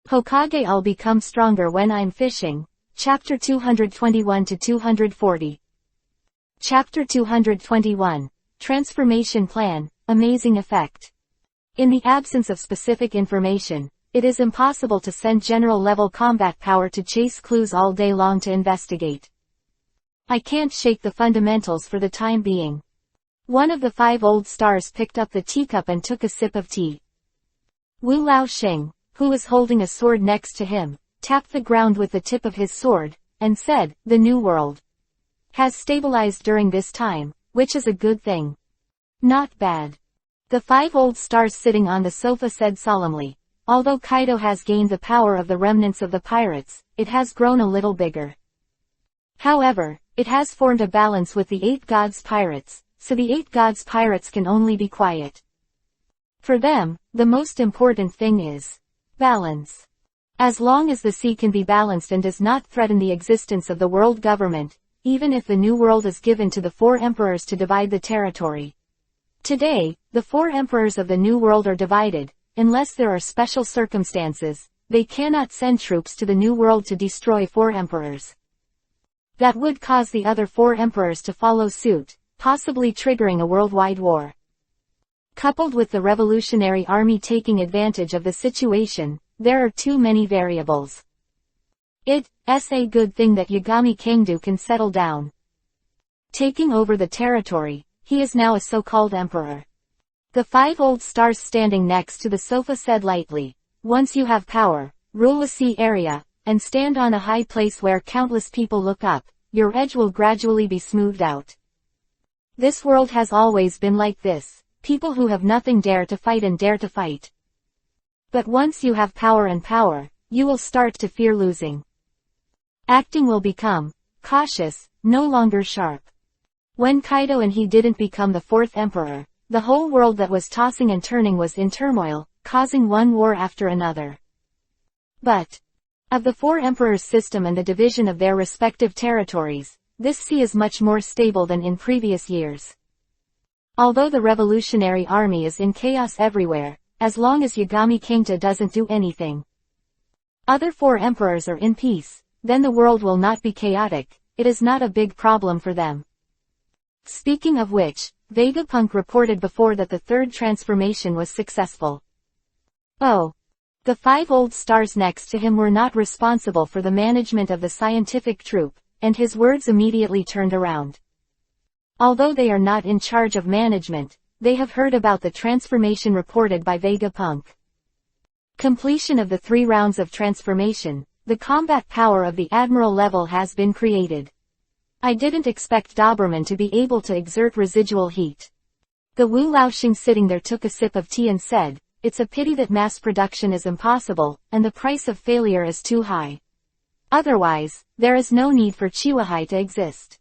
Hokage I'll become stronger when I'm fishing. Chapter 221 to 240. Chapter 221. Transformation Plan, Amazing Effect. In the absence of specific information, it is impossible to send general-level combat power to chase clues all day long to investigate. I can't shake the fundamentals for the time being. One of the 5 old stars picked up the teacup and took a sip of tea. Wu Laoxing, who was holding a sword next to him, tapped the ground with the tip of his sword, and said, "The New World has stabilized during this time, which is a good thing." "Not bad." The 5 old stars sitting on the sofa said solemnly. Although Kaido has gained the power of the remnants of the pirates, it has grown a little bigger. However, it has formed a balance with the 8 gods pirates, so the 8 gods pirates can only be quiet. For them, the most important thing is balance. As long as the sea can be balanced and does not threaten the existence of the world government, even if the New World is given to the 4 emperors to divide the territory. Today, the 4 emperors of the New World are divided. Unless there are special circumstances, they cannot send troops to the New World to destroy 4 emperors. That would cause the other 4 emperors to follow suit, possibly triggering a worldwide war. Coupled with the Revolutionary Army taking advantage of the situation, there are too many variables. It's a good thing that Yagami Kangdu can settle down. Taking over the territory, he is now a so-called emperor. The 5 old stars standing next to the sofa said lightly, "Once you have power, rule a sea area, and stand on a high place where countless people look up, your edge will gradually be smoothed out. This world has always been like this, people who have nothing dare to fight and dare to fight. But once you have power and power, you will start to fear losing. Acting will become cautious, no longer sharp." When Kaido and he didn't become the 4th emperor, the whole world that was tossing and turning was in turmoil, causing one war after another. But of the 4 emperors' system and the division of their respective territories, this sea is much more stable than in previous years. Although the Revolutionary Army is in chaos everywhere, as long as Yagami Kangta doesn't do anything, other 4 emperors are in peace, then the world will not be chaotic. It is not a big problem for them. Speaking of which, Vegapunk reported before that the 3rd transformation was successful. Oh. The 5 old stars next to him were not responsible for the management of the scientific troop, and his words immediately turned around. Although they are not in charge of management, they have heard about the transformation reported by Vegapunk. Completion of the 3 rounds of transformation, the combat power of the admiral level has been created. I didn't expect Doberman to be able to exert residual heat. The Wu Laoxing sitting there took a sip of tea and said, "It's a pity that mass production is impossible, and the price of failure is too high. Otherwise, there is no need for Chiwahai to exist.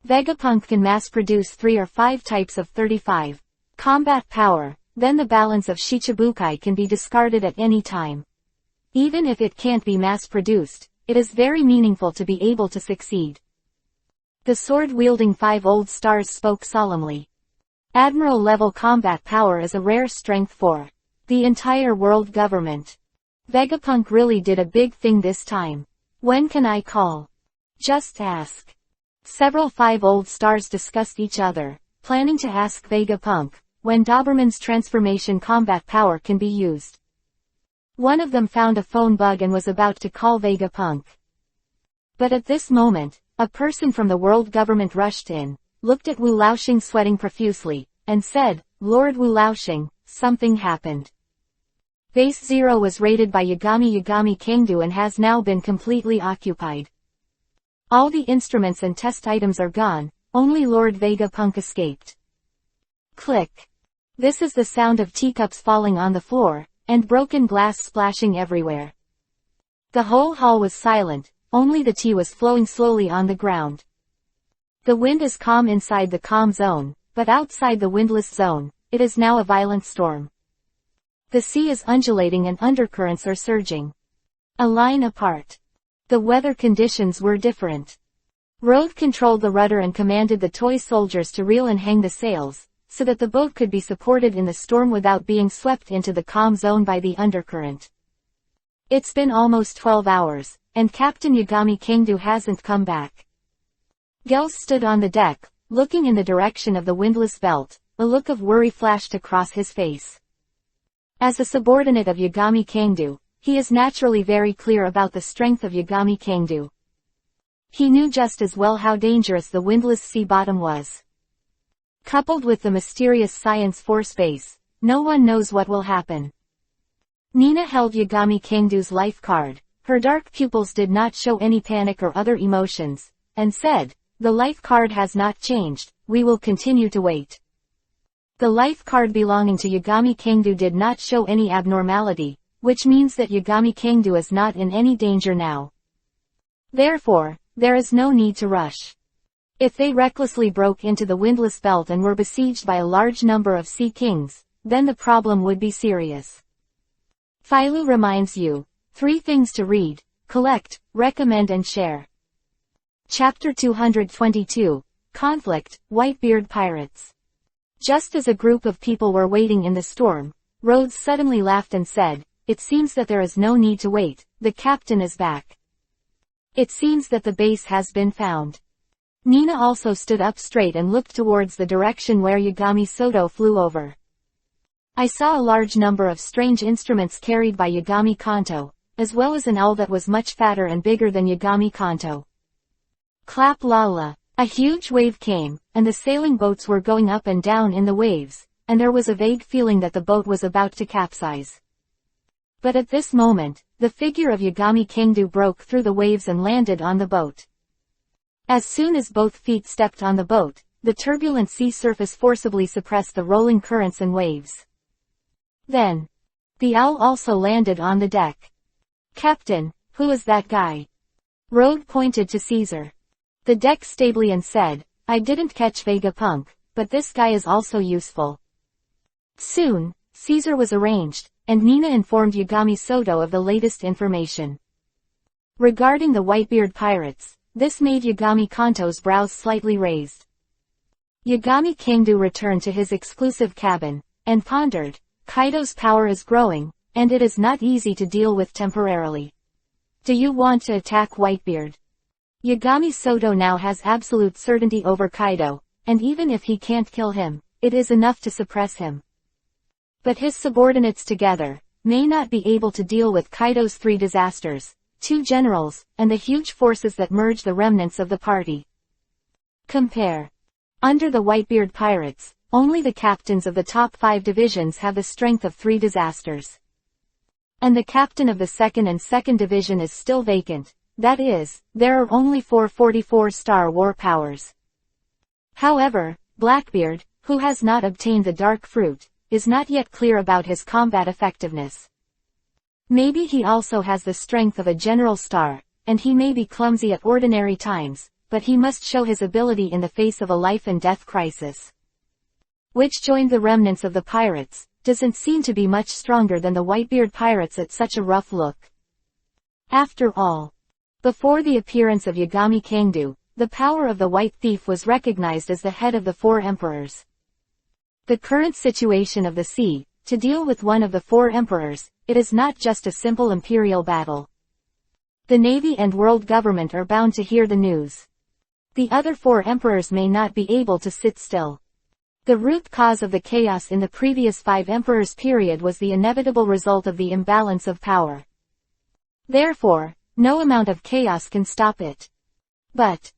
Vegapunk can mass produce 3 or 5 types of 35 combat power, then the balance of Shichibukai can be discarded at any time. Even if it can't be mass produced, it is very meaningful to be able to succeed." The sword-wielding 5 old stars spoke solemnly. Admiral-level combat power is a rare strength for the entire world government. Vegapunk really did a big thing this time. When can I call? Just ask. Several 5 old stars discussed each other, planning to ask Vegapunk when Doberman's transformation combat power can be used. One of them found a phone bug and was about to call Vegapunk. But at this moment, a person from the world government rushed in, looked at Wu Laoxing sweating profusely, and said, "Lord Wu Laoxing, something happened. Base 0 was raided by Yagami Kangdu and has now been completely occupied. All the instruments and test items are gone, only Lord Vegapunk escaped." Click. This is the sound of teacups falling on the floor, and broken glass splashing everywhere. The whole hall was silent. Only the tea was flowing slowly on the ground. The wind is calm inside the calm zone, but outside the windless zone, it is now a violent storm. The sea is undulating and undercurrents are surging. A line apart. The weather conditions were different. Roth controlled the rudder and commanded the toy soldiers to reel and hang the sails, so that the boat could be supported in the storm without being swept into the calm zone by the undercurrent. It's been almost 12 hours, and Captain Yagami Kengdu hasn't come back. Gels stood on the deck, looking in the direction of the windlass belt. A look of worry flashed across his face. As a subordinate of Yagami Kengdu, he is naturally very clear about the strength of Yagami Kengdu. He knew just as well how dangerous the windlass sea bottom was. Coupled with the mysterious science force base, no one knows what will happen. Nina held Yagami Kengdu's life card. Her dark pupils did not show any panic or other emotions, and said, "The life card has not changed, we will continue to wait." The life card belonging to Yagami Kengdu did not show any abnormality, which means that Yagami Kengdu is not in any danger now. Therefore, there is no need to rush. If they recklessly broke into the windlass belt and were besieged by a large number of sea kings, then the problem would be serious. Philo reminds you, 3 things to read, collect, recommend and share. Chapter 222, Conflict, Whitebeard Pirates. Just as a group of people were waiting in the storm, Rhodes suddenly laughed and said, "It seems that there is no need to wait, the captain is back. It seems that the base has been found." Nina also stood up straight and looked towards the direction where Yagami Soto flew over. "I saw a large number of strange instruments carried by Yagami Kanto, as well as an owl that was much fatter and bigger than Yagami Kanto." Clap la la. A huge wave came, and the sailing boats were going up and down in the waves, and there was a vague feeling that the boat was about to capsize. But at this moment, the figure of Yagami Kengdu broke through the waves and landed on the boat. As soon as both feet stepped on the boat, the turbulent sea surface forcibly suppressed the rolling currents and waves. Then, the owl also landed on the deck. "Captain, who is that guy?" Rhodes pointed to Caesar. The deck stably and said, "I didn't catch Vegapunk, but this guy is also useful." Soon, Caesar was arranged, and Nina informed Yagami Soto of the latest information. Regarding the Whitebeard pirates, this made Yagami Kanto's brows slightly raised. Yagami Kengdu returned to his exclusive cabin, and pondered, "Kaido's power is growing, and it is not easy to deal with temporarily. Do you want to attack Whitebeard?" Yagami Soto now has absolute certainty over Kaido, and even if he can't kill him, it is enough to suppress him. But his subordinates together may not be able to deal with Kaido's 3 disasters, 2 generals, and the huge forces that merge the remnants of the party. Compare. Under the Whitebeard pirates, only the captains of the top 5 divisions have the strength of 3 disasters. And the captain of the 2nd and 2nd division is still vacant. That is, there are only 4 44-star war powers. However, Blackbeard, who has not obtained the dark fruit, is not yet clear about his combat effectiveness. Maybe he also has the strength of a general star, and he may be clumsy at ordinary times, but he must show his ability in the face of a life-and-death crisis. Which joined the remnants of the pirates, doesn't seem to be much stronger than the Whitebeard pirates at such a rough look. After all, before the appearance of Yagami Kengdu, the power of the White Thief was recognized as the head of the 4 emperors. The current situation of the sea, to deal with one of the 4 emperors, it is not just a simple imperial battle. The navy and world government are bound to hear the news. The other 4 emperors may not be able to sit still. The root cause of the chaos in the previous 5 emperors period was the inevitable result of the imbalance of power. Therefore, no amount of chaos can stop it. But,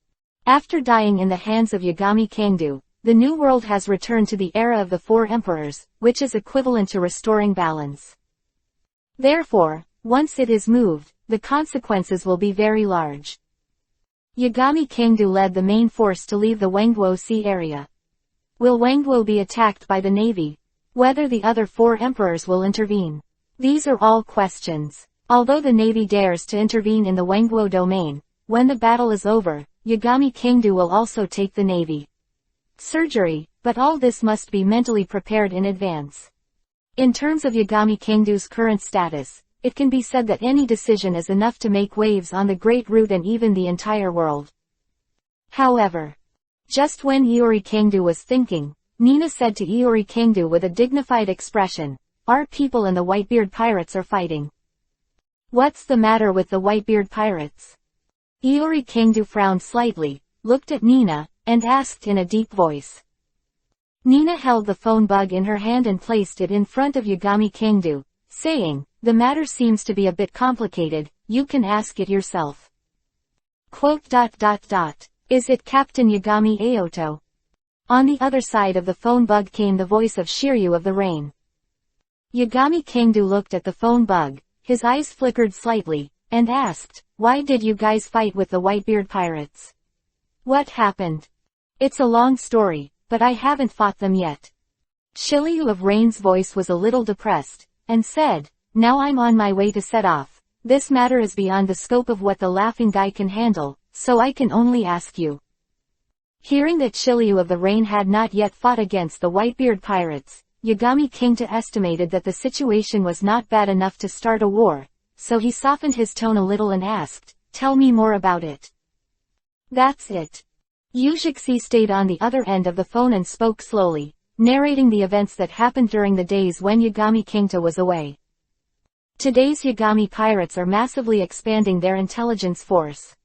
after dying in the hands of Yagami Kengdu, the new world has returned to the era of the 4 emperors, which is equivalent to restoring balance. Therefore, once it is moved, the consequences will be very large. Yagami Kengdu led the main force to leave the Wangguo Sea area. Will Wangguo be attacked by the navy? Whether the other 4 emperors will intervene? These are all questions. Although the navy dares to intervene in the Wangguo domain, when the battle is over, Yagami Kengdu will also take the navy. Surgery, but all this must be mentally prepared in advance. In terms of Yagami Kengdu's current status, it can be said that any decision is enough to make waves on the Great Route and even the entire world. However, just when Iori Kengdu was thinking, Nina said to Iori Kengdu with a dignified expression, "Our people and the Whitebeard pirates are fighting." What's the matter with the Whitebeard pirates? Iori Kangdu frowned slightly, looked at Nina, and asked in a deep voice. Nina held the phone bug in her hand and placed it in front of Yagami Kangdu, saying, "The matter seems to be a bit complicated, you can ask it yourself." Is it Captain Yagami Aoto? On the other side of the phone bug came the voice of Shiryu of the Rain. Yagami Kangdu looked at the phone bug, his eyes flickered slightly, and asked, "Why did you guys fight with the Whitebeard pirates? What happened?" "It's a long story, but I haven't fought them yet." Shiryu of Rain's voice was a little depressed, and said, "Now I'm on my way to set off. This matter is beyond the scope of what the laughing guy can handle, so I can only ask you." Hearing that Shiryu of the Rain had not yet fought against the Whitebeard pirates, Yagami Kangdu estimated that the situation was not bad enough to start a war, so he softened his tone a little and asked, "Tell me more about it." "That's it." Yujixi stayed on the other end of the phone and spoke slowly, narrating the events that happened during the days when Yagami Kangdu was away. Today's Yagami pirates are massively expanding their intelligence force.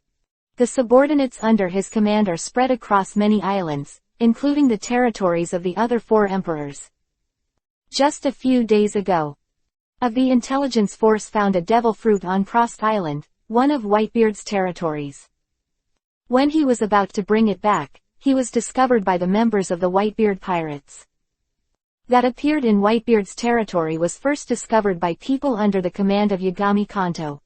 The subordinates under his command are spread across many islands, including the territories of the other 4 emperors. Just a few days ago, the intelligence force found a devil fruit on Prost Island, one of Whitebeard's territories. When he was about to bring it back, he was discovered by the members of the Whitebeard pirates. That appeared in Whitebeard's territory was first discovered by people under the command of Yagami Kanto.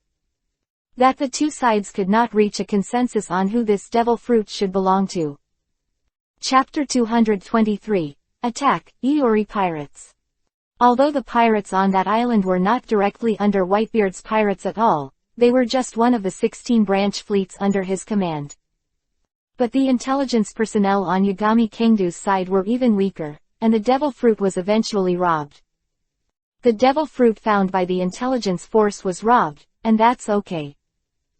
That the two sides could not reach a consensus on who this devil fruit should belong to. Chapter 223. Attack, Iori Pirates. Although the pirates on that island were not directly under Whitebeard's pirates at all, they were just one of the 16 branch fleets under his command. But the intelligence personnel on Yagami Kangdu's side were even weaker, and the devil fruit was eventually robbed. The devil fruit found by the intelligence force was robbed, and that's okay.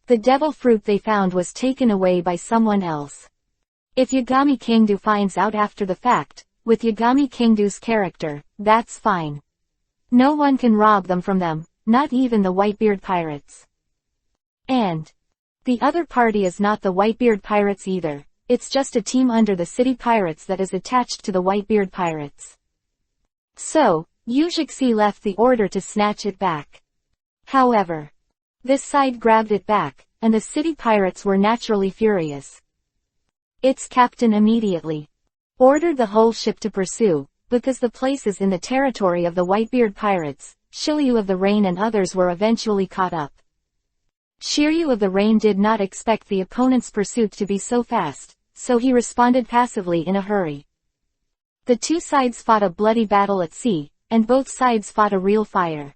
The devil fruit they found was taken away by someone else. If Yagami Kangdu finds out after the fact, with Yagami Kangdu's character, that's fine. No one can rob them from them, not even the Whitebeard pirates. And the other party is not the Whitebeard pirates either, it's just a team under the city pirates that is attached to the Whitebeard pirates. So, Yujixi left the order to snatch it back. However, this side grabbed it back, and the city pirates were naturally furious. Its captain immediately ordered the whole ship to pursue, because the place is in the territory of the Whitebeard pirates. Shiryu of the Rain and others were eventually caught up. Shiryu of the Rain did not expect the opponent's pursuit to be so fast, so he responded passively in a hurry. The two sides fought a bloody battle at sea, and both sides fought a real fire.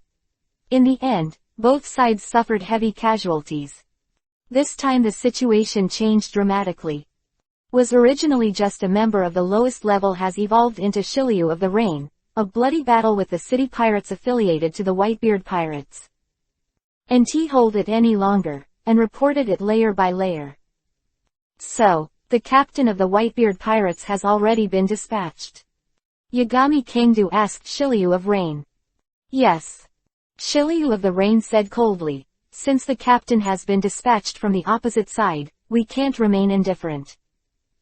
In the end, both sides suffered heavy casualties. This time the situation changed dramatically. Was originally just a member of the lowest level has evolved into Shiryu of the Rain, a bloody battle with the city pirates affiliated to the Whitebeard pirates. And he hold it any longer, and reported it layer by layer. So, the captain of the Whitebeard pirates has already been dispatched. Yagami Kangdu asked Shiryu of Rain. Yes. Shiryu of the Rain said coldly, since the captain has been dispatched from the opposite side, we can't remain indifferent.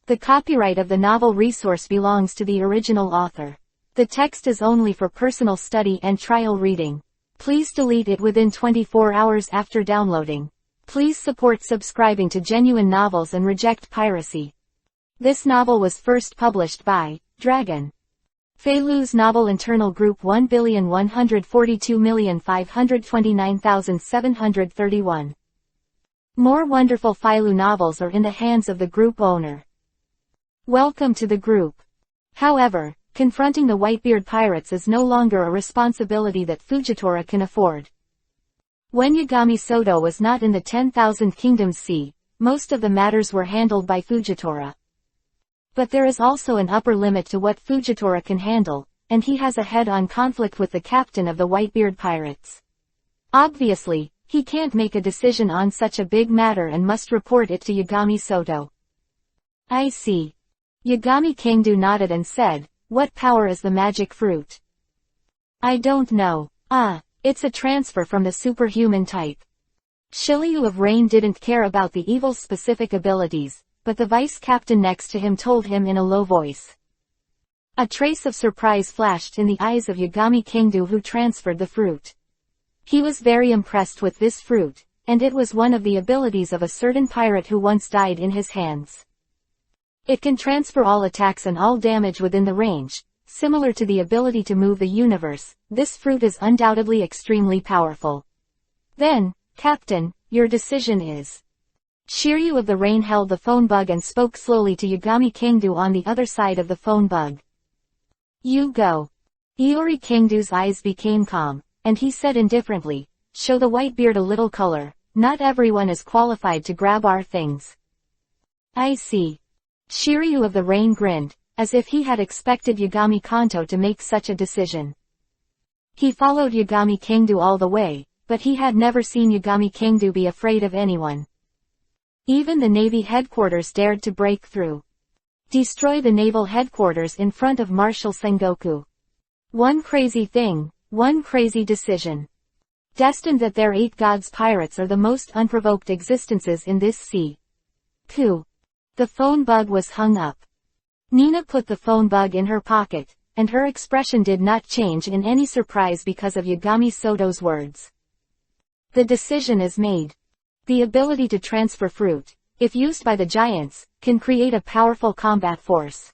The copyright of the novel resource belongs to the original author. The text is only for personal study and trial reading. Please delete it within 24 hours after downloading. Please support subscribing to Genuine Novels and reject piracy. This novel was first published by Dragon. Feilu's novel internal group 1,142,529,731. More wonderful Feilu novels are in the hands of the group owner. Welcome to the group. However, confronting the Whitebeard pirates is no longer a responsibility that Fujitora can afford. When Yagami Soto was not in the 10,000 Kingdoms Sea, most of the matters were handled by Fujitora. But there is also an upper limit to what Fujitora can handle, and he has a head-on conflict with the captain of the Whitebeard pirates. Obviously, he can't make a decision on such a big matter and must report it to Yagami Soto. I see. Yagami Kangdu nodded and said, what power is the magic fruit? I don't know. It's a transfer from the superhuman type. Shiryu of Rain didn't care about the evil's specific abilities, but the vice captain next to him told him in a low voice. A trace of surprise flashed in the eyes of Yagami Kingdu, who transferred the fruit. He was very impressed with this fruit, and it was one of the abilities of a certain pirate who once died in his hands. It can transfer all attacks and all damage within the range, similar to the ability to move the universe. This fruit is undoubtedly extremely powerful. Then, Captain, your decision is. Shiryu of the Rain held the phone bug and spoke slowly to Yagami Kingdu on the other side of the phone bug. You go. Iori Kingdu's eyes became calm, and he said indifferently, show the Whitebeard a little color, not everyone is qualified to grab our things. I see. Shiryu of the Rain grinned, as if he had expected Yagami Kanto to make such a decision. He followed Yagami Kingdu all the way, but he had never seen Yagami Kingdu be afraid of anyone. Even the Navy headquarters dared to break through. Destroy the naval headquarters in front of Marshal Sengoku. One crazy thing, one crazy decision. Destined that their 8 gods pirates are the most unprovoked existences in this sea. Pooh. The phone bug was hung up. Nina put the phone bug in her pocket, and her expression did not change in any surprise because of Yagami Soto's words. The decision is made. The ability to transfer fruit, if used by the giants, can create a powerful combat force.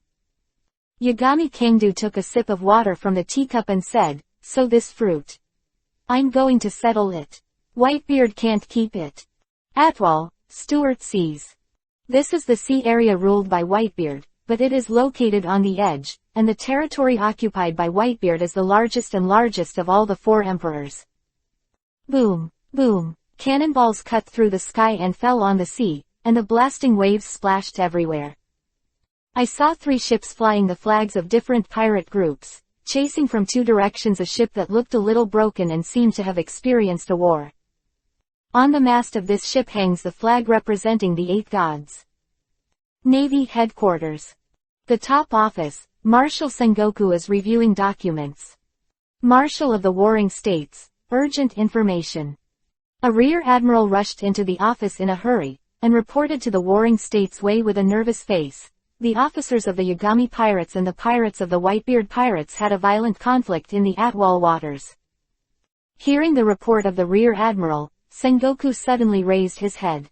Yagami Kingdu took a sip of water from the teacup and said, so this fruit. I'm going to settle it. Whitebeard can't keep it. Atwal, Stuart sees. This is the sea area ruled by Whitebeard, but it is located on the edge, and the territory occupied by Whitebeard is the largest of all the 4 emperors. Boom, boom, cannonballs cut through the sky and fell on the sea, and the blasting waves splashed everywhere. I saw 3 ships flying the flags of different pirate groups, chasing from 2 directions a ship that looked a little broken and seemed to have experienced a war. On the mast of this ship hangs the flag representing the 8 gods. Navy headquarters. The top office, Marshal Sengoku is reviewing documents. Marshal of the Warring States, urgent information. A rear admiral rushed into the office in a hurry, and reported to the Warring States way with a nervous face. The officers of the Yagami pirates and the pirates of the Whitebeard pirates had a violent conflict in the Atwal waters. Hearing the report of the rear admiral, Sengoku suddenly raised his head.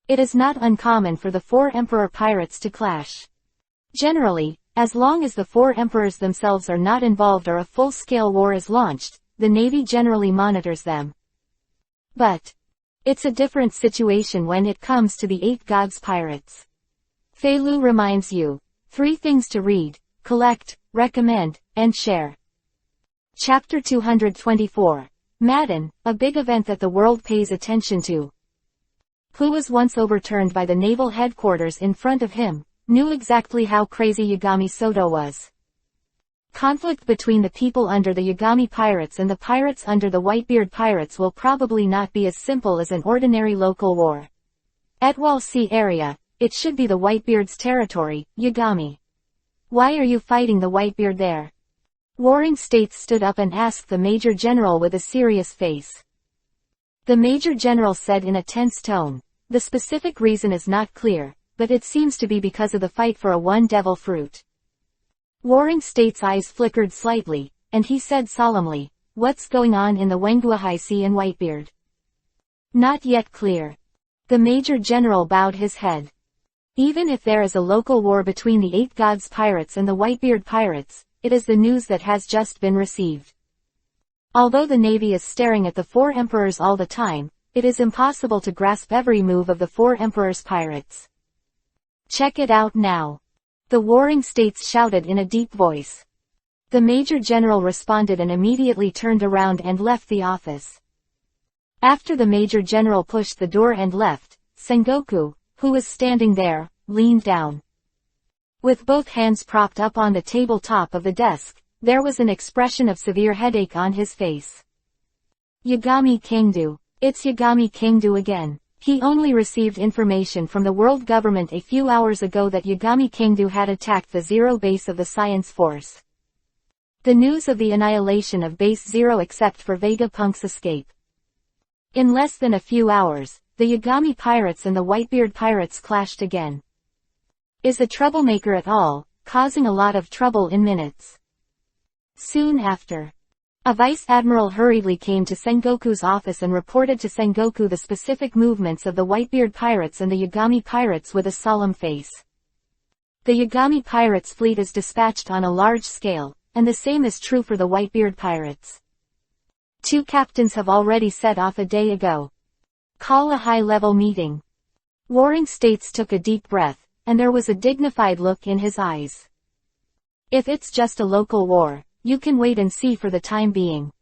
It is not uncommon for the 4 emperor pirates to clash. Generally, as long as the 4 emperors themselves are not involved or a full-scale war is launched, the Navy generally monitors them. But it's a different situation when it comes to the 8 gods pirates. Feilu reminds you. 3 things to read, collect, recommend, and share. Chapter 224. Madden, a big event that the world pays attention to. Who was once overturned by the naval headquarters in front of him, knew exactly how crazy Yagami Soto was. Conflict between the people under the Yagami pirates and the pirates under the Whitebeard pirates will probably not be as simple as an ordinary local war. Atwal Sea area, it should be the Whitebeard's territory, Yagami. Why are you fighting the Whitebeard there? Warring States stood up and asked the Major General with a serious face. The Major General said in a tense tone, the specific reason is not clear, but it seems to be because of the fight for a one devil fruit. Warring States' eyes flickered slightly, and he said solemnly, what's going on in the Wenguahai Sea and Whitebeard? Not yet clear. The Major General bowed his head. Even if there is a local war between the 8 gods pirates and the Whitebeard pirates, it is the news that has just been received. Although the Navy is staring at the 4 emperors all the time, it is impossible to grasp every move of the 4 emperors' pirates. Check it out now. The Warring States shouted in a deep voice. The Major General responded and immediately turned around and left the office. After the Major General pushed the door and left, Sengoku, who was standing there, leaned down. With both hands propped up on the tabletop of the desk, there was an expression of severe headache on his face. Yagami Kingdu. It's Yagami Kingdu again. He only received information from the world government a few hours ago that Yagami Kingdu had attacked the Zero base of the Science Force. The news of the annihilation of Base Zero except for Vegapunk's escape. In less than a few hours, the Yagami pirates and the Whitebeard pirates clashed again. Is a troublemaker at all, causing a lot of trouble in minutes. Soon after, a vice admiral hurriedly came to Sengoku's office and reported to Sengoku the specific movements of the Whitebeard pirates and the Yagami pirates with a solemn face. The Yagami pirates' fleet is dispatched on a large scale, and the same is true for the Whitebeard pirates. 2 captains have already set off a day ago. Call a high-level meeting. Warring States took a deep breath, and there was a dignified look in his eyes. If it's just a local war, you can wait and see for the time being.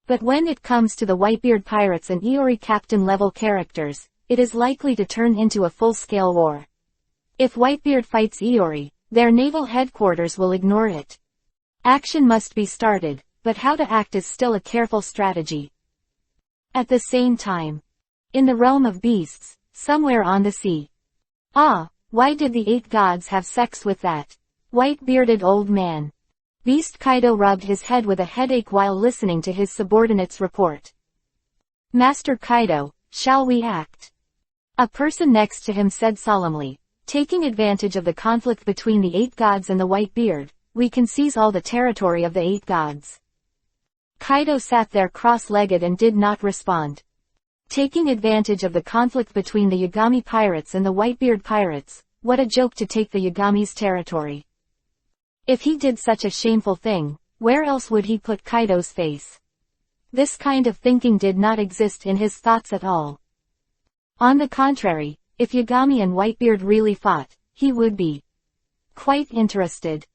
But when it comes to the Whitebeard pirates and Iori captain-level characters, it is likely to turn into a full-scale war. If Whitebeard fights Iori, their naval headquarters will ignore it. Action must be started, but how to act is still a careful strategy. At the same time, in the realm of beasts, somewhere on the sea. Why did the 8 gods have sex with that white-bearded old man? Beast Kaido rubbed his head with a headache while listening to his subordinate's report. Master Kaido, shall we act? A person next to him said solemnly, taking advantage of the conflict between the 8 gods and the Whitebeard, we can seize all the territory of the 8 gods. Kaido sat there cross-legged and did not respond. Taking advantage of the conflict between the Yagami pirates and the Whitebeard pirates, what a joke to take the Yagami's territory. If he did such a shameful thing, where else would he put Kaido's face? This kind of thinking did not exist in his thoughts at all. On the contrary, if Yagami and Whitebeard really fought, he would be quite interested.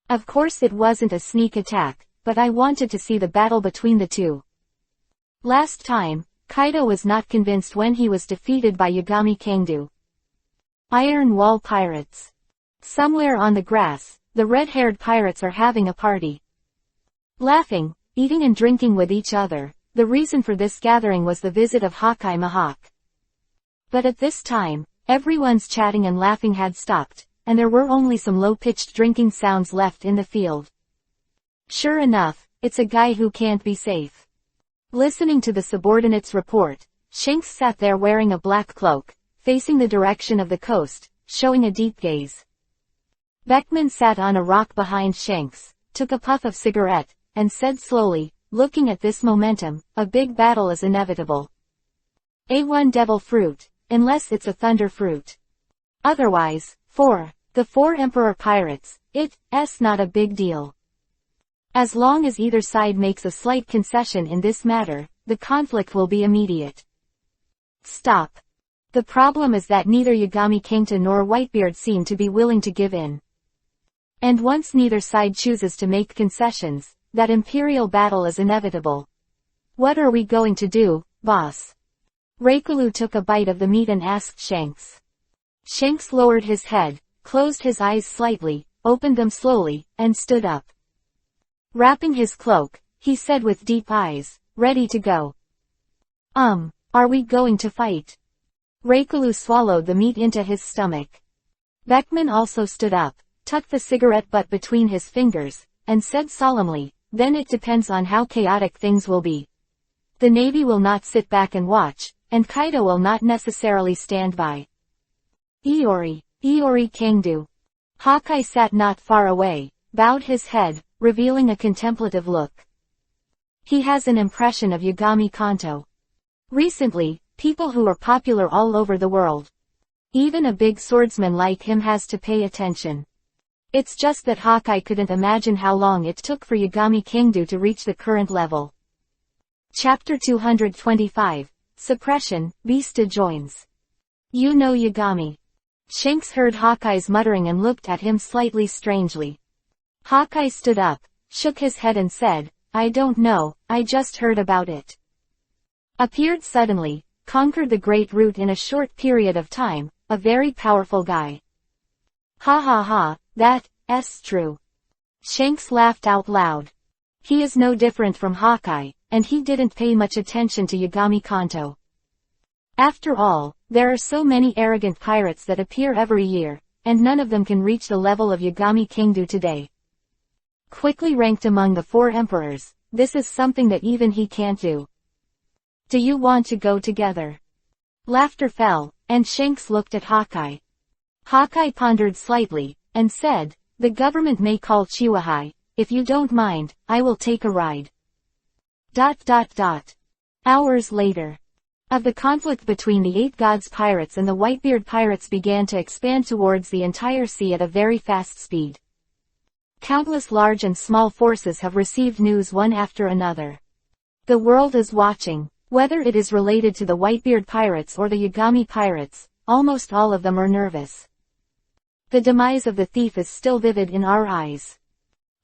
Of course it wasn't a sneak attack, but I wanted to see the battle between the two. Last time, Kaido was not convinced when he was defeated by Yagami Kangdu. Iron Wall Pirates. Somewhere on the grass, the red-haired pirates are having a party. Laughing, eating and drinking with each other, the reason for this gathering was the visit of Hokage I'll. But at this time, everyone's chatting and laughing had stopped, and there were only some low-pitched drinking sounds left in the field. Sure enough, it's a guy who can't be safe. Listening to the subordinate's report, Shanks sat there wearing a black cloak, facing the direction of the coast, showing a deep gaze. Beckman sat on a rock behind Shanks, took a puff of cigarette, and said slowly, looking at this momentum, a big battle is inevitable. A1 devil fruit, unless it's a thunder fruit. Otherwise, the 4 emperor pirates, it's not a big deal. As long as either side makes a slight concession in this matter, the conflict will be immediate. Stop. The problem is that neither Yagami Kangta nor Whitebeard seem to be willing to give in. And once neither side chooses to make concessions, that imperial battle is inevitable. What are we going to do, boss? Reikulu took a bite of the meat and asked Shanks. Shanks lowered his head, closed his eyes slightly, opened them slowly, and stood up. Wrapping his cloak, he said with deep eyes, ready to go. Are we going to fight? Reikulu swallowed the meat into his stomach. Beckman also stood up, tucked the cigarette butt between his fingers, and said solemnly, then it depends on how chaotic things will be. The Navy will not sit back and watch, and Kaido will not necessarily stand by. Iori Kangdu. Hawkeye sat not far away, bowed his head, revealing a contemplative look. He has an impression of Yagami Kanto. Recently, people who are popular all over the world. Even a big swordsman like him has to pay attention. It's just that Hawkeye couldn't imagine how long it took for Yagami Kangdu to reach the current level. Chapter 225, Suppression, Beasta joins. You know Yagami. Shanks heard Hawkeye's muttering and looked at him slightly strangely. Hawkeye stood up, shook his head and said, I don't know, I just heard about it. Appeared suddenly, conquered the Great Root in a short period of time, a very powerful guy. Ha ha ha, that's true. Shanks laughed out loud. He is no different from Hawkeye, and he didn't pay much attention to Yagami Kanto. After all, there are so many arrogant pirates that appear every year, and none of them can reach the level of Yagami Kangdu today. Quickly ranked among the 4 emperors, this is something that even he can't do. Do you want to go together? Laughter fell, and Shanks looked at Hawkeye. Hawkeye pondered slightly, and said, the government may call Chihuahua. If you don't mind, I will take a ride. ... Hours later. Of the conflict between the Eight Gods pirates and the Whitebeard pirates began to expand towards the entire sea at a very fast speed. Countless large and small forces have received news one after another. The world is watching. Whether it is related to the Whitebeard pirates or the Yagami pirates, almost all of them are nervous. The demise of the thief is still vivid in our eyes.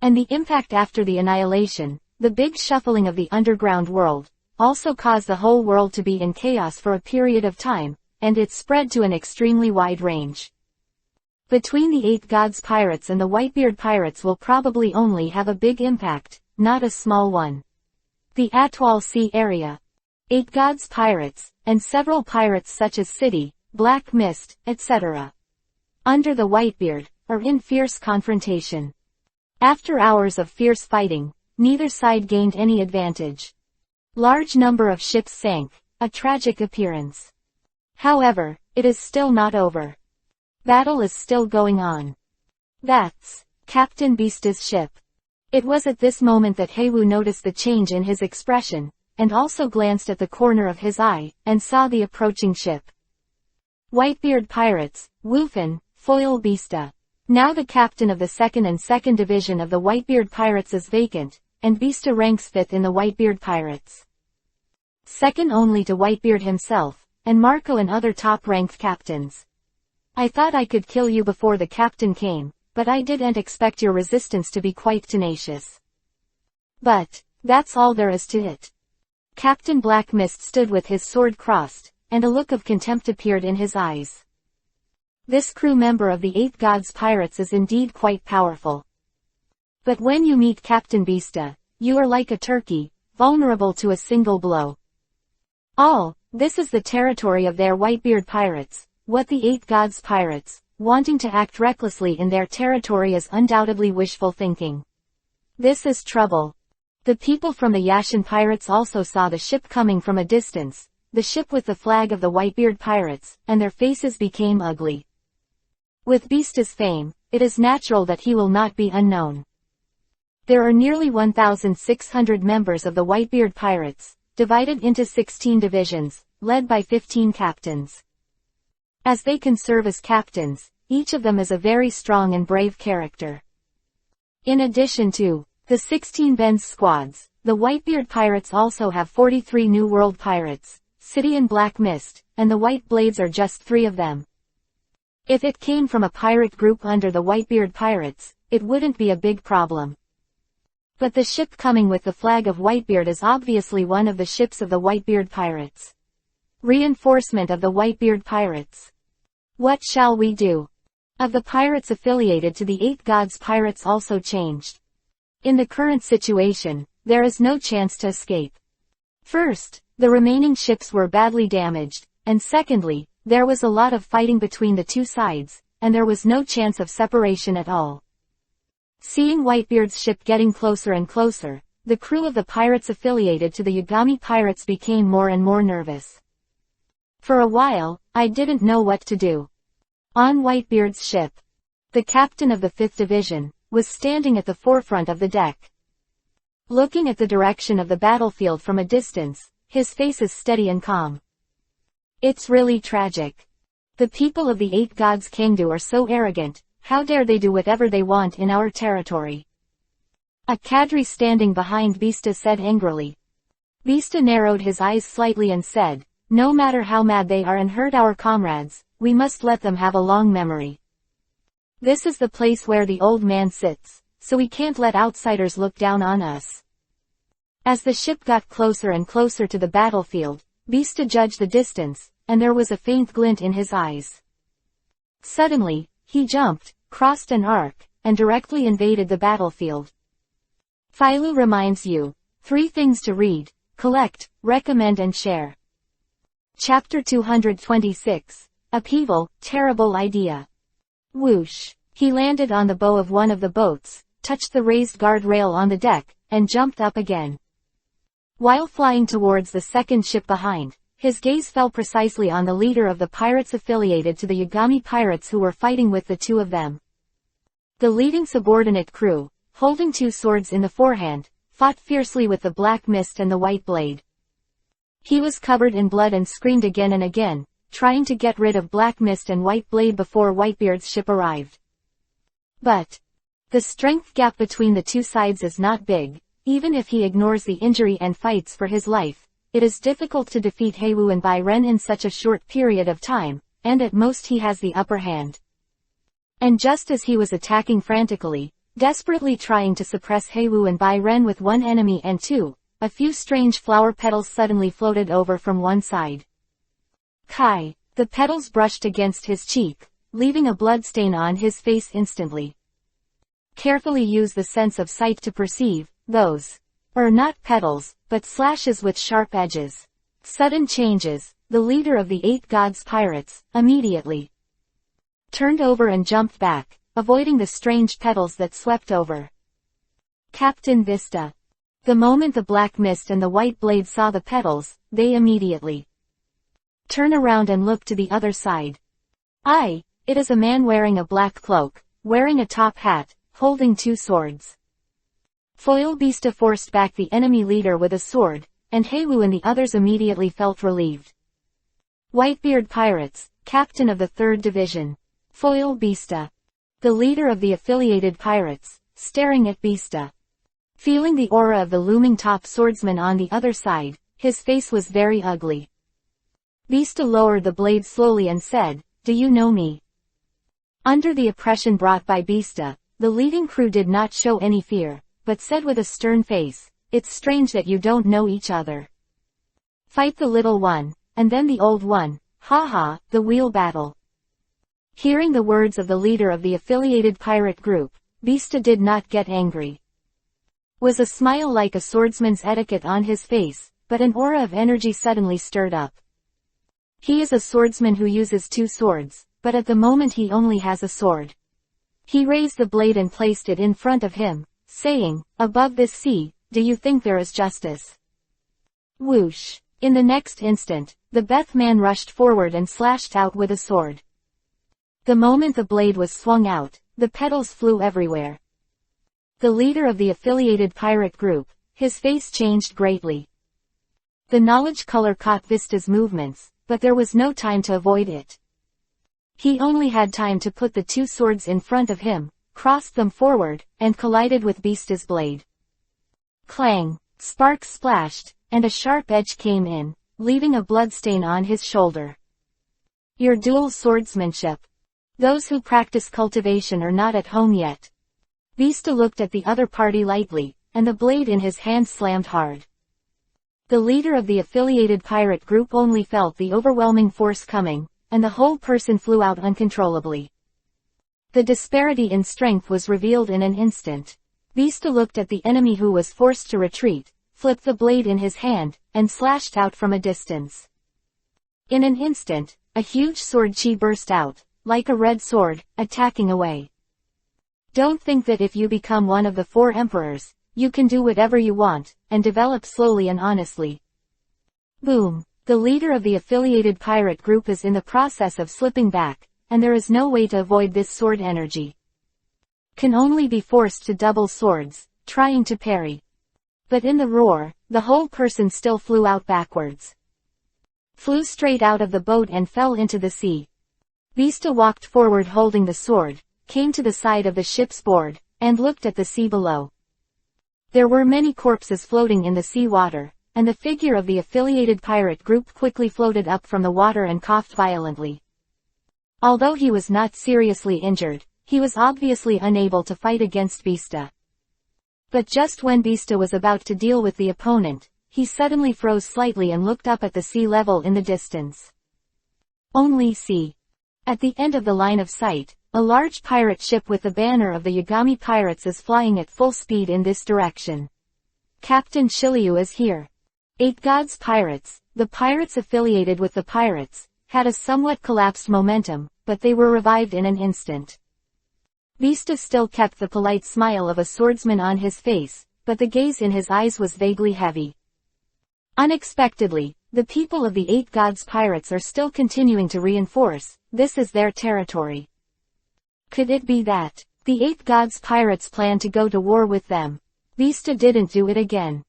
And the impact after the annihilation, the big shuffling of the underground world, also caused the whole world to be in chaos for a period of time, and it spread to an extremely wide range. Between the Eight Gods pirates and the Whitebeard pirates will probably only have a big impact, not a small one. The Atoll Sea area. Eight Gods pirates, and several pirates such as City, Black Mist, etc. Under the Whitebeard, are in fierce confrontation. After hours of fierce fighting, neither side gained any advantage. Large number of ships sank, a tragic appearance. However, it is still not over. Battle is still going on. That's Captain Beast's ship. It was at this moment that Heiwu noticed the change in his expression, and also glanced at the corner of his eye, and saw the approaching ship. Whitebeard pirates, Wufin, Foil Beasta. Now the captain of the 2nd and 2nd Division of the Whitebeard pirates is vacant, and Beasta ranks 5th in the Whitebeard pirates. Second only to Whitebeard himself, and Marco and other top-ranked captains. I thought I could kill you before the captain came, but I didn't expect your resistance to be quite tenacious. But that's all there is to it. Captain Black Mist stood with his sword crossed, and a look of contempt appeared in his eyes. This crew member of the Eight Gods pirates is indeed quite powerful. But when you meet Captain Beasta, you are like a turkey, vulnerable to a single blow. This is the territory of their Whitebeard pirates. What the Eight Gods pirates, wanting to act recklessly in their territory is undoubtedly wishful thinking. This is trouble. The people from the Yashin pirates also saw the ship coming from a distance, the ship with the flag of the Whitebeard pirates, and their faces became ugly. With Beasta's fame, it is natural that he will not be unknown. There are nearly 1,600 members of the Whitebeard pirates, divided into 16 divisions, led by 15 captains. As they can serve as captains, each of them is a very strong and brave character. In addition to the 16 Ben's squads, the Whitebeard pirates also have 43 New World pirates, City and Black Mist, and the White Blades are just 3 of them. If it came from a pirate group under the Whitebeard pirates, it wouldn't be a big problem. But the ship coming with the flag of Whitebeard is obviously one of the ships of the Whitebeard pirates. Reinforcement of the Whitebeard pirates. What shall we do? Of the pirates affiliated to the Eight Gods pirates also changed. In the current situation, there is no chance to escape. First, the remaining ships were badly damaged, and secondly, there was a lot of fighting between the two sides, and there was no chance of separation at all. Seeing Whitebeard's ship getting closer and closer, the crew of the pirates affiliated to the Yagami pirates became more and more nervous. For a while, I didn't know what to do. On Whitebeard's ship, the captain of the 5th Division, was standing at the forefront of the deck. Looking at the direction of the battlefield from a distance, his face is steady and calm. It's really tragic. The people of the Eight Gods Kangdu are so arrogant, how dare they do whatever they want in our territory? A cadre standing behind Beasta said angrily. Beasta narrowed his eyes slightly and said, no matter how mad they are and hurt our comrades, we must let them have a long memory. This is the place where the old man sits, so we can't let outsiders look down on us. As the ship got closer and closer to the battlefield, Beasta judged the distance, and there was a faint glint in his eyes. Suddenly, he jumped, crossed an arc, and directly invaded the battlefield. Philo reminds you, 3 things to read, collect, recommend and share. Chapter 226, Upheaval, Terrible Idea. Whoosh! He landed on the bow of one of the boats, touched the raised guard rail on the deck, and jumped up again. While flying towards the second ship behind, his gaze fell precisely on the leader of the pirates affiliated to the Yagami pirates who were fighting with the two of them. The leading subordinate crew, holding two swords in the forehand, fought fiercely with the black mist and the white blade. He was covered in blood and screamed again and again, trying to get rid of black mist and white blade before Whitebeard's ship arrived. But the strength gap between the two sides is not big. Even if he ignores the injury and fights for his life, it is difficult to defeat Heiwu and Bai Ren in such a short period of time, and at most he has the upper hand. And just as he was attacking frantically, desperately trying to suppress Heiwu and Bai Ren with one enemy and two, a few strange flower petals suddenly floated over from one side. Kai, the petals brushed against his cheek, leaving a blood stain on his face instantly. Carefully use the sense of sight to perceive, those are not petals, but slashes with sharp edges. Sudden changes. The leader of the 8 gods pirates, immediately turned over and jumped back, avoiding the strange petals that swept over. Captain Vista. The moment the black mist and the white blade saw the petals, they immediately turn around and look to the other side. It is a man wearing a black cloak, wearing a top hat, holding two swords. Foil Vista forced back the enemy leader with a sword, and Heiwu and the others immediately felt relieved. Whitebeard Pirates, captain of the 3rd Division. Foil Vista. The leader of the affiliated pirates, staring at Vista. Feeling the aura of the looming top swordsman on the other side, his face was very ugly. Vista lowered the blade slowly and said, "Do you know me?" Under the oppression brought by Vista, the leading crew did not show any fear, but said with a stern face, "It's strange that you don't know each other. Fight the little one, and then the old one, haha, the wheel battle." Hearing the words of the leader of the affiliated pirate group, Vista did not get angry. Was a smile like a swordsman's etiquette on his face, but an aura of energy suddenly stirred up. He is a swordsman who uses two swords, but at the moment he only has a sword. He raised the blade and placed it in front of him, saying, "Above this sea, do you think there is justice?" Whoosh! In the next instant, the Beth man rushed forward and slashed out with a sword. The moment the blade was swung out, the petals flew everywhere. The leader of the affiliated pirate group, his face changed greatly. The knowledge color caught Vista's movements, but there was no time to avoid it. He only had time to put the two swords in front of him, crossed them forward, and collided with Vista's blade. Clang! Sparks splashed, and a sharp edge came in, leaving a bloodstain on his shoulder. Your dual swordsmanship. Those who practice cultivation are not at home yet. Vista looked at the other party lightly, and the blade in his hand slammed hard. The leader of the affiliated pirate group only felt the overwhelming force coming, and the whole person flew out uncontrollably. The disparity in strength was revealed in an instant. Vista looked at the enemy who was forced to retreat, flipped the blade in his hand, and slashed out from a distance. In an instant, a huge sword chi burst out, like a red sword, attacking away. Don't think that if you become one of the 4 emperors, you can do whatever you want, and develop slowly and honestly. Boom! The leader of the affiliated pirate group is in the process of slipping back, and there is no way to avoid this sword energy. Can only be forced to double swords, trying to parry. But in the roar, the whole person still flew out backwards. Flew straight out of the boat and fell into the sea. Vista walked forward holding the sword, came to the side of the ship's board, and looked at the sea below. There were many corpses floating in the sea water, and the figure of the affiliated pirate group quickly floated up from the water and coughed violently. Although he was not seriously injured, he was obviously unable to fight against Vista. But just when Vista was about to deal with the opponent, he suddenly froze slightly and looked up at the sea level in the distance. Only sea. At the end of the line of sight, a large pirate ship with the banner of the Yagami pirates is flying at full speed in this direction. Captain Shiryu is here. 8 gods pirates, the pirates affiliated with the pirates, had a somewhat collapsed momentum, but they were revived in an instant. Vista still kept the polite smile of a swordsman on his face, but the gaze in his eyes was vaguely heavy. Unexpectedly, the people of the Eight Gods pirates are still continuing to reinforce, this is their territory. Could it be that the Eight Gods pirates plan to go to war with them? Vista didn't do it again.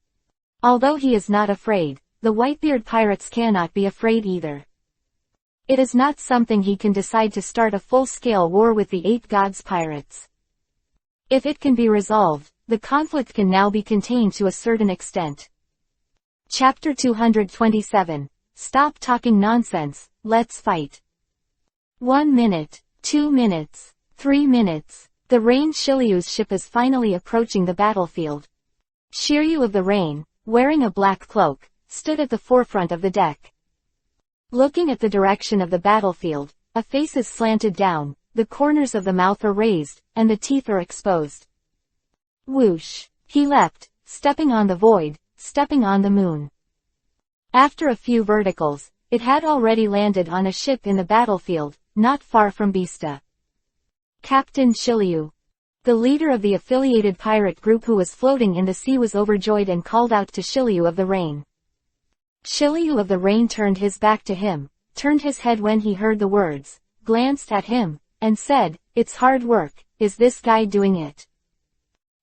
Although he is not afraid, the Whitebeard pirates cannot be afraid either. It is not something he can decide to start a full-scale war with the Eight Gods pirates. If it can be resolved, the conflict can now be contained to a certain extent. Chapter 227. Stop talking nonsense, let's fight. 1 minute, 2 minutes, 3 minutes. The Rain Shiryu's ship is finally approaching the battlefield. Shiryu of the Rain, wearing a black cloak, stood at the forefront of the deck. Looking at the direction of the battlefield, a face is slanted down, the corners of the mouth are raised, and the teeth are exposed. Whoosh! He leapt, stepping on the void, stepping on the moon. After a few verticals, it had already landed on a ship in the battlefield, not far from Vista. Captain Shiryu, the leader of the affiliated pirate group who was floating in the sea, was overjoyed and called out to Shiryu of the Rain. Shiryu of the Rain turned his back to him, turned his head when he heard the words, glanced at him, and said, "It's hard work, is this guy doing it?"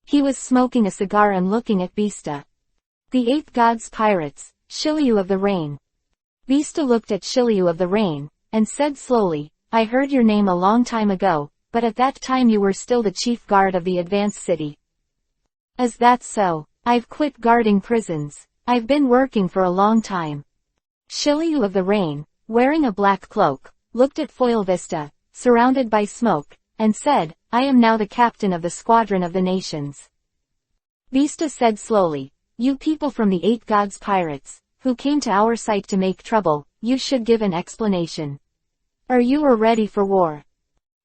He was smoking a cigar and looking at Vista. The Eight Gods pirates, Shiryu of the Rain. Vista looked at Shiryu of the Rain, and said slowly, "I heard your name a long time ago, but at that time you were still the chief guard of the advanced city." "Is that so? I've quit guarding prisons. I've been working for a long time." Shiryu of the Rain, wearing a black cloak, looked at Foil Vista, surrounded by smoke, and said, "I am now the captain of the Squadron of the Nations." Vista said slowly, "You people from the Eight Gods pirates, who came to our site to make trouble, you should give an explanation. Are you ready for war?"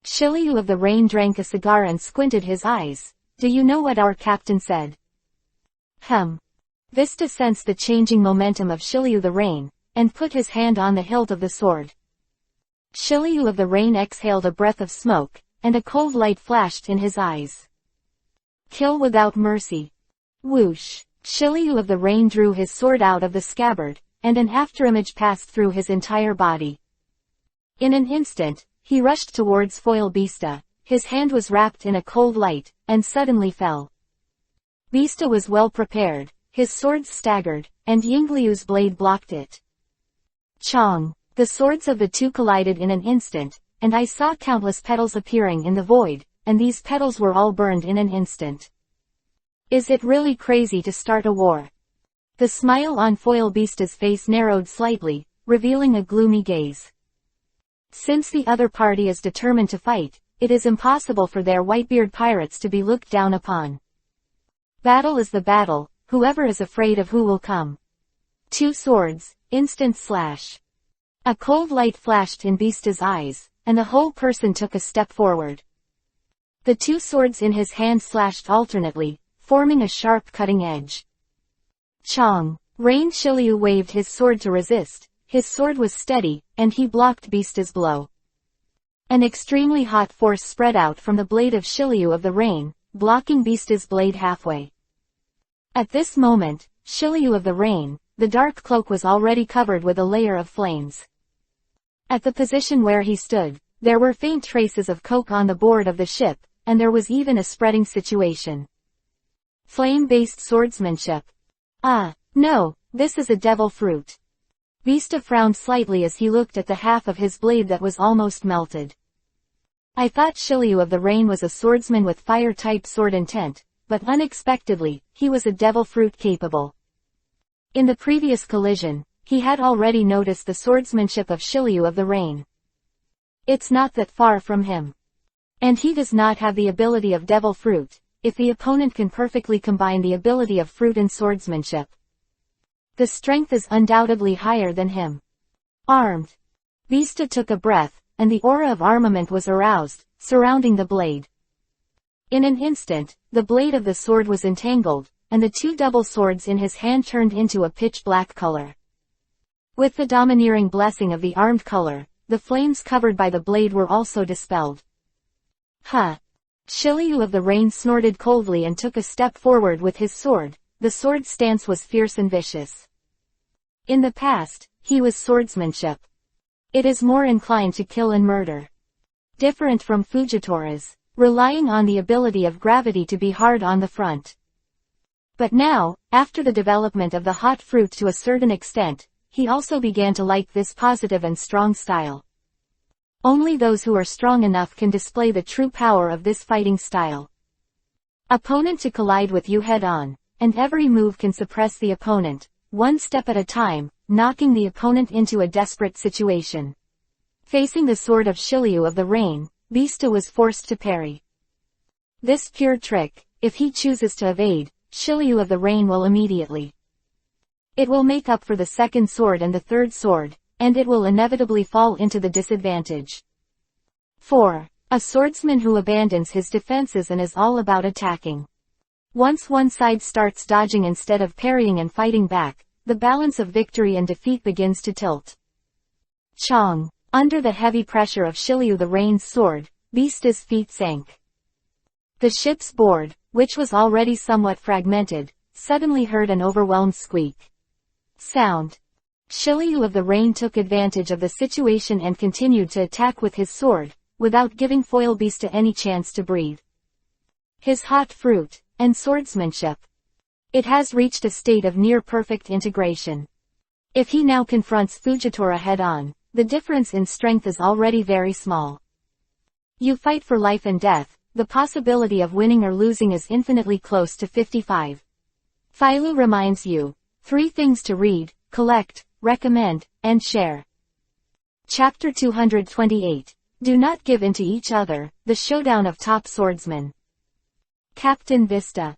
Shiryu of the Rain drank a cigar and squinted his eyes. "Do you know what our captain said?" Vista sensed the changing momentum of Shiryu the Rain, and put his hand on the hilt of the sword. Shiryu of the Rain exhaled a breath of smoke, and a cold light flashed in his eyes. "Kill without mercy." Whoosh! Shiryu of the Rain drew his sword out of the scabbard, and an afterimage passed through his entire body. In an instant, he rushed towards Foil Vista. His hand was wrapped in a cold light, and suddenly fell. Vista was well prepared. His sword staggered, and Yingliu's blade blocked it. Chong! The swords of the two collided in an instant, and I saw countless petals appearing in the void, and these petals were all burned in an instant. Is it really crazy to start a war? The smile on Foil Vista's face narrowed slightly, revealing a gloomy gaze. Since the other party is determined to fight, it is impossible for their Whitebeard pirates to be looked down upon. Battle is the battle. Whoever is afraid of who will come. Two swords, instant slash. A cold light flashed in Vista's eyes, and the whole person took a step forward. The two swords in his hand slashed alternately, forming a sharp cutting edge. Chong! Rain Shiryu waved his sword to resist. His sword was steady, and he blocked Vista's blow. An extremely hot force spread out from the blade of Shiryu of the Rain, blocking Vista's blade halfway. At this moment, Shiryu of the Rain, the dark cloak was already covered with a layer of flames. At the position where he stood, there were faint traces of coke on the board of the ship, and there was even a spreading situation. Flame-based swordsmanship. No, this is a devil fruit. Vista frowned slightly as he looked at the half of his blade that was almost melted. I thought Shiryu of the Rain was a swordsman with fire-type sword intent, but unexpectedly, he was a devil fruit capable. In the previous collision, he had already noticed the swordsmanship of Shiryu of the Rain. It's not that far from him. And he does not have the ability of devil fruit, if the opponent can perfectly combine the ability of fruit and swordsmanship. The strength is undoubtedly higher than him. Armed. Vista took a breath, and the aura of armament was aroused, surrounding the blade. In an instant, the blade of the sword was entangled, and the two double swords in his hand turned into a pitch-black color. With the domineering blessing of the armed color, the flames covered by the blade were also dispelled. Shiryu of the Rain snorted coldly and took a step forward with his sword. The sword stance was fierce and vicious. In the past, he was swordsmanship. It is more inclined to kill and murder. Different from Fujitora's, relying on the ability of gravity to be hard on the front. But now, after the development of the hot fruit to a certain extent, he also began to like this positive and strong style. Only those who are strong enough can display the true power of this fighting style. Opponent to collide with you head-on, and every move can suppress the opponent, one step at a time, knocking the opponent into a desperate situation. Facing the sword of Shiryu of the Rain, Vista was forced to parry. This pure trick, if he chooses to evade, Shiryu of the Rain will immediately. It will make up for the second sword and the third sword, and it will inevitably fall into the disadvantage. 4. A swordsman who abandons his defenses and is all about attacking. Once one side starts dodging instead of parrying and fighting back, the balance of victory and defeat begins to tilt. Chong. Under the heavy pressure of Shiryu the Rain's sword, Vista's feet sank. The ship's board, which was already somewhat fragmented, suddenly heard an overwhelmed squeak. Sound. Shiryu of the Rain took advantage of the situation and continued to attack with his sword, without giving Foil Vista any chance to breathe. His hot fruit, and swordsmanship. It has reached a state of near-perfect integration. If he now confronts Fujitora head-on, the difference in strength is already very small. You fight for life and death, the possibility of winning or losing is infinitely close to 55. Philo reminds you, 3 things to read, collect, recommend, and share. Chapter 228. Do not give in to each other, the showdown of top swordsmen. Captain Vista.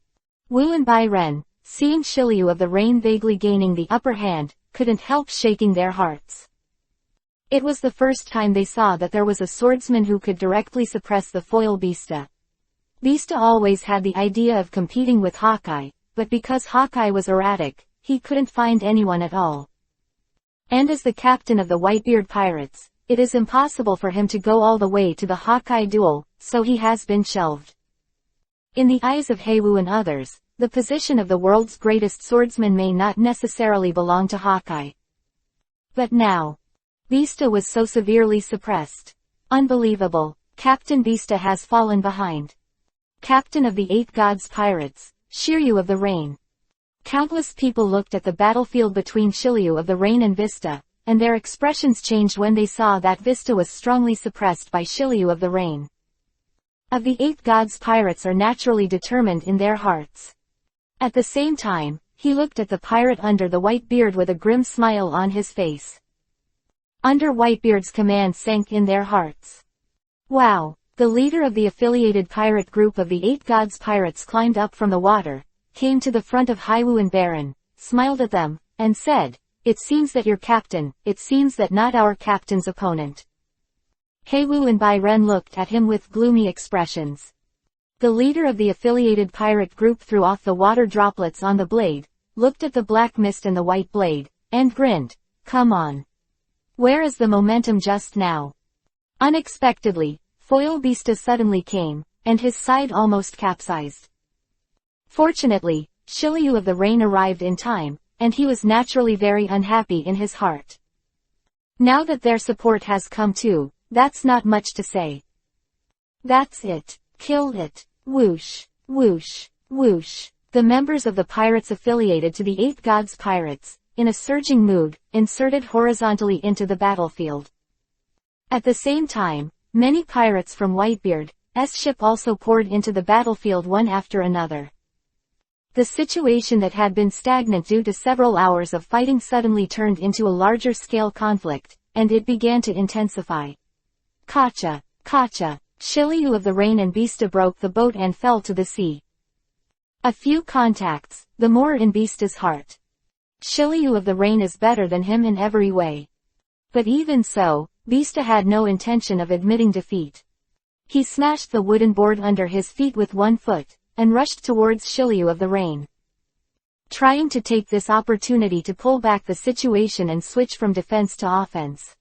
Wu and Bai Ren, seeing Shiryu of the Rain vaguely gaining the upper hand, couldn't help shaking their hearts. It was the first time they saw that there was a swordsman who could directly suppress the foil Vista. Vista always had the idea of competing with Hokage, but because Hokage was erratic, he couldn't find anyone at all. And as the captain of the Whitebeard Pirates, it is impossible for him to go all the way to the Hokage duel, so he has been shelved. In the eyes of Heiwu and others, the position of the world's greatest swordsman may not necessarily belong to Hokage. But now, Vista was so severely suppressed. Unbelievable. Captain Vista has fallen behind. Captain of the 8 Gods Pirates, Shiryu of the Rain. Countless people looked at the battlefield between Shiryu of the Rain and Vista, and their expressions changed when they saw that Vista was strongly suppressed by Shiryu of the Rain. Of the 8 Gods Pirates are naturally determined in their hearts. At the same time, he looked at the pirate under the white beard with a grim smile on his face. Under Whitebeard's command sank in their hearts. Wow! The leader of the affiliated pirate group of the 8 Gods Pirates climbed up from the water, came to the front of Heiwu and Baron, smiled at them, and said, "It seems that your captain, it seems that not our captain's opponent." Heiwu and Bai Ren looked at him with gloomy expressions. The leader of the affiliated pirate group threw off the water droplets on the blade, looked at the black mist and the white blade, and grinned. "Come on. Where is the momentum just now?" Unexpectedly, Foil Vista suddenly came, and his side almost capsized. Fortunately, Shiryu of the Rain arrived in time, and he was naturally very unhappy in his heart. Now that their support has come too, that's not much to say. That's it. Kill it. Whoosh, whoosh, whoosh. The members of the pirates affiliated to the 8 Gods Pirates, in a surging mood, inserted horizontally into the battlefield. At the same time, many pirates from Whitebeard's ship also poured into the battlefield one after another. The situation that had been stagnant due to several hours of fighting suddenly turned into a larger-scale conflict, and it began to intensify. Kacha, Kacha, Shiryu of the Rain and Vista broke the boat and fell to the sea. A few contacts, the more in Vista's heart. Shiryu of the Rain is better than him in every way. But even so, Vista had no intention of admitting defeat. He smashed the wooden board under his feet with one foot, and rushed towards Shiryu of the Rain. Trying to take this opportunity to pull back the situation and switch from defense to offense.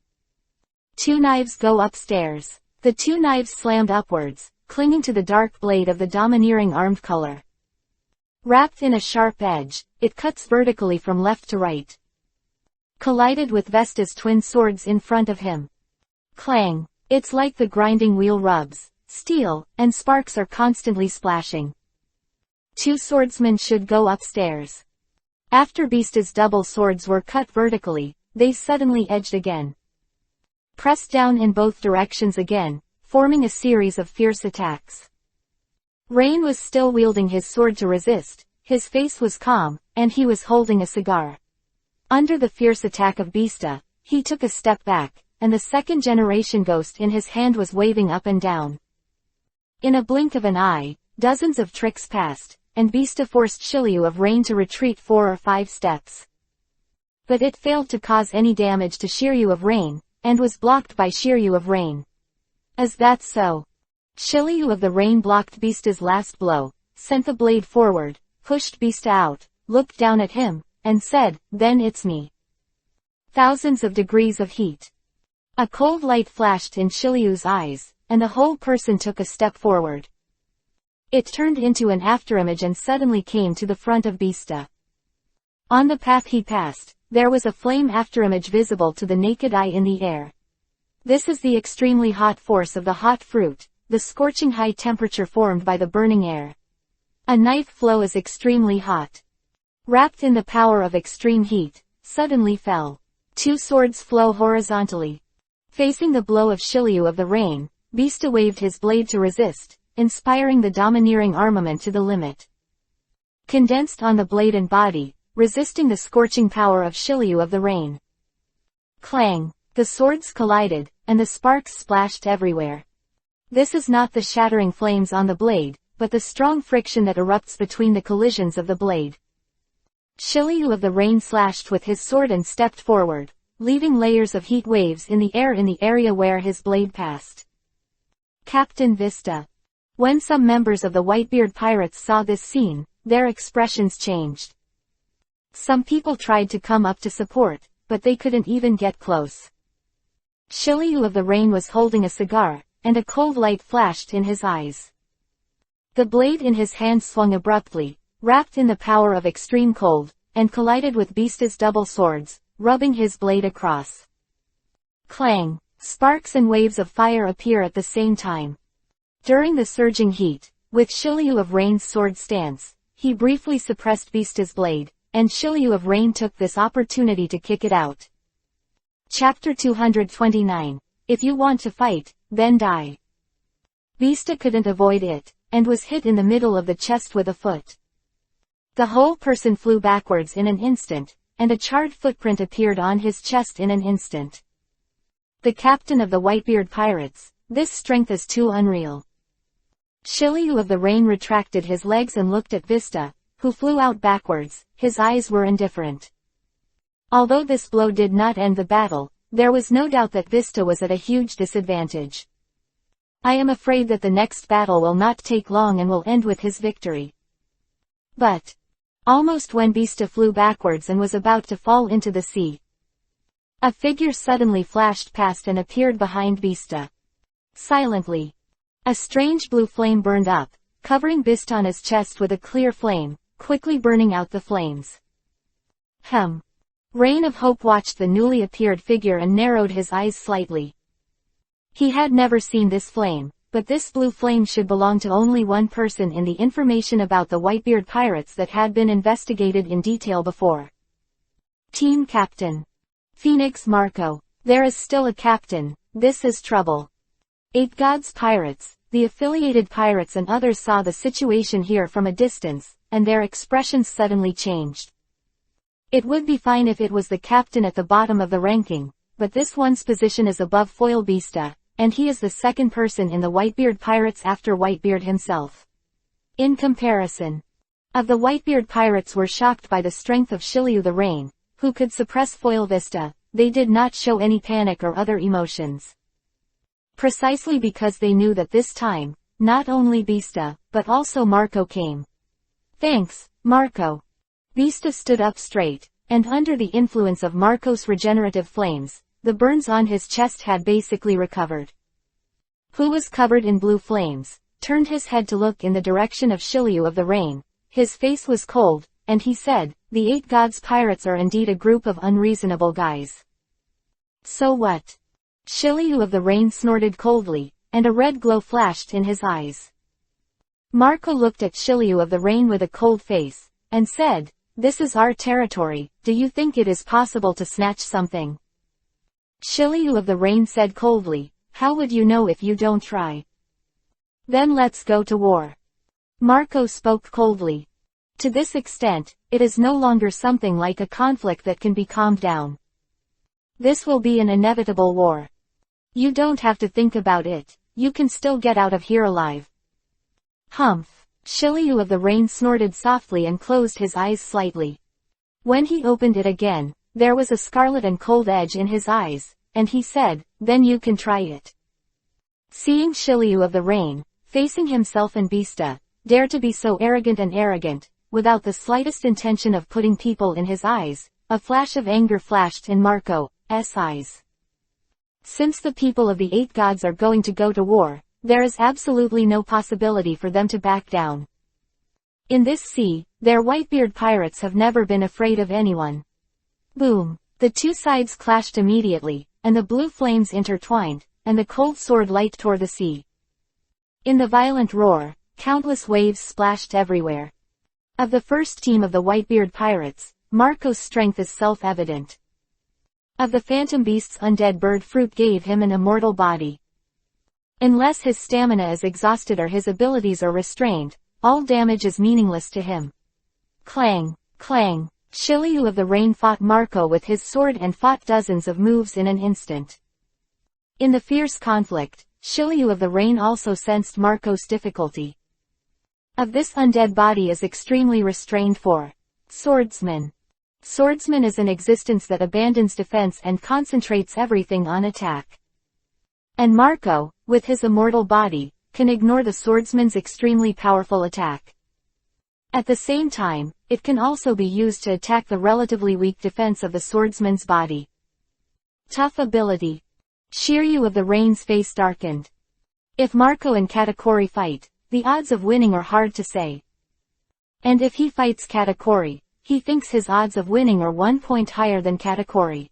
2 knives go upstairs. The 2 knives slammed upwards, clinging to the dark blade of the domineering armed color. Wrapped in a sharp edge, it cuts vertically from left to right. collided with Vesta's twin swords in front of him. Clang! It's like the grinding wheel rubs steel, and sparks are constantly splashing. Two swordsmen should go upstairs. After Vesta's double swords were cut vertically, they suddenly edged again. Pressed down in both directions again, forming a series of fierce attacks. Rain was still wielding his sword to resist, his face was calm, and he was holding a cigar. Under the fierce attack of Vesta, he took a step back, and the second-generation ghost in his hand was waving up and down. In a blink of an eye, dozens of tricks passed, and Vesta forced Shiryu of Rain to retreat 4 or 5 steps. But it failed to cause any damage to Shiryu of Rain, and was blocked by Shiryu of Rain. Is that so? Shiryu of the Rain blocked Vesta's last blow, sent the blade forward, pushed Vesta out, looked down at him, and said, "Then it's me." Thousands of degrees of heat. A cold light flashed in Shiryu's eyes, and the whole person took a step forward. It turned into an afterimage and suddenly came to the front of Vesta. On the path he passed, there was a flame afterimage visible to the naked eye in the air. This is the extremely hot force of the hot fruit, the scorching high temperature formed by the burning air. A knife flow is extremely hot. Wrapped in the power of extreme heat, suddenly fell. Two swords flow horizontally. Facing the blow of Shiryu of the Rain, Vesta waved his blade to resist, inspiring the domineering armament to the limit. Condensed on the blade and body, resisting the scorching power of Shiryu of the Rain. Clang! The swords collided, and the sparks splashed everywhere. This is not the shattering flames on the blade, but the strong friction that erupts between the collisions of the blade. Shiryu of the Rain slashed with his sword and stepped forward, leaving layers of heat waves in the air in the area where his blade passed. Captain Vesta. When some members of the Whitebeard pirates saw this scene, their expressions changed. Some people tried to come up to support, but they couldn't even get close. Shiryu of the Rain was holding a cigar, and a cold light flashed in his eyes. The blade in his hand swung abruptly, wrapped in the power of extreme cold, and collided with Vesta's double swords, rubbing his blade across. Clang! Sparks and waves of fire appear at the same time. During the surging heat, with Shiryu of Rain's sword stance, he briefly suppressed Vesta's blade, and Shiryu of Rain took this opportunity to kick it out. Chapter 229. If you want to fight, then die. Vesta couldn't avoid it, and was hit in the middle of the chest with a foot. The whole person flew backwards in an instant, and a charred footprint appeared on his chest in an instant. The captain of the Whitebeard pirates, this strength is too unreal. Shiryu of the Rain retracted his legs and looked at Vesta, who flew out backwards. His eyes were indifferent. Although this blow did not end the battle, there was no doubt that Vesta was at a huge disadvantage. I am afraid that the next battle will not take long and will end with his victory. But, almost when Vesta flew backwards and was about to fall into the sea, a figure suddenly flashed past and appeared behind Vesta. Silently. A strange blue flame burned up, covering Vistana's chest with a clear flame, quickly burning out the flames. Rain of Hope watched the newly appeared figure and narrowed his eyes slightly. He had never seen this flame, but this blue flame should belong to only one person in the information about the Whitebeard pirates that had been investigated in detail before. Team Captain. Phoenix Marco. There is still a captain, this is trouble. 8 Gods Pirates, the affiliated pirates and others saw the situation here from a distance, and their expressions suddenly changed. It would be fine if it was the captain at the bottom of the ranking, but this one's position is above Foil Vesta, and he is the second person in the Whitebeard pirates after Whitebeard himself. In comparison, of the Whitebeard pirates were shocked by the strength of Shiryu the Rain, who could suppress Foil Vesta. They did not show any panic or other emotions. Precisely because they knew that this time, not only Vesta, but also Marco came. Thanks, Marco. Vesta stood up straight, and under the influence of Marco's regenerative flames, the burns on his chest had basically recovered. Who was covered in blue flames, turned his head to look in the direction of Shiryu of the Rain. His face was cold, and he said, the 8 gods pirates are indeed a group of unreasonable guys. So what? Shiryu of the Rain snorted coldly, and a red glow flashed in his eyes. Marco looked at Shiryu of the Rain with a cold face, and said, "This is our territory, do you think it is possible to snatch something?" Shiryu of the Rain said coldly, "How would you know if you don't try?" "Then let's go to war." Marco spoke coldly. To this extent, it is no longer something like a conflict that can be calmed down. This will be an inevitable war. You don't have to think about it, you can still get out of here alive. Humph. Shiryu of the Rain snorted softly and closed his eyes slightly. When he opened it again, there was a scarlet and cold edge in his eyes, and he said, "Then you can try it." Seeing Shiryu of the Rain, facing himself and Beasta, dare to be so arrogant, without the slightest intention of putting people in his eyes, a flash of anger flashed in Marco's eyes. Since the people of the 8 gods are going to go to war, there is absolutely no possibility for them to back down. In this sea, their Whitebeard pirates have never been afraid of anyone. Boom! The two sides clashed immediately, and the blue flames intertwined, and the cold sword light tore the sea. In the violent roar, countless waves splashed everywhere. Of the first team of the Whitebeard pirates, Marco's strength is self-evident. Of the Phantom Beast's undead bird fruit gave him an immortal body. Unless his stamina is exhausted or his abilities are restrained, all damage is meaningless to him. Clang! Clang! Shiryu of the Rain fought Marco with his sword and fought dozens of moves in an instant. In the fierce conflict, Shiryu of the Rain also sensed Marco's difficulty. Of this undead body is extremely restrained for swordsman. Swordsman is an existence that abandons defense and concentrates everything on attack. And Marco, with his immortal body, can ignore the swordsman's extremely powerful attack. At the same time, it can also be used to attack the relatively weak defense of the swordsman's body. Tough ability. Shiryu of the Rain's face darkened. If Marco and Katakuri fight, the odds of winning are hard to say. And if he fights Katakuri, he thinks his odds of winning are 1 point higher than Katakuri.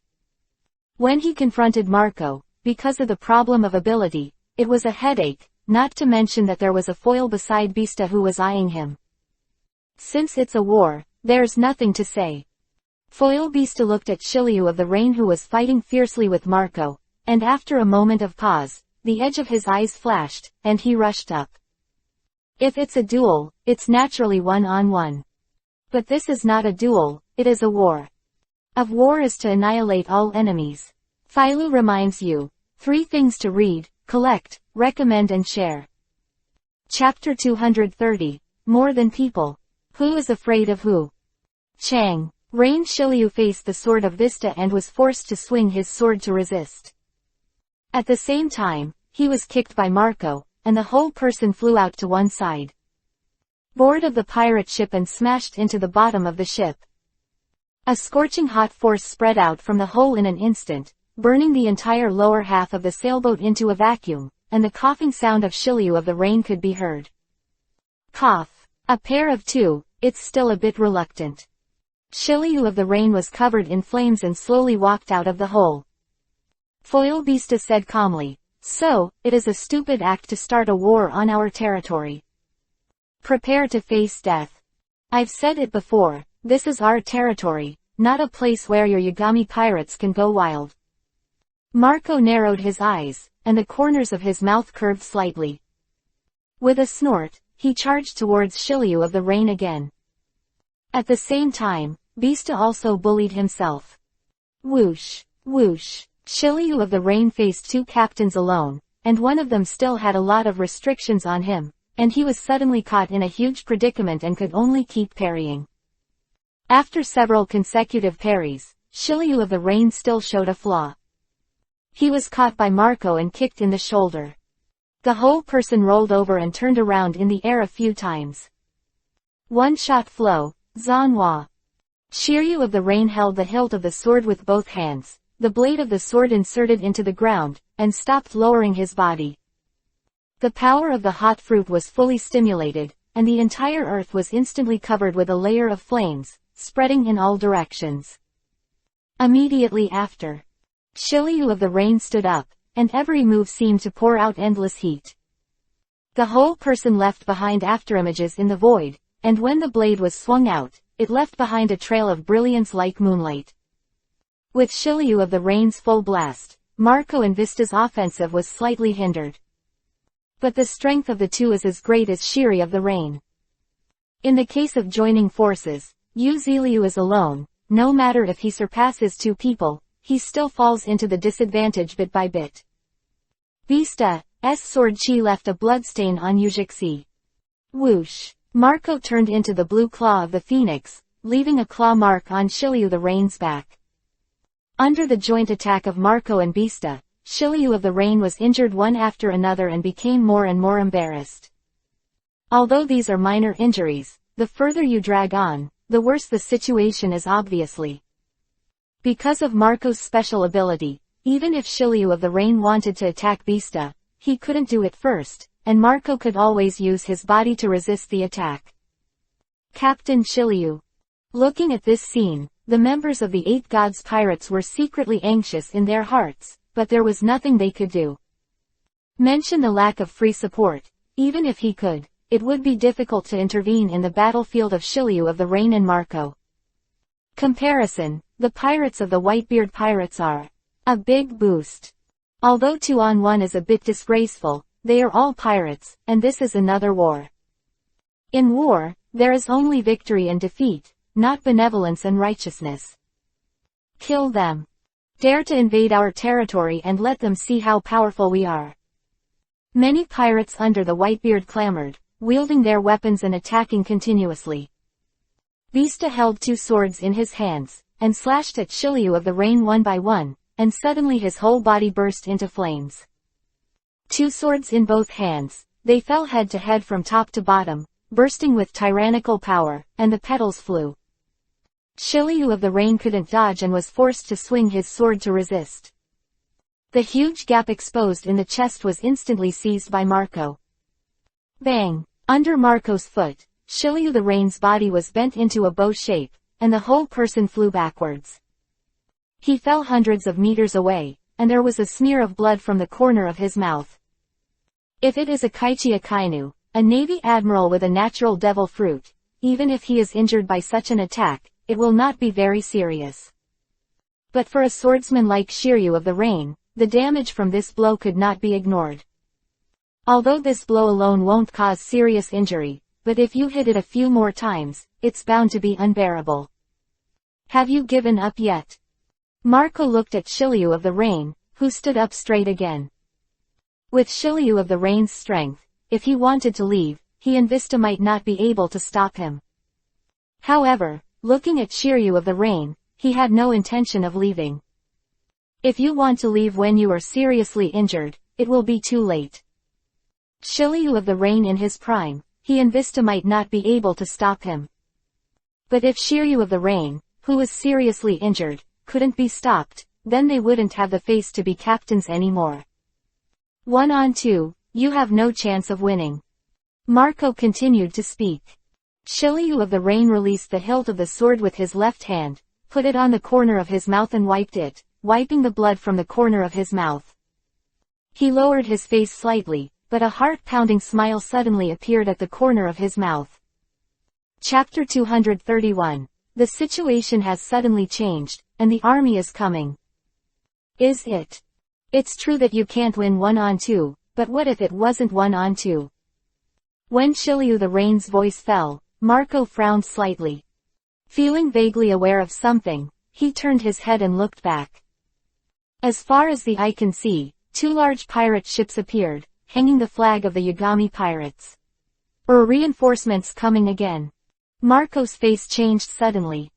When he confronted Marco, because of the problem of ability, it was a headache, not to mention that there was a foil beside Beasta who was eyeing him. Since it's a war, there's nothing to say. Foil Beasta looked at Shiryu of the Rain who was fighting fiercely with Marco, and after a moment of pause, the edge of his eyes flashed, and he rushed up. If it's a duel, it's naturally one-on-one. But this is not a duel, it is a war. Of war is to annihilate all enemies. Philo reminds you, 3 things to read, collect, recommend and share. Chapter 230, More Than People. Who is afraid of who? Chang. Rain Shiryu faced the sword of Vista and was forced to swing his sword to resist. At the same time, he was kicked by Marco, and the whole person flew out to one side. Board of the pirate ship and smashed into the bottom of the ship. A scorching hot force spread out from the hole in an instant, burning the entire lower half of the sailboat into a vacuum, and the coughing sound of Shiryu of the Rain could be heard. Cough. A pair of 2, it's still a bit reluctant. Shiryu of the Rain was covered in flames and slowly walked out of the hole. Foil Beasta said calmly, "So, it is a stupid act to start a war on our territory. Prepare to face death. I've said it before, this is our territory, not a place where your Yagami pirates can go wild." Marco narrowed his eyes, and the corners of his mouth curved slightly. With a snort, he charged towards Shiryu of the Rain again. At the same time, Beasta also bullied himself. Whoosh, whoosh. Shiryu of the Rain faced 2 captains alone, and one of them still had a lot of restrictions on him, and he was suddenly caught in a huge predicament and could only keep parrying. After several consecutive parries, Shiryu of the Rain still showed a flaw. He was caught by Marco and kicked in the shoulder. The whole person rolled over and turned around in the air a few times. One-shot flow, Zanhua. Shiryu of the Rain held the hilt of the sword with both hands, the blade of the sword inserted into the ground, and stopped lowering his body. The power of the hot fruit was fully stimulated, and the entire earth was instantly covered with a layer of flames, spreading in all directions. Immediately after, Shiryu of the Rain stood up, and every move seemed to pour out endless heat. The whole person left behind afterimages in the void, and when the blade was swung out, it left behind a trail of brilliance like moonlight. With Shiryu of the Rain's full blast, Marco and Vista's offensive was slightly hindered. But the strength of the two is as great as Shiryu of the Rain. In the case of joining forces, Uzeliu is alone. No matter if he surpasses two people, he still falls into the disadvantage bit by bit. Vista's sword chi left a bloodstain on Uzixi. Whoosh! Marco turned into the blue claw of the phoenix, leaving a claw mark on Shiryu the Rain's back. Under the joint attack of Marco and Vista, Shiryu of the Rain was injured one after another and became more and more embarrassed. Although these are minor injuries, the further you drag on, the worse the situation is obviously. Because of Marco's special ability, even if Shiryu of the Rain wanted to attack Vista, he couldn't do it first, and Marco could always use his body to resist the attack. Captain Shiryu. Looking at this scene, the members of the Eight Gods Pirates were secretly anxious in their hearts, but there was nothing they could do. Mention the lack of free support. Even if he could, it would be difficult to intervene in the battlefield of Shiryu of the Rain and Marco. Comparison, the pirates of the Whitebeard Pirates are a big boost. Although 2-on-1 is a bit disgraceful, they are all pirates, and this is another war. In war, there is only victory and defeat, not benevolence and righteousness. Kill them. Dare to invade our territory and let them see how powerful we are. Many pirates under the Whitebeard clamored, wielding their weapons and attacking continuously. Vista held two swords in his hands, and slashed at Shiryu of the Rain one by one, and suddenly his whole body burst into flames. Two swords in both hands, they fell head to head from top to bottom, bursting with tyrannical power, and the petals flew. Shiryu of the Rain couldn't dodge and was forced to swing his sword to resist. The huge gap exposed in the chest was instantly seized by Marco. Bang! Under Marco's foot, Shiryu the Rain's body was bent into a bow shape, and the whole person flew backwards. He fell hundreds of meters away, and there was a smear of blood from the corner of his mouth. If it is a Kaichi Akainu, a Navy admiral with a natural devil fruit, even if he is injured by such an attack, it will not be very serious. But for a swordsman like Shiryu of the Rain, the damage from this blow could not be ignored. Although this blow alone won't cause serious injury, but if you hit it a few more times, it's bound to be unbearable. Have you given up yet? Marco looked at Shiryu of the Rain, who stood up straight again. With Shiryu of the Rain's strength, if he wanted to leave, he and Vista might not be able to stop him. However, looking at Shiryu of the Rain, he had no intention of leaving. If you want to leave when you are seriously injured, it will be too late. Shiryu of the Rain in his prime, he and Vista might not be able to stop him. But if Shiryu of the Rain, who was seriously injured, couldn't be stopped, then they wouldn't have the face to be captains anymore. 1-on-2, you have no chance of winning. Marco continued to speak. Shiryu of the Rain released the hilt of the sword with his left hand, put it on the corner of his mouth and wiped it, wiping the blood from the corner of his mouth. He lowered his face slightly, but a heart-pounding smile suddenly appeared at the corner of his mouth. Chapter 231. The situation has suddenly changed, and the army is coming. Is it? It's true that you can't win 1-on-2, but what if it wasn't 1-on-2? When Shiryu the Rain's voice fell, Marco frowned slightly. Feeling vaguely aware of something, he turned his head and looked back. As far as the eye can see, two large pirate ships appeared, hanging the flag of the Yagami pirates. Reinforcements coming again. Marco's face changed suddenly.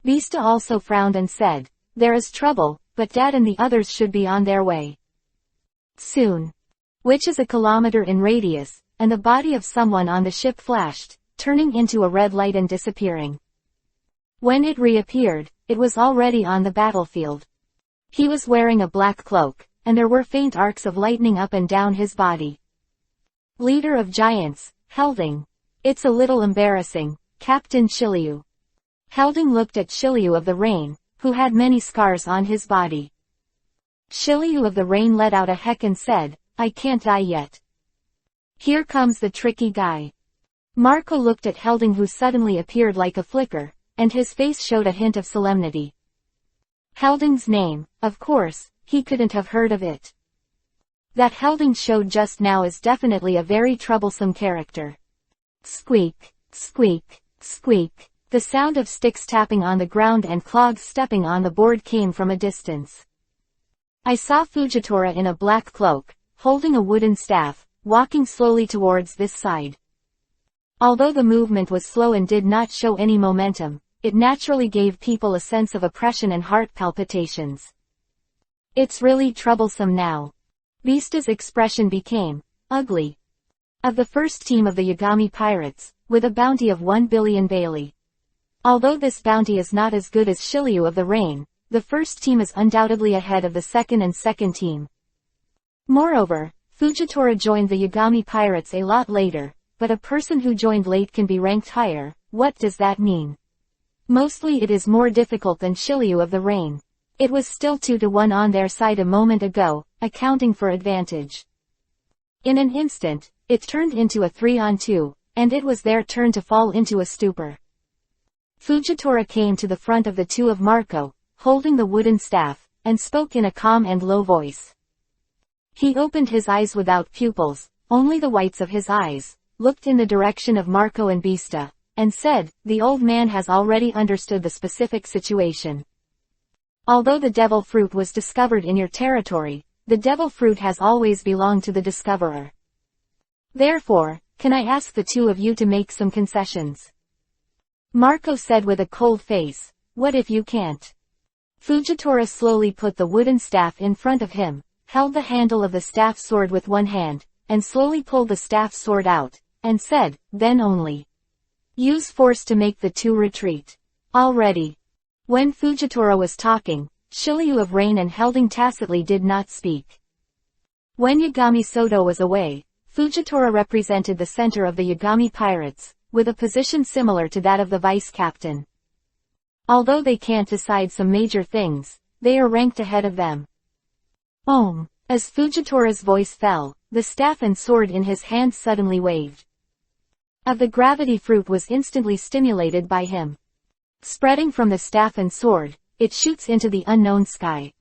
Vista also frowned and said, there is trouble, but Dad and the others should be on their way. Soon. Which is a kilometer in radius, and the body of someone on the ship flashed, turning into a red light and disappearing. When it reappeared, it was already on the battlefield. He was wearing a black cloak, and there were faint arcs of lightning up and down his body. Leader of Giants, Helding. It's a little embarrassing, Captain Shiryu. Helding looked at Shiryu of the Rain, who had many scars on his body. Shiryu of the Rain let out a heck and said, "I can't die yet. Here comes the tricky guy." Marco looked at Helding, who suddenly appeared like a flicker, and his face showed a hint of solemnity. Helding's name, of course, he couldn't have heard of it. That Helding showed just now is definitely a very troublesome character. Squeak, squeak, squeak. The sound of sticks tapping on the ground and clogs stepping on the board came from a distance. I saw Fujitora in a black cloak, holding a wooden staff, walking slowly towards this side. Although the movement was slow and did not show any momentum, it naturally gave people a sense of oppression and heart palpitations. It's really troublesome now. Vista's expression became ugly. Of the first team of the Yagami pirates, with a bounty of 1 billion Bailey. Although this bounty is not as good as Shiryu of the Rain, the first team is undoubtedly ahead of the second team. Moreover, Fujitora joined the Yagami pirates a lot later, but a person who joined late can be ranked higher. What does that mean? Mostly it is more difficult than Shiryu of the Rain. It was still 2-1 on their side a moment ago, accounting for advantage. In an instant, it turned into a 3-on-2, and it was their turn to fall into a stupor. Fujitora came to the front of the two of Marco, holding the wooden staff, and spoke in a calm and low voice. He opened his eyes without pupils, only the whites of his eyes, looked in the direction of Marco and Vista, and said, "The old man has already understood the specific situation. Although the devil fruit was discovered in your territory, the devil fruit has always belonged to the discoverer. Therefore, can I ask the two of you to make some concessions?" Marco said with a cold face, "What if you can't?" Fujitora slowly put the wooden staff in front of him, held the handle of the staff sword with one hand, and slowly pulled the staff sword out, and said, "Then only use force to make the two retreat." Already. When Fujitora was talking, Shiryu of Rain and Helding tacitly did not speak. When Yagami Soto was away, Fujitora represented the center of the Yagami pirates, with a position similar to that of the vice captain. Although they can't decide some major things, they are ranked ahead of them. As Fujitora's voice fell, the staff and sword in his hand suddenly waved. Of the gravity fruit was instantly stimulated by him. Spreading from the staff and sword, it shoots into the unknown sky.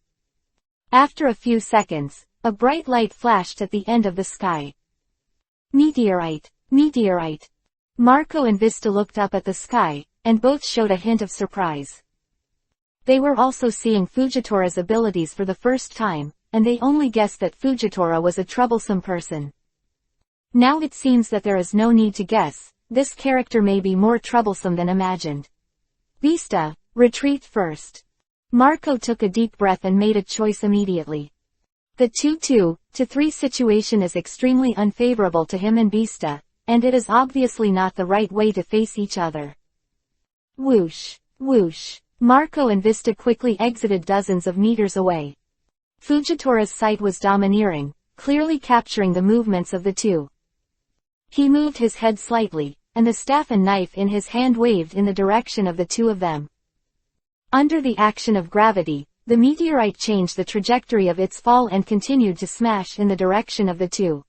After a few seconds, a bright light flashed at the end of the sky. Meteorite, meteorite. Marco and Vista looked up at the sky, and both showed a hint of surprise. They were also seeing Fujitora's abilities for the first time, and they only guessed that Fujitora was a troublesome person. Now it seems that there is no need to guess, this character may be more troublesome than imagined. Vista, retreat first. Marco took a deep breath and made a choice immediately. The 2-2-3 situation is extremely unfavorable to him and Vista, and it is obviously not the right way to face each other. Whoosh, whoosh. Marco and Vista quickly exited dozens of meters away. Fujitora's sight was domineering, clearly capturing the movements of the two. He moved his head slightly, and the staff and knife in his hand waved in the direction of the two of them. Under the action of gravity, the meteorite changed the trajectory of its fall and continued to smash in the direction of the two.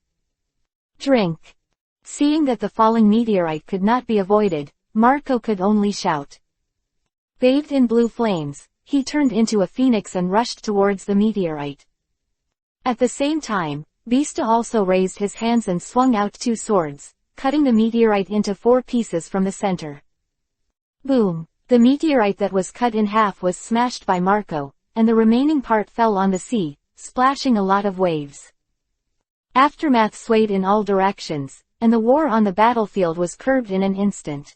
Drink. Seeing that the falling meteorite could not be avoided, Marco could only shout. Bathed in blue flames, he turned into a phoenix and rushed towards the meteorite. At the same time, Vista also raised his hands and swung out two swords, cutting the meteorite into 4 pieces from the center. Boom! The meteorite that was cut in half was smashed by Marco, and the remaining part fell on the sea, splashing a lot of waves. Aftermath swayed in all directions, and the war on the battlefield was curbed in an instant.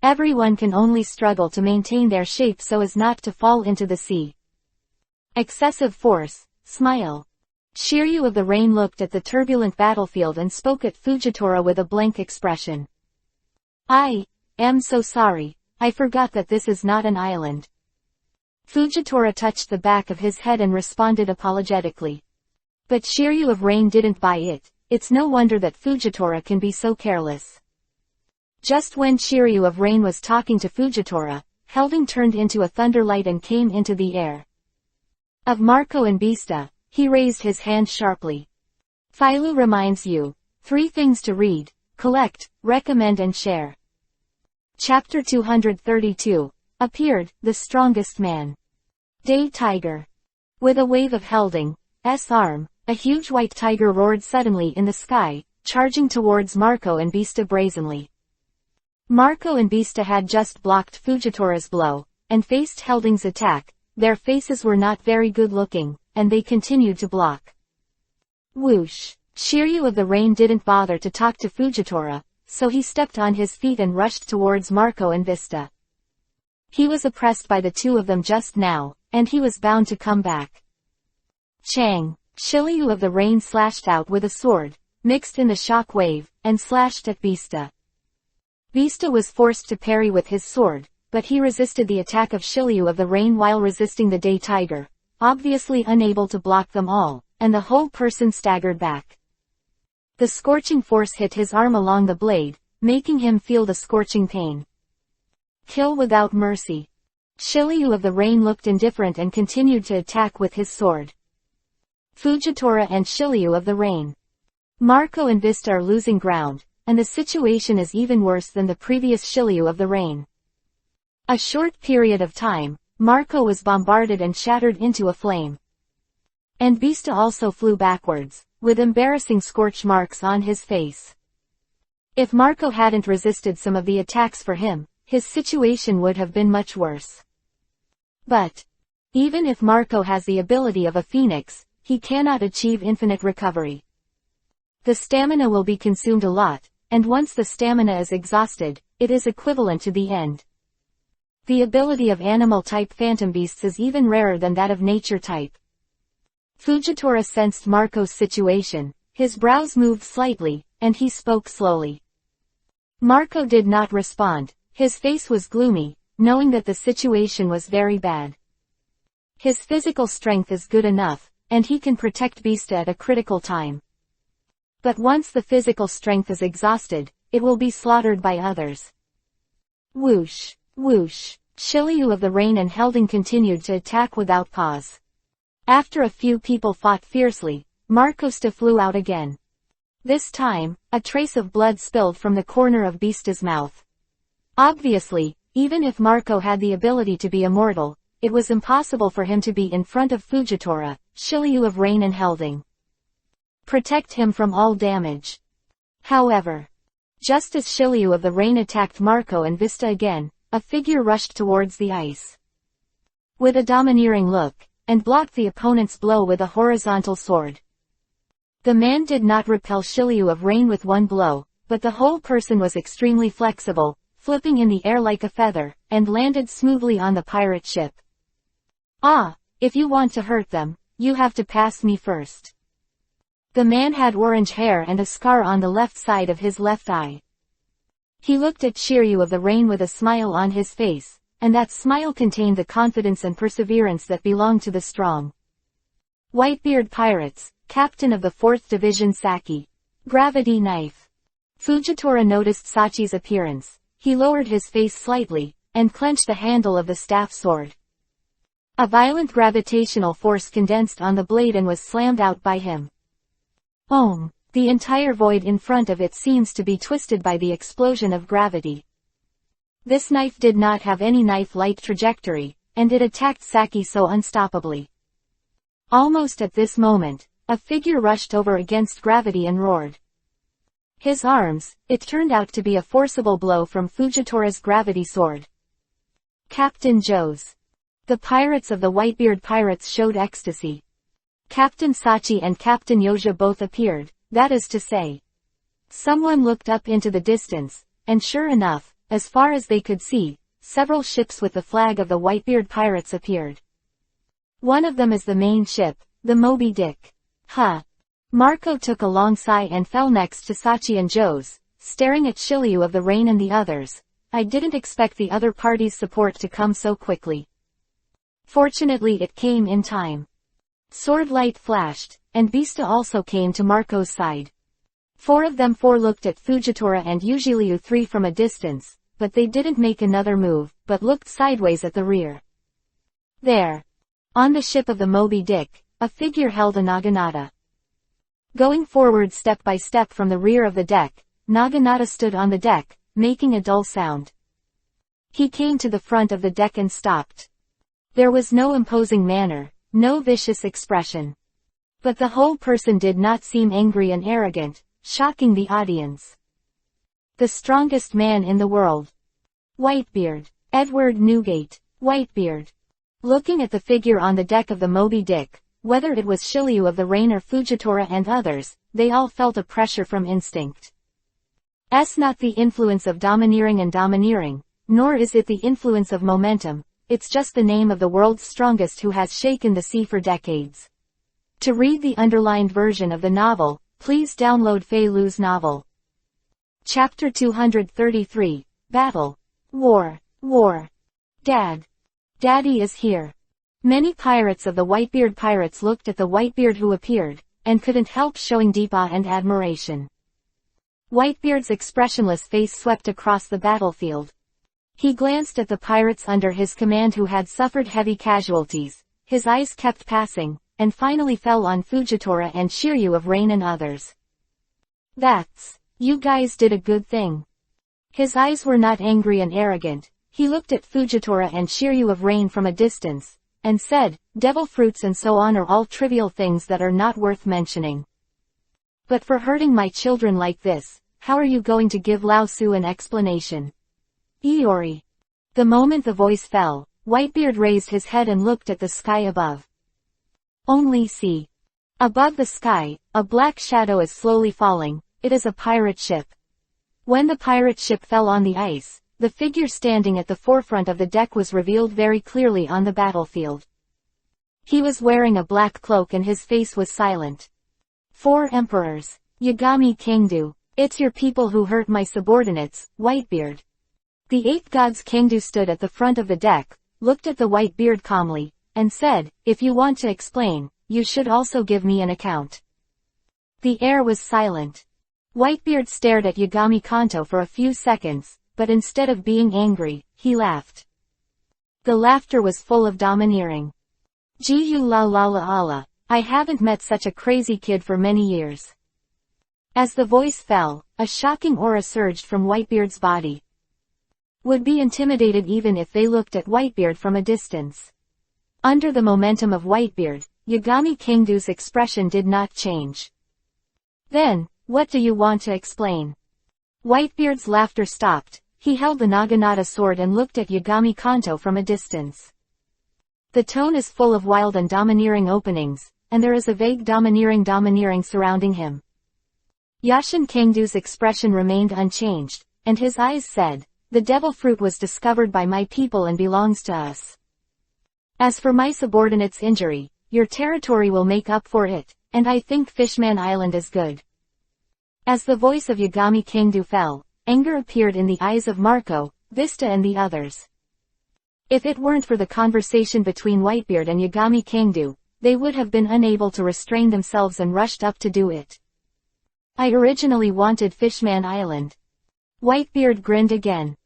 Everyone can only struggle to maintain their shape so as not to fall into the sea. Excessive force, smile. Shiryu of the Rain looked at the turbulent battlefield and spoke at Fujitora with a blank expression. I am so sorry, I forgot that this is not an island. Fujitora touched the back of his head and responded apologetically. But Shiryu of Rain didn't buy it. It's no wonder that Fujitora can be so careless. Just when Shiryu of Rain was talking to Fujitora, Helding turned into a thunderlight and came into the air. Of Marco and Bista, he raised his hand sharply. Philo reminds you. 3 things to read, collect, recommend and share. Chapter 232. Appeared, the strongest man. Day Tiger. With a wave of Helding's arm, a huge white tiger roared suddenly in the sky, charging towards Marco and Bista brazenly. Marco and Bista had just blocked Fujitora's blow, and faced Helding's attack. Their faces were not very good looking, and they continued to block. Whoosh! Shiryu of the Rain didn't bother to talk to Fujitora, so he stepped on his feet and rushed towards Marco and Bista. He was oppressed by the 2 of them just now, and he was bound to come back. Chang! Shiryu of the Rain slashed out with a sword, mixed in the shock wave, and slashed at Bista. Bista was forced to parry with his sword, but he resisted the attack of Shiryu of the Rain while resisting the Day Tiger, obviously unable to block them all, and the whole person staggered back. The scorching force hit his arm along the blade, making him feel the scorching pain. Kill without mercy. Shiryu of the Rain looked indifferent and continued to attack with his sword. Fujitora and Shiryu of the Rain. Marco and Bista are losing ground, and the situation is even worse than the previous Shiryu of the Rain. A short period of time, Marco was bombarded and shattered into a flame. And Bista also flew backwards, with embarrassing scorch marks on his face. If Marco hadn't resisted some of the attacks for him, his situation would have been much worse. But even if Marco has the ability of a phoenix, he cannot achieve infinite recovery. The stamina will be consumed a lot, and once the stamina is exhausted, it is equivalent to the end. The ability of animal-type phantom beasts is even rarer than that of nature-type. Fujitora sensed Marco's situation, his brows moved slightly, and he spoke slowly. Marco did not respond, his face was gloomy, knowing that the situation was very bad. His physical strength is good enough, and he can protect Bista at a critical time. But once the physical strength is exhausted, it will be slaughtered by others. Whoosh! Whoosh! Shiryu of the Rain and Helding continued to attack without pause. After a few people fought fiercely, Marcosta flew out again. This time, a trace of blood spilled from the corner of Bista's mouth. Obviously, even if Marco had the ability to be immortal, it was impossible for him to be in front of Fujitora, Shiryu of Rain and Helding. Protect him from all damage. However, just as Shiryu of the Rain attacked Marco and Bista again, a figure rushed towards the ice. With a domineering look, and blocked the opponent's blow with a horizontal sword. The man did not repel Shiryu of Rain with one blow, but the whole person was extremely flexible, flipping in the air like a feather, and landed smoothly on the pirate ship. Ah, if you want to hurt them, you have to pass me first. The man had orange hair and a scar on the left side of his left eye. He looked at Shiryu of the Rain with a smile on his face, and that smile contained the confidence and perseverance that belong to the strong. Whitebeard Pirates, Captain of the 4th Division Saki. Gravity Knife. Fujitora noticed Sachi's appearance. He lowered his face slightly, and clenched the handle of the staff sword. A violent gravitational force condensed on the blade and was slammed out by him. Om! The entire void in front of it seems to be twisted by the explosion of gravity. This knife did not have any knife-like trajectory, and it attacked Saki so unstoppably. Almost at this moment, a figure rushed over against gravity and roared. His arms, it turned out to be a forcible blow from Fujitora's gravity sword. Captain Joe's. The pirates of the Whitebeard Pirates showed ecstasy. Captain Sachi and Captain Yoja both appeared, that is to say. Someone looked up into the distance, and sure enough, as far as they could see, several ships with the flag of the Whitebeard Pirates appeared. One of them is the main ship, the Moby Dick. Huh. Marco took a long sigh and fell next to Sachi and Joe's, staring at Shiryu of the Rain and the others. I didn't expect the other party's support to come so quickly. Fortunately it came in time. Sword light flashed, and Bista also came to Marco's side. Four of them looked at Fujitora and Yujiryu 3 from a distance, but they didn't make another move, but looked sideways at the rear. There. On the ship of the Moby Dick, a figure held a naginata. Going forward step by step from the rear of the deck, Naginata stood on the deck, making a dull sound. He came to the front of the deck and stopped. There was no imposing manner, no vicious expression. But the whole person did not seem angry and arrogant, shocking the audience. The strongest man in the world. Whitebeard. Edward Newgate. Whitebeard. Looking at the figure on the deck of the Moby Dick, whether it was Shiryu of the Rain or Fujitora and others, they all felt a pressure from instinct. Not the influence of domineering, nor is it the influence of momentum, it's just the name of the world's strongest who has shaken the sea for decades. To read the underlined version of the novel, please download Fei Lu's novel. Chapter 233, Battle. War. War. Dad. Daddy is here. Many pirates of the Whitebeard pirates looked at the Whitebeard who appeared, and couldn't help showing deep awe and admiration. Whitebeard's expressionless face swept across the battlefield. He glanced at the pirates under his command who had suffered heavy casualties, his eyes kept passing, and finally fell on Fujitora and Shiryu of Rain and others. You guys did a good thing. His eyes were not angry and arrogant, he looked at Fujitora and Shiryu of Rain from a distance, and said, devil fruits and so on are all trivial things that are not worth mentioning. But for hurting my children like this, how are you going to give Lao Su an explanation? Iori. The moment the voice fell, Whitebeard raised his head and looked at the sky above. Only see. Above the sky, a black shadow is slowly falling, it is a pirate ship. When the pirate ship fell on the ice, the figure standing at the forefront of the deck was revealed very clearly on the battlefield. He was wearing a black cloak and his face was silent. 4 emperors. Yagami Kangdu. It's your people who hurt my subordinates, Whitebeard. The 8 gods Kangdu stood at the front of the deck, looked at the Whitebeard calmly, and said, if you want to explain, you should also give me an account. The air was silent. Whitebeard stared at Yagami Kanto for a few seconds, but instead of being angry, he laughed. The laughter was full of domineering. Jiu la la la ala, I haven't met such a crazy kid for many years. As the voice fell, a shocking aura surged from Whitebeard's body. Would be intimidated even if they looked at Whitebeard from a distance. Under the momentum of Whitebeard, Yagami Kangdu's expression did not change. Then, what do you want to explain? Whitebeard's laughter stopped, he held the Naginata sword and looked at Yagami Kanto from a distance. The tone is full of wild and domineering openings, and there is a vague domineering surrounding him. Yashin Kangdu's expression remained unchanged, and his eyes said, the devil fruit was discovered by my people and belongs to us. As for my subordinate's injury, your territory will make up for it, and I think Fishman Island is good. As the voice of Yagami Kangdu fell, anger appeared in the eyes of Marco, Vista and the others. If it weren't for the conversation between Whitebeard and Yagami Kangdu, they would have been unable to restrain themselves and rushed up to do it. I originally wanted Fishman Island. Whitebeard grinned again.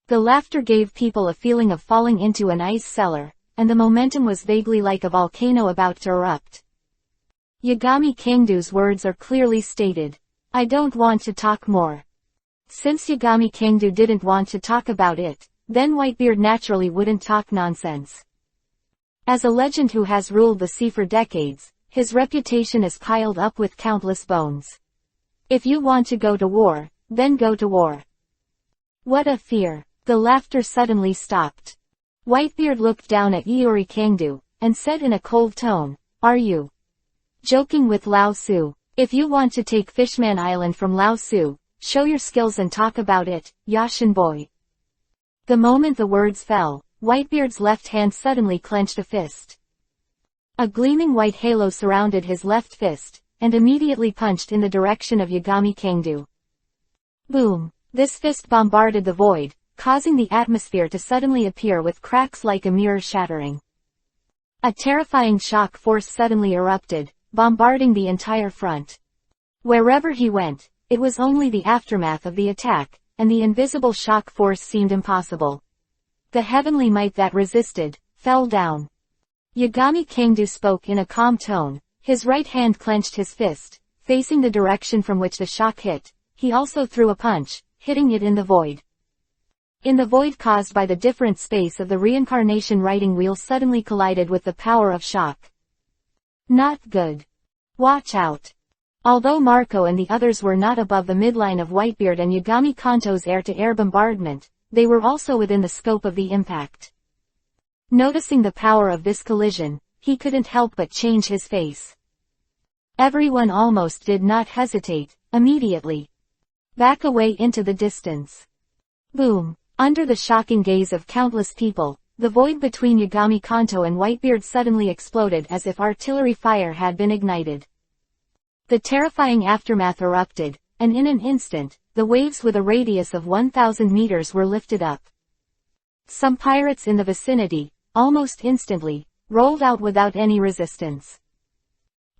The laughter gave people a feeling of falling into an ice cellar, and the momentum was vaguely like a volcano about to erupt. Yagami Kangdu's words are clearly stated. I don't want to talk more. Since Yagami Kangdu didn't want to talk about it, then Whitebeard naturally wouldn't talk nonsense. As a legend who has ruled the sea for decades, his reputation is piled up with countless bones. If you want to go to war, then go to war. What a fear. The laughter suddenly stopped. Whitebeard looked down at Iori Kangdu, and said in a cold tone, are you joking with Lao Su? If you want to take Fishman Island from Lao Su, show your skills and talk about it, Yashin boy. The moment the words fell, Whitebeard's left hand suddenly clenched a fist. A gleaming white halo surrounded his left fist, and immediately punched in the direction of Yagami Kangdu. Boom! This fist bombarded the void, causing the atmosphere to suddenly appear with cracks like a mirror shattering. A terrifying shock force suddenly erupted, bombarding the entire front. Wherever he went, it was only the aftermath of the attack, and the invisible shock force seemed impossible. The heavenly might that resisted, fell down. Yagami Kangdu spoke in a calm tone, his right hand clenched his fist, facing the direction from which the shock hit. He also threw a punch, hitting it in the void. In the void caused by the different space of the reincarnation writing wheel suddenly collided with the power of shock. Not good. Watch out. Although Marco and the others were not above the midline of Whitebeard and Yagami Kanto's air-to-air bombardment, they were also within the scope of the impact. Noticing the power of this collision, he couldn't help but change his face. Everyone almost did not hesitate, immediately. Back away into the distance. Boom. Under the shocking gaze of countless people, the void between Yagami Kanto and Whitebeard suddenly exploded as if artillery fire had been ignited. The terrifying aftermath erupted, and in an instant, the waves with a radius of 1,000 meters were lifted up. Some pirates in the vicinity, almost instantly, rolled out without any resistance.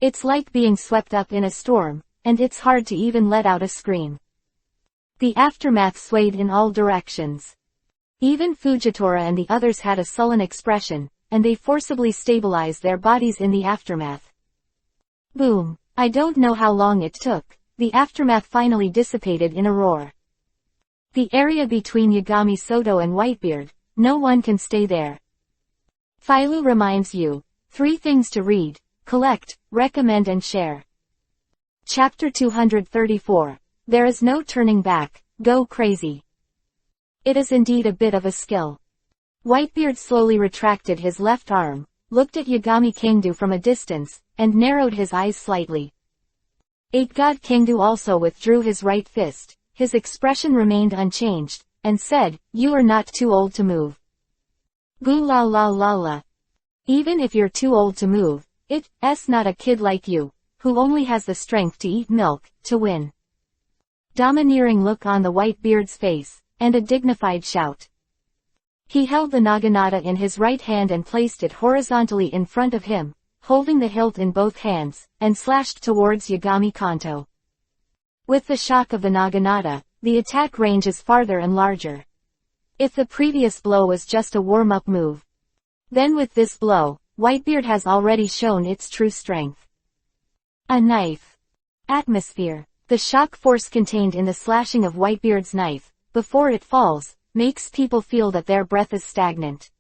It's like being swept up in a storm, and it's hard to even let out a scream. The aftermath swayed in all directions. Even Fujitora and the others had a sullen expression, and they forcibly stabilized their bodies in the aftermath. Boom. I don't know how long it took. The aftermath finally dissipated in a roar. The area between Yagami Soto and Whitebeard, no one can stay there. Philo reminds you, 3 things to read, collect, recommend and share. Chapter 234. There is no turning back, go crazy. It is indeed a bit of a skill. Whitebeard slowly retracted his left arm, looked at Yagami Kangdu from a distance, and narrowed his eyes slightly. 8-God Kangdu also withdrew his right fist, his expression remained unchanged, and said, "You are not too old to move." Goo la la la la. Even if you're too old to move, it's not a kid like you, who only has the strength to eat milk, to win. Domineering look on the Whitebeard's face, and a dignified shout. He held the naginata in his right hand and placed it horizontally in front of him, holding the hilt in both hands, and slashed towards Yagami Kanto. With the shock of the naginata, the attack range is farther and larger. If the previous blow was just a warm-up move, then with this blow, Whitebeard has already shown its true strength. A knife. Atmosphere. The shock force contained in the slashing of Whitebeard's knife, before it falls, makes people feel that their breath is stagnant.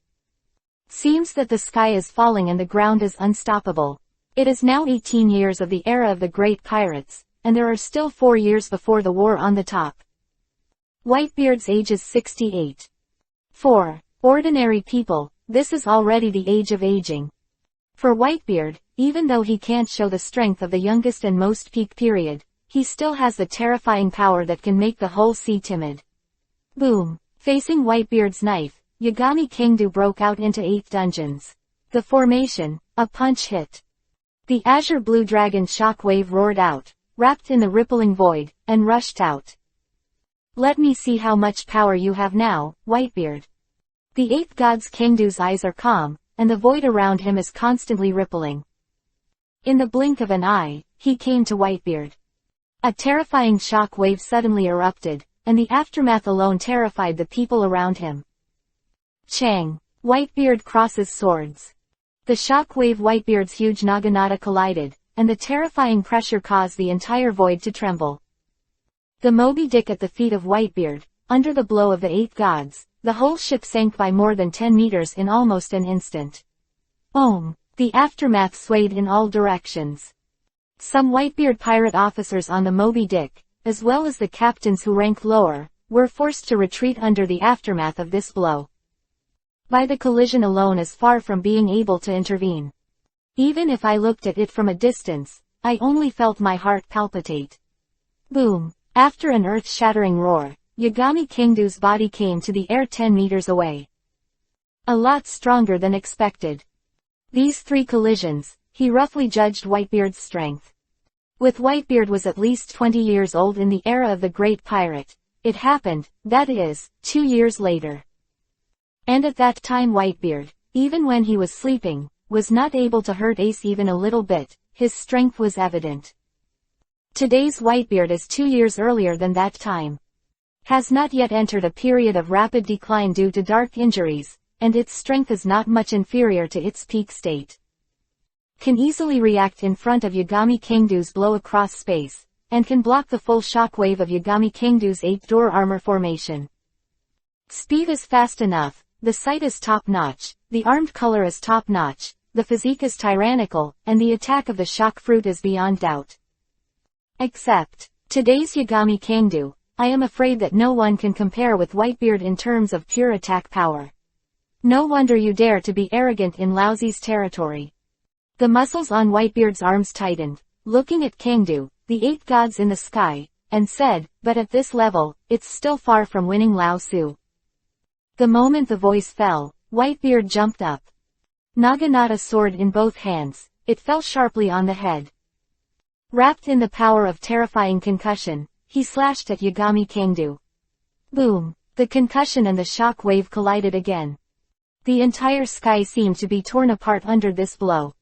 Seems that the sky is falling and the ground is unstoppable. It is now 18 years of the era of the great pirates, and there are still 4 years before the war on the top. Whitebeard's age is 68. For ordinary people, this is already the age of aging. For Whitebeard, even though he can't show the strength of the youngest and most peak period, he still has the terrifying power that can make the whole sea timid. Boom. Facing Whitebeard's knife, Yagami Kangdu broke out into 8 dungeons. The formation, a punch hit. The azure blue dragon shock wave roared out, wrapped in the rippling void, and rushed out. Let me see how much power you have now, Whitebeard. The 8 gods Kangdu's eyes are calm, and the void around him is constantly rippling. In the blink of an eye, he came to Whitebeard. A terrifying shock wave suddenly erupted, and the aftermath alone terrified the people around him. Chang. Whitebeard crosses swords. The shock wave Whitebeard's huge naginata collided, and the terrifying pressure caused the entire void to tremble. The Moby Dick at the feet of Whitebeard, under the blow of the 8 gods, the whole ship sank by more than 10 meters in almost an instant. Om. The aftermath swayed in all directions. Some Whitebeard pirate officers on the Moby Dick, as well as the captains who ranked lower, were forced to retreat under the aftermath of this blow. By the collision alone is far from being able to intervene. Even if I looked at it from a distance, I only felt my heart palpitate. Boom. After an earth-shattering roar, Yagami Kangdu's body came to the air 10 meters away. A lot stronger than expected. These 3 collisions, he roughly judged Whitebeard's strength. With Whitebeard was at least 20 years old in the era of the Great Pirate, it happened, that is, 2 years later. And at that time Whitebeard, even when he was sleeping, was not able to hurt Ace even a little bit, his strength was evident. Today's Whitebeard is 2 years earlier than that time. Has not yet entered a period of rapid decline due to dark injuries, and its strength is not much inferior to its peak state. Can easily react in front of Yagami Kangdo's blow across space, and can block the full shock wave of Yagami Kangdo's 8-door armor formation. Speed is fast enough, the sight is top-notch, the armed color is top-notch, the physique is tyrannical, and the attack of the shock fruit is beyond doubt. Except, today's Yagami Kangdo, I am afraid that no one can compare with Whitebeard in terms of pure attack power. No wonder you dare to be arrogant in Laozi's territory. The muscles on Whitebeard's arms tightened, looking at Kangdo, the 8 gods in the sky, and said, but at this level, it's still far from winning Lao Su. The moment the voice fell, Whitebeard jumped up. Naginata sword in both hands, it fell sharply on the head. Wrapped in the power of terrifying concussion, he slashed at Yagami Kangdo. Boom! The concussion and the shock wave collided again. The entire sky seemed to be torn apart under this blow.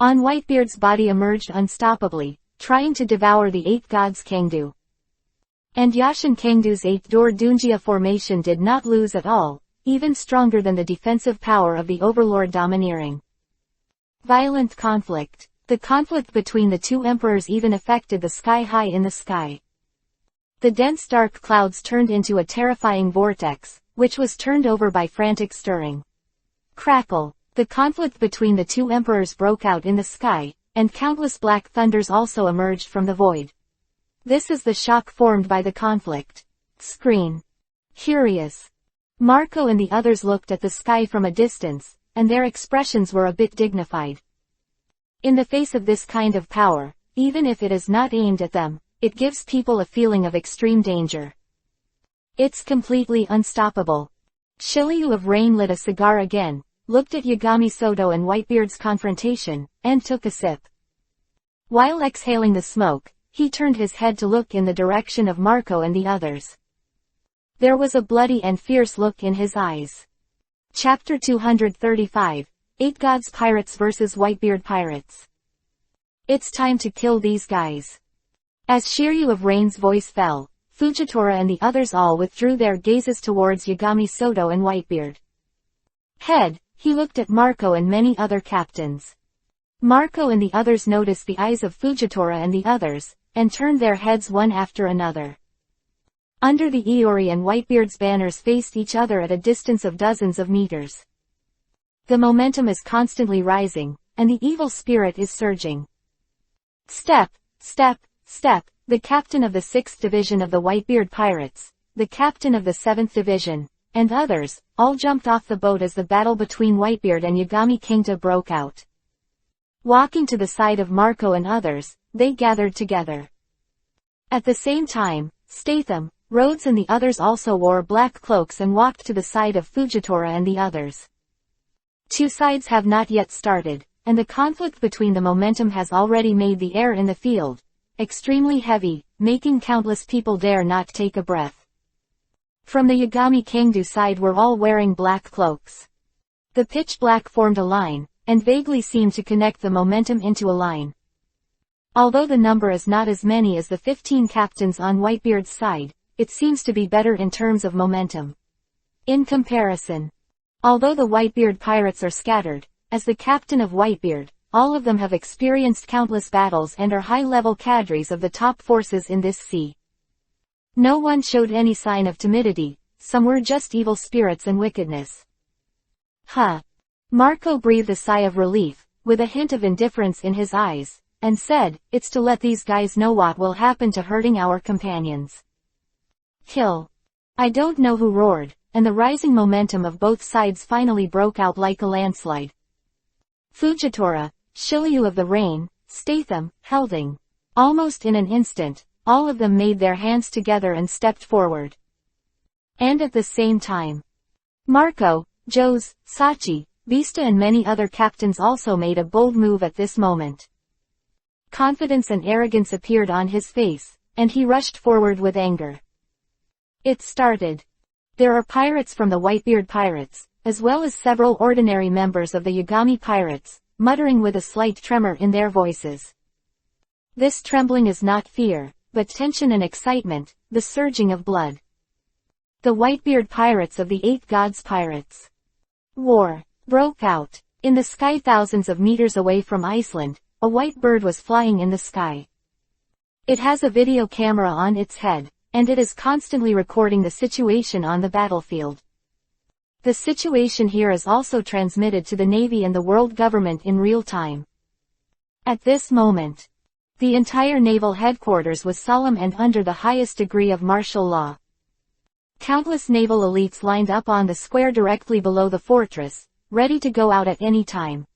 On Whitebeard's body emerged unstoppably, trying to devour the 8 gods Kangdo. And Yashin Kangdo's 8-door Dunjia formation did not lose at all, even stronger than the defensive power of the Overlord domineering. Violent conflict. The conflict between the two emperors even affected the sky high in the sky. The dense dark clouds turned into a terrifying vortex, which was turned over by frantic stirring. Crackle. The conflict between the two emperors broke out in the sky, and countless black thunders also emerged from the void. This is the shock formed by the conflict. Screen. Curious. Marco and the others looked at the sky from a distance, and their expressions were a bit dignified. In the face of this kind of power, even if it is not aimed at them, it gives people a feeling of extreme danger. It's completely unstoppable. Shiryu of Rain lit a cigar again, looked at Yagami Soto and Whitebeard's confrontation, and took a sip. While exhaling the smoke, he turned his head to look in the direction of Marco and the others. There was a bloody and fierce look in his eyes. Chapter 235, 8 Gods Pirates vs Whitebeard Pirates. It's time to kill these guys. As Shiryu of Rain's voice fell, Fujitora and the others all withdrew their gazes towards Yagami Soto and Whitebeard. Head, he looked at Marco and many other captains. Marco and the others noticed the eyes of Fujitora and the others, and turned their heads one after another. Under the Iori and Whitebeard's banners faced each other at a distance of dozens of meters. The momentum is constantly rising, and the evil spirit is surging. Step, step, step, the captain of the 6th Division of the Whitebeard Pirates, the captain of the 7th Division, and others, all jumped off the boat as the battle between Whitebeard and Yagami Kangdo broke out. Walking to the side of Marco and others, they gathered together. At the same time, Statham, Rhodes and the others also wore black cloaks and walked to the side of Fujitora and the others. Two sides have not yet started, and the conflict between the momentum has already made the air in the field extremely heavy, making countless people dare not take a breath. From the Yagami Kangdo side were all wearing black cloaks. The pitch black formed a line, and vaguely seemed to connect the momentum into a line. Although the number is not as many as the 15 captains on Whitebeard's side, it seems to be better in terms of momentum. In comparison, although the Whitebeard pirates are scattered, as the captain of Whitebeard, all of them have experienced countless battles and are high-level cadres of the top forces in this sea. No one showed any sign of timidity, some were just evil spirits and wickedness. Huh. Marco breathed a sigh of relief, with a hint of indifference in his eyes, and said, it's to let these guys know what will happen to hurting our companions. Kill. I don't know who roared, and the rising momentum of both sides finally broke out like a landslide. Fujitora, Shiryu of the Rain, Statham, Helding. Almost in an instant, all of them made their hands together and stepped forward. And at the same time, Marco, Jose, Sachi, Vista and many other captains also made a bold move at this moment. Confidence and arrogance appeared on his face, and he rushed forward with anger. It started. There are pirates from the Whitebeard Pirates, as well as several ordinary members of the Yagami Pirates, muttering with a slight tremor in their voices. This trembling is not fear, but tension and excitement, the surging of blood. The Whitebeard pirates of the Eight Gods pirates. War broke out. In the sky thousands of meters away from Iceland, a white bird was flying in the sky. It has a video camera on its head, and it is constantly recording the situation on the battlefield. The situation here is also transmitted to the Navy and the world government in real time. At this moment, the entire naval headquarters was solemn and under the highest degree of martial law. Countless naval elites lined up on the square directly below the fortress, ready to go out at any time.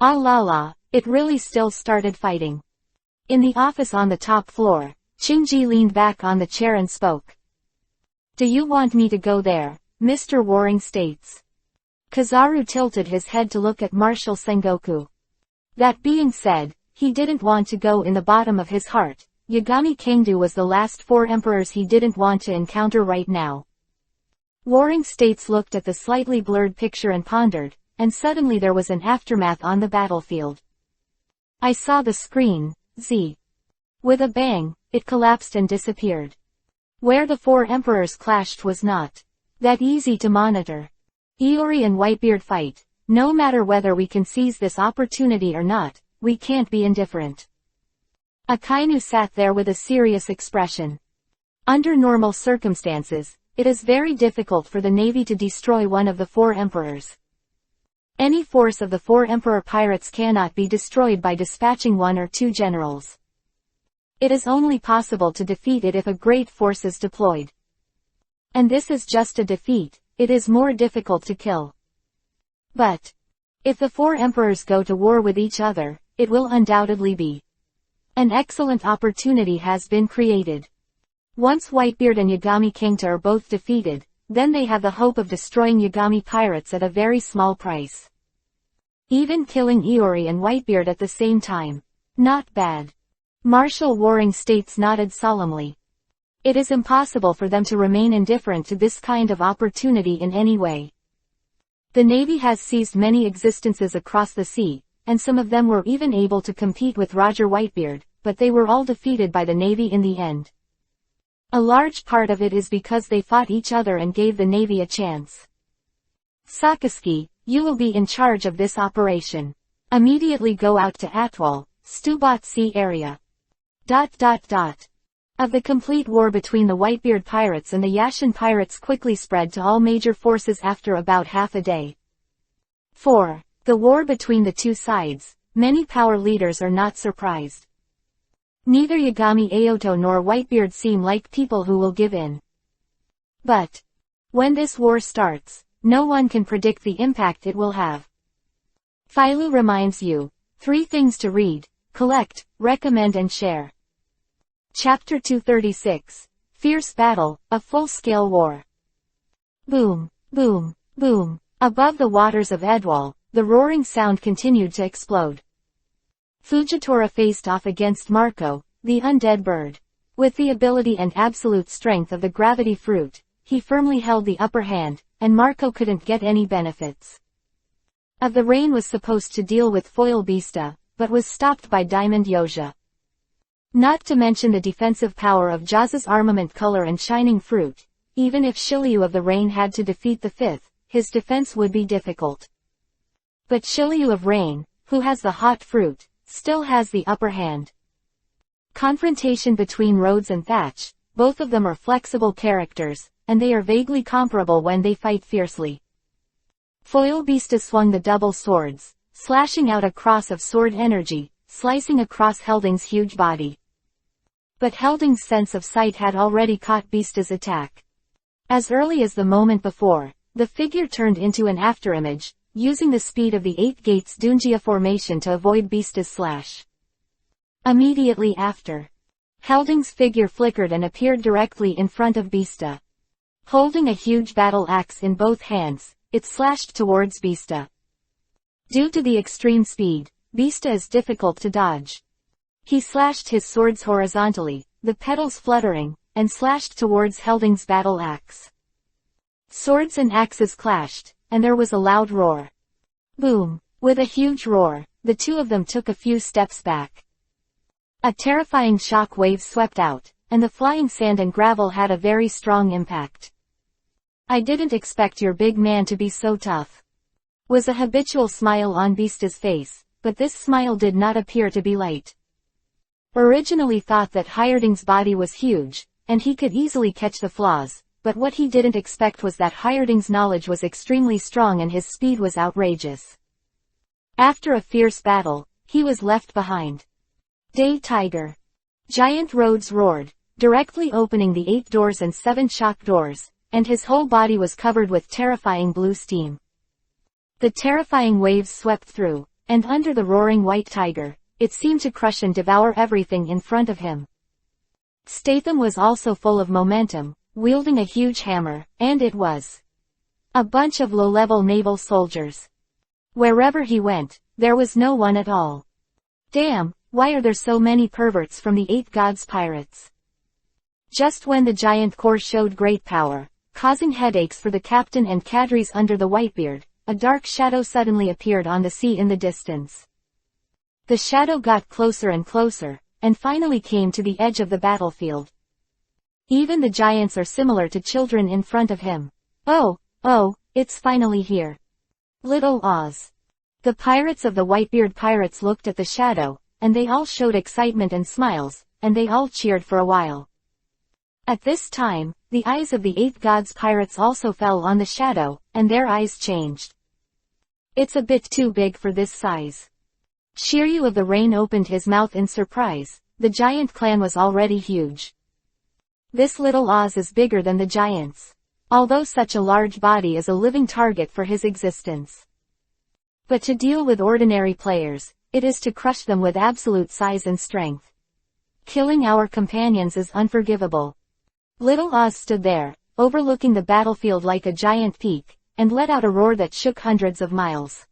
Ah la la, it really still started fighting. In the office on the top floor, Chingji leaned back on the chair and spoke. "Do you want me to go there, Mr. Warring States?" Kizaru tilted his head to look at Marshal Sengoku. That being said, he didn't want to go in the bottom of his heart. Yagami Kangdu was the last four emperors he didn't want to encounter right now. Warring States looked at the slightly blurred picture and pondered, and suddenly there was an aftermath on the battlefield. "I saw the screen, Z." With a bang, it collapsed and disappeared. Where the four emperors clashed was not that easy to monitor. Iori and Whitebeard fight. No matter whether we can seize this opportunity or not, we can't be indifferent. Akainu sat there with a serious expression. Under normal circumstances, it is very difficult for the Navy to destroy one of the four emperors. Any force of the four emperor pirates cannot be destroyed by dispatching one or two generals. It is only possible to defeat it if a great force is deployed. And this is just a defeat, it is more difficult to kill. But if the four emperors go to war with each other, it will undoubtedly be an excellent opportunity has been created. Once Whitebeard and Yagami Kangta are both defeated, then they have the hope of destroying Yagami pirates at a very small price. Even killing Iori and Whitebeard at the same time. Not bad. Marshal Warring States nodded solemnly. It is impossible for them to remain indifferent to this kind of opportunity in any way. The Navy has seized many existences across the sea, and some of them were even able to compete with Roger Whitebeard, but they were all defeated by the Navy in the end. A large part of it is because they fought each other and gave the Navy a chance. Sakazuki, you will be in charge of this operation. Immediately go out to Atwal, Stubat Sea area. Of the complete war between the Whitebeard pirates and the Yashin pirates quickly spread to all major forces after about half a day. 4. The war between the two sides, many power leaders are not surprised. Neither Yagami Aoto nor Whitebeard seem like people who will give in. But when this war starts, no one can predict the impact it will have. Philo reminds you, 3 things to read, collect, recommend and share. Chapter 236. Fierce Battle, a Full-Scale War. Boom, boom, boom. Above the waters of Edwall, the roaring sound continued to explode. Fujitora faced off against Marco, the undead bird. With the ability and absolute strength of the gravity fruit, he firmly held the upper hand, and Marco couldn't get any benefits. Of the rain was supposed to deal with Foil Beasta, but was stopped by Diamond Yoja. Not to mention the defensive power of Jaza's armament color and shining fruit, even if Shiryu of the Rain had to defeat the 5th, his defense would be difficult. But Shiryu of Rain, who has the hot fruit, still has the upper hand. Confrontation between Rhodes and Thatch, both of them are flexible characters, and they are vaguely comparable when they fight fiercely. Foil Beasta swung the double swords, slashing out a cross of sword energy, slicing across Helding's huge body. But Helding's sense of sight had already caught Beasta's attack. As early as the moment before, the figure turned into an afterimage, using the speed of the 8 Gates Dungia formation to avoid Beasta's slash. Immediately after, Helding's figure flickered and appeared directly in front of Beasta. Holding a huge battle axe in both hands, it slashed towards Beasta. Due to the extreme speed, Beasta is difficult to dodge. He slashed his swords horizontally, the petals fluttering, and slashed towards Helding's battle axe. Swords and axes clashed, and there was a loud roar. Boom! With a huge roar, the two of them took a few steps back. A terrifying shock wave swept out, and the flying sand and gravel had a very strong impact. "I didn't expect your big man to be so tough," was a habitual smile on Beast's face, but this smile did not appear to be light. Originally thought that Hierding's body was huge, and he could easily catch the flaws, but what he didn't expect was that Hierding's knowledge was extremely strong and his speed was outrageous. After a fierce battle, he was left behind. Day Tiger. Giant roads roared, directly opening the 8 doors and 7 shock doors, and his whole body was covered with terrifying blue steam. The terrifying waves swept through, and under the roaring white tiger, it seemed to crush and devour everything in front of him. Statham was also full of momentum, wielding a huge hammer, and it was a bunch of low-level naval soldiers. Wherever he went, there was no one at all. Damn, why are there so many perverts from the 8 Gods pirates? Just when the giant core showed great power, causing headaches for the captain and cadres under the Whitebeard, a dark shadow suddenly appeared on the sea in the distance. The shadow got closer and closer, and finally came to the edge of the battlefield. Even the giants are similar to children in front of him. Oh, it's finally here. Little Oz. The pirates of the Whitebeard pirates looked at the shadow, and they all showed excitement and smiles, and they all cheered for a while. At this time, the eyes of the 8 Gods pirates also fell on the shadow, and their eyes changed. It's a bit too big for this size. Shiryu of the Rain opened his mouth in surprise. The giant clan was already huge. This little Oz is bigger than the giants. Although such a large body is a living target for his existence. But to deal with ordinary players, it is to crush them with absolute size and strength. Killing our companions is unforgivable. Little Oz stood there, overlooking the battlefield like a giant peak, and let out a roar that shook hundreds of miles.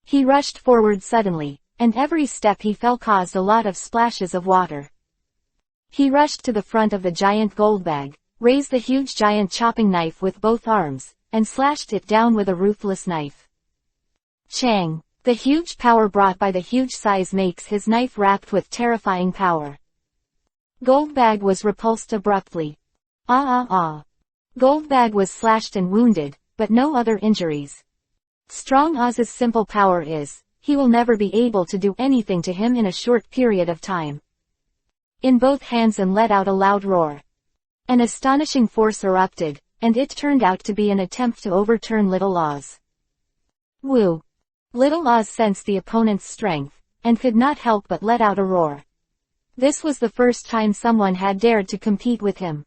He rushed forward suddenly, and every step he fell caused a lot of splashes of water. He rushed to the front of the giant gold bag, raised the huge giant chopping knife with both arms, and slashed it down with a ruthless knife. Chang! The huge power brought by the huge size makes his knife wrapped with terrifying power. Goldbag was repulsed abruptly. Goldbag was slashed and wounded, but no other injuries. Strong Oz's simple power is, he will never be able to do anything to him in a short period of time. In both hands and let out a loud roar. An astonishing force erupted, and it turned out to be an attempt to overturn Little Oz. Woo! Little Oz sensed the opponent's strength, and could not help but let out a roar. This was the first time someone had dared to compete with him.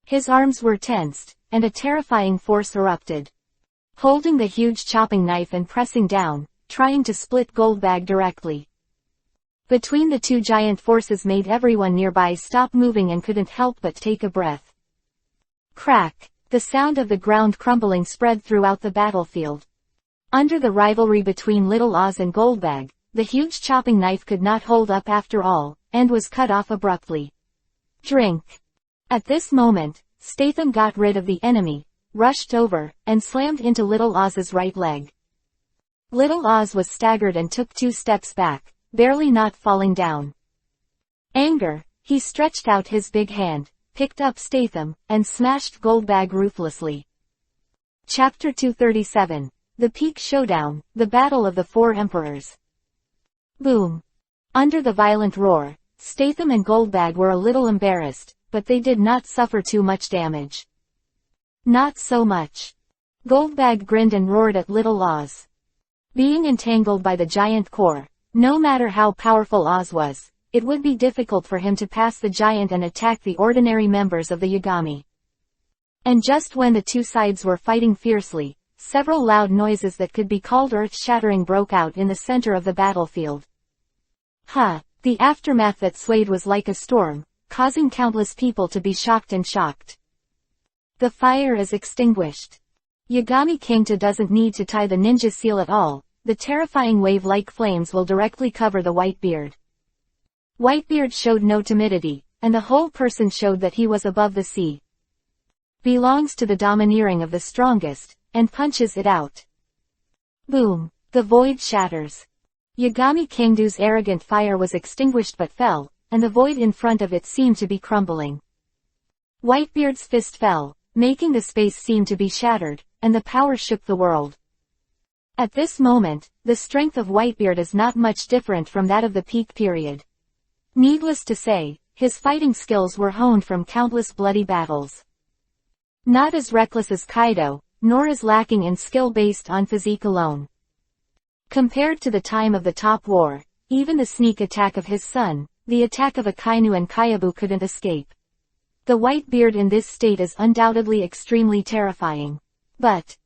His arms were tensed, and a terrifying force erupted. Holding the huge chopping knife and pressing down, trying to split Goldbag directly. Between the two giant forces made everyone nearby stop moving and couldn't help but take a breath. Crack! The sound of the ground crumbling spread throughout the battlefield. Under the rivalry between Little Oz and Goldbag, the huge chopping knife could not hold up after all, and was cut off abruptly. Drink! At this moment, Statham got rid of the enemy, rushed over, and slammed into Little Oz's right leg. Little Oz was staggered and took 2 steps back, barely not falling down. Anger, he stretched out his big hand, picked up Statham, and smashed Goldbag ruthlessly. Chapter 237. The Peak Showdown, the Battle of the 4 Emperors. Boom! Under the violent roar, Statham and Goldbag were a little embarrassed, but they did not suffer too much damage. Not so much. Goldbag grinned and roared at Little Oz. Being entangled by the giant core, no matter how powerful Oz was, it would be difficult for him to pass the giant and attack the ordinary members of the Yagami. And just when the two sides were fighting fiercely, several loud noises that could be called earth-shattering broke out in the center of the battlefield. The aftermath that swayed was like a storm, causing countless people to be shocked and shocked. The fire is extinguished. Yagami Kingta doesn't need to tie the ninja seal at all, the terrifying wave-like flames will directly cover the Whitebeard. Whitebeard showed no timidity, and the whole person showed that he was above the sea. Belongs to the domineering of the strongest, and punches it out. Boom! The void shatters. Yagami Kangdo's arrogant fire was extinguished but fell, and the void in front of it seemed to be crumbling. Whitebeard's fist fell, making the space seem to be shattered, and the power shook the world. At this moment, the strength of Whitebeard is not much different from that of the peak period. Needless to say, his fighting skills were honed from countless bloody battles. Not as reckless as Kaido, nor as lacking in skill based on physique alone. Compared to the time of the Top War, even the sneak attack of his son, the attack of Akainu and Kyabu couldn't escape. The Whitebeard in this state is undoubtedly extremely terrifying. But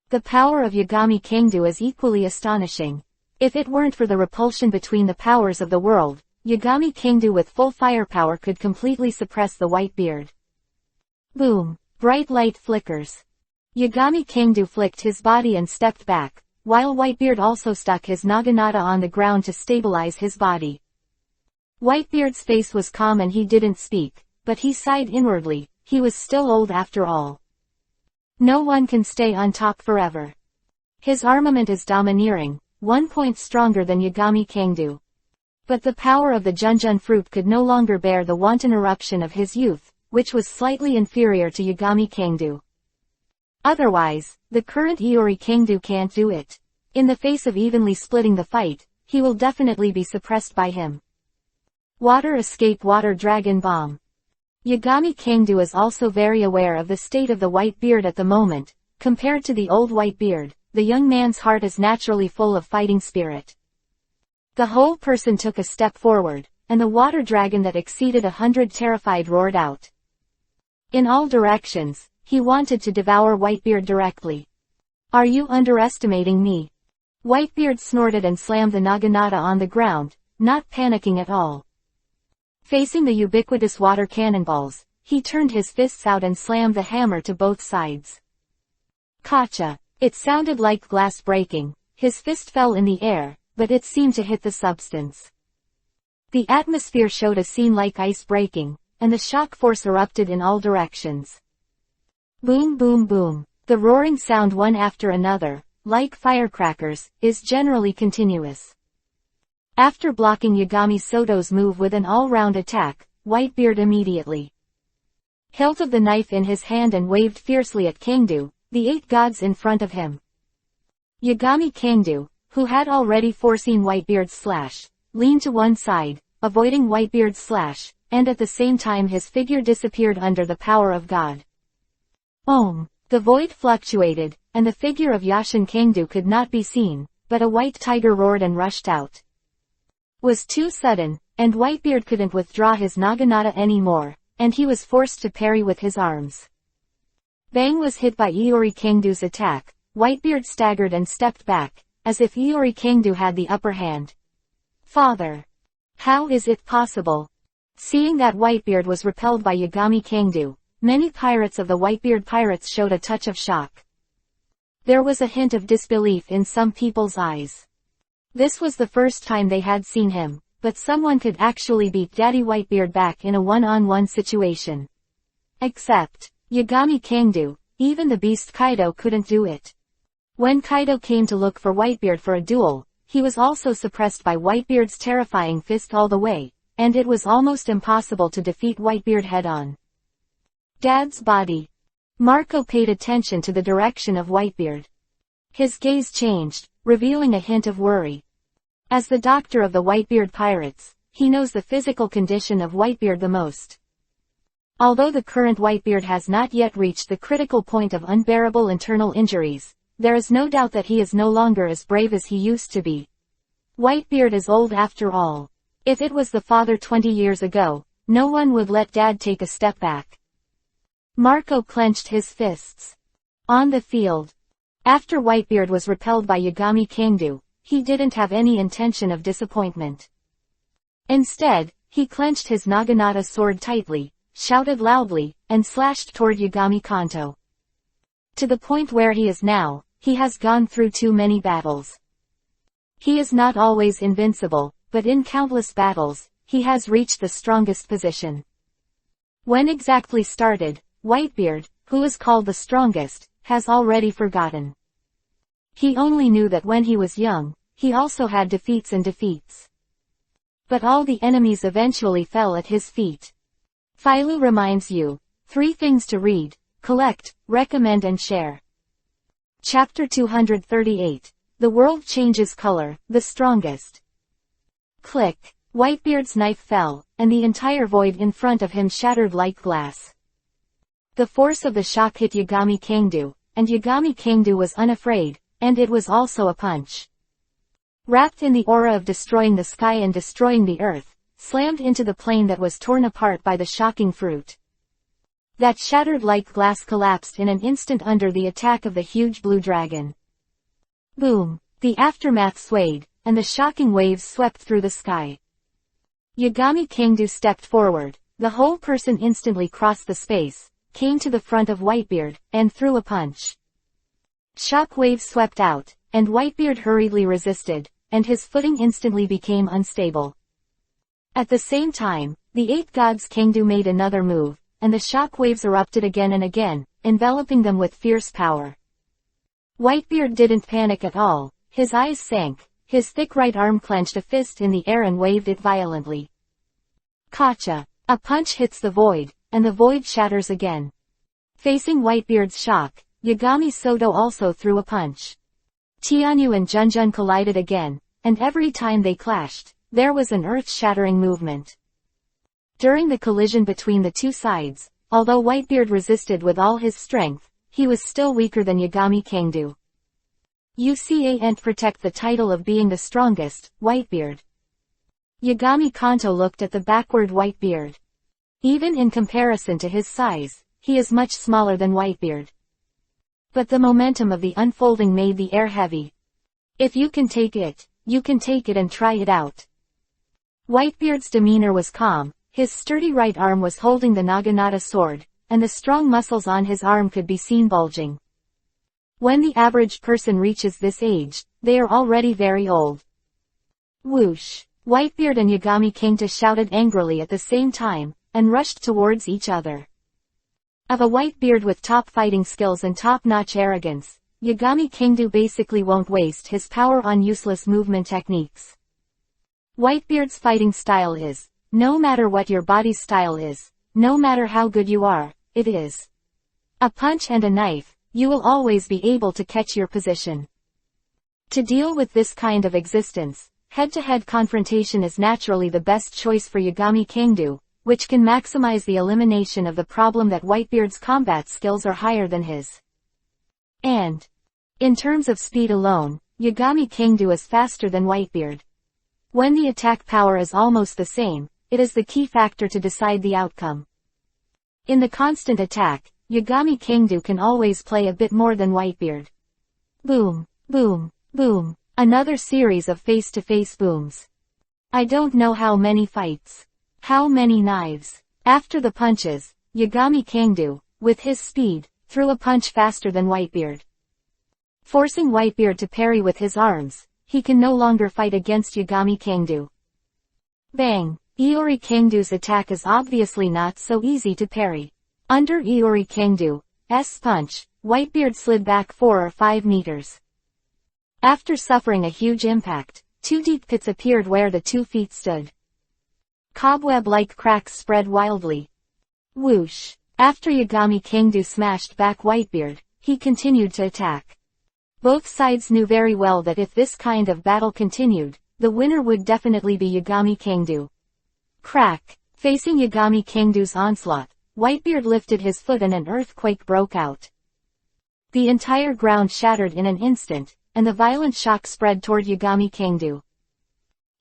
the power of Yagami Kangdo is equally astonishing. If it weren't for the repulsion between the powers of the world, Yagami Kangdo with full firepower could completely suppress the Whitebeard. Boom! Bright light flickers. Yagami Kangdo flicked his body and stepped back, while Whitebeard also stuck his naginata on the ground to stabilize his body. Whitebeard's face was calm and he didn't speak, but he sighed inwardly. He was still old after all. No one can stay on top forever. His armament is domineering, 1 point stronger than Yagami Kangdo. But the power of the Junjun fruit could no longer bear the wanton eruption of his youth, which was slightly inferior to Yagami Kangdo. Otherwise, the current Iori Kangdo can't do it. In the face of evenly splitting the fight, he will definitely be suppressed by him. Water escape water dragon bomb. Yagami Kangdo is also very aware of the state of the Whitebeard at the moment. Compared to the old Whitebeard, the young man's heart is naturally full of fighting spirit. The whole person took a step forward, and the water dragon that exceeded 100 terrified roared out. In all directions, he wanted to devour Whitebeard directly. Are you underestimating me? Whitebeard snorted and slammed the naginata on the ground, not panicking at all. Facing the ubiquitous water cannonballs, he turned his fists out and slammed the hammer to both sides. Kacha! It sounded like glass breaking. His fist fell in the air, but it seemed to hit the substance. The atmosphere showed a scene like ice breaking, and the shock force erupted in all directions. Boom boom boom. The roaring sound one after another, like firecrackers, is generally continuous. After blocking Yagami Soto's move with an all-round attack, Whitebeard immediately hilt of the knife in his hand and waved fiercely at Kangdo, the 8 gods in front of him. Yagami Kangdo, who had already foreseen Whitebeard's slash, leaned to one side, avoiding Whitebeard's slash, and at the same time his figure disappeared under the power of God. Om! The void fluctuated, and the figure of Yashin Kangdo could not be seen, but a white tiger roared and rushed out. Was too sudden, and Whitebeard couldn't withdraw his naginata anymore, and he was forced to parry with his arms. Bang was hit by Iori Kangdo's attack. Whitebeard staggered and stepped back, as if Iori Kangdo had the upper hand. Father! How is it possible? Seeing that Whitebeard was repelled by Yagami Kangdo, many pirates of the Whitebeard pirates showed a touch of shock. There was a hint of disbelief in some people's eyes. This was the first time they had seen him, but someone could actually beat Daddy Whitebeard back in a one-on-one situation. Except Yagami Kangdo, even the beast Kaido couldn't do it. When Kaido came to look for Whitebeard for a duel, he was also suppressed by Whitebeard's terrifying fist all the way, and it was almost impossible to defeat Whitebeard head-on. Dad's body. Marco paid attention to the direction of Whitebeard. His gaze changed, revealing a hint of worry. As the doctor of the Whitebeard pirates, he knows the physical condition of Whitebeard the most. Although the current Whitebeard has not yet reached the critical point of unbearable internal injuries, there is no doubt that he is no longer as brave as he used to be. Whitebeard is old after all. If it was the father 20 years ago, no one would let Dad take a step back. Marco clenched his fists. On the field. After Whitebeard was repelled by Yagami Kangdo, he didn't have any intention of disappointment. Instead, he clenched his naginata sword tightly, shouted loudly, and slashed toward Yagami Kanto. To the point where he is now, he has gone through too many battles. He is not always invincible, but in countless battles, he has reached the strongest position. When exactly started, Whitebeard, who is called the strongest, has already forgotten. He only knew that when he was young, he also had defeats and defeats. But all the enemies eventually fell at his feet. Philo reminds you, 3 things to read, collect, recommend and share. Chapter 238. The World Changes Color, the Strongest. Click. Whitebeard's knife fell, and the entire void in front of him shattered like glass. The force of the shock hit Yagami Kangdu, and Yagami Kangdu was unafraid, and it was also a punch. Wrapped in the aura of destroying the sky and destroying the earth, slammed into the plane that was torn apart by the shocking fruit. That shattered like glass collapsed in an instant under the attack of the huge blue dragon. Boom! The aftermath swayed, and the shocking waves swept through the sky. Yagami Kangdu stepped forward, the whole person instantly crossed the space, came to the front of Whitebeard, and threw a punch. Shock waves swept out, and Whitebeard hurriedly resisted, and his footing instantly became unstable. At the same time, the 8 gods Kangdu made another move, and the shock waves erupted again and again, enveloping them with fierce power. Whitebeard didn't panic at all, his eyes sank, his thick right arm clenched a fist in the air and waved it violently. Kacha! A punch hits the void, and the void shatters again. Facing Whitebeard's shock, Yagami Soto also threw a punch. Tianyu and Junjun collided again, and every time they clashed, there was an earth-shattering movement. During the collision between the 2 sides, although Whitebeard resisted with all his strength, he was still weaker than Yagami Kangdu. You can't protect the title of being the strongest, Whitebeard. Yagami Kanto looked at the backward Whitebeard. Even in comparison to his size, he is much smaller than Whitebeard. But the momentum of the unfolding made the air heavy. If you can take it, you can take it and try it out. Whitebeard's demeanor was calm, his sturdy right arm was holding the Naginata sword, and the strong muscles on his arm could be seen bulging. When the average person reaches this age, they are already very old. Whoosh! Whitebeard and Yagami Kangdu shouted angrily at the same time, and rushed towards each other. Of a Whitebeard with top fighting skills and top-notch arrogance, Yagami Kangdu basically won't waste his power on useless movement techniques. Whitebeard's fighting style is, no matter what your body's style is, no matter how good you are, it is a punch and a knife. You will always be able to catch your position. To deal with this kind of existence, head-to-head confrontation is naturally the best choice for Yagami Kangdu, which can maximize the elimination of the problem that Whitebeard's combat skills are higher than his. And, in terms of speed alone, Yagami Kangdu is faster than Whitebeard. When the attack power is almost the same, it is the key factor to decide the outcome. In the constant attack, Yagami Kangdu can always play a bit more than Whitebeard. Boom, boom, boom. Another series of face-to-face booms. I don't know how many fights. How many knives. After the punches, Yagami Kangdu, with his speed, threw a punch faster than Whitebeard. Forcing Whitebeard to parry with his arms, he can no longer fight against Yagami Kangdu. Bang! Iori Kangdu's attack is obviously not so easy to parry. Under Iori Kangdu's punch, Whitebeard slid back 4 or 5 meters. After suffering a huge impact, 2 deep pits appeared where the 2 feet stood. Cobweb-like cracks spread wildly. Whoosh! After Yagami Kangdu smashed back Whitebeard, he continued to attack. Both sides knew very well that if this kind of battle continued, the winner would definitely be Yagami Kangdu. Crack! Facing Yagami Kangdu's onslaught, Whitebeard lifted his foot and an earthquake broke out. The entire ground shattered in an instant, and the violent shock spread toward Yagami Kangdu.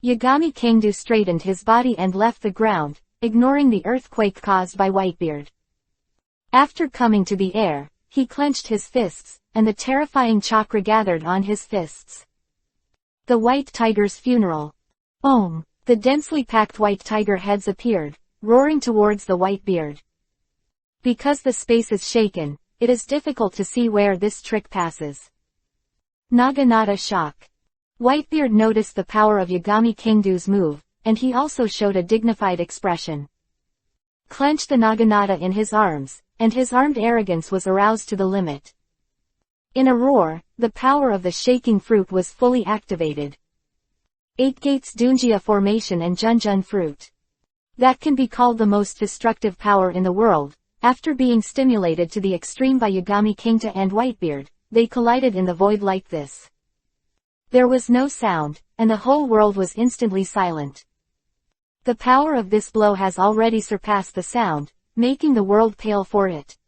Yagami Kangdu straightened his body and left the ground, ignoring the earthquake caused by Whitebeard. After coming to the air, he clenched his fists, and the terrifying chakra gathered on his fists. The White Tiger's funeral. Om! The densely packed white tiger heads appeared, roaring towards the Whitebeard. Because the space is shaken, it is difficult to see where this trick passes. Naginata shock. Whitebeard noticed the power of Yagami Kangdu's move, and he also showed a dignified expression. Clenched the Naginata in his arms, and his armed arrogance was aroused to the limit. In a roar, the power of the shaking fruit was fully activated, 8 Gates Dunjia Formation and Junjun Fruit. That can be called the most destructive power in the world. After being stimulated to the extreme by Yagami Kingta and Whitebeard, they collided in the void like this. There was no sound, and the whole world was instantly silent. The power of this blow has already surpassed the sound, making the world pale for it.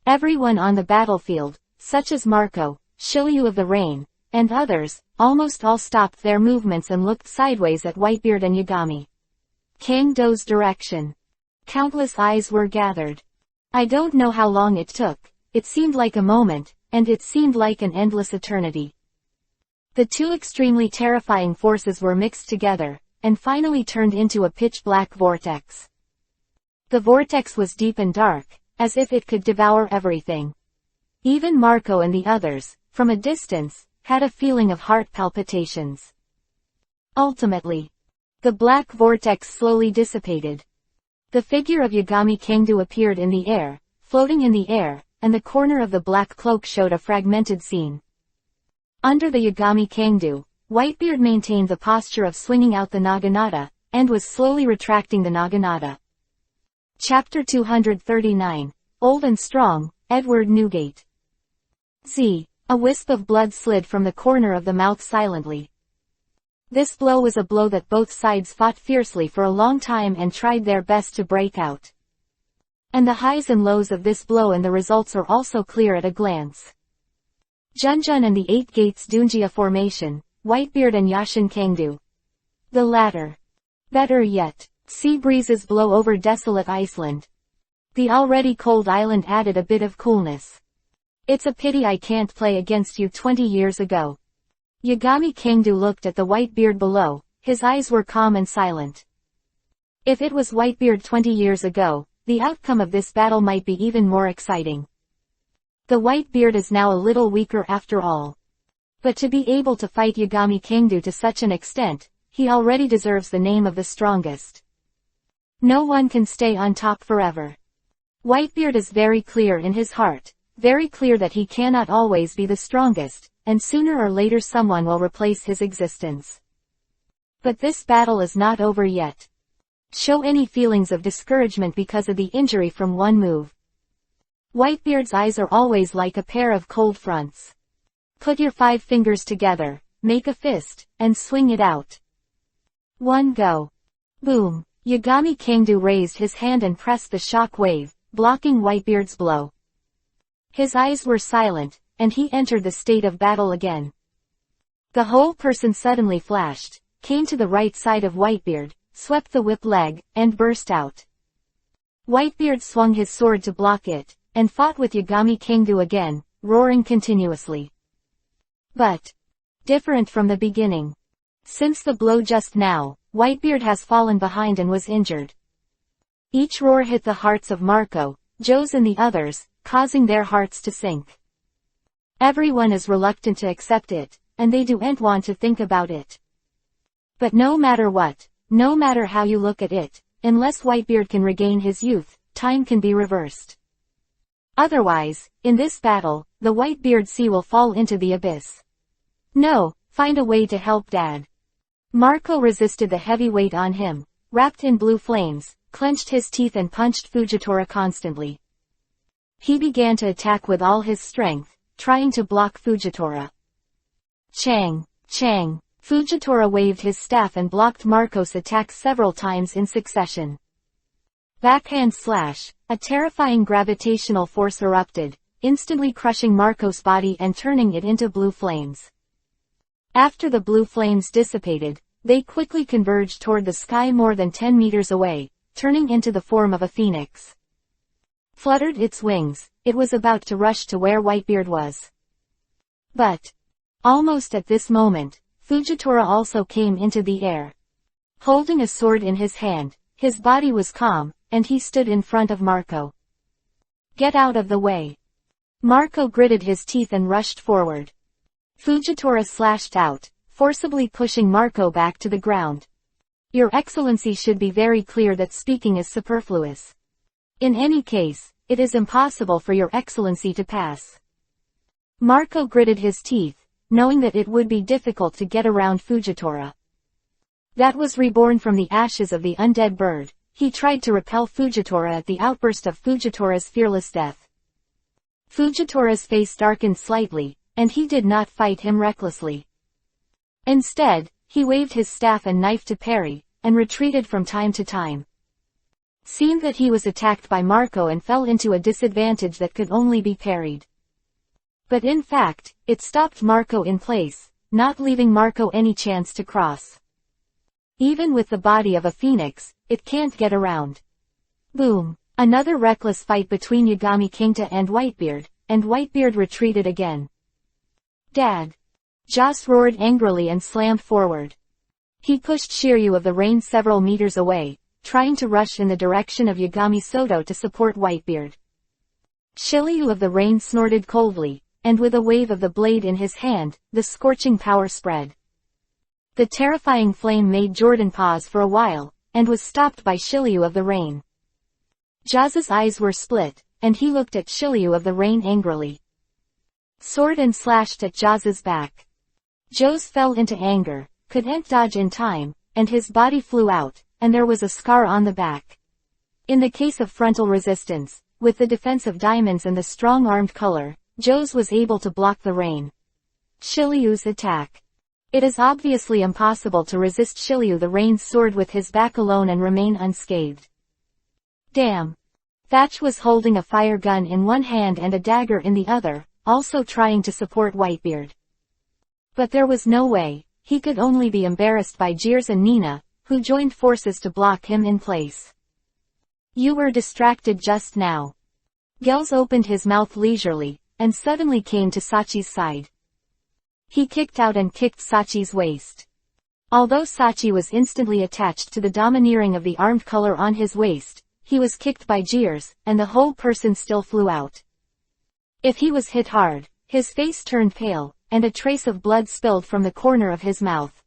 Everyone on the battlefield, such as Marco, Shiryu of the Rain, and others, almost all stopped their movements and looked sideways at Whitebeard and Yagami Kingdo's direction. Countless eyes were gathered. I don't know how long it took. It seemed like a moment, and it seemed like an endless eternity. The two extremely terrifying forces were mixed together, and finally turned into a pitch-black vortex. The vortex was deep and dark, as if it could devour everything. Even Marco and the others, from a distance, had a feeling of heart palpitations. Ultimately, the black vortex slowly dissipated. The figure of Yagami Kingdo appeared in the air, floating in the air, and the corner of the black cloak showed a fragmented scene. Under the Yagami Kingdo, Whitebeard maintained the posture of swinging out the naginata, and was slowly retracting the naginata. Chapter 239, Old and Strong, Edward Newgate. A wisp of blood slid from the corner of the mouth silently. This blow was a blow that both sides fought fiercely for a long time and tried their best to break out. And the highs and lows of this blow and the results are also clear at a glance. Junjun and the 8 Gates Dunjia Formation, Whitebeard and Yashin Kingdo. The latter. Better yet, sea breezes blow over desolate Iceland. The already cold island added a bit of coolness. It's a pity I can't play against you 20 years ago. Yagami Kingdo looked at the Whitebeard below, his eyes were calm and silent. If it was Whitebeard 20 years ago, the outcome of this battle might be even more exciting. The Whitebeard is now a little weaker after all. But to be able to fight Yagami Kingdo to such an extent, he already deserves the name of the strongest. No one can stay on top forever. Whitebeard is very clear in his heart, very clear that he cannot always be the strongest, and sooner or later someone will replace his existence. But this battle is not over yet. Show any feelings of discouragement because of the injury from one move. Whitebeard's eyes are always like a pair of cold fronts. Put your 5 fingers together, make a fist, and swing it out. 1 go. Boom. Yagami Kingdo raised his hand and pressed the shock wave, blocking Whitebeard's blow. His eyes were silent, and he entered the state of battle again. The whole person suddenly flashed, came to the right side of Whitebeard, swept the whip leg, and burst out. Whitebeard swung his sword to block it, and fought with Yagami Kingdo again, roaring continuously. But different from the beginning. Since the blow just now, Whitebeard has fallen behind and was injured. Each roar hit the hearts of Marco, Joe's and the others, causing their hearts to sink. Everyone is reluctant to accept it, and they don't want to think about it. But no matter what, no matter how you look at it, unless Whitebeard can regain his youth, time can be reversed. Otherwise, in this battle, the Whitebeard Sea will fall into the abyss. No, find a way to help Dad. Marco resisted the heavy weight on him, wrapped in blue flames, clenched his teeth and punched Fujitora constantly. He began to attack with all his strength, trying to block Fujitora. Chang, Chang. Fujitora waved his staff and blocked Marco's attacks several times in succession. Backhand slash. A terrifying gravitational force erupted, instantly crushing Marco's body and turning it into blue flames. After the blue flames dissipated, they quickly converged toward the sky more than 10 meters away, turning into the form of a phoenix. Fluttered its wings, it was about to rush to where Whitebeard was. But almost at this moment, Fujitora also came into the air. Holding a sword in his hand, his body was calm, and he stood in front of Marco. Get out of the way. Marco gritted his teeth and rushed forward. Fujitora slashed out, forcibly pushing Marco back to the ground. Your Excellency should be very clear that speaking is superfluous. In any case, it is impossible for Your Excellency to pass. Marco gritted his teeth, knowing that it would be difficult to get around Fujitora. that was reborn from the ashes of the undead bird. He tried to repel Fujitora at the outburst of Fujitora's fearless death. Fujitora's face darkened slightly, and he did not fight him recklessly. Instead, he waved his staff and knife to parry, and retreated from time to time. Seemed that he was attacked by Marco and fell into a disadvantage that could only be parried. But in fact, it stopped Marco in place, not leaving Marco any chance to cross. Even with the body of a phoenix, it can't get around. Boom! Another reckless fight between Yagami Kingta and Whitebeard, and Whitebeard retreated again. Dad! Joss roared angrily and slammed forward. He pushed Shiryu of the Rain several meters away, trying to rush in the direction of Yagami Soto to support Whitebeard. Shiryu of the Rain snorted coldly, and with a wave of the blade in his hand, the scorching power spread. The terrifying flame made Jordan pause for a while, and was stopped by Shiryu of the Rain. Joss's eyes were split, and he looked at Shiryu of the Rain angrily. Sword and slashed at Joss's back. Joss fell into anger, couldn't dodge in time, and his body flew out, and there was a scar on the back. In the case of frontal resistance, with the defense of diamonds and the strong armed color, Joss was able to block the rain. Shiryu's attack. It is obviously impossible to resist Shiryu the Rain's sword with his back alone and remain unscathed. Damn. Thatch was holding a fire gun in one hand and a dagger in the other, also trying to support Whitebeard. But there was no way, he could only be embarrassed by Jeers and Nina, who joined forces to block him in place. You were distracted just now. Gels opened his mouth leisurely, and suddenly came to Sachi's side. He kicked out and kicked Sachi's waist. Although Sachi was instantly attached to the domineering of the armed color on his waist, he was kicked by Jeers, and the whole person still flew out. If he was hit hard, his face turned pale, and a trace of blood spilled from the corner of his mouth.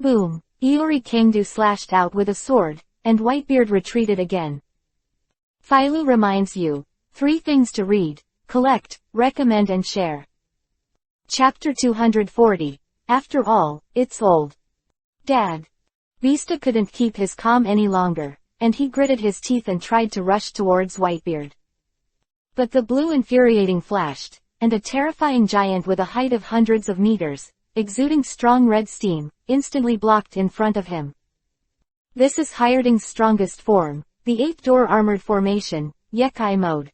Boom! Iori Kangdu slashed out with a sword, and Whitebeard retreated again. Philo reminds you, 3 things to read, collect, recommend and share. Chapter 240. After all, it's old. Dad. Vista couldn't keep his calm any longer, and he gritted his teeth and tried to rush towards Whitebeard. But the blue infuriating flashed, and a terrifying giant with a height of hundreds of meters, exuding strong red steam, instantly blocked in front of him. This is Hierding's strongest form, the 8-door armored formation, Yekai mode.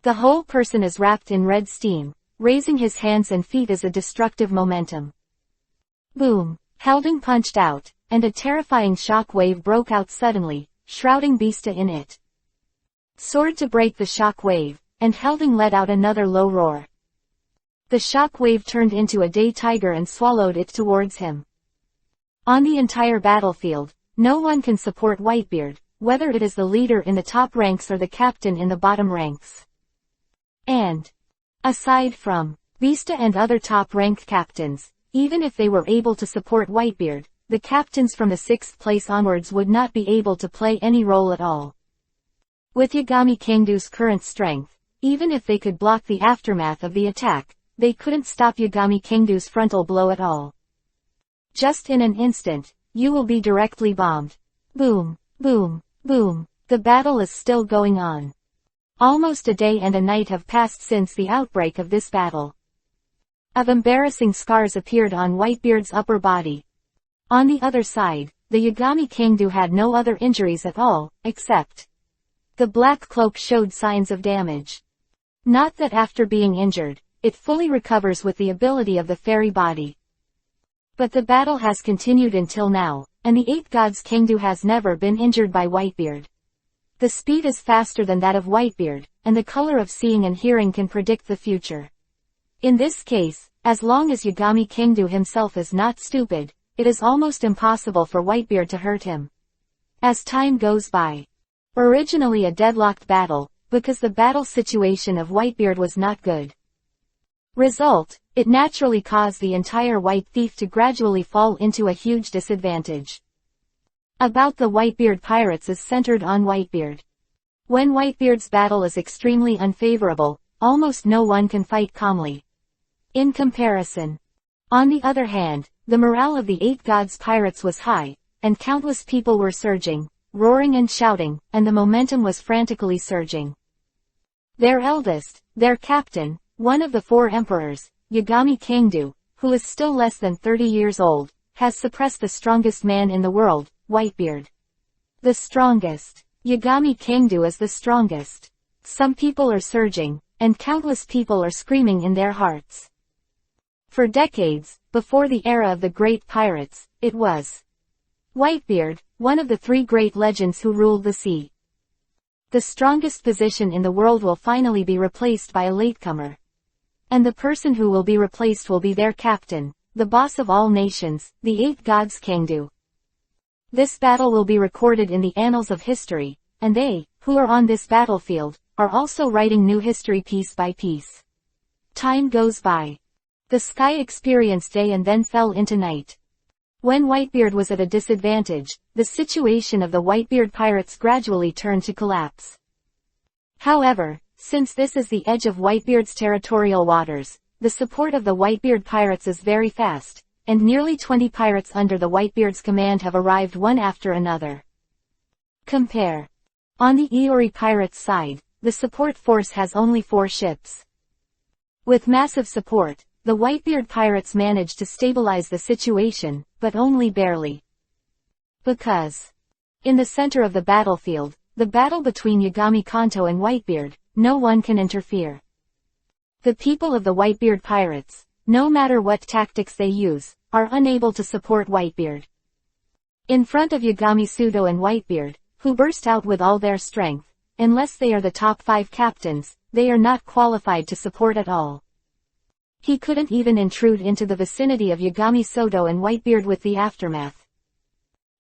The whole person is wrapped in red steam, raising his hands and feet as a destructive momentum. Boom! Halding punched out, and a terrifying shock wave broke out suddenly, shrouding Vista in it. Sword to break the shock wave, and Halding let out another low roar. The shock wave turned into a day tiger and swallowed it towards him. On the entire battlefield, no one can support Whitebeard, whether it is the leader in the top ranks or the captain in the bottom ranks. And, aside from Vista and other top-rank captains, even if they were able to support Whitebeard, the captains from the 6th place onwards would not be able to play any role at all. With Yagami Kangdu's current strength, even if they could block the aftermath of the attack, they couldn't stop Yagami Kangdu's frontal blow at all. Just in an instant, you will be directly bombed. Boom, boom, boom. The battle is still going on. Almost a day and a night have passed since the outbreak of this battle. Of embarrassing scars appeared on Whitebeard's upper body. On the other side, the Yagami Kangdu had no other injuries at all, except the black cloak showed signs of damage. Not that after being injured, it fully recovers with the ability of the fairy body. But the battle has continued until now, and the 8 gods Kangdu has never been injured by Whitebeard. The speed is faster than that of Whitebeard, and the color of seeing and hearing can predict the future. In this case, as long as Yagami Kangdu himself is not stupid, it is almost impossible for Whitebeard to hurt him. As time goes by. Originally a deadlocked battle, because the battle situation of Whitebeard was not good. Result, it naturally caused the entire White Thief to gradually fall into a huge disadvantage. About the Whitebeard pirates is centered on Whitebeard. When Whitebeard's battle is extremely unfavorable, almost no one can fight calmly. In comparison, On the other hand, the morale of the 8 gods pirates was high, and countless people were surging, roaring and shouting, and the momentum was frantically surging. Their eldest, their captain, one of the 4 emperors, Yagami Kangdu, who is still less than 30 years old, has suppressed the strongest man in the world, Whitebeard. The strongest. Yagami Kangdu is the strongest. Some people are surging, and countless people are screaming in their hearts. For decades, before the era of the great pirates, it was Whitebeard, one of the 3 great legends who ruled the sea. The strongest position in the world will finally be replaced by a latecomer. And the person who will be replaced will be their captain, the boss of all nations, the 8 gods Kangdu. This battle will be recorded in the annals of history, and they, who are on this battlefield, are also writing new history piece by piece. Time goes by. The sky experienced day and then fell into night. When Whitebeard was at a disadvantage, the situation of the Whitebeard pirates gradually turned to collapse. However, since this is the edge of Whitebeard's territorial waters, the support of the Whitebeard pirates is very fast, and nearly 20 pirates under the Whitebeard's command have arrived one after another. Compare. On the Iori pirates' side, the support force has only 4 ships. With massive support, the Whitebeard pirates managed to stabilize the situation, but only barely. Because in the center of the battlefield, the battle between Yagami Kanto and Whitebeard, no one can interfere. The people of the Whitebeard pirates, no matter what tactics they use, are unable to support Whitebeard. In front of Yagami Sudo and Whitebeard, who burst out with all their strength, unless they are the top 5 captains, they are not qualified to support at all. He couldn't even intrude into the vicinity of Yagami Soto and Whitebeard with the aftermath.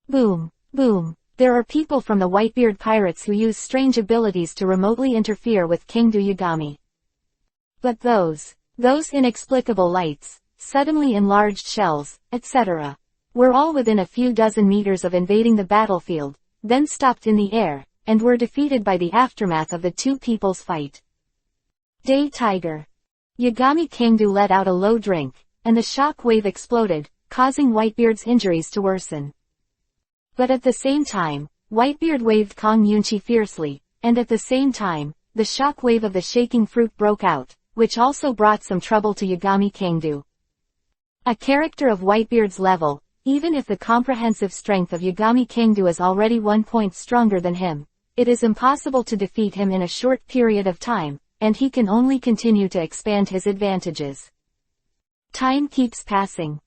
Boom, boom. There are people from the Whitebeard pirates who use strange abilities to remotely interfere with Kangdu Yagami. But those inexplicable lights, suddenly enlarged shells, etc., were all within a few dozen meters of invading the battlefield, then stopped in the air, and were defeated by the aftermath of the 2 people's fight. Day Tiger. Yagami Kangdu let out a low drink, and the shock wave exploded, causing Whitebeard's injuries to worsen. But at the same time, Whitebeard waved Kong Yunchi fiercely, and at the same time, the shock wave of the shaking fruit broke out, which also brought some trouble to Yagami Kangdu. A character of Whitebeard's level, even if the comprehensive strength of Yagami Kangdu is already 1 point stronger than him, it is impossible to defeat him in a short period of time, and he can only continue to expand his advantages. Time keeps passing.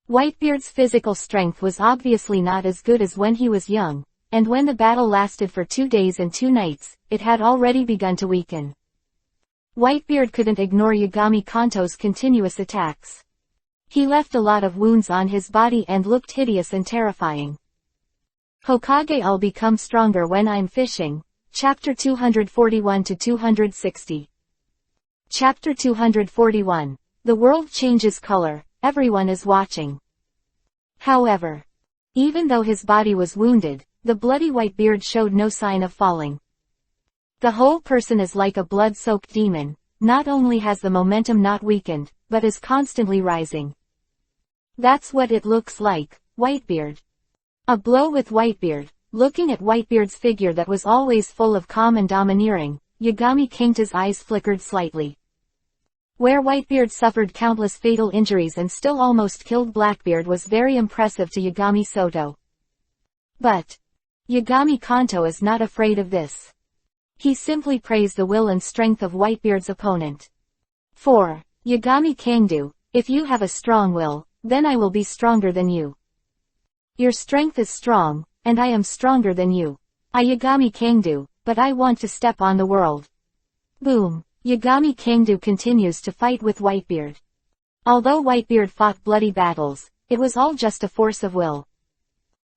Whitebeard's physical strength was obviously not as good as when he was young, and when the battle lasted for 2 days and 2 nights, it had already begun to weaken. Whitebeard couldn't ignore Yagami Kanto's continuous attacks. He left a lot of wounds on his body and looked hideous and terrifying. Hokage I'll become stronger when I'm fishing. Chapter 241 to 260. Chapter 241. The world changes color, everyone is watching. However, even though his body was wounded, the bloody Whitebeard showed no sign of falling. The whole person is like a blood-soaked demon, not only has the momentum not weakened, but is constantly rising. That's what it looks like, Whitebeard. A blow with Whitebeard. Looking at Whitebeard's figure that was always full of calm and domineering, Yagami Kangtu's eyes flickered slightly. Where Whitebeard suffered countless fatal injuries and still almost killed Blackbeard was very impressive to Yagami Soto. But Yagami Kanto is not afraid of this. He simply praised the will and strength of Whitebeard's opponent. 4. Yagami Kangdu, if you have a strong will, then I will be stronger than you. Your strength is strong, and I am stronger than you. I Yagami Kangdu, but I want to step on the world. Boom. Yagami Kangdu continues to fight with Whitebeard. Although Whitebeard fought bloody battles, it was all just a force of will.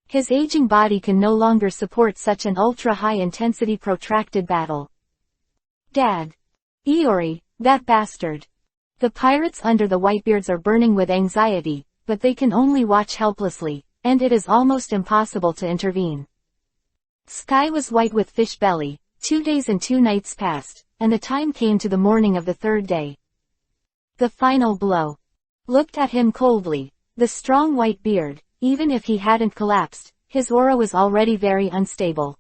His aging body can no longer support such an ultra-high-intensity protracted battle. Dad. Iori, that bastard. The pirates under the Whitebeards are burning with anxiety, but they can only watch helplessly, and it is almost impossible to intervene. Sky was white with fish belly. 2 days and 2 nights passed, and the time came to the morning of the 3rd day. The final blow. looked at him coldly. The strong white beard, even if he hadn't collapsed, his aura was already very unstable.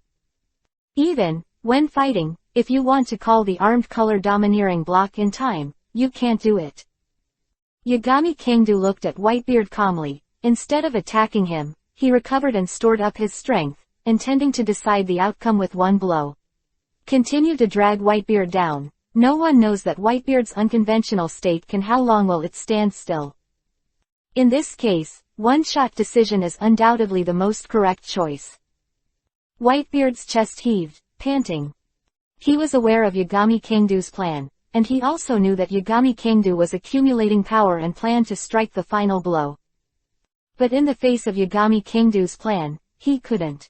Even when fighting, if you want to call the armed color domineering block in time, you can't do it. Yagami Kangdu looked at Whitebeard calmly. Instead of attacking him, he recovered and stored up his strength, intending to decide the outcome with one blow. Continue to drag Whitebeard down. No one knows that Whitebeard's unconventional state can how long will it stand still. In this case, one-shot decision is undoubtedly the most correct choice. Whitebeard's chest heaved, panting. He was aware of Yagami Kangdu's plan, and he also knew that Yagami Kangdu was accumulating power and planned to strike the final blow. But in the face of Yagami Kangdu's plan, he couldn't.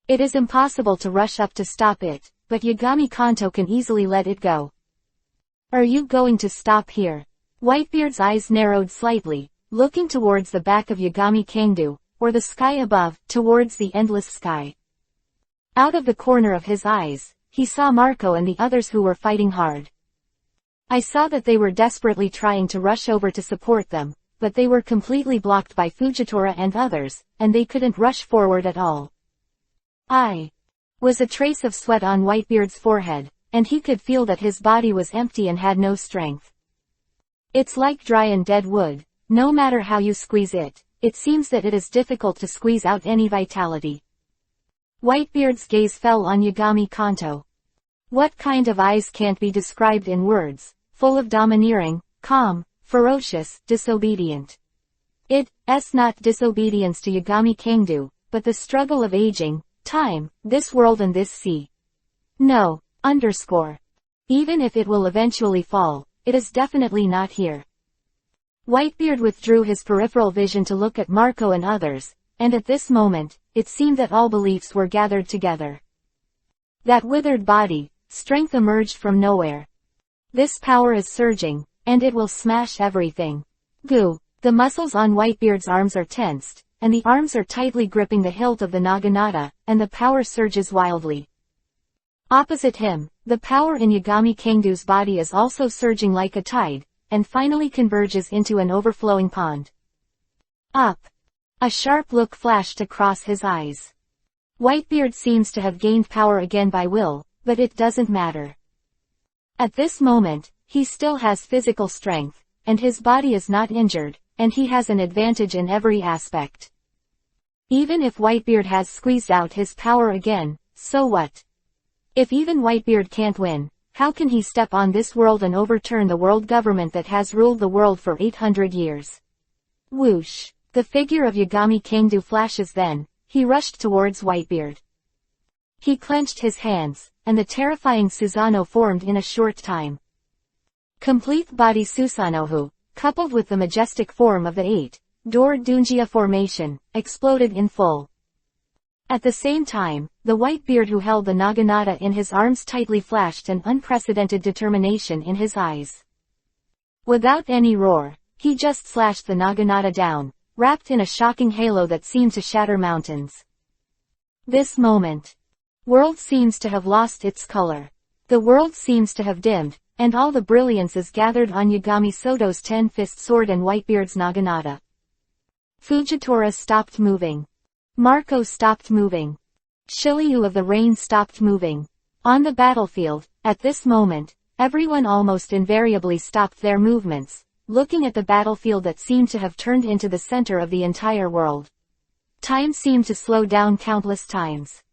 It is impossible to rush up to stop it, but Yagami Kanto can easily let it go. Are you going to stop here? Whitebeard's eyes narrowed slightly, looking towards the back of Yagami Kangdu, or the sky above, towards the endless sky. Out of the corner of his eyes, he saw Marco and the others who were fighting hard. I saw that they were desperately trying to rush over to support them, but they were completely blocked by Fujitora and others, and they couldn't rush forward at all. Was a trace of sweat on Whitebeard's forehead, and he could feel that his body was empty and had no strength. It's like dry and dead wood. No matter how you squeeze it, it seems that it is difficult to squeeze out any vitality. Whitebeard's gaze fell on Yagami Kanto. What kind of eyes can't be described in words, full of domineering, calm, ferocious, disobedient. It's not disobedience to Yagami Kangdu, but the struggle of aging, time, this world and this sea. No, Even if it will eventually fall, it is definitely not here. Whitebeard withdrew his peripheral vision to look at Marco and others, and at this moment, it seemed that all beliefs were gathered together. That withered body, strength emerged from nowhere. This power is surging, and it will smash everything. Goo! The muscles on Whitebeard's arms are tensed, and the arms are tightly gripping the hilt of the naginata, and the power surges wildly. Opposite him, the power in Yagami Kangdu's body is also surging like a tide, and finally converges into an overflowing pond. Up! A sharp look flashed across his eyes. Whitebeard seems to have gained power again by will, but it doesn't matter. At this moment, he still has physical strength, and his body is not injured, and he has an advantage in every aspect. Even if Whitebeard has squeezed out his power again, so what? If even Whitebeard can't win, how can he step on this world and overturn the world government that has ruled the world for 800 years? Whoosh! The figure of Yagami Kangdu flashes then, he rushed towards Whitebeard. He clenched his hands, and the terrifying Susanoo formed in a short time. Complete body Susanoo, coupled with the majestic form of the eight-door Dunjia formation, exploded in full. At the same time, the Whitebeard who held the naginata in his arms tightly flashed an unprecedented determination in his eyes. Without any roar, he just slashed the naginata down, wrapped in a shocking halo that seemed to shatter mountains. This moment. World seems to have lost its color. The world seems to have dimmed, and all the brilliance is gathered on Yagami Soto's 10-fist sword and Whitebeard's naginata. Fujitora stopped moving. Marco stopped moving. Shiryu of the Rain stopped moving. On the battlefield, at this moment, everyone almost invariably stopped their movements, looking at the battlefield that seemed to have turned into the center of the entire world. Time seemed to slow down countless times.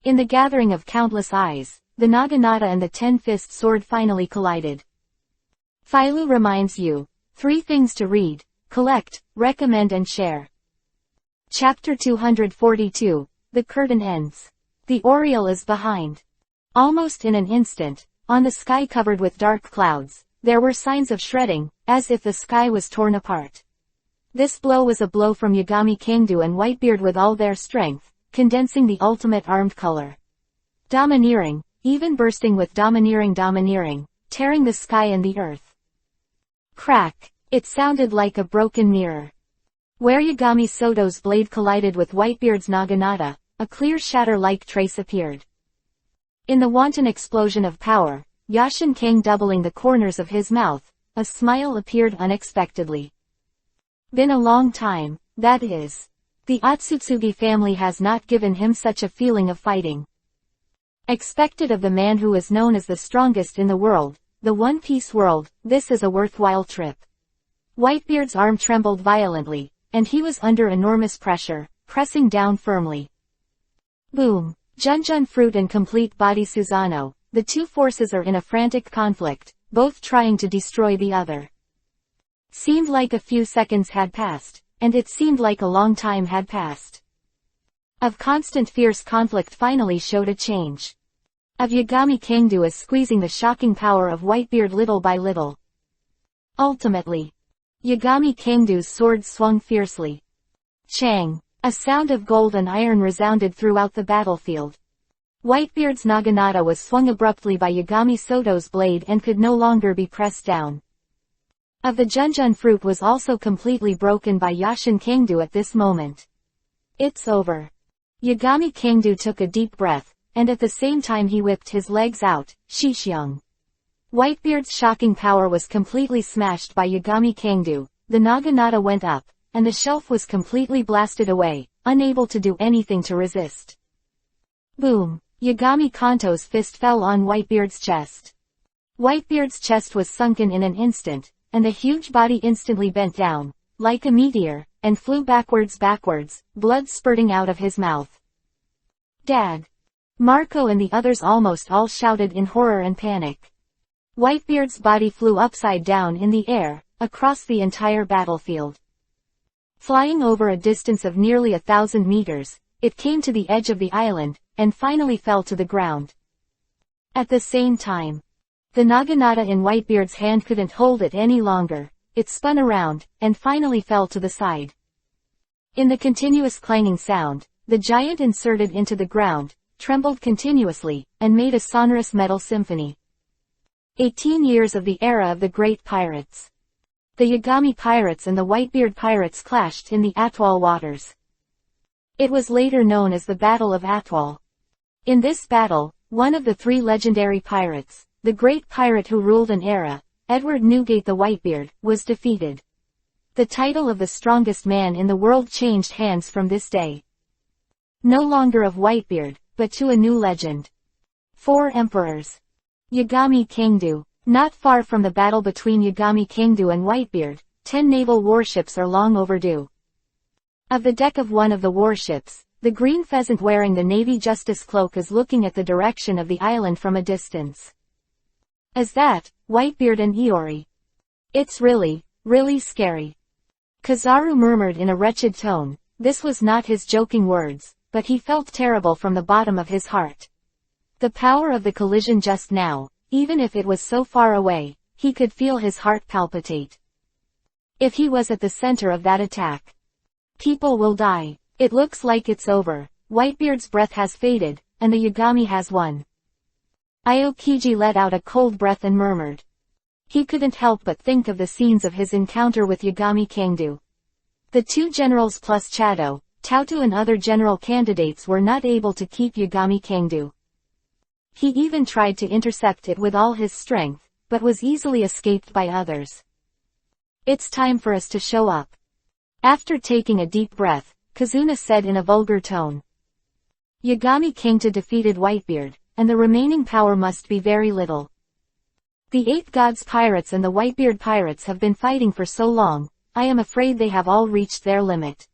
In the gathering of countless eyes, the naginata and the 10-fist sword finally collided. Philo reminds you, 3 things to read, collect, recommend and share. Chapter 242, The Curtain Ends. The Oriole is behind. Almost in an instant, on the sky covered with dark clouds, there were signs of shredding, as if the sky was torn apart. This blow was a blow from Yagami Kangdu and Whitebeard with all their strength, condensing the ultimate armed color. Domineering, even bursting with domineering, tearing the sky and the earth. Crack! It sounded like a broken mirror. Where Yagami Soto's blade collided with Whitebeard's naginata, a clear shatter-like trace appeared. In the wanton explosion of power, Yashin Kang doubling the corners of his mouth, a smile appeared unexpectedly. Been a long time, that is. The Otsutsugi family has not given him such a feeling of fighting. Expected of the man who is known as the strongest in the world, the One Piece world, this is a worthwhile trip. Whitebeard's arm trembled violently, and he was under enormous pressure, pressing down firmly. Boom! Junjun Fruit and Complete Body Susanoo, the two forces are in a frantic conflict, both trying to destroy the other. Seemed like a few seconds had passed, and it seemed like a long time had passed. Of constant fierce conflict finally showed a change. Of Yagami Kangdu as squeezing the shocking power of Whitebeard little by little. Ultimately, Yagami Kangdu's sword swung fiercely. Chang! A sound of gold and iron resounded throughout the battlefield. Whitebeard's naginata was swung abruptly by Yagami Soto's blade and could no longer be pressed down. Of the Junjun Fruit was also completely broken by Yashin Kangdu at this moment. It's over. Yagami Kangdu took a deep breath, and at the same time he whipped his legs out, Shishyung. Whitebeard's shocking power was completely smashed by Yagami Kangdu, the naginata went up, and the shelf was completely blasted away, unable to do anything to resist. Boom! Yagami Kanto's fist fell on Whitebeard's chest. Whitebeard's chest was sunken in an instant, and the huge body instantly bent down, like a meteor, and flew backwards, blood spurting out of his mouth. Dag! Marco and the others almost all shouted in horror and panic. Whitebeard's body flew upside down in the air, across the entire battlefield. Flying over a distance of nearly 1,000 meters, it came to the edge of the island, and finally fell to the ground. At the same time, the naginata in Whitebeard's hand couldn't hold it any longer, it spun around, and finally fell to the side. In the continuous clanging sound, the giant inserted into the ground, trembled continuously, and made a sonorous metal symphony. 18 years of the era of the great pirates. The Yagami pirates and the Whitebeard pirates clashed in the Atoll waters. It was later known as the Battle of Atoll. In this battle, one of the three legendary pirates, the great pirate who ruled an era, Edward Newgate the Whitebeard, was defeated. The title of the strongest man in the world changed hands from this day. No longer of Whitebeard, but to a new legend. 4 emperors. Yagami Kangdu. Not far from the battle between Yagami Kangdu and Whitebeard, 10 naval warships are long overdue. Of the deck of one of the warships, the green pheasant wearing the Navy Justice cloak is looking at the direction of the island from a distance. As that, Whitebeard and Iori. It's really scary. Kizaru murmured in a wretched tone. This was not his joking words, but he felt terrible from the bottom of his heart. The power of the collision just now, even if it was so far away, he could feel his heart palpitate. If he was at the center of that attack, people will die. It looks like it's over. Whitebeard's breath has faded, and the Yagami has won. Aokiji let out a cold breath and murmured. He couldn't help but think of the scenes of his encounter with Yagami Kangdu. The 2 generals plus Chado, Tautu and other general candidates were not able to keep Yagami Kangdu. He even tried to intercept it with all his strength, but was easily escaped by others. It's time for us to show up. After taking a deep breath, Kazuna said in a vulgar tone. Yagami Kangdu defeated Whitebeard, and the remaining power must be very little. The 8 gods pirates and the Whitebeard pirates have been fighting for so long, I am afraid they have all reached their limit.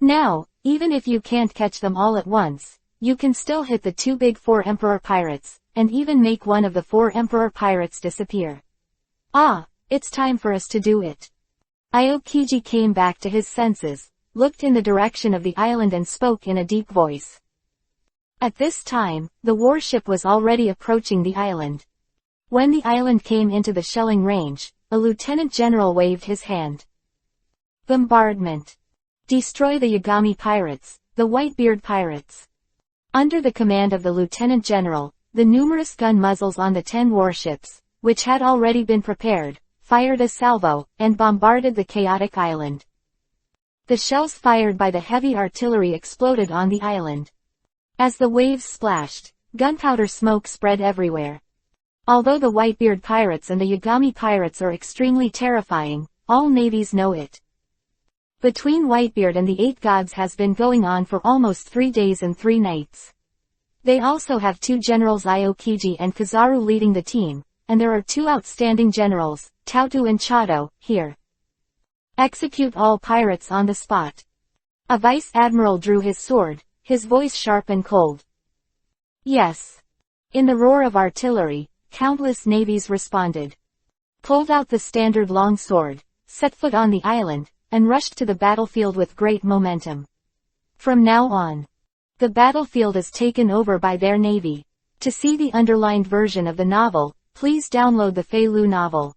Now, even if you can't catch them all at once, you can still hit the 2 big 4 Emperor pirates, and even make one of the 4 Emperor pirates disappear. Ah, it's time for us to do it. Aokiji came back to his senses, looked in the direction of the island and spoke in a deep voice. At this time, the warship was already approaching the island. When the island came into the shelling range, a lieutenant general waved his hand. Bombardment. Destroy the Yagami pirates, the Whitebeard pirates. Under the command of the lieutenant general, the numerous gun muzzles on the 10 warships, which had already been prepared, fired a salvo, and bombarded the chaotic island. The shells fired by the heavy artillery exploded on the island. As the waves splashed, gunpowder smoke spread everywhere. Although the Whitebeard pirates and the Yagami pirates are extremely terrifying, all navies know it. Between Whitebeard and the 8 gods has been going on for almost 3 days and 3 nights. They also have 2 generals Aokiji and Kizaru leading the team, and there are 2 outstanding generals, Tautu and Chato, here. Execute all pirates on the spot. A vice admiral drew his sword, his voice sharp and cold. Yes. In the roar of artillery, countless navies responded. Pulled out the standard long sword, set foot on the island, and rushed to the battlefield with great momentum. From now on, the battlefield is taken over by their navy. To see the underlined version of the novel, please download the Feilu novel.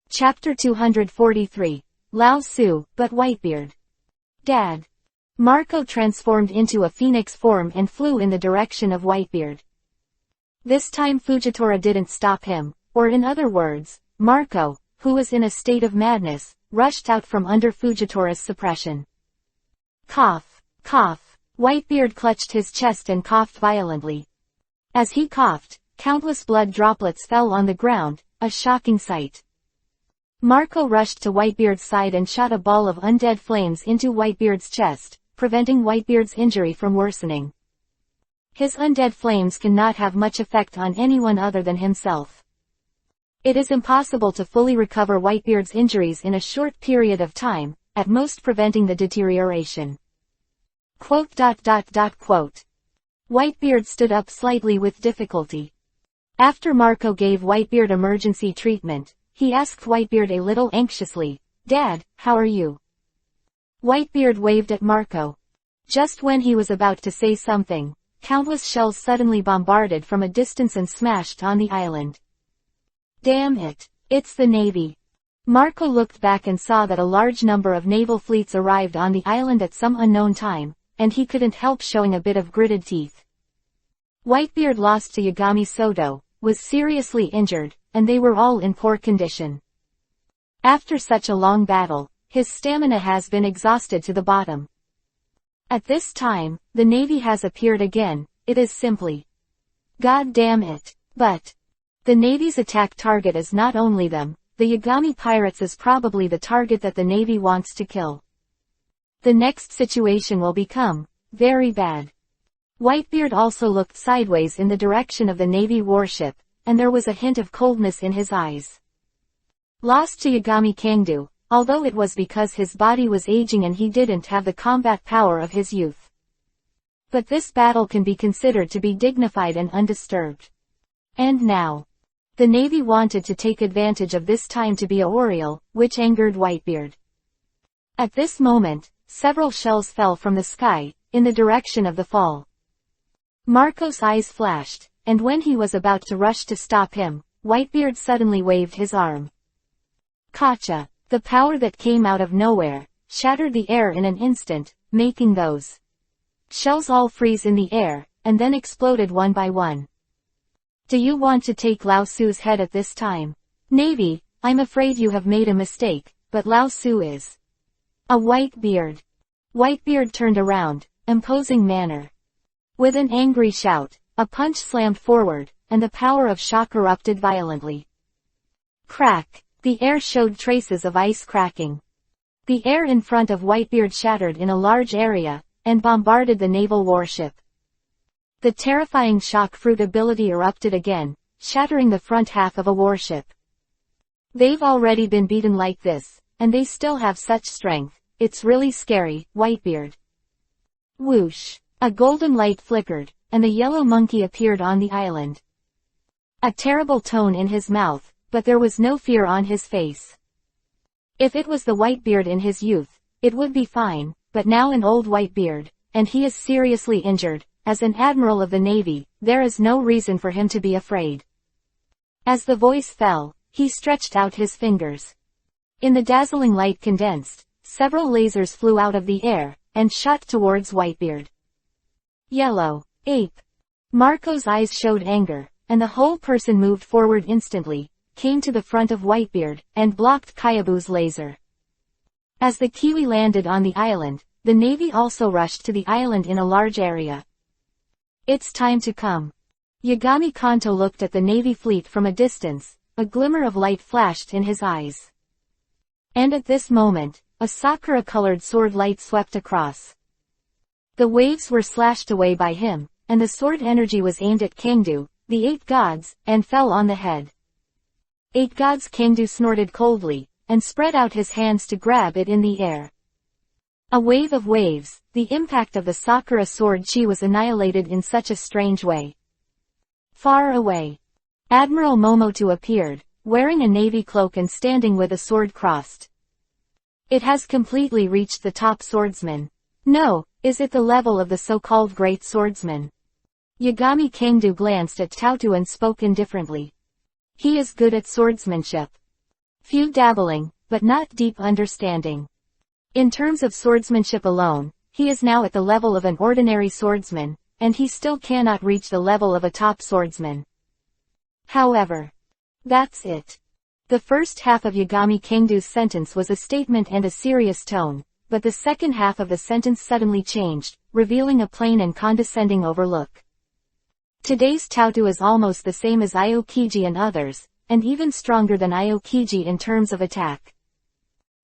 Chapter 243. Lao Su, but Whitebeard. Dad. Marco transformed into a phoenix form and flew in the direction of Whitebeard. This time Fujitora didn't stop him, or in other words, Marco, who was in a state of madness, rushed out from under Fujitora's suppression. Cough, cough. Whitebeard clutched his chest and coughed violently. As he coughed, countless blood droplets fell on the ground, a shocking sight. Marco rushed to Whitebeard's side and shot a ball of undead flames into Whitebeard's chest, preventing Whitebeard's injury from worsening. His undead flames cannot have much effect on anyone other than himself. It is impossible to fully recover Whitebeard's injuries in a short period of time, at most preventing the deterioration. ... Whitebeard stood up slightly with difficulty. After Marco gave Whitebeard emergency treatment, he asked Whitebeard a little anxiously, "Dad, how are you?" Whitebeard waved at Marco. Just when he was about to say something, countless shells suddenly bombarded from a distance and smashed on the island. Damn it, it's the Navy. Marco looked back and saw that a large number of naval fleets arrived on the island at some unknown time, and he couldn't help showing a bit of gritted teeth. Whitebeard lost to Yagami Soto, was seriously injured, and they were all in poor condition. After such a long battle, his stamina has been exhausted to the bottom. At this time, the Navy has appeared again, it is simply. God damn it. But the Navy's attack target is not only them, the Yagami pirates is probably the target that the Navy wants to kill. The next situation will become very bad. Whitebeard also looked sideways in the direction of the Navy warship, and there was a hint of coldness in his eyes. Lost to Yagami Kangdu, although it was because his body was aging and he didn't have the combat power of his youth. But this battle can be considered to be dignified and undisturbed. And now, the Navy wanted to take advantage of this time to be a Oriole, which angered Whitebeard. At this moment, several shells fell from the sky, in the direction of the fall. Marco's eyes flashed, and when he was about to rush to stop him, Whitebeard suddenly waved his arm. Kacha, the power that came out of nowhere, shattered the air in an instant, making those shells all freeze in the air, and then exploded one by one. Do you want to take Lao Su's head at this time? Navy, I'm afraid you have made a mistake, but Lao Su is a Whitebeard. Whitebeard turned around, imposing manner. With an angry shout, a punch slammed forward, and the power of shock erupted violently. Crack! The air showed traces of ice cracking. The air in front of Whitebeard shattered in a large area, and bombarded the naval warship. The terrifying shock fruit ability erupted again, shattering the front half of a warship. They've already been beaten like this, and they still have such strength, it's really scary, Whitebeard. Whoosh! A golden light flickered, and the yellow monkey appeared on the island. A terrible tone in his mouth, but there was no fear on his face. If it was the Whitebeard in his youth, it would be fine, but now an old Whitebeard, and he is seriously injured, as an admiral of the Navy, there is no reason for him to be afraid. As the voice fell, he stretched out his fingers. In the dazzling light condensed, several lasers flew out of the air, and shot towards Whitebeard. Yellow. Ape. Marco's eyes showed anger, and the whole person moved forward instantly, came to the front of Whitebeard, and blocked Kayabu's laser. As the Kiwi landed on the island, the Navy also rushed to the island in a large area. It's time to come. Yagami Kanto looked at the Navy fleet from a distance, a glimmer of light flashed in his eyes. And at this moment, a sakura-colored sword light swept across. The waves were slashed away by him, and the sword energy was aimed at Kangdu, the 8 gods, and fell on the head. 8 gods. Kangdu snorted coldly, and spread out his hands to grab it in the air. A wave of waves, the impact of the Sakura sword chi was annihilated in such a strange way. Far away, Admiral Momoto appeared, wearing a navy cloak and standing with a sword crossed. It has completely reached the top swordsman. No, is it the level of the so-called great swordsman? Yagami Kangdu glanced at Tautu and spoke indifferently. He is good at swordsmanship. Few dabbling, but not deep understanding. In terms of swordsmanship alone, he is now at the level of an ordinary swordsman, and he still cannot reach the level of a top swordsman. However, that's it. The first half of Yagami Kangdu's sentence was a statement and a serious tone, but the second half of the sentence suddenly changed, revealing a plain and condescending overlook. Today's Tautu is almost the same as Aokiji and others, and even stronger than Aokiji in terms of attack.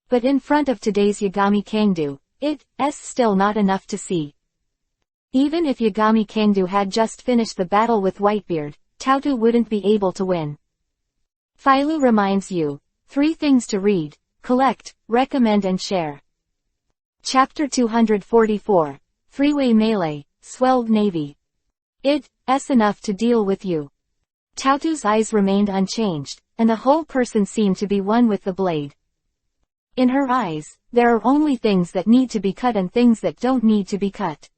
But in front of today's Yagami Kangdu, it's still not enough to see. Even if Yagami Kangdu had just finished the battle with Whitebeard, Tautu wouldn't be able to win. Philo reminds you, 3 things to read, collect, recommend and share. Chapter 244, Three-Way Melee, Swelled Navy. It's enough to deal with you. Tautu's eyes remained unchanged, and the whole person seemed to be one with the blade. In her eyes, there are only things that need to be cut and things that don't need to be cut.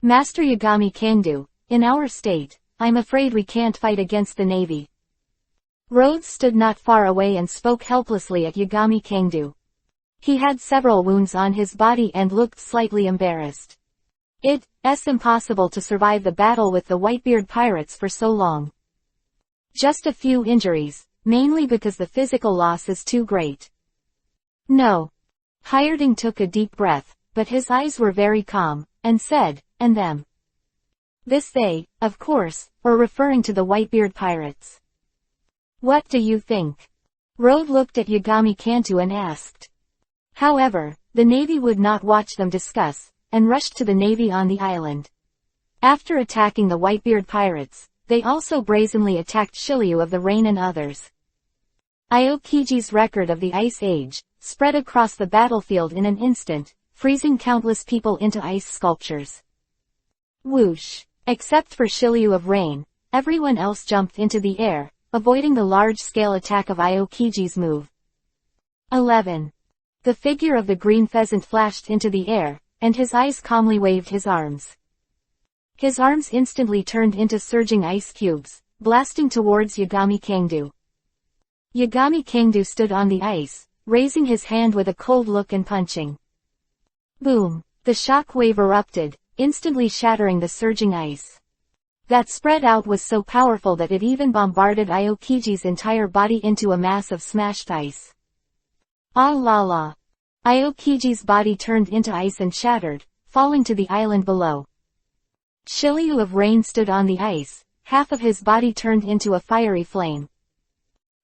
Master Yagami Kangdu, in our state, I'm afraid we can't fight against the Navy. Rhodes stood not far away and spoke helplessly at Yagami Kangdu. He had several wounds on his body and looked slightly embarrassed. It's impossible to survive the battle with the Whitebeard pirates for so long. Just a few injuries, mainly because the physical loss is too great. No. Hireding took a deep breath, but his eyes were very calm, and said, and them. This they, of course, were referring to the Whitebeard pirates. What do you think? Rhodes looked at Yagami Kangdu and asked. However, the Navy would not watch them discuss, and rushed to the Navy on the island. After attacking the Whitebeard pirates, they also brazenly attacked Shiryu of the Rain and others. Aokiji's record of the Ice Age spread across the battlefield in an instant, freezing countless people into ice sculptures. Whoosh! Except for Shiryu of Rain, everyone else jumped into the air, avoiding the large-scale attack of Aokiji's move. 11. The figure of the green pheasant flashed into the air, and his eyes calmly waved his arms. His arms instantly turned into surging ice cubes, blasting towards Yagami Kangdu. Yagami Kangdu stood on the ice, raising his hand with a cold look and punching. Boom! The shock wave erupted, instantly shattering the surging ice. That spread out was so powerful that it even bombarded Aokiji's entire body into a mass of smashed ice. Ah la la! Aokiji's body turned into ice and shattered, falling to the island below. Shiryu of Rain stood on the ice, half of his body turned into a fiery flame.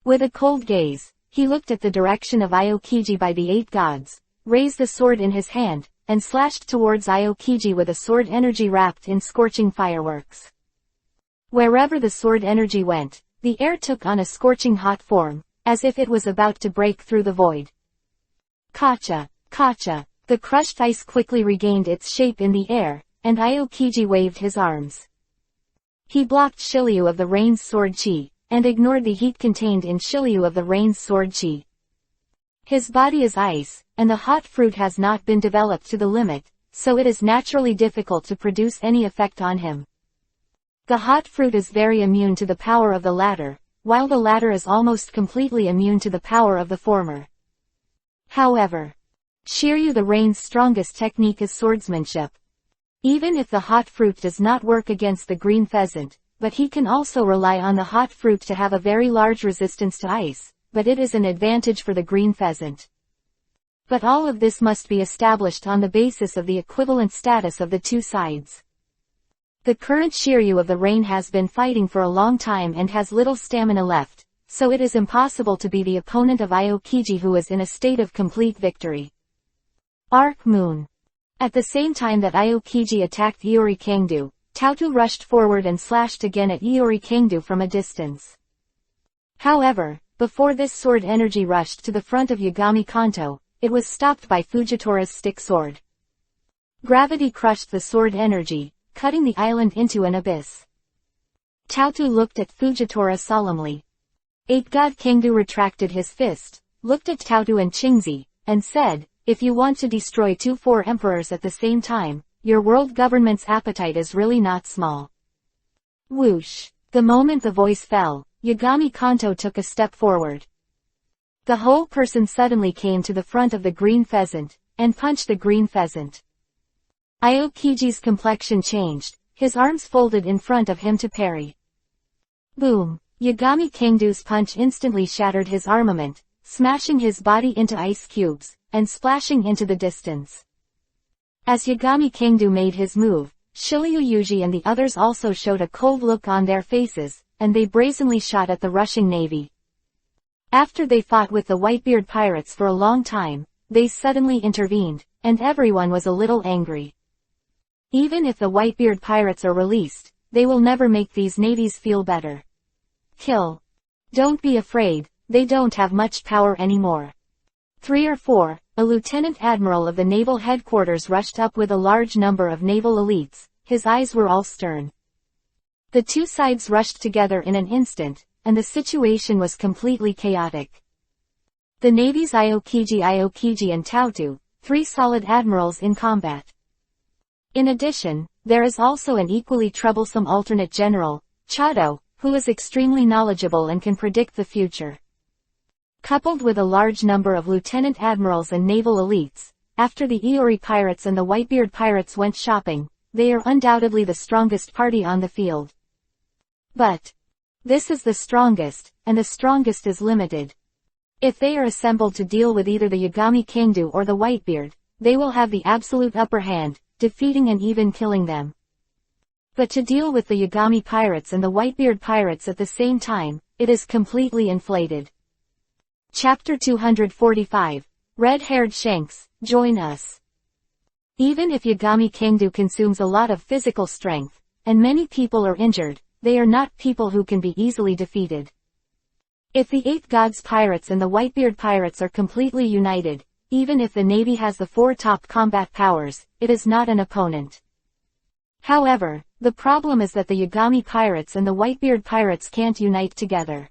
With a cold gaze, he looked at the direction of Aokiji by the 8 gods, raised the sword in his hand, and slashed towards Aokiji with a sword energy wrapped in scorching fireworks. Wherever the sword energy went, the air took on a scorching hot form, as if it was about to break through the void. Kacha! Kacha! The crushed ice quickly regained its shape in the air, and Aokiji waved his arms. He blocked Shiryu of the Rain's sword chi, and ignored the heat contained in Shiryu of the Rain's sword chi. His body is ice, and the hot fruit has not been developed to the limit, so it is naturally difficult to produce any effect on him. The hot fruit is very immune to the power of the latter, while the latter is almost completely immune to the power of the former. However, Shiryu the Rain's strongest technique is swordsmanship. Even if the hot fruit does not work against the green pheasant, but he can also rely on the hot fruit to have a very large resistance to ice, but it is an advantage for the green pheasant. But all of this must be established on the basis of the equivalent status of the two sides. The current Shiryu of the Rain has been fighting for a long time and has little stamina left, so it is impossible to be the opponent of Aokiji who is in a state of complete victory. Arc Moon. At the same time that Aokiji attacked Iori Kangdu, Tautu rushed forward and slashed again at Iori Kangdu from a distance. However, before this sword energy rushed to the front of Yagami Kanto, it was stopped by Fujitora's stick sword. Gravity crushed the sword energy, cutting the island into an abyss. Tautu looked at Fujitora solemnly. Eight-God Kangdu retracted his fist, looked at Tautu and Qingzi, and said, "If you want to destroy 2-4 emperors at the same time, your world government's appetite is really not small." Whoosh! The moment the voice fell, Yagami Kanto took a step forward. The whole person suddenly came to the front of the green pheasant, and punched the green pheasant. Aokiji's complexion changed, his arms folded in front of him to parry. Boom! Yagami Kangdu's punch instantly shattered his armament, smashing his body into ice cubes, and splashing into the distance. As Yagami Kangdu made his move, Shiryu Yuji and the others also showed a cold look on their faces, and they brazenly shot at the rushing navy. After they fought with the Whitebeard pirates for a long time, they suddenly intervened, and everyone was a little angry. Even if the Whitebeard pirates are released, they will never make these navies feel better. Kill. Don't be afraid, they don't have much power anymore. 3 or 4, a lieutenant admiral of the naval headquarters rushed up with a large number of naval elites, his eyes were all stern. The two sides rushed together in an instant, and the situation was completely chaotic. The navy's Aokiji and Tautu, 3 solid admirals in combat. In addition, there is also an equally troublesome alternate general, Chado, who is extremely knowledgeable and can predict the future. Coupled with a large number of lieutenant admirals and naval elites, after the Iori pirates and the Whitebeard pirates went shopping, they are undoubtedly the strongest party on the field. But this is the strongest, and the strongest is limited. If they are assembled to deal with either the Yagami Kangdu or the Whitebeard, they will have the absolute upper hand, defeating and even killing them. But to deal with the Yagami pirates and the Whitebeard pirates at the same time, it is completely inflated. Chapter 245. Red-haired Shanks, join us. Even if Yagami Kangdu consumes a lot of physical strength, and many people are injured, they are not people who can be easily defeated. If the 8 Gods pirates and the Whitebeard pirates are completely united, even if the navy has the 4 top combat powers, it is not an opponent. However, the problem is that the Yagami pirates and the Whitebeard pirates can't unite together.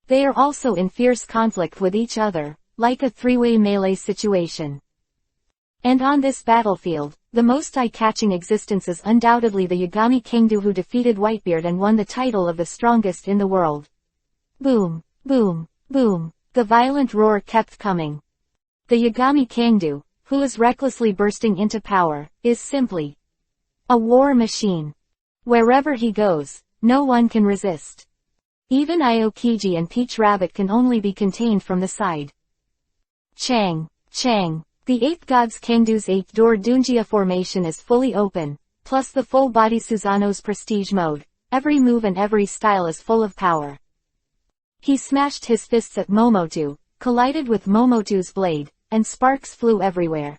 They are also in fierce conflict with each other, like a 3-way melee situation. And on this battlefield, the most eye-catching existence is undoubtedly the Yagami Kangdu who defeated Whitebeard and won the title of the strongest in the world. Boom, boom, boom, the violent roar kept coming. The Yagami Kangdu, who is recklessly bursting into power, is simply a war machine. Wherever he goes, no one can resist. Even Aokiji and Peach Rabbit can only be contained from the side. Chang, Chang. The 8 Gods Kangdu's 8-door Dunjia formation is fully open, plus the full-body Susanoo's prestige mode. Every move and every style is full of power. He smashed his fists at Momotu, collided with Momotu's blade, and sparks flew everywhere.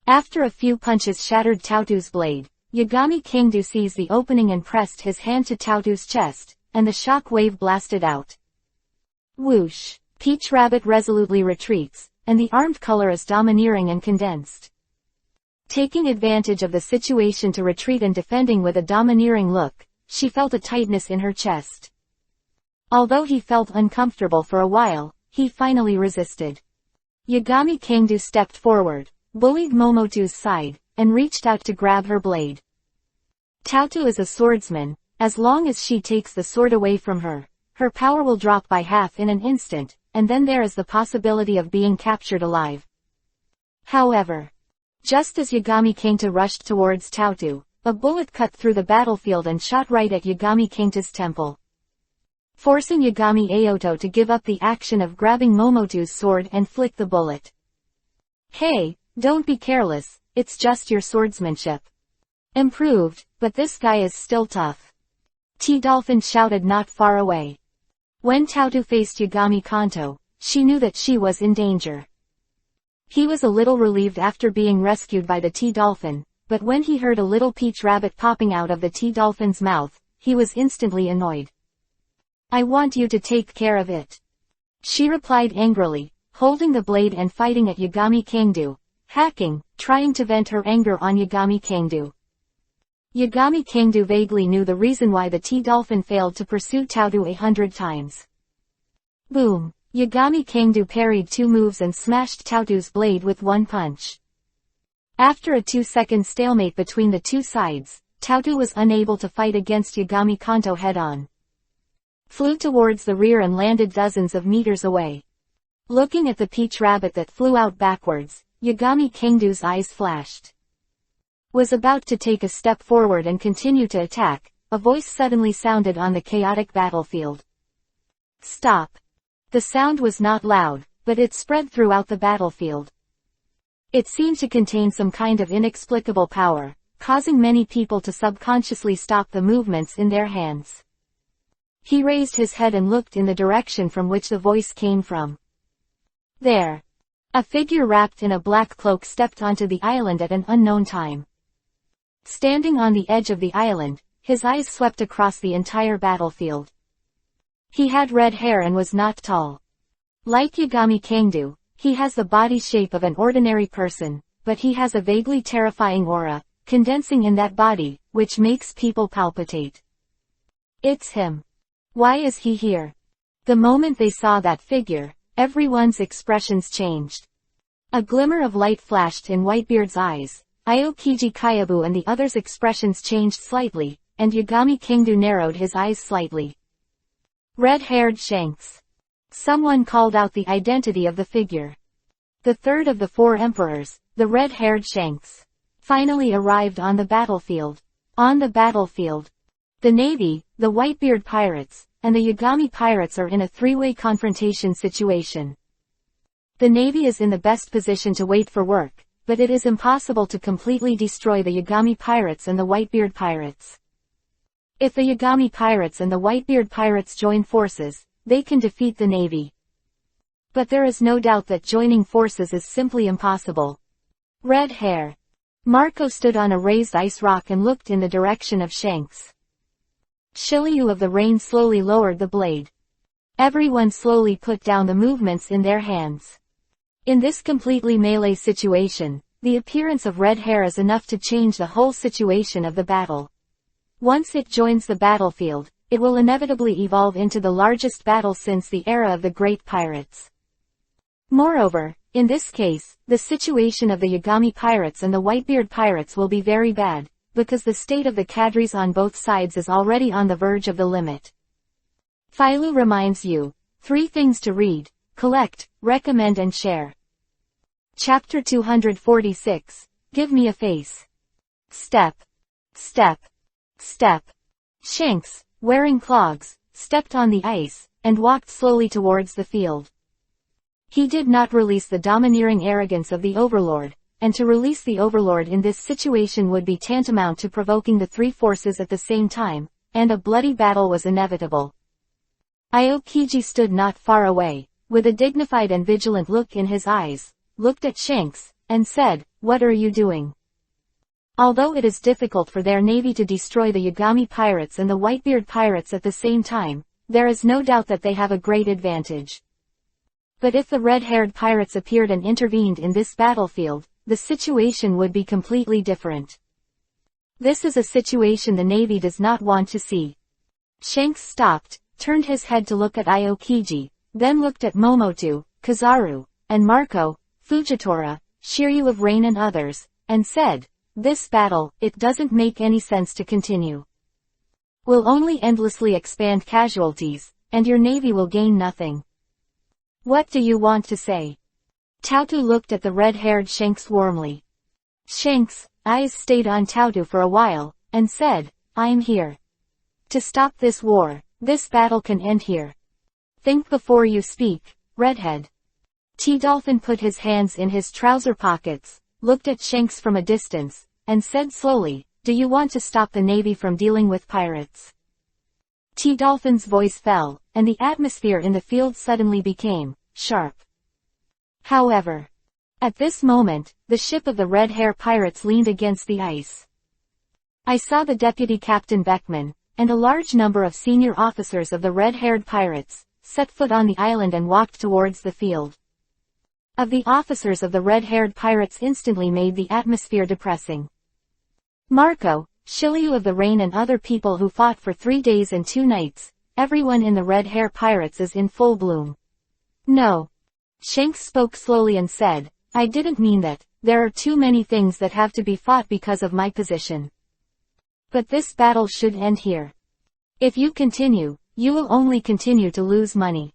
After a few punches shattered Tautu's blade, Yagami Kangdu seized the opening and pressed his hand to Tautu's chest, and the shock wave blasted out. Whoosh! Peach Rabbit resolutely retreats, and the armed color is domineering and condensed. Taking advantage of the situation to retreat and defending with a domineering look, she felt a tightness in her chest. Although he felt uncomfortable for a while, he finally resisted. Yagami Kangdu stepped forward, bullied Momotu's side, and reached out to grab her blade. Tautu is a swordsman. As long as she takes the sword away from her, her power will drop by half in an instant, and then there is the possibility of being captured alive. However, just as Yagami Kangta rushed towards Tautu, a bullet cut through the battlefield and shot right at Yagami Kangta's temple, forcing Yagami Aoto to give up the action of grabbing Momotu's sword and flick the bullet. Hey, don't be careless, it's just your swordsmanship. Improved, but this guy is still tough. T-Dolphin shouted not far away. When Tautu faced Yagami Kanto, she knew that she was in danger. He was a little relieved after being rescued by the T-Dolphin, but when he heard a little peach rabbit popping out of the T-Dolphin's mouth, he was instantly annoyed. "I want you to take care of it," she replied angrily, holding the blade and fighting at Yagami Kangdu, hacking, trying to vent her anger on Yagami Kangdu. Yagami Kangdu vaguely knew the reason why the T-Dolphin failed to pursue Taotu 100 times. Boom! Yagami Kangdu parried 2 moves and smashed Taotu's blade with 1 punch. After a 2-second stalemate between the two sides, Taotu was unable to fight against Yagami Kanto head-on. Flew towards the rear and landed dozens of meters away. Looking at the peach rabbit that flew out backwards, Yagami Kangdu's eyes flashed. Was about to take a step forward and continue to attack, a voice suddenly sounded on the chaotic battlefield. "Stop." The sound was not loud, but it spread throughout the battlefield. It seemed to contain some kind of inexplicable power, causing many people to subconsciously stop the movements in their hands. He raised his head and looked in the direction from which the voice came from. There. A figure wrapped in a black cloak stepped onto the island at an unknown time. Standing on the edge of the island, his eyes swept across the entire battlefield. He had red hair and was not tall. Like Yagami Kangdu, he has the body shape of an ordinary person, but he has a vaguely terrifying aura, condensing in that body, which makes people palpitate. It's him. Why is he here? The moment they saw that figure, everyone's expressions changed. A glimmer of light flashed in Whitebeard's eyes, Aokiji Kyabu and the others' expressions changed slightly, and Yagami Kangdu narrowed his eyes slightly. Red-haired Shanks. Someone called out the identity of the figure. The third of the 4 emperors, the red-haired Shanks, finally arrived on the battlefield. On the battlefield, the Navy, the Whitebeard pirates, and the Yagami pirates are in a 3-way confrontation situation. The Navy is in the best position to wait for work, but it is impossible to completely destroy the Yagami pirates and the Whitebeard pirates. If the Yagami pirates and the Whitebeard pirates join forces, they can defeat the Navy. But there is no doubt that joining forces is simply impossible. Red hair. Marco stood on a raised ice rock and looked in the direction of Shanks. Shiryu of the Rain slowly lowered the blade. Everyone slowly put down the movements in their hands. In this completely melee situation, the appearance of red hair is enough to change the whole situation of the battle. Once it joins the battlefield, it will inevitably evolve into the largest battle since the era of the Great Pirates. Moreover, in this case, the situation of the Yagami pirates and the Whitebeard pirates will be very bad, because the state of the cadres on both sides is already on the verge of the limit. Philo reminds you, 3 things to read, collect, recommend and share. Chapter 246, Give Me a Face. Step. Step. Step. Shanks, wearing clogs, stepped on the ice, and walked slowly towards the field. He did not release the domineering arrogance of the Overlord, and to release the Overlord in this situation would be tantamount to provoking the 3 forces at the same time, and a bloody battle was inevitable. Aokiji stood not far away, with a dignified and vigilant look in his eyes, looked at Shanks, and said, "What are you doing?" Although it is difficult for their navy to destroy the Yagami pirates and the Whitebeard pirates at the same time, there is no doubt that they have a great advantage. But if the red-haired pirates appeared and intervened in this battlefield, the situation would be completely different. This is a situation the Navy does not want to see. Shanks stopped, turned his head to look at Aokiji, then looked at Momotu, Kizaru, and Marco, Fujitora, Shiryu of Rain and others, and said, "This battle, it doesn't make any sense to continue. Will only endlessly expand casualties, and your navy will gain nothing. What do you want to say?" Taotu looked at the red-haired Shanks warmly. Shanks' eyes stayed on Taotu for a while, and said, "I'm here to stop this war. This battle can end here. Think before you speak, redhead." T-Dolphin put his hands in his trouser pockets, looked at Shanks from a distance, and said slowly, "Do you want to stop the Navy from dealing with pirates?" T-Dolphin's voice fell, and the atmosphere in the field suddenly became sharp. However, At this moment, the ship of the Red Hair Pirates leaned against the ice. I saw the Deputy Captain Beckman, and a large number of senior officers of the Red-Haired Pirates, set foot on the island and walked towards the field. Of the officers of the Red-Haired Pirates instantly made the atmosphere depressing. Marco, Shiryu of the Rain and other people who fought for 3 days and 2 nights, everyone in the Red Hair Pirates is in full bloom. No. Shanks spoke slowly and said, I didn't mean that. There are too many things that have to be fought because of my position. But this battle should end here. If you continue, you will only continue to lose money.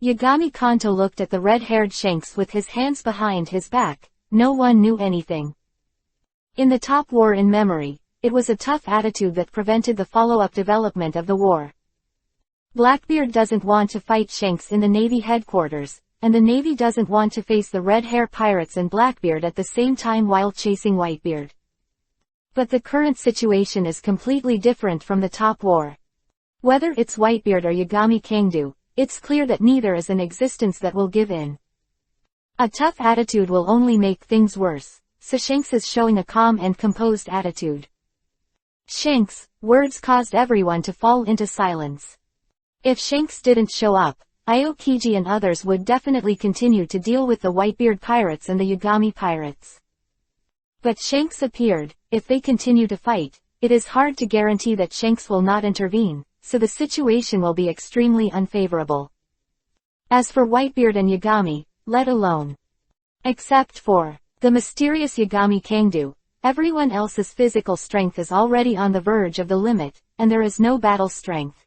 Yagami Kanto looked at the red-haired Shanks with his hands behind his back. No one knew anything. In the top war in memory, it was a tough attitude that prevented the follow-up development of the war. Blackbeard doesn't want to fight Shanks in the Navy headquarters, and the Navy doesn't want to face the Red Hair Pirates and Blackbeard at the same time while chasing Whitebeard. But the current situation is completely different from the top war. Whether it's Whitebeard or Yagami Kangdu, it's clear that neither is an existence that will give in. A tough attitude will only make things worse, so Shanks is showing a calm and composed attitude. Shanks, words caused everyone to fall into silence. If Shanks didn't show up, Aokiji and others would definitely continue to deal with the Whitebeard Pirates and the Yagami Pirates. But Shanks appeared. If they continue to fight, it is hard to guarantee that Shanks will not intervene, so the situation will be extremely unfavorable. As for Whitebeard and Yagami, let alone. Except for the mysterious Yagami Kangdu, everyone else's physical strength is already on the verge of the limit, and there is no battle strength.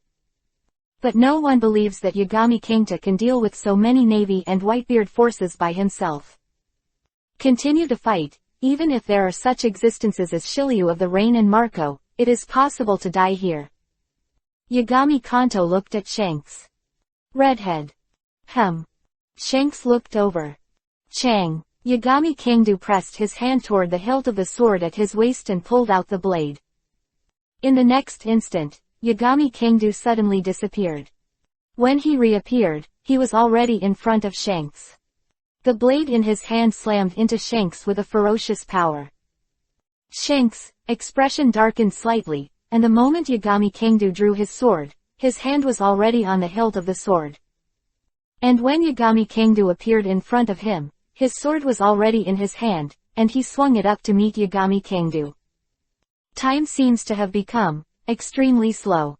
But no one believes that Yagami Kangta can deal with so many Navy and Whitebeard forces by himself. Continue to fight. Even if there are such existences as Shiryu of the Rain and Marco, it is possible to die here. Yagami Kanto looked at Shanks. Redhead. Shanks looked over. Chang. Yagami Kangdu pressed his hand toward the hilt of the sword at his waist and pulled out the blade. In the next instant, Yagami Kangdu suddenly disappeared. When he reappeared, he was already in front of Shanks. The blade in his hand slammed into Shanks with a ferocious power. Shanks' expression darkened slightly, and the moment Yagami Kangdu drew his sword, his hand was already on the hilt of the sword. And when Yagami Kangdu appeared in front of him, his sword was already in his hand, and he swung it up to meet Yagami Kangdu. Time seems to have become extremely slow.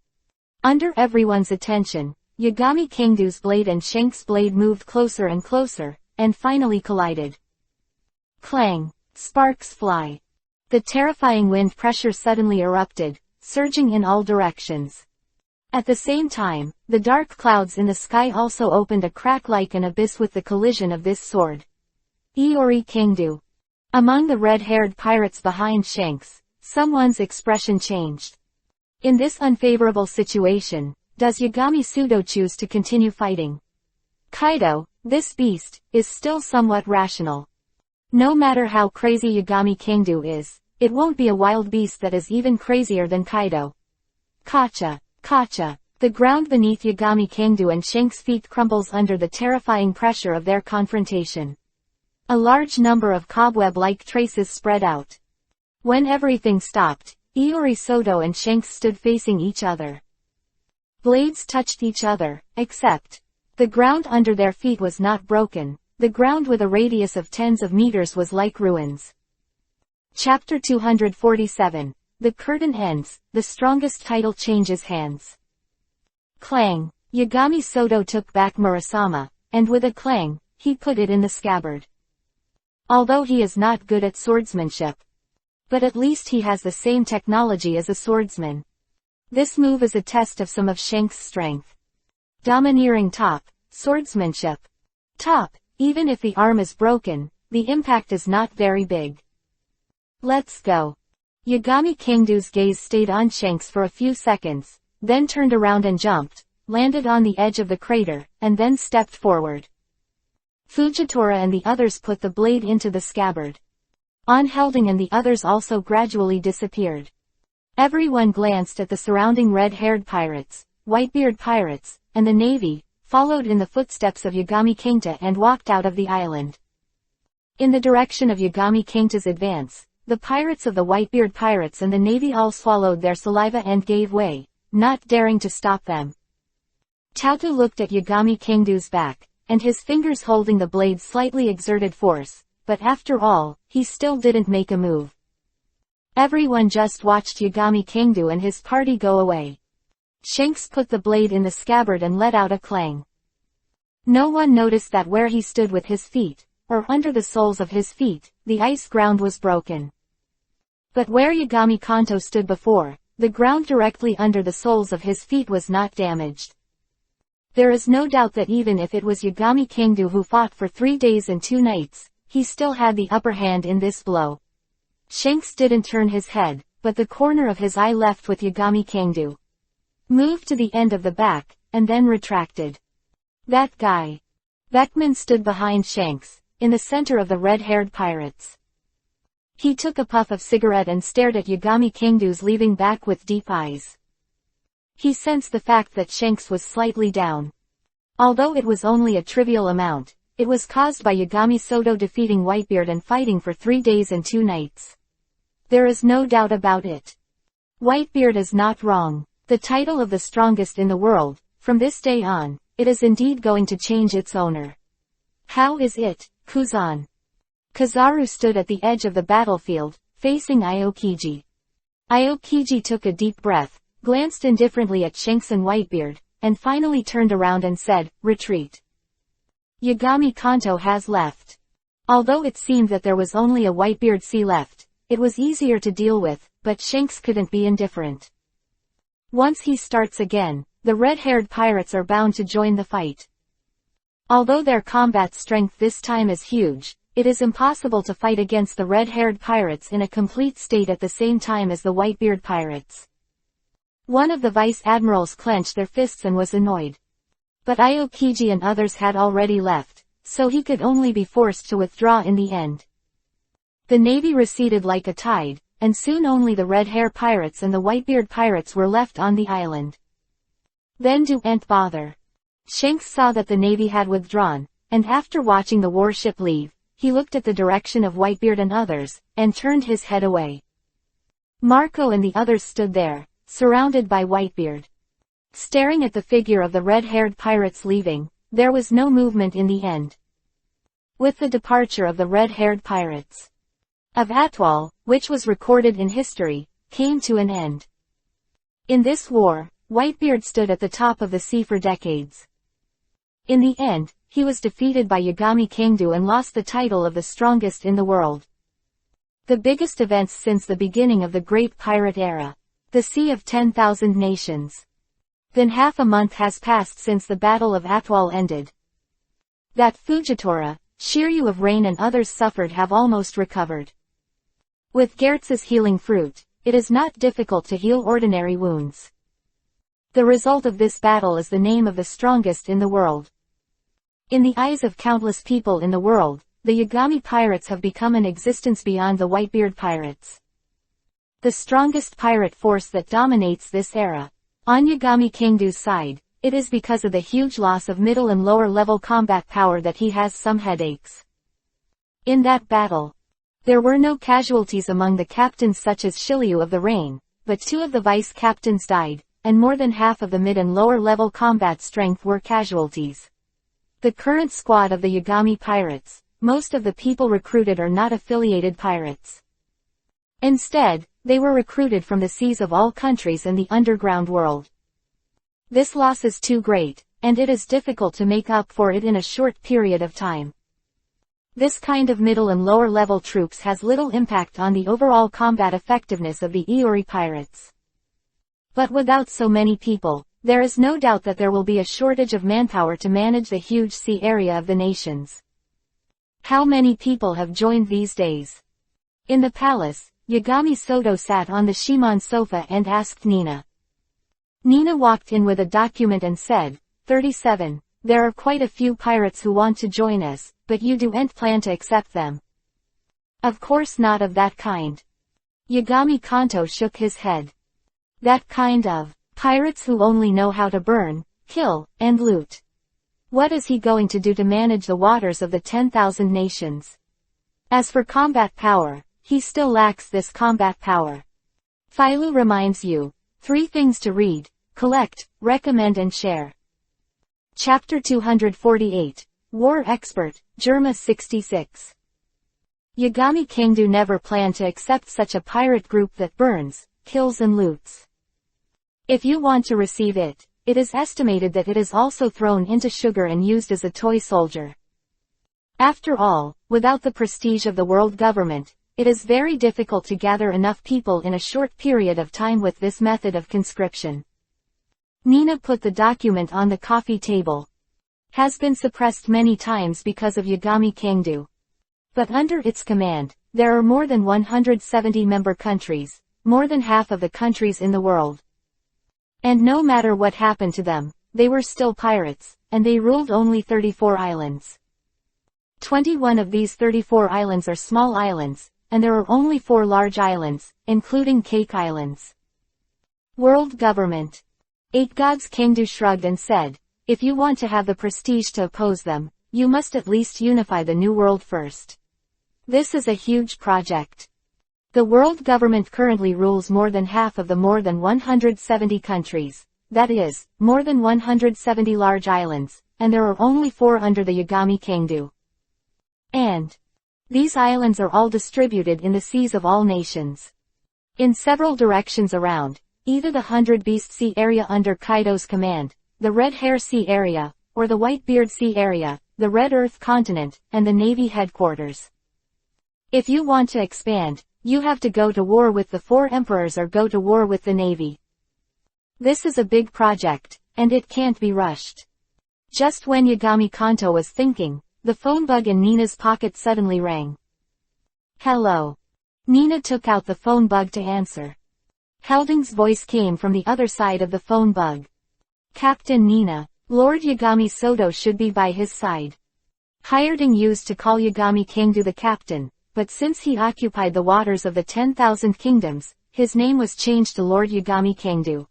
Under everyone's attention, Yagami Kangdu's blade and Shanks' blade moved closer and closer, and finally collided. Clang! Sparks fly. The terrifying wind pressure suddenly erupted, surging in all directions. At the same time, the dark clouds in the sky also opened a crack like an abyss with the collision of this sword. Iori Kangdu. Among the red-haired pirates behind Shanks, someone's expression changed. In this unfavorable situation, does Yagami Sudo choose to continue fighting? Kaido, this beast, is still somewhat rational. No matter how crazy Yagami Kangdu is, it won't be a wild beast that is even crazier than Kaido. Kacha, kacha. The ground beneath Yagami Kangdu and Shanks' feet crumbles under the terrifying pressure of their confrontation. A large number of cobweb-like traces spread out. When everything stopped, Iori Soto and Shanks stood facing each other. Blades touched each other, except the ground under their feet was not broken. The ground with a radius of tens of meters was like ruins. Chapter 247. The curtain ends. The strongest title changes hands. Clang. Yagami Soto took back Murasama, and with a clang, he put it in the scabbard. Although he is not good at swordsmanship. But at least he has the same technology as a swordsman. This move is a test of some of Shanks' strength. Domineering top. Swordsmanship. Top. Even if the arm is broken, the impact is not very big. Let's go. Yagami Kangdu's gaze stayed on Shanks for a few seconds, then turned around and jumped, landed on the edge of the crater, and then stepped forward. Fujitora and the others put the blade into the scabbard. Onhelding and the others also gradually disappeared. Everyone glanced at the surrounding red-haired pirates, Whitebeard pirates, and the Navy, followed in the footsteps of Yagami Kangta and walked out of the island. In the direction of Yagami Kingdo's advance, the pirates of the Whitebeard pirates and the navy all swallowed their saliva and gave way, not daring to stop them. Tautu looked at Yagami Kingdo's back, and his fingers holding the blade slightly exerted force, but after all, he still didn't make a move. Everyone just watched Yagami Kingdo and his party go away. Shanks put the blade in the scabbard and let out a clang. No one noticed that where he stood with his feet, or under the soles of his feet, the ice ground was broken. But where Yagami Kanto stood before, the ground directly under the soles of his feet was not damaged. There is no doubt that even if it was Yagami Kingdo who fought for 3 days and 2 nights, he still had the upper hand in this blow. Shanks didn't turn his head, but the corner of his eye left with Yagami Kingdo. Moved to the end of the back, and then retracted. That guy. Beckman stood behind Shanks, in the center of the red-haired pirates. He took a puff of cigarette and stared at Yagami Kingdo's leaving back with deep eyes. He sensed the fact that Shanks was slightly down. Although it was only a trivial amount, it was caused by Yagami Soto defeating Whitebeard and fighting for 3 days and 2 nights. There is no doubt about it. Whitebeard is not wrong. The title of the strongest in the world, from this day on, it is indeed going to change its owner. How is it, Kuzan? Kizaru stood at the edge of the battlefield, facing Aokiji. Aokiji took a deep breath, glanced indifferently at Shanks and Whitebeard, and finally turned around and said, "Retreat." Yagami Kanto has left. Although it seemed that there was only a Whitebeard sea left, it was easier to deal with, but Shanks couldn't be indifferent. Once he starts again, the red-haired pirates are bound to join the fight. Although their combat strength this time is huge, it is impossible to fight against the red-haired pirates in a complete state at the same time as the Whitebeard pirates. One of the vice-admirals clenched their fists and was annoyed. But Aokiji and others had already left, so he could only be forced to withdraw in the end. The navy receded like a tide, and soon only the red-hair pirates and the Whitebeard pirates were left on the island. Then don't bother. Shanks saw that the navy had withdrawn, and after watching the warship leave, he looked at the direction of Whitebeard and others, and turned his head away. Marco and the others stood there, surrounded by Whitebeard. Staring at the figure of the red-haired pirates leaving, there was no movement in the end. With the departure of the red-haired pirates of Atwal, which was recorded in history, came to an end. In this war, Whitebeard stood at the top of the sea for decades. In the end, he was defeated by Yagami Kingdo and lost the title of the strongest in the world. The biggest events since the beginning of the Great Pirate Era. The Sea of 10,000 Nations. Then half a month has passed since the Battle of Atwal ended. That Fujitora, Shiryu of Rain and others suffered have almost recovered. With Gertz's healing fruit, it is not difficult to heal ordinary wounds. The result of this battle is the name of the strongest in the world. In the eyes of countless people in the world, the Yagami pirates have become an existence beyond the Whitebeard pirates. The strongest pirate force that dominates this era. On Yagami Kingdo's side, it is because of the huge loss of middle and lower level combat power that he has some headaches. In that battle, there were no casualties among the captains such as Shiryu of the Rain, but 2 of the vice captains died, and more than half of the mid and lower level combat strength were casualties. The current squad of the Yagami pirates, most of the people recruited are not affiliated pirates. Instead, they were recruited from the seas of all countries and the underground world. This loss is too great, and it is difficult to make up for it in a short period of time. This kind of middle and lower level troops has little impact on the overall combat effectiveness of the Iori pirates. But without so many people, there is no doubt that there will be a shortage of manpower to manage the huge sea area of the nations. How many people have joined these days? In the palace, Yagami Soto sat on the Shimon sofa and asked Nina. Nina walked in with a document and said, 37, there are quite a few pirates who want to join us, but you don't plan to accept them. Of course not of that kind. Yagami Kanto shook his head. That kind of pirates who only know how to burn, kill, and loot. What is he going to do to manage the waters of the 10,000 nations? As for combat power, he still lacks this combat power. Philo reminds you, 3 things to read, collect, recommend and share. Chapter 248, War Expert, Germa 66. Yagami Kingdu never planned to accept such a pirate group that burns, kills and loots. If you want to receive it, it is estimated that it is also thrown into sugar and used as a toy soldier. After all, without the prestige of the world government, it is very difficult to gather enough people in a short period of time with this method of conscription. Nina put the document on the coffee table. Has been suppressed many times because of Yagami Kingdu. But under its command, there are more than 170 member countries, more than half of the countries in the world. And no matter what happened to them, they were still pirates, and they ruled only 34 islands. 21 of these 34 islands are small islands, and there are only 4 large islands, including Cake Islands. World Government. 8 Gods Kingdu shrugged and said, if you want to have the prestige to oppose them, you must at least unify the new world first. This is a huge project. The world government currently rules more than half of the more than 170 countries, that is, more than 170 large islands, and there are only 4 under the Yagami Kingdu. And these islands are all distributed in the seas of all nations. In several directions around, either the 100 Beast Sea area under Kaido's command, the Red Hair Sea area, or the Whitebeard Sea area, the Red Earth continent, and the Navy headquarters. If you want to expand, you have to go to war with the 4 emperors or go to war with the Navy. This is a big project, and it can't be rushed. Just when Yagami Kanto was thinking, the phone bug in Nina's pocket suddenly rang. Hello. Nina took out the phone bug to answer. Helding's voice came from the other side of the phone bug. Captain Nina, Lord Yagami Soto should be by his side. Hireding used to call Yagami Kingdu the captain, but since he occupied the waters of the 10,000 kingdoms, his name was changed to Lord Yagami Kingdu.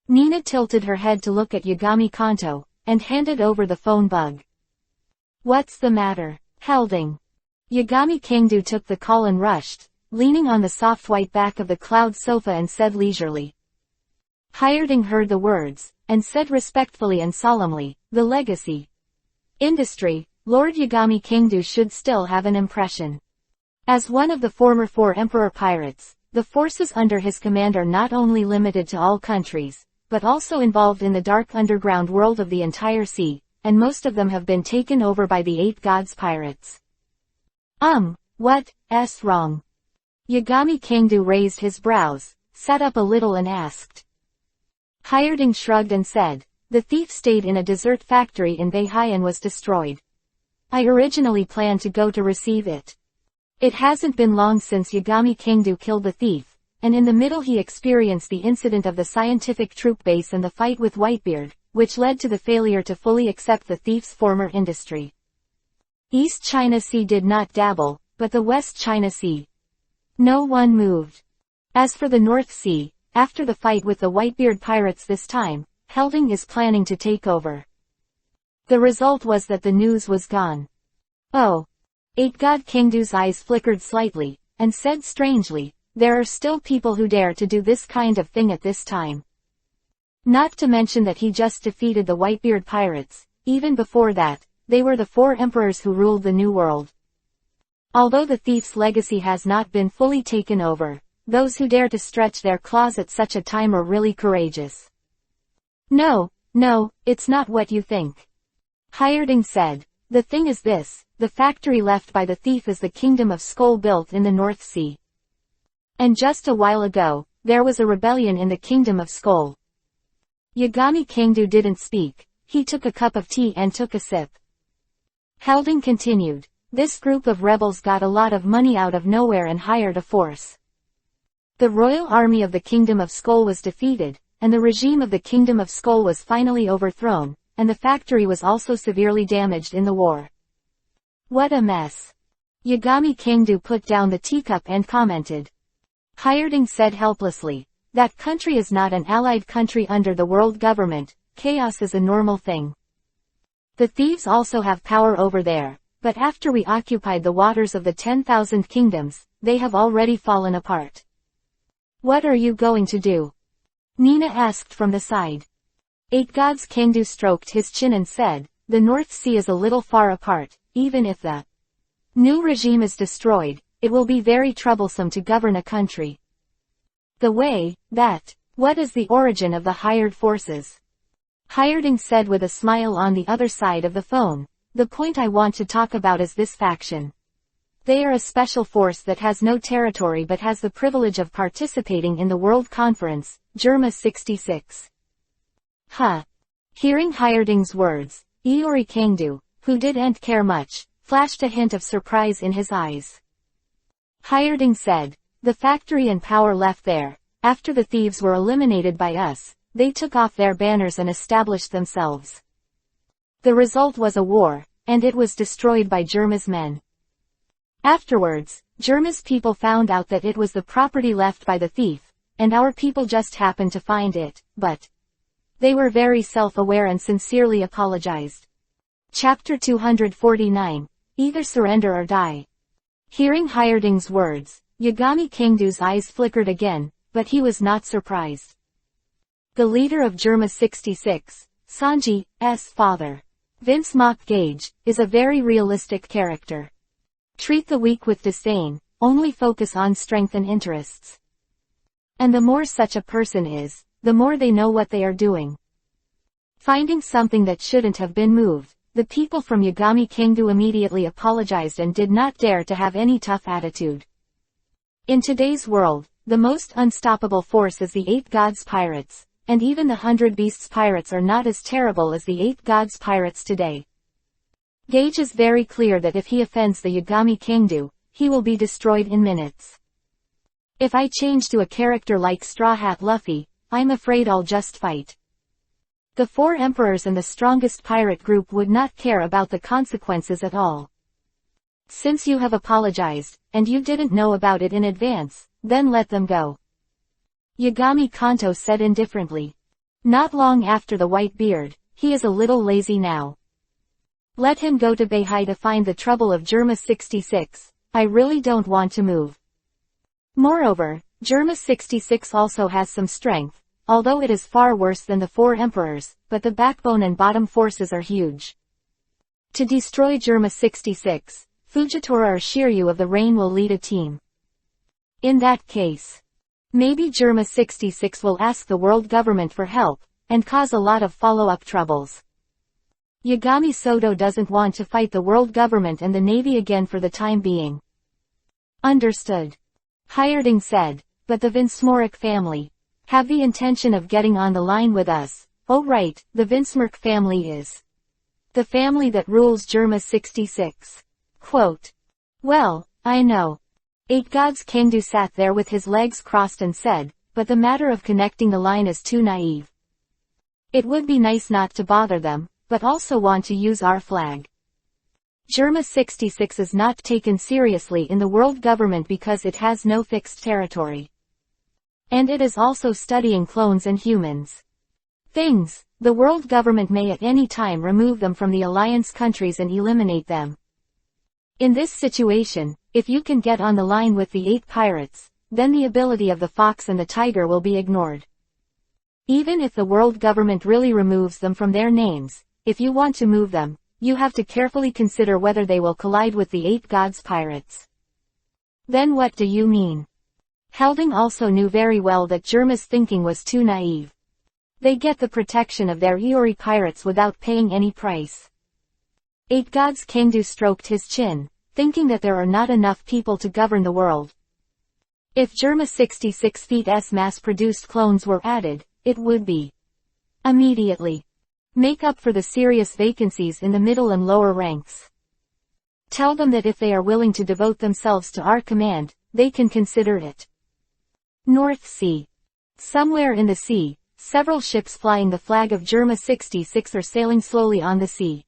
Nina tilted her head to look at Yagami Kanto, and handed over the phone bug. What's the matter, Helding? Yagami Kingdu took the call and rushed, leaning on the soft white back of the cloud sofa and said leisurely. Hireding heard the words, and said respectfully and solemnly, the legacy. Industry, Lord Yagami Kingdu should still have an impression. As one of the former 4 emperor pirates, the forces under his command are not only limited to all countries, but also involved in the dark underground world of the entire sea, and most of them have been taken over by the 8 Gods pirates. What's wrong? Yagami Kingdu raised his brows, sat up a little and asked. Hireding shrugged and said, the thief stayed in a dessert factory in Beihai and was destroyed. I originally planned to go to receive it. It hasn't been long since Yagami Kingdu killed the thief, and in the middle he experienced the incident of the scientific troop base and the fight with Whitebeard, which led to the failure to fully accept the thief's former industry. East China Sea did not dabble, but the West China Sea. No one moved. As for the North Sea, after the fight with the Whitebeard pirates this time, Helding is planning to take over. The result was that the news was gone. Oh. 8 God Kingdu's eyes flickered slightly, and said strangely, there are still people who dare to do this kind of thing at this time. Not to mention that he just defeated the Whitebeard pirates. Even before that, they were the 4 emperors who ruled the New World. Although the thief's legacy has not been fully taken over, those who dare to stretch their claws at such a time are really courageous. No, it's not what you think. Hireding said, the thing is this, the factory left by the thief is the Kingdom of Skull built in the North Sea. And just a while ago, there was a rebellion in the Kingdom of Skull. Yagami Kingdu didn't speak, he took a cup of tea and took a sip. Helding continued, this group of rebels got a lot of money out of nowhere and hired a force. The royal army of the Kingdom of Skull was defeated, and the regime of the Kingdom of Skull was finally overthrown, and the factory was also severely damaged in the war. What a mess. Yagami Kingdu put down the teacup and commented. Hireding said helplessly, that country is not an allied country under the world government, chaos is a normal thing. The thieves also have power over there, But after we occupied the waters of the 10,000 kingdoms, they have already fallen apart. What are you going to do? Nina asked from the side. 8 Gods Kangdu stroked his chin and said, the North Sea is a little far apart. Even if the new regime is destroyed, it will be very troublesome to govern a country. The way that, what is the origin of the hired forces? Hireding said with a smile on the other side of the phone, the point I want to talk about is this faction. They are a special force that has no territory but has the privilege of participating in the World Conference, Germa 66. Huh. Hearing Hireding's words, Iori Kangdu, who didn't care much, flashed a hint of surprise in his eyes. Hireding said, the factory and power left there, after the thieves were eliminated by us, they took off their banners and established themselves. The result was a war, and it was destroyed by Germa's men. Afterwards, Germa's people found out that it was the property left by the thief, and our people just happened to find it, but they were very self-aware and sincerely apologized. Chapter 249, Either Surrender or Die. Hearing Hireding's words, Yagami Kangdu's eyes flickered again, but he was not surprised. The leader of Germa 66, Sanji's father, Vince Mock Gage, is a very realistic character. Treat the weak with disdain, only focus on strength and interests. And the more such a person is, the more they know what they are doing. Finding something that shouldn't have been moved, the people from Yagami Kangdu immediately apologized and did not dare to have any tough attitude. In today's world, the most unstoppable force is the 8 Gods Pirates, and even the 100 Beasts Pirates are not as terrible as the 8 Gods Pirates today. Gage is very clear that if he offends the Yagami Kangdu, he will be destroyed in minutes. If I change to a character like Straw Hat Luffy, I'm afraid I'll just fight. The 4 emperors and the strongest pirate group would not care about the consequences at all. Since you have apologized, and you didn't know about it in advance, then let them go. Yagami Kanto said indifferently. Not long after the white beard, he is a little lazy now. Let him go to Beihai to find the trouble of Germa 66, I really don't want to move. Moreover, Germa 66 also has some strength, although it is far worse than the 4 emperors, but the backbone and bottom forces are huge. To destroy Germa 66, Fujitora or Shiryu of the Rain will lead a team. In that case, maybe Germa 66 will ask the world government for help, and cause a lot of follow-up troubles. Yagami Soto doesn't want to fight the world government and the navy again for the time being. Understood. Hireding said, but the Vinsmoric family have the intention of getting on the line with us. Oh right, the Vinsmork family is the family that rules Germa 66. Quote. Well, I know. 8 Gods Kangdu sat there with his legs crossed and said, but the matter of connecting the line is too naive. It would be nice not to bother them, but also want to use our flag. Germa 66 is not taken seriously in the world government because it has no fixed territory. And it is also studying clones and humans. Things, the world government may at any time remove them from the alliance countries and eliminate them. In this situation, if you can get on the line with the 8 pirates, then the ability of the fox and the tiger will be ignored. Even if the world government really removes them from their names, if you want to move them, you have to carefully consider whether they will collide with the 8 Gods Pirates. Then what do you mean? Helding also knew very well that Germa's thinking was too naive. They get the protection of their Iori pirates without paying any price. 8 Gods Kangdu stroked his chin, thinking that there are not enough people to govern the world. If Germa 66 feet's mass-produced clones were added, it would be immediately make up for the serious vacancies in the middle and lower ranks. Tell them that if they are willing to devote themselves to our command, they can consider it. North Sea. Somewhere in the sea, several ships flying the flag of Germa 66 are sailing slowly on the sea.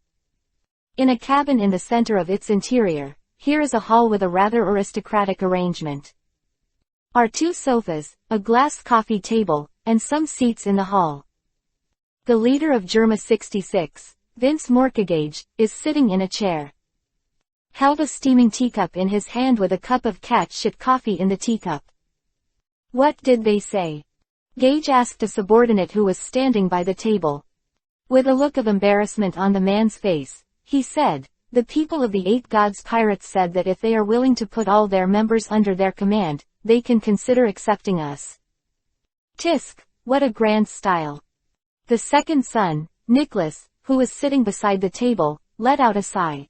In a cabin in the center of its interior, here is a hall with a rather aristocratic arrangement. Are 2 sofas, a glass coffee table, and some seats in the hall. The leader of Germa 66, Vince Morkagage, is sitting in a chair. held a steaming teacup in his hand with a cup of cat shit coffee in the teacup. "What did they say?" Gage asked a subordinate who was standing by the table. With a look of embarrassment on the man's face, he said, "The people of the Eight Gods Pirates said that if they are willing to put all their members under their command, they can consider accepting us." Tisk, what a grand style. The second son, Nicholas, who was sitting beside the table, let out a sigh.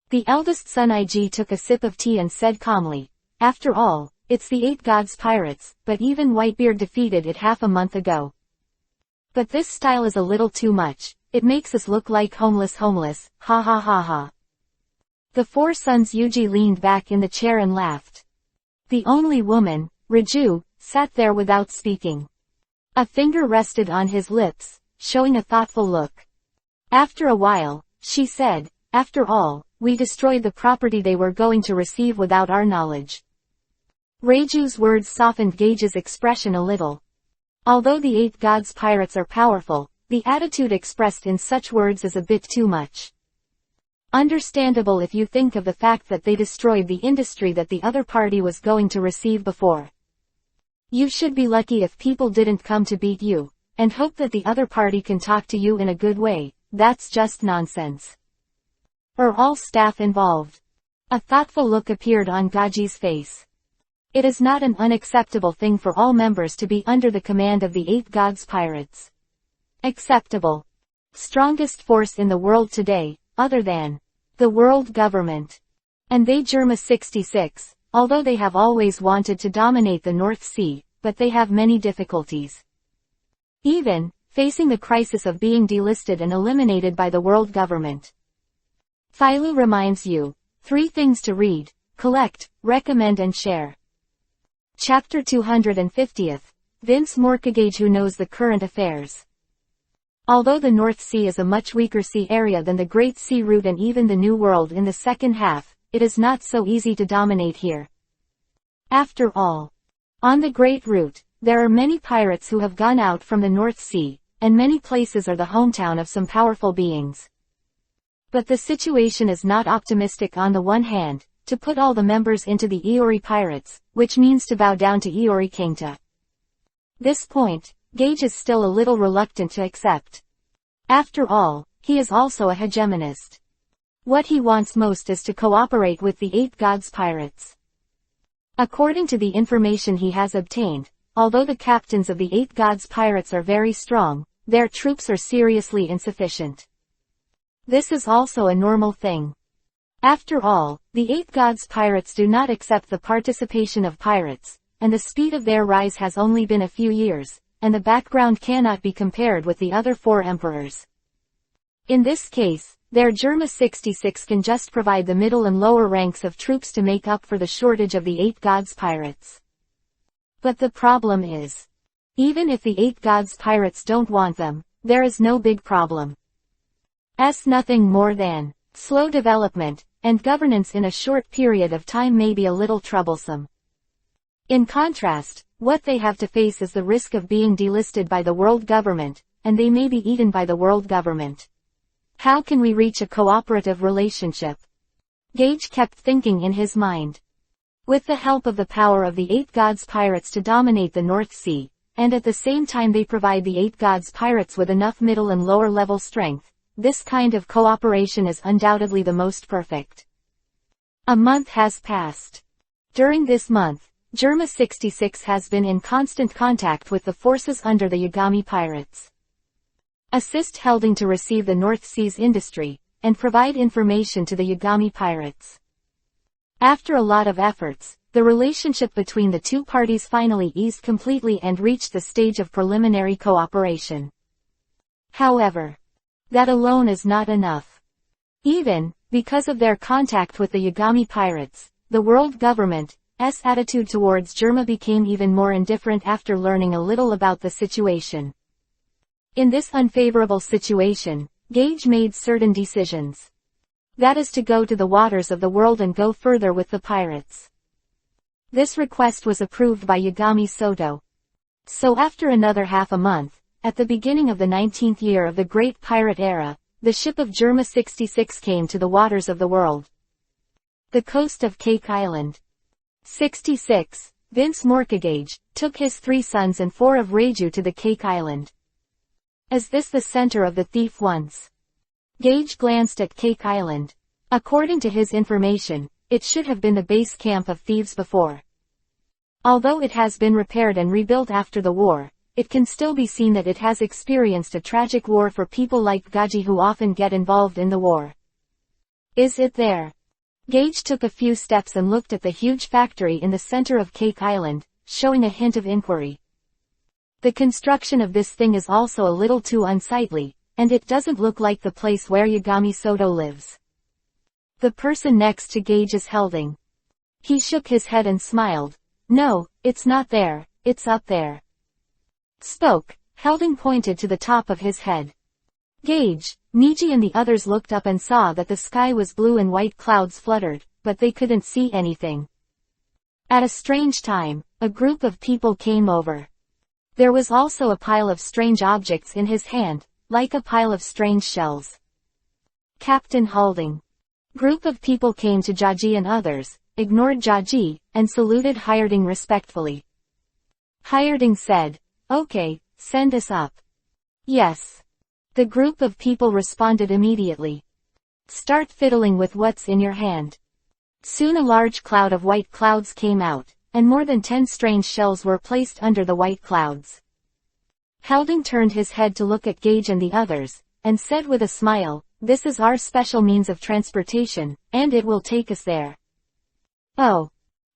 The eldest son Ig took a sip of tea and said calmly, "After all, it's the Eight Gods Pirates, but even Whitebeard defeated it half a month ago. But this style is a little too much, it makes us look like homeless, ha ha ha ha." The four sons Yuji leaned back in the chair and laughed. The only woman, Raju, sat there without speaking. A finger rested on his lips, showing a thoughtful look. After a while, she said, "After all, we destroyed the property they were going to receive without our knowledge." Raju's words softened Gage's expression a little. Although the Eight Gods Pirates are powerful, the attitude expressed in such words is a bit too much. Understandable if you think of the fact that they destroyed the industry that the other party was going to receive before. You should be lucky if people didn't come to beat you, and hope that the other party can talk to you in a good way. That's just nonsense. Are all staff involved? A thoughtful look appeared on Gaji's face. It is not an unacceptable thing for all members to be under the command of the Eight Gods Pirates. Acceptable. Strongest force in the world today, other than the world government. And they Germa 66, although they have always wanted to dominate the North Sea, but they have many difficulties. Even facing the crisis of being delisted and eliminated by the world government. Philo reminds you, 3 things to read, collect, recommend and share. Chapter 250th, Vince Morkagage who knows the current affairs. Although the North Sea is a much weaker sea area than the Great Sea Route and even the New World in the second half, it is not so easy to dominate here. After all, on the Great Route, there are many pirates who have gone out from the North Sea, and many places are the hometown of some powerful beings. But the situation is not optimistic. On the one hand, to put all the members into the Iori Pirates, which means to bow down to Iori Kingta. This point, Gage is still a little reluctant to accept. After all, he is also a hegemonist. What he wants most is to cooperate with the Eight Gods Pirates. According to the information he has obtained, although the captains of the Eight Gods Pirates are very strong, their troops are seriously insufficient. This is also a normal thing. After all, the Eight Gods Pirates do not accept the participation of pirates, and the speed of their rise has only been a few years, and the background cannot be compared with the other 4 emperors. In this case, their Germa 66 can just provide the middle and lower ranks of troops to make up for the shortage of the Eight Gods Pirates. But the problem is, even if the Eight Gods Pirates don't want them, there is no big problem. Nothing more than slow development, and governance in a short period of time may be a little troublesome. In contrast, what they have to face is the risk of being delisted by the world government, and they may be eaten by the world government. How can we reach a cooperative relationship? Gage kept thinking in his mind. With the help of the power of the Eight Gods Pirates to dominate the North Sea, and at the same time they provide the Eight Gods Pirates with enough middle and lower level strength, this kind of cooperation is undoubtedly the most perfect. A month has passed. During this month, Germa 66 has been in constant contact with the forces under the Yagami Pirates. Assist Helding to receive the North Sea's industry, and provide information to the Yagami Pirates. After a lot of efforts, the relationship between the 2 parties finally eased completely and reached the stage of preliminary cooperation. However, that alone is not enough. Even, because of their contact with the Yagami Pirates, the world government's attitude towards Germa became even more indifferent after learning a little about the situation. In this unfavorable situation, Gage made certain decisions. That is to go to the waters of the world and go further with the pirates. This request was approved by Yagami Soto. So after another half a month, at the beginning of the 19th year of the Great Pirate Era, the ship of Germa 66 came to the waters of the world. The coast of Cake Island. 66. Vince Morkagage took his 3 sons and 4 of Reiju to the Cake Island. Is this the center of the thief once? Gage glanced at Cake Island. According to his information, it should have been the base camp of thieves before. Although it has been repaired and rebuilt after the war, it can still be seen that it has experienced a tragic war for people like Gaji who often get involved in the war. Is it there? Gage took a few steps and looked at the huge factory in the center of Cake Island, showing a hint of inquiry. The construction of this thing is also a little too unsightly, and it doesn't look like the place where Yagami Soto lives. The person next to Gage is Helding. He shook his head and smiled. No, it's not there, it's up there. Spoke, Helding pointed to the top of his head. Gage, Niji and the others looked up and saw that the sky was blue and white clouds fluttered, but they couldn't see anything. At a strange time, a group of people came over. There was also a pile of strange objects in his hand, like a pile of strange shells. Captain Halding. Group of people came to Jaji and others, ignored Jaji, and saluted Hireding respectfully. Hireding said, "Okay, send us up." Yes. The group of people responded immediately. Start fiddling with what's in your hand. Soon a large cloud of white clouds came out, and more than 10 strange shells were placed under the white clouds. Helding turned his head to look at Gage and the others, and said with a smile, "This is our special means of transportation, and it will take us there." Oh.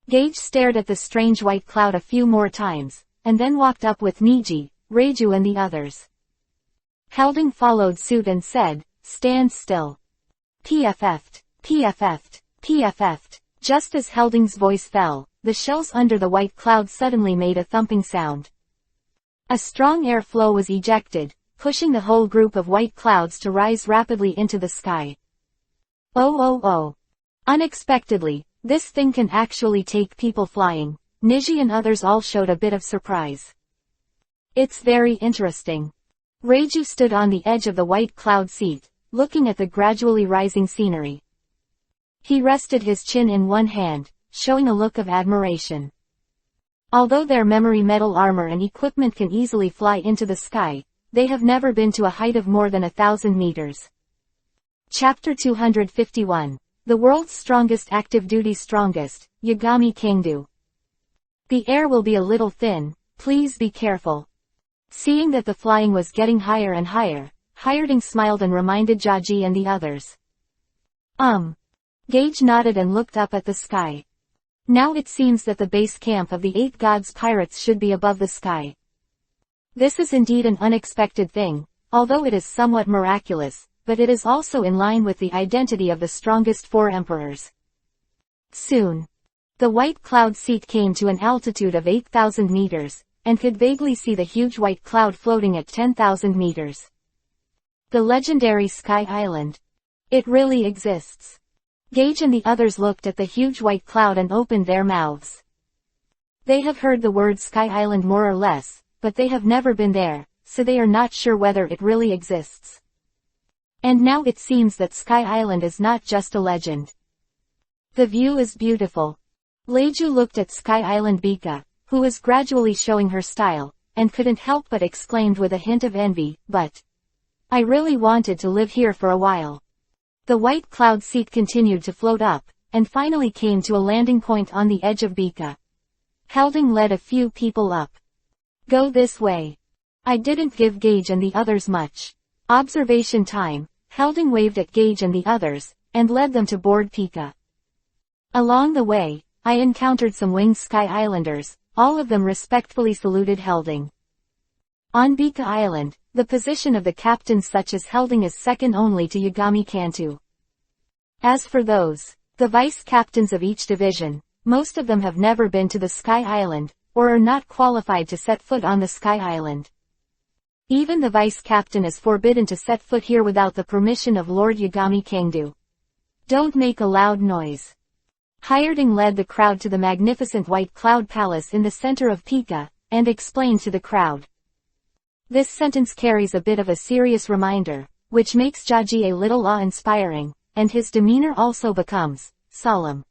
Gage stared at the strange white cloud a few more times, and then walked up with Niji, Reiju and the others. Helding followed suit and said, "Stand still." PFF'd, PFF'd, PFF'd. Just as Helding's voice fell, the shells under the white cloud suddenly made a thumping sound. A strong air flow was ejected, pushing the whole group of white clouds to rise rapidly into the sky. Oh. Unexpectedly, this thing can actually take people flying. Niji and others all showed a bit of surprise. It's very interesting. Reiju stood on the edge of the white cloud seat, looking at the gradually rising scenery. He rested his chin in one hand, showing a look of admiration. Although their memory metal armor and equipment can easily fly into the sky, they have never been to a height of more than 1,000 meters. Chapter 251. The World's Strongest Active Duty Strongest, Yagami Kangdu. The air will be a little thin, please be careful. Seeing that the flying was getting higher and higher, Hireding smiled and reminded Jaji and the others. Gage nodded and looked up at the sky. Now it seems that the base camp of the 8 Gods Pirates should be above the sky. This is indeed an unexpected thing, although it is somewhat miraculous, but it is also in line with the identity of the strongest 4 emperors. Soon. The white cloud seat came to an altitude of 8,000 meters, and could vaguely see the huge white cloud floating at 10,000 meters. The legendary Sky Island. It really exists. Gage and the others looked at the huge white cloud and opened their mouths. They have heard the word Sky Island more or less, but they have never been there, so they are not sure whether it really exists. And now it seems that Sky Island is not just a legend. The view is beautiful. Reiju looked at Sky Island Bika, who was gradually showing her style, and couldn't help but exclaimed with a hint of envy, "But I really wanted to live here for a while." The white cloud seat continued to float up, and finally came to a landing point on the edge of Bika. Helding led a few people up. "Go this way." I didn't give Gage and the others much observation time. Helding waved at Gage and the others, and led them to board Bika. Along the way, I encountered some winged Sky Islanders. All of them respectfully saluted Helding. On Bika Island, the position of the captains such as Helding is second only to Yagami Kantu. As for those, the vice-captains of each division, most of them have never been to the Sky Island, or are not qualified to set foot on the Sky Island. Even the vice-captain is forbidden to set foot here without the permission of Lord Yagami Kangdu. Don't make a loud noise. Hireding led the crowd to the magnificent white cloud palace in the center of Bika, and explained to the crowd. This sentence carries a bit of a serious reminder, which makes Jaji a little awe-inspiring, and his demeanor also becomes solemn.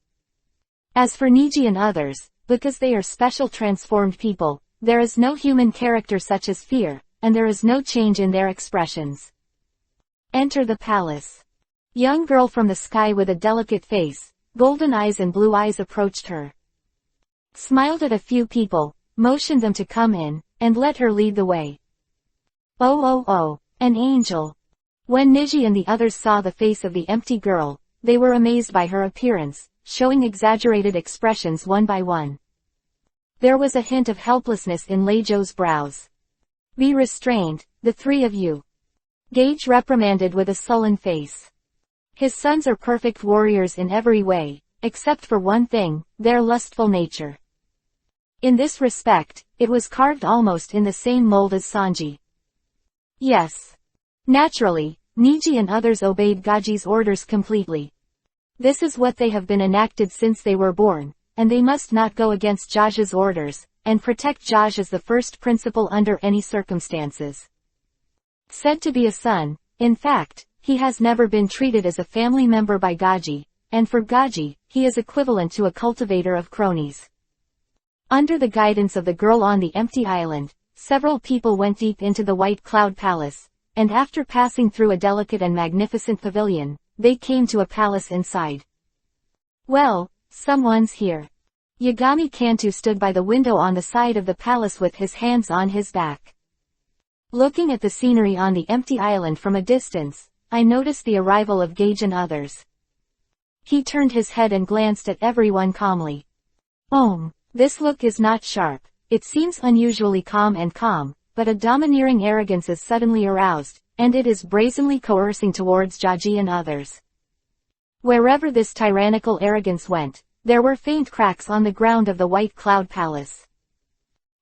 As for Niji and others, because they are special transformed people, there is no human character such as fear, and there is no change in their expressions. Enter the palace. Young girl from the sky with a delicate face, golden eyes and blue eyes approached her. Smiled at a few people, motioned them to come in, and let her lead the way. Oh, an angel. When Niji and the others saw the face of the empty girl, they were amazed by her appearance, showing exaggerated expressions one by one. There was a hint of helplessness in Leijo's brows. Be restrained, the three of you. Gage reprimanded with a sullen face. His sons are perfect warriors in every way, except for one thing, their lustful nature. In this respect, it was carved almost in the same mold as Sanji. Yes. Naturally, Niji and others obeyed Gaji's orders completely. This is what they have been enacted since they were born, and they must not go against Jaja's orders, and protect Jaj as the first principle under any circumstances. Said to be a son, in fact, he has never been treated as a family member by Gaji, and for Gaji, he is equivalent to a cultivator of cronies. Under the guidance of the girl on the empty island, several people went deep into the White Cloud Palace, and after passing through a delicate and magnificent pavilion, they came to a palace inside. Well, someone's here. Yagami Kanto stood by the window on the side of the palace with his hands on his back. Looking at the scenery on the empty island from a distance, I noticed the arrival of Gage and others. He turned his head and glanced at everyone calmly. This look is not sharp, it seems unusually calm, but a domineering arrogance is suddenly aroused, and it is brazenly coercing towards Jaji and others. Wherever this tyrannical arrogance went, there were faint cracks on the ground of the White Cloud Palace.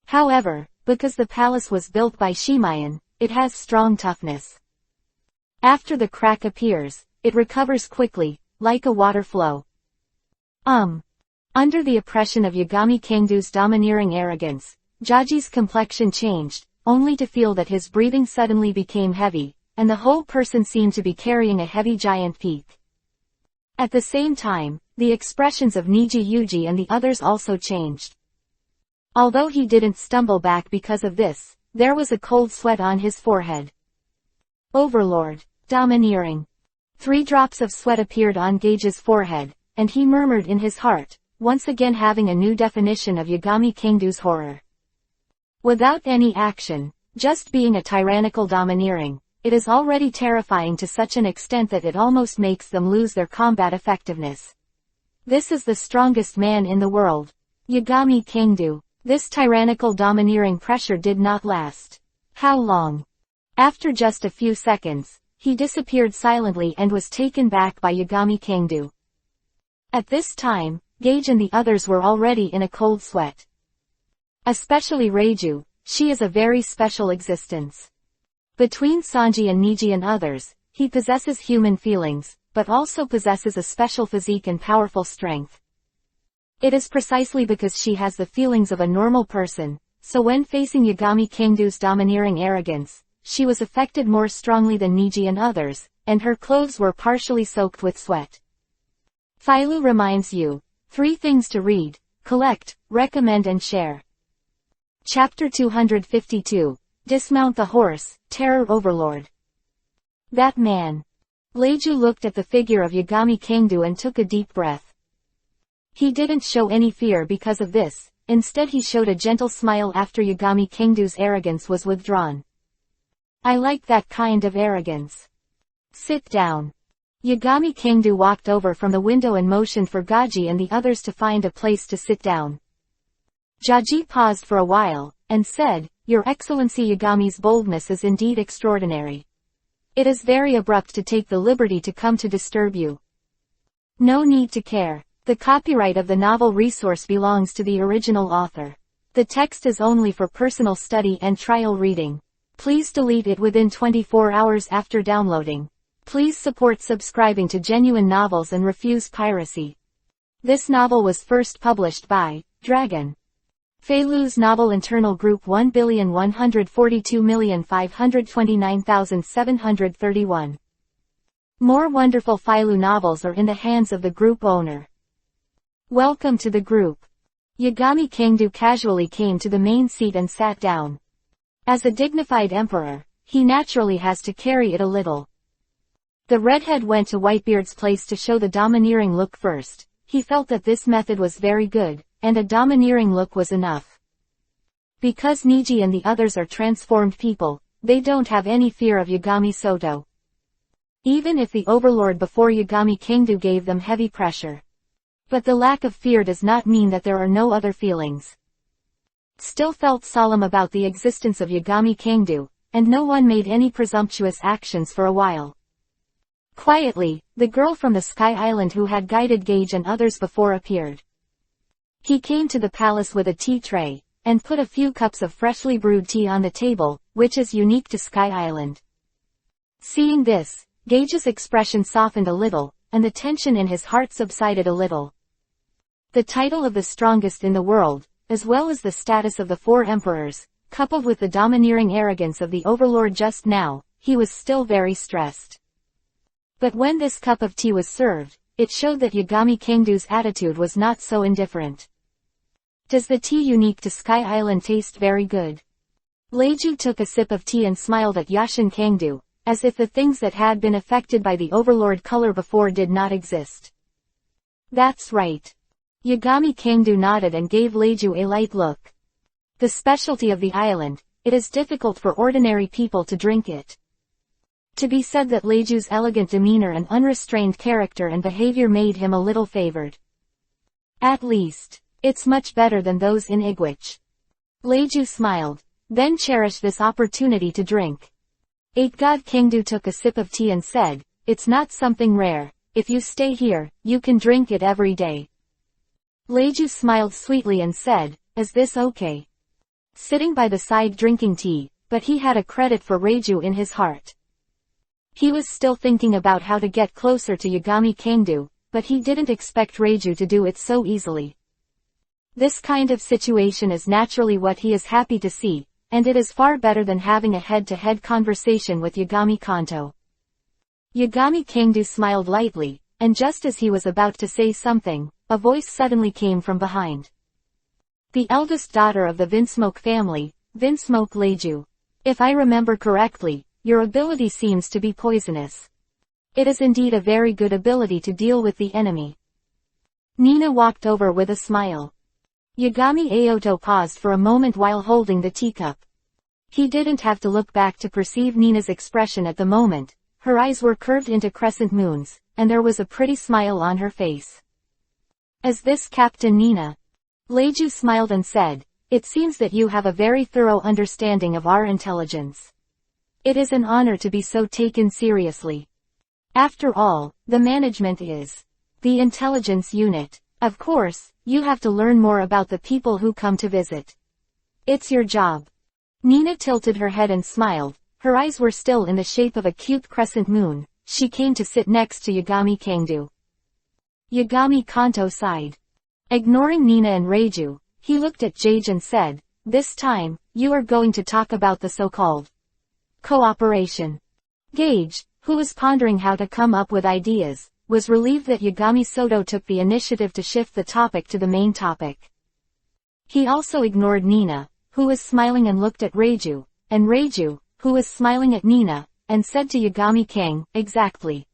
However, because the palace was built by Shimayan, it has strong toughness. After the crack appears, it recovers quickly, like a water flow. Under the oppression of Yagami Kando's domineering arrogance, Jaji's complexion changed, only to feel that his breathing suddenly became heavy, and the whole person seemed to be carrying a heavy giant peak. At the same time, the expressions of Niji Yuji and the others also changed. Although he didn't stumble back because of this, there was a cold sweat on his forehead. Overlord, domineering. 3 drops of sweat appeared on Gage's forehead, and he murmured in his heart, once again having a new definition of Yagami Kando's horror. Without any action, just being a tyrannical domineering, it is already terrifying to such an extent that it almost makes them lose their combat effectiveness. This is the strongest man in the world. Yagami Kangdu. This tyrannical domineering pressure did not last. How long? After just a few seconds, he disappeared silently and was taken back by Yagami Kangdu. At this time, Gage and the others were already in a cold sweat. Especially Reiju, she is a very special existence. Between Sanji and Niji and others, he possesses human feelings, but also possesses a special physique and powerful strength. It is precisely because she has the feelings of a normal person, so when facing Yagami Kangdu's domineering arrogance, she was affected more strongly than Niji and others, and her clothes were partially soaked with sweat. Philo reminds you, 3 things to read, collect, recommend and share. Chapter 252. Dismount the horse, Terror Overlord. That man. Leiju looked at the figure of Yagami Kangdu and took a deep breath. He didn't show any fear because of this, instead he showed a gentle smile after Yagami Kangdu's arrogance was withdrawn. I like that kind of arrogance. Sit down. Yagami Kangdu walked over from the window and motioned for Gaji and the others to find a place to sit down. Jaji paused for a while, and said, Your Excellency, Yagami's boldness is indeed extraordinary. It is very abrupt to take the liberty to come to disturb you. No need to care. The copyright of the novel resource belongs to the original author. The text is only for personal study and trial reading. Please delete it within 24 hours after downloading. Please support subscribing to Genuine Novels and refuse piracy. This novel was first published by Dragon. Feilu's novel internal group 1,142,529,731. More wonderful Feilu novels are in the hands of the group owner. Welcome to the group. Yagami Kangdu casually came to the main seat and sat down. As a dignified emperor, he naturally has to carry it a little. The redhead went to Whitebeard's place to show the domineering look first. He felt that this method was very good, and a domineering look was enough. Because Niji and the others are transformed people, they don't have any fear of Yagami Soto. Even if the overlord before Yagami Kangdu gave them heavy pressure. But the lack of fear does not mean that there are no other feelings. Still felt solemn about the existence of Yagami Kangdu, and no one made any presumptuous actions for a while. Quietly, the girl from the Sky Island who had guided Gage and others before appeared. He came to the palace with a tea tray, and put a few cups of freshly brewed tea on the table, which is unique to Sky Island. Seeing this, Gage's expression softened a little, and the tension in his heart subsided a little. The title of the strongest in the world, as well as the status of the 4 emperors, coupled with the domineering arrogance of the overlord just now, he was still very stressed. But when this cup of tea was served, it showed that Yagami Kangdu's attitude was not so indifferent. Does the tea unique to Sky Island taste very good? Leiju took a sip of tea and smiled at Yashin Kangdu, as if the things that had been affected by the overlord color before did not exist. That's right. Yagami Kangdu nodded and gave Leiju a light look. The specialty of the island, it is difficult for ordinary people to drink it. To be said that Leiju's elegant demeanor and unrestrained character and behavior made him a little favored. At least, it's much better than those in Iguich. Leiju smiled, then cherished this opportunity to drink. 8-God Kangdu took a sip of tea and said, it's not something rare, if you stay here, you can drink it every day. Leiju smiled sweetly and said, is this okay? Sitting by the side drinking tea, but he had a credit for Reiju in his heart. He was still thinking about how to get closer to Yagami Kangdu, but he didn't expect Reiju to do it so easily. This kind of situation is naturally what he is happy to see, and it is far better than having a head-to-head conversation with Yagami Kanto. Yagami Kangdu smiled lightly, and just as he was about to say something, a voice suddenly came from behind. The eldest daughter of the Vinsmoke family, Vinsmoke Leiju. If I remember correctly, your ability seems to be poisonous. It is indeed a very good ability to deal with the enemy. Nina walked over with a smile. Yagami Aoto paused for a moment while holding the teacup. He didn't have to look back to perceive Nina's expression at the moment. Her eyes were curved into crescent moons, and there was a pretty smile on her face. Is this Captain Nina? Leiju smiled and said, it seems that you have a very thorough understanding of our intelligence. It is an honor to be so taken seriously. After all, the management is the intelligence unit. Of course, you have to learn more about the people who come to visit. It's your job. Nina tilted her head and smiled. Her eyes were still in the shape of a cute crescent moon. She came to sit next to Yagami Kangdu. Yagami Kanto sighed. Ignoring Nina and Reiju, he looked at Jage and said, this time, you are going to talk about the so-called cooperation. Gage, who was pondering how to come up with ideas, was relieved that Yagami Soto took the initiative to shift the topic to the main topic. He also ignored Nina, who was smiling and looked at Reiju, and Reiju, who was smiling at Nina, and said to Yagami Kang, exactly.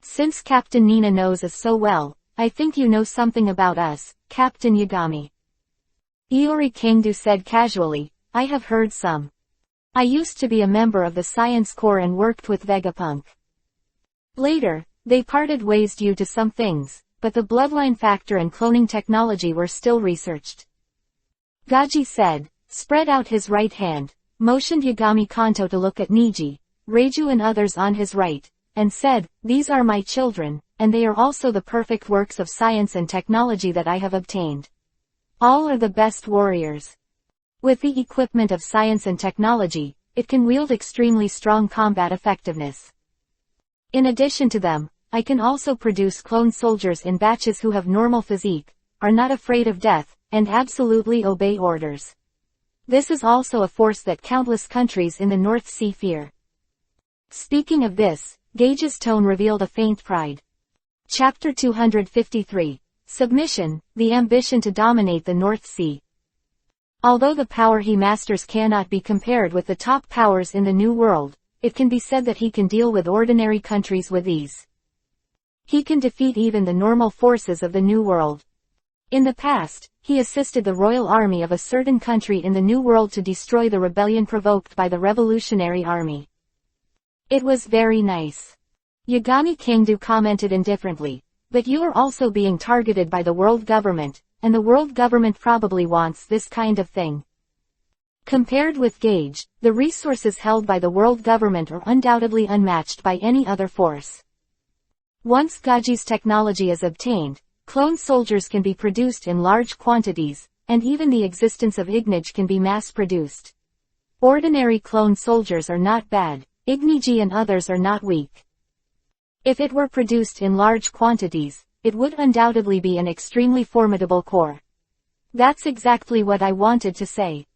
Since Captain Nina knows us so well, I think you know something about us, Captain Yagami. Iori Kangdu said casually, I have heard some. I used to be a member of the Science Corps and worked with Vegapunk. Later, they parted ways due to some things, but the bloodline factor and cloning technology were still researched. Gaji said, spread out his right hand, motioned Yagami Kanto to look at Niji, Reiju and others on his right, and said, these are my children, and they are also the perfect works of science and technology that I have obtained. All are the best warriors. With the equipment of science and technology, it can wield extremely strong combat effectiveness. In addition to them, I can also produce clone soldiers in batches who have normal physique, are not afraid of death, and absolutely obey orders. This is also a force that countless countries in the North Sea fear. Speaking of this, Gage's tone revealed a faint pride. Chapter 253. Submission, the ambition to dominate the North Sea. Although the power he masters cannot be compared with the top powers in the New World, it can be said that he can deal with ordinary countries with ease. He can defeat even the normal forces of the New World. In the past, he assisted the royal army of a certain country in the New World to destroy the rebellion provoked by the Revolutionary Army. It was very nice. Yagami Kingdu commented indifferently, but you are also being targeted by the world government, and the world government probably wants this kind of thing. Compared with Gage, the resources held by the world government are undoubtedly unmatched by any other force. Once Gaji's technology is obtained, clone soldiers can be produced in large quantities, and even the existence of Ignage can be mass-produced. Ordinary clone soldiers are not bad, Ignigi and others are not weak. If it were produced in large quantities, it would undoubtedly be an extremely formidable core. That's exactly what I wanted to say.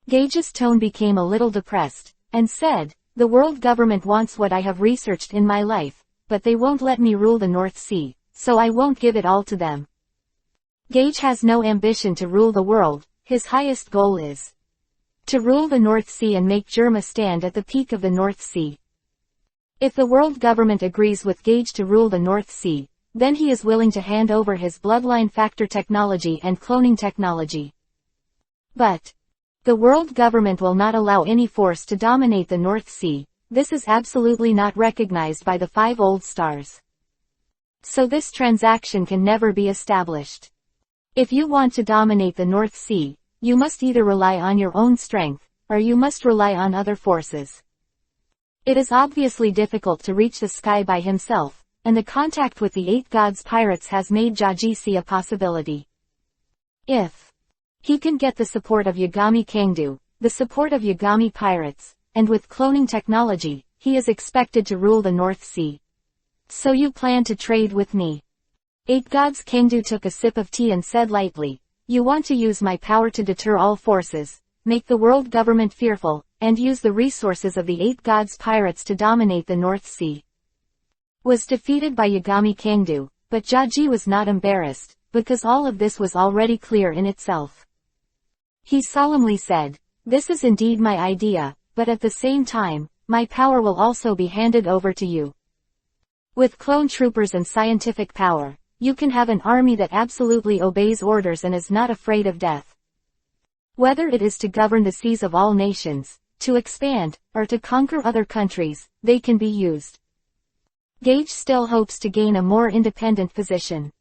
Gage's tone became a little depressed, and said, the world government wants what I have researched in my life, but they won't let me rule the North Sea, so I won't give it all to them. Gage has no ambition to rule the world, his highest goal is to rule the North Sea and make Germa stand at the peak of the North Sea. If the world government agrees with Gage to rule the North Sea, then he is willing to hand over his bloodline factor technology and cloning technology. But the world government will not allow any force to dominate the North Sea. This is absolutely not recognized by the 5 old stars. So this transaction can never be established. If you want to dominate the North Sea, you must either rely on your own strength, or you must rely on other forces. It is obviously difficult to reach the sky by himself, and the contact with the 8 gods pirates has made Jaji see a possibility. If he can get the support of Yagami Kangdu, the support of Yagami pirates, and with cloning technology, he is expected to rule the North Sea. So you plan to trade with me? 8 gods Kangdu took a sip of tea and said lightly, you want to use my power to deter all forces, make the world government fearful, and use the resources of the 8 gods pirates to dominate the North Sea. Was defeated by Yagami Kangdu, but Jaji was not embarrassed, because all of this was already clear in itself. He solemnly said, this is indeed my idea, but at the same time, my power will also be handed over to you. With clone troopers and scientific power, you can have an army that absolutely obeys orders and is not afraid of death. Whether it is to govern the seas of all nations, to expand, or to conquer other countries, they can be used. Gage still hopes to gain a more independent position.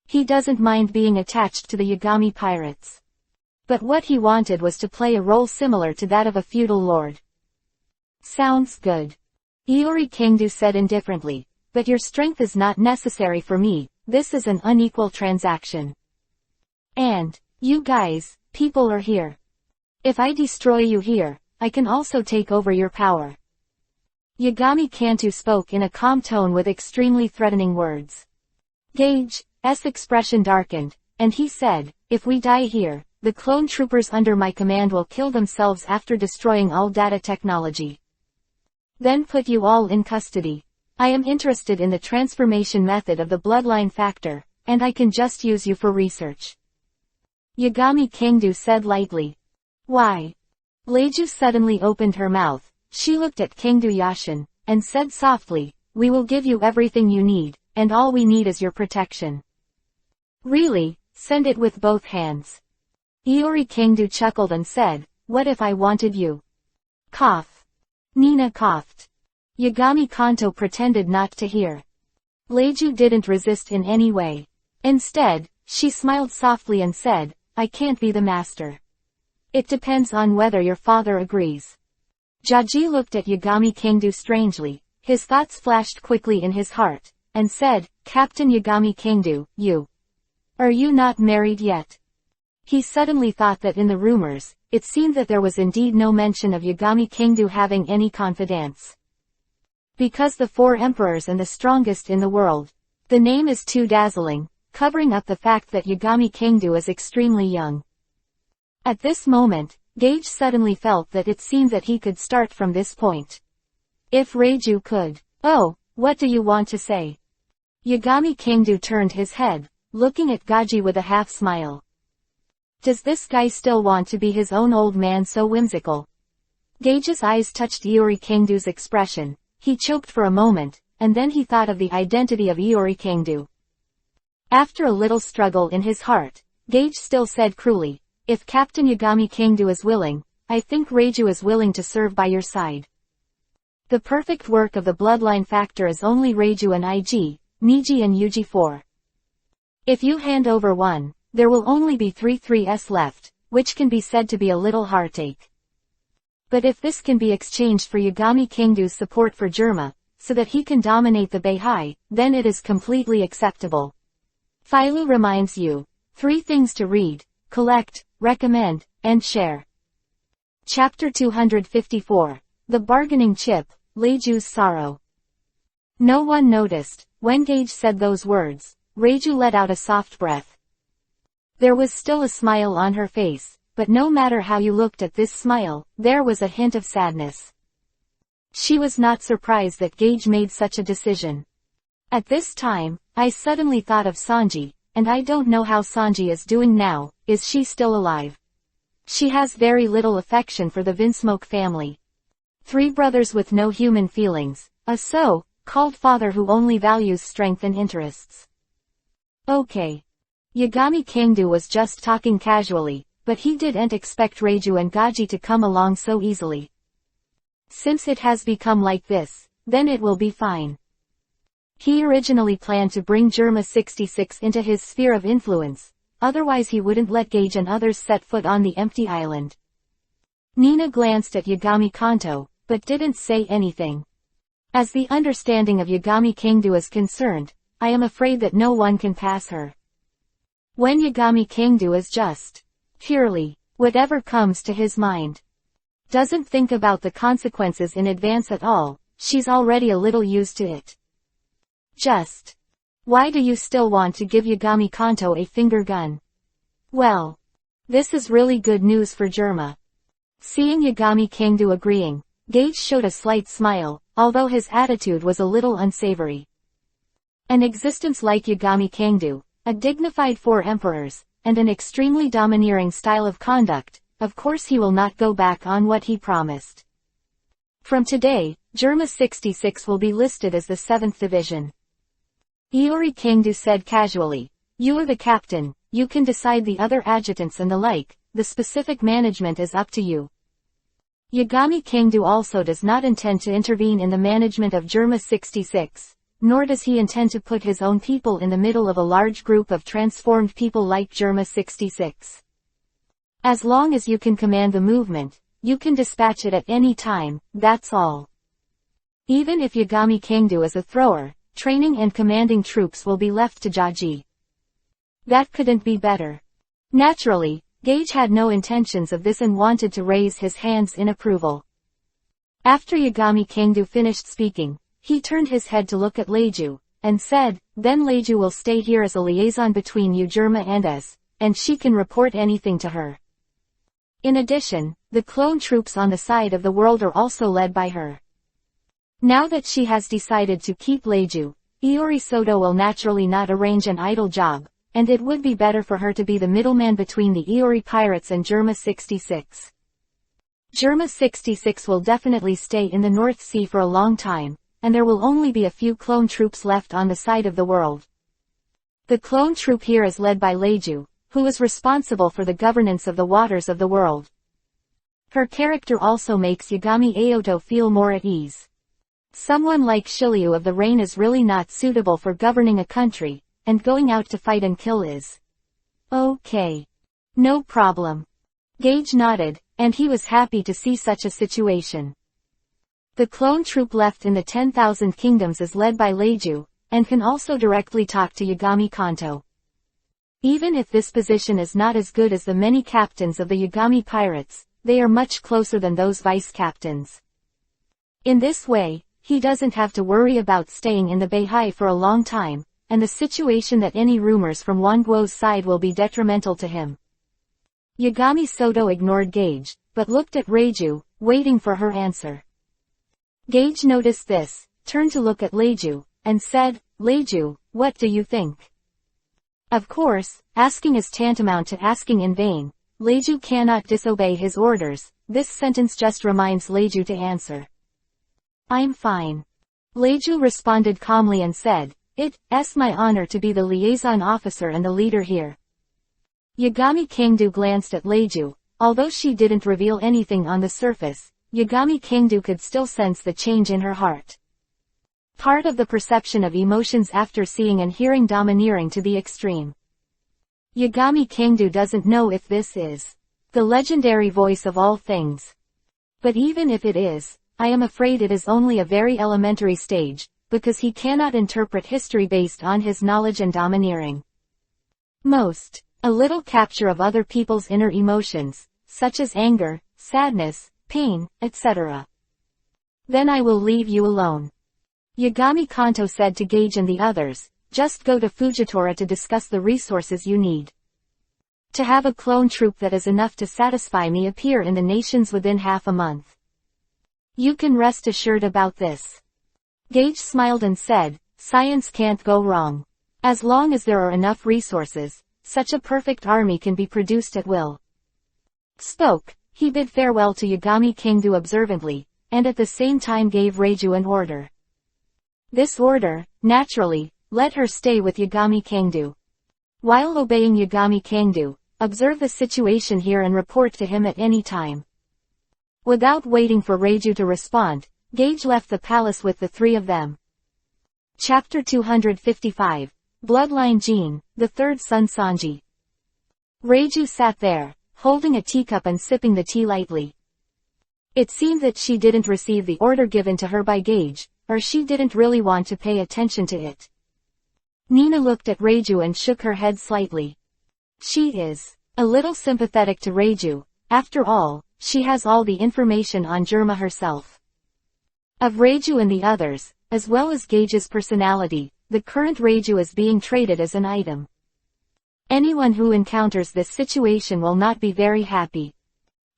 He doesn't mind being attached to the Yagami pirates. But what he wanted was to play a role similar to that of a feudal lord. Sounds good. Iori Kangdu said indifferently, but your strength is not necessary for me, this is an unequal transaction. And, you guys, people are here. If I destroy you here, I can also take over your power. Yagami Kantu spoke in a calm tone with extremely threatening words. Gage's expression darkened, and he said, if we die here, the clone troopers under my command will kill themselves after destroying all data technology. Then put you all in custody. I am interested in the transformation method of the bloodline factor, and I can just use you for research. Yagami Kangdu said lightly. Why? Leiju suddenly opened her mouth. She looked at Kangdu Yashin, and said softly, we will give you everything you need, and all we need is your protection. Really, send it with both hands. Iori Kangdu chuckled and said, what if I wanted you? Cough. Nina coughed. Yagami Kanto pretended not to hear. Leiju didn't resist in any way. Instead, she smiled softly and said, I can't be the master. It depends on whether your father agrees. Jaji looked at Yagami Kangdu strangely, his thoughts flashed quickly in his heart, and said, Captain Yagami Kangdu, are you not married yet? He suddenly thought that in the rumors, it seemed that there was indeed no mention of Yagami Kangdu having any confidants. Because the 4 emperors and the strongest in the world. The name is too dazzling, covering up the fact that Yagami Kangdu is extremely young. At this moment, Gage suddenly felt that it seemed that he could start from this point. If Reiju could. Oh, what do you want to say? Yagami Kangdu turned his head, looking at Gaji with a half-smile. Does this guy still want to be his own old man so whimsical? Gage's eyes touched Iori Kangdo's expression. He choked for a moment, and then he thought of the identity of Iori Kangdo. After a little struggle in his heart, Gage still said cruelly, "If Captain Yagami Kangdo is willing, I think Reiju is willing to serve by your side." The perfect work of the bloodline factor is only Reiju and IG, Niji and Yuji 4. If you hand over one, there will only be 3s left, which can be said to be a little heartache. But if this can be exchanged for Yagami Kangdo's support for Germa, so that he can dominate the Beihai, then it is completely acceptable. Philo reminds you, 3 things to read, collect, recommend, and share. Chapter 254. The Bargaining Chip, Reiju's Sorrow. No one noticed, when Gage said those words, Reiju let out a soft breath. There was still a smile on her face, but no matter how you looked at this smile, there was a hint of sadness. She was not surprised that Gage made such a decision. At this time, I suddenly thought of Sanji, and I don't know how Sanji is doing now. Is she still alive? She has very little affection for the Vinsmoke family. 3 brothers with no human feelings, a so-called father who only values strength and interests. Okay. Yagami Kangdo was just talking casually, but he didn't expect Reiju and Gaji to come along so easily. Since it has become like this, then it will be fine. He originally planned to bring Germa 66 into his sphere of influence, otherwise he wouldn't let Gage and others set foot on the empty island. Nina glanced at Yagami Kanto, but didn't say anything. As the understanding of Yagami Kangdo is concerned, I am afraid that no one can pass her. When Yagami Kangdo is just purely whatever comes to his mind. Doesn't think about the consequences in advance at all, she's already a little used to it. Just. Why do you still want to give Yagami Kanto a finger gun? Well. This is really good news for Germa. Seeing Yagami Kangdo agreeing, Gage showed a slight smile, although his attitude was a little unsavory. An existence like Yagami Kangdo, a dignified 4 emperors, and an extremely domineering style of conduct, of course he will not go back on what he promised. From today, Germa 66 will be listed as the 7th division. Iori Kangdo said casually, "You are the captain, you can decide the other adjutants and the like, the specific management is up to you." Yagami Kangdo also does not intend to intervene in the management of Germa 66, nor does he intend to put his own people in the middle of a large group of transformed people like Germa 66. As long as you can command the movement, you can dispatch it at any time, that's all. Even if Yagami Kangdo is a thrower, training and commanding troops will be left to Jaji. That couldn't be better. Naturally, Gage had no intentions of this and wanted to raise his hands in approval. After Yagami Kangdo finished speaking, he turned his head to look at Reiju, and said, "Then Reiju will stay here as a liaison between you Germa and us, and she can report anything to her. In addition, the clone troops on the side of the world are also led by her." Now that she has decided to keep Reiju, Iori Soto will naturally not arrange an idle job, and it would be better for her to be the middleman between the Iori pirates and Germa 66. Germa 66 will definitely stay in the North Sea for a long time, and there will only be a few clone troops left on the side of the world. The clone troop here is led by Reiju, who is responsible for the governance of the waters of the world. Her character also makes Yagami Aoto feel more at ease. Someone like Shiryu of the Rain is really not suitable for governing a country, and going out to fight and kill is. Okay. No problem. Gage nodded, and he was happy to see such a situation. The clone troop left in the 10,000 Kingdoms is led by Reiju, and can also directly talk to Yagami Kanto. Even if this position is not as good as the many captains of the Yagami pirates, they are much closer than those vice-captains. In this way, he doesn't have to worry about staying in the Beihai for a long time, and the situation that any rumors from Wanguo's side will be detrimental to him. Yagami Soto ignored Gage, but looked at Reiju, waiting for her answer. Gage noticed this, turned to look at Reiju, and said, "Reiju, what do you think?" Of course, asking is tantamount to asking in vain. Leju cannot disobey his orders. This sentence just reminds Leju to answer. I'm fine. Leju responded calmly and said, It's my honor to be the liaison officer and the leader here. Yagami Kangdu glanced at Leju. Although she didn't reveal anything on the surface, Yagami Kangdu could still sense the change in her heart. Part of the perception of emotions after seeing and hearing domineering to the extreme. Yagami Kangdu doesn't know if this is the legendary voice of all things. But even if it is, I am afraid it is only a very elementary stage, because he cannot interpret history based on his knowledge and domineering. Most, a little capture of other people's inner emotions, such as anger, sadness, pain, etc. Then I will leave you alone. Yagami Kanto said to Gage and the others, just go to Fujitora to discuss the resources you need. To have a clone troop that is enough to satisfy me appear in the nations within half a month. You can rest assured about this. Gage smiled and said, science can't go wrong. As long as there are enough resources, such a perfect army can be produced at will. He bid farewell to Yagami Kangdu observantly, and at the same time gave Reiju an order. This order, naturally, let her stay with Yagami Kangdu. While obeying Yagami Kangdu, observe the situation here and report to him at any time. Without waiting for Reiju to respond, Gage left the palace with the three of them. Chapter 255, Bloodline Gene, the third son Sanji. Reiju sat there, holding a teacup and sipping the tea lightly. It seemed that she didn't receive the order given to her by Gage, or she didn't really want to pay attention to it. Nina looked at Reiju and shook her head slightly. She is a little sympathetic to Reiju. After all, she has all the information on Germa herself. Of Reiju and the others, as well as Gage's personality, the current Reiju is being traded as an item. Anyone who encounters this situation will not be very happy.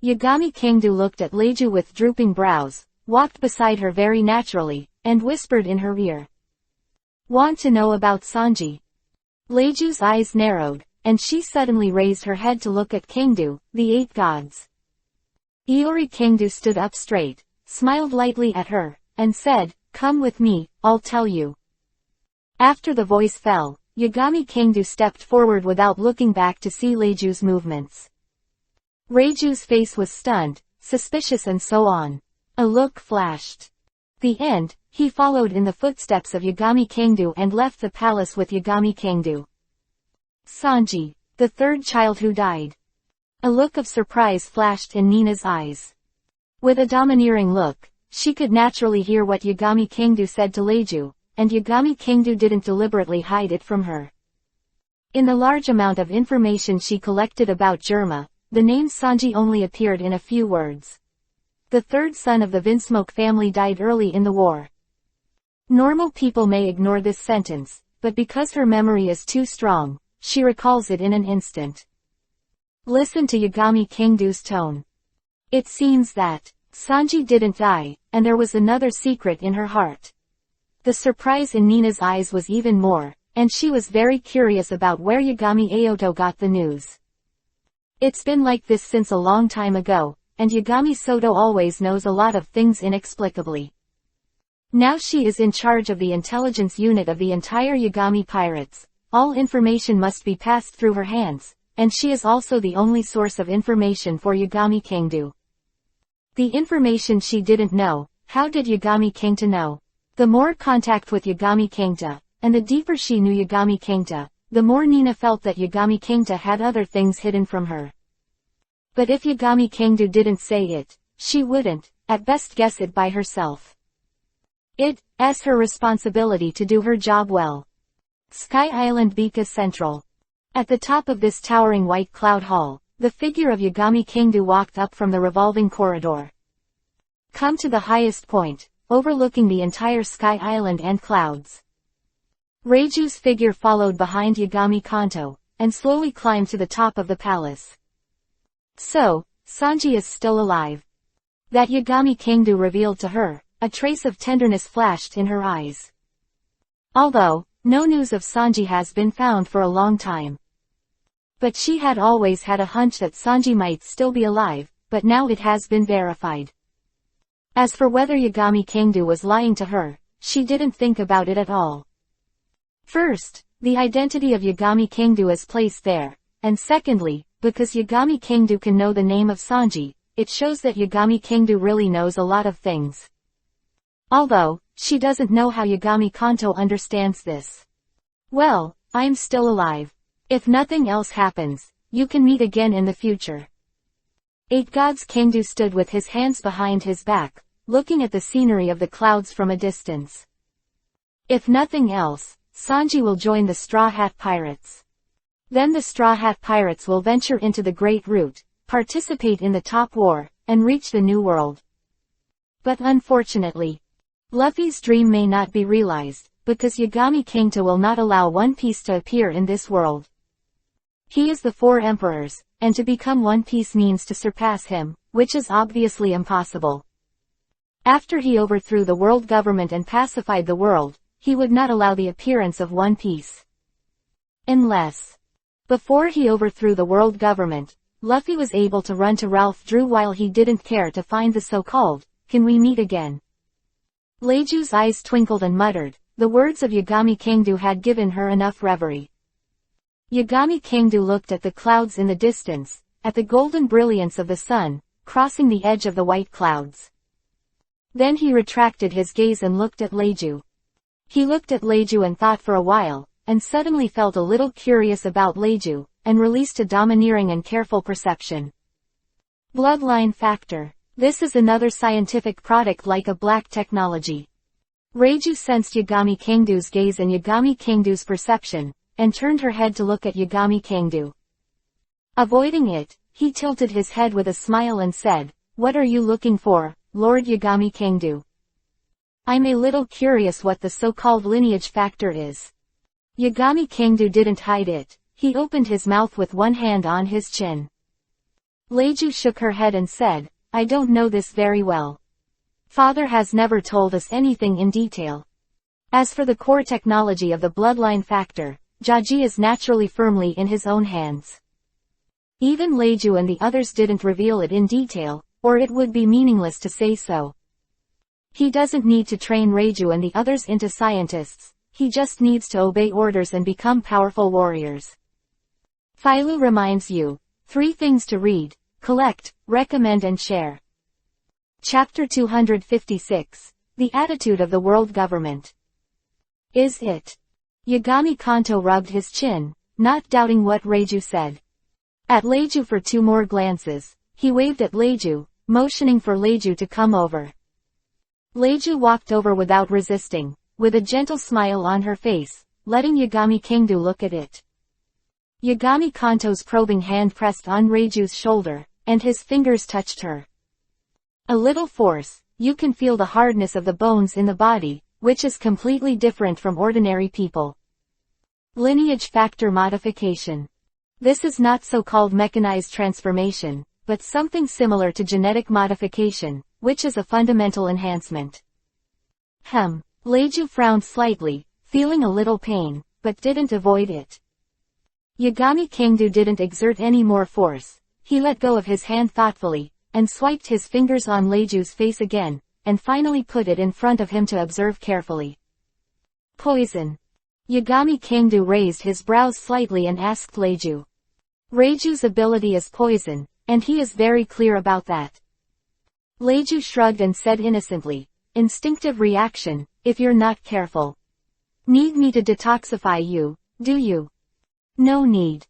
Yagami Kangdu looked at Reiju with drooping brows, walked beside her very naturally, and whispered in her ear. Want to know about Sanji? Reiju's eyes narrowed, and she suddenly raised her head to look at Kangdu, the eight gods. Iori Kangdu stood up straight, smiled lightly at her, and said, come with me, I'll tell you. After the voice fell, Yagami Kangdu stepped forward without looking back to see Reiju's movements. Reiju's face was stunned, suspicious and so on. A look flashed. The end, he followed in the footsteps of Yagami Kangdu and left the palace with Yagami Kangdu. Sanji, the third child who died. A look of surprise flashed in Nina's eyes. With a domineering look, she could naturally hear what Yagami Kangdu said to Reiju, and Yagami Kangdu didn't deliberately hide it from her. In the large amount of information she collected about Germa, the name Sanji only appeared in a few words. The third son of the Vinsmoke family died early in the war. Normal people may ignore this sentence, but because her memory is too strong, she recalls it in an instant. Listen to Yagami Kangdu's tone. It seems that Sanji didn't die, and there was another secret in her heart. The surprise in Nina's eyes was even more, and she was very curious about where Yagami Aoto got the news. It's been like this since a long time ago, and Yagami Soto always knows a lot of things inexplicably. Now she is in charge of the intelligence unit of the entire Yagami pirates. All information must be passed through her hands, and she is also the only source of information for Yagami Kangdu. The information she didn't know, how did Yagami Kangta know? The more contact with Yagami Kangta, and the deeper she knew Yagami Kangta, the more Nina felt that Yagami Kangta had other things hidden from her. But if Yagami Kangdu didn't say it, she wouldn't, at best, guess it by herself. It's her responsibility to do her job well. Sky Island Bika Central. At the top of this towering white cloud hall, the figure of Yagami Kangdu walked up from the revolving corridor. Come to the highest point, overlooking the entire Sky Island and clouds. Reiju's figure followed behind Yagami Kanto, and slowly climbed to the top of the palace. So, Sanji is still alive. That Yagami Kangdu revealed to her, a trace of tenderness flashed in her eyes. Although, No news of Sanji has been found for a long time. But she had always had a hunch that Sanji might still be alive, but now it has been verified. As for whether Yagami Kangdu was lying to her, she didn't think about it at all. First, the identity of Yagami Kangdu is placed there, and secondly, because Yagami Kangdu can know the name of Sanji, it shows that Yagami Kangdu really knows a lot of things. Although, she doesn't know how Yagami Kanto understands this. Well, I'm still alive. If nothing else happens, you can meet again in the future. 8 Gods Kangdu stood with his hands behind his back, looking at the scenery of the clouds from a distance. If nothing else, Sanji will join the Straw Hat Pirates. Then the Straw Hat Pirates will venture into the Great Route, participate in the Top War, and reach the New World. But unfortunately, Luffy's dream may not be realized, because Yagami Kangto will not allow One Piece to appear in this world. He is the 4 emperors, and to become One Piece means to surpass him, which is obviously impossible. After he overthrew the world government and pacified the world, he would not allow the appearance of One Piece. Unless, before he overthrew the world government, Luffy was able to run to Ralph Drew while he didn't care to find the so-called, "Can we meet again?" Leiju's eyes twinkled and muttered, the words of Yagami Kangdu had given her enough reverie. Yagami Kangdu looked at the clouds in the distance, at the golden brilliance of the sun, crossing the edge of the white clouds. Then he retracted his gaze and looked at Leiju. He looked at Leiju and thought for a while, and suddenly felt a little curious about Leiju, and released a domineering and careful perception. Bloodline factor. This is another scientific product like a black technology. Leiju sensed Yagami Kangdu's gaze and Yagami Kangdu's perception, and turned her head to look at Yagami Kangdu. Avoiding it, he tilted his head with a smile and said, "What are you looking for, Lord Yagami Kangdu?" "I'm a little curious what the so-called lineage factor is." Yagami Kangdu didn't hide it. He opened his mouth with one hand on his chin. Leiju shook her head and said, "I don't know this very well. Father has never told us anything in detail. As for the core technology of the bloodline factor, Jaji is naturally firmly in his own hands." Even Leiju and the others didn't reveal it in detail, or it would be meaningless to say so. He doesn't need to train Leiju and the others into scientists, he just needs to obey orders and become powerful warriors. Philo reminds you, 3 things to read, collect, recommend and share. Chapter 256, The Attitude of the World Government. Is it? Yagami Kanto rubbed his chin, not doubting what Leiju said. At Leiju for 2 more glances, he waved at Leiju, motioning for Leiju to come over. Leiju walked over without resisting, with a gentle smile on her face, letting Yagami Kangdu look at it. Yagami Kanto's probing hand pressed on Leiju's shoulder, and his fingers touched her. A little force, you can feel the hardness of the bones in the body, which is completely different from ordinary people. Lineage factor modification. This is not so-called mechanized transformation, but something similar to genetic modification, which is a fundamental enhancement. Leiju frowned slightly, feeling a little pain, but didn't avoid it. Yagami Kangdu didn't exert any more force. He let go of his hand thoughtfully, and swiped his fingers on Leiju's face again, and finally put it in front of him to observe carefully. Poison. Yagami Kangdu raised his brows slightly and asked Leiju. Leiju's ability is poison, and he is very clear about that. Leiju shrugged and said innocently, instinctive reaction, if you're not careful. Need me to detoxify you, do you? No need.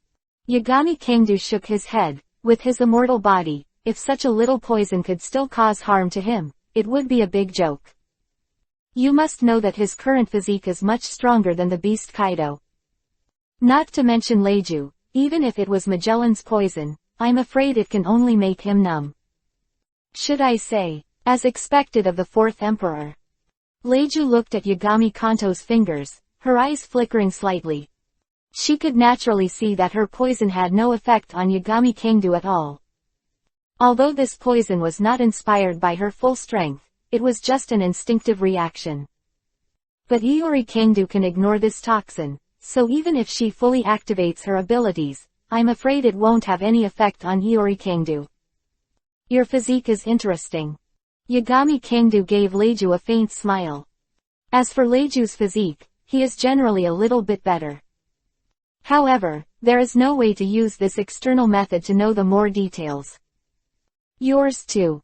Yagami Kangdu shook his head. With his immortal body, if such a little poison could still cause harm to him, it would be a big joke. You must know that his current physique is much stronger than the beast Kaido. Not to mention Leiju, even if it was Magellan's poison, I'm afraid it can only make him numb. Should I say, as expected of the 4th Emperor? Leiju looked at Yagami Kanto's fingers, her eyes flickering slightly. She could naturally see that her poison had no effect on Yagami Kangdu at all. Although this poison was not inspired by her full strength, it was just an instinctive reaction. But Iori Kangdu can ignore this toxin, so even if she fully activates her abilities, I'm afraid it won't have any effect on Iori Kangdu. Your physique is interesting. Yagami Kangdu gave Leiju a faint smile. As for Leiju's physique, he is generally a little bit better. However, there is no way to use this external method to know the more details. Yours too.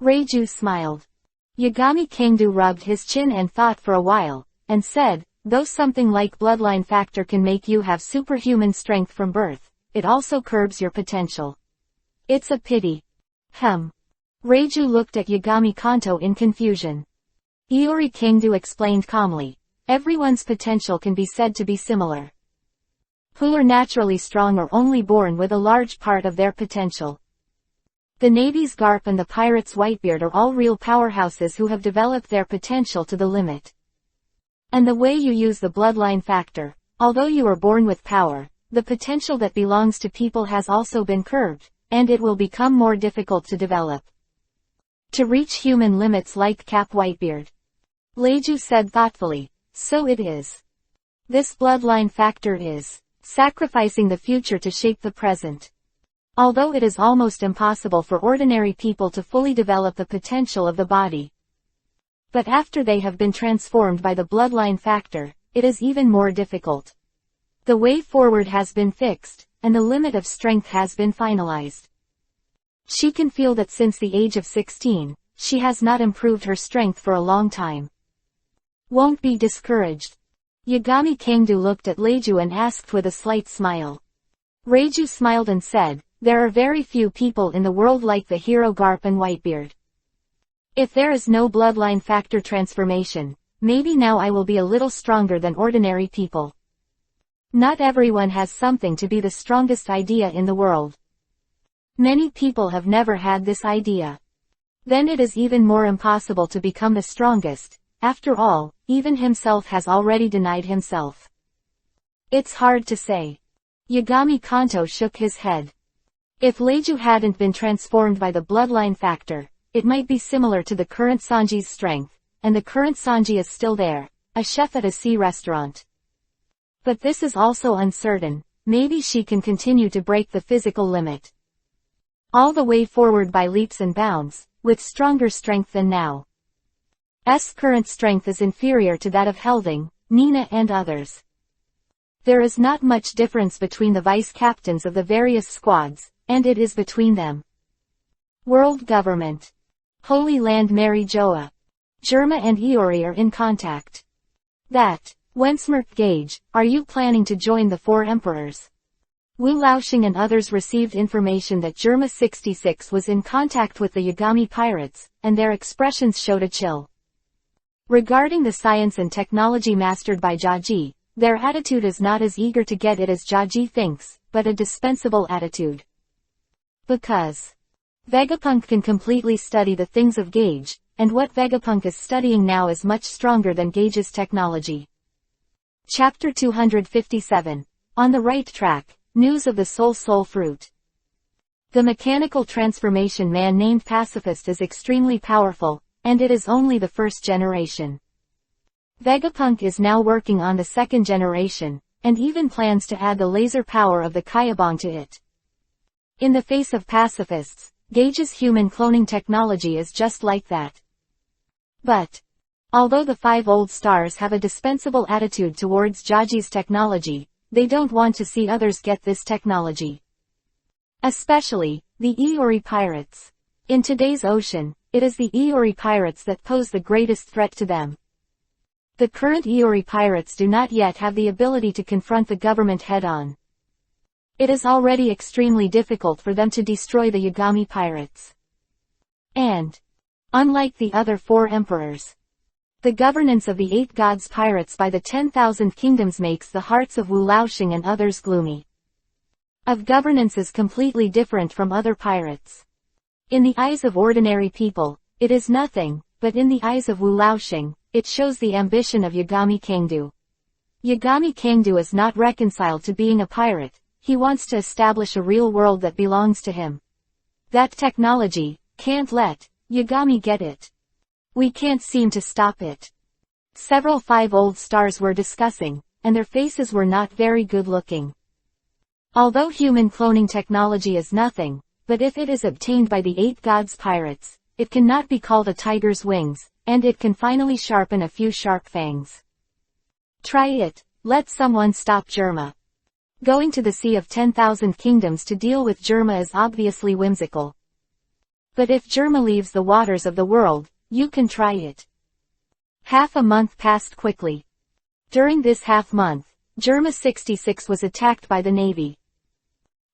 Leiju smiled. Yagami Kangdu rubbed his chin and thought for a while, and said, though something like bloodline factor can make you have superhuman strength from birth, it also curbs your potential. It's a pity. Leiju looked at Yagami Kanto in confusion. Iori Kangdu explained calmly. Everyone's potential can be said to be similar. Who are naturally strong or only born with a large part of their potential. The Navy's Garp and the Pirates' Whitebeard are all real powerhouses who have developed their potential to the limit. And the way you use the bloodline factor, although you are born with power, the potential that belongs to people has also been curbed, and it will become more difficult to develop. To reach human limits like Cap Whitebeard. Leiju said thoughtfully, so it is. This bloodline factor is sacrificing the future to shape the present. Although it is almost impossible for ordinary people to fully develop the potential of the body. But after they have been transformed by the bloodline factor, it is even more difficult. The way forward has been fixed, and the limit of strength has been finalized. She can feel that since the age of 16, she has not improved her strength for a long time. Won't be discouraged. Yagami Kangdu looked at Leiju and asked with a slight smile. Leiju smiled and said, there are very few people in the world like the hero Garp and Whitebeard. If there is no bloodline factor transformation, maybe now I will be a little stronger than ordinary people. Not everyone has something to be the strongest idea in the world. Many people have never had this idea. Then it is even more impossible to become the strongest. After all, even himself has already denied himself. It's hard to say. Yagami Kanto shook his head. If Leiju hadn't been transformed by the bloodline factor, it might be similar to the current Sanji's strength, and the current Sanji is still there, a chef at a sea restaurant. But this is also uncertain, maybe she can continue to break the physical limit. All the way forward by leaps and bounds, with stronger strength than now. S current strength is inferior to that of Helding, Nina and others. There is not much difference between the vice captains of the various squads, and it is between them. World Government. Holy Land Mary Joa. Germa and Iori are in contact. That. Wensmerk Gage, are you planning to join the Four Emperors? Wu Laoxing and others received information that Germa 66 was in contact with the Yagami pirates, and their expressions showed a chill. Regarding the science and technology mastered by Jaji, their attitude is not as eager to get it as Jaji thinks, but a dispensable attitude. Because Vegapunk can completely study the things of Gage, and what Vegapunk is studying now is much stronger than Gage's technology. Chapter 257. On the right track. News of the Soul Fruit. The mechanical transformation man named Pacifist is extremely powerful, and it is only the first generation. Vegapunk is now working on the second generation, and even plans to add the laser power of the Kayabong to it. In the face of pacifists, Gage's human cloning technology is just like that. But, although the 5 old stars have a dispensable attitude towards Jaji's technology, they don't want to see others get this technology. Especially, the Iori pirates. In today's ocean, it is the Iori pirates that pose the greatest threat to them. The current Iori pirates do not yet have the ability to confront the government head-on. It is already extremely difficult for them to destroy the Yagami pirates. And, unlike the other 4 emperors, the governance of the 8 gods pirates by the 10,000 kingdoms makes the hearts of Wu Laoxing and others gloomy. Of governance is completely different from other pirates. In the eyes of ordinary people, it is nothing, but in the eyes of Wu Laoxing, it shows the ambition of Yagami Kangdu. Yagami Kangdu is not reconciled to being a pirate, he wants to establish a real world that belongs to him. That technology, can't let Yagami get it. We can't seem to stop it. Several 5 old stars were discussing, and their faces were not very good looking. Although human cloning technology is nothing, but if it is obtained by the 8 gods pirates, it cannot be called a tiger's wings, and it can finally sharpen a few sharp fangs. Try it, let someone stop Germa. Going to the Sea of 10,000 Kingdoms to deal with Germa is obviously whimsical. But if Germa leaves the waters of the world, you can try it. Half a month passed quickly. During this half month, Germa 66 was attacked by the Navy.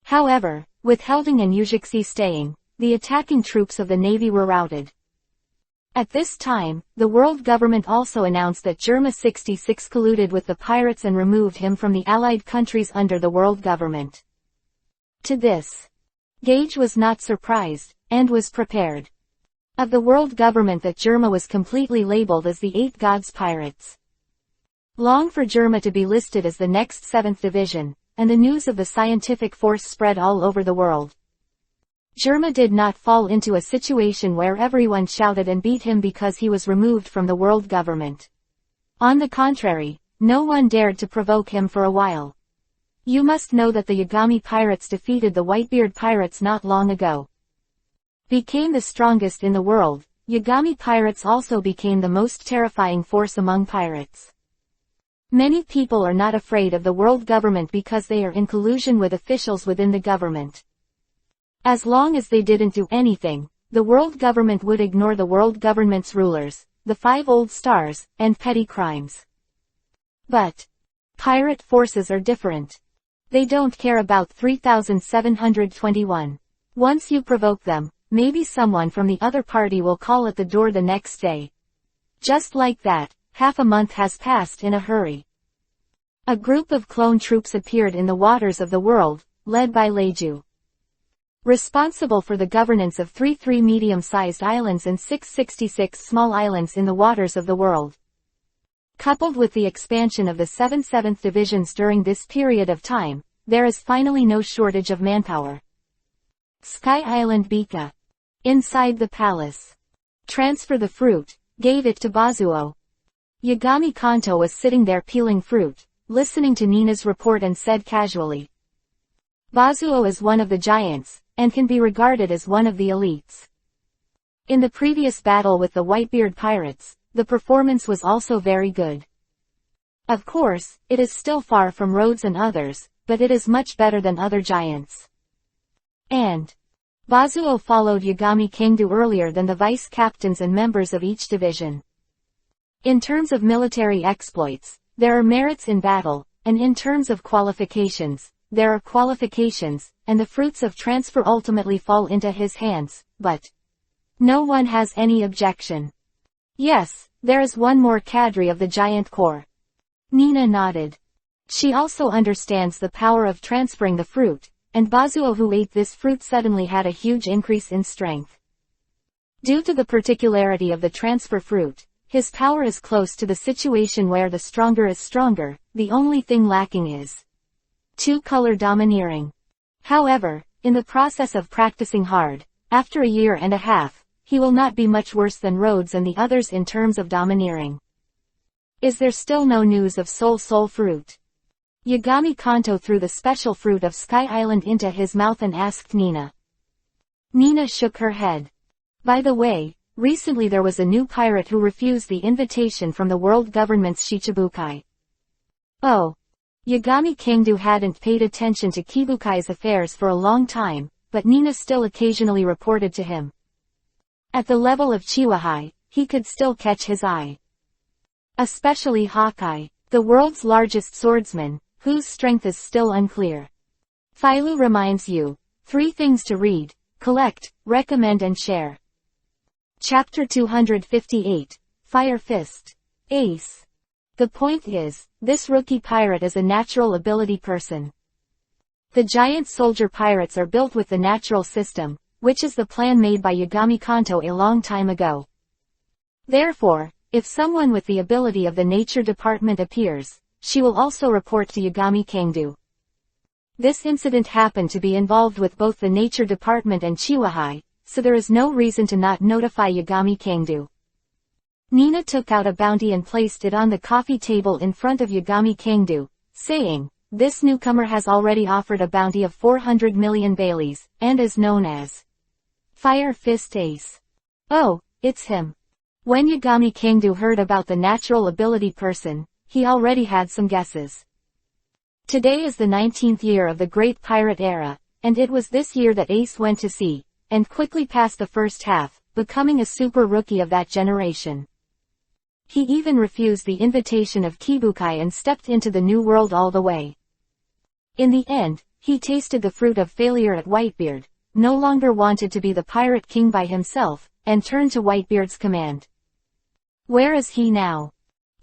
However, with Helding and Ujixi staying, the attacking troops of the Navy were routed. At this time, the world government also announced that Germa 66 colluded with the pirates and removed him from the allied countries under the world government. To this, Gage was not surprised, and was prepared. Of the world government that Germa was completely labeled as the 8 gods pirates. Long for Germa to be listed as the next 7th division, and the news of the scientific force spread all over the world. Germa did not fall into a situation where everyone shouted and beat him because he was removed from the world government. On the contrary, no one dared to provoke him for a while. You must know that the Yagami pirates defeated the Whitebeard pirates not long ago. Became the strongest in the world, Yagami pirates also became the most terrifying force among pirates. Many people are not afraid of the world government because they are in collusion with officials within the government. As long as they didn't do anything, the world government would ignore the world government's rulers, the 5 old stars, and petty crimes. But pirate forces are different. They don't care about 3721. Once you provoke them, maybe someone from the other party will call at the door the next day. Just like that, half a month has passed in a hurry. A group of clone troops appeared in the waters of the world, led by Leiju. Responsible for the governance of 33 medium-sized islands and 666 small islands in the waters of the world. Coupled with the expansion of the 7th divisions during this period of time, there is finally no shortage of manpower. Sky Island Bika. Inside the palace. Transfer the fruit, gave it to Bazuo. Yagami Kanto was sitting there peeling fruit, listening to Nina's report and said casually. Bazuo is one of the giants, and can be regarded as one of the elites. In the previous battle with the Whitebeard pirates, the performance was also very good. Of course, it is still far from Rhodes and others, but it is much better than other giants. And Bazuo followed Yagami Kingdu earlier than the vice captains and members of each division. In terms of military exploits, there are merits in battle, and in terms of qualifications, there are qualifications, and the fruits of transfer ultimately fall into his hands, but no one has any objection. Yes, there is one more cadre of the giant corps. Nina nodded. She also understands the power of transferring the fruit, and Bazuo who ate this fruit suddenly had a huge increase in strength. Due to the particularity of the transfer fruit, his power is close to the situation where the stronger is stronger, the only thing lacking is two-color domineering. However, in the process of practicing hard, after a year and a half, he will not be much worse than Rhodes and the others in terms of domineering. Is there still no news of Soul fruit? Yagami Kanto threw the special fruit of Sky Island into his mouth and asked Nina. Nina shook her head. By the way, recently there was a new pirate who refused the invitation from the world government's Shichibukai. Oh. Yagami Kingdu hadn't paid attention to Kibukai's affairs for a long time, but Nina still occasionally reported to him. At the level of Chiwahai, he could still catch his eye. Especially Hokage, the world's largest swordsman, whose strength is still unclear. Phailu reminds you, 3 things to read, collect, recommend and share. Chapter 258, Fire Fist. Ace. The point is, this rookie pirate is a natural ability person. The giant soldier pirates are built with the natural system, which is the plan made by Yagami Kanto a long time ago. Therefore, if someone with the ability of the nature department appears, she will also report to Yagami Kingdu. This incident happened to be involved with both the nature department and Chiwahai, so there is no reason to not notify Yagami Kingdu. Nina took out a bounty and placed it on the coffee table in front of Yagami Kangdu, saying, "This newcomer has already offered a bounty of 400 million Baileys, and is known as Fire Fist Ace." "Oh, it's him." When Yagami Kangdu heard about the natural ability person, he already had some guesses. Today is the 19th year of the Great Pirate Era, and it was this year that Ace went to sea, and quickly passed the first half, becoming a super rookie of that generation. He even refused the invitation of Kibukai and stepped into the new world all the way. In the end, he tasted the fruit of failure at Whitebeard, no longer wanted to be the Pirate King by himself, and turned to Whitebeard's command. Where is he now?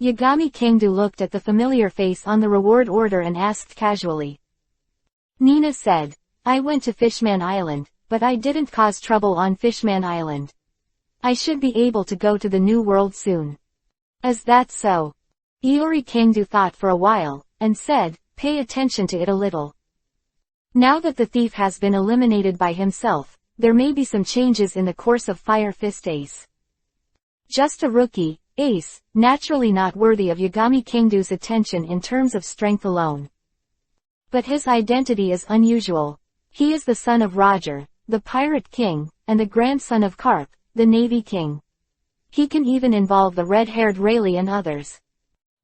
Yagami Kangdu looked at the familiar face on the reward order and asked casually. Nina said, "I went to Fishman Island, but I didn't cause trouble on Fishman Island. I should be able to go to the new world soon." "Is that so?" Iori Kangdu thought for a while, and said, "Pay attention to it a little. Now that the thief has been eliminated by himself, there may be some changes in the course of Fire Fist Ace. Just a rookie, Ace, naturally not worthy of Yagami Kangdu's attention in terms of strength alone. But his identity is unusual. He is the son of Roger, the Pirate King, and the grandson of Carp, the Navy King. He can even involve the red-haired Rayleigh and others."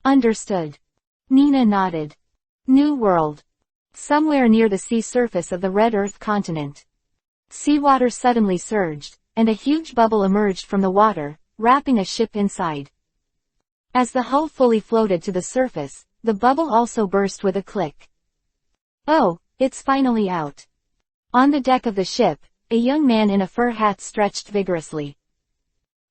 "Understood." Nina nodded. New world. Somewhere near the sea surface of the Red Earth continent. Seawater suddenly surged, and a huge bubble emerged from the water, wrapping a ship inside. As the hull fully floated to the surface, the bubble also burst with a click. "Oh, it's finally out." On the deck of the ship, a young man in a fur hat stretched vigorously.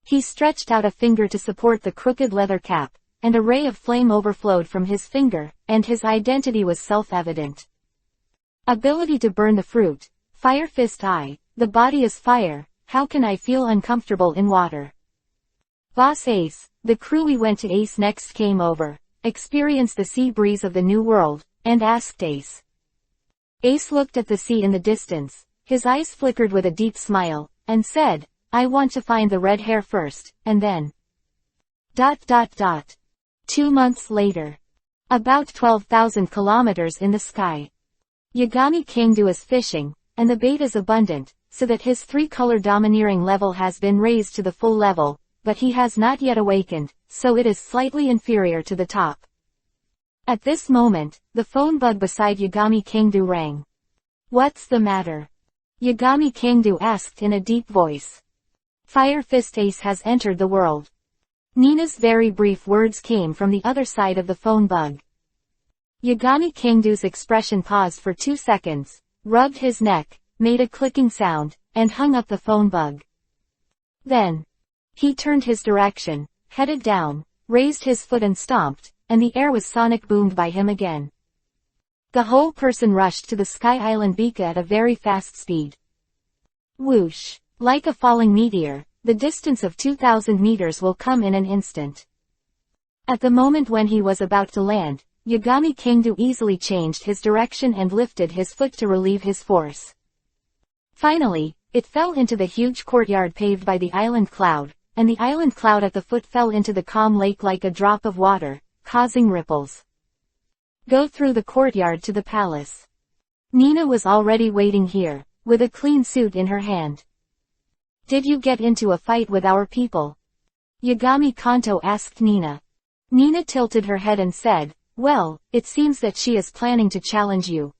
He stretched out a finger to support the crooked leather cap, and a ray of flame overflowed from his finger, and his identity was self-evident. Ability to burn the fruit, Fire Fist Eye, the body is fire, how can I feel uncomfortable in water? Boss Ace, the crew we went to Ace next came over, experienced the sea breeze of the new world, and asked Ace. Ace looked at the sea in the distance, his eyes flickered with a deep smile, and said, "I want to find the red hair first, and then..." 2 months later. About 12,000 kilometers in the sky. Yagami Kangdu is fishing, and the bait is abundant, so that his 3-color domineering level has been raised to the full level, but he has not yet awakened, so it is slightly inferior to the top. At this moment, the phone bug beside Yagami Kangdu rang. "What's the matter?" Yagami Kangdu asked in a deep voice. "Fire Fist Ace has entered the world." Nina's very brief words came from the other side of the phone bug. Yagami Kangdu's expression paused for 2 seconds, rubbed his neck, made a clicking sound, and hung up the phone bug. Then, he turned his direction, headed down, raised his foot and stomped, and the air was sonic boomed by him again. The whole person rushed to the Sky Island Bika at a very fast speed. Whoosh! Like a falling meteor, the distance of 2,000 meters will come in an instant. At the moment when he was about to land, Yagami Kangdu easily changed his direction and lifted his foot to relieve his force. Finally, it fell into the huge courtyard paved by the island cloud, and the island cloud at the foot fell into the calm lake like a drop of water, causing ripples. Go through the courtyard to the palace. Nina was already waiting here, with a clean suit in her hand. Did you get into a fight with our people? Yagami Kanto asked Nina. Nina tilted her head and said, well, it seems that she is planning to challenge you.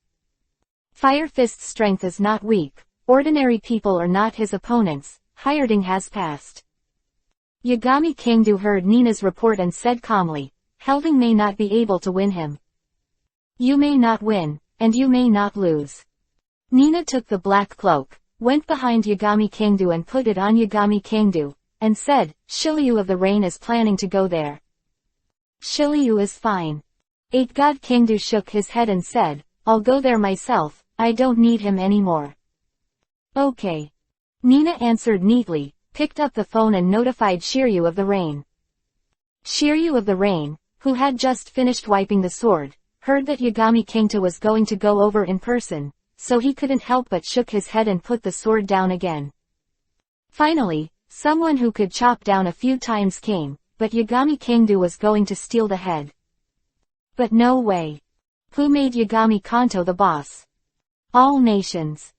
Fire Fist's strength is not weak, ordinary people are not his opponents, Hireding has passed. Yagami Kangdu heard Nina's report and said calmly, Helding may not be able to win him. You may not win, and you may not lose. Nina took the black cloak, went behind Yagami Kangdu and put it on Yagami Kangdu, and said, Shiryu of the Rain is planning to go there. Shiryu is fine. 8-God Kangdu shook his head and said, I'll go there myself, I don't need him anymore. Okay. Nina answered neatly, picked up the phone and notified Shiryu of the Rain. Shiryu of the Rain, who had just finished wiping the sword, heard that Yagami Kangdu was going to go over in person, so he couldn't help but shook his head and put the sword down again. Finally, someone who could chop down a few times came, but Yagami Kangdu was going to steal the head. But no way. Who made Yagami Kanto the boss? All nations.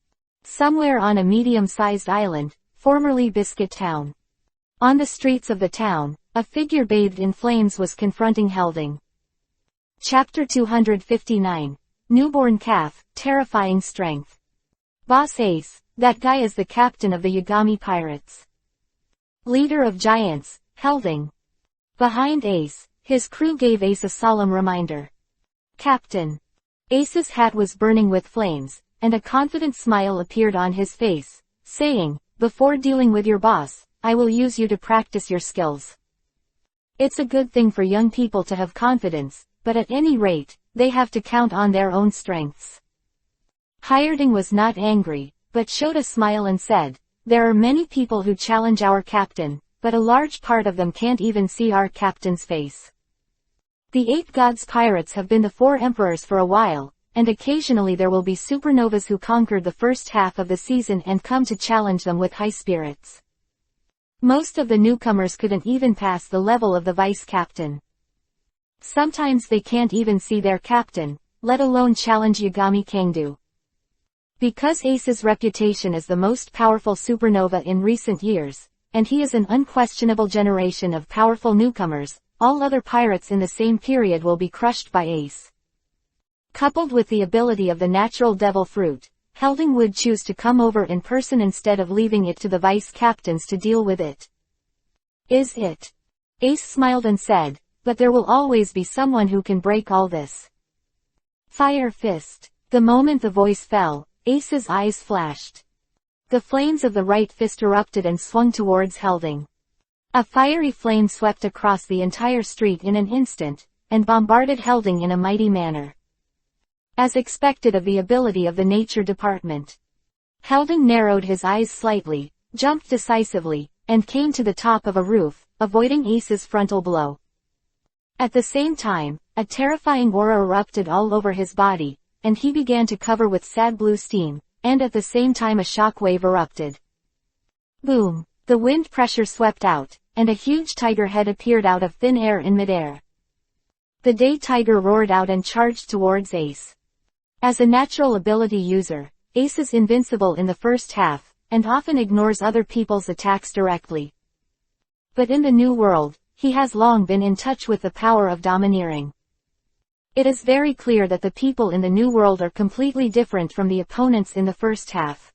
Somewhere on a medium-sized island, formerly Biscuit Town. On the streets of the town, a figure bathed in flames was confronting Helding. Chapter 259. Newborn Calf, Terrifying Strength. Boss Ace, that guy is the captain of the Yagami Pirates. Leader of Giants, Helding. Behind Ace, his crew gave Ace a solemn reminder. Captain. Ace's hat was burning with flames, and a confident smile appeared on his face, saying, "Before dealing with your boss, I will use you to practice your skills." It's a good thing for young people to have confidence, but at any rate, they have to count on their own strengths. Hireding was not angry, but showed a smile and said, "There are many people who challenge our captain, but a large part of them can't even see our captain's face. The 8 gods pirates have been the 4 emperors for a while, and occasionally there will be supernovas who conquered the first half of the season and come to challenge them with high spirits. Most of the newcomers couldn't even pass the level of the vice captain. Sometimes they can't even see their captain, let alone challenge Yagami Kangdu. Because Ace's reputation as the most powerful supernova in recent years, and he is an unquestionable generation of powerful newcomers, all other pirates in the same period will be crushed by Ace. Coupled with the ability of the natural devil fruit, Helding would choose to come over in person instead of leaving it to the vice captains to deal with it. Is it? Ace smiled and said, "But there will always be someone who can break all this." Fire fist. The moment the voice fell, Ace's eyes flashed. The flames of the right fist erupted and swung towards Helding. A fiery flame swept across the entire street in an instant, and bombarded Helding in a mighty manner. As expected of the ability of the nature department, Helding narrowed his eyes slightly, jumped decisively, and came to the top of a roof, avoiding Ace's frontal blow. At the same time, a terrifying aura erupted all over his body, and he began to cover with sad blue steam, and at the same time a shock wave erupted. Boom! The wind pressure swept out, and a huge tiger head appeared out of thin air in midair. The day tiger roared out and charged towards Ace. As a natural ability user, Ace is invincible in the first half, and often ignores other people's attacks directly. But in the new world, he has long been in touch with the power of domineering. It is very clear that the people in the new world are completely different from the opponents in the first half.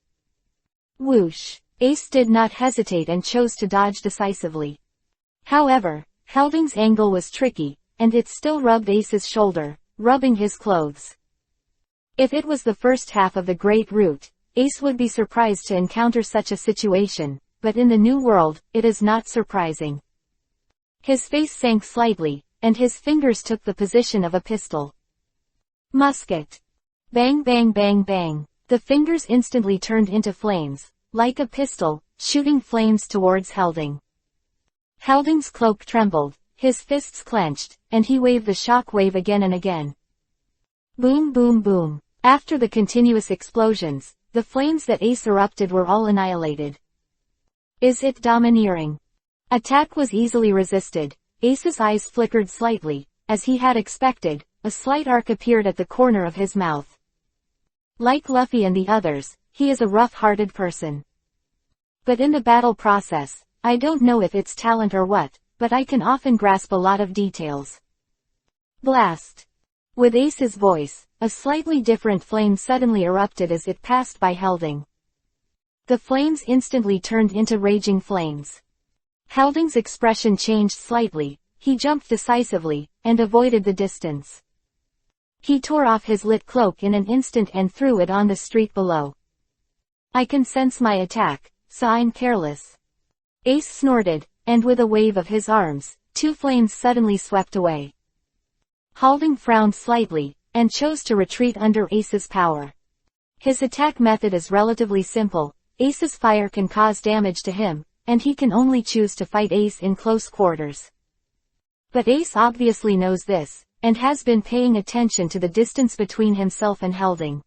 Whoosh! Ace did not hesitate and chose to dodge decisively. However, Helding's angle was tricky, and it still rubbed Ace's shoulder, rubbing his clothes. If it was the first half of the Great Route, Ace would be surprised to encounter such a situation, but in the new world, it is not surprising. His face sank slightly, and his fingers took the position of a pistol. Musket. Bang bang bang bang. The fingers instantly turned into flames, like a pistol, shooting flames towards Helding. Helding's cloak trembled, his fists clenched, and he waved the shock wave again and again. Boom boom boom. After the continuous explosions, the flames that Ace erupted were all annihilated. Is it domineering? Attack was easily resisted. Ace's eyes flickered slightly, as he had expected, a slight arc appeared at the corner of his mouth. Like Luffy and the others, he is a rough-hearted person. But in the battle process, I don't know if it's talent or what, but I can often grasp a lot of details. Blast! With Ace's voice, a slightly different flame suddenly erupted as it passed by Helding. The flames instantly turned into raging flames. Helding's expression changed slightly, he jumped decisively, and avoided the distance. He tore off his lit cloak in an instant and threw it on the street below. I can sense my attack, so I'm careless. Ace snorted, and with a wave of his arms, 2 flames suddenly swept away. Helding frowned slightly, and chose to retreat under Ace's power. His attack method is relatively simple. Ace's fire can cause damage to him, and he can only choose to fight Ace in close quarters. But Ace obviously knows this, and has been paying attention to the distance between himself and Helding.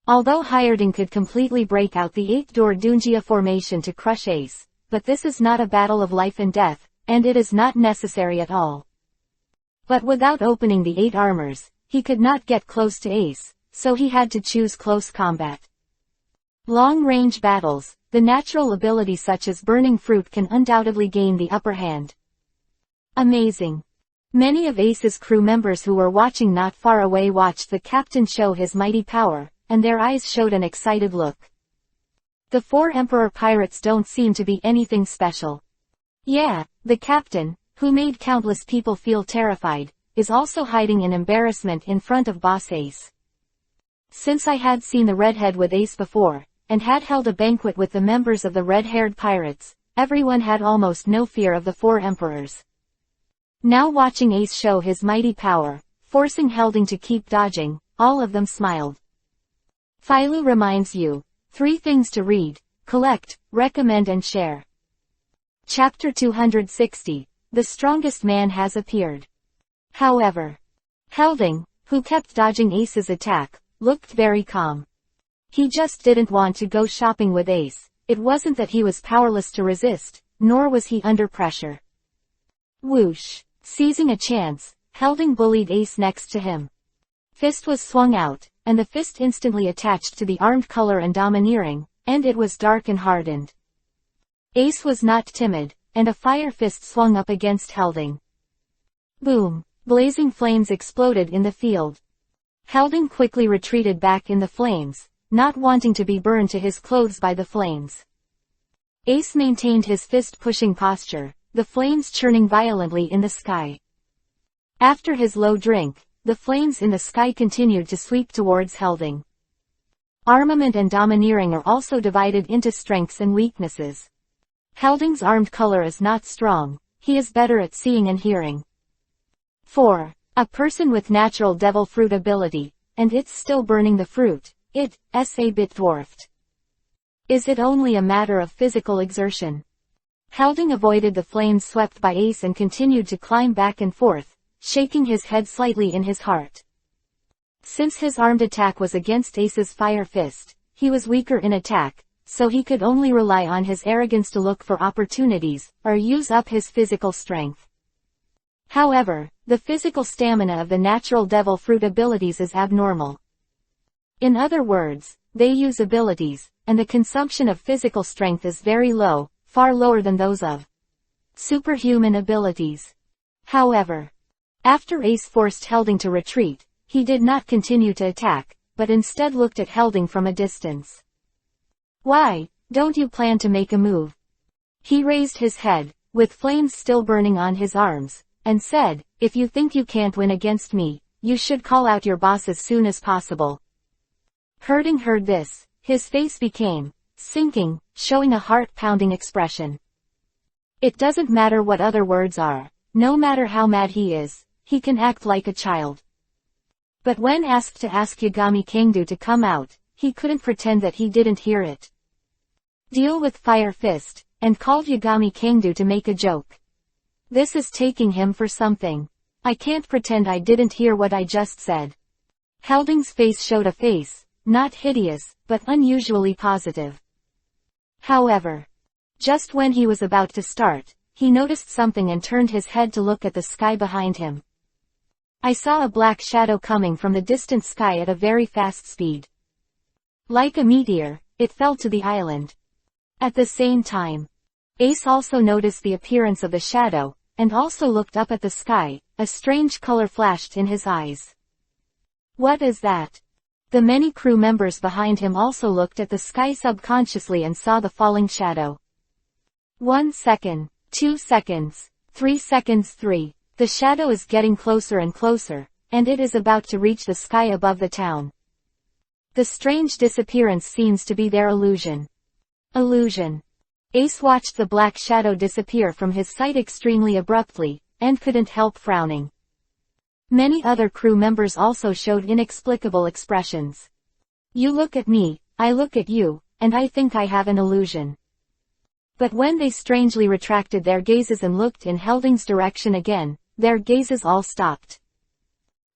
Although Hireding could completely break out the 8-door Dungia formation to crush Ace, but this is not a battle of life and death, and it is not necessary at all. But without opening the 8 armors, he could not get close to Ace, so he had to choose close combat. Long-range battles, the natural ability such as Burning Fruit can undoubtedly gain the upper hand. Amazing. Many of Ace's crew members who were watching not far away watched the captain show his mighty power, and their eyes showed an excited look. The 4 Emperor pirates don't seem to be anything special. Yeah, the captain, who made countless people feel terrified, is also hiding in embarrassment in front of Boss Ace. Since I had seen the redhead with Ace before, and had held a banquet with the members of the red-haired pirates, everyone had almost no fear of the 4 emperors. Now watching Ace show his mighty power, forcing Helding to keep dodging, all of them smiled. Philo reminds you, 3 things to read, collect, recommend and share. Chapter 260, The Strongest Man Has Appeared. However, Helding, who kept dodging Ace's attack, looked very calm. He just didn't want to go shopping with Ace. It wasn't that he was powerless to resist, nor was he under pressure. Whoosh! Seizing a chance, Helding bullied Ace next to him. Fist was swung out, and the fist instantly attached to the armed color and domineering, and it was dark and hardened. Ace was not timid, and a fire fist swung up against Helding. Boom! Blazing flames exploded in the field. Helding quickly retreated back in the flames, not wanting to be burned to his clothes by the flames. Ace maintained his fist-pushing posture, the flames churning violently in the sky. After his low drink, the flames in the sky continued to sweep towards Helding. Armament and domineering are also divided into strengths and weaknesses. Helding's armed color is not strong, he is better at seeing and hearing. 4. A person with natural devil fruit ability, and it's still burning the fruit, it's a bit dwarfed. Is it only a matter of physical exertion? Helding avoided the flames swept by Ace and continued to climb back and forth, shaking his head slightly in his heart. Since his armed attack was against Ace's fire fist, he was weaker in attack, so he could only rely on his arrogance to look for opportunities, or use up his physical strength. However, the physical stamina of the natural devil fruit abilities is abnormal. In other words, they use abilities, and the consumption of physical strength is very low, far lower than those of superhuman abilities. However, after Ace forced Helding to retreat, he did not continue to attack, but instead looked at Helding from a distance. Why, don't you plan to make a move? He raised his head, with flames still burning on his arms, and said, if you think you can't win against me, you should call out your boss as soon as possible. Helding heard this, his face became sinking, showing a heart-pounding expression. It doesn't matter what other words are, no matter how mad he is, he can act like a child. But when asked to ask Yagami Kangdu to come out, he couldn't pretend that he didn't hear it. Deal with Fire Fist, and called Yagami Kangdu to make a joke. This is taking him for something. I can't pretend I didn't hear what I just said. Helding's face showed a face, not hideous, but unusually positive. However, just when he was about to start, he noticed something and turned his head to look at the sky behind him. I saw a black shadow coming from the distant sky at a very fast speed. Like a meteor, it fell to the island. At the same time, Ace also noticed the appearance of the shadow, and also looked up at the sky. A strange color flashed in his eyes. What is that? The many crew members behind him also looked at the sky subconsciously and saw the falling shadow. 1 second, 2 seconds, 3 seconds 3. The shadow is getting closer and closer, and it is about to reach the sky above the town. The strange disappearance seems to be their illusion. Illusion. Ace watched the black shadow disappear from his sight extremely abruptly, and couldn't help frowning. Many other crew members also showed inexplicable expressions. You look at me, I look at you, and I think I have an illusion. But when they strangely retracted their gazes and looked in Helding's direction again, their gazes all stopped.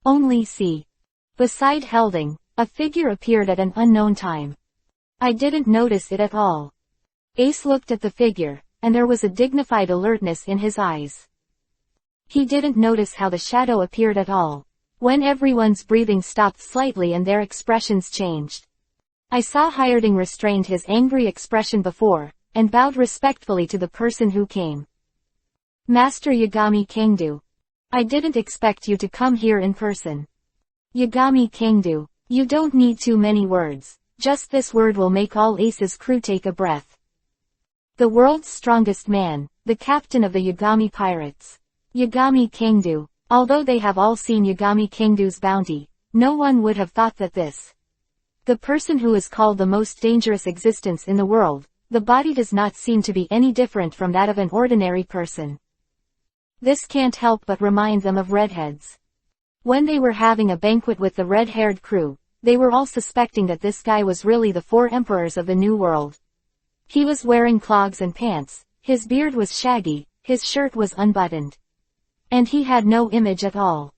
Only see. Beside Helding, a figure appeared at an unknown time. I didn't notice it at all. Ace looked at the figure, and there was a dignified alertness in his eyes. He didn't notice how the shadow appeared at all. When everyone's breathing stopped slightly and their expressions changed. I saw Hyerding restrained his angry expression before, and bowed respectfully to the person who came. Master Yagami Kangdu. I didn't expect you to come here in person. Yagami Kangdu, you don't need too many words, just this word will make all Ace's crew take a breath. The world's strongest man, the captain of the Yagami pirates. Yagami Kangdu. Although they have all seen Yagami Kangdu's bounty, no one would have thought that this. The person who is called the most dangerous existence in the world, the body does not seem to be any different from that of an ordinary person. This can't help but remind them of redheads. When they were having a banquet with the red-haired crew, they were all suspecting that this guy was really the four emperors of the New World. He was wearing clogs and pants, his beard was shaggy, his shirt was unbuttoned. And he had no image at all.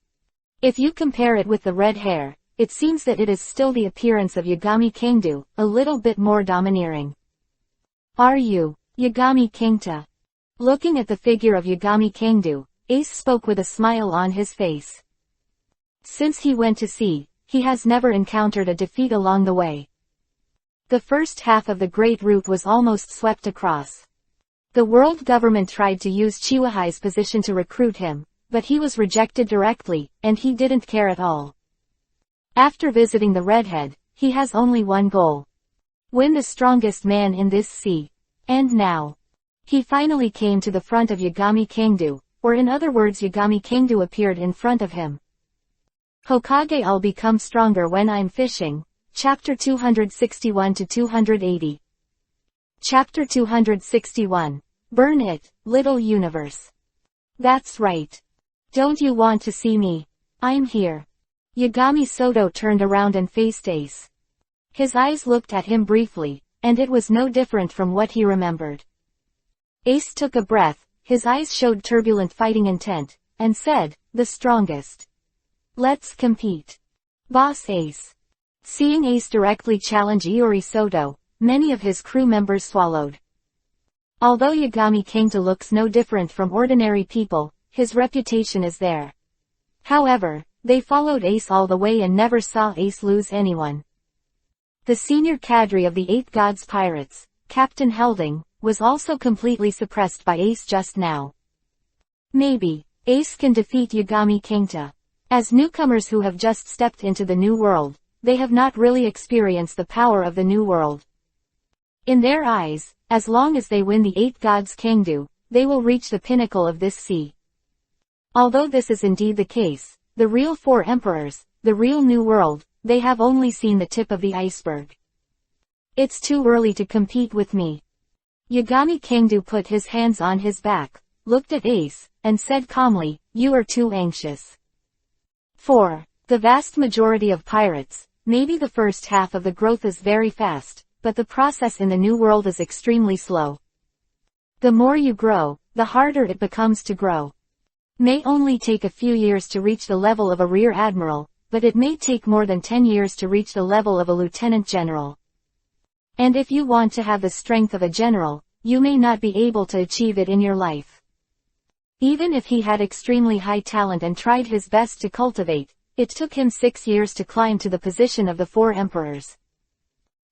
If you compare it with the red hair, it seems that it is still the appearance of Yagami Kangdu, a little bit more domineering. Are you, Yagami Kangta? Looking at the figure of Yagami Kangdu, Ace spoke with a smile on his face. Since he went to sea, he has never encountered a defeat along the way. The first half of the Great Route was almost swept across. The world government tried to use Chiwahai's position to recruit him, but he was rejected directly, and he didn't care at all. After visiting the redhead, he has only one goal. Win the strongest man in this sea. And now. He finally came to the front of Yagami Kangdu, or in other words Yagami Kangdu appeared in front of him. Hokage I'll become stronger when I'm fishing, Chapter 261 to 280. Chapter 261. Burn it, little universe. That's right. Don't you want to see me? I'm here. Yagami Soto turned around and faced Ace. His eyes looked at him briefly, and it was no different from what he remembered. Ace took a breath, his eyes showed turbulent fighting intent, and said, the strongest. Let's compete. Boss Ace. Seeing Ace directly challenge Iori Soto, many of his crew members swallowed. Although Yagami Kangta looks no different from ordinary people, his reputation is there. However, they followed Ace all the way and never saw Ace lose anyone. The senior cadre of the Eight Gods Pirates, Captain Helding, was also completely suppressed by Ace just now. Maybe, Ace can defeat Yagami Kangta. As newcomers who have just stepped into the New World, they have not really experienced the power of the New World. In their eyes, as long as they win the Eight Gods Kangdu, they will reach the pinnacle of this sea. Although this is indeed the case, the real four emperors, the real New World, they have only seen the tip of the iceberg. It's too early to compete with me. Yagami Kangdu put his hands on his back, looked at Ace, and said calmly, you are too anxious. 4. The vast majority of pirates, maybe the first half of the growth is very fast, but the process in the New World is extremely slow. The more you grow, the harder it becomes to grow. May only take a few years to reach the level of a rear admiral, but it may take more than 10 years to reach the level of a lieutenant general. And if you want to have the strength of a general, you may not be able to achieve it in your life. Even if he had extremely high talent and tried his best to cultivate, it took him 6 years to climb to the position of the four emperors.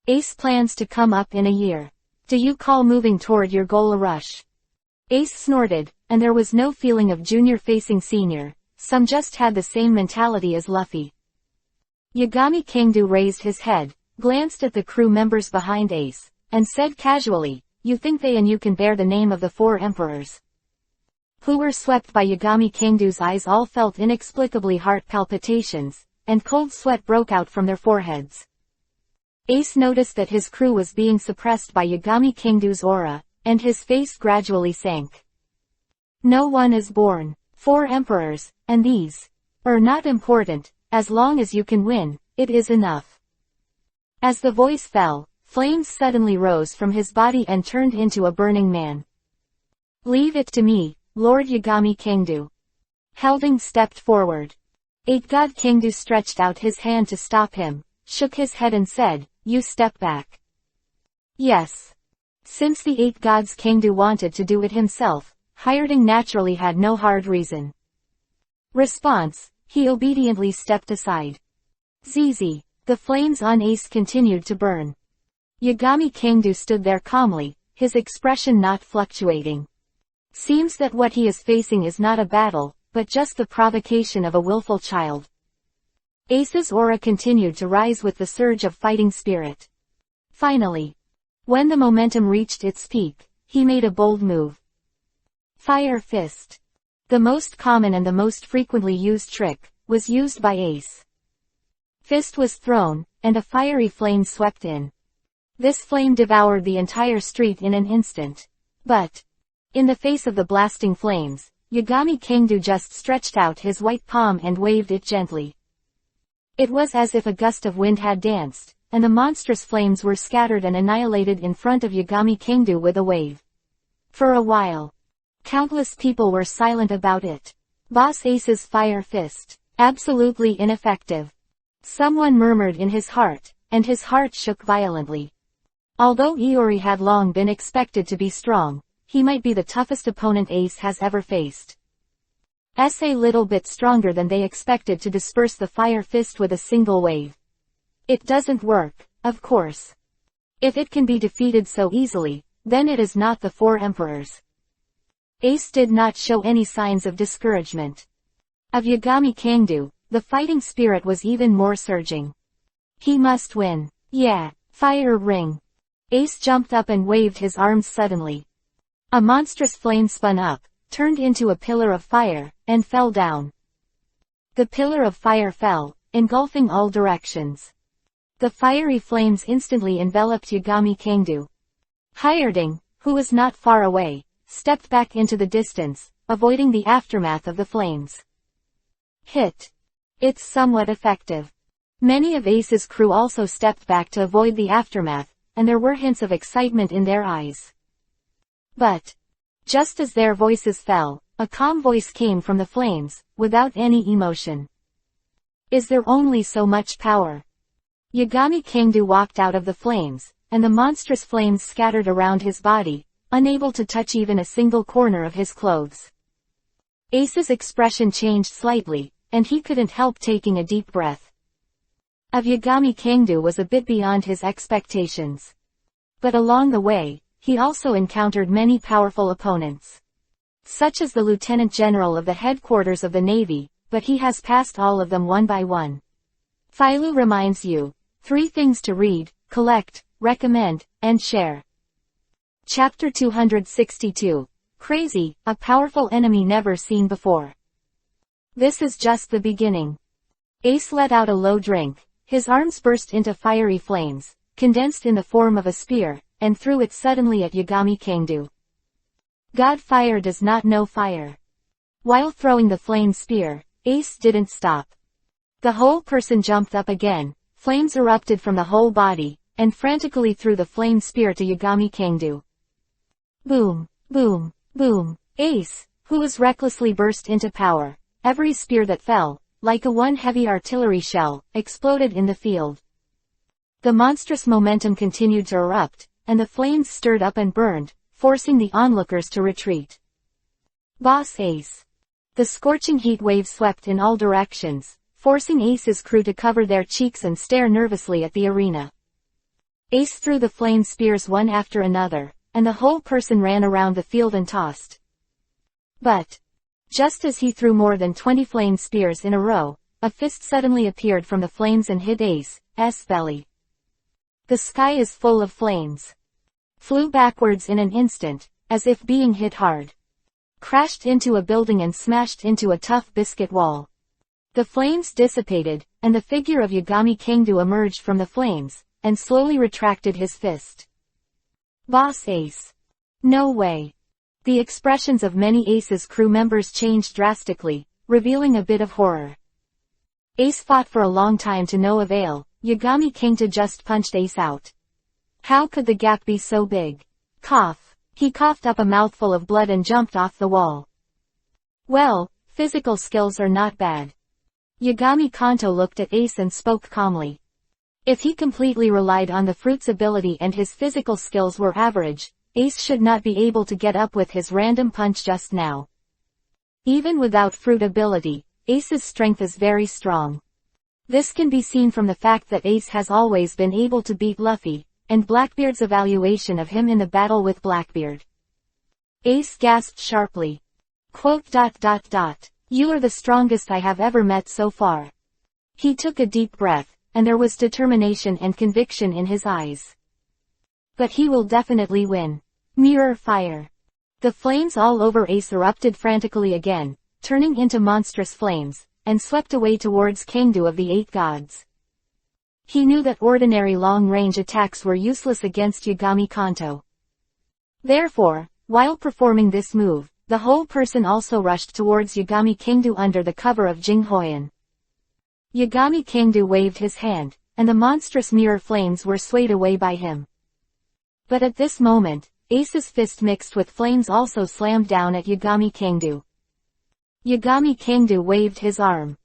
Ace plans to come up in a year. Do you call moving toward your goal a rush? Ace snorted, and there was no feeling of junior facing senior, some just had the same mentality as Luffy. Yagami Kangdu raised his head, glanced at the crew members behind Ace, and said casually, you think they and you can bear the name of the four emperors? Who were swept by Yagami Kangdu's eyes all felt inexplicably heart palpitations, and cold sweat broke out from their foreheads. Ace noticed that his crew was being suppressed by Yagami Kangdu's aura, and his face gradually sank. No one is born. 4 emperors, and these are not important, as long as you can win, it is enough. As the voice fell, flames suddenly rose from his body and turned into a burning man. Leave it to me, Lord Yagami Kangdu. Helding stepped forward. Eight God Kangdu stretched out his hand to stop him, shook his head and said, you step back. Yes. Since the 8 gods Kangdu wanted to do it himself, Hyrding naturally had no hard reason. Response, he obediently stepped aside. Zizi. The flames on Ace continued to burn. Yagami Kangdu stood there calmly, his expression not fluctuating. Seems that what he is facing is not a battle, but just the provocation of a willful child. Ace's aura continued to rise with the surge of fighting spirit. Finally, when the momentum reached its peak, he made a bold move. Fire Fist. The most common and the most frequently used trick, was used by Ace. Fist was thrown, and a fiery flame swept in. This flame devoured the entire street in an instant. But, in the face of the blasting flames, Yagami Kangdu just stretched out his white palm and waved it gently. It was as if a gust of wind had danced, and the monstrous flames were scattered and annihilated in front of Yagami Kangdu with a wave. For a while, countless people were silent about it. Boss Ace's Fire Fist. Absolutely ineffective. Someone murmured in his heart, and his heart shook violently. Although Iori had long been expected to be strong, he might be the toughest opponent Ace has ever faced. A little bit stronger than they expected to disperse the Fire Fist with a single wave. It doesn't work, of course. If it can be defeated so easily, then it is not the 4 emperors. Ace did not show any signs of discouragement. Of Yagami Kangdu, the fighting spirit was even more surging. He must win. Yeah, fire ring. Ace jumped up and waved his arms suddenly. A monstrous flame spun up, turned into a pillar of fire, and fell down. The pillar of fire fell, engulfing all directions. The fiery flames instantly enveloped Yagami Kangdu. Hyrding, who was not far away, stepped back into the distance, avoiding the aftermath of the flames. Hit. It's somewhat effective. Many of Ace's crew also stepped back to avoid the aftermath, and there were hints of excitement in their eyes. But, just as their voices fell, a calm voice came from the flames, without any emotion. Is there only so much power? Yagami Kangdu walked out of the flames, and the monstrous flames scattered around his body, unable to touch even a single corner of his clothes. Ace's expression changed slightly, and he couldn't help taking a deep breath. Of Yagami Kangdu was a bit beyond his expectations. But along the way, he also encountered many powerful opponents. Such as the Lieutenant General of the headquarters of the Navy, but he has passed all of them one by one. Philo reminds you, 3 things to read, collect, recommend, and share. Chapter 262. Crazy, a powerful enemy never seen before. This is just the beginning. Ace let out a low drink, his arms burst into fiery flames, condensed in the form of a spear, and threw it suddenly at Yagami Kangdu. God Fire does not know fire. While throwing the flame spear, Ace didn't stop. The whole person jumped up again, flames erupted from the whole body, and frantically threw the flame spear to Yagami Kangdu. Boom, boom, boom. Ace, who was recklessly burst into power. Every spear that fell, like a one heavy artillery shell, exploded in the field. The monstrous momentum continued to erupt, and the flames stirred up and burned, forcing the onlookers to retreat. Boss Ace. The scorching heat wave swept in all directions, forcing Ace's crew to cover their cheeks and stare nervously at the arena. Ace threw the flame spears one after another, and the whole person ran around the field and tossed. But, just as he threw more than 20 flame spears in a row, a fist suddenly appeared from the flames and hit Ace's belly. The sky is full of flames. Flew backwards in an instant, as if being hit hard. Crashed into a building and smashed into a tough biscuit wall. The flames dissipated, and the figure of Yagami Kangdu emerged from the flames, and slowly retracted his fist. Boss Ace. No way. The expressions of many Ace's crew members changed drastically, revealing a bit of horror. Ace fought for a long time to no avail. Yagami Kangdu just punched Ace out. How could the gap be so big? Cough. He coughed up a mouthful of blood and jumped off the wall. Well, physical skills are not bad. Yagami Kanto looked at Ace and spoke calmly. If he completely relied on the fruit's ability and his physical skills were average, Ace should not be able to get up with his random punch just now. Even without fruit ability, Ace's strength is very strong. This can be seen from the fact that Ace has always been able to beat Luffy, and Blackbeard's evaluation of him in the battle with Blackbeard. Ace gasped sharply. Quote, "You are the strongest I have ever met so far." He took a deep breath, and there was determination and conviction in his eyes. But he will definitely win. Mirror fire. The flames all over Ace erupted frantically again, turning into monstrous flames, and swept away towards Kangdu of the 8 gods. He knew that ordinary long-range attacks were useless against Yagami Kanto. Therefore, while performing this move, the whole person also rushed towards Yagami Kangdu under the cover of Jinghoyan. Yagami Kangdu waved his hand, and the monstrous mirror flames were swayed away by him. But at this moment, Ace's fist mixed with flames also slammed down at Yagami Kangdu. Yagami Kangdu waved his arm.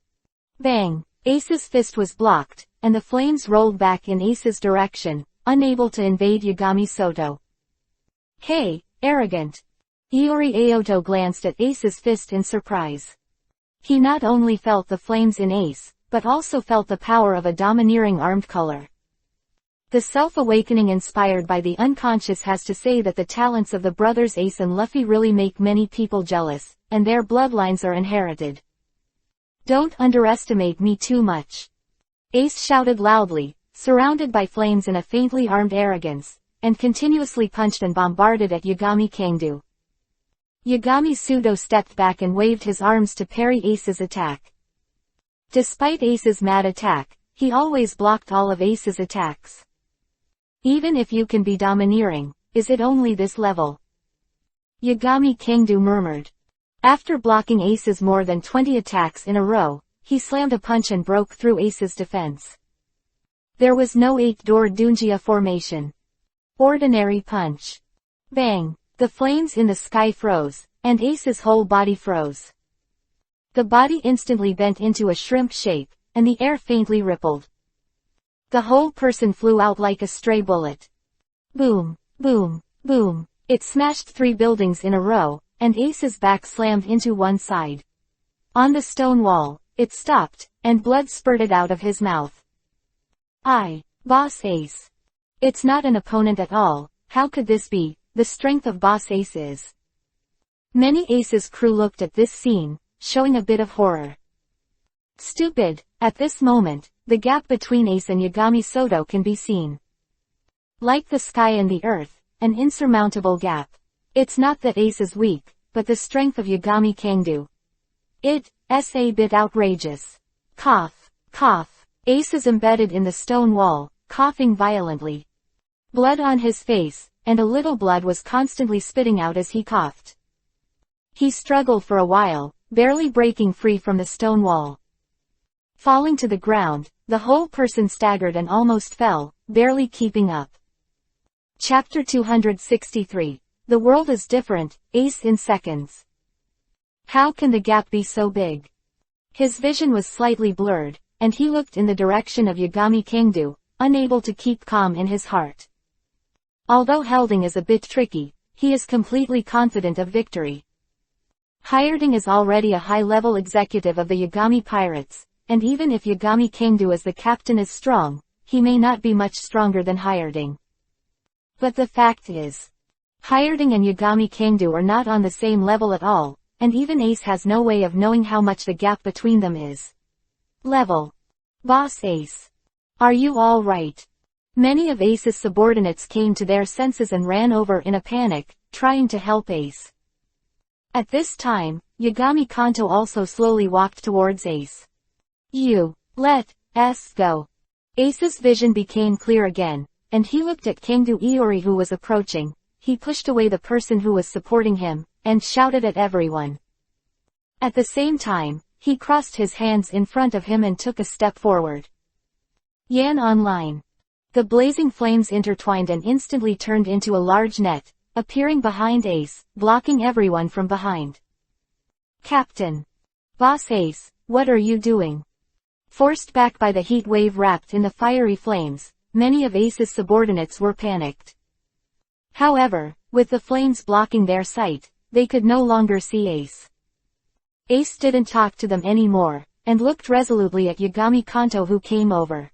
Bang! Ace's fist was blocked, and the flames rolled back in Ace's direction, unable to invade Yagami Soto. Hey, arrogant! Iori Aoto glanced at Ace's fist in surprise. He not only felt the flames in Ace, but also felt the power of a domineering armed color. The self-awakening inspired by the unconscious has to say that the talents of the brothers Ace and Luffy really make many people jealous, and their bloodlines are inherited. Don't underestimate me too much. Ace shouted loudly, surrounded by flames in a faintly armed arrogance, and continuously punched and bombarded at Yagami Kangdu. Yagami Sudo stepped back and waved his arms to parry Ace's attack. Despite Ace's mad attack, he always blocked all of Ace's attacks. Even if you can be domineering, is it only this level? Yagami Kangdu murmured. After blocking Ace's more than 20 attacks in a row, he slammed a punch and broke through Ace's defense. There was no 8-door Dunjia formation. Ordinary punch. Bang! The flames in the sky froze, and Ace's whole body froze. The body instantly bent into a shrimp shape, and the air faintly rippled. The whole person flew out like a stray bullet. Boom, boom, boom. It smashed 3 buildings in a row, and Ace's back slammed into one side. On the stone wall, it stopped, and blood spurted out of his mouth. Boss Ace. It's not an opponent at all. How could this be? The strength of Boss Ace is. Many Ace's crew looked at this scene, showing a bit of horror. Stupid. At this moment, the gap between Ace and Yagami Soto can be seen. Like the sky and the earth, an insurmountable gap. It's not that Ace is weak, but the strength of Yagami Kangdu. It's a bit outrageous. Cough, cough. Ace is embedded in the stone wall, coughing violently. Blood on his face, and a little blood was constantly spitting out as he coughed. He struggled for a while, barely breaking free from the stone wall. Falling to the ground, the whole person staggered and almost fell, barely keeping up. Chapter 263. The world is different, Ace in seconds. How can the gap be so big? His vision was slightly blurred, and he looked in the direction of Yagami Kangdu, unable to keep calm in his heart. Although Helding is a bit tricky, he is completely confident of victory. Hireding is already a high-level executive of the Yagami Pirates, and even if Yagami Kangdu as the captain is strong, he may not be much stronger than Hireding. But the fact is, Hireding and Yagami Kangdu are not on the same level at all, and even Ace has no way of knowing how much the gap between them is. Level. Boss Ace. Are you all right? Many of Ace's subordinates came to their senses and ran over in a panic, trying to help Ace. At this time, Yagami Kanto also slowly walked towards Ace. Let's go. Ace's vision became clear again, and he looked at Kangdu Iori who was approaching. He pushed away the person who was supporting him, and shouted at everyone. At the same time, he crossed his hands in front of him and took a step forward. Yan online. The blazing flames intertwined and instantly turned into a large net, appearing behind Ace, blocking everyone from behind. Captain. Boss Ace, what are you doing? Forced back by the heat wave wrapped in the fiery flames, many of Ace's subordinates were panicked. However, With the flames blocking their sight, they could no longer see Ace. Ace didn't talk to them anymore, and looked resolutely at Yagami Kanto, who came over.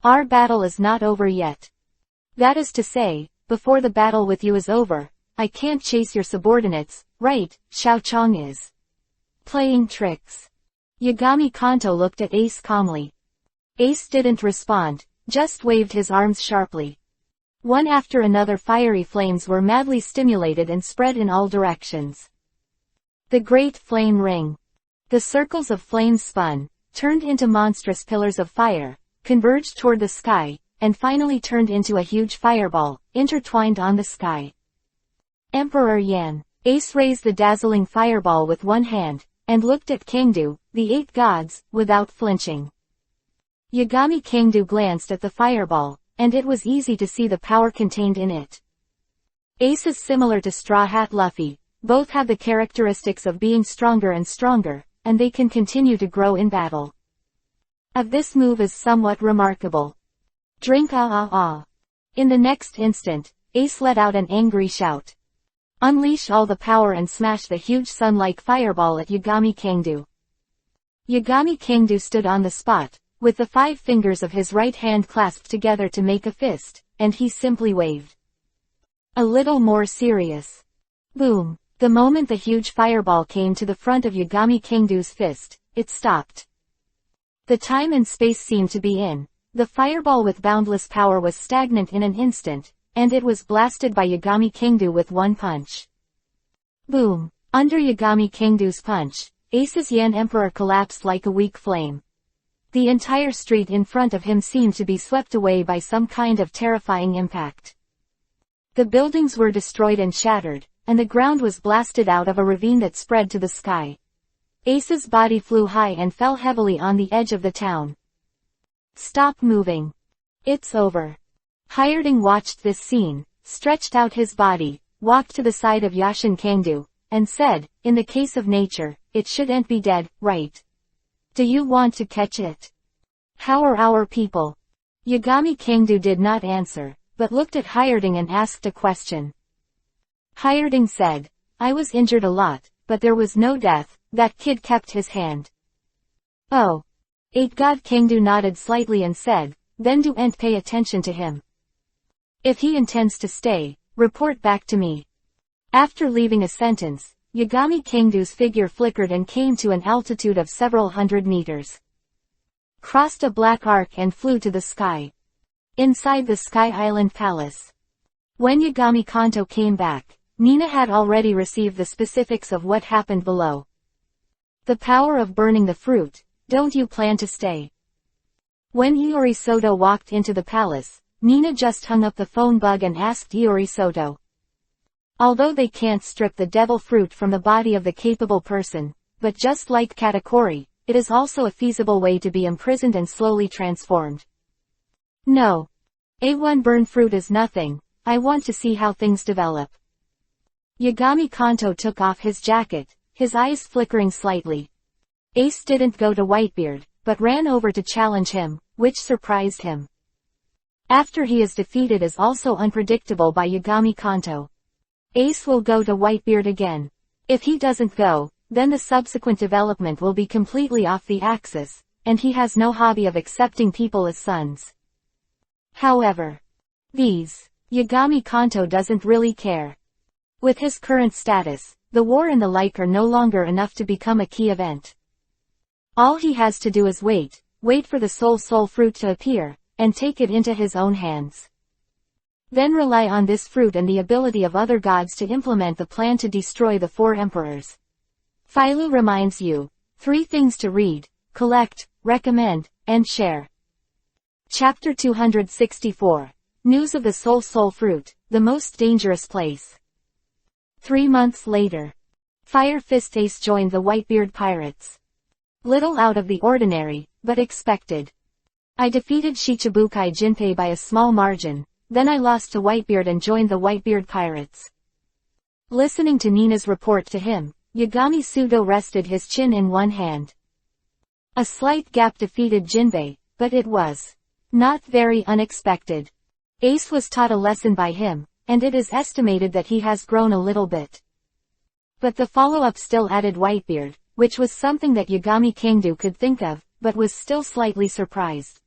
Our battle is not over yet. That is to say, before the battle with you is over, I can't chase your subordinates, right? Xiao Chong is playing tricks. Yagami Kanto looked at Ace calmly. Ace didn't respond, just waved his arms sharply. One after another fiery flames were madly stimulated and spread in all directions. The great flame ring. The circles of flames spun, turned into monstrous pillars of fire, converged toward the sky, and finally turned into a huge fireball, intertwined on the sky. Emperor Yan. Ace raised the dazzling fireball with one hand, and looked at Kangdu, the 8 gods, without flinching. Yagami Kangdu glanced at the fireball, and it was easy to see the power contained in it. Ace is similar to Straw Hat Luffy, both have the characteristics of being stronger and stronger, and they can continue to grow in battle. This move is somewhat remarkable. Drink ah ah ah. In the next instant, Ace let out an angry shout. Unleash all the power and smash the huge sun-like fireball at Yagami Kangdu. Yagami Kangdu stood on the spot, with the 5 fingers of his right hand clasped together to make a fist, and he simply waved. A little more serious. Boom. The moment the huge fireball came to the front of Yagami Kangdu's fist, it stopped. The time and space seemed to be in. The fireball with boundless power was stagnant in an instant, and it was blasted by Yagami Kangdu with one punch. Boom. Under Yagami Kangdu's punch, Ace's Yan Emperor collapsed like a weak flame. The entire street in front of him seemed to be swept away by some kind of terrifying impact. The buildings were destroyed and shattered, and the ground was blasted out of a ravine that spread to the sky. Ace's body flew high and fell heavily on the edge of the town. Stop moving. It's over. Hyerding watched this scene, stretched out his body, walked to the side of Yashin Kangdu, and said, in the case of nature, it shouldn't be dead, right? Do you want to catch it? How are our people? Yagami Kangdu did not answer, but looked at Hyerding and asked a question. Hyerding said, I was injured a lot, but there was no death. That kid kept his hand. Oh. 8 God Kangdu nodded slightly and said, then do and pay attention to him. If he intends to stay, report back to me. After leaving a sentence, Yagami Kangdu's figure flickered and came to an altitude of several hundred meters. Crossed a black arc and flew to the sky. Inside the Sky Island Palace. When Yagami Kanto came back, Nina had already received the specifics of what happened below. The power of burning the fruit. Don't you plan to stay? When Iori Soto walked into the palace, Nina just hung up the phone bug and asked Iori Soto. Although they can't strip the devil fruit from the body of the capable person, but just like Katakuri, it is also a feasible way to be imprisoned and slowly transformed. No. A1 burn fruit is nothing, I want to see how things develop. Yagami Kanto took off his jacket, his eyes flickering slightly. Ace didn't go to Whitebeard, but ran over to challenge him, which surprised him. After he is defeated is also unpredictable by Yagami Kanto. Ace will go to Whitebeard again. If he doesn't go, then the subsequent development will be completely off the axis, and he has no hobby of accepting people as sons. However, Yagami Kanto doesn't really care. With his current status, the war and the like are no longer enough to become a key event. All he has to do is wait for the soul fruit to appear, and take it into his own hands. Then rely on this fruit and the ability of other gods to implement the plan to destroy the 4 emperors. Philo reminds you, 3 things to read, collect, recommend, and share. Chapter 264. News of the soul fruit, the most dangerous place. 3 months later. Fire Fist Ace joined the Whitebeard pirates. Little out of the ordinary, but expected. I defeated Shichibukai Jinpei by a small margin, then I lost to Whitebeard and joined the Whitebeard pirates. Listening to Nina's report to him, Yagami Sudo rested his chin in one hand. A slight gap defeated Jinbei, but it was not very unexpected. Ace was taught a lesson by him, and it is estimated that he has grown a little bit. But the follow-up still added Whitebeard, which was something that Yagami Kingdu could think of, but was still slightly surprised.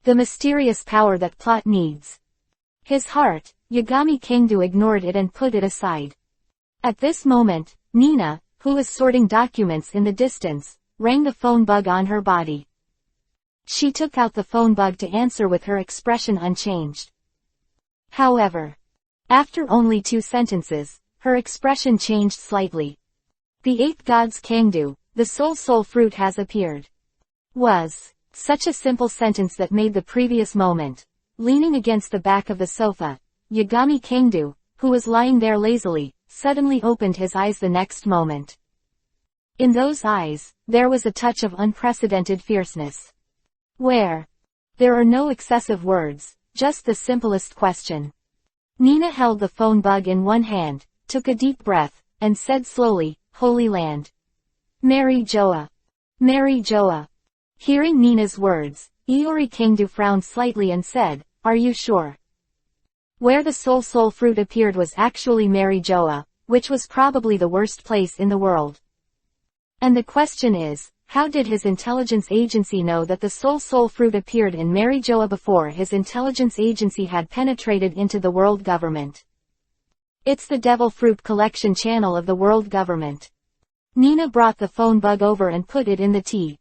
The mysterious power that plot needs. His heart, Yagami Kingdu ignored it and put it aside. At this moment, Nina, who was sorting documents in the distance, rang the phone bug on her body. She took out the phone bug to answer with her expression unchanged. However, after only 2 sentences, her expression changed slightly. The 8 gods Kangdu, the soul fruit has appeared. Was such a simple sentence that made the previous moment. Leaning against the back of the sofa, Yagami Kangdu, who was lying there lazily, suddenly opened his eyes the next moment. In those eyes, there was a touch of unprecedented fierceness. Where? There are no excessive words, just the simplest question. Nina held the phone bug in one hand, took a deep breath, and said slowly, Holy Land. Mary Joa. Mary Joa. Hearing Nina's words, Iori Kingdu frowned slightly and said, Are you sure? Where the soul fruit appeared was actually Mary Joa, which was probably the worst place in the world. And the question is, how did his intelligence agency know that the soul fruit appeared in Mary Joa before his intelligence agency had penetrated into the world government? It's the Devil Fruit Collection channel of the world government. Nina brought the phone bug over and put it in the tea.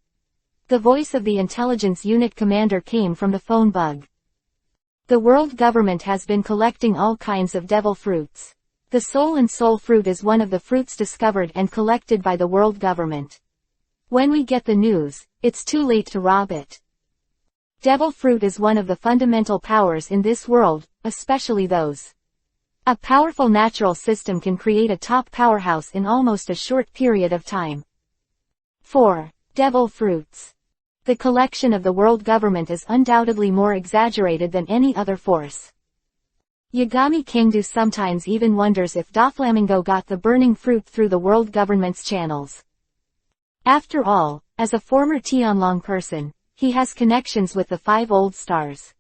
The voice of the intelligence unit commander came from the phone bug. The world government has been collecting all kinds of devil fruits. The soul fruit is one of the fruits discovered and collected by the world government. When we get the news, it's too late to rob it. Devil fruit is one of the fundamental powers in this world, especially those. A powerful natural system can create a top powerhouse in almost a short period of time. 4. Devil fruits. The collection of the world government is undoubtedly more exaggerated than any other force. Yagami Kingdu sometimes even wonders if Doflamingo got the burning fruit through the world government's channels. After all, as a former Tianlong person, he has connections with the 5 old stars.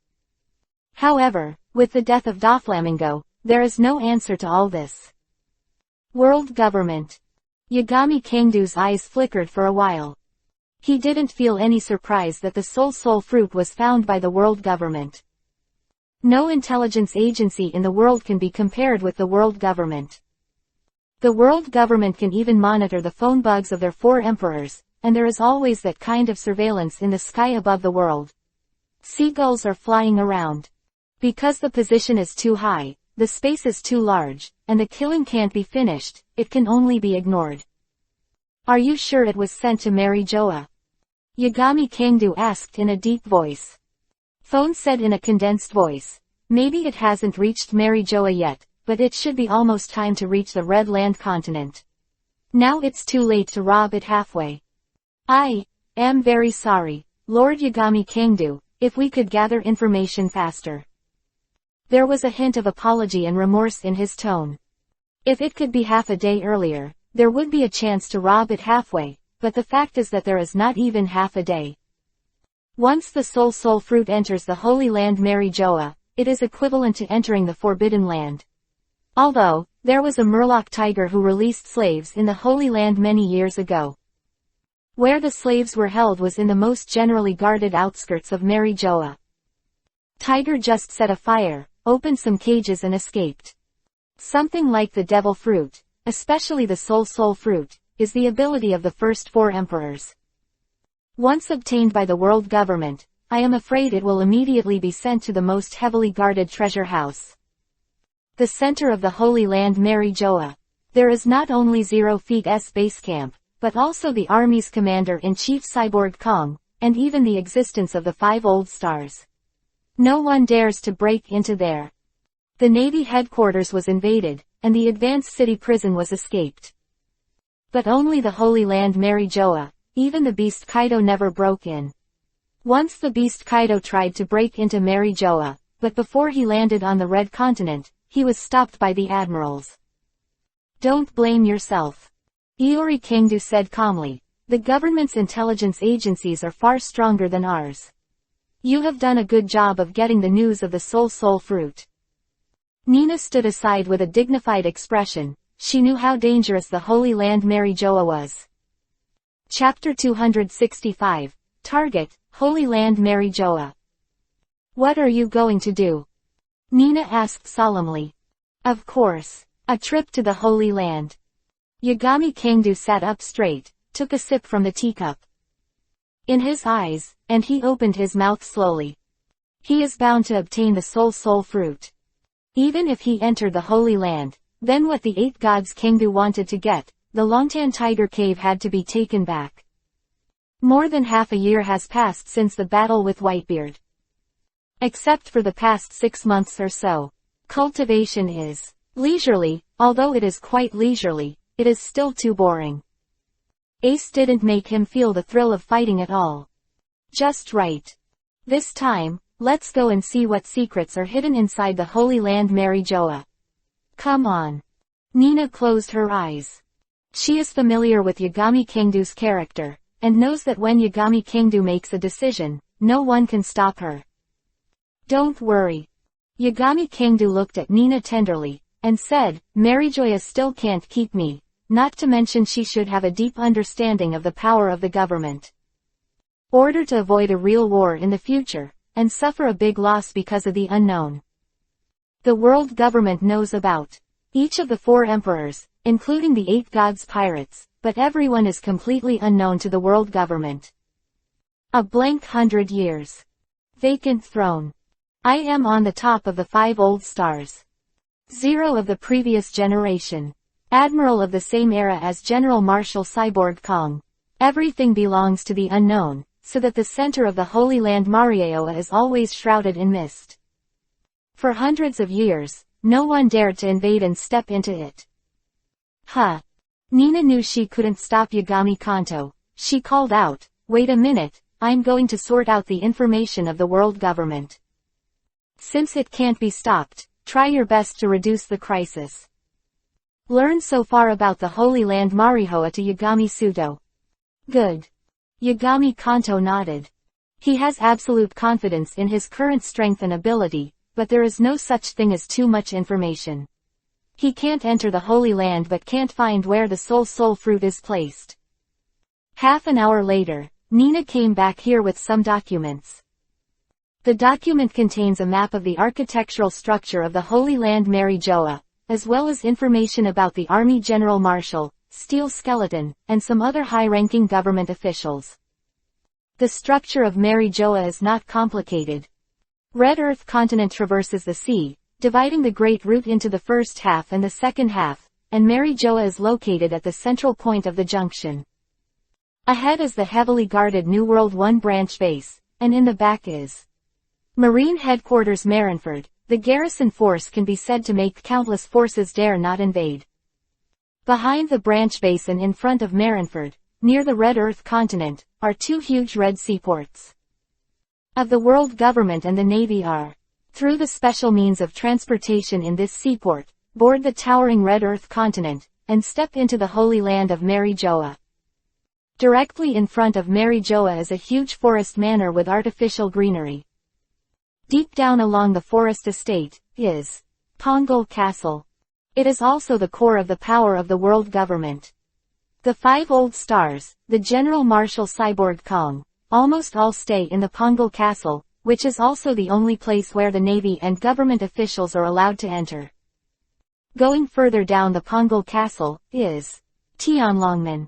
However, with the death of Doflamingo, there is no answer to all this. World government. Yagami Kingdu's eyes flickered for a while. He didn't feel any surprise that the soul fruit was found by the world government. No intelligence agency in the world can be compared with the world government. The world government can even monitor the phone bugs of their 4 emperors, and there is always that kind of surveillance in the sky above the world. Seagulls are flying around. Because the position is too high, the space is too large, and the killing can't be finished, it can only be ignored. Are you sure it was sent to Mary Joa? Yagami Kingdu asked in a deep voice. Phone said in a condensed voice. Maybe it hasn't reached Mary Joa yet, but it should be almost time to reach the Red Land continent. Now it's too late to rob it halfway. I am very sorry, Lord Yagami Kingdu, if we could gather information faster. There was a hint of apology and remorse in his tone. If it could be half a day earlier, there would be a chance to rob it halfway, but the fact is that there is not even half a day. Once the soul fruit enters the Holy Land Mary Joa, it is equivalent to entering the Forbidden Land. Although, there was a Murloc tiger who released slaves in the Holy Land many years ago. Where the slaves were held was in the most generally guarded outskirts of Mary Joa. Tiger just set a fire, opened some cages and escaped. Something like the devil fruit, especially the soul fruit, is the ability of the first 4 emperors. Once obtained by the world government, I am afraid it will immediately be sent to the most heavily guarded treasure house. The center of the Holy Land Mary Joa. There is not only 0 Feet's base camp, but also the army's commander-in-chief Cyborg Kong, and even the existence of the 5 old stars. No one dares to break into there. The Navy headquarters was invaded, and the advanced city prison was escaped. But only the Holy Land Mary Joa, even the Beast Kaido never broke in. Once the Beast Kaido tried to break into Mary Joa, but before he landed on the Red Continent, he was stopped by the admirals. Don't blame yourself. Iori Kingdu said calmly. The government's intelligence agencies are far stronger than ours. You have done a good job of getting the news of the soul fruit. Nina stood aside with a dignified expression. She knew how dangerous the Holy Land Mary Joa was. Chapter 265. Target, Holy Land Mary Joa. What are you going to do? Nina asked solemnly. Of course. A trip to the Holy Land. Yagami Kangdu sat up straight, took a sip from the teacup. In his eyes, and he opened his mouth slowly. He is bound to obtain the soul fruit. Even if he entered the Holy Land, then what the 8 gods Kangdu wanted to get, the Longtan Tiger Cave had to be taken back. More than half a year has passed since the battle with Whitebeard. Except for the past 6 months or so. Cultivation is leisurely, although it is quite leisurely, it is still too boring. Ace didn't make him feel the thrill of fighting at all. Just right. This time, let's go and see what secrets are hidden inside the Holy Land Mary Joa. Come on. Nina closed her eyes. She is familiar with Yagami Kangdu's character, and knows that when Yagami Kangdu makes a decision, no one can stop her. Don't worry. Yagami Kangdu looked at Nina tenderly, and said, Mary Joa still can't keep me, not to mention she should have a deep understanding of the power of the government. Order to avoid a real war in the future, and suffer a big loss because of the unknown. The world government knows about each of the 4 emperors, including the 8 gods pirates, but everyone is completely unknown to the world government. A blank 100 years. Vacant throne. I am on the top of the 5 old stars. 0 of the previous generation. Admiral of the same era as General Marshal Cyborg Kong. Everything belongs to the unknown, so that the center of the Holy Land Marioa is always shrouded in mist. For hundreds of years, no one dared to invade and step into it. Huh. Nina knew she couldn't stop Yagami Kanto. She called out, wait a minute, I'm going to sort out the information of the world government. Since it can't be stopped, try your best to reduce the crisis. Learn so far about the Holy Land Marihoa to Yagami Suto. Good. Yagami Kanto nodded. He has absolute confidence in his current strength and ability, but there is no such thing as too much information. He can't enter the Holy Land but can't find where the soul fruit is placed. Half an hour later, Nina came back here with some documents. The document contains a map of the architectural structure of the Holy Land Mary Joa, as well as information about the Army General Marshal, Steel Skeleton, and some other high-ranking government officials. The structure of Mary Joa is not complicated. Red Earth continent traverses the sea, dividing the Great Root into the first half and the second half, and Mary Joa is located at the central point of the junction. Ahead is the heavily guarded New World 1 branch base, and in the back is Marine Headquarters Marineford. The garrison force can be said to make countless forces dare not invade. Behind the branch base and in front of Marineford, near the Red Earth continent, are 2 huge red seaports. Of the world government and the navy are, through the special means of transportation in this seaport, board the towering Red Earth continent, and step into the Holy Land of Mary Joa. Directly in front of Mary Joa is a huge forest manor with artificial greenery. Deep down along the forest estate, is Pongal Castle. It is also the core of the power of the world government. The 5 old stars, the General Marshal Cyborg Kong, almost all stay in the Pongal Castle, which is also the only place where the Navy and government officials are allowed to enter. Going further down the Pongal Castle, is Tianlongmen,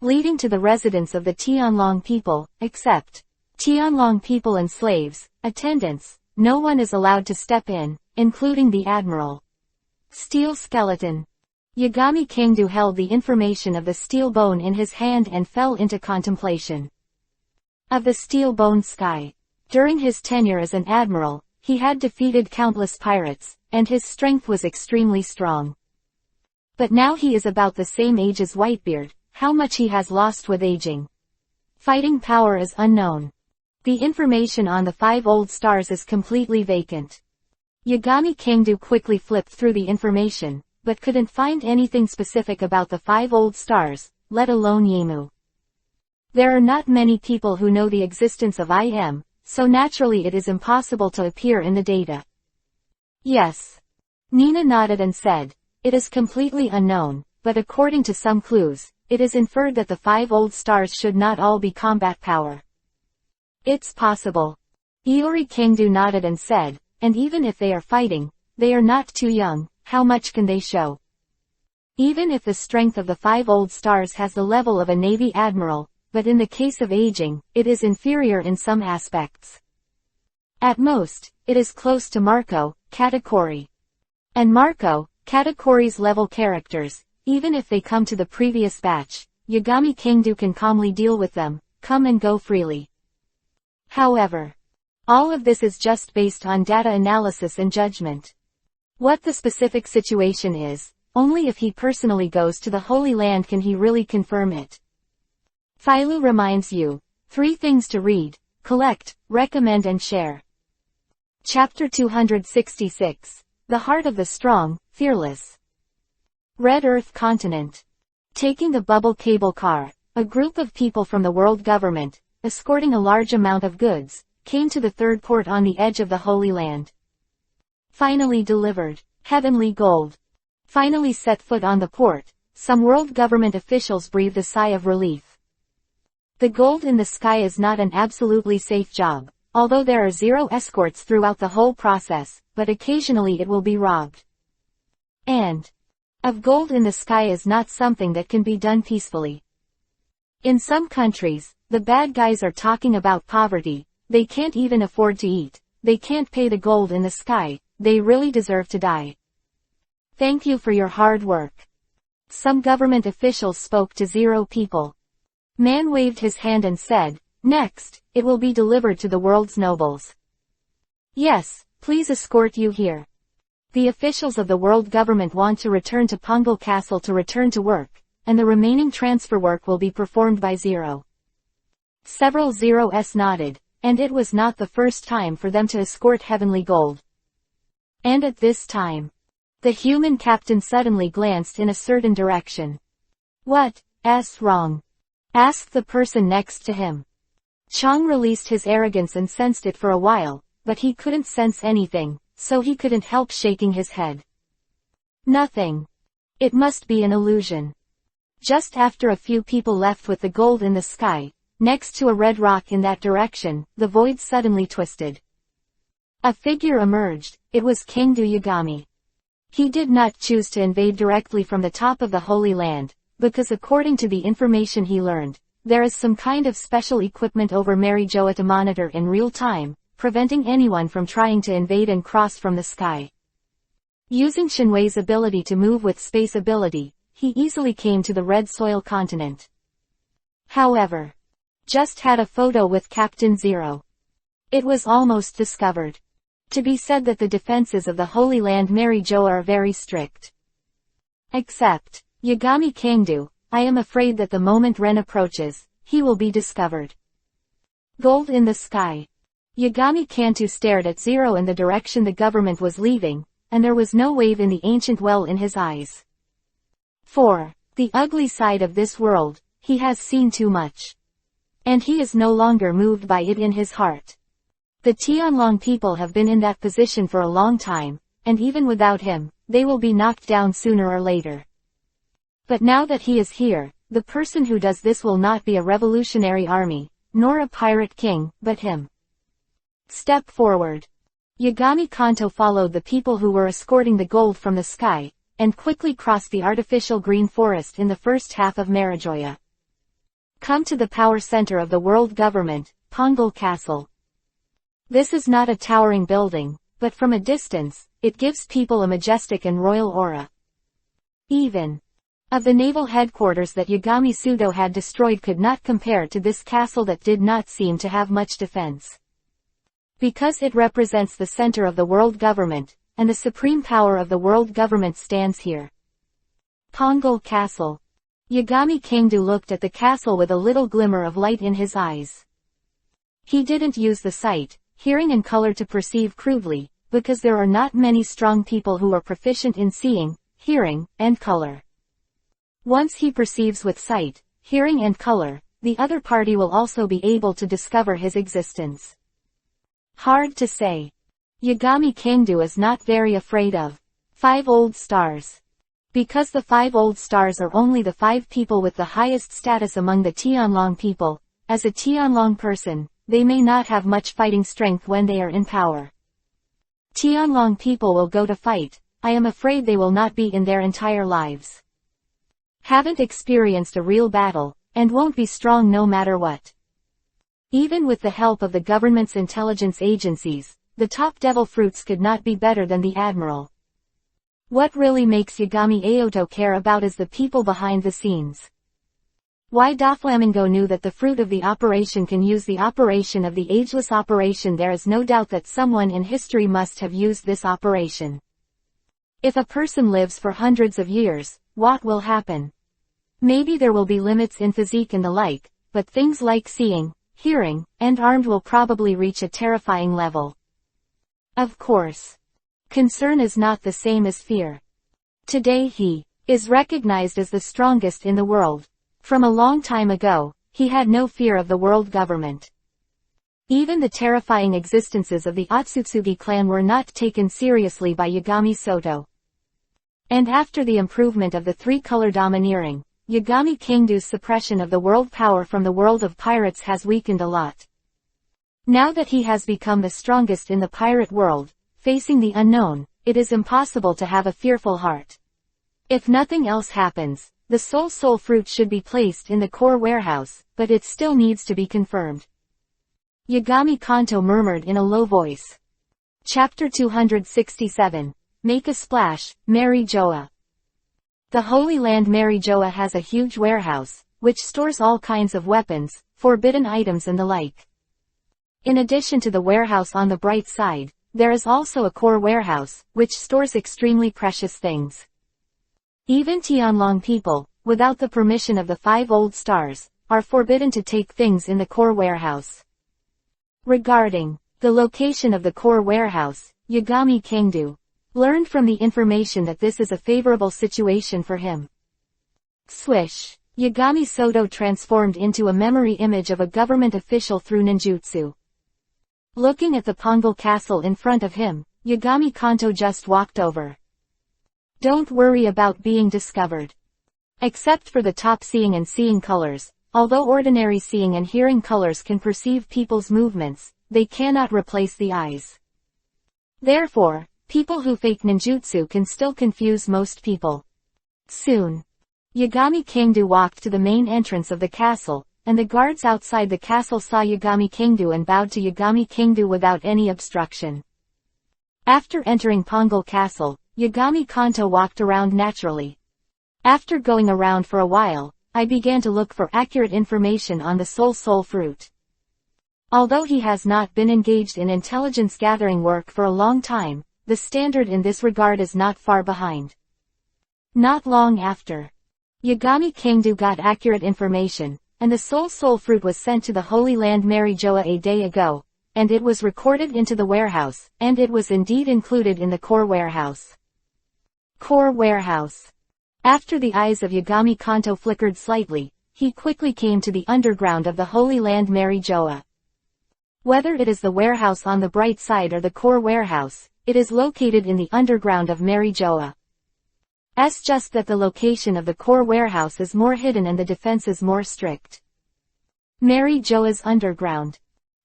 leading to the residence of the Tianlong people, except Tianlong people and slaves, attendants. No one is allowed to step in, including the Admiral. Steel Skeleton. Yagami Kangdu held the information of the steel bone in his hand and fell into contemplation. Of the steel bone sky. During his tenure as an admiral, he had defeated countless pirates, and his strength was extremely strong. But now he is about the same age as Whitebeard. How much he has lost with aging. Fighting power is unknown. The information on the 5 old stars is completely vacant. Yagami Kangdu quickly flipped through the information, but couldn't find anything specific about the 5 old stars, let alone Yemu. There are not many people who know the existence of IM, so naturally it is impossible to appear in the data. Yes. Nina nodded and said, "It is completely unknown, but according to some clues, it is inferred that the 5 old stars should not all be combat power." "It's possible." Iori Kangdu nodded and said, "And even if they are fighting, they are not too young, how much can they show? Even if the strength of the 5 old stars has the level of a Navy admiral, but in the case of aging, it is inferior in some aspects. At most, it is close to Marco, Katakuri. And Marco, Katakuri's level characters, even if they come to the previous batch, Yagami Kangdu can calmly deal with them, come and go freely. However, all of this is just based on data analysis and judgment. What the specific situation is, only if he personally goes to the Holy Land can he really confirm it. Philo reminds you, 3 things to read, collect, recommend and share. Chapter 266. The Heart of the Strong, Fearless. Red Earth Continent. Taking the bubble cable car, a group of people from the world government, escorting a large amount of goods, came to the 3rd port on the edge of the Holy Land. Finally delivered. Heavenly gold. Finally set foot on the port, some world government officials breathed a sigh of relief. The gold in the sky is not an absolutely safe job, although there are 0 escorts throughout the whole process, but occasionally it will be robbed. And of gold in the sky is not something that can be done peacefully. In some countries, the bad guys are talking about poverty, they can't even afford to eat, they can't pay the gold in the sky, they really deserve to die. Thank you for your hard work. Some government officials spoke to 0 people. Man waved his hand and said, "Next, it will be delivered to the world's nobles." "Yes, please escort you here. The officials of the world government want to return to Pongal Castle to return to work, and the remaining transfer work will be performed by 0. Several 0s nodded, and it was not the first time for them to escort heavenly gold. And at this time, the human captain suddenly glanced in a certain direction. "What's wrong?" asked the person next to him. Chang released his arrogance and sensed it for a while, but he couldn't sense anything, so he couldn't help shaking his head. "Nothing. It must be an illusion." Just after a few people left with the gold in the sky, next to a red rock in that direction, the void suddenly twisted. A figure emerged. It was Kangdu Yagami. He did not choose to invade directly from the top of the Holy Land, because according to the information he learned, there is some kind of special equipment over Marijoa to monitor in real time, preventing anyone from trying to invade and cross from the sky. Using Shinwei's ability to move with space ability, he easily came to the Red Soil continent. However, just had a photo with Captain Zero. It was almost discovered to be said that the defenses of the Holy Land Marijoa are very strict. Except, Yagami Kangdu, I am afraid that the moment Ren approaches, he will be discovered. Gold in the sky. Yagami Kantu stared at Zero in the direction the government was leaving, and there was no wave in the ancient well in his eyes. For the ugly side of this world, he has seen too much. And he is no longer moved by it in his heart. The Tianlong people have been in that position for a long time, and even without him, they will be knocked down sooner or later. But now that he is here, the person who does this will not be a revolutionary army, nor a pirate king, but him. Step forward. Yagami Kanto followed the people who were escorting the gold from the sky, and quickly crossed the artificial green forest in the first half of Marijoya. Come to the power center of the world government, Pongal Castle. This is not a towering building, but from a distance, it gives people a majestic and royal aura. Even of the naval headquarters that Yagami Sudo had destroyed could not compare to this castle that did not seem to have much defense. Because it represents the center of the world government, and the supreme power of the world government stands here. Pongal Castle. Yagami Kangdu looked at the castle with a little glimmer of light in his eyes. He didn't use the sight, hearing and color to perceive crudely, because there are not many strong people who are proficient in seeing, hearing, and color. Once he perceives with sight, hearing and color, the other party will also be able to discover his existence. Hard to say. Yagami Kangdu is not very afraid of 5 old stars. Because the 5 old stars are only the 5 people with the highest status among the Tianlong people, as a Tianlong person, they may not have much fighting strength when they are in power. Tianlong people will go to fight, I am afraid they will not be in their entire lives. Haven't experienced a real battle, and won't be strong no matter what. Even with the help of the government's intelligence agencies, the top devil fruits could not be better than the admiral. What really makes Yagami Aoto care about is the people behind the scenes. Why Doflamingo knew that the fruit of the operation can use the operation of the ageless operation. There is no doubt that someone in history must have used this operation. If a person lives for hundreds of years, what will happen? Maybe there will be limits in physique and the like, but things like seeing, hearing, and armed will probably reach a terrifying level. Of course. Concern is not the same as fear. Today he is recognized as the strongest in the world. From a long time ago, he had no fear of the world government. Even the terrifying existences of the Otsutsugi clan were not taken seriously by Yagami Soto. And after the improvement of the three-color domineering, Yagami Kingdo's suppression of the world power from the world of pirates has weakened a lot. Now that he has become the strongest in the pirate world, facing the unknown, it is impossible to have a fearful heart. If nothing else happens, the soul fruit should be placed in the core warehouse, but it still needs to be confirmed. Yagami Kanto murmured in a low voice. Chapter 267. Make a Splash, Mary Joa. The Holy Land Mary Joa has a huge warehouse, which stores all kinds of weapons, forbidden items and the like. In addition to the warehouse on the bright side, there is also a core warehouse, which stores extremely precious things. Even Tianlong people, without the permission of the 5 old stars, are forbidden to take things in the core warehouse. Regarding the location of the core warehouse, Yagami Kingdo learned from the information that this is a favorable situation for him. Swish! Yagami Soto transformed into a memory image of a government official through ninjutsu. Looking at the Pongal castle in front of him, Yagami Kanto just walked over. Don't worry about being discovered. Except for the top seeing and seeing colors, although ordinary seeing and hearing colors can perceive people's movements, they cannot replace the eyes. Therefore, people who fake ninjutsu can still confuse most people. Soon, Yagami Kingdo walked to the main entrance of the castle, and the guards outside the castle saw Yagami Kingdo and bowed to Yagami Kingdo without any obstruction. After entering Pongal Castle, Yagami Kanto walked around naturally. After going around for a while, I began to look for accurate information on the soul fruit. Although he has not been engaged in intelligence gathering work for a long time, the standard in this regard is not far behind. Not long after, Yagami Kingdo got accurate information, and the soul fruit was sent to the Holy Land Mary Joa a day ago, and it was recorded into the warehouse, and it was indeed included in the core warehouse. Core warehouse. After the eyes of Yagami Kanto flickered slightly, he quickly came to the underground of the Holy Land Mary Joa. Whether it is the warehouse on the bright side or the core warehouse, it is located in the underground of Mary Joa. It's just that the location of the core warehouse is more hidden and the defense is more strict. Mary Joa's underground.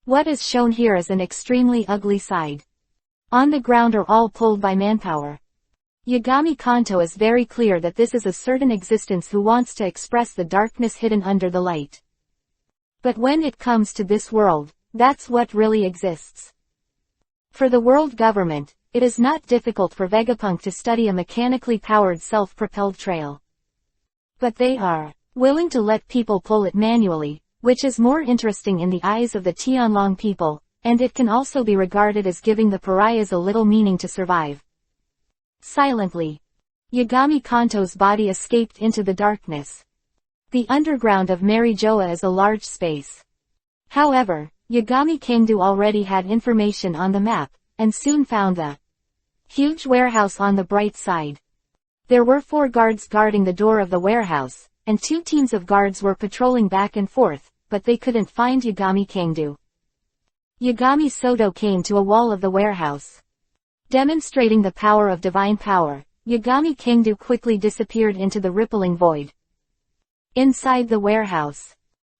What is shown here is an extremely ugly side. On the ground are all pulled by manpower. Yagami Kanto is very clear that this is a certain existence who wants to express the darkness hidden under the light. But when it comes to this world, that's what really exists. For the world government, it is not difficult for Vegapunk to study a mechanically powered self-propelled trail. But they are willing to let people pull it manually, which is more interesting in the eyes of the Tianlong people, and it can also be regarded as giving the pariahs a little meaning to survive. Silently, Yagami Kanto's body escaped into the darkness. The underground of Mary Joa is a large space. However, Yagami Kingdo already had information on the map, and soon found the huge warehouse on the bright side. There were 4 guards guarding the door of the warehouse, and 2 teams of guards were patrolling back and forth, but they couldn't find Yagami Kingdo. Yagami Soto came to a wall of the warehouse. Demonstrating the power of divine power, Yagami Kingdo quickly disappeared into the rippling void. Inside the warehouse.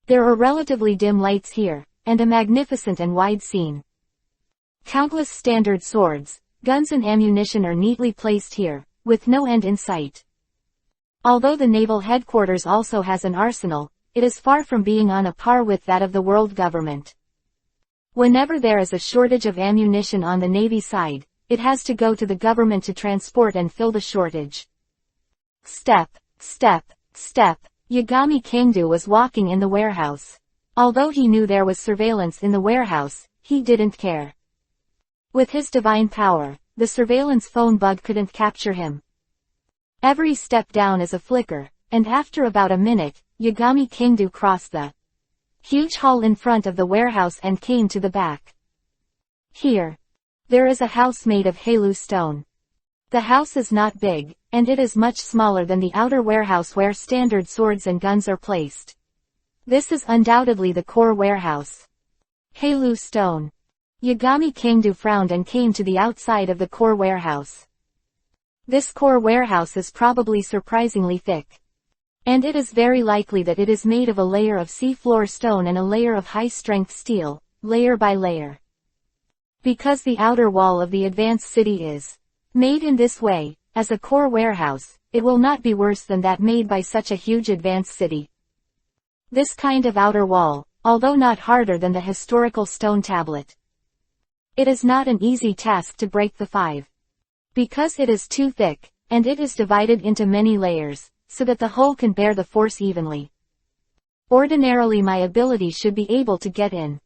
There are relatively dim lights here, and a magnificent and wide scene. Countless standard swords, guns and ammunition are neatly placed here, with no end in sight. Although the naval headquarters also has an arsenal, it is far from being on a par with that of the world government. Whenever there is a shortage of ammunition on the Navy side, it has to go to the government to transport and fill the shortage. Step, step, step. Yagami Kingdo was walking in the warehouse. Although he knew there was surveillance in the warehouse, he didn't care. With his divine power, the surveillance phone bug couldn't capture him. Every step down is a flicker, and after about a minute, Yagami Kingdo crossed the huge hall in front of the warehouse and came to the back. Here. There is a house made of halu stone. The house is not big, and it is much smaller than the outer warehouse where standard swords and guns are placed. This is undoubtedly the core warehouse. Halu stone. Yagami Kingdo frowned and came to the outside of the core warehouse. This core warehouse is probably surprisingly thick. And it is very likely that it is made of a layer of sea-floor stone and a layer of high-strength steel, layer by layer. Because the outer wall of the advanced city is made in this way, as a core warehouse, it will not be worse than that made by such a huge advanced city. This kind of outer wall, although not harder than the historical stone tablet. It is not an easy task to break the 5. Because it is too thick, and it is divided into many layers, so that the whole can bear the force evenly. Ordinarily my ability should be able to get in.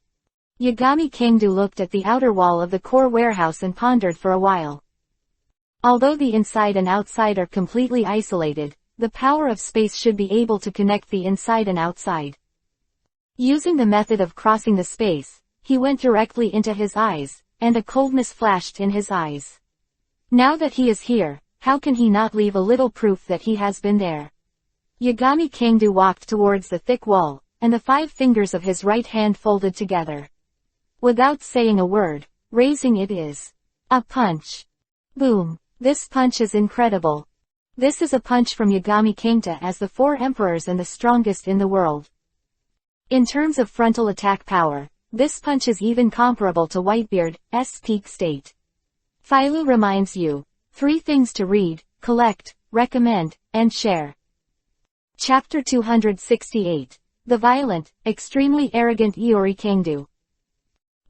Yagami Kingdo looked at the outer wall of the core warehouse and pondered for a while. Although the inside and outside are completely isolated, the power of space should be able to connect the inside and outside. Using the method of crossing the space, he went directly into his eyes, and a coldness flashed in his eyes. Now that he is here, how can he not leave a little proof that he has been there? Yagami Kingdo walked towards the thick wall, and the 5 fingers of his right hand folded together. Without saying a word, raising it is a punch. Boom. This punch is incredible. This is a punch from Yagami Kingdo as the 4 emperors and the strongest in the world. In terms of frontal attack power, this punch is even comparable to Whitebeard's peak state. Philo reminds you, 3 things to read, collect, recommend, and share. Chapter 268. The Violent, Extremely Arrogant Iori Kingdo.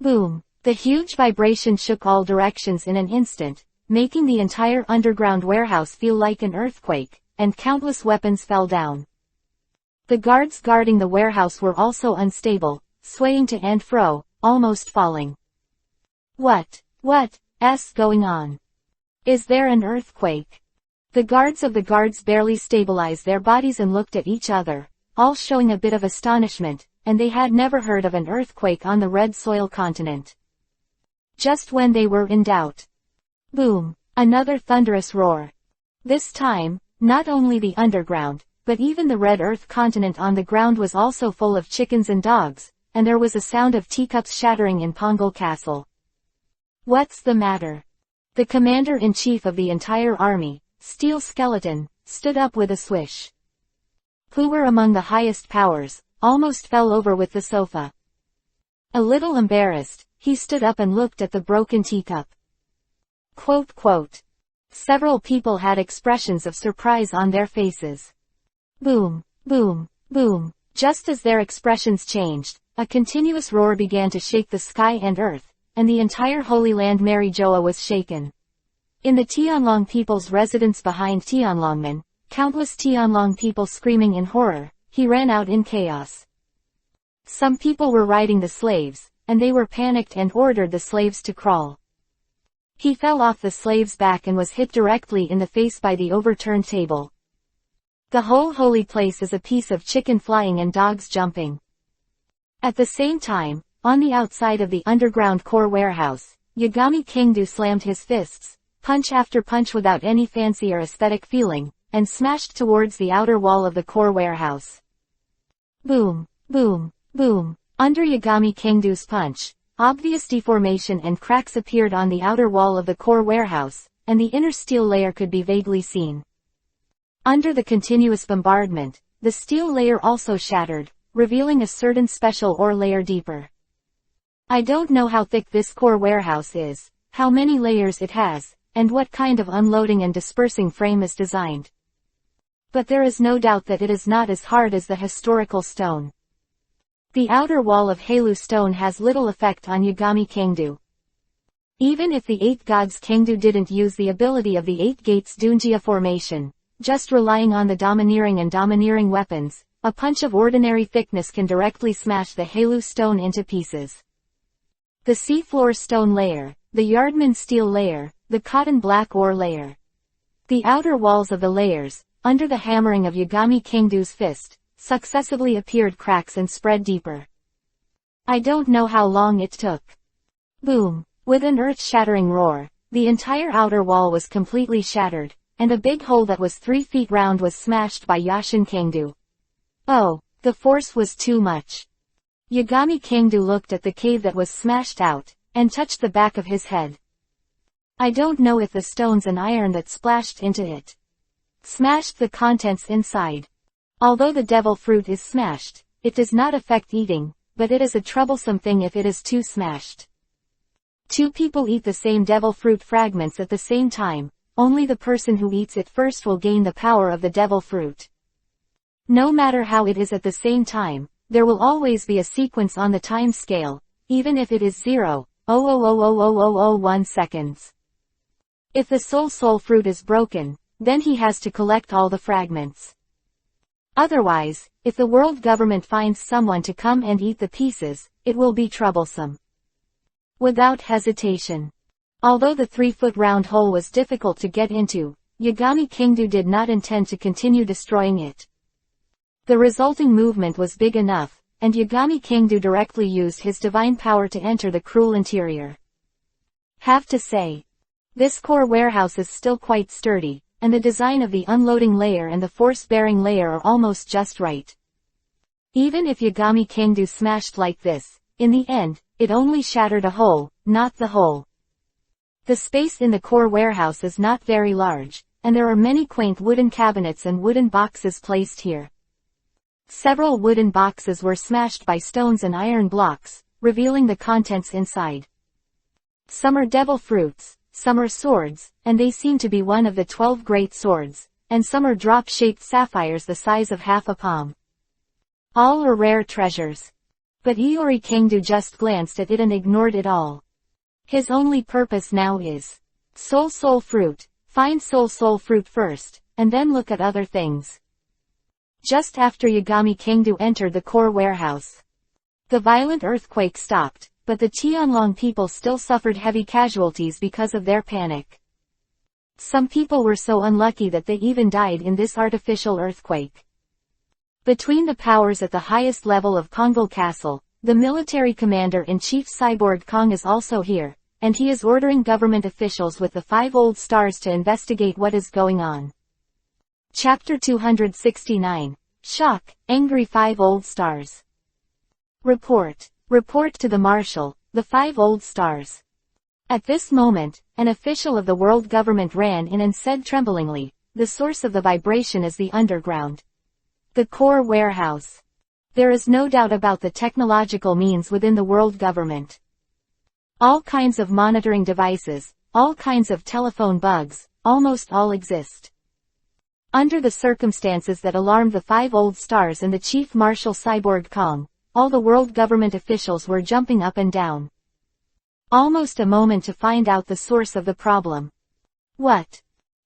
Boom. The huge vibration shook all directions in an instant, making the entire underground warehouse feel like an earthquake, and countless weapons fell down. The guards guarding the warehouse were also unstable, swaying to and fro, almost falling. What's going on? Is there an earthquake? The guards of the guards barely stabilized their bodies and looked at each other, all showing a bit of astonishment, and they had never heard of an earthquake on the Red Soil continent. Just when they were in doubt. Boom! Another thunderous roar. This time, not only the underground, but even the Red Earth continent on the ground was also full of chickens and dogs, and there was a sound of teacups shattering in Pongal Castle. What's the matter? The commander-in-chief of the entire army, Steel Skeleton, stood up with a swish. Who were among the highest powers, almost fell over with the sofa. A little embarrassed, he stood up and looked at the broken teacup. Quote. Several people had expressions of surprise on their faces. Boom, boom, boom. Just as their expressions changed, a continuous roar began to shake the sky and earth, and the entire Holy Land Marijoa was shaken. In the Tianlong people's residence behind Tianlongmen, countless Tianlong people screaming in horror, he ran out in chaos. Some people were riding the slaves, and they were panicked and ordered the slaves to crawl. He fell off the slave's back and was hit directly in the face by the overturned table. The whole holy place is a piece of chicken flying and dogs jumping. At the same time, on the outside of the underground core warehouse, Yagami Kingdo slammed his fists, punch after punch without any fancy or aesthetic feeling, and smashed towards the outer wall of the core warehouse. Boom, boom, boom. Under Yagami Kingdo's punch, obvious deformation and cracks appeared on the outer wall of the core warehouse, and the inner steel layer could be vaguely seen. Under the continuous bombardment, the steel layer also shattered, revealing a certain special ore layer deeper. I don't know how thick this core warehouse is, how many layers it has, and what kind of unloading and dispersing frame is designed. But there is no doubt that it is not as hard as the historical stone. The outer wall of Halu stone has little effect on Yagami Kangdu. Even if the 8 gods Kangdu didn't use the ability of the 8 gates Dunjia formation, just relying on the domineering weapons, a punch of ordinary thickness can directly smash the Halu stone into pieces. The seafloor stone layer, the Yardman steel layer, the cotton black ore layer. The outer walls of the layers, under the hammering of Yagami Kangdu's fist, successively appeared cracks and spread deeper. I don't know how long it took. Boom! With an earth-shattering roar, the entire outer wall was completely shattered, and a big hole that was 3 feet round was smashed by Yashin Kangdu. Oh, the force was too much. Yagami Kangdu looked at the cave that was smashed out, and touched the back of his head. I don't know if the stones and iron that splashed into it smashed the contents inside. Although the devil fruit is smashed, it does not affect eating, but it is a troublesome thing if it is too smashed. 2 people eat the same devil fruit fragments at the same time, only the person who eats it first will gain the power of the devil fruit. No matter how it is at the same time, there will always be a sequence on the time scale, even if it is 0.0000001 seconds. If the soul fruit is broken, then he has to collect all the fragments. Otherwise, if the world government finds someone to come and eat the pieces, it will be troublesome. Without hesitation. Although the 3-foot round hole was difficult to get into, Yagami Kangdu did not intend to continue destroying it. The resulting movement was big enough, and Yagami Kangdu directly used his divine power to enter the cruel interior. Have to say, this core warehouse is still quite sturdy, and the design of the unloading layer and the force-bearing layer are almost just right. Even if Yagami Kangdu smashed like this, in the end, it only shattered a hole, not the whole. The space in the core warehouse is not very large, and there are many quaint wooden cabinets and wooden boxes placed here. Several wooden boxes were smashed by stones and iron blocks, revealing the contents inside. Some are devil fruits, some are swords, and they seem to be one of the 12 great swords, and some are drop-shaped sapphires the size of half a palm. All are rare treasures. But Iori Kangdu just glanced at it and ignored it all. His only purpose now is soul fruit, find soul fruit first, and then look at other things. Just after Yagami Kangdu entered the core warehouse, the violent earthquake stopped, but the Tianlong people still suffered heavy casualties because of their panic. Some people were so unlucky that they even died in this artificial earthquake. Between the powers at the highest level of Kongal Castle, the military commander-in-chief Cyborg Kong is also here, and he is ordering government officials with the 5 old stars to investigate what is going on. Chapter 269. Shock, Angry 5 Old Stars. Report to the Marshal, the 5 Old Stars. At this moment, an official of the world government ran in and said tremblingly, the source of the vibration is the underground. The core warehouse. There is no doubt about the technological means within the world government. All kinds of monitoring devices, all kinds of telephone bugs, almost all exist. Under the circumstances that alarmed the 5 old stars and the Chief Marshal Cyborg Kong, all the world government officials were jumping up and down. Almost a moment to find out the source of the problem. What?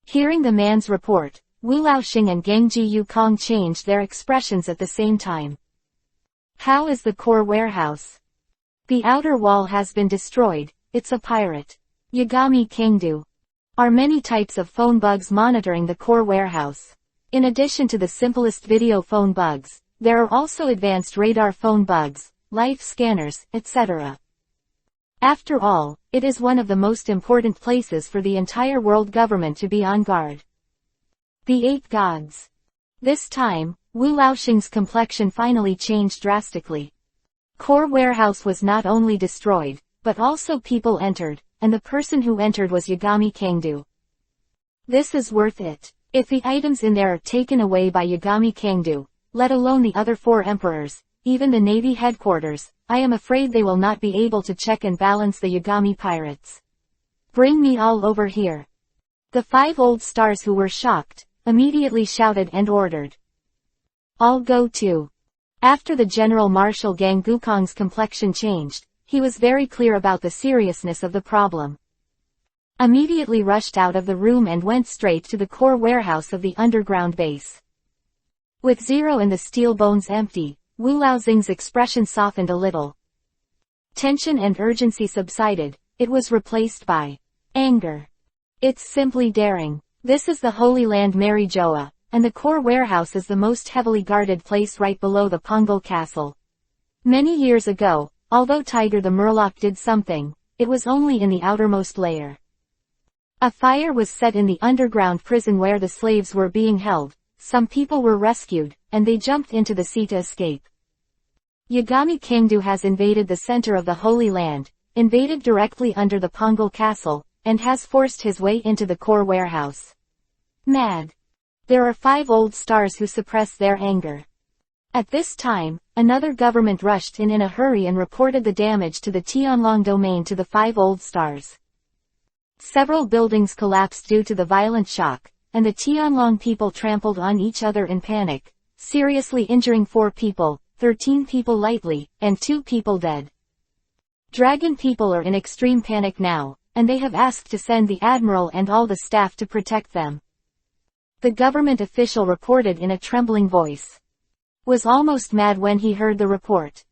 Hearing the man's report, Wu Laoxing and Gengji Yukong changed their expressions at the same time. How is the core warehouse? The outer wall has been destroyed, it's a pirate. Yagami Kangdu. Are many types of phone bugs monitoring the core warehouse. In addition to the simplest video phone bugs, there are also advanced radar phone bugs, life scanners, etc. After all, it is one of the most important places for the entire world government to be on guard. The 8 gods. This time, Wu Laoxing's complexion finally changed drastically. Core warehouse was not only destroyed, but also people entered, and the person who entered was Yagami Kangdu. This is worth it. If the items in there are taken away by Yagami Kangdu, let alone the other 4 emperors, even the Navy headquarters, I am afraid they will not be able to check and balance the Yagami pirates. Bring me all over here. The 5 old stars, who were shocked, immediately shouted and ordered. All go too. After the General Marshal Gang Gukong's complexion changed, he was very clear about the seriousness of the problem. Immediately rushed out of the room and went straight to the core warehouse of the underground base. With Zero and the steel bones empty, Wu Laoxing's expression softened a little. Tension and urgency subsided, it was replaced by anger. It's simply daring. This is the Holy Land Mary Joa, and the core warehouse is the most heavily guarded place right below the Pongal Castle. Many years ago, although Tiger the Murloc did something, it was only in the outermost layer. A fire was set in the underground prison where the slaves were being held, some people were rescued, and they jumped into the sea to escape. Yagami Kangdu has invaded the center of the Holy Land, invaded directly under the Pongal Castle, and has forced his way into the core warehouse. Mad. There are 5 old stars who suppress their anger. At this time, another government rushed in a hurry and reported the damage to the Tianlong domain to the 5 old stars. Several buildings collapsed due to the violent shock, and the Tianlong people trampled on each other in panic, seriously injuring 4 people, 13 people lightly, and 2 people dead. Dragon people are in extreme panic now, and they have asked to send the admiral and all the staff to protect them. The government official reported in a trembling voice. Was almost mad when he heard the report.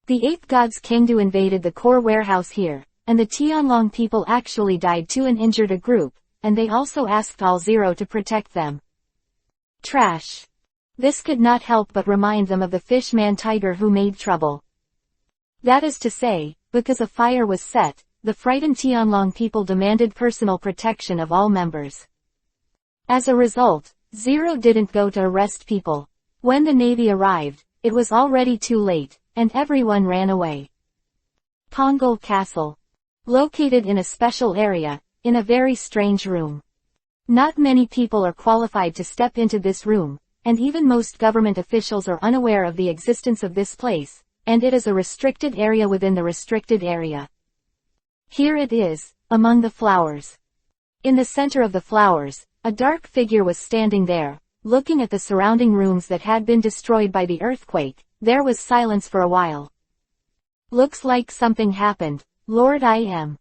The Ape Gods Kangdu invaded the core warehouse here, and the Tianlong people actually died too and injured a group, and they also asked All Zero to protect them. Trash. This could not help but remind them of the Fishman Tiger who made trouble. That is to say, because a fire was set, the frightened Tianlong people demanded personal protection of all members. As a result, Zero didn't go to arrest people. When the Navy arrived, it was already too late, and everyone ran away. Pongal Castle. Located in a special area, in a very strange room. Not many people are qualified to step into this room, and even most government officials are unaware of the existence of this place, and it is a restricted area within the restricted area. Here it is, among the flowers. In the center of the flowers, a dark figure was standing there, looking at the surrounding rooms that had been destroyed by the earthquake. There was silence for a while. Looks like something happened, Lord I Am.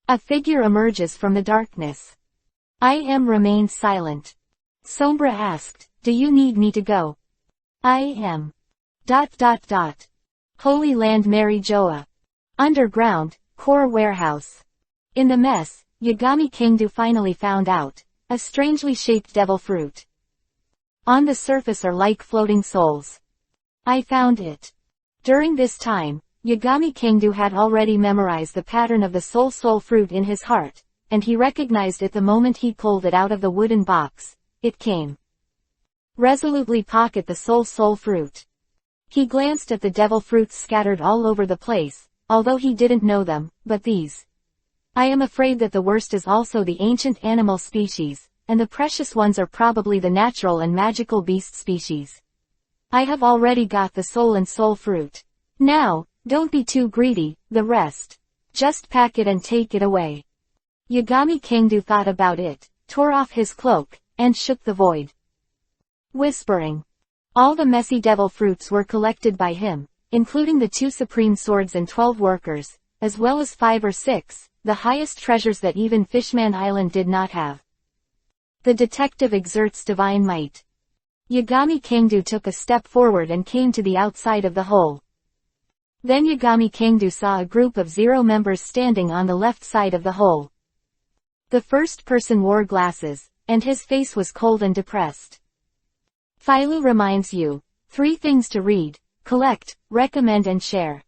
A figure emerges from the darkness. I Am remained silent. Sombra asked, do you need me to go? I Am. ... Holy Land Mary Joa. Underground, core warehouse. In the mess, Yagami Kangdu finally found out. A strangely shaped devil fruit. On the surface are like floating souls. I found it. During this time, Yagami Kangdu had already memorized the pattern of the soul fruit in his heart, and he recognized it the moment he pulled it out of the wooden box. It came. Resolutely pocket the soul fruit. He glanced at the devil fruits scattered all over the place, although he didn't know them, but these. I am afraid that the worst is also the ancient animal species, and the precious ones are probably the natural and magical beast species. I have already got the soul fruit. Now, don't be too greedy, the rest. Just pack it and take it away. Yagami Kangdu thought about it, tore off his cloak, and shook the void. Whispering. All the messy devil fruits were collected by him, including the 2 supreme swords and 12 workers, as well as 5 or 6, the highest treasures that even Fishman Island did not have. The detective exerts divine might. Yagami Kangdu took a step forward and came to the outside of the hole. Then Yagami Kangdu saw a group of 0 members standing on the left side of the hole. The first person wore glasses, and his face was cold and depressed. Phailu reminds you, 3 things to read, collect, recommend and share.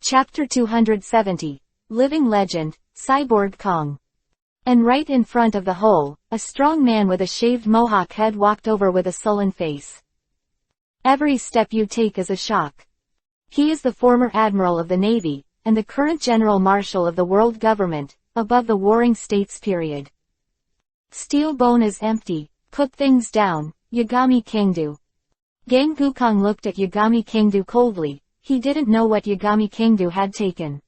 Chapter 270, Living Legend, Cyborg Kong. And right in front of the hole, a strong man with a shaved mohawk head walked over with a sullen face. Every step you take is a shock. He is the former admiral of the Navy, and the current general marshal of the world government, above the warring states period. Steel bone is empty. Put things down, Yagami Kingdo. Gang Gukong looked at Yagami Kingdo coldly. He didn't know what Yagami Kingdo had taken.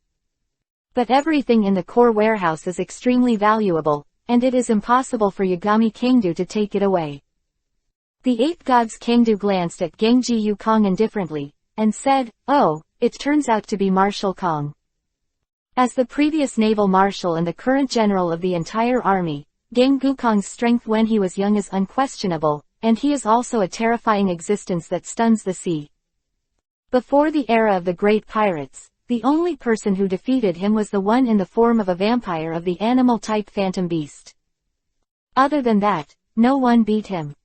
But everything in the core warehouse is extremely valuable, and it is impossible for Yagami Kingdo to take it away. The Eight Gods Kingdo glanced at Gangji Yukong indifferently, and said, "Oh, it turns out to be Marshal Kong." As the previous naval marshal and the current general of the entire army, Gang Gukong's strength when he was young is unquestionable, and he is also a terrifying existence that stuns the sea. Before the era of the great pirates, the only person who defeated him was the one in the form of a vampire of the animal-type phantom beast. Other than that, no one beat him.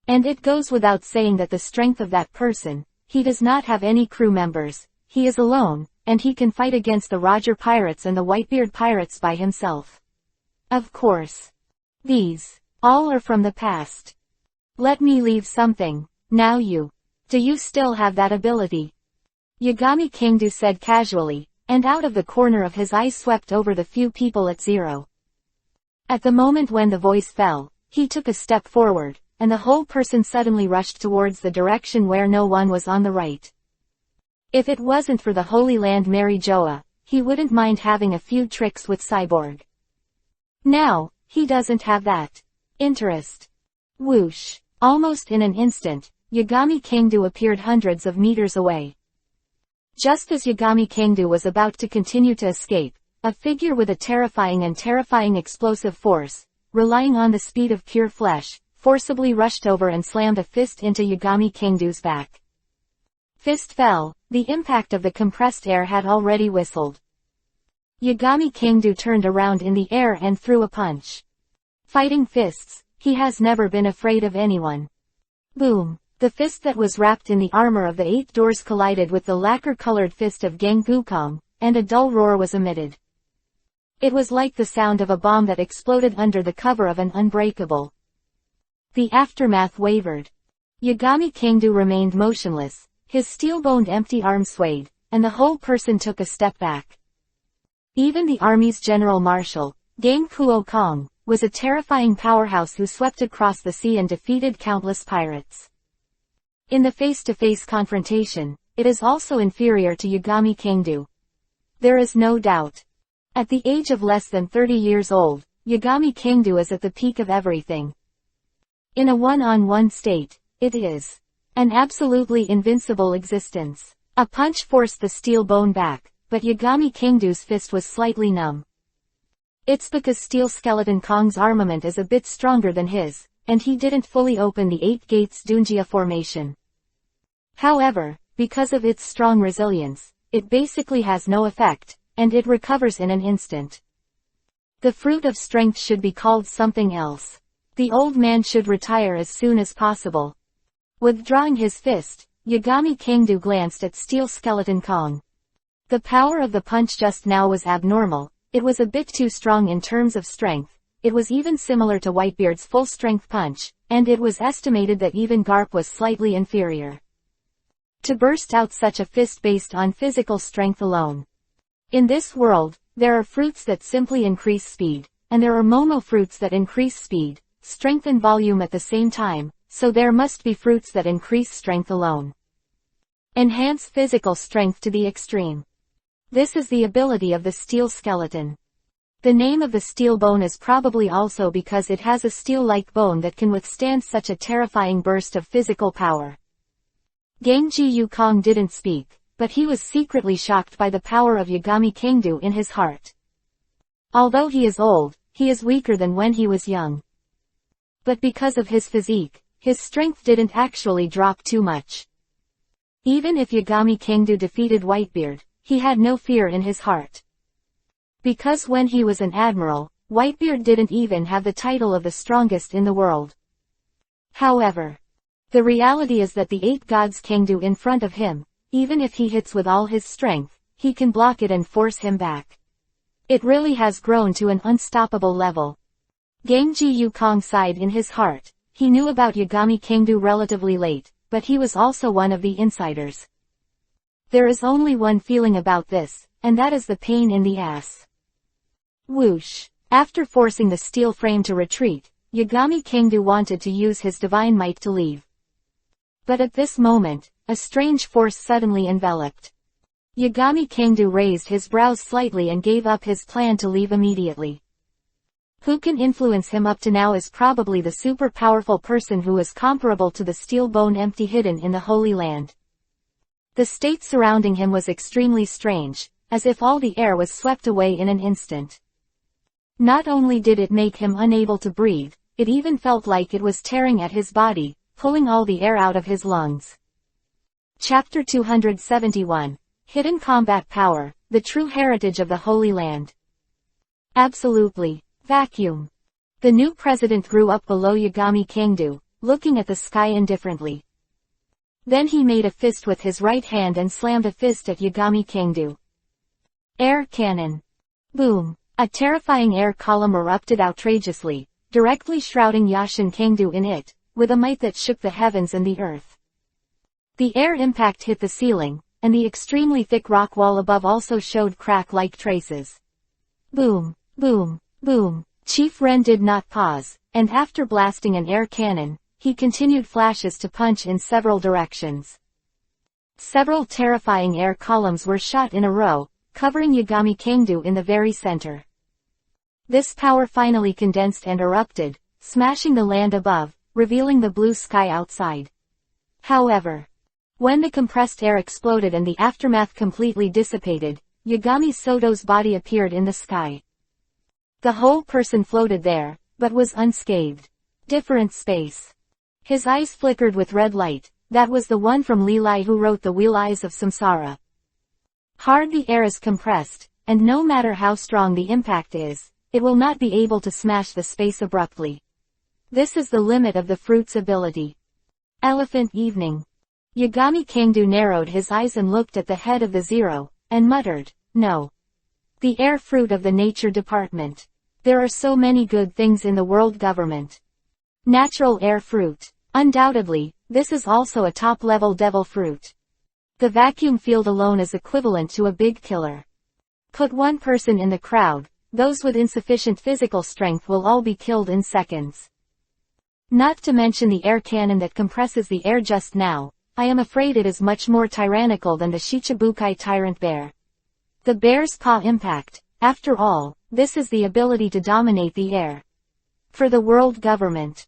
And it goes without saying that the strength of that person, he does not have any crew members, he is alone, and he can fight against the Roger pirates and the Whitebeard pirates by himself. Of course. These, all are from the past. Let me leave something. Now do you still have that ability? Yagami Kingdo said casually, and out of the corner of his eyes swept over the few people at zero. At the moment when the voice fell, he took a step forward, and the whole person suddenly rushed towards the direction where no one was on the right. If it wasn't for the Holy Land Mary Joa, he wouldn't mind having a few tricks with Cyborg. Now, he doesn't have that interest. Whoosh! Almost in an instant, Yagami Kingdo appeared hundreds of meters away. Just as Yagami Kingdo was about to continue to escape, a figure with a terrifying explosive force, relying on the speed of pure flesh, forcibly rushed over and slammed a fist into Yagami Kingdo's back. Fist fell. The impact of the compressed air had already whistled. Yagami Kingdo turned around in the air and threw a punch. Fighting fists, he has never been afraid of anyone. Boom! The fist that was wrapped in the armor of the eight doors collided with the lacquer-colored fist of Gang Gukong, and a dull roar was emitted. It was like the sound of a bomb that exploded under the cover of an unbreakable. The aftermath wavered. Yagami Kingdo remained motionless, his steel-boned empty arm swayed, and the whole person took a step back. Even the army's general marshal, Gang Kuo Kong, was a terrifying powerhouse who swept across the sea and defeated countless pirates. In the face-to-face confrontation, it is also inferior to Yagami Kingdo. There is no doubt. At the age of less than 30 years old, Yagami Kingdo is at the peak of everything. In a one-on-one state, it is an absolutely invincible existence. A punch forced the steel bone back, but Yagami Kingdo's fist was slightly numb. It's because Steel Skeleton Kong's armament is a bit stronger than his, and he didn't fully open the 8 Gates Dunjia formation. However, because of its strong resilience, it basically has no effect, and it recovers in an instant. The fruit of strength should be called something else. The old man should retire as soon as possible. Withdrawing his fist, Yagami Kingdo glanced at Steel Skeleton Kong. The power of the punch just now was abnormal, it was a bit too strong in terms of strength, it was even similar to Whitebeard's full-strength punch, and it was estimated that even Garp was slightly inferior. To burst out such a fist based on physical strength alone. In this world, there are fruits that simply increase speed, and there are momo fruits that increase speed, strength and volume at the same time, so there must be fruits that increase strength alone. Enhance physical strength to the extreme. This is the ability of the steel skeleton. The name of the steel bone is probably also because it has a steel-like bone that can withstand such a terrifying burst of physical power. Gangji Yukong didn't speak, but he was secretly shocked by the power of Yagami Kingdo in his heart. Although he is old, he is weaker than when he was young. But because of his physique, his strength didn't actually drop too much. Even if Yagami Kingdo defeated Whitebeard, he had no fear in his heart. Because when he was an admiral, Whitebeard didn't even have the title of the strongest in the world. However, the reality is that the 8 Gods Kingdo in front of him, even if he hits with all his strength, he can block it and force him back. It really has grown to an unstoppable level. Gangji Yukong sighed in his heart. He knew about Yagami Kingdo relatively late, but he was also one of the insiders. There is only one feeling about this, and that is the pain in the ass. Whoosh. After forcing the steel frame to retreat, Yagami Kangdu wanted to use his divine might to leave. But at this moment, a strange force suddenly enveloped. Yagami Kangdu raised his brows slightly and gave up his plan to leave immediately. Who can influence him up to now is probably the super powerful person who is comparable to the steel bone empty hidden in the Holy Land. The state surrounding him was extremely strange, as if all the air was swept away in an instant. Not only did it make him unable to breathe, it even felt like it was tearing at his body, pulling all the air out of his lungs. Chapter 271. Hidden Combat Power, the True Heritage of the Holy Land. Absolutely. Vacuum. The new president grew up below Yagami Kangdu, looking at the sky indifferently. Then he made a fist with his right hand and slammed a fist at Yagami Kangdu. Air cannon. Boom. A terrifying air column erupted outrageously, directly shrouding Yashin Kangdu in it, with a might that shook the heavens and the earth. The air impact hit the ceiling, and the extremely thick rock wall above also showed crack-like traces. Boom, boom, boom. Chief Ren did not pause, and after blasting an air cannon, he continued flashes to punch in several directions. Several terrifying air columns were shot in a row, covering Yagami Kangdu in the very center. This power finally condensed and erupted, smashing the land above, revealing the blue sky outside. However, when the compressed air exploded and the aftermath completely dissipated, Yagami Soto's body appeared in the sky. The whole person floated there, but was unscathed. Different space. His eyes flickered with red light. That was the one from Li Lai who wrote The Wheel Eyes of Samsara. Hard the air is compressed, and no matter how strong the impact is, it will not be able to smash the space abruptly. This is the limit of the fruit's ability. Elephant Evening. Yagami Kangdu narrowed his eyes and looked at the head of the zero, and muttered, "No. The air fruit of the nature department. There are so many good things in the world government. Natural air fruit. Undoubtedly, this is also a top-level devil fruit. The vacuum field alone is equivalent to a big killer. Put one person in the crowd, those with insufficient physical strength will all be killed in seconds. Not to mention the air cannon that compresses the air just now, I am afraid it is much more tyrannical than the Shichibukai tyrant bear. The bear's paw impact, after all, this is the ability to dominate the air. For the world government.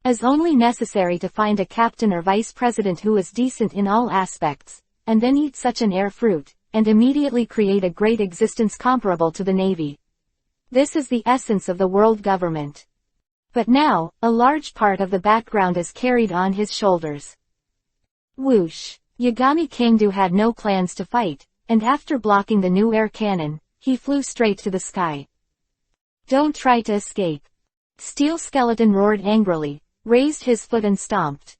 Is only necessary to find a captain or vice president who is decent in all aspects, and then eat such an air fruit, and immediately create a great existence comparable to the Navy. This is the essence of the world government. But now, a large part of the background is carried on his shoulders. Whoosh. Yagami Kangdu had no plans to fight, and after blocking the new air cannon, he flew straight to the sky. Don't try to escape. Steel Skeleton roared angrily, raised his foot and stomped.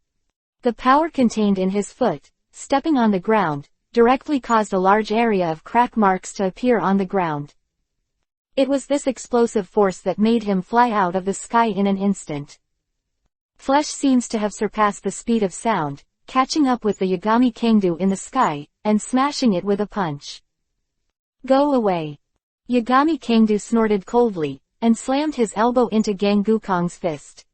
The power contained in his foot, stepping on the ground, directly caused a large area of crack marks to appear on the ground. It was this explosive force that made him fly out of the sky in an instant. Flesh seems to have surpassed the speed of sound, catching up with the Yagami Kangdu in the sky, and smashing it with a punch. Go away. Yagami Kangdu snorted coldly, and slammed his elbow into Gang Gukong's fist.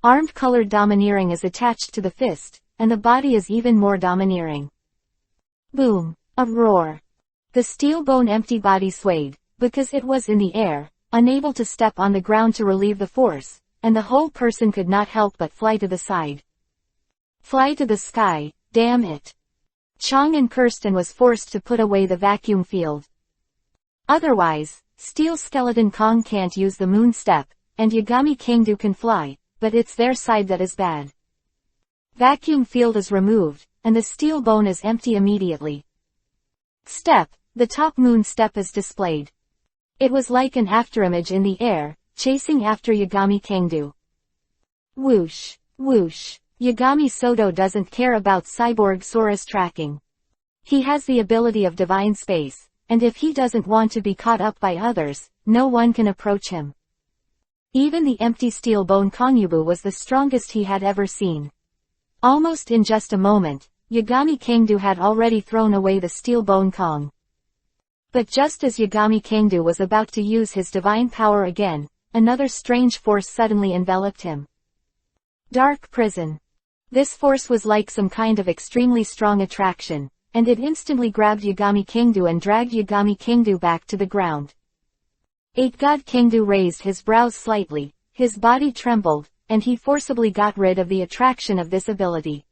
Armed colored domineering is attached to the fist, and the body is even more domineering. Boom. A roar. The steel bone empty body swayed, because it was in the air, unable to step on the ground to relieve the force, and the whole person could not help but fly to the side. Fly to the sky, damn it. Chong and Kirsten was forced to put away the vacuum field. Otherwise, Steel Skeleton Kong can't use the moon step, and Yagami Kangdu can fly, but it's their side that is bad. Vacuum field is removed, and the steel bone is empty immediately. Step, the top moon step is displayed. It was like an afterimage in the air, chasing after Yagami Kangdu. Whoosh, whoosh. Yagami Soto doesn't care about cyborg Sora's tracking. He has the ability of divine space, and if he doesn't want to be caught up by others, no one can approach him. Even the empty steel bone Kongyubu was the strongest he had ever seen. Almost in just a moment, Yagami Kangdu had already thrown away the steel bone Kong. But just as Yagami Kangdu was about to use his divine power again, another strange force suddenly enveloped him. Dark prison. This force was like some kind of extremely strong attraction, and it instantly grabbed Yagami Kangdu and dragged Yagami Kangdu back to the ground. God Kangdu raised his brows slightly, his body trembled, and he forcibly got rid of the attraction of this ability.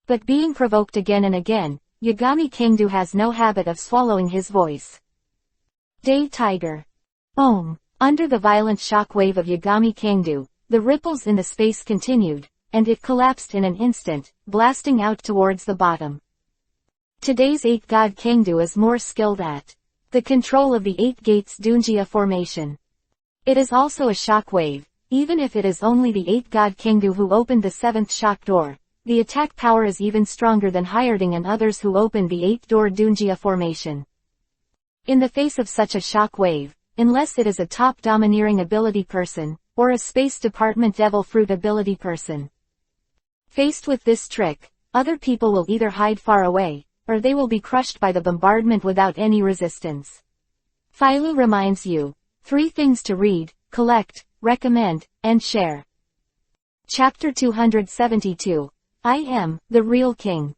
But being provoked again and again, Yagami Kangdu has no habit of swallowing his voice. Day Tiger. Om. Under the violent shock wave of Yagami Kangdu, the ripples in the space continued, and it collapsed in an instant, blasting out towards the bottom. Today's 8-God Kangdu is more skilled at the control of the 8 Gates Dunjia formation. It is also a shock wave, even if it is only the 8-God Kangdu who opened the 7th shock door. The attack power is even stronger than Hyerding and others who opened the 8th-door Dunjia formation. In the face of such a shock wave, unless it is a top domineering ability person, or a Space Department Devil Fruit ability person. Faced with this trick, other people will either hide far away, or they will be crushed by the bombardment without any resistance. Philo reminds you, 3 things to read, collect, recommend, and share. Chapter 272. I am, the real king.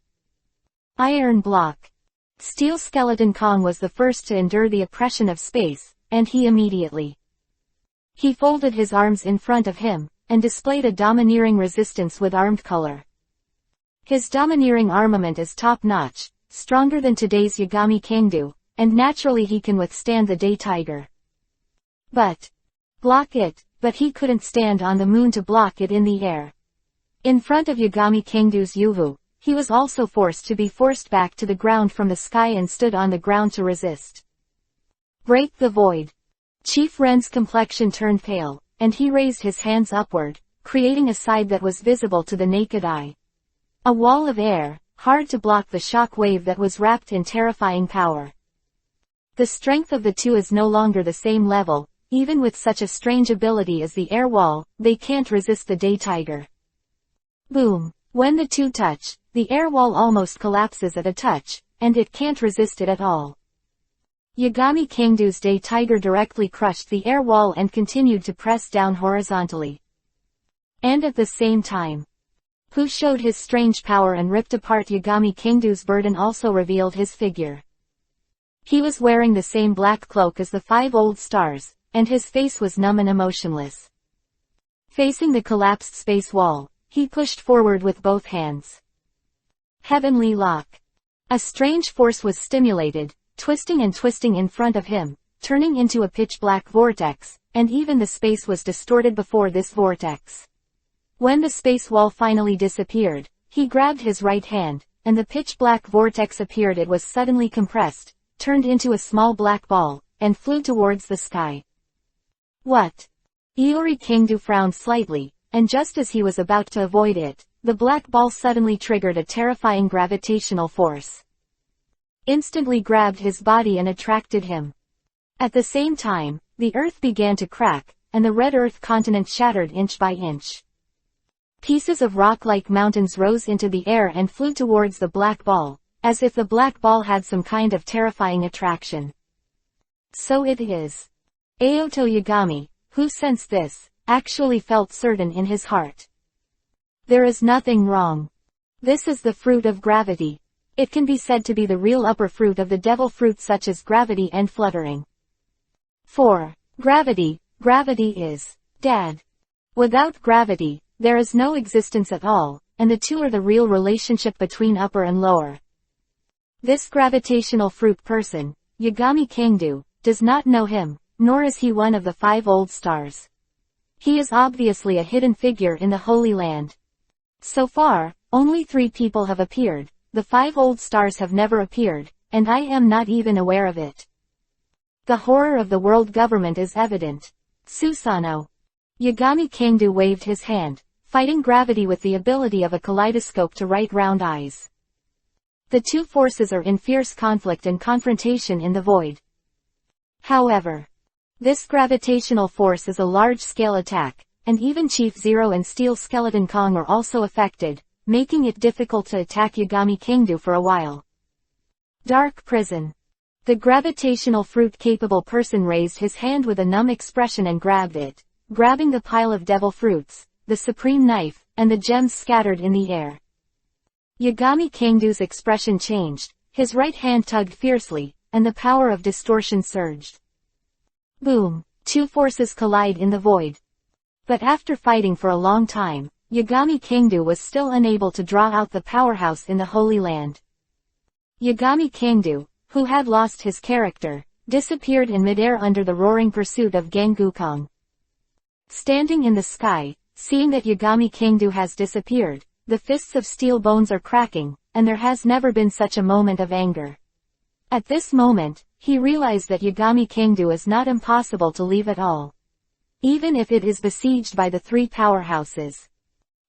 Iron Block. Steel Skeleton Kong was the first to endure the oppression of space, and he immediately. He folded his arms in front of him, and displayed a domineering resistance with armed color. His domineering armament is top-notch, stronger than today's Yagami Kangdu, and naturally he can withstand the Day Tiger. But he couldn't stand on the moon to block it in the air. In front of Yagami Kangdu's Yuvu, he was also forced to be forced back to the ground from the sky and stood on the ground to resist. Break the void. Chief Ren's complexion turned pale, and he raised his hands upward, creating a side that was visible to the naked eye. A wall of air, hard to block the shock wave that was wrapped in terrifying power. The strength of the two is no longer the same level, even with such a strange ability as the air wall, they can't resist the Day Tiger. Boom. When the two touch, the air wall almost collapses at a touch, and it can't resist it at all. Yagami Kangdu's Day Tiger directly crushed the air wall and continued to press down horizontally. And at the same time, who showed his strange power and ripped apart Yagami Kangdu's burden also revealed his figure. He was wearing the same black cloak as the 5 old stars, and his face was numb and emotionless. Facing the collapsed space wall, he pushed forward with both hands. Heavenly Lock. A strange force was stimulated, twisting and twisting in front of him, turning into a pitch-black vortex, and even the space was distorted before this vortex. When the space wall finally disappeared, he grabbed his right hand, and the pitch-black vortex appeared. It was suddenly compressed, turned into a small black ball, and flew towards the sky. What? Iori Kangdu frowned slightly, and just as he was about to avoid it, the black ball suddenly triggered a terrifying gravitational force. Instantly grabbed his body and attracted him. At the same time, the earth began to crack, and the red earth continent shattered inch by inch. Pieces of rock like mountains rose into the air and flew towards the black ball, as if the black ball had some kind of terrifying attraction. So it is. Aoto Yagami, who sensed this, actually felt certain in his heart. There is nothing wrong. This is the fruit of gravity. It can be said to be the real upper fruit of the devil fruit such as gravity and fluttering. 4. Gravity. Gravity is Dad. Without gravity, there is no existence at all, and the two are the real relationship between upper and lower. This gravitational fruit person, Yagami Kangdu, does not know him, nor is he one of the 5 old stars. He is obviously a hidden figure in the Holy Land. So far, only 3 people have appeared, the 5 old stars have never appeared, and I am not even aware of it. The horror of the world government is evident. Susanoo. Yagami Kangdu waved his hand, fighting gravity with the ability of a kaleidoscope to write round eyes. The two forces are in fierce conflict and confrontation in the void. However, this gravitational force is a large-scale attack, and even Chief Zero and Steel Skeleton Kong are also affected, making it difficult to attack Yagami Kingdo for a while. Dark Prison. The gravitational fruit-capable person raised his hand with a numb expression and grabbed it, grabbing the pile of devil fruits, the supreme knife, and the gems scattered in the air. Yagami Kingdo's expression changed, his right hand tugged fiercely, and the power of distortion surged. Boom! Two forces collide in the void. But after fighting for a long time, Yagami Kingdo was still unable to draw out the powerhouse in the Holy Land. Yagami Kingdo, who had lost his character, disappeared in midair under the roaring pursuit of Gengukong. Standing in the sky, seeing that Yagami Kingdo has disappeared, the fists of steel bones are cracking, and there has never been such a moment of anger. At this moment, he realized that Yagami Kingdo is not impossible to leave at all. Even if it is besieged by the three powerhouses.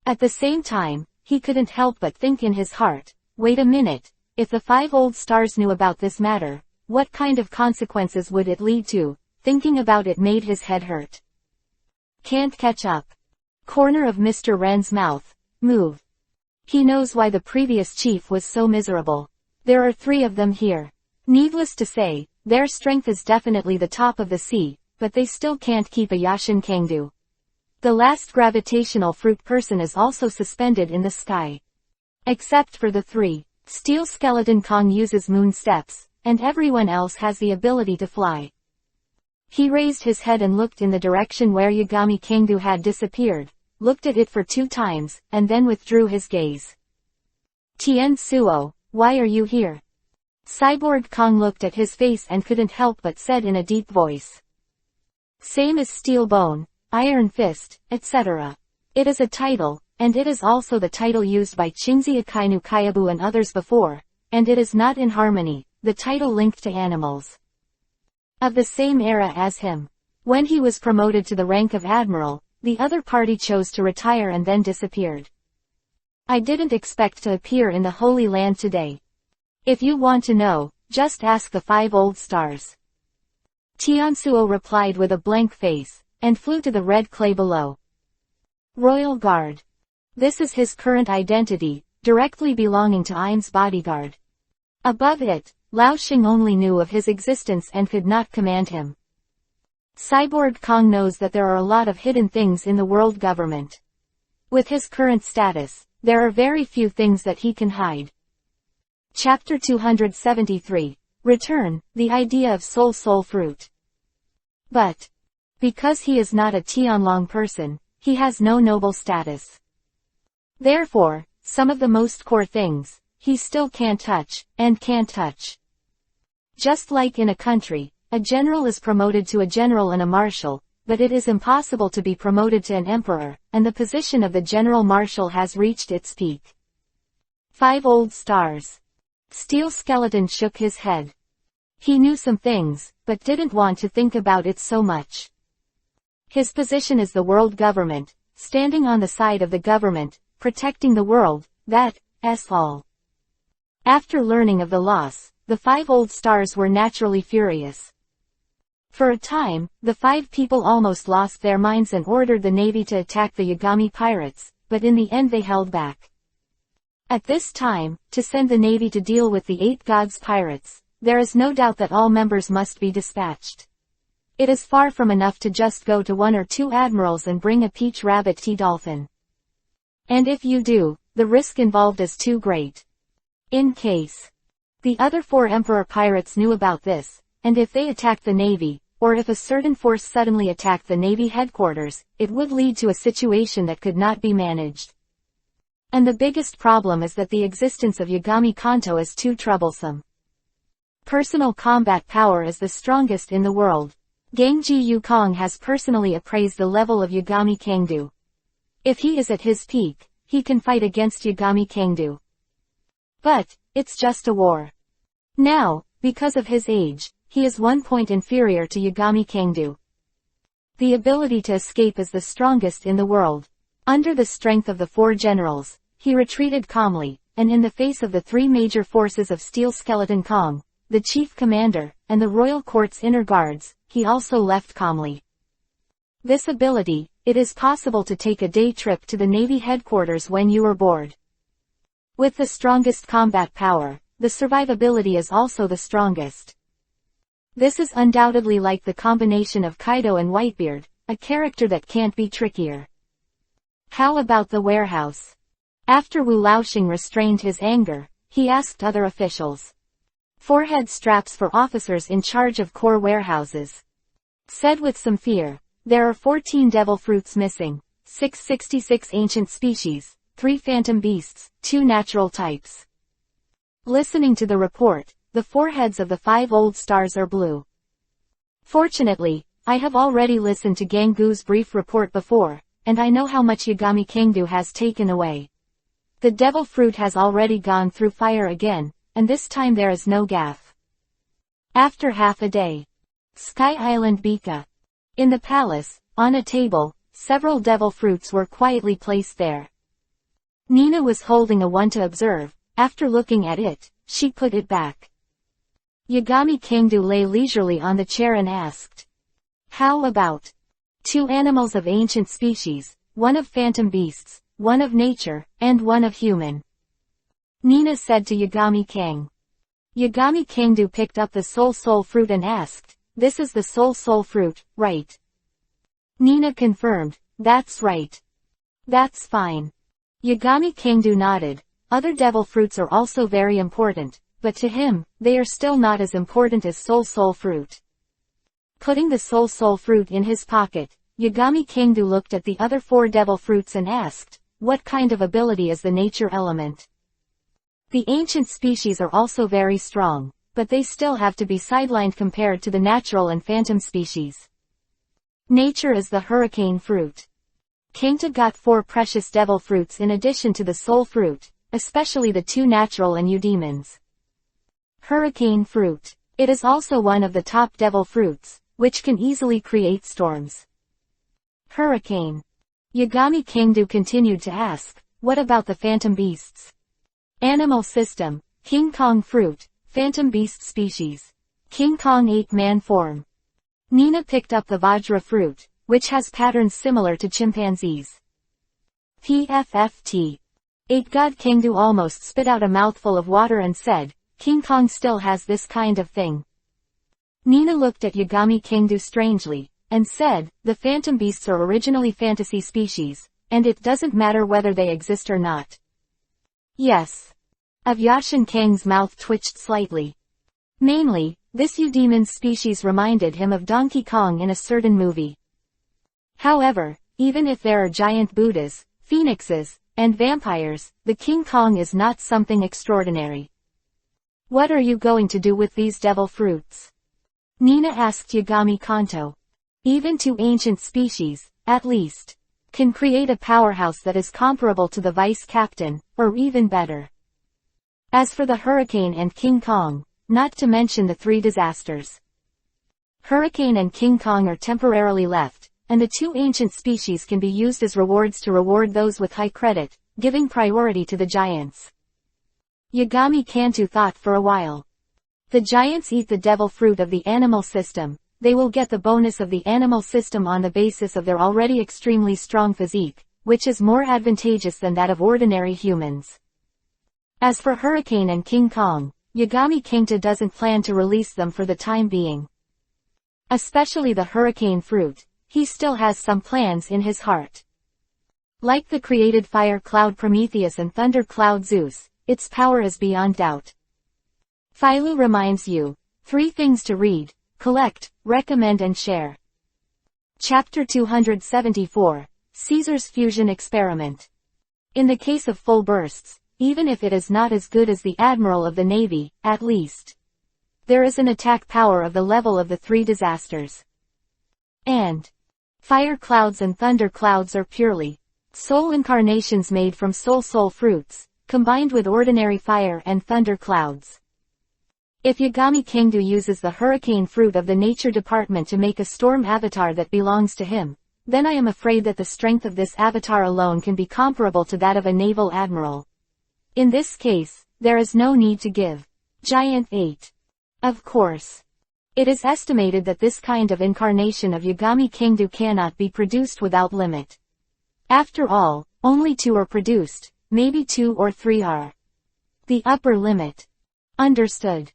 At the same time, he couldn't help but think in his heart, wait a minute, if the 5 old stars knew about this matter, what kind of consequences would it lead to? Thinking about it made his head hurt. Can't catch up. Corner of Mr. Ren's mouth. Move. He knows why the previous chief was so miserable. There are 3 of them here. Needless to say, their strength is definitely the top of the sea, but they still can't keep a Yashin Kangdu. The last gravitational fruit person is also suspended in the sky. Except for the 3. Steel Skeleton Kong uses moon steps, and everyone else has the ability to fly. He raised his head and looked in the direction where Yagami Kingdo had disappeared, looked at it for 2 times, and then withdrew his gaze. Tien Suo, why are you here? Cyborg Kong looked at his face and couldn't help but said in a deep voice. Same as Steel Bone, Iron Fist, etc. It is a title, and it is also the title used by Qingzi Akainu Kyabu and others before, and it is not in harmony, the title linked to animals. Of the same era as him. When he was promoted to the rank of Admiral, the other party chose to retire and then disappeared. I didn't expect to appear in the Holy Land today. If you want to know, just ask the 5 old stars. Tiansuo replied with a blank face, and flew to the red clay below. Royal Guard. This is his current identity, directly belonging to Ain's bodyguard. Above it, Lao Xing only knew of his existence and could not command him. Cyborg Kong knows that there are a lot of hidden things in the world government. With his current status, there are very few things that he can hide. Chapter 273. Return, the idea of soul fruit. But, because he is not a Tianlong person, he has no noble status. Therefore, some of the most core things, he still can't touch, and can't touch. Just like in a country, a general is promoted to a general and a marshal, but it is impossible to be promoted to an emperor, and the position of the general marshal has reached its peak. 5 old stars. Steel Skeleton shook his head. He knew some things, but didn't want to think about it so much. His position is the world government, standing on the side of the government, protecting the world, that's all. After learning of the loss, the 5 old stars were naturally furious. For a time, the 5 people almost lost their minds and ordered the navy to attack the Yagami pirates, but in the end they held back. At this time, to send the navy to deal with the 8 gods pirates, there is no doubt that all members must be dispatched. It is far from enough to just go to 1 or 2 admirals and bring a peach rabbit tea dolphin. And if you do, the risk involved is too great. In case the other 4 emperor pirates knew about this, and if they attacked the navy, or if a certain force suddenly attacked the navy headquarters, it would lead to a situation that could not be managed. And the biggest problem is that the existence of Yagami Kanto is too troublesome. Personal combat power is the strongest in the world. Gangji Yukong has personally appraised the level of Yagami Kangdu. If he is at his peak, he can fight against Yagami Kangdu. But, it's just a war. Now, because of his age, he is 1 point inferior to Yagami Kangdu. The ability to escape is the strongest in the world. Under the strength of the 4 generals, he retreated calmly, and in the face of the 3 major forces of Steel Skeleton Kong, the chief commander, and the royal court's inner guards, he also left calmly. This ability, it is possible to take a day trip to the navy headquarters when you are bored. With the strongest combat power, the survivability is also the strongest. This is undoubtedly like the combination of Kaido and Whitebeard, a character that can't be trickier. How about the warehouse? After Wu Laoxing restrained his anger, he asked other officials. Forehead straps for officers in charge of core warehouses. Said with some fear, there are 14 devil fruits missing, 666 ancient species, 3 phantom beasts, 2 natural types. Listening to the report, the foreheads of the 5 old stars are blue. Fortunately, I have already listened to Gangu's brief report before, and I know how much Yagami Kangdu has taken away. The devil fruit has already gone through fire again, and this time there is no gaffe. After half a day. Sky Island Bika. In the palace, on a table, several devil fruits were quietly placed there. Nina was holding a one to observe. After looking at it, she put it back. Yagami Kangdu lay leisurely on the chair and asked. How about 2 animals of ancient species, 1 of phantom beasts, 1 of nature, and 1 of human? Nina said to Yagami Kang. Yagami Kangdu picked up the soul fruit and asked, this is the soul fruit, right? Nina confirmed, that's right. That's fine. Yagami Kangdu nodded. Other devil fruits are also very important, but to him, they are still not as important as soul fruit. Putting the soul fruit in his pocket, Yagami Kangdu looked at the other 4 devil fruits and asked, what kind of ability is the nature element? The ancient species are also very strong, but they still have to be sidelined compared to the natural and phantom species. Nature is the hurricane fruit. Kangta got 4 precious devil fruits in addition to the soul fruit, especially the 2 natural and eudemons. Hurricane fruit. It is also one of the top devil fruits, which can easily create storms. Hurricane. Yagami Kangdu continued to ask, what about the phantom beasts? Animal system, King Kong fruit, phantom beast species. King Kong ape-man form. Nina picked up the Vajra fruit, which has patterns similar to chimpanzees. PFFT. 8-God Kangdu almost spit out a mouthful of water and said, King Kong still has this kind of thing. Nina looked at Yagami Kangdu strangely, and said, the phantom beasts are originally fantasy species, and it doesn't matter whether they exist or not. Yes. Avyashin Kang's mouth twitched slightly. Mainly, this eudemon species reminded him of Donkey Kong in a certain movie. However, even if there are giant Buddhas, phoenixes, and vampires, the King Kong is not something extraordinary. What are you going to do with these devil fruits? Nina asked Yagami Kanto. Even 2 ancient species, at least, can create a powerhouse that is comparable to the vice captain, or even better. As for the hurricane and King Kong, not to mention the 3 disasters. Hurricane and King Kong are temporarily left, and the 2 ancient species can be used as rewards to reward those with high credit, giving priority to the giants. Yagami Kanto thought for a while. The giants eat the devil fruit of the animal system. They will get the bonus of the animal system on the basis of their already extremely strong physique, which is more advantageous than that of ordinary humans. As for Hurricane and King Kong, Yagami Kangta doesn't plan to release them for the time being. Especially the hurricane fruit, he still has some plans in his heart. Like the created fire cloud Prometheus and thunder cloud Zeus, its power is beyond doubt. Philo reminds you, 3 things to read, collect, recommend and share. Chapter 274, Caesar's Fusion Experiment. In the case of full bursts, even if it is not as good as the Admiral of the Navy, at least, there is an attack power of the level of the 3 disasters. And fire clouds and thunder clouds are purely soul incarnations made from soul fruits, combined with ordinary fire and thunder clouds. If Yagami Kangdu uses the hurricane fruit of the nature department to make a storm avatar that belongs to him, then I am afraid that the strength of this avatar alone can be comparable to that of a naval admiral. In this case, there is no need to give giant 8. Of course. It is estimated that this kind of incarnation of Yagami Kangdu cannot be produced without limit. After all, only 2 are produced, maybe 2 or 3 are The upper limit. Understood.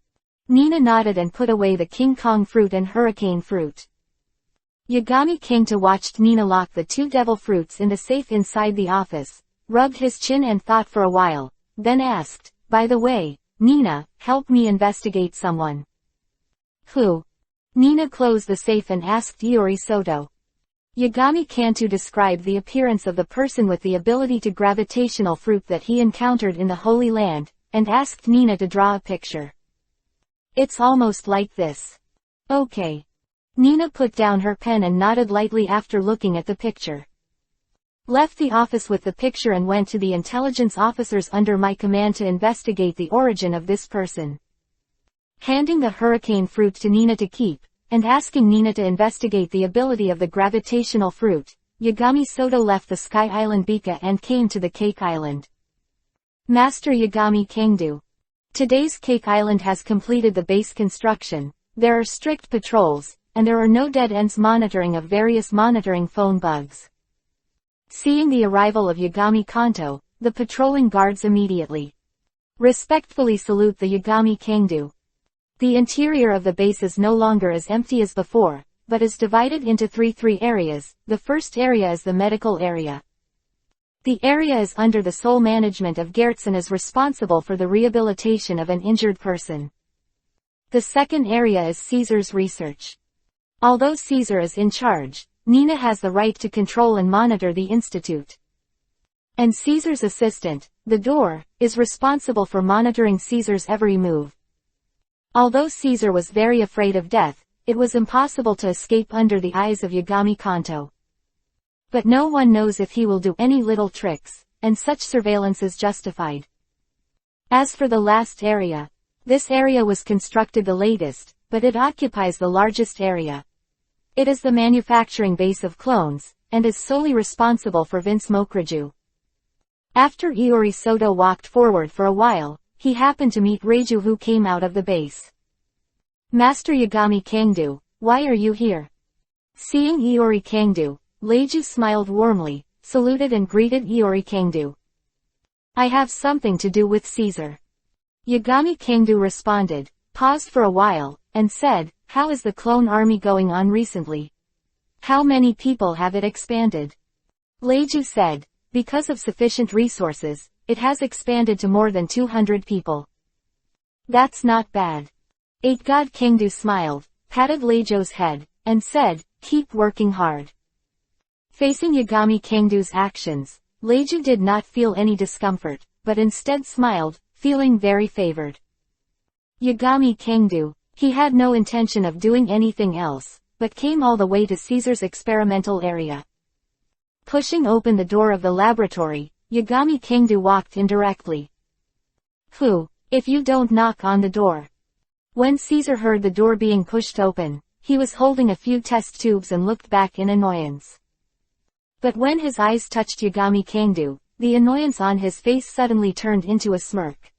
Nina nodded and put away the King Kong fruit and hurricane fruit. Yagami Kingdo watched Nina lock the 2 devil fruits in the safe inside the office, rubbed his chin and thought for a while, then asked, "By the way, Nina, help me investigate someone." "Who?" Nina closed the safe and asked Iori Soto. Yagami Kingdo described the appearance of the person with the ability to gravitational fruit that he encountered in the Holy Land, and asked Nina to draw a picture. "It's almost like this." "Okay." Nina put down her pen and nodded lightly after looking at the picture. "Left the office with the picture and went to the intelligence officers under my command to investigate the origin of this person." Handing the hurricane fruit to Nina to keep, and asking Nina to investigate the ability of the gravitational fruit, Yagami Soto left the Sky Island Bika and came to the Cake Island. "Master Yagami Kingdo. Today's Cake Island has completed the base construction, there are strict patrols, and there are no dead ends monitoring of various monitoring phone bugs." Seeing the arrival of Yagami Kanto, the patrolling guards immediately respectfully salute the Yagami Kingdo. The interior of the base is no longer as empty as before, but is divided into three areas. The first area is the medical area. The area is under the sole management of Gertz and is responsible for the rehabilitation of an injured person. The second area is Caesar's research. Although Caesar is in charge, Nina has the right to control and monitor the institute. And Caesar's assistant, the door, is responsible for monitoring Caesar's every move. Although Caesar was very afraid of death, it was impossible to escape under the eyes of Yagami Kanto. But no one knows if he will do any little tricks, and such surveillance is justified. As for the last area, this area was constructed the latest, but it occupies the largest area. It is the manufacturing base of clones, and is solely responsible for Vince Mokraju. After Iori Soto walked forward for a while, he happened to meet Reiju, who came out of the base. "Master Yagami Kingdo, why are you here?" Seeing Iori Kingdo, Reiju smiled warmly, saluted and greeted Iori Kingdo. "I have something to do with Caesar." Yagami Kingdo responded, paused for a while, and said, "How is the clone army going on recently? How many people have it expanded?" Reiju said, "Because of sufficient resources, it has expanded to more than 200 people. That's not bad." 8God Kingdo smiled, patted Reiju's head, and said, "Keep working hard." Facing Yagami Kingdo's actions, Reiju did not feel any discomfort, but instead smiled, feeling very favored. Yagami Kingdo, he had no intention of doing anything else, but came all the way to Caesar's experimental area. Pushing open the door of the laboratory, Yagami Kingdo walked in directly. "Who, if you don't knock on the door?" When Caesar heard the door being pushed open, he was holding a few test tubes and looked back in annoyance. But when his eyes touched Yagami Kingdo, the annoyance on his face suddenly turned into a smirk.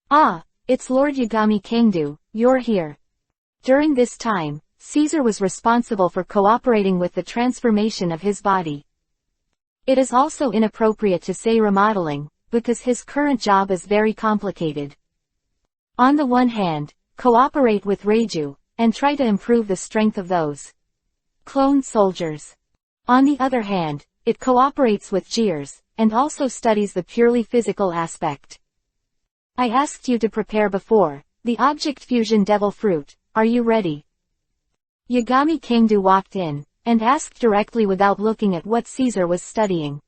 "Ah, it's Lord Yagami Kingdo, you're here." During this time, Caesar was responsible for cooperating with the transformation of his body. It is also inappropriate to say remodeling, because his current job is very complicated. On the one hand, cooperate with Reiju, and try to improve the strength of those clone soldiers. On the other hand, it cooperates with Gears, and also studies the purely physical aspect. "I asked you to prepare before, the object fusion devil fruit, are you ready?" Yagami Kingdo walked in, and asked directly without looking at what Caesar was studying.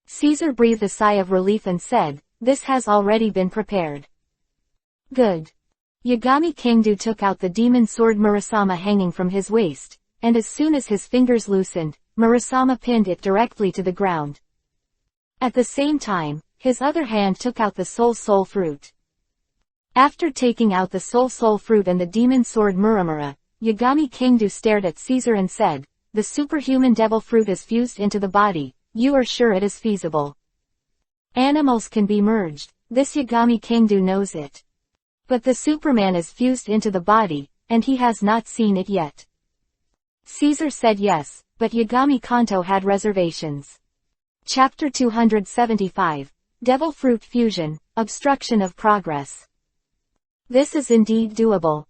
Caesar breathed a sigh of relief and said, "This has already been prepared." "Good." Yagami Kingdo took out the demon sword Murasama hanging from his waist, and as soon as his fingers loosened, Murasama pinned it directly to the ground. At the same time, his other hand took out the soul fruit. After taking out the soul fruit and the demon sword Muramura, Yagami Kingdo stared at Caesar and said, "The superhuman devil fruit is fused into the body, you are sure it is feasible?" Animals can be merged, this Yagami Kingdo knows it. But the Superman is fused into the body, and he has not seen it yet. Caesar said yes, but Yagami Kanto had reservations. Chapter 275, Devil fruit fusion, obstruction of progress. This is indeed doable.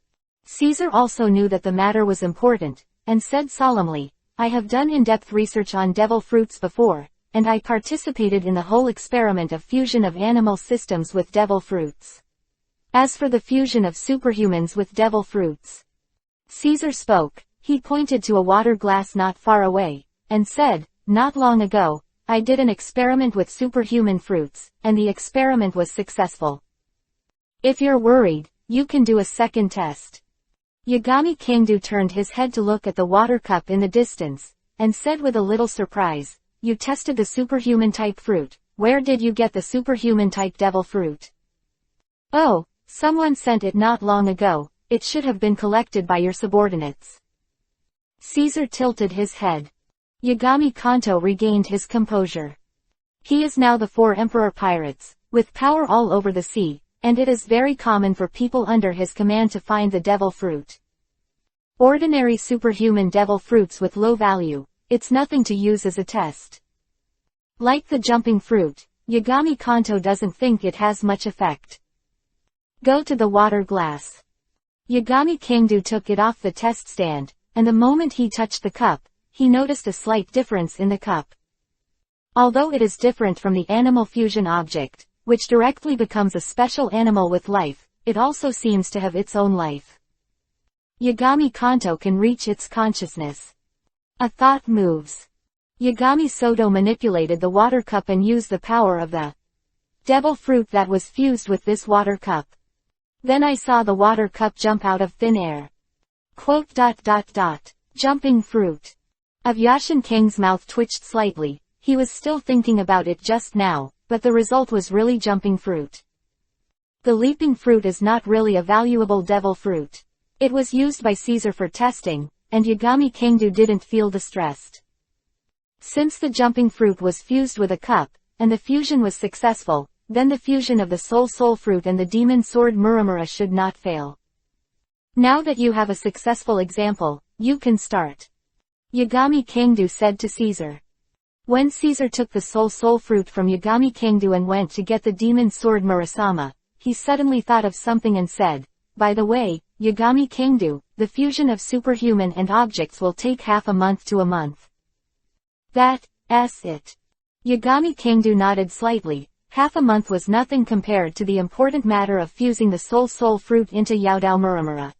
Caesar also knew that the matter was important, and said solemnly, I have done in-depth research on devil fruits before, and I participated in the whole experiment of fusion of animal systems with devil fruits. As for the fusion of superhumans with devil fruits. Caesar spoke, he pointed to a water glass not far away, and said, not long ago, I did an experiment with superhuman fruits, and the experiment was successful. If you're worried, you can do a second test. Yagami Kangdu turned his head to look at the water cup in the distance, and said with a little surprise, you tested the superhuman type fruit, where did you get the superhuman type devil fruit? Oh, someone sent it not long ago, it should have been collected by your subordinates. Caesar tilted his head. Yagami Kanto regained his composure. He is now the 4 emperor pirates, with power all over the sea, and it is very common for people under his command to find the devil fruit. Ordinary superhuman devil fruits with low value, it's nothing to use as a test. Like the jumping fruit, Yagami Kanto doesn't think it has much effect. Go to the water glass. Yagami Kangdu took it off the test stand, and the moment he touched the cup, he noticed a slight difference in the cup. Although it is different from the animal fusion object, which directly becomes a special animal with life, it also seems to have its own life. Yagami Kanto can reach its consciousness. A thought moves. Yagami Soto manipulated the water cup and used the power of the devil fruit that was fused with this water cup. Then I saw the water cup jump out of thin air. Jumping fruit. Avyashin Kang's mouth twitched slightly, he was still thinking about it just now, but the result was really jumping fruit. The leaping fruit is not really a valuable devil fruit. It was used by Caesar for testing, and Yagami Kangdu didn't feel distressed. Since the jumping fruit was fused with a cup, and the fusion was successful, then the fusion of the soul fruit and the demon sword Muramura should not fail. Now that you have a successful example, you can start. Yagami Kangdu said to Caesar. When Caesar took the soul fruit from Yagami Kangdu and went to get the demon sword Murasama, he suddenly thought of something and said, by the way, Yagami Kangdu, the fusion of superhuman and objects will take half a month to a month. That's it. Yagami Kangdu nodded slightly. Half a month was nothing compared to the important matter of fusing the soul fruit into Yaodao Muramura.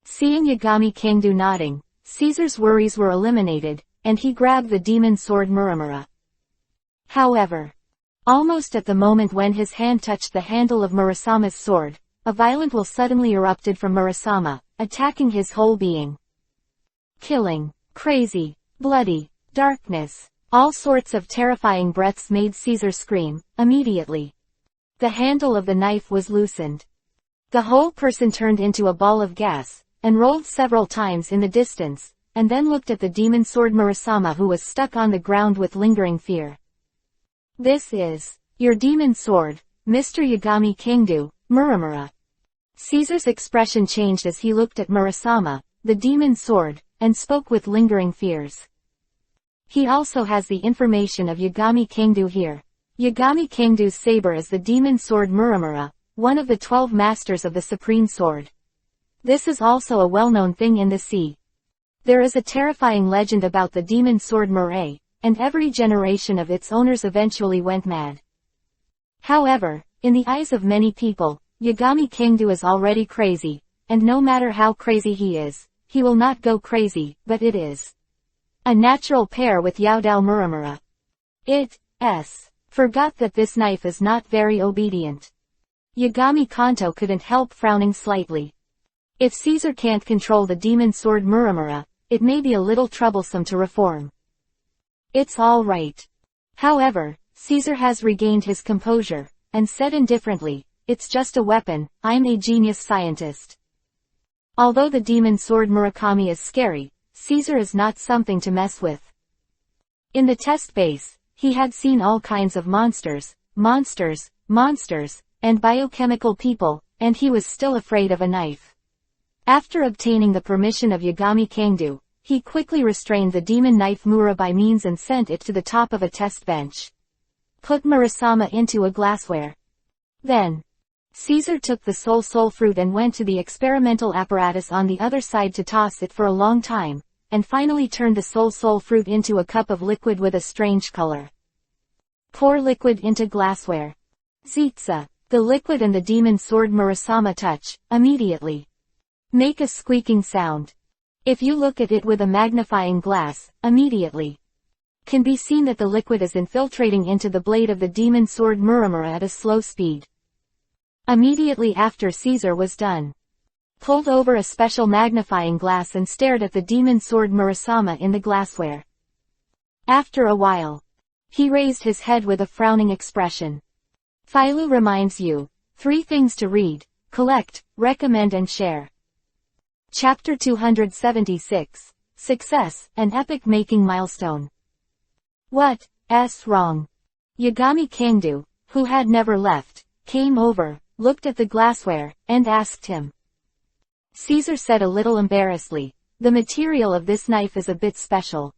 Seeing Yagami Kangdu nodding, Caesar's worries were eliminated, and he grabbed the demon sword Muramura. However, almost at the moment when his hand touched the handle of Murasama's sword, a violent will suddenly erupted from Murasama, attacking his whole being. Killing, crazy, bloody, darkness, all sorts of terrifying breaths made Caesar scream, immediately. The handle of the knife was loosened. The whole person turned into a ball of gas, and rolled several times in the distance, and then looked at the demon sword Murasama who was stuck on the ground with lingering fear. This is your demon sword, Mr. Yagami Kangdu, Muramura. Caesar's expression changed as he looked at Murasama, the demon sword, and spoke with lingering fears. He also has the information of Yagami Kangdu here. Yagami Kangdu's saber is the demon sword Muramura, one of the 12 masters of the supreme sword. This is also a well-known thing in the sea. There is a terrifying legend about the demon sword Murai, and every generation of its owners eventually went mad. However, in the eyes of many people, Yagami Kangdu is already crazy, and no matter how crazy he is, he will not go crazy, but it is a natural pair with Yaodao Muramura. Forgot that this knife is not very obedient. Yagami Kanto couldn't help frowning slightly. If Caesar can't control the demon sword Muramura, it may be a little troublesome to reform. It's all right. However, Caesar has regained his composure, and said indifferently, it's just a weapon, I'm a genius scientist. Although the demon sword Murakami is scary, Caesar is not something to mess with. In the test base, he had seen all kinds of monsters, and biochemical people, and he was still afraid of a knife. After obtaining the permission of Yagami Kangdu, he quickly restrained the demon knife Mura by means and sent it to the top of a test bench. Put Murasama into a glassware. Then, Caesar took the soul fruit and went to the experimental apparatus on the other side to toss it for a long time, and finally turned the soul fruit into a cup of liquid with a strange color. Pour liquid into glassware. Zitsa. The liquid and the demon sword Murasama touch, immediately. Make a squeaking sound. If you look at it with a magnifying glass, immediately can be seen that the liquid is infiltrating into the blade of the demon sword Muramura at a slow speed. Immediately after Caesar was done, pulled over a special magnifying glass and stared at the demon sword Murasama in the glassware. After a while, he raised his head with a frowning expression. Philo reminds you, 3 things to read, collect, recommend and share. Chapter 276, Success, an epic-making milestone. What's wrong? Yagami Kangdu, who had never left, came over, looked at the glassware, and asked him. Caesar said a little embarrassedly, the material of this knife is a bit special.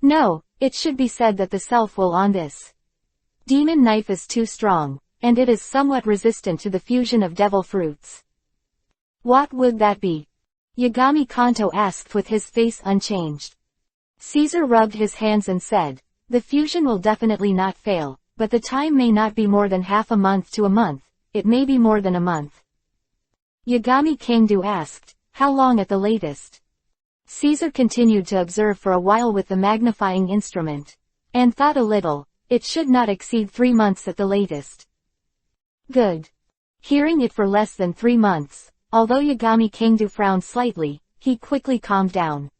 No, it should be said that the self-will on this demon knife is too strong, and it is somewhat resistant to the fusion of devil fruits. What would that be? Yagami Kanto asked with his face unchanged. Caesar rubbed his hands and said, the fusion will definitely not fail, but the time may not be more than half a month to a month, it may be more than a month. Yagami Kangdu asked, how long at the latest? Caesar continued to observe for a while with the magnifying instrument, and thought a little, it should not exceed 3 months at the latest. Good. Hearing it for less than 3 months, although Yagami Kangdu frowned slightly, he quickly calmed down.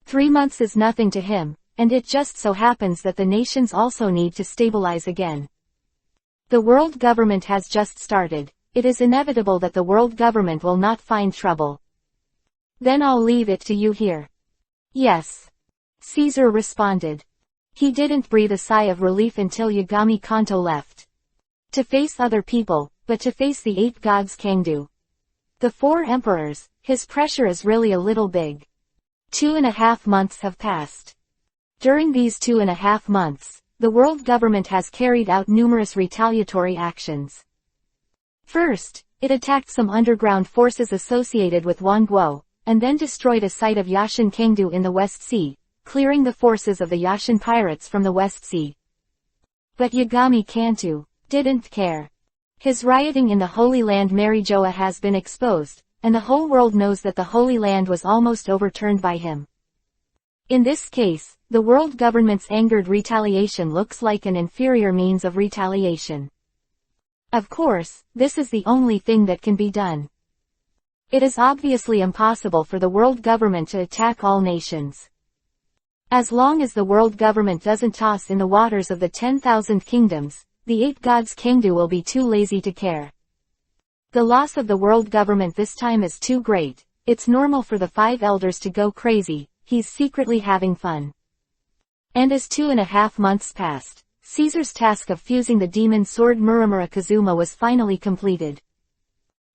3 months is nothing to him, and it just so happens that the nations also need to stabilize again. The world government has just started, it is inevitable that the world government will not find trouble. Then I'll leave it to you here. Yes. Caesar responded. He didn't breathe a sigh of relief until Yagami Kanto left. To face other people, but to face the 8 gods Kangdu. The 4 emperors, his pressure is really a little big. 2.5 months have passed. During these 2.5 months, the world government has carried out numerous retaliatory actions. First, it attacked some underground forces associated with Wanguo, and then destroyed a site of Yashin Kangdu in the West Sea, clearing the forces of the Yashin pirates from the West Sea. But Yagami Kanto didn't care. His rioting in the Holy Land Marijoa has been exposed, and the whole world knows that the Holy Land was almost overturned by him. In this case, the world government's angered retaliation looks like an inferior means of retaliation. Of course, this is the only thing that can be done. It is obviously impossible for the world government to attack all nations. As long as the world government doesn't toss in the waters of the 10,000 kingdoms, the 8 gods Kangdu will be too lazy to care. The loss of the world government this time is too great, it's normal for the 5 elders to go crazy, he's secretly having fun. And as 2.5 months passed, Caesar's task of fusing the demon sword Muramura Kazuma was finally completed.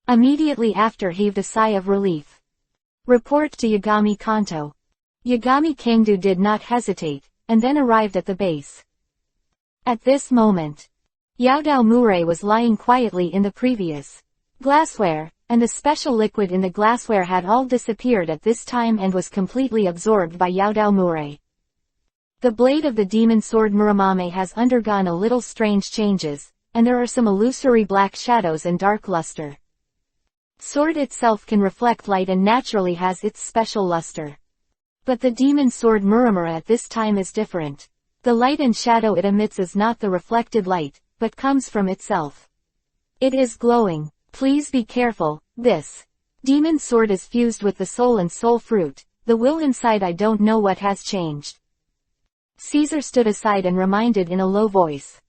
Immediately after heaved a sigh of relief. Report to Yagami Kanto. Yagami Kangdu did not hesitate, and then arrived at the base. At this moment, Yaodao Murei was lying quietly in the previous glassware, and the special liquid in the glassware had all disappeared at this time and was completely absorbed by Yaodao Murei. The blade of the demon sword Muramame has undergone a little strange changes, and there are some illusory black shadows and dark luster. Sword itself can reflect light and naturally has its special luster. But the demon sword Muramura at this time is different. The light and shadow it emits is not the reflected light, but comes from itself. It is glowing. Please be careful, this demon sword is fused with the soul and soul fruit, the will inside. I don't know what has changed. Caesar stood aside and reminded in a low voice.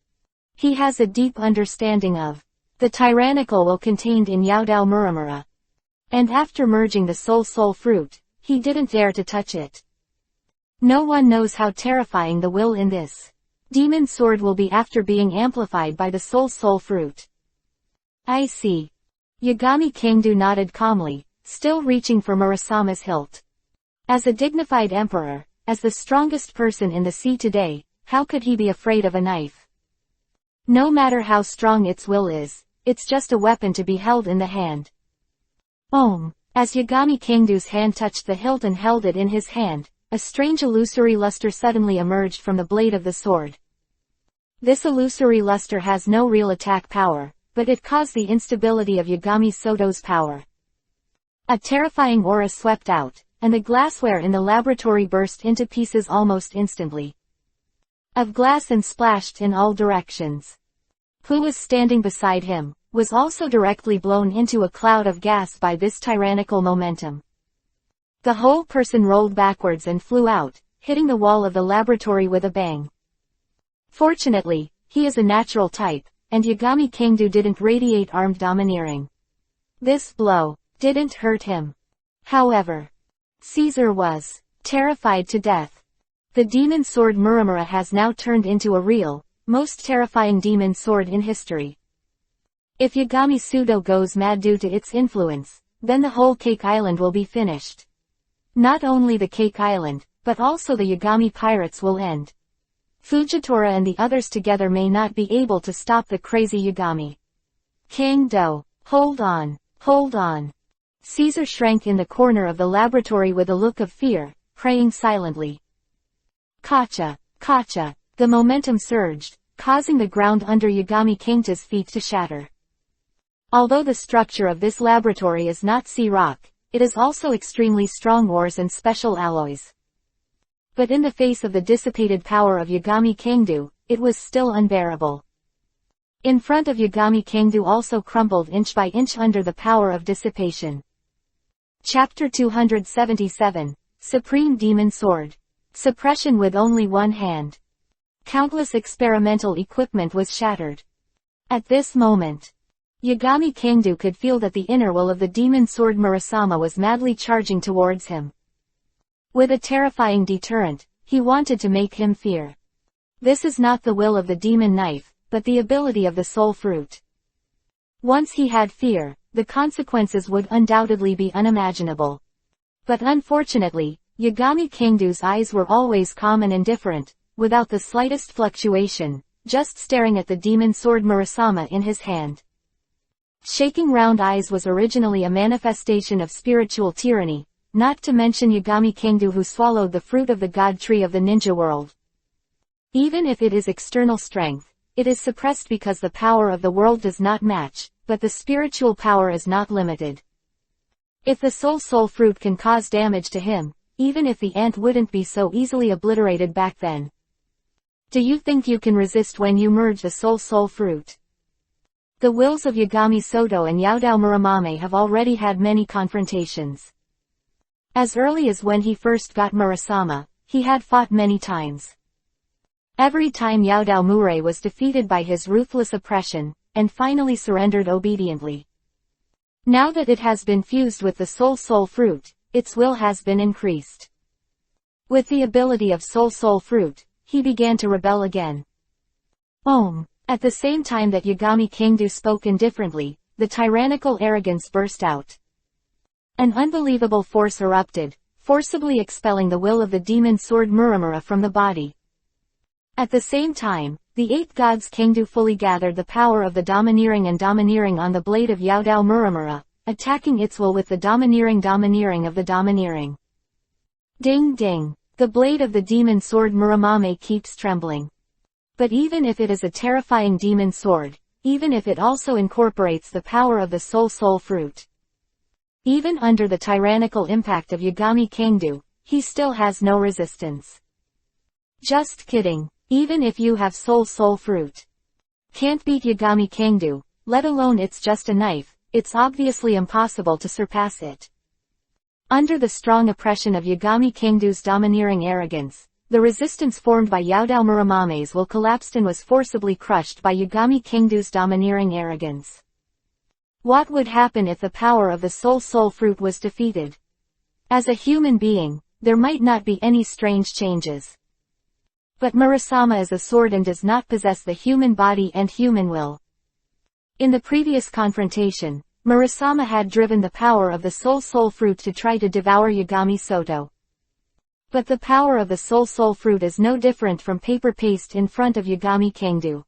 He has a deep understanding of the tyrannical will contained in Yaodao Muramura. And after merging the soul fruit, he didn't dare to touch it. No one knows how terrifying the will in this demon sword will be after being amplified by the soul fruit. I see. Yagami Kangdu nodded calmly, still reaching for Murasama's hilt. As a dignified emperor, as the strongest person in the sea today, how could he be afraid of a knife? No matter how strong its will is, it's just a weapon to be held in the hand. Om. As Yagami Kengdu's hand touched the hilt and held it in his hand, a strange illusory luster suddenly emerged from the blade of the sword. This illusory luster has no real attack power, but it caused the instability of Yagami Soto's power. A terrifying aura swept out, and the glassware in the laboratory burst into pieces almost instantly. Of glass and splashed in all directions. Who was standing beside him, was also directly blown into a cloud of gas by this tyrannical momentum. The whole person rolled backwards and flew out, hitting the wall of the laboratory with a bang. Fortunately, he is a natural type, and Yagami Kengdu didn't radiate armed domineering. This blow didn't hurt him. However, Caesar was terrified to death. The demon sword Muramura has now turned into a real, most terrifying demon sword in history. If Yagami Sudo goes mad due to its influence, then the whole Cake Island will be finished. Not only the Cake Island, but also the Yagami pirates will end. Fujitora and the others together may not be able to stop the crazy Yagami. Kangdo, hold on, hold on. Caesar shrank in the corner of the laboratory with a look of fear, praying silently. Kacha, kacha. The momentum surged, causing the ground under Yagami Kengta's feet to shatter. Although the structure of this laboratory is not sea rock, it is also extremely strong ores and special alloys. But in the face of the dissipated power of Yagami Kengdu, it was still unbearable. In front of Yagami Kengdu also crumbled inch by inch under the power of dissipation. Chapter 277, Supreme Demon Sword. Suppression with only one hand. Countless experimental equipment was shattered. At this moment, Yagami Kengdu could feel that the inner will of the demon sword Murasama was madly charging towards him. With a terrifying deterrent, he wanted to make him fear. This is not the will of the demon knife, but the ability of the soul fruit. Once he had fear, the consequences would undoubtedly be unimaginable. But unfortunately, Yagami Kengdu's eyes were always calm and indifferent, without the slightest fluctuation, just staring at the demon sword Murasama in his hand. Shaking round eyes was originally a manifestation of spiritual tyranny, not to mention Yagami Kengdu who swallowed the fruit of the god tree of the ninja world. Even if it is external strength, it is suppressed because the power of the world does not match, but the spiritual power is not limited. If the soul fruit can cause damage to him, even if the ant wouldn't be so easily obliterated back then. Do you think you can resist when you merge the soul fruit? The wills of Yagami Soto and Yaodao Muramame have already had many confrontations. As early as when he first got Murasama, he had fought many times. Every time Yaodao Murray was defeated by his ruthless oppression, and finally surrendered obediently. Now that it has been fused with the soul fruit, its will has been increased. With the ability of soul fruit, he began to rebel again. Om. At the same time that Yagami Kengdu spoke indifferently, the tyrannical arrogance burst out. An unbelievable force erupted, forcibly expelling the will of the demon sword Muramura from the body. At the same time, the eight gods Kengdu fully gathered the power of the domineering on the blade of Yaodao Muramura, attacking its will with the domineering of the domineering. Ding ding. The blade of the demon sword Muramame keeps trembling. But even if it is a terrifying demon sword, even if it also incorporates the power of the soul fruit, even under the tyrannical impact of Yagami Kengdu, he still has no resistance. Just kidding. Even if you have soul fruit, can't beat Yagami Kengdu, let alone it's just a knife, it's obviously impossible to surpass it. Under the strong oppression of Yagami Kengdu's domineering arrogance, the resistance formed by Yaodao Muramame's will collapsed and was forcibly crushed by Yagami Kengdu's domineering arrogance. What would happen if the power of the soul fruit was defeated? As a human being, there might not be any strange changes. But Murasama is a sword and does not possess the human body and human will. In the previous confrontation, Murasama had driven the power of the soul fruit to try to devour Yagami Soto. But the power of the soul fruit is no different from paper paste in front of Yagami Kengdu.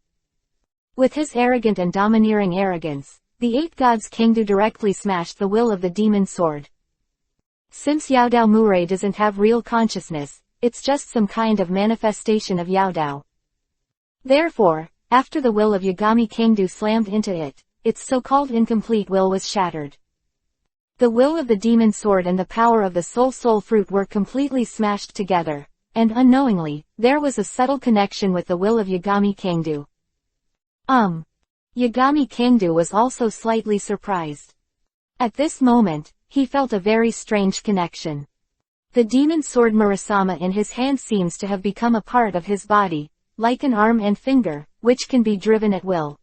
With his arrogant and domineering arrogance, the 8 gods Kingdu directly smashed the will of the demon sword. Since Yaodao Murray doesn't have real consciousness, it's just some kind of manifestation of Yaodao. Therefore, after the will of Yagami Kingdu slammed into it, its so-called incomplete will was shattered. The will of the demon sword and the power of the soul fruit were completely smashed together, and unknowingly, there was a subtle connection with the will of Yagami Kingdu. Yagami Kingdu was also slightly surprised. At this moment, he felt a very strange connection. The demon sword Murasama in his hand seems to have become a part of his body, like an arm and finger, which can be driven at will.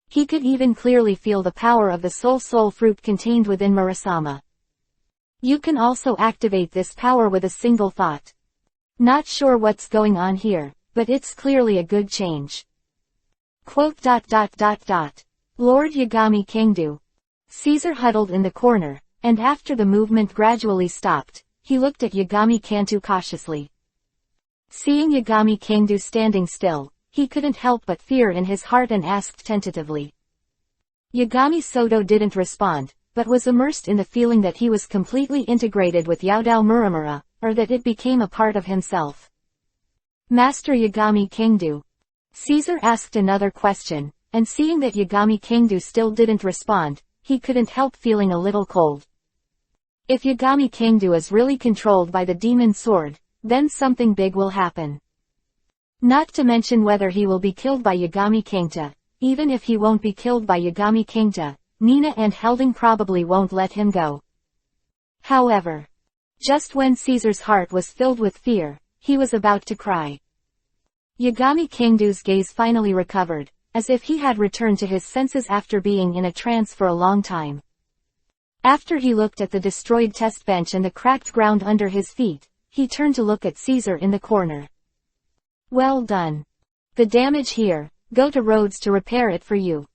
He could even clearly feel the power of the soul fruit contained within Murasama. You can also activate this power with a single thought. Not sure what's going on here, but it's clearly a good change. Lord Yagami Kingdu. Caesar huddled in the corner, and after the movement gradually stopped, he looked at Yagami Kantu cautiously. Seeing Yagami Kingdu standing still, he couldn't help but fear in his heart and asked tentatively. Yagami Soto didn't respond, but was immersed in the feeling that he was completely integrated with Yaodao Muramura, or that it became a part of himself. Master Yagami Kingdu. Caesar asked another question, and seeing that Yagami Kingdu still didn't respond, he couldn't help feeling a little cold. If Yagami Kingdu is really controlled by the demon sword, then something big will happen. Not to mention whether he will be killed by Yagami Kingta. Even if he won't be killed by Yagami Kingta, Nina and Helding probably won't let him go. However, just when Caesar's heart was filled with fear, he was about to cry. Yagami Kingdu's gaze finally recovered, as if he had returned to his senses after being in a trance for a long time. After he looked at the destroyed test bench and the cracked ground under his feet, he turned to look at Caesar in the corner. Well done. The damage here, go to Rhodes to repair it for you.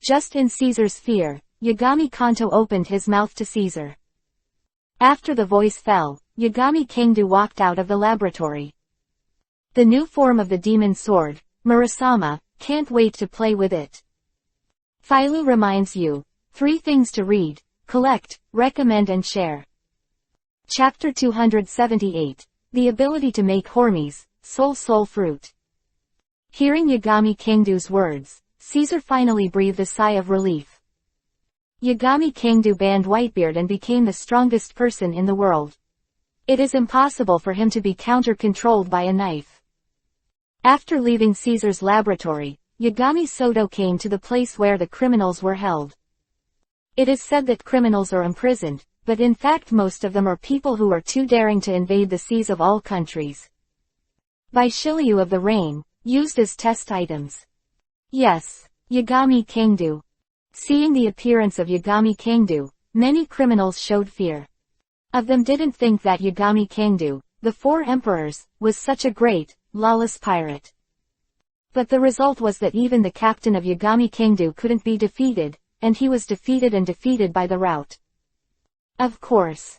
Just in Caesar's fear, Yagami Kanto opened his mouth to Caesar. After the voice fell, Yagami Kingdu walked out of the laboratory. The new form of the demon sword, Murasama, can't wait to play with it. Philo reminds you, 3 things to read, collect, recommend and share. Chapter 278, The Ability to Make Hormies, Soul Fruit. Hearing Yagami Kingdu's words, Caesar finally breathed a sigh of relief. Yagami Kingdu banned Whitebeard and became the strongest person in the world. It is impossible for him to be counter-controlled by a knife. After leaving Caesar's laboratory, Yagami Soto came to the place where the criminals were held. It is said that criminals are imprisoned, but in fact most of them are people who are too daring to invade the seas of all countries. By Shiryu of the Rain, used as test items. Yes, Yagami Kingdu. Seeing the appearance of Yagami Kingdu, many criminals showed fear. Of them didn't think that Yagami Kingdu, the 4 emperors, was such a great, lawless pirate. But the result was that even the captain of Yagami Kingdu couldn't be defeated, and he was defeated by the rout. Of course.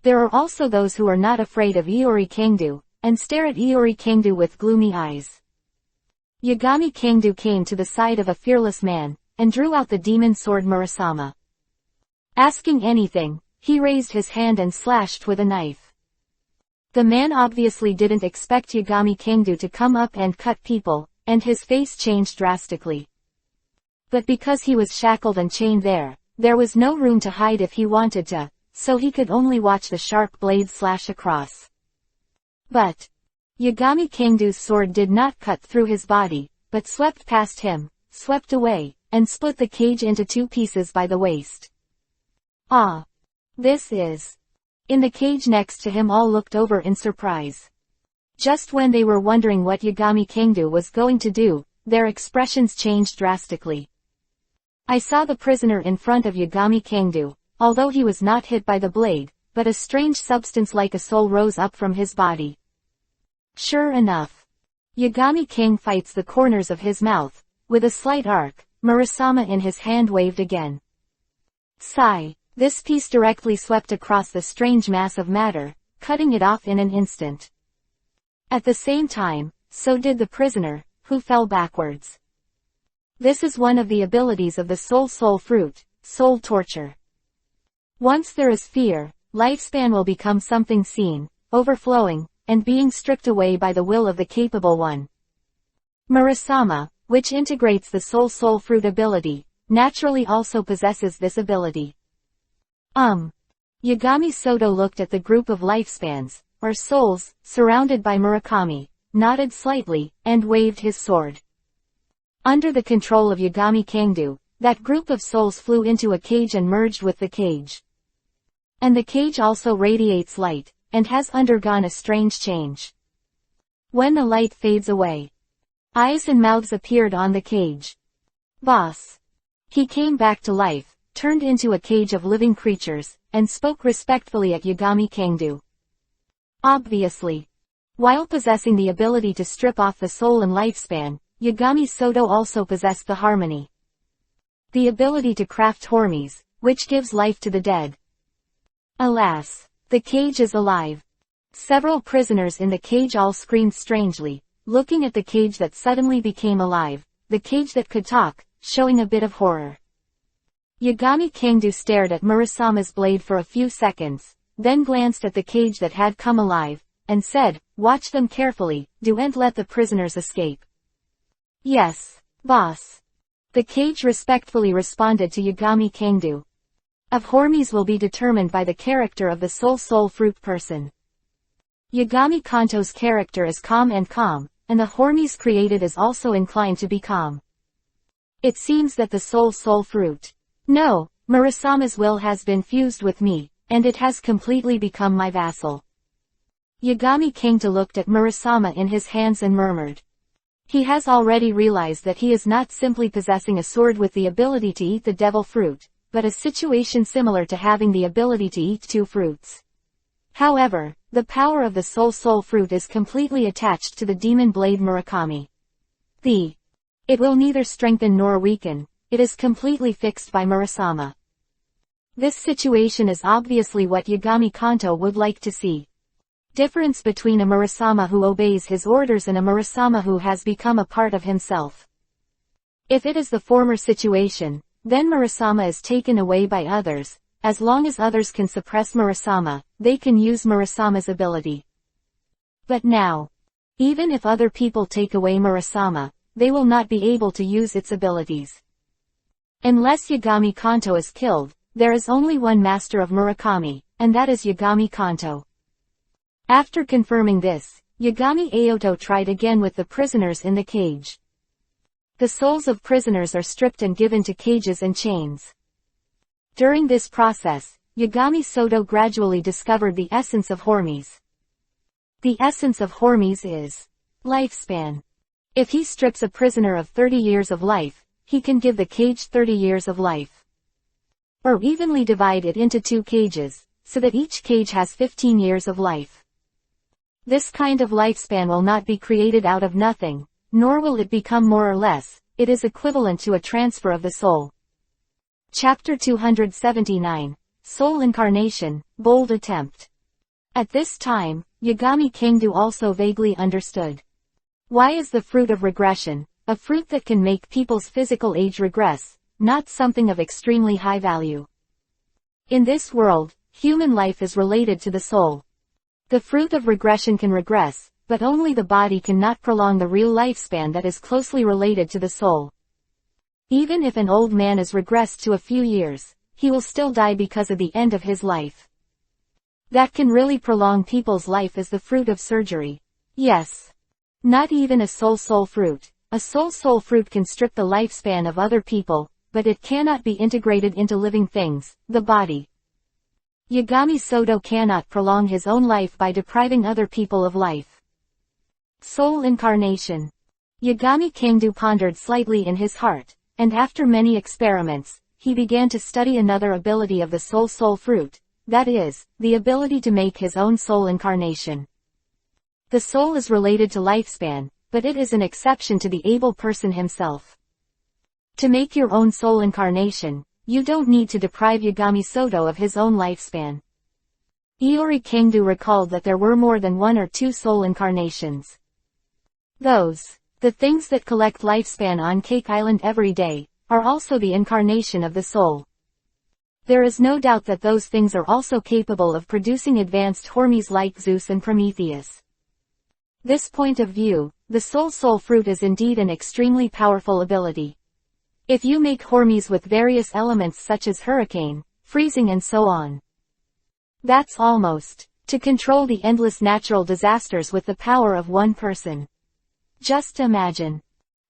There are also those who are not afraid of Iori Kingdu, and stare at Iori Kingdu with gloomy eyes. Yagami Kingdu came to the side of a fearless man, and drew out the demon sword Murasama. Asking anything, he raised his hand and slashed with a knife. The man obviously didn't expect Yagami Kingdu to come up and cut people, and his face changed drastically. But because he was shackled and chained there was no room to hide if he wanted to, so he could only watch the sharp blade slash across. But Yagami Kingdu's sword did not cut through his body, but swept past him, swept away, and split the cage into 2 pieces by the waist. Ah! This is... In the cage next to him all looked over in surprise. Just when they were wondering what Yagami Kingdu was going to do, their expressions changed drastically. I saw the prisoner in front of Yagami Kingdu, although he was not hit by the blade, but a strange substance like a soul rose up from his body. Sure enough. Yagami King fights the corners of his mouth, with a slight arc, Murasama in his hand waved again. Sigh. This piece directly swept across the strange mass of matter, cutting it off in an instant. At the same time, so did the prisoner, who fell backwards. This is one of the abilities of the soul fruit, soul torture. Once there is fear, lifespan will become something seen, overflowing, and being stripped away by the will of the capable one. Murasama, which integrates the soul fruit ability, naturally also possesses this ability. Yagami Soto looked at the group of lifespans, or souls, surrounded by Murakami, nodded slightly, and waved his sword. Under the control of Yagami Kangdu, that group of souls flew into a cage and merged with the cage. And the cage also radiates light, and has undergone a strange change. When the light fades away, eyes and mouths appeared on the cage. Boss. He came back to life, turned into a cage of living creatures, and spoke respectfully at Yagami Kangdu. Obviously. While possessing the ability to strip off the soul and lifespan, Yagami Soto also possessed the harmony. The ability to craft hormies, which gives life to the dead. Alas! The cage is alive. Several prisoners in the cage all screamed strangely, looking at the cage that suddenly became alive, the cage that could talk, showing a bit of horror. Yagami Kangdu stared at Murasama's blade for a few seconds, then glanced at the cage that had come alive, and said, "Watch them carefully, don't let the prisoners escape." "Yes, boss." The cage respectfully responded to Yagami Kangdu. Of hormies will be determined by the character of the soul fruit person. Yagami Kanto's character is calm, and the hormies created is also inclined to be calm. It seems that the soul fruit. No, Murasama's will has been fused with me, and it has completely become my vassal. Yagami Kangdu looked at Murasama in his hands and murmured. He has already realized that he is not simply possessing a sword with the ability to eat the devil fruit, but a situation similar to having the ability to eat two fruits. However, the power of the soul fruit is completely attached to the demon blade Murakami. It will neither strengthen nor weaken, it is completely fixed by Murasama. This situation is obviously what Yagami Kanto would like to see. Difference between a Murasama who obeys his orders and a Murasama who has become a part of himself. If it is the former situation, then Murasama is taken away by others. As long as others can suppress Murasama, they can use Murasama's ability. But now, even if other people take away Murasama, they will not be able to use its abilities. Unless Yagami Kanto is killed, there is only one master of Murakami, and that is Yagami Kanto. After confirming this, Yagami Aoto tried again with the prisoners in the cage. The souls of prisoners are stripped and given to cages and chains. During this process, Yagami Soto gradually discovered the essence of hormies. The essence of hormies is lifespan. If he strips a prisoner of 30 years of life, he can give the cage 30 years of life. Or evenly divide it into two cages, so that each cage has 15 years of life. This kind of lifespan will not be created out of nothing, nor will it become more or less, it is equivalent to a transfer of the soul. Chapter 279, Soul Incarnation, Bold Attempt. At this time, Yagami Kangdu also vaguely understood. Why is the fruit of regression, a fruit that can make people's physical age regress, not something of extremely high value? In this world, human life is related to the soul. The fruit of regression can regress, but only the body cannot prolong the real lifespan that is closely related to the soul. Even if an old man is regressed to a few years, he will still die because of the end of his life. That can really prolong people's life is the fruit of surgery. Yes. Not even a soul fruit. A soul fruit can strip the lifespan of other people, but it cannot be integrated into living things, the body. Yagami Soto cannot prolong his own life by depriving other people of life. Soul incarnation. Yagami Kangdu pondered slightly in his heart, and after many experiments, he began to study another ability of the soul fruit, that is, the ability to make his own soul incarnation. The soul is related to lifespan, but it is an exception to the able person himself. To make your own soul incarnation, you don't need to deprive Yagami Soto of his own lifespan. Iori Kangdu recalled that there were more than one or two soul incarnations. Those The things that collect lifespan on Cake Island every day, are also the incarnation of the soul. There is no doubt that those things are also capable of producing advanced Hormes like Zeus and Prometheus. This point of view, the soul fruit is indeed an extremely powerful ability. If you make Hormes with various elements such as hurricane, freezing and so on. That's almost to control the endless natural disasters with the power of one person. Just imagine.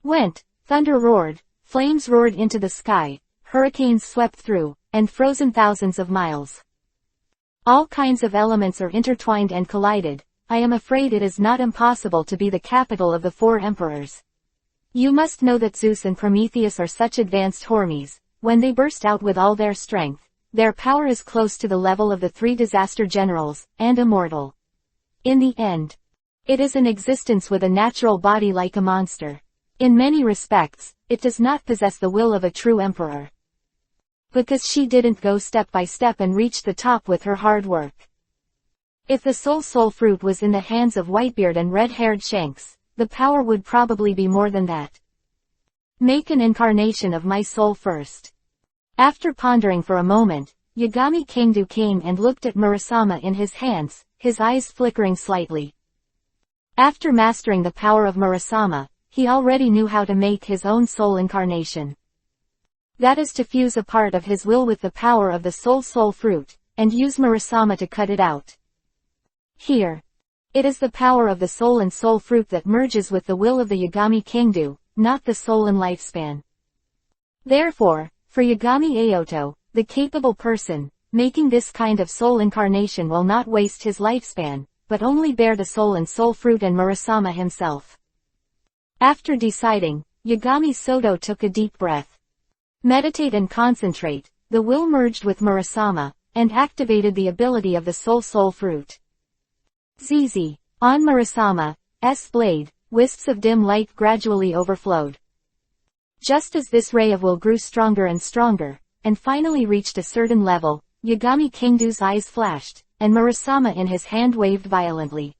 Went, thunder roared, flames roared into the sky, hurricanes swept through, and frozen thousands of miles. All kinds of elements are intertwined and collided. I am afraid it is not impossible to be the capital of the four emperors. You must know that Zeus and Prometheus are such advanced Hormes. When they burst out with all their strength, their power is close to the level of the three disaster generals, and immortal. In the end, it is an existence with a natural body like a monster. In many respects, it does not possess the will of a true emperor. Because she didn't go step by step and reach the top with her hard work. If the soul fruit was in the hands of Whitebeard and red-haired Shanks, the power would probably be more than that. Make an incarnation of my soul first. After pondering for a moment, Yagami Kingdu came and looked at Murasama in his hands, his eyes flickering slightly. After mastering the power of Murasama, he already knew how to make his own soul incarnation. That is to fuse a part of his will with the power of the soul fruit, and use Murasama to cut it out. Here. It is the power of the soul and soul fruit that merges with the will of the Yagami Kingdu, not the soul and lifespan. Therefore, for Yagami Aoto, the capable person, making this kind of soul incarnation will not waste his lifespan, but only bear the soul and soul fruit and Murasama himself. After deciding, Yagami Soto took a deep breath. Meditate and concentrate, the will merged with Murasama, and activated the ability of the soul fruit. ZZ. On Murasama's blade, wisps of dim light gradually overflowed. Just as this ray of will grew stronger and stronger, and finally reached a certain level, Yagami Kingdu's eyes flashed, and Murasama in his hand waved violently.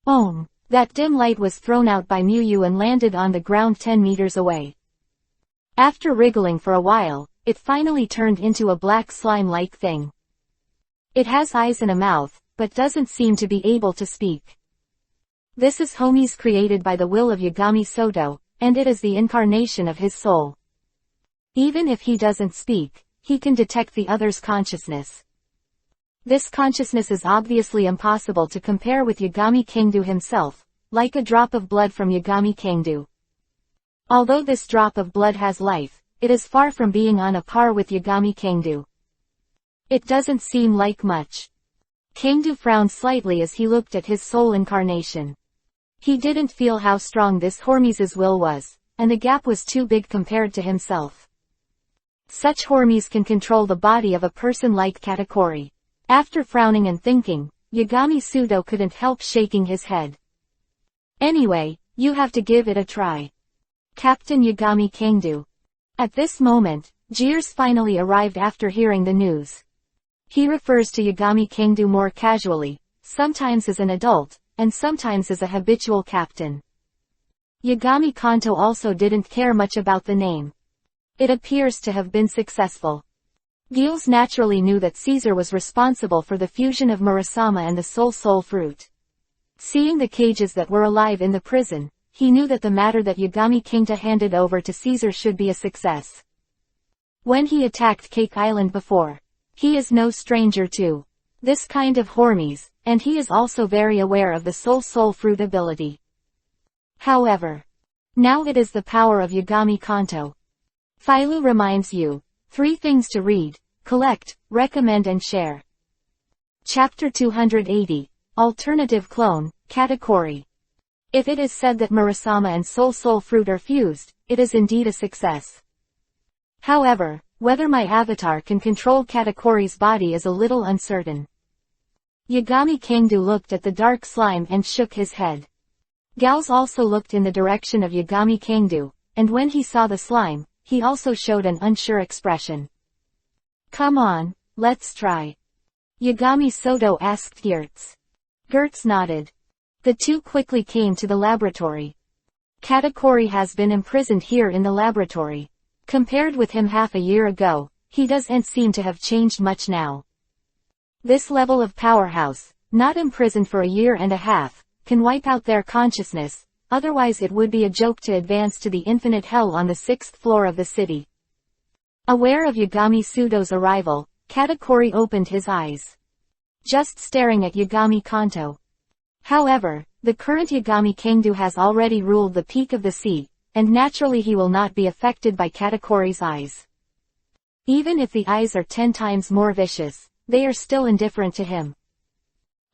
Om! That dim light was thrown out by Muyu and landed on the ground 10 meters away. After wriggling for a while, it finally turned into a black slime-like thing. It has eyes and a mouth, but doesn't seem to be able to speak. This is Hormes created by the will of Yagami Soto, and it is the incarnation of his soul. Even if he doesn't speak, he can detect the other's consciousness. This consciousness is obviously impossible to compare with Yagami Kingdu himself, like a drop of blood from Yagami Kingdu. Although this drop of blood has life, it is far from being on a par with Yagami Kingdu. It doesn't seem like much. Kingdu frowned slightly as he looked at his soul incarnation. He didn't feel how strong this Hormes' will was, and the gap was too big compared to himself. Such Hormes can control the body of a person like Katakuri. After frowning and thinking, Yagami Sudo couldn't help shaking his head. Anyway, you have to give it a try. Captain Yagami Kingdu. At this moment, Jeers finally arrived after hearing the news. He refers to Yagami Kingdu more casually, sometimes as an adult, and sometimes as a habitual captain. Yagami Kanto also didn't care much about the name. It appears to have been successful. Gilles naturally knew that Caesar was responsible for the fusion of Murasama and the soul fruit. Seeing the cages that were alive in the prison, he knew that the matter that Yagami Kingta handed over to Caesar should be a success. When he attacked Cake Island before, he is no stranger to this kind of Hormes, and he is also very aware of the soul fruit ability. However, now it is the power of Yagami Kanto. Philo reminds you, 3 things to read, collect, recommend and share. Chapter 280, Alternative Clone, Katakuri. If it is said that Murasama and soul fruit are fused, it is indeed a success. However, whether my avatar can control Katakuri's body is a little uncertain. Yagami Kingdu looked at the dark slime and shook his head. Gals also looked in the direction of Yagami Kingdu, and when he saw the slime, he also showed an unsure expression. Come on, let's try. Yagami Soto asked Gertz. Gertz nodded. The two quickly came to the laboratory. Katakuri has been imprisoned here in the laboratory. Compared with him half a year ago, he doesn't seem to have changed much now. This level of powerhouse, not imprisoned for a year and a half, can wipe out their consciousness, otherwise it would be a joke to advance to the infinite hell on the 6th floor of the city. Aware of Yagami Sudo's arrival, Katakuri opened his eyes. Just staring at Yagami Kanto. However, the current Yagami Kingdo has already ruled the peak of the sea, and naturally he will not be affected by Katakuri's eyes. Even if the eyes are 10 times more vicious, they are still indifferent to him.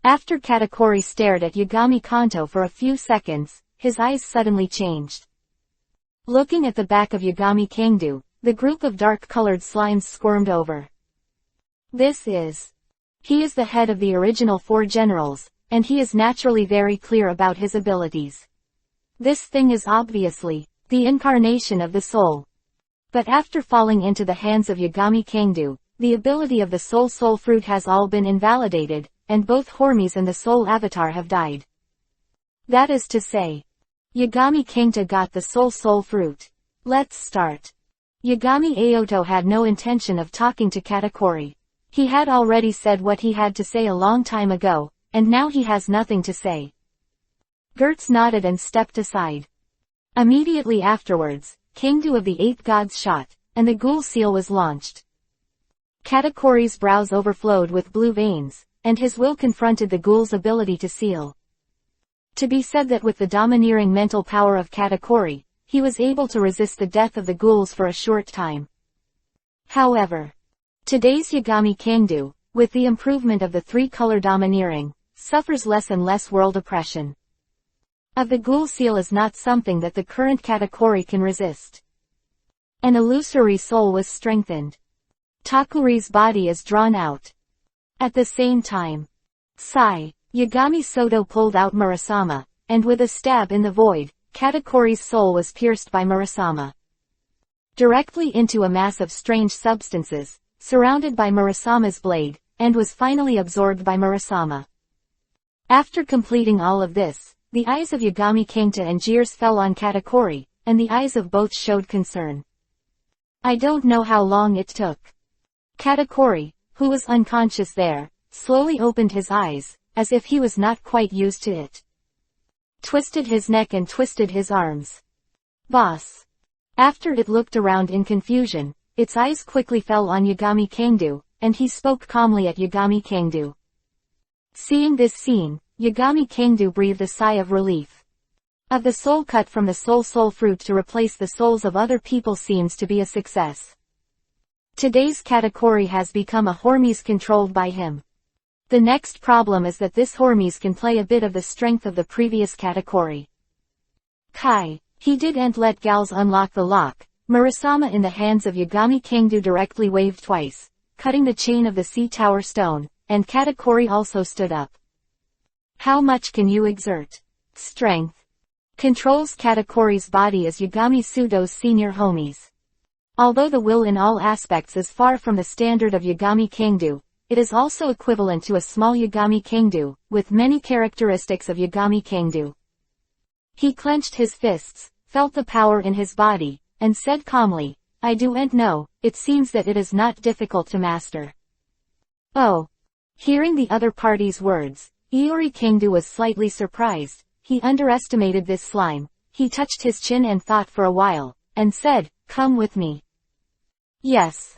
After Katakuri stared at Yagami Kanto for a few seconds, his eyes suddenly changed. Looking at the back of Yagami Kingdo, the group of dark-colored slimes squirmed over. He is the head of the original 4 generals, and he is naturally very clear about his abilities. This thing is obviously the incarnation of the soul. But after falling into the hands of Yagami Kingdo, the ability of the soul fruit has all been invalidated, and both Hormes and the soul avatar have died. That is to say, Yagami Kingdo got the soul fruit. Let's start. Yagami Aoto had no intention of talking to Katakuri. He had already said what he had to say a long time ago, and now he has nothing to say. Gertz nodded and stepped aside. Immediately afterwards, Kingdo of the 8 gods shot, and the ghoul seal was launched. Katakuri's brows overflowed with blue veins, and his will confronted the ghoul's ability to seal. To be said that with the domineering mental power of Katakuri, he was able to resist the death of the ghouls for a short time. However, today's Yagami Kingdo, with the improvement of the 3-color domineering, suffers less and less world oppression. Of the ghoul seal is not something that the current Katakuri can resist. An illusory soul was strengthened. Takuri's body is drawn out. At the same time, Yagami Soto pulled out Murasama, and with a stab in the void, Katakuri's soul was pierced by Murasama. Directly into a mass of strange substances, surrounded by Murasama's blade, and was finally absorbed by Murasama. After completing all of this, the eyes of Yagami Kingdo and Gears fell on Katakuri, and the eyes of both showed concern. I don't know how long it took. Katakuri, who was unconscious there, slowly opened his eyes, as if he was not quite used to it. Twisted his neck and twisted his arms. Boss. After it looked around in confusion, its eyes quickly fell on Yagami Kingdo, and he spoke calmly at Yagami Kingdo. Seeing this scene, Yagami Kingdo breathed a sigh of relief. Of the soul cut from the soul fruit to replace the souls of other people seems to be a success. Today's Katakuri has become a Hormes controlled by him. The next problem is that this Hormes can play a bit of the strength of the previous Katakuri. He didn't let Gals unlock the lock. Murasama in the hands of Yagami Kingdo directly waved twice, cutting the chain of the sea tower stone, and Katakuri also stood up. How much can you exert? Strength. Controls Katakuri's body as Yagami Sudo's senior homies. Although the will in all aspects is far from the standard of Yagami Kingdo, it is also equivalent to a small Yagami Kingdo, with many characteristics of Yagami Kingdo. He clenched his fists, felt the power in his body, and said calmly, I don't know, it seems that it is not difficult to master. Oh. Hearing the other party's words, Iori Kingdo was slightly surprised. He underestimated this slime. He touched his chin and thought for a while, and said, come with me. Yes.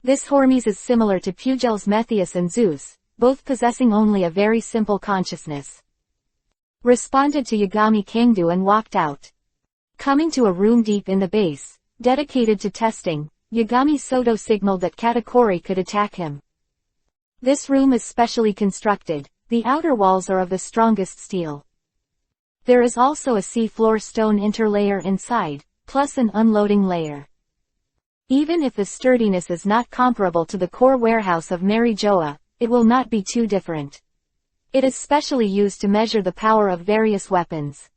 This Hormes is similar to Pugel's Metheus and Zeus, both possessing only a very simple consciousness. Responded to Yagami Kingdo and walked out. Coming to a room deep in the base, dedicated to testing, Yagami Soto signaled that Katakuri could attack him. This room is specially constructed. The outer walls are of the strongest steel. There is also a sea-floor stone interlayer inside, plus an unloading layer. Even if the sturdiness is not comparable to the core warehouse of Mary Joa, it will not be too different. It is specially used to measure the power of various weapons.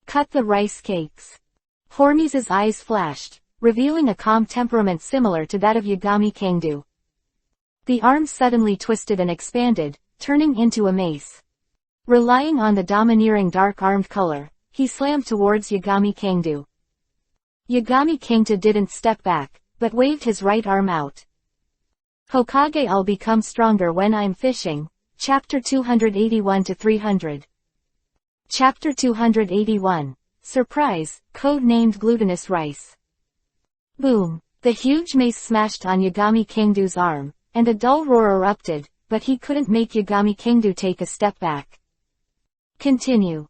Cut the rice cakes. Hormes' eyes flashed, revealing a calm temperament similar to that of Yagami Kingdo. The arm suddenly twisted and expanded, turning into a mace. Relying on the domineering dark-armed color, he slammed towards Yagami Kangdu. Yagami Kangdu didn't step back, but waved his right arm out. Hokage I'll become stronger when I'm fishing. Chapter 281-300. Chapter 281. Surprise, code-named glutinous rice. Boom! The huge mace smashed on Yagami Kangdu's arm, and a dull roar erupted, but he couldn't make Yagami Kangdu take a step back. Continue.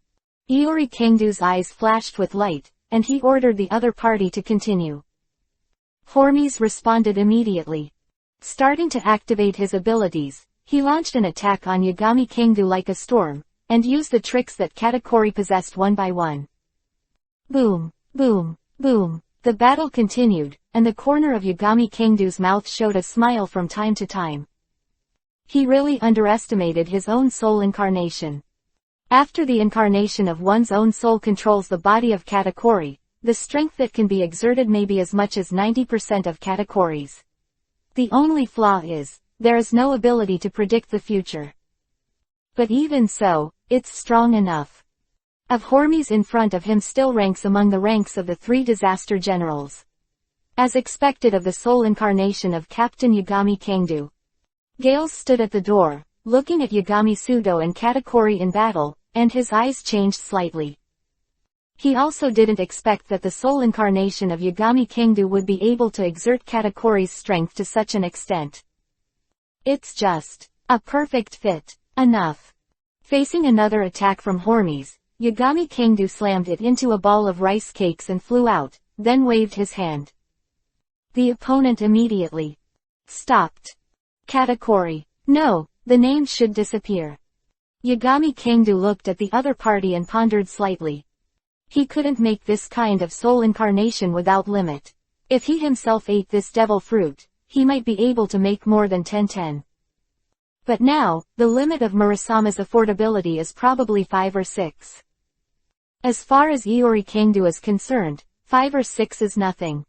Iori Kangdu's eyes flashed with light, and he ordered the other party to continue. Hormes responded immediately. Starting to activate his abilities, he launched an attack on Yagami Kangdu like a storm, and used the tricks that Katakuri possessed one by one. Boom, boom, boom. The battle continued, and the corner of Yagami Kangdu's mouth showed a smile from time to time. He really underestimated his own soul incarnation. After the incarnation of one's own soul controls the body of Katakuri, the strength that can be exerted may be as much as 90% of Katakuri's. The only flaw is, there is no ability to predict the future. But even so, it's strong enough. Of Hormes in front of him still ranks among the ranks of the three disaster generals. As expected of the soul incarnation of Captain Yagami Kangdu. Gales stood at the door, looking at Yagami Sudo and Katakuri in battle, and his eyes changed slightly. He also didn't expect that the soul incarnation of Yagami Kangdu would be able to exert Katakuri's strength to such an extent. It's just a perfect fit. Enough. Facing another attack from Hormes, Yagami Kangdu slammed it into a ball of rice cakes and flew out, then waved his hand. The opponent immediately stopped. Katakuri. No, the name should disappear. Yagami Kangdu looked at the other party and pondered slightly. He couldn't make this kind of soul incarnation without limit. If he himself ate this devil fruit, he might be able to make more than 10. But now, the limit of Murasama's affordability is probably 5 or 6. As far as Iori Kangdu is concerned, 5 or 6 is nothing.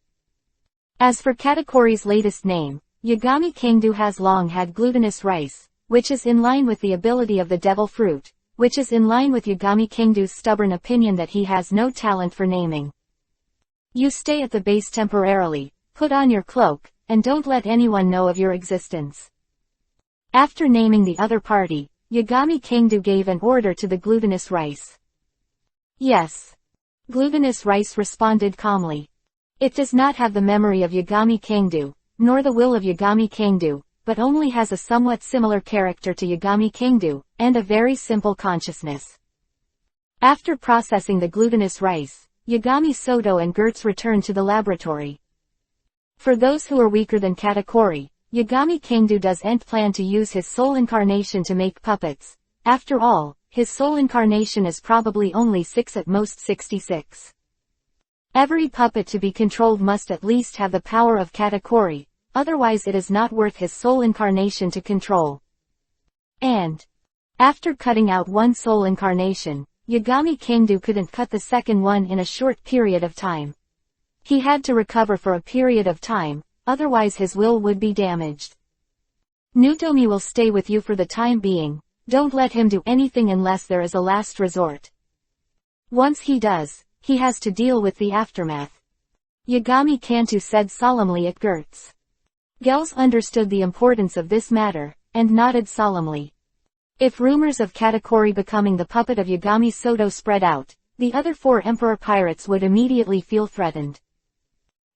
As for Katakuri's latest name, Yagami Kangdu has long had glutinous rice, which is in line with the ability of the devil fruit, which is in line with Yagami Kangdu's stubborn opinion that he has no talent for naming. You stay at the base temporarily, put on your cloak, and don't let anyone know of your existence. After naming the other party, Yagami Kangdu gave an order to the glutinous rice. Yes. Glutinous rice responded calmly. It does not have the memory of Yagami Kangdu, nor the will of Yagami Kangdu, but only has a somewhat similar character to Yagami Kangdu, and a very simple consciousness. After processing the glutinous rice, Yagami Soto and Gertz returned to the laboratory. For those who are weaker than Katakuri, Yagami Kangdu doesn't plan to use his soul incarnation to make puppets. After all, his soul incarnation is probably only 6 at most 66. Every puppet to be controlled must at least have the power of Katakuri, otherwise it is not worth his soul incarnation to control. And after cutting out one soul incarnation, Yagami Kangdu couldn't cut the second one in a short period of time. He had to recover for a period of time, otherwise his will would be damaged. Nutomi will stay with you for the time being, don't let him do anything unless there is a last resort. Once he does, he has to deal with the aftermath. Yagami Kangdu said solemnly at Gertz. Gels understood the importance of this matter, and nodded solemnly. If rumors of Katakuri becoming the puppet of Yagami Soto spread out, the other 4 Emperor pirates would immediately feel threatened.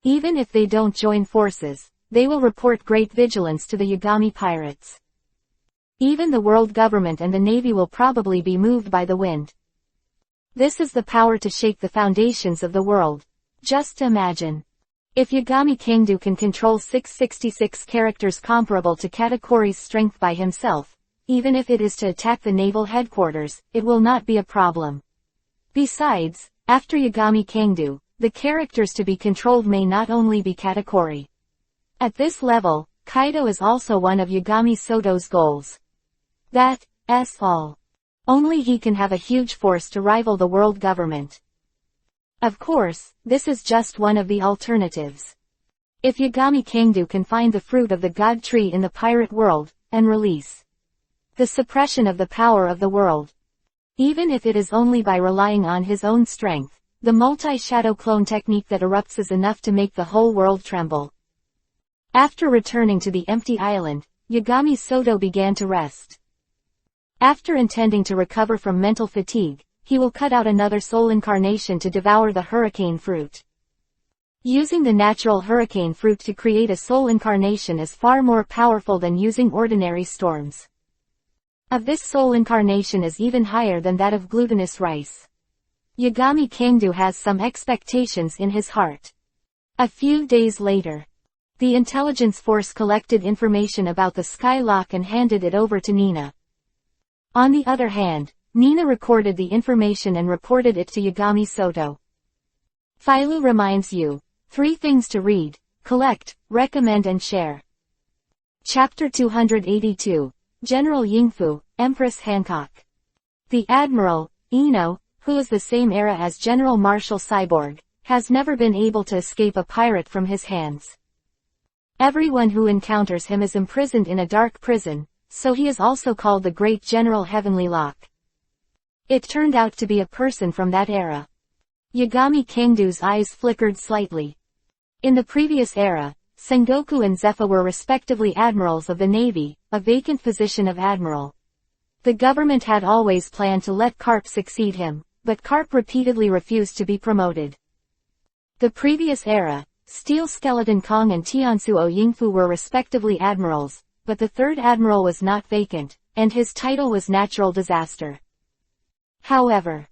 Even if they don't join forces, they will report great vigilance to the Yagami pirates. Even the world government and the navy will probably be moved by the wind. This is the power to shake the foundations of the world. Just imagine. If Yagami Kangdu can control 666 characters comparable to Katakuri's strength by himself, even if it is to attack the naval headquarters, it will not be a problem. Besides, after Yagami Kangdu, the characters to be controlled may not only be Katakuri. At this level, Kaido is also one of Yagami Soto's goals. That's all. Only he can have a huge force to rival the world government. Of course, this is just one of the alternatives. If Yagami Kangdu can find the fruit of the god tree in the pirate world, and release the suppression of the power of the world, Even if it is only by relying on his own strength, the multi-shadow clone technique that erupts is enough to make the whole world tremble. After returning to the empty island, Yagami Soto began to rest. After intending to recover from mental fatigue, he will cut out another soul incarnation to devour the hurricane fruit. Using the natural hurricane fruit to create a soul incarnation is far more powerful than using ordinary storms. Of this soul incarnation is even higher than that of glutinous rice. Yagami Kangdu has some expectations in his heart. A few days later, the intelligence force collected information about the Skylock and handed it over to Nina. On the other hand, Nina recorded the information and reported it to Yagami Soto. Phailu reminds you, 3 things to read, collect, recommend and share. Chapter 282, General Yingfu, Empress Hancock. The Admiral, Ino, who is the same era as General Marshal Cyborg, has never been able to escape a pirate from his hands. Everyone who encounters him is imprisoned in a dark prison, so he is also called the Great General Heavenly Lock. It turned out to be a person from that era. Yagami Kangdu's eyes flickered slightly. In the previous era, Sengoku and Zephyr were respectively admirals of the Navy, a vacant position of admiral. The government had always planned to let Karp succeed him, but Karp repeatedly refused to be promoted. The previous era, Steel Skeleton Kong and Tiansuo Yingfu were respectively admirals, but the third admiral was not vacant, and his title was Natural Disaster. However,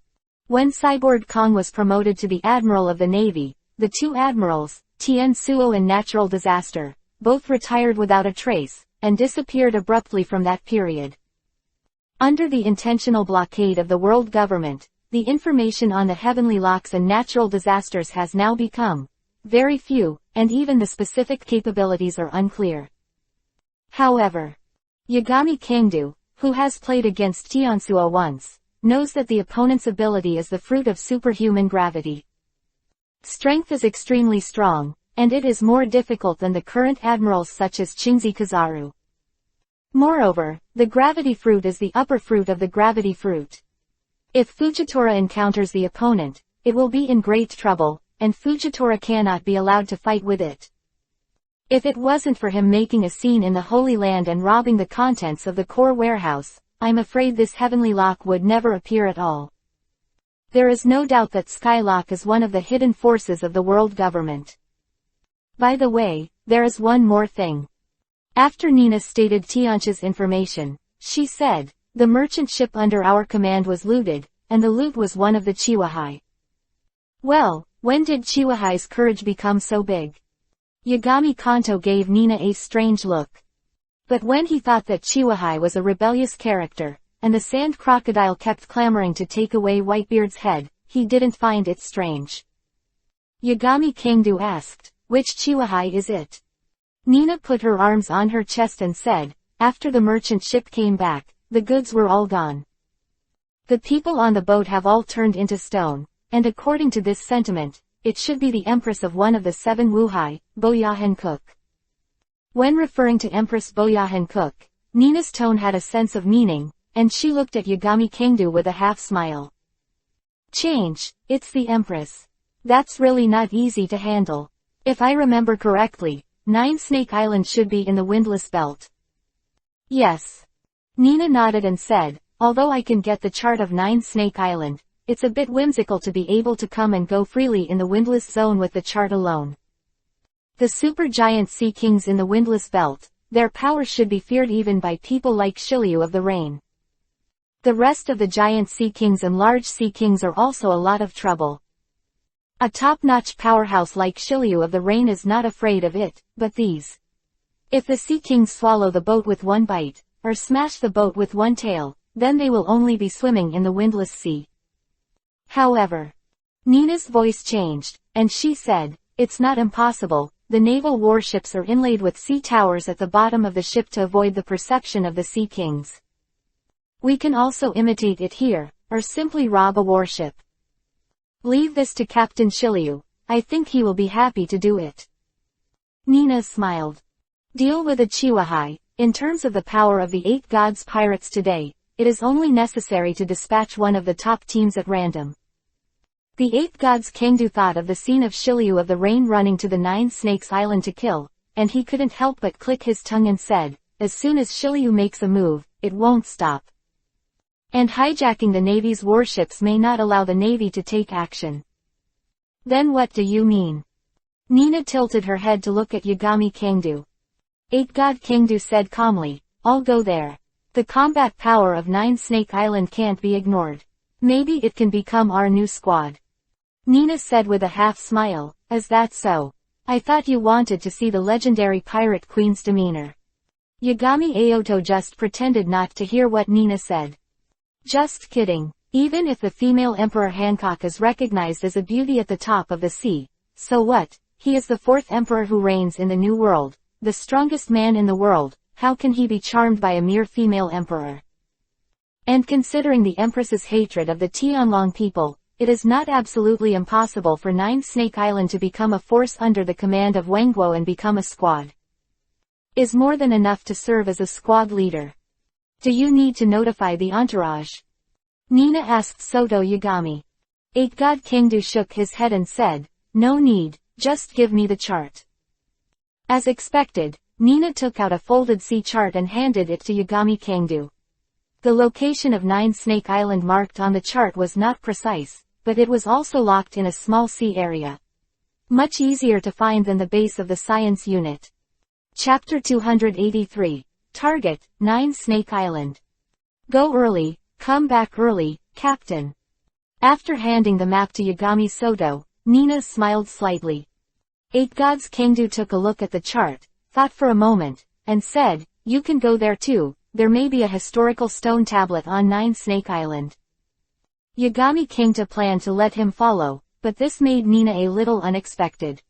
when Cyborg Kong was promoted to be admiral of the Navy, the 2 admirals, Tiansuo and Natural Disaster, both retired without a trace, and disappeared abruptly from that period. Under the intentional blockade of the world government, the information on the heavenly locks and natural disasters has now become very few, and even the specific capabilities are unclear. However, Yagami Kangdu, who has played against Tiansuo once, knows that the opponent's ability is the fruit of superhuman gravity. Strength is extremely strong, and it is more difficult than the current admirals such as Chingzi Kizaru. Moreover, the gravity fruit is the upper fruit of the gravity fruit. If Fujitora encounters the opponent, it will be in great trouble, and Fujitora cannot be allowed to fight with it. If it wasn't for him making a scene in the Holy Land and robbing the contents of the core warehouse, I'm afraid this heavenly lock would never appear at all. There is no doubt that Skylock is one of the hidden forces of the world government. By the way, there is one more thing. After Nina stated Tiancha's information, she said, the merchant ship under our command was looted, and the loot was one of the Chiwahai. Well, when did Chiwahai's courage become so big? Yagami Kanto gave Nina a strange look. But when he thought that Chiwahai was a rebellious character, and the sand crocodile kept clamoring to take away Whitebeard's head, he didn't find it strange. Yagami Kangdu asked, which Chiwahai is it? Nina put her arms on her chest and said, after the merchant ship came back, the goods were all gone. The people on the boat have all turned into stone, and according to this sentiment, it should be the empress of one of the 7 Wuhai, Boyahan Cook. When referring to Empress Boyahan Cook, Nina's tone had a sense of meaning, and she looked at Yagami Kangdu with a half-smile. Change, it's the Empress. That's really not easy to handle. If I remember correctly, 9 Snake Island should be in the Windless Belt. Yes. Nina nodded and said, although I can get the chart of 9 Snake Island, it's a bit whimsical to be able to come and go freely in the Windless Zone with the chart alone. The supergiant sea kings in the Windless Belt, their power should be feared even by people like Shiryu of the Rain. The rest of the giant sea kings and large sea kings are also a lot of trouble. A top-notch powerhouse like Shiryu of the Rain is not afraid of it, but these. If the sea kings swallow the boat with one bite, or smash the boat with one tail, then they will only be swimming in the windless sea. However, Nina's voice changed, and she said, it's not impossible, the naval warships are inlaid with sea towers at the bottom of the ship to avoid the perception of the sea kings. We can also imitate it here, or simply rob a warship. Leave this to Captain Shiryu, I think he will be happy to do it. Nina smiled. Deal with a Chiwahai, in terms of the power of the 8 gods pirates today, it is only necessary to dispatch one of the top teams at random. The 8 gods Kangdu thought of the scene of Shiryu of the rain running to the 9 snakes island to kill, and he couldn't help but click his tongue and said, as soon as Shiryu makes a move, it won't stop. And hijacking the Navy's warships may not allow the Navy to take action. Then what do you mean? Nina tilted her head to look at Yagami Kangdu. 8 God Kangdu said calmly, I'll go there. The combat power of 9 Snake Island can't be ignored. Maybe it can become our new squad. Nina said with a half smile, is that so? I thought you wanted to see the legendary pirate queen's demeanor. Yagami Aoto just pretended not to hear what Nina said. Just kidding. Even if the female Emperor Hancock is recognized as a beauty at the top of the sea, so what? He is the 4th emperor who reigns in the New World, the strongest man in the world. How can he be charmed by a mere female emperor? And considering the Empress's hatred of the Tianlong people, it is not absolutely impossible for 9 Snake Island to become a force under the command of Wangguo and become a squad. Is more than enough to serve as a squad leader. Do you need to notify the entourage? Nina asked Soto Yagami. 8 God Kangdu shook his head and said, no need, just give me the chart. As expected, Nina took out a folded sea chart and handed it to Yagami Kangdu. The location of 9 Snake Island marked on the chart was not precise, but it was also locked in a small sea area. Much easier to find than the base of the science unit. Chapter 283. Target, 9 Snake Island. Go early, come back early, Captain. After handing the map to Yagami Soto, Nina smiled slightly. 8 Gods Kangdu took a look at the chart, thought for a moment, and said, you can go there too, there may be a historical stone tablet on 9 Snake Island. Yagami Kangta planned to let him follow, but this made Nina a little unexpected.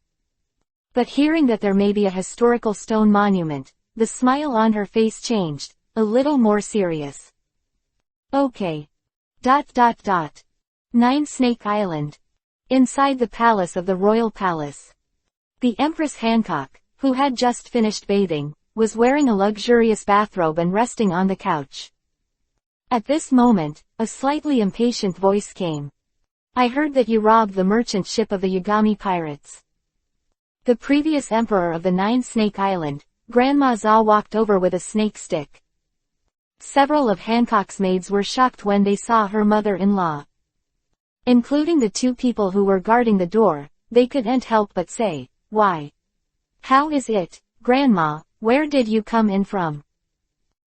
But hearing that there may be a historical stone monument, the smile on her face changed, a little more serious. Okay. 9 Snake Island. Inside the palace of the Royal Palace. The Empress Hancock, who had just finished bathing, was wearing a luxurious bathrobe and resting on the couch. At this moment, a slightly impatient voice came. I heard that you robbed the merchant ship of the Yagami pirates. The previous emperor of the 9 Snake Island, Grandma Za, walked over with a snake stick. Several of Hancock's maids were shocked when they saw her mother-in-law. Including the 2 people who were guarding the door, they couldn't help but say, why? How is it, Grandma, where did you come in from?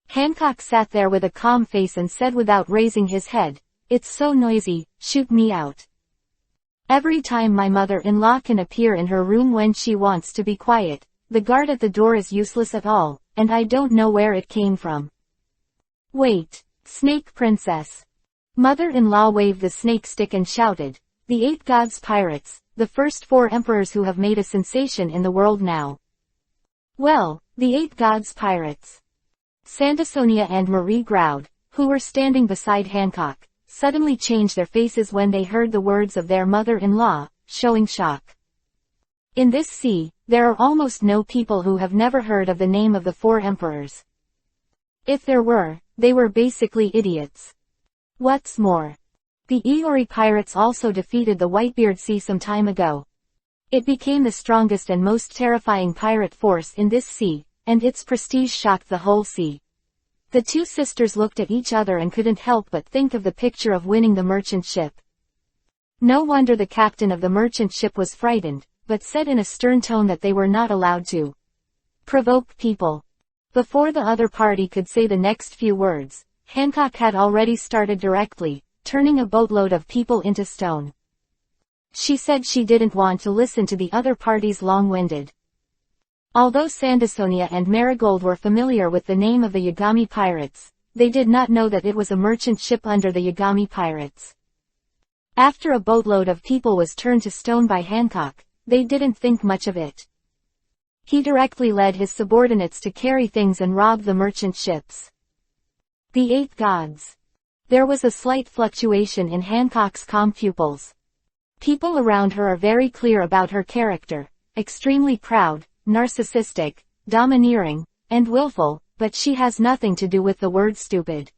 Hancock sat there with a calm face and said without raising his head, it's so noisy, shoot me out. Every time my mother-in-law can appear in her room when she wants to be quiet, the guard at the door is useless at all, and I don't know where it came from. Wait, Snake Princess. Mother-in-law waved the snake stick and shouted, the 8 Gods Pirates, the first 4 emperors who have made a sensation in the world now. Well, the 8 Gods Pirates. Sandersonia and Marie Groud, who were standing beside Hancock, suddenly changed their faces when they heard the words of their mother-in-law, showing shock. In this sea, there are almost no people who have never heard of the name of the 4 emperors. If there were, they were basically idiots. What's more, the Iori pirates also defeated the Whitebeard Sea some time ago. It became the strongest and most terrifying pirate force in this sea, and its prestige shocked the whole sea. The 2 sisters looked at each other and couldn't help but think of the picture of winning the merchant ship. No wonder the captain of the merchant ship was frightened, but said in a stern tone that they were not allowed to provoke people. Before the other party could say the next few words, Hancock had already started directly, turning a boatload of people into stone. She said she didn't want to listen to the other party's long-winded. Although Sandersonia and Marigold were familiar with the name of the Yagami pirates, they did not know that it was a merchant ship under the Yagami pirates. After a boatload of people was turned to stone by Hancock, they didn't think much of it. He directly led his subordinates to carry things and rob the merchant ships. The 8 Gods. There was a slight fluctuation in Hancock's calm pupils. People around her are very clear about her character, extremely proud, narcissistic, domineering, and willful, but she has nothing to do with the word stupid.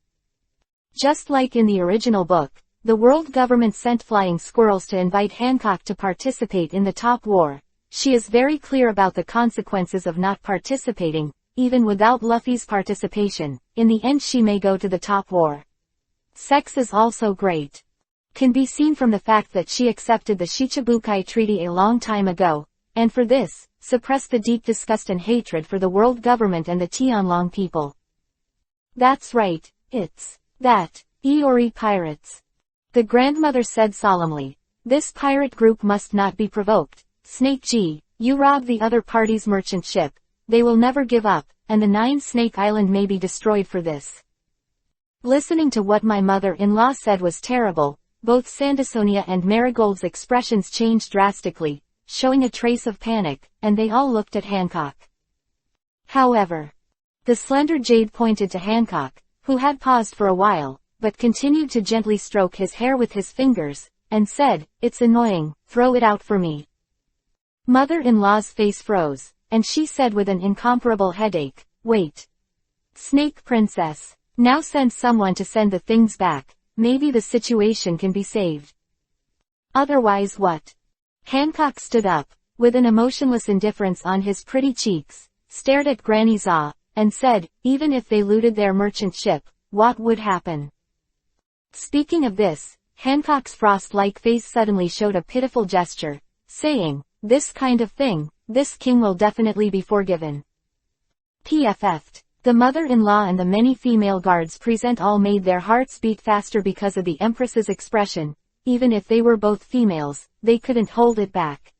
Just like in the original book, the world government sent flying squirrels to invite Hancock to participate in the top war. She is very clear about the consequences of not participating, even without Luffy's participation. In the end she may go to the top war. Sex is also great. Can be seen from the fact that she accepted the Shichibukai Treaty a long time ago, and for this, suppressed the deep disgust and hatred for the world government and the Tianlong people. That's right, it's that Iori pirates. The grandmother said solemnly. This pirate group must not be provoked. Snake G, you robbed the other party's merchant ship. They will never give up, and the 9 Snake Island may be destroyed for this. Listening to what my mother-in-law said was terrible. Both Sandersonia and Marigold's expressions changed drastically, showing a trace of panic, and they all looked at Hancock. However, the slender Jade pointed to Hancock, who had paused for a while, but continued to gently stroke his hair with his fingers, and said, "It's annoying, throw it out for me." Mother-in-law's face froze, and she said with an incomparable headache, "Wait. Snake Princess, now send someone to send the things back, maybe the situation can be saved." Otherwise what? Hancock stood up, with an emotionless indifference on his pretty cheeks, stared at Granny Za, and said, "Even if they looted their merchant ship, what would happen?" Speaking of this, Hancock's frost-like face suddenly showed a pitiful gesture, saying, "This kind of thing, this king will definitely be forgiven." PFF'd. The mother-in-law and the many female guards present all made their hearts beat faster because of the Empress's expression. Even if they were both females, they couldn't hold it back.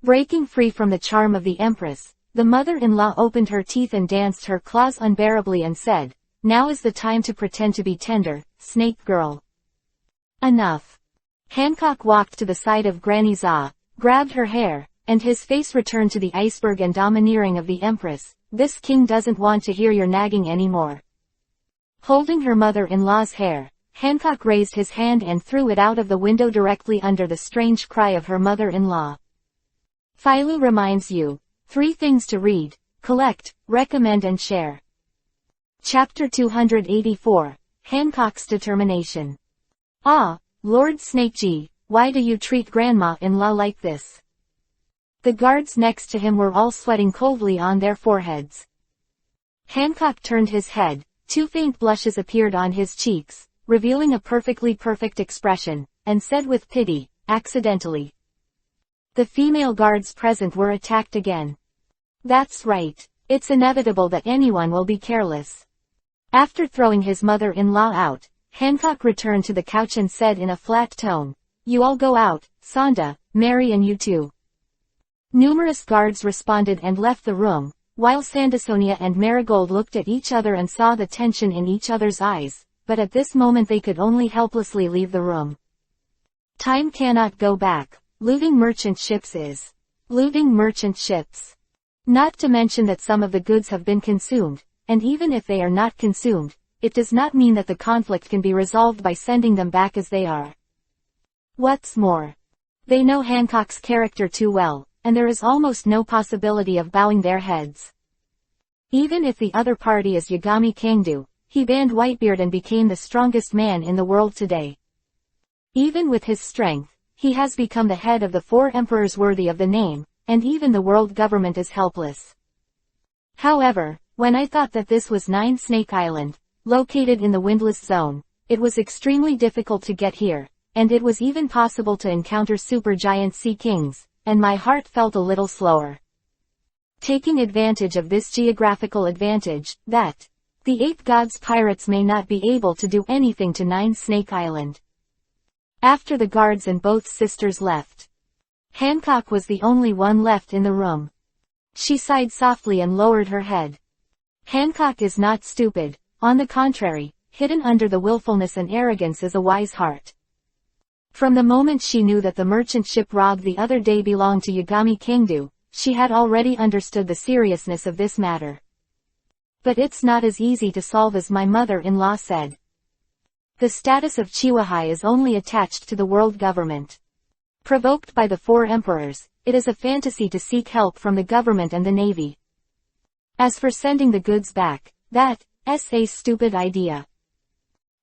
Breaking free from the charm of the Empress, the mother-in-law opened her teeth and danced her claws unbearably and said, "Now is the time to pretend to be tender, Snake Girl." Enough. Hancock walked to the side of Granny Za, grabbed her hair, and his face returned to the iceberg and domineering of the Empress. "This king doesn't want to hear your nagging anymore." Holding her mother-in-law's hair, Hancock raised his hand and threw it out of the window directly under the strange cry of her mother-in-law. Philo reminds you, 3 things to read, collect, recommend and share. Chapter 284, Hancock's Determination. "Ah, Lord Snakey, why do you treat grandma-in-law like this?" The guards next to him were all sweating coldly on their foreheads. Hancock turned his head, 2 faint blushes appeared on his cheeks, revealing a perfectly perfect expression, and said with pity, "Accidentally." The female guards present were attacked again. That's right. It's inevitable that anyone will be careless. After throwing his mother-in-law out, Hancock returned to the couch and said in a flat tone, "You all go out, Sonda, Mary and you too." Numerous guards responded and left the room, while Sandersonia and Marigold looked at each other and saw the tension in each other's eyes, but at this moment they could only helplessly leave the room. Time cannot go back. Looting merchant ships is looting merchant ships. Not to mention that some of the goods have been consumed, and even if they are not consumed, it does not mean that the conflict can be resolved by sending them back as they are. What's more, they know Hancock's character too well, and there is almost no possibility of bowing their heads. Even if the other party is Yagami Kangdu, he banned Whitebeard and became the strongest man in the world today. Even with his strength, he has become the head of the 4 emperors worthy of the name, and even the world government is helpless. However, when I thought that this was 9 Snake Island, located in the windless zone, it was extremely difficult to get here, and it was even possible to encounter supergiant sea kings, and my heart felt a little slower. Taking advantage of this geographical advantage, that the Ape God's pirates may not be able to do anything to 9 Snake Island. After the guards and both sisters left, Hancock was the only one left in the room. She sighed softly and lowered her head. Hancock is not stupid, on the contrary, hidden under the willfulness and arrogance is a wise heart. From the moment she knew that the merchant ship robbed the other day belonged to Yagami Kangdu, she had already understood the seriousness of this matter. But it's not as easy to solve as my mother-in-law said. The status of Chiwahai is only attached to the world government. Provoked by the 4 emperors, it is a fantasy to seek help from the government and the navy. As for sending the goods back, that's a stupid idea.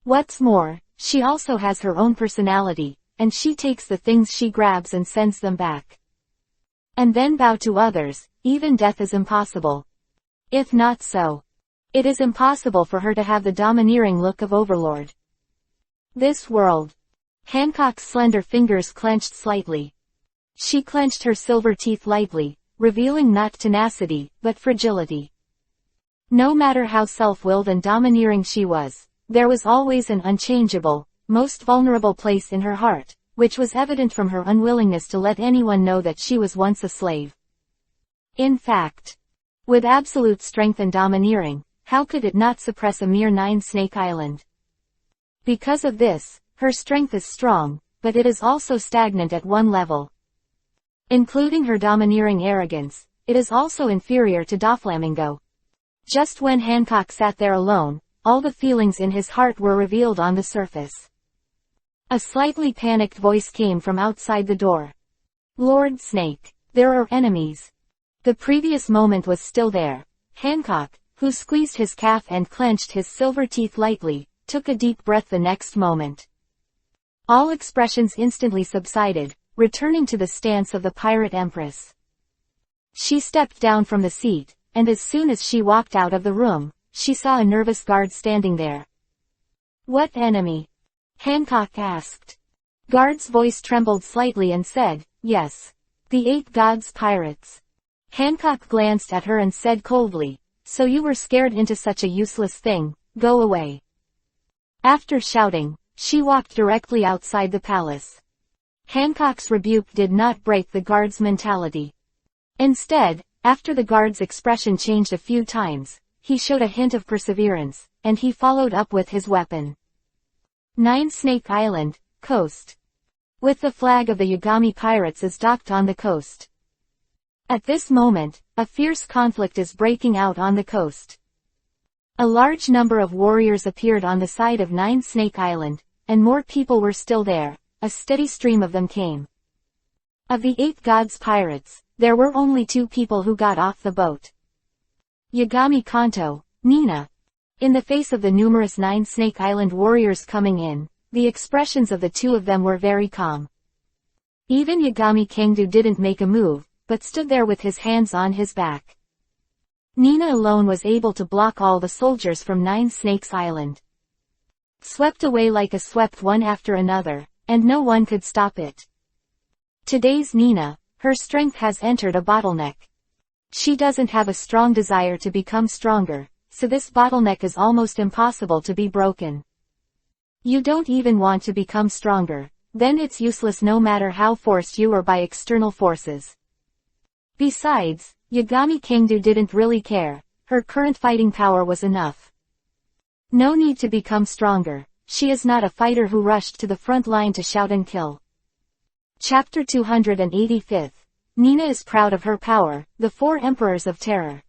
What's more, she also has her own personality, and she takes the things she grabs and sends them back. And then bow to others, even death is impossible. If not so, it is impossible for her to have the domineering look of overlord. This world. Hancock's slender fingers clenched slightly. She clenched her silver teeth lightly, revealing not tenacity, but fragility. No matter how self-willed and domineering she was, there was always an unchangeable, most vulnerable place in her heart, which was evident from her unwillingness to let anyone know that she was once a slave. In fact, with absolute strength and domineering, how could it not suppress a mere 9 Snake Island? Because of this, her strength is strong, but it is also stagnant at one level. Including her domineering arrogance, it is also inferior to Doflamingo. Just when Hancock sat there alone, all the feelings in his heart were revealed on the surface. A slightly panicked voice came from outside the door. Lord Snake, there are enemies. The previous moment was still there. Hancock, who squeezed his calf and clenched his silver teeth lightly, took a deep breath the next moment. All expressions instantly subsided, returning to the stance of the pirate empress. She stepped down from the seat, and as soon as she walked out of the room, she saw a nervous guard standing there. What enemy? Hancock asked. Guard's voice trembled slightly and said, yes. The 8 Gods Pirates. Hancock glanced at her and said coldly, so you were scared into such a useless thing, go away. After shouting, she walked directly outside the palace. Hancock's rebuke did not break the guard's mentality. Instead, after the guard's expression changed a few times, he showed a hint of perseverance, and he followed up with his weapon. 9 Snake Island, coast. With the flag of the Yagami pirates is docked on the coast. At this moment, a fierce conflict is breaking out on the coast. A large number of warriors appeared on the side of 9 Snake Island, and more people were still there. A steady stream of them came. Of the 8 Gods Pirates, there were only 2 people who got off the boat. Yagami Kanto, Nina. In the face of the numerous 9 Snake Island warriors coming in, the expressions of the 2 of them were very calm. Even Yagami Kengdu didn't make a move, but stood there with his hands on his back. Nina alone was able to block all the soldiers from 9 Snakes Island. Swept away like a swept one after another, and no one could stop it. Today's Nina, her strength has entered a bottleneck. She doesn't have a strong desire to become stronger, so this bottleneck is almost impossible to be broken. You don't even want to become stronger, then it's useless no matter how forced you are by external forces. Besides, Yagami Kengdu didn't really care, her current fighting power was enough. No need to become stronger, she is not a fighter who rushed to the front line to shout and kill. Chapter 285. Nina is proud of her power, the 4 Emperors of Terror.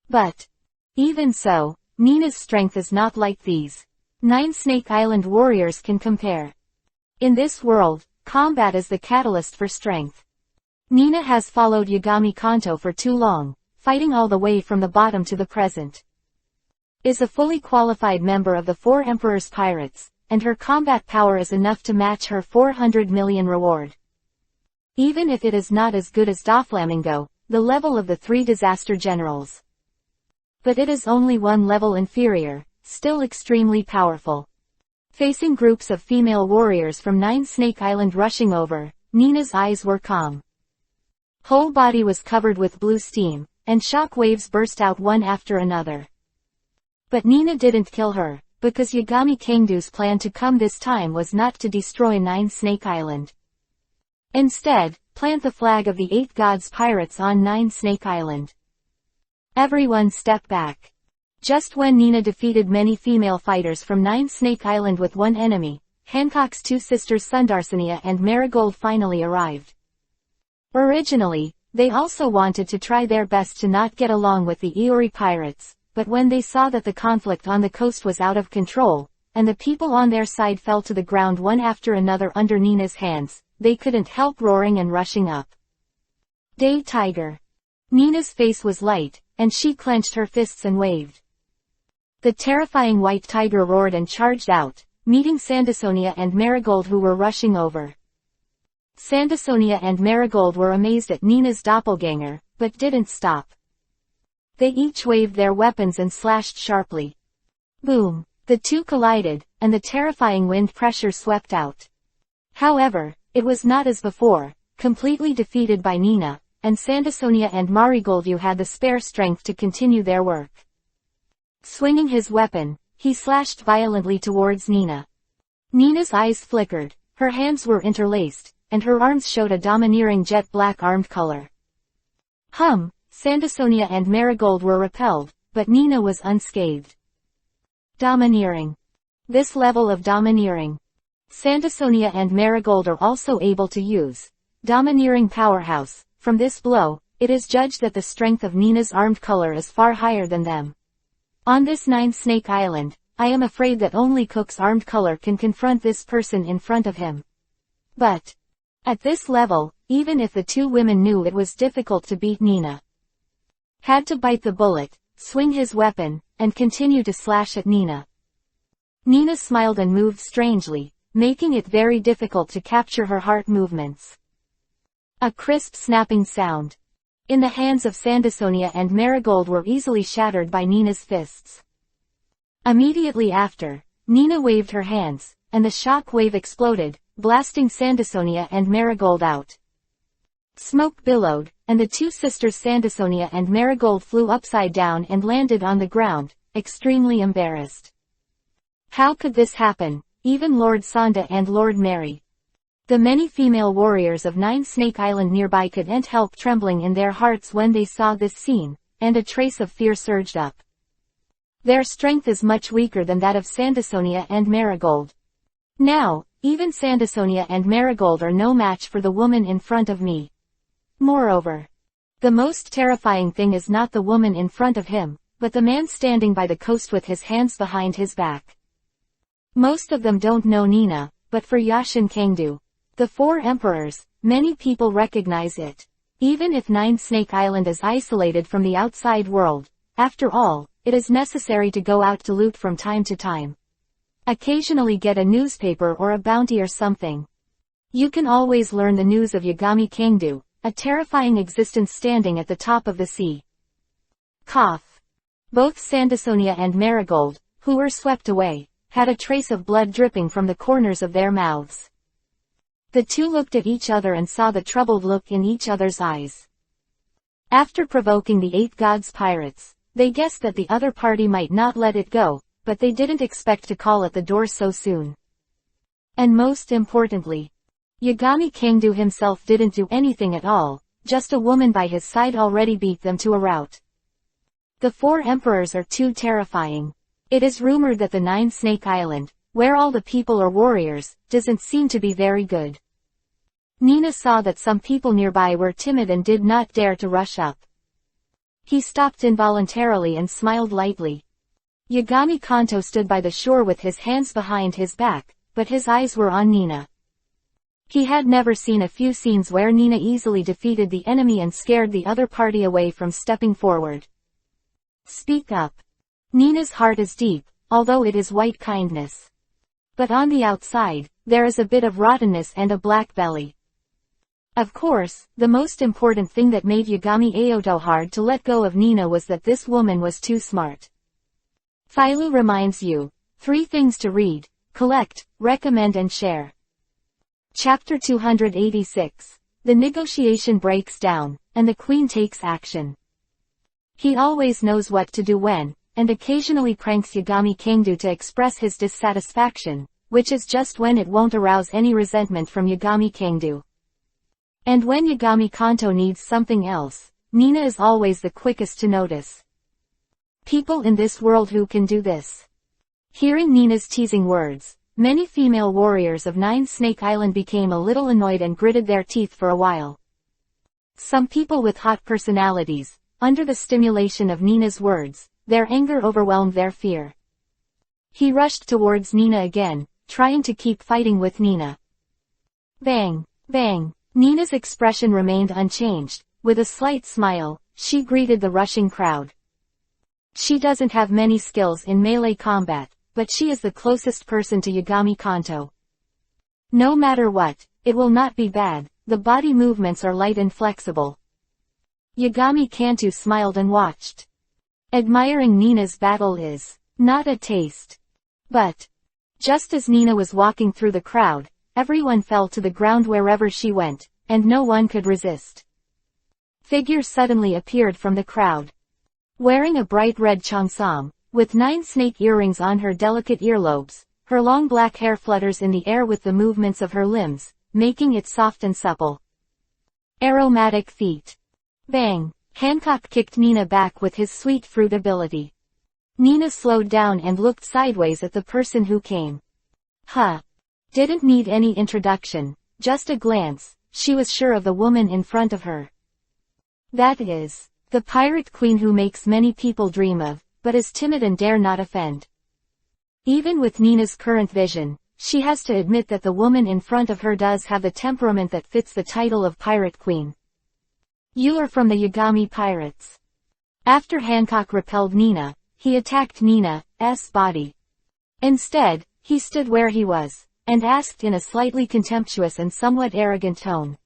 But, even so, Nina's strength is not like these 9 Snake Island warriors can compare. In this world, combat is the catalyst for strength. Nina has followed Yagami Kanto for too long, fighting all the way from the bottom to the present. Is a fully qualified member of the 4 Emperors Pirates, and her combat power is enough to match her 400 million reward. Even if it is not as good as Doflamingo, the level of the 3 Disaster Generals. But it is only one level inferior, still extremely powerful. Facing groups of female warriors from 9 Snake Island rushing over, Nina's eyes were calm. Whole body was covered with blue steam, and shock waves burst out one after another. But Nina didn't kill her, because Yagami Kengdu's plan to come this time was not to destroy 9 Snake Island. Instead, plant the flag of the 8 Gods Pirates on 9 Snake Island. Everyone step back. Just when Nina defeated many female fighters from 9 Snake Island with one enemy, Hancock's 2 sisters Sundarsania and Marigold finally arrived. Originally, they also wanted to try their best to not get along with the Iori pirates, but when they saw that the conflict on the coast was out of control, and the people on their side fell to the ground one after another under Nina's hands, they couldn't help roaring and rushing up. Day Tiger. Nina's face was light, and she clenched her fists and waved. The terrifying white tiger roared and charged out, meeting Sandasonia and Marigold who were rushing over. Sandasonia and Marigold were amazed at Nina's doppelganger, but didn't stop. They each waved their weapons and slashed sharply. Boom! The two collided, and the terrifying wind pressure swept out. However, it was not as before, completely defeated by Nina, and Sandasonia and Marigold had the spare strength to continue their work. Swinging his weapon, he slashed violently towards Nina. Nina's eyes flickered, her hands were interlaced, and her arms showed a domineering jet-black armed color. Sandasonia and Marigold were repelled, but Nina was unscathed. Domineering. This level of domineering. Sandasonia and Marigold are also able to use. Domineering powerhouse. From this blow, it is judged that the strength of Nina's armed color is far higher than them. On this Nine-Snake Island, I am afraid that only Cook's armed color can confront this person in front of him. But, at this level, even if the two women knew it was difficult to beat Nina. Had to bite the bullet, swing his weapon, and continue to slash at Nina. Nina smiled and moved strangely, making it very difficult to capture her heart movements. A crisp snapping sound. In the hands of Sandasonia and Marigold were easily shattered by Nina's fists. Immediately after, Nina waved her hands, and the shock wave exploded, blasting Sandasonia and Marigold out. Smoke billowed, and the two sisters Sandasonia and Marigold flew upside down and landed on the ground, extremely embarrassed. How could this happen? Even Lord Sonda and Lord Mary. The many female warriors of Nine-Snake Island nearby couldn't help trembling in their hearts when they saw this scene, and a trace of fear surged up. Their strength is much weaker than that of Sandasonia and Marigold. Now, even Sandasonia and Marigold are no match for the woman in front of me. Moreover, the most terrifying thing is not the woman in front of him, but the man standing by the coast with his hands behind his back. Most of them don't know Nina, but for Yashin Kangdu, the Four Emperors, many people recognize it. Even if Nine-Snake Island is isolated from the outside world, after all, it is necessary to go out to loot from time to time. Occasionally get a newspaper or a bounty or something. You can always learn the news of Yagami Kangdu, a terrifying existence standing at the top of the sea. Cough. Both Sandasonia and Marigold, who were swept away, had a trace of blood dripping from the corners of their mouths. The two looked at each other and saw the troubled look in each other's eyes. After provoking the Eight Gods pirates, they guessed that the other party might not let it go, but they didn't expect to call at the door so soon. And most importantly, Yagami Kangdu himself didn't do anything at all, just a woman by his side already beat them to a rout. The Four Emperors are too terrifying. It is rumored that the Nine-Snake Island, where all the people are warriors, doesn't seem to be very good. Nina saw that some people nearby were timid and did not dare to rush up. He stopped involuntarily and smiled lightly. Yagami Kanto stood by the shore with his hands behind his back, but his eyes were on Nina. He had never seen a few scenes where Nina easily defeated the enemy and scared the other party away from stepping forward. Speak up. Nina's heart is deep, although it is white kindness. But on the outside, there is a bit of rottenness and a black belly. Of course, the most important thing that made Yagami Aoto hard to let go of Nina was that this woman was too smart. Philo reminds you, 3 things to read, collect, recommend and share. Chapter 286. The negotiation breaks down, and the queen takes action. He always knows what to do when, and occasionally pranks Yagami Kangdu to express his dissatisfaction, which is just when it won't arouse any resentment from Yagami Kangdu. And when Yagami Kanto needs something else, Nina is always the quickest to notice. People in this world who can do this. Hearing Nina's teasing words, many female warriors of Nine-Snake Island became a little annoyed and gritted their teeth for a while. Some people with hot personalities, under the stimulation of Nina's words, their anger overwhelmed their fear. He rushed towards Nina again, trying to keep fighting with Nina. Bang! Bang! Nina's expression remained unchanged. With a slight smile, she greeted the rushing crowd. She doesn't have many skills in melee combat, but she is the closest person to Yagami Kanto. No matter what, it will not be bad, the body movements are light and flexible. Yagami Kanto smiled and watched. Admiring Nina's battle is not a taste. But, just as Nina was walking through the crowd, everyone fell to the ground wherever she went, and no one could resist. Figure suddenly appeared from the crowd. Wearing a bright red cheongsam, with 9 snake earrings on her delicate earlobes, her long black hair flutters in the air with the movements of her limbs, making it soft and supple. Aromatic feet. Bang! Hancock kicked Nina back with his sweet fruit ability. Nina slowed down and looked sideways at the person who came. Didn't need any introduction, just a glance, she was sure of the woman in front of her. That is, the pirate queen who makes many people dream of, but is timid and dare not offend. Even with Nina's current vision, she has to admit that the woman in front of her does have the temperament that fits the title of pirate queen. You are from the Yagami pirates. After Hancock repelled Nina, he attacked Nina's body. Instead, he stood where he was, and asked in a slightly contemptuous and somewhat arrogant tone.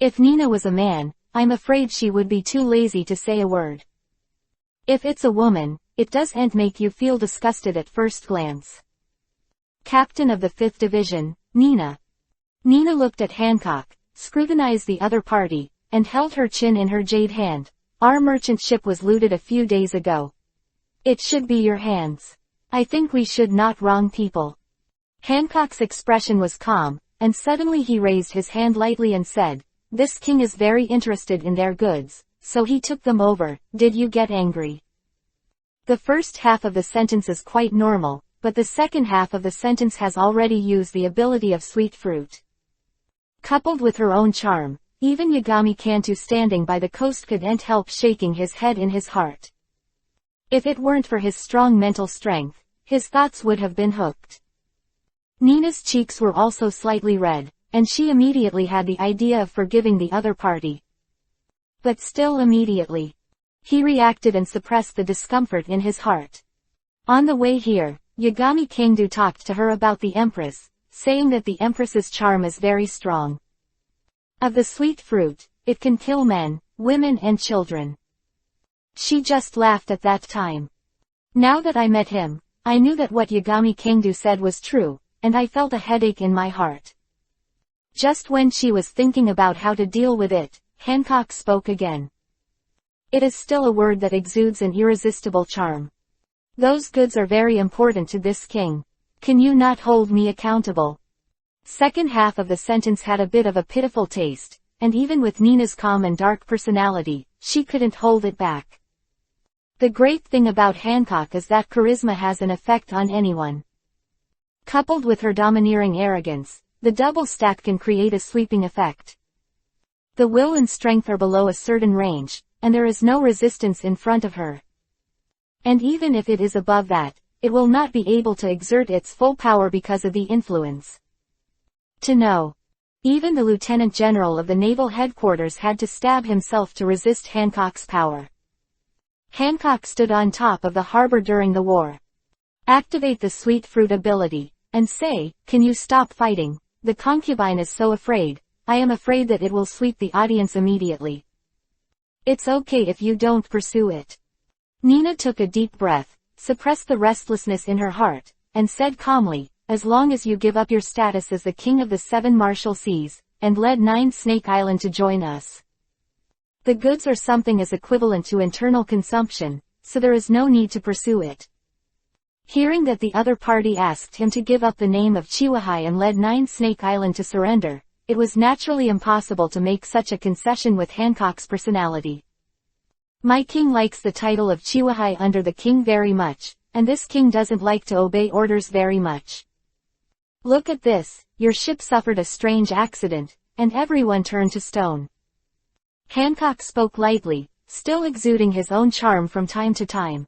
If Nina was a man, I'm afraid she would be too lazy to say a word. If it's a woman, it doesn't make you feel disgusted at first glance. Captain of the 5th Division, Nina. Nina looked at Hancock, scrutinized the other party, and held her chin in her jade hand. Our merchant ship was looted a few days ago. It should be your hands. I think we should not wrong people. Hancock's expression was calm, and suddenly he raised his hand lightly and said, This king is very interested in their goods, so he took them over. Did you get angry? The first half of the sentence is quite normal, but the second half of the sentence has already used the ability of sweet fruit. Coupled with her own charm, even Yagami Kanto standing by the coast couldn't help shaking his head in his heart. If it weren't for his strong mental strength, his thoughts would have been hooked. Nina's cheeks were also slightly red, and she immediately had the idea of forgiving the other party. But still immediately, he reacted and suppressed the discomfort in his heart. On the way here, Yagami Kanto talked to her about the Empress, saying that the Empress's charm is very strong. Of the sweet fruit, it can kill men, women and children. She just laughed at that time. Now that I met him, I knew that what Yagami Kanto said was true, and I felt a headache in my heart. Just when she was thinking about how to deal with it, Hancock spoke again. It is still a word that exudes an irresistible charm. Those goods are very important to this king. Can you not hold me accountable? Second half of the sentence had a bit of a pitiful taste, and even with Nina's calm and dark personality, she couldn't hold it back. The great thing about Hancock is that charisma has an effect on anyone. Coupled with her domineering arrogance, the double stack can create a sweeping effect. The will and strength are below a certain range, and there is no resistance in front of her. And even if it is above that, it will not be able to exert its full power because of the influence. To know. Even the Lieutenant General of the Naval Headquarters had to stab himself to resist Hancock's power. Hancock stood on top of the harbor during the war. Activate the sweet fruit ability, and say, Can you stop fighting? The concubine is so afraid. I am afraid that it will sweep the audience immediately. It's okay if you don't pursue it. Nina took a deep breath, suppressed the restlessness in her heart, and said calmly, As long as you give up your status as the king of the 7 Martial Seas, and led 9 Snake Island to join us. The goods are something as equivalent to internal consumption, so there is no need to pursue it. Hearing that the other party asked him to give up the name of Chihuahua and led 9 Snake Island to surrender, it was naturally impossible to make such a concession with Hancock's personality. My king likes the title of Chihuahua under the king very much, and this king doesn't like to obey orders very much. Look at this, your ship suffered a strange accident, and everyone turned to stone. Hancock spoke lightly, still exuding his own charm from time to time.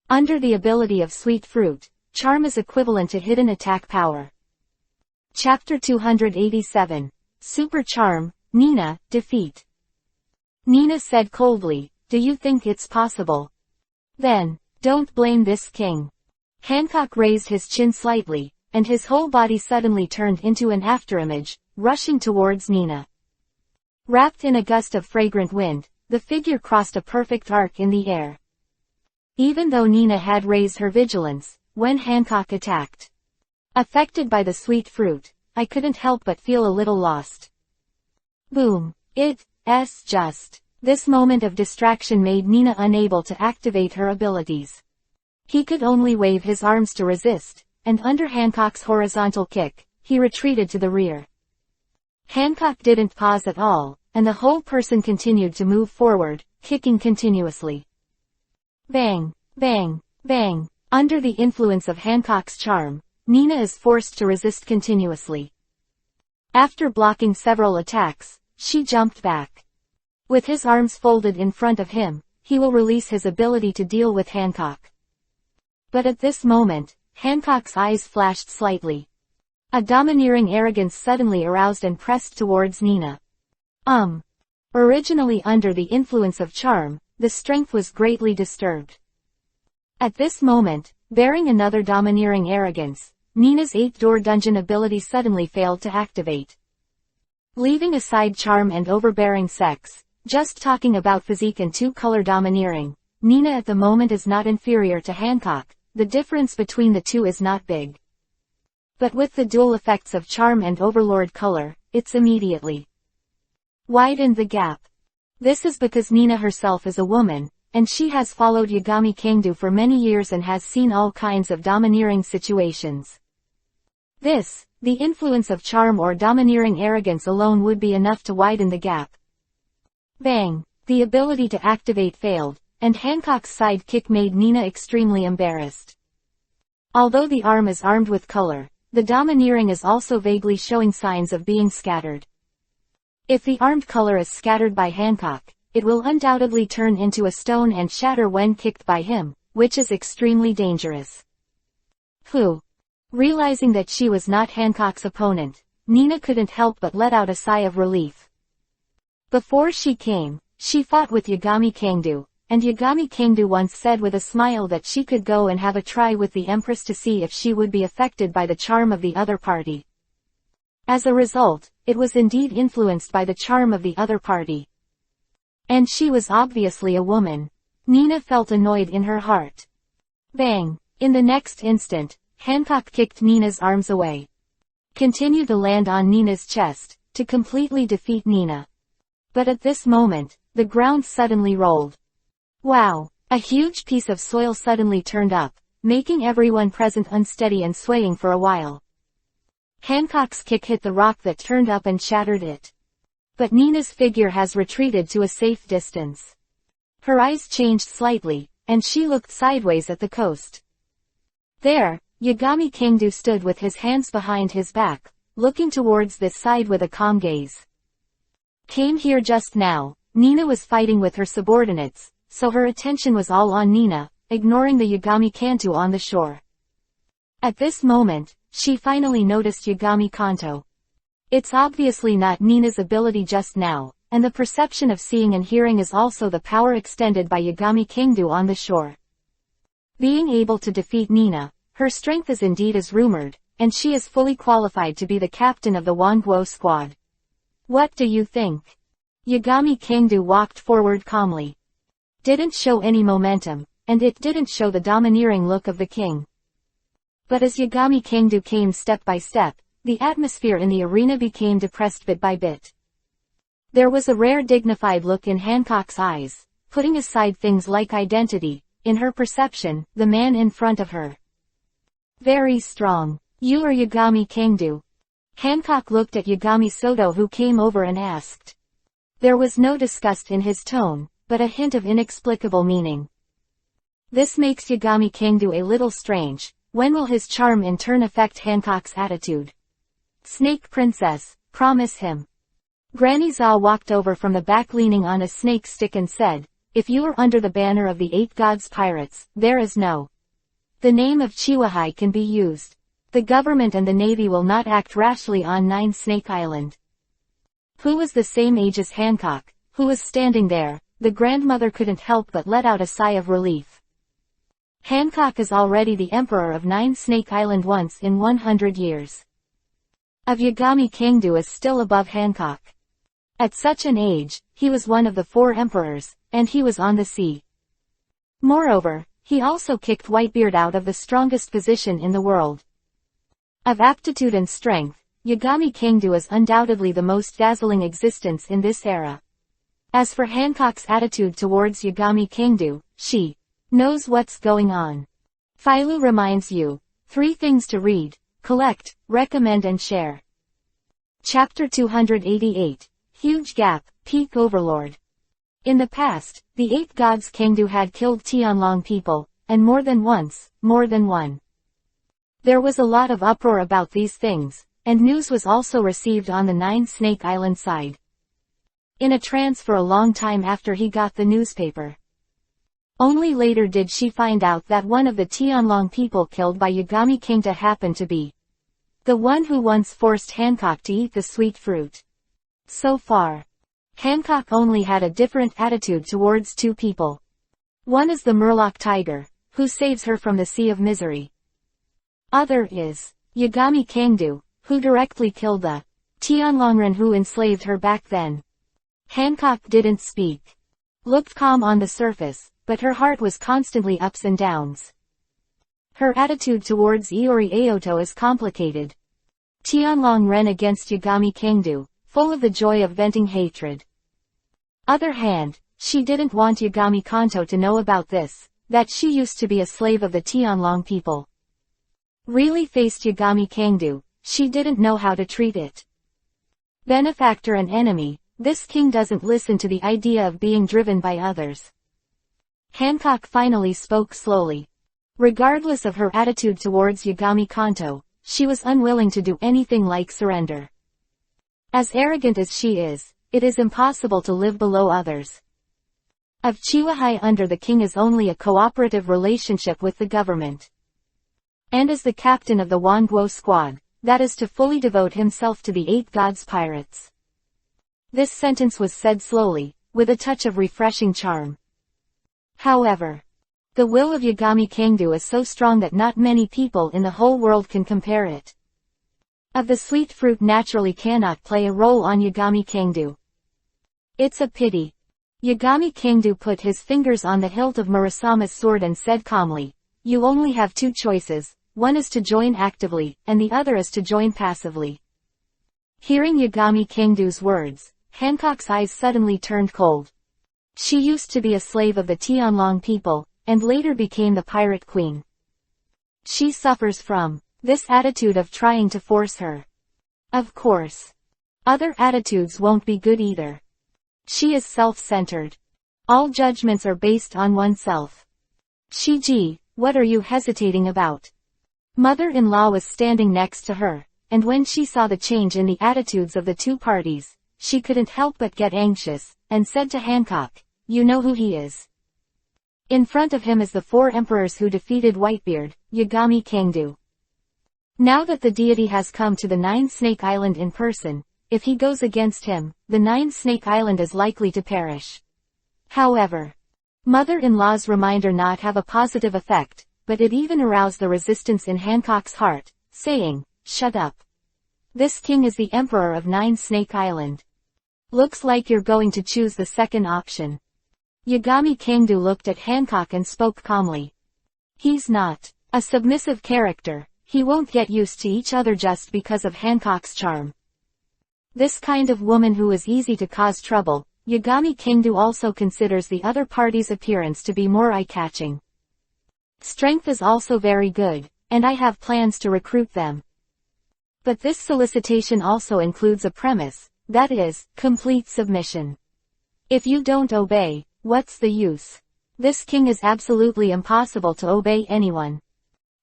Under the ability of sweet fruit, charm is equivalent to hidden attack power. Chapter 287. Super Charm, Nina, Defeat. Nina said coldly, Do you think it's possible? Then, don't blame this king. Hancock raised his chin slightly, and his whole body suddenly turned into an afterimage, rushing towards Nina. Wrapped in a gust of fragrant wind, the figure crossed a perfect arc in the air. Even though Nina had raised her vigilance, when Hancock attacked. Affected by the sweet fruit, I couldn't help but feel a little lost. Boom. This moment of distraction made Nina unable to activate her abilities. He could only wave his arms to resist, and under Hancock's horizontal kick, he retreated to the rear. Hancock didn't pause at all, and the whole person continued to move forward, kicking continuously. Bang, bang, bang. Under the influence of Hancock's charm, Nina is forced to resist continuously. After blocking several attacks, she jumped back. With his arms folded in front of him, he will release his ability to deal with Hancock. But at this moment, Hancock's eyes flashed slightly. A domineering arrogance suddenly aroused and pressed towards Nina. Originally under the influence of charm, the strength was greatly disturbed. At this moment, bearing another domineering arrogance, Nina's 8-door dungeon ability suddenly failed to activate. Leaving aside charm and overbearing sex, just talking about physique and two-color domineering, Nina at the moment is not inferior to Hancock, the difference between the two is not big. But with the dual effects of charm and overlord color, it's immediately widened the gap. This is because Nina herself is a woman, and she has followed Yagami Kangdu for many years and has seen all kinds of domineering situations. The influence of charm or domineering arrogance alone would be enough to widen the gap. Bang! The ability to activate failed, and Hancock's side kick made Nina extremely embarrassed. Although the arm is armed with color, the domineering is also vaguely showing signs of being scattered. If the armed color is scattered by Hancock, it will undoubtedly turn into a stone and shatter when kicked by him, which is extremely dangerous. Realizing that she was not Hancock's opponent, Nina couldn't help but let out a sigh of relief. Before she came, she fought with Yagami Kangdu, and Yagami Kangdu once said with a smile that she could go and have a try with the Empress to see if she would be affected by the charm of the other party. As a result, it was indeed influenced by the charm of the other party. And she was obviously a woman. Nina felt annoyed in her heart. Bang! In the next instant, Hancock kicked Nina's arms away. Continued to land on Nina's chest, to completely defeat Nina. But at this moment, the ground suddenly rolled. Wow! A huge piece of soil suddenly turned up, making everyone present unsteady and swaying for a while. Hancock's kick hit the rock that turned up and shattered it. But Nina's figure has retreated to a safe distance. Her eyes changed slightly, and she looked sideways at the coast. There, Yagami Kangdu stood with his hands behind his back, looking towards this side with a calm gaze. Came here just now. Nina was fighting with her subordinates, so her attention was all on Nina, ignoring the Yagami Kanto on the shore. At this moment, she finally noticed Yagami Kanto. It's obviously not Nina's ability just now, and the perception of seeing and hearing is also the power extended by Yagami Kangdu on the shore. Being able to defeat Nina, her strength is indeed as rumored, and she is fully qualified to be the captain of the Wanguo squad. What do you think? Yagami Kangdu walked forward calmly. Didn't show any momentum, and it didn't show the domineering look of the king. But as Yagami Kangdu came step by step, the atmosphere in the arena became depressed bit by bit. There was a rare dignified look in Hancock's eyes, putting aside things like identity, in her perception, the man in front of her. Very strong. You are Yagami Kangdu. Hancock looked at Yagami Soto, who came over and asked. There was no disgust in his tone, but a hint of inexplicable meaning. This makes Yagami Kangdu a little strange. When will his charm in turn affect Hancock's attitude? Snake Princess, promise him. Granny Za walked over from the back leaning on a snake stick and said, if you are under the banner of the 8 gods pirates, there is no. The name of Chiwahai can be used. The government and the navy will not act rashly on 9 Snake Island. Who was the same age as Hancock, who was standing there, the grandmother couldn't help but let out a sigh of relief. Hancock is already the emperor of 9 Snake Island once in 100 years. Of Yagami Kingdo is still above Hancock. At such an age, he was one of the 4 emperors, and he was on the sea. Moreover, he also kicked Whitebeard out of the strongest position in the world. Of aptitude and strength, Yagami Kingdo is undoubtedly the most dazzling existence in this era. As for Hancock's attitude towards Yagami Kingdo, she knows what's going on. Philu reminds you, 3 things to read, collect, recommend and share. Chapter 288, Huge Gap, Peak Overlord. In the past, the 8 gods Kingdo had killed Tianlong people, and more than once, more than one. There was a lot of uproar about these things, and news was also received on the 9 Snake Island side. In a trance for a long time after he got the newspaper. Only later did she find out that one of the Tianlong people killed by Yagami Kingdo happened to be the one who once forced Hancock to eat the sweet fruit. So far, Hancock only had a different attitude towards 2 people. One is the Murloc tiger, who saves her from the sea of misery. Other is Yagami Kingdo, who directly killed the Tianlongren who enslaved her back then. Hancock didn't speak. Looked calm on the surface, but her heart was constantly ups and downs. Her attitude towards Iori Aoto is complicated. Tianlongren against Yagami Kingdo, full of the joy of venting hatred. Other hand, she didn't want Yagami Kanto to know about this, that she used to be a slave of the Tianlong people. Really faced Yagami Kingdo, she didn't know how to treat it. Benefactor and enemy, this king doesn't listen to the idea of being driven by others. Hancock finally spoke slowly. Regardless of her attitude towards Yagami Kanto, she was unwilling to do anything like surrender. As arrogant as she is, it is impossible to live below others. Of Chiwahai under the king is only a cooperative relationship with the government. And as the captain of the Wanguo squad, that is to fully devote himself to the 8 gods pirates. This sentence was said slowly, with a touch of refreshing charm. However, the will of Yagami Kingdo is so strong that not many people in the whole world can compare it. Of the sweet fruit naturally cannot play a role on Yagami Kingdo. It's a pity. Yagami Kingdo put his fingers on the hilt of Murasama's sword and said calmly, "You only have 2 choices, one is to join actively, and the other is to join passively." Hearing Yagami Kingdo's words, Hancock's eyes suddenly turned cold. She used to be a slave of the Tianlong people, and later became the pirate queen. She suffers from this attitude of trying to force her. Of course, other attitudes won't be good either. She is self-centered. All judgments are based on oneself. Shiji, what are you hesitating about? Mother-in-law was standing next to her, and when she saw the change in the attitudes of the 2 parties, she couldn't help but get anxious, and said to Hancock, "You know who he is." In front of him is the 4 emperors who defeated Whitebeard, Yagami Kingdo. Now that the deity has come to the 9 Snake Island in person, if he goes against him, the 9 Snake Island is likely to perish. However, mother-in-law's reminder not have a positive effect, but it even aroused the resistance in Hancock's heart, saying, "Shut up. This king is the emperor of 9 Snake Island. Looks like you're going to choose the second option." Yagami Kingdo looked at Hancock and spoke calmly. He's not a submissive character, he won't get used to each other just because of Hancock's charm. This kind of woman who is easy to cause trouble, Yagami Kingdo also considers the other party's appearance to be more eye-catching. Strength is also very good, and I have plans to recruit them. But this solicitation also includes a premise, that is, complete submission. If you don't obey, what's the use? This king is absolutely impossible to obey anyone.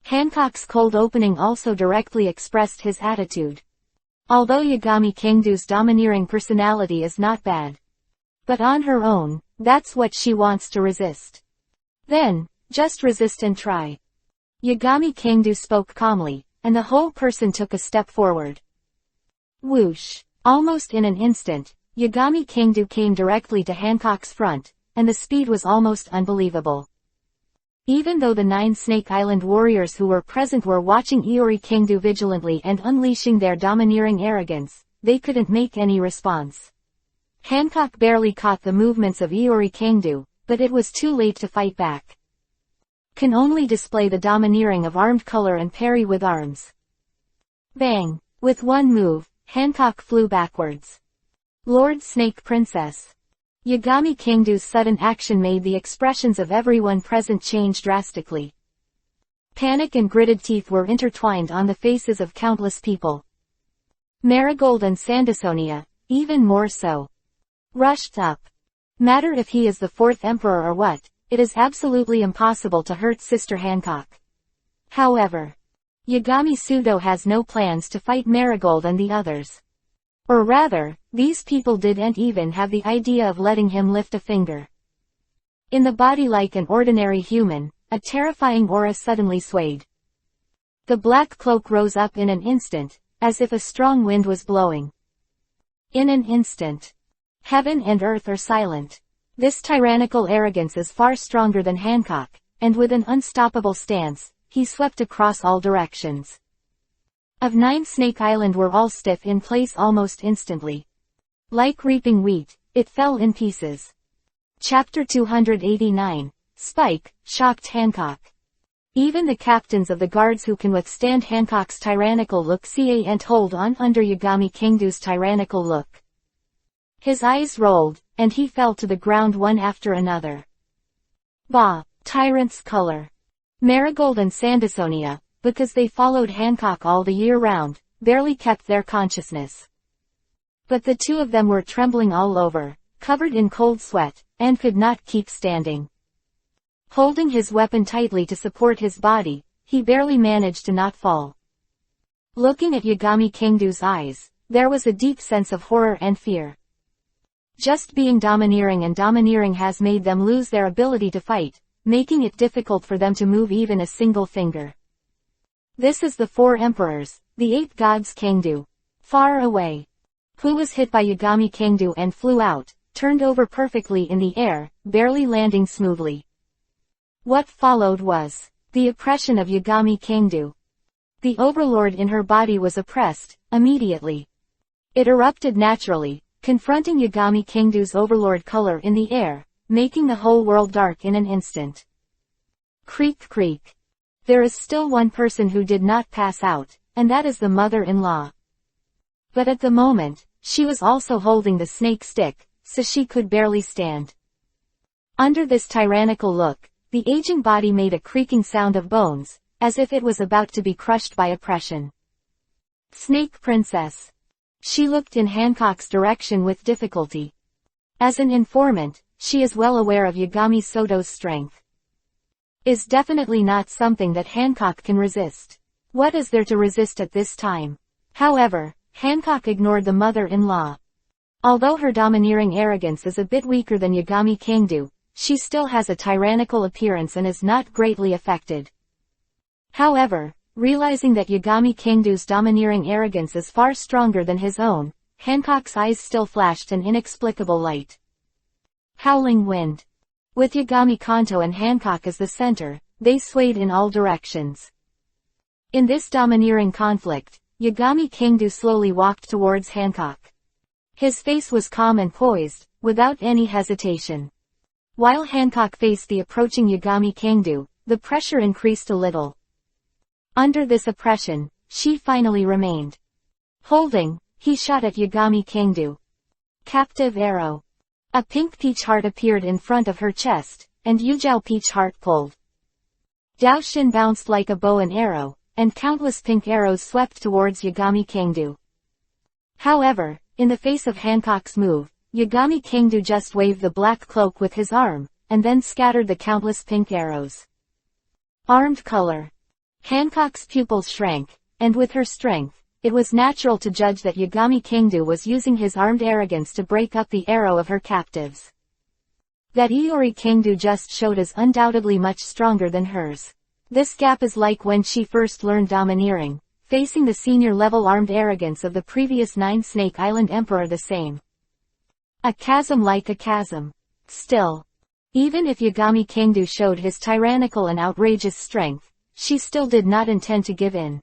Hancock's cold opening also directly expressed his attitude. Although Yagami Kingdo's domineering personality is not bad. But on her own, that's what she wants to resist. Then, just resist and try. Yagami Kingdo spoke calmly, and the whole person took a step forward. Whoosh! Almost in an instant, Yagami Kingdo came directly to Hancock's front, and the speed was almost unbelievable. Even though the 9 Snake Island warriors who were present were watching Iori Kingdu vigilantly and unleashing their domineering arrogance, they couldn't make any response. Hancock barely caught the movements of Iori Kingdu, but it was too late to fight back. Can only display the domineering of armed color and parry with arms. Bang! With one move, Hancock flew backwards. Lord Snake Princess. Yagami Kingdu's sudden action made the expressions of everyone present change drastically. Panic and gritted teeth were intertwined on the faces of countless people. Marigold and Sandasonia, even more so, rushed up. Matter if he is the 4th emperor or what, it is absolutely impossible to hurt Sister Hancock. However, Yagami Sudo has no plans to fight Marigold and the others. Or rather, these people didn't even have the idea of letting him lift a finger. In the body like an ordinary human, a terrifying aura suddenly swayed. The black cloak rose up in an instant, as if a strong wind was blowing. In an instant, heaven and earth are silent. This tyrannical arrogance is far stronger than Hancock, and with an unstoppable stance, he swept across all directions. Of 9 Snake Island were all stiff in place almost instantly. Like reaping wheat, it fell in pieces. Chapter 289, Spike, shocked Hancock. Even the captains of the guards who can withstand Hancock's tyrannical look can't hold on under Yagami Kingdu's tyrannical look. His eyes rolled, and he fell to the ground one after another. Bah! Tyrant's color. Marigold and Sandasonia, because they followed Hancock all the year round, barely kept their consciousness. But the 2 of them were trembling all over, covered in cold sweat, and could not keep standing. Holding his weapon tightly to support his body, he barely managed to not fall. Looking at Yagami Kingdu's eyes, there was a deep sense of horror and fear. Just being domineering has made them lose their ability to fight, making it difficult for them to move even a single finger. This is the 4 emperors, the 8 gods Kingdu. Far away. Who was hit by Yagami Kingdu and flew out, turned over perfectly in the air, barely landing smoothly. What followed was the oppression of Yagami Kingdu. The overlord in her body was oppressed, immediately. It erupted naturally, confronting Yagami Kingdu's overlord color in the air, making the whole world dark in an instant. Creak creak. There is still one person who did not pass out, and that is the mother-in-law. But at the moment, she was also holding the snake stick, so she could barely stand. Under this tyrannical look, the aging body made a creaking sound of bones, as if it was about to be crushed by oppression. Snake Princess. She looked in Hancock's direction with difficulty. As an informant, she is well aware of Yagami Soto's strength. Is definitely not something that Hancock can resist. What is there to resist at this time? However, Hancock ignored the mother-in-law. Although her domineering arrogance is a bit weaker than Yagami Kingdu, she still has a tyrannical appearance and is not greatly affected. However, realizing that Yagami Kingdu's domineering arrogance is far stronger than his own, Hancock's eyes still flashed an inexplicable light. Howling wind. With Yagami Kanto and Hancock as the center, they swayed in all directions. In this domineering conflict, Yagami Kingdu slowly walked towards Hancock. His face was calm and poised, without any hesitation. While Hancock faced the approaching Yagami Kingdu, the pressure increased a little. Under this oppression, she finally remained. Holding, he shot at Yagami Kingdu. Captive arrow. A pink peach heart appeared in front of her chest, and Yujao peach heart pulled. Daoshin bounced like a bow and arrow, and countless pink arrows swept towards Yagami Kingdu. However, in the face of Hancock's move, Yagami Kingdu just waved the black cloak with his arm, and then scattered the countless pink arrows. Armed color. Hancock's pupils shrank, and with her strength, it was natural to judge that Yagami Kingdu was using his armed arrogance to break up the arrow of her captives. That Iori Kingdu just showed is undoubtedly much stronger than hers. This gap is like when she first learned domineering, facing the senior-level armed arrogance of the previous 9 Snake Island Emperor the same. A chasm like a chasm. Still. Even if Yagami Kangdu showed his tyrannical and outrageous strength, she still did not intend to give in.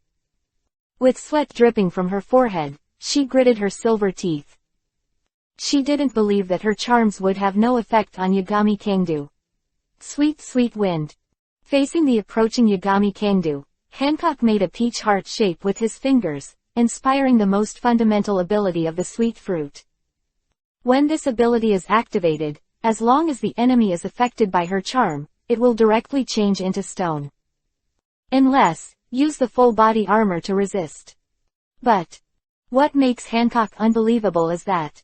With sweat dripping from her forehead, she gritted her silver teeth. She didn't believe that her charms would have no effect on Yagami Kangdu. Sweet, sweet wind. Facing the approaching Yagami Kangdu, Hancock made a peach heart shape with his fingers, inspiring the most fundamental ability of the sweet fruit. When this ability is activated, as long as the enemy is affected by her charm, it will directly change into stone. Unless, use the full body armor to resist. But what makes Hancock unbelievable is that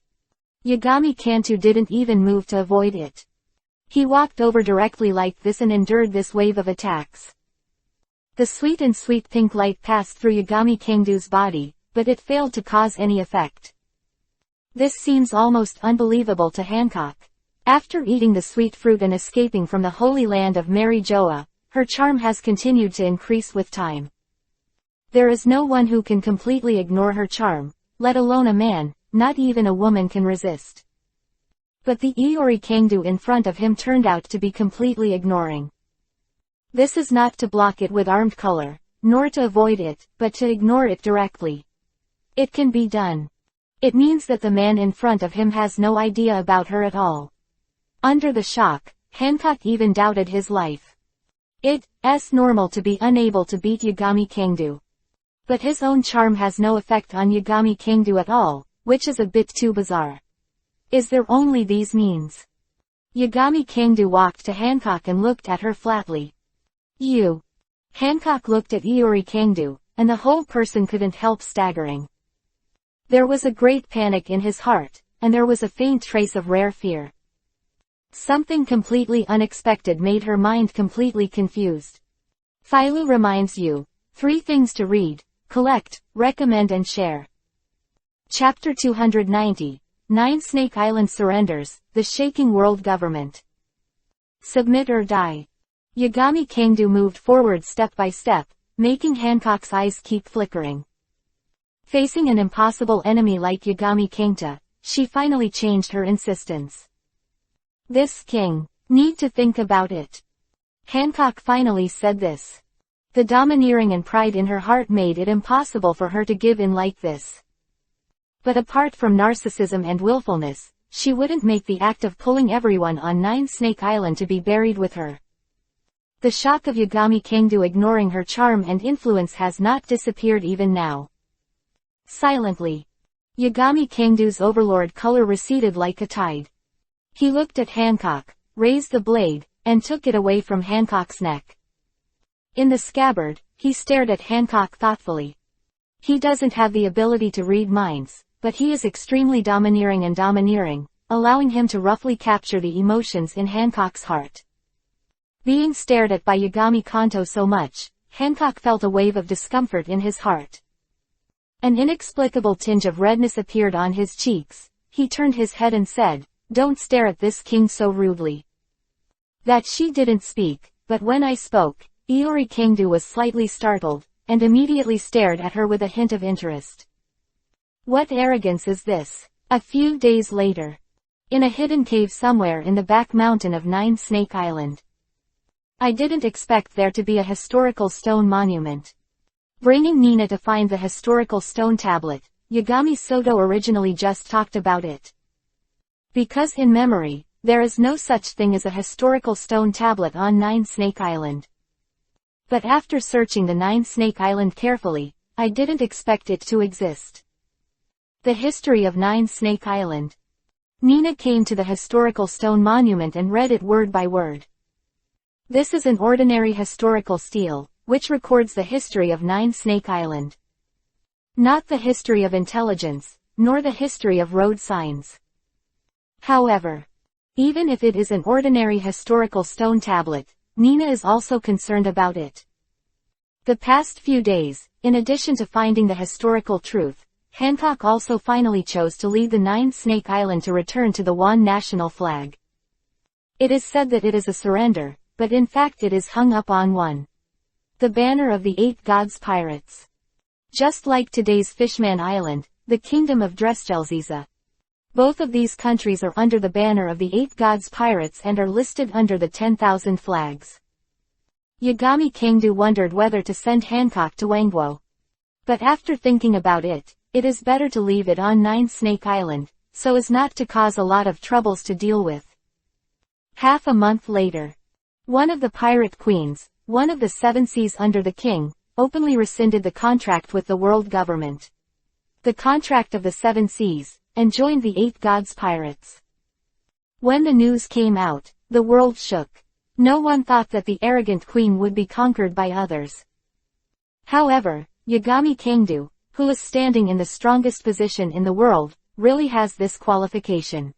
Yagami Kangdu didn't even move to avoid it. He walked over directly like this and endured this wave of attacks. The sweet and sweet pink light passed through Yagami Kangdu's body, but it failed to cause any effect. This seems almost unbelievable to Hancock. After eating the sweet fruit and escaping from the holy land of Mary Joa, her charm has continued to increase with time. There is no one who can completely ignore her charm, let alone a man, not even a woman can resist. But the Iori Kangdu in front of him turned out to be completely ignoring. This is not to block it with armed color, nor to avoid it, but to ignore it directly. It can be done. It means that the man in front of him has no idea about her at all. Under the shock, Hancock even doubted his life. It's normal to be unable to beat Yagami Kangdu. But his own charm has no effect on Yagami Kangdu at all, which is a bit too bizarre. Is there only these means? Yagami Kangdu walked to Hancock and looked at her flatly. You. Hancock looked at Iori Kangdu, and the whole person couldn't help staggering. There was a great panic in his heart, and there was a faint trace of rare fear. Something completely unexpected made her mind completely confused. Philo reminds you, 3 things to read, collect, recommend and share. Chapter 290, 9 Snake Island Surrenders, The Shaking World Government. Submit or die. Yagami Kangdu moved forward step by step, making Hancock's eyes keep flickering. Facing an impossible enemy like Yagami Kangdu, she finally changed her insistence. This king, need to think about it. Hancock finally said this. The domineering and pride in her heart made it impossible for her to give in like this. But apart from narcissism and willfulness, she wouldn't make the act of pulling everyone on 9 Snake Island to be buried with her. The shock of Yagami Kangdu ignoring her charm and influence has not disappeared even now. Silently, Yagami Kangdu's overlord color receded like a tide. He looked at Hancock, raised the blade, and took it away from Hancock's neck. In the scabbard, he stared at Hancock thoughtfully. He doesn't have the ability to read minds, but he is extremely domineering, allowing him to roughly capture the emotions in Hancock's heart. Being stared at by Yagami Kanto so much, Hancock felt a wave of discomfort in his heart. An inexplicable tinge of redness appeared on his cheeks. He turned his head and said, "Don't stare at this king so rudely." That she didn't speak, but when I spoke, Iori Kangdu was slightly startled, and immediately stared at her with a hint of interest. What arrogance is this? A few days later. In a hidden cave somewhere in the back mountain of 9 Snake Island. I didn't expect there to be a historical stone monument. Bringing Nina to find the historical stone tablet, Yagami Soto originally just talked about it. Because in memory, there is no such thing as a historical stone tablet on 9 Snake Island. But after searching the 9 Snake Island carefully, I didn't expect it to exist. The history of 9 Snake Island. Nina came to the historical stone monument and read it word by word. This is an ordinary historical stele, which records the history of 9 Snake Island. Not the history of intelligence, nor the history of road signs. However, even if it is an ordinary historical stone tablet, Nina is also concerned about it. The past few days, in addition to finding the historical truth, Hancock also finally chose to lead the 9 Snake Island to return to the One national flag. It is said that it is a surrender, but in fact it is hung up on one. The banner of the 8 gods pirates. Just like today's Fishman Island, the kingdom of Dresdelziza. Both of these countries are under the banner of the 8 Gods Pirates and are listed under the 10,000 flags. Yagami Kangdu wondered whether to send Hancock to Wangguo. But after thinking about it, it is better to leave it on Nine Snake Island, so as not to cause a lot of troubles to deal with. Half a month later, one of the pirate queens, one of the 7 seas under the king, openly rescinded the contract with the world government. The contract of the 7 seas, and joined the 8 Gods Pirates. When the news came out, the world shook. No one thought that the arrogant queen would be conquered by others. However, Yagami Kangdu, who is standing in the strongest position in the world, really has this qualification.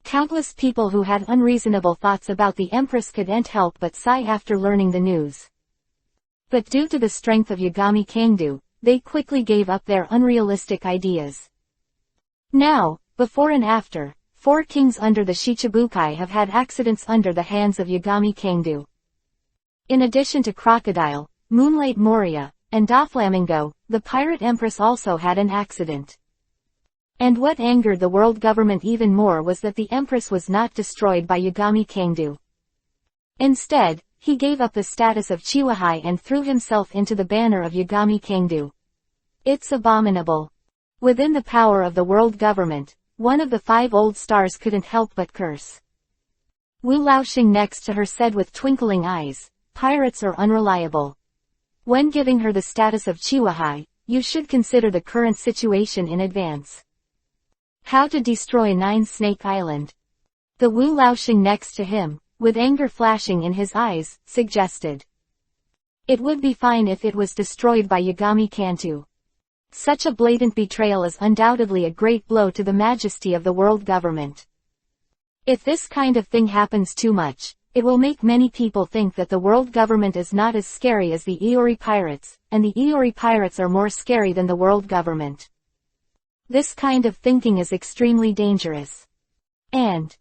Countless people who had unreasonable thoughts about the Empress couldn't help but sigh after learning the news. But due to the strength of Yagami Kangdu, they quickly gave up their unrealistic ideas. Now, before and after, 4 kings under the Shichibukai have had accidents under the hands of Yagami Kangdu. In addition to Crocodile, Moonlight Moria, and Doflamingo, the pirate empress also had an accident. And what angered the world government even more was that the empress was not destroyed by Yagami Kangdu. Instead, he gave up the status of Chiwahai and threw himself into the banner of Yagami Kangdu. It's abominable. Within the power of the world government, one of the 5 old stars couldn't help but curse. Wu Laoxing next to her said with twinkling eyes, "Pirates are unreliable. When giving her the status of Chiwahai, you should consider the current situation in advance." How to destroy Nine Snake Island? The Wu Laoxing next to him, with anger flashing in his eyes, suggested. It would be fine if it was destroyed by Yagami Kangdu. Such a blatant betrayal is undoubtedly a great blow to the majesty of the world government. If this kind of thing happens too much, it will make many people think that the world government is not as scary as the Iori pirates, and the Iori pirates are more scary than the world government. This kind of thinking is extremely dangerous. And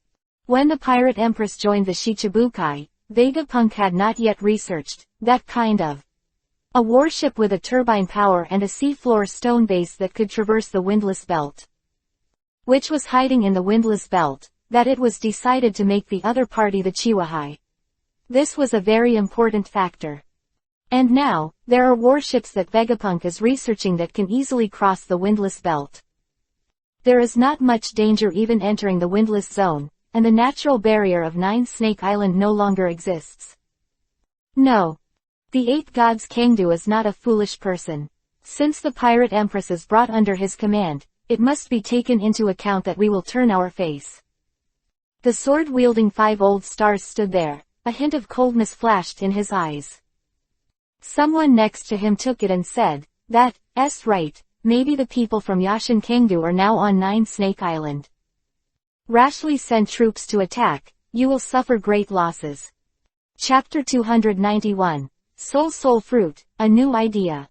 when the pirate empress joined the Shichibukai, Vegapunk had not yet researched that kind of a warship with a turbine power and a seafloor stone base that could traverse the windless belt. Which was hiding in the windless belt, that it was decided to make the other party the Chiwahai. This was a very important factor. And now, there are warships that Vegapunk is researching that can easily cross the windless belt. There is not much danger even entering the windless zone, and the natural barrier of Nine Snake Island no longer exists. No. The 8 Gods Kangdu is not a foolish person. Since the pirate empress is brought under his command, it must be taken into account that we will turn our face. The sword-wielding 5 old stars stood there, a hint of coldness flashed in his eyes. Someone next to him took it and said, "That's right, maybe the people from Yashin Kangdu are now on Nine Snake Island. Rashly send troops to attack, you will suffer great losses." Chapter 291. Soul Fruit, a new idea.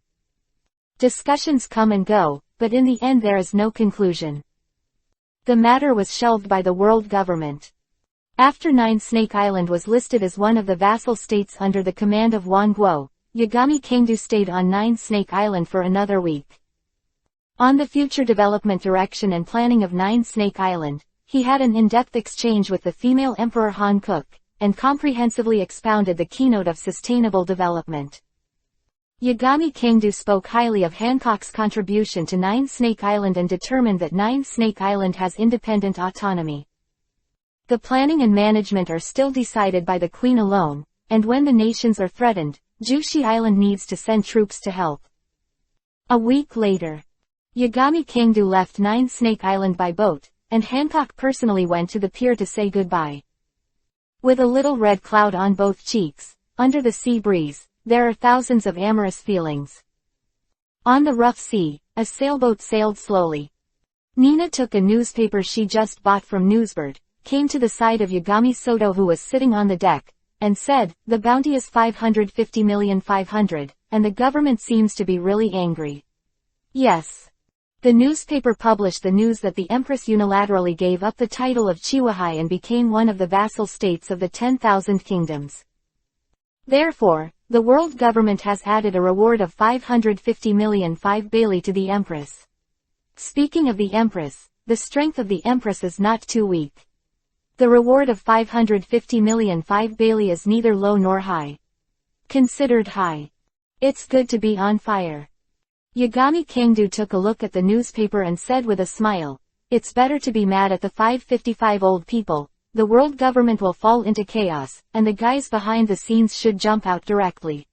Discussions come and go, but in the end there is no conclusion. The matter was shelved by the world government. After Nine Snake Island was listed as one of the vassal states under the command of Wangguo, Yagami Kangdu stayed on Nine Snake Island for another week. On the future development direction and planning of Nine Snake Island, he had an in-depth exchange with the female Emperor Han Kuk, and comprehensively expounded the keynote of sustainable development. Yagami Kangdu spoke highly of Hancock's contribution to Nine Snake Island and determined that Nine Snake Island has independent autonomy. The planning and management are still decided by the Queen alone, and when the nations are threatened, Jushi Island needs to send troops to help. A week later, Yagami Kangdu left Nine Snake Island by boat, and Hancock personally went to the pier to say goodbye. With a little red cloud on both cheeks, under the sea breeze, there are thousands of amorous feelings. On the rough sea, a sailboat sailed slowly. Nina took a newspaper she just bought from Newsbird, came to the side of Yagami Soto who was sitting on the deck, and said, "The bounty is 550,500,000, and the government seems to be really angry." Yes. The newspaper published the news that the Empress unilaterally gave up the title of Chiwahai and became one of the vassal states of the 10,000 kingdoms. Therefore, the world government has added a reward of 550,000,005 Bailey to the Empress. Speaking of the Empress, the strength of the Empress is not too weak. The reward of 550 million 5 Bailey is neither low nor high. Considered high. It's good to be on fire. Yagami Kangdu took a look at the newspaper and said with a smile, "It's better to be mad at the 555 old people. The world government will fall into chaos, and the guys behind the scenes should jump out directly."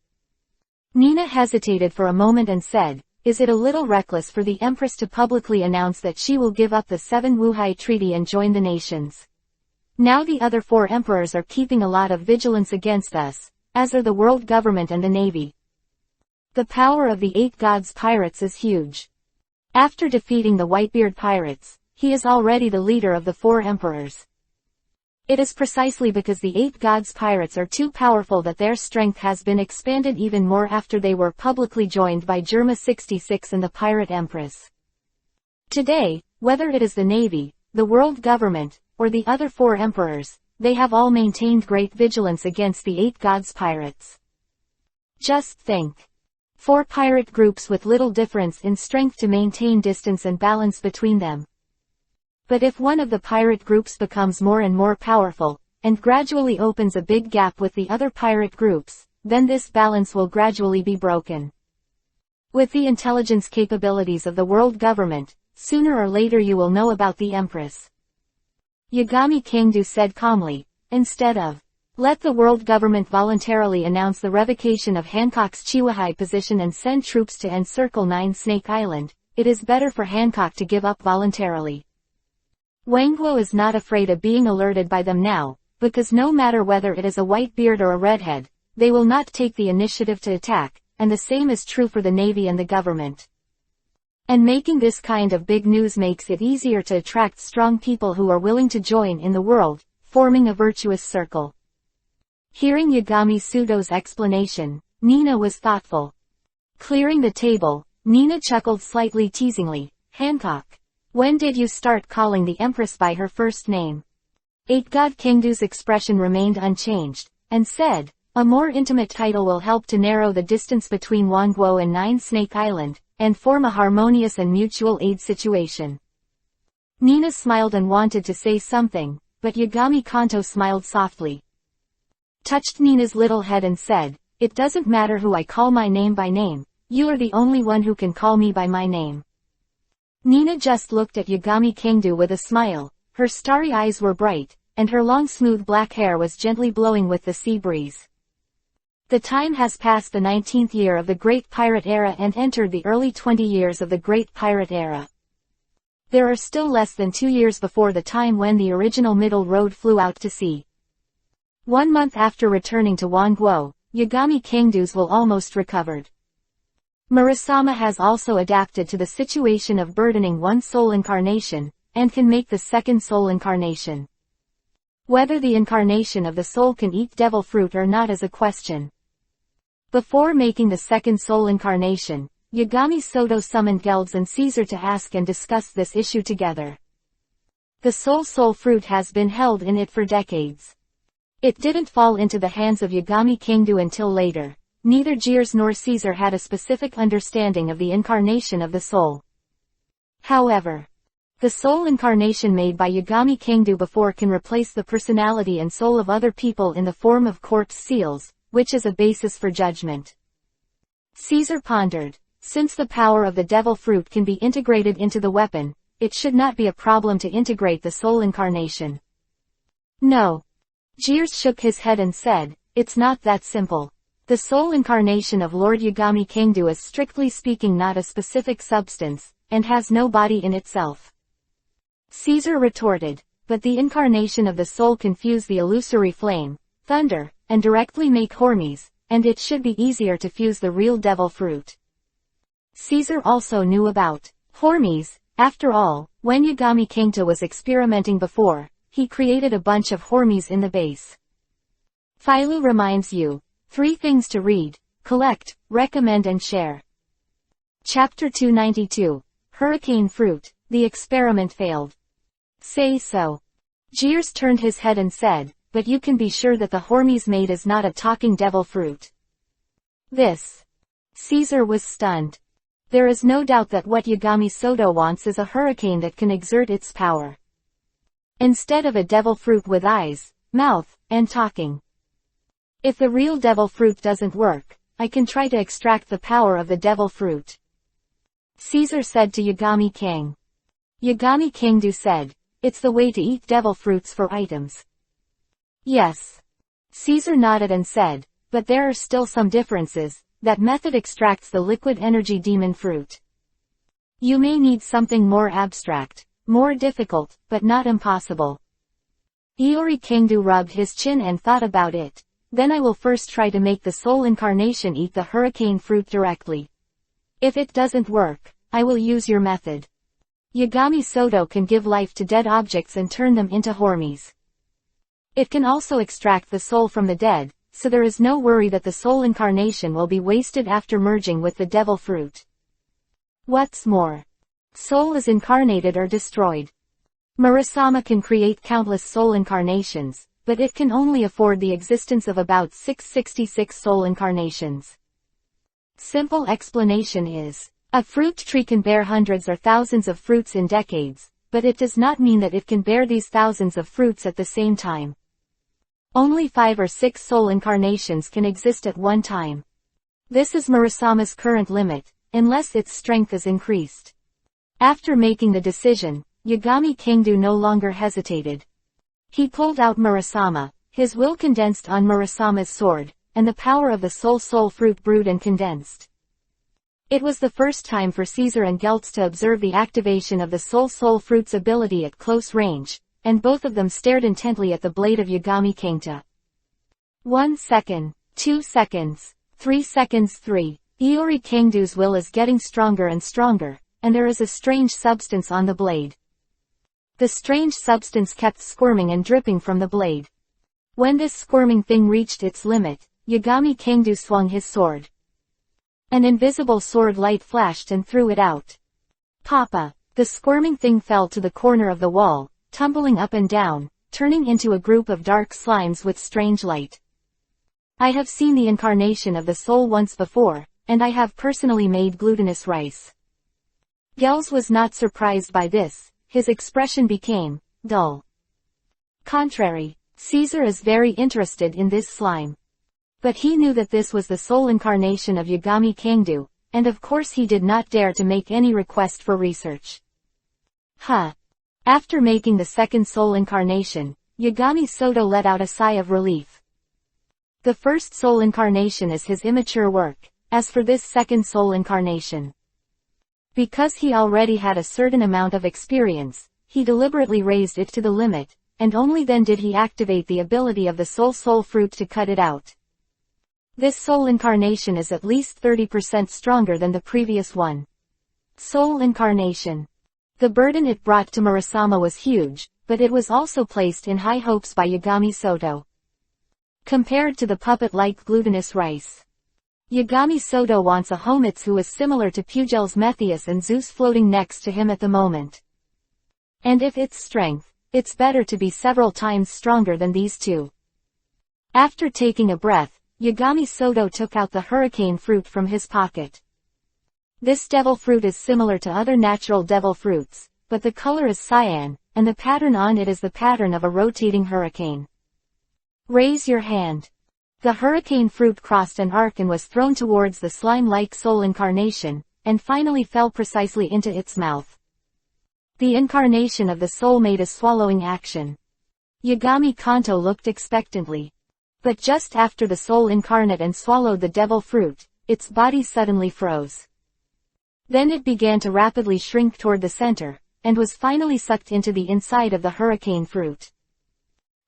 Nina hesitated for a moment and said, "Is it a little reckless for the Empress to publicly announce that she will give up the 7 Wuhai Treaty and join the nations? Now the other 4 emperors are keeping a lot of vigilance against us, as are the world government and the navy. The power of the 8 gods pirates is huge. After defeating the Whitebeard pirates, he is already the leader of the 4 emperors. It is precisely because the 8 gods pirates are too powerful that their strength has been expanded even more after they were publicly joined by Germa 66 and the Pirate Empress. Today, whether it is the navy, the world government, or the other 4 emperors, they have all maintained great vigilance against the 8 gods pirates. Just think. 4 pirate groups with little difference in strength to maintain distance and balance between them. But if one of the pirate groups becomes more and more powerful, and gradually opens a big gap with the other pirate groups, then this balance will gradually be broken. With the intelligence capabilities of the world government, sooner or later you will know about the Empress." Yagami Kangdu said calmly, "Instead of, let the world government voluntarily announce the revocation of Hancock's Chihuahai position and send troops to encircle 9 Snake Island, it is better for Hancock to give up voluntarily. Wang Guo is not afraid of being alerted by them now, because no matter whether it is a white beard or a redhead, they will not take the initiative to attack, and the same is true for the Navy and the government. And making this kind of big news makes it easier to attract strong people who are willing to join in the world, forming a virtuous circle." Hearing Yagami Sudo's explanation, Nina was thoughtful. Clearing the table, Nina chuckled slightly teasingly, "Hancock. When did you start calling the Empress by her first name?" 8-God Kangdu's expression remained unchanged, and said, "A more intimate title will help to narrow the distance between Wangguo and 9 Snake Island, and form a harmonious and mutual aid situation." Nina smiled and wanted to say something, but Yagami Kanto smiled softly, touched Nina's little head and said, "It doesn't matter who I call my name by name, you are the only one who can call me by my name." Nina just looked at Yagami Kangdu with a smile, her starry eyes were bright, and her long smooth black hair was gently blowing with the sea breeze. The time has passed the 19th year of the Great Pirate Era and entered the early 20 years of the Great Pirate Era. There are still less than 2 years before the time when the original Middle Road flew out to sea. 1 month after returning to Wangguo, Yagami Kangdu's will almost recovered. Murasama has also adapted to the situation of burdening one soul incarnation, and can make the second soul incarnation. Whether the incarnation of the soul can eat devil fruit or not is a question. Before making the second soul incarnation, Yagami Soto summoned Gelds and Caesar to ask and discuss this issue together. The soul fruit has been held in it for decades. It didn't fall into the hands of Yagami Kangdu until later. Neither Gears nor Caesar had a specific understanding of the incarnation of the soul. However, the soul incarnation made by Yagami Kangdu before can replace the personality and soul of other people in the form of corpse seals, which is a basis for judgment. Caesar pondered, since the power of the devil fruit can be integrated into the weapon, it should not be a problem to integrate the soul incarnation. No. Gears shook his head and said, "It's not that simple. The soul incarnation of Lord Yagami Kangdu is strictly speaking not a specific substance, and has no body in itself." Caesar retorted, "But the incarnation of the soul can fuse the illusory flame, thunder, and directly make Hormes, and it should be easier to fuse the real devil fruit." Caesar also knew about Hormes. After all, when Yagami Kangdu was experimenting before, he created a bunch of Hormes in the base. Philo reminds you. 3 things to read, collect, recommend and share. Chapter 292. Hurricane Fruit, the experiment failed. Say so. Gears turned his head and said, "But you can be sure that the Hormes made is not a talking devil fruit." This. Caesar was stunned. There is no doubt that what Yagami Soto wants is a hurricane that can exert its power. Instead of a devil fruit with eyes, mouth, and talking. If the real devil fruit doesn't work, I can try to extract the power of the devil fruit. Caesar said to Yagami King. Yagami Kingdu said, it's the way to eat devil fruits for items. Yes. Caesar nodded and said, but there are still some differences. That method extracts the liquid energy demon fruit. You may need something more abstract, more difficult, but not impossible. Iori Kingdu rubbed his chin and thought about it. Then I will first try to make the soul incarnation eat the hurricane fruit directly. If it doesn't work, I will use your method. Yagami Soto can give life to dead objects and turn them into hormies. It can also extract the soul from the dead, so there is no worry that the soul incarnation will be wasted after merging with the devil fruit. What's more, soul is incarnated or destroyed. Murasama can create countless soul incarnations, but it can only afford the existence of about 666 soul incarnations. Simple explanation is, a fruit tree can bear hundreds or thousands of fruits in decades, but it does not mean that it can bear these thousands of fruits at the same time. Only 5 or 6 soul incarnations can exist at one time. This is Murasama's current limit, unless its strength is increased. After making the decision, Yagami Kingdu no longer hesitated. He pulled out Murasama, his will condensed on Murasama's sword, and the power of the soul fruit brewed and condensed. It was the first time for Caesar and Geltz to observe the activation of the soul fruit's ability at close range, and both of them stared intently at the blade of Yagami Kingta. 1 second, 2 seconds, 3 seconds 3. Iori Kingdu's will is getting stronger and stronger, and there is a strange substance on the blade. The strange substance kept squirming and dripping from the blade. When this squirming thing reached its limit, Yagami Kingdu swung his sword. An invisible sword light flashed and threw it out. Papa! The squirming thing fell to the corner of the wall, tumbling up and down, turning into a group of dark slimes with strange light. I have seen the incarnation of the soul once before, and I have personally made glutinous rice. Geltz was not surprised by this, his expression became dull. Contrary, Caesar is very interested in this slime. But he knew that this was the soul incarnation of Yagami Kingdu, and of course he did not dare to make any request for research. After making the second soul incarnation, Yagami Soto let out a sigh of relief. The first soul incarnation is his immature work, as for this second soul incarnation. Because he already had a certain amount of experience, he deliberately raised it to the limit, and only then did he activate the ability of the soul fruit to cut it out. This soul incarnation is at least 30% stronger than the previous one. Soul incarnation. The burden it brought to Murasama was huge, but it was also placed in high hopes by Yagami Soto. Compared to the puppet-like glutinous rice, Yagami Soto wants a Homitsu who is similar to Pugel's Metheus and Zeus floating next to him at the moment. And if it's strength, it's better to be several times stronger than these two. After taking a breath, Yagami Soto took out the hurricane fruit from his pocket. This devil fruit is similar to other natural devil fruits, but the color is cyan, and the pattern on it is the pattern of a rotating hurricane. Raise your hand. The hurricane fruit crossed an arc and was thrown towards the slime-like soul incarnation, and finally fell precisely into its mouth. The incarnation of the soul made a swallowing action. Yagami Kanto looked expectantly. But just after the soul incarnate and swallowed the devil fruit, its body suddenly froze. Then it began to rapidly shrink toward the center, and was finally sucked into the inside of the hurricane fruit.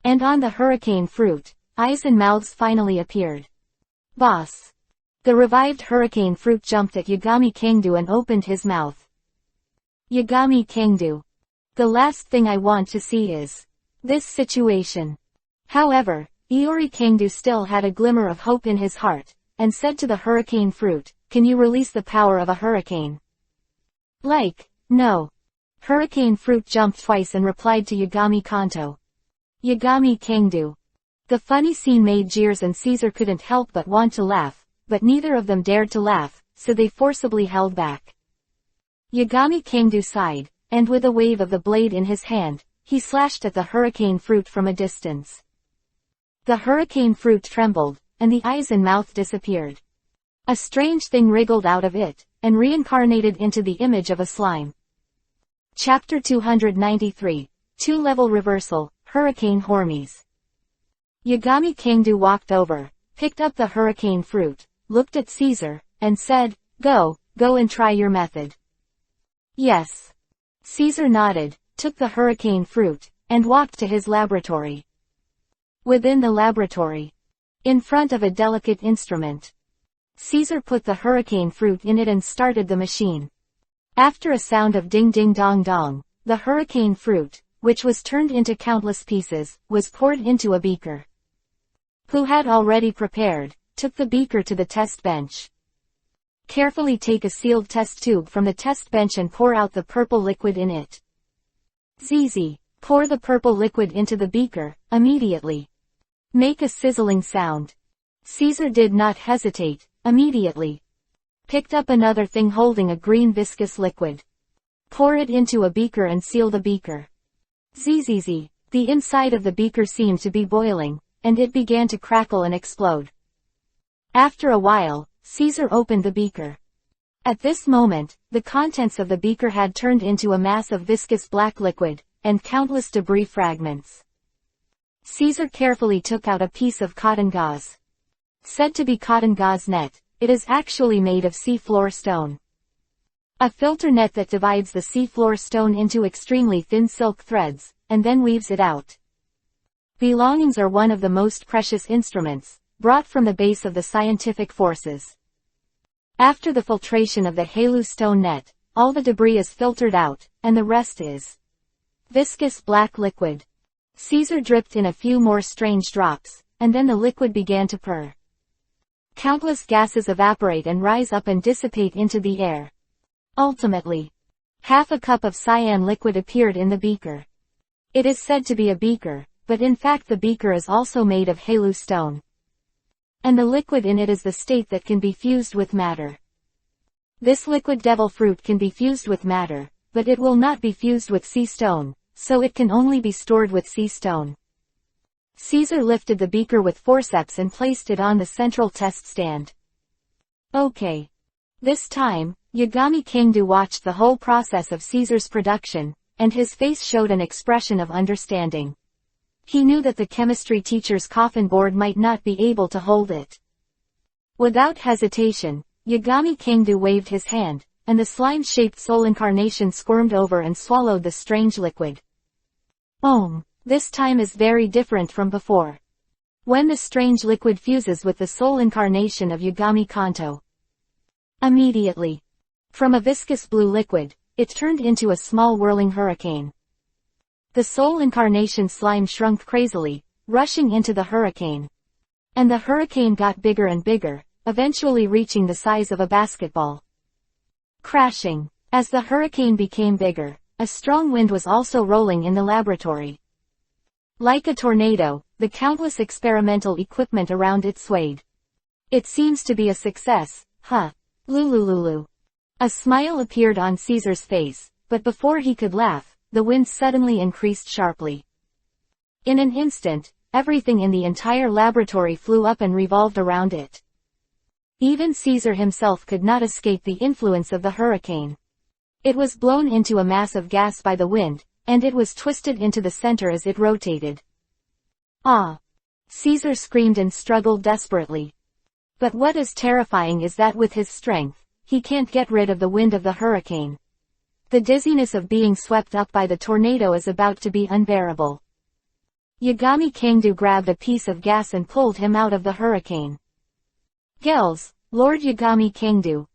And on the hurricane fruit, eyes and mouths finally appeared. Boss! The revived hurricane fruit jumped at Yagami Kingdu and opened his mouth. Yagami Kingdu. The last thing I want to see is this situation. However, Iori Kingdu still had a glimmer of hope in his heart, and said to the hurricane fruit, "Can you release the power of a hurricane?" No. Hurricane fruit jumped twice and replied to Yagami Kanto. Yagami Kingdu. The funny scene made Jeers and Caesar couldn't help but want to laugh, but neither of them dared to laugh, so they forcibly held back. Yagami Kangdu sighed, and with a wave of the blade in his hand, he slashed at the hurricane fruit from a distance. The hurricane fruit trembled, and the eyes and mouth disappeared. A strange thing wriggled out of it, and reincarnated into the image of a slime. Chapter 293, Two-Level Reversal, Hurricane Hormies. Yagami Kangdu walked over, picked up the hurricane fruit, looked at Caesar, and said, Go and try your method. Yes. Caesar nodded, took the hurricane fruit, and walked to his laboratory. Within the laboratory, in front of a delicate instrument, Caesar put the hurricane fruit in it and started the machine. After a sound of ding ding dong dong, the hurricane fruit, which was turned into countless pieces, was poured into a beaker. Who had already prepared, took the beaker to the test bench. Carefully take a sealed test tube from the test bench and pour out the purple liquid in it. ZZ, pour the purple liquid into the beaker, immediately. Make a sizzling sound. Caesar did not hesitate, immediately. Picked up another thing holding a green viscous liquid. Pour it into a beaker and seal the beaker. ZZZ, the inside of the beaker seemed to be boiling, and it began to crackle and explode. After a while, Caesar opened the beaker. At this moment, the contents of the beaker had turned into a mass of viscous black liquid, and countless debris fragments. Caesar carefully took out a piece of cotton gauze. Said to be cotton gauze net, it is actually made of seafloor stone. A filter net that divides the seafloor stone into extremely thin silk threads, and then weaves it out. Belongings are one of the most precious instruments, brought from the base of the scientific forces. After the filtration of the Halu stone net, all the debris is filtered out, and the rest is viscous black liquid. Caesar dripped in a few more strange drops, and then the liquid began to purr. Countless gases evaporate and rise up and dissipate into the air. Ultimately, half a cup of cyan liquid appeared in the beaker. It is said to be a beaker, but in fact the beaker is also made of Halu stone. And the liquid in it is the state that can be fused with matter. This liquid devil fruit can be fused with matter, but it will not be fused with sea stone, so it can only be stored with sea stone. Caesar lifted the beaker with forceps and placed it on the central test stand. Okay. This time, Yagami Kangdu watched the whole process of Caesar's production, and his face showed an expression of understanding. He knew that the chemistry teacher's coffin board might not be able to hold it. Without hesitation, Yagami Kangdu waved his hand, and the slime-shaped soul incarnation squirmed over and swallowed the strange liquid. This time is very different from before. When the strange liquid fuses with the soul incarnation of Yagami Kanto. Immediately, from a viscous blue liquid, it turned into a small whirling hurricane. The soul incarnation slime shrunk crazily, rushing into the hurricane. And the hurricane got bigger and bigger, eventually reaching the size of a basketball. Crashing. As the hurricane became bigger, a strong wind was also rolling in the laboratory. Like a tornado, the countless experimental equipment around it swayed. It seems to be a success, huh? Lulululu. A smile appeared on Caesar's face, but before he could laugh, the wind suddenly increased sharply. In an instant, everything in the entire laboratory flew up and revolved around it. Even Caesar himself could not escape the influence of the hurricane. It was blown into a mass of gas by the wind, and it was twisted into the center as it rotated. Ah! Caesar screamed and struggled desperately. But what is terrifying is that with his strength, he can't get rid of the wind of the hurricane. The dizziness of being swept up by the tornado is about to be unbearable. Yagami Kangdu grabbed a piece of gas and pulled him out of the hurricane. Gels, Lord Yagami Kangdu.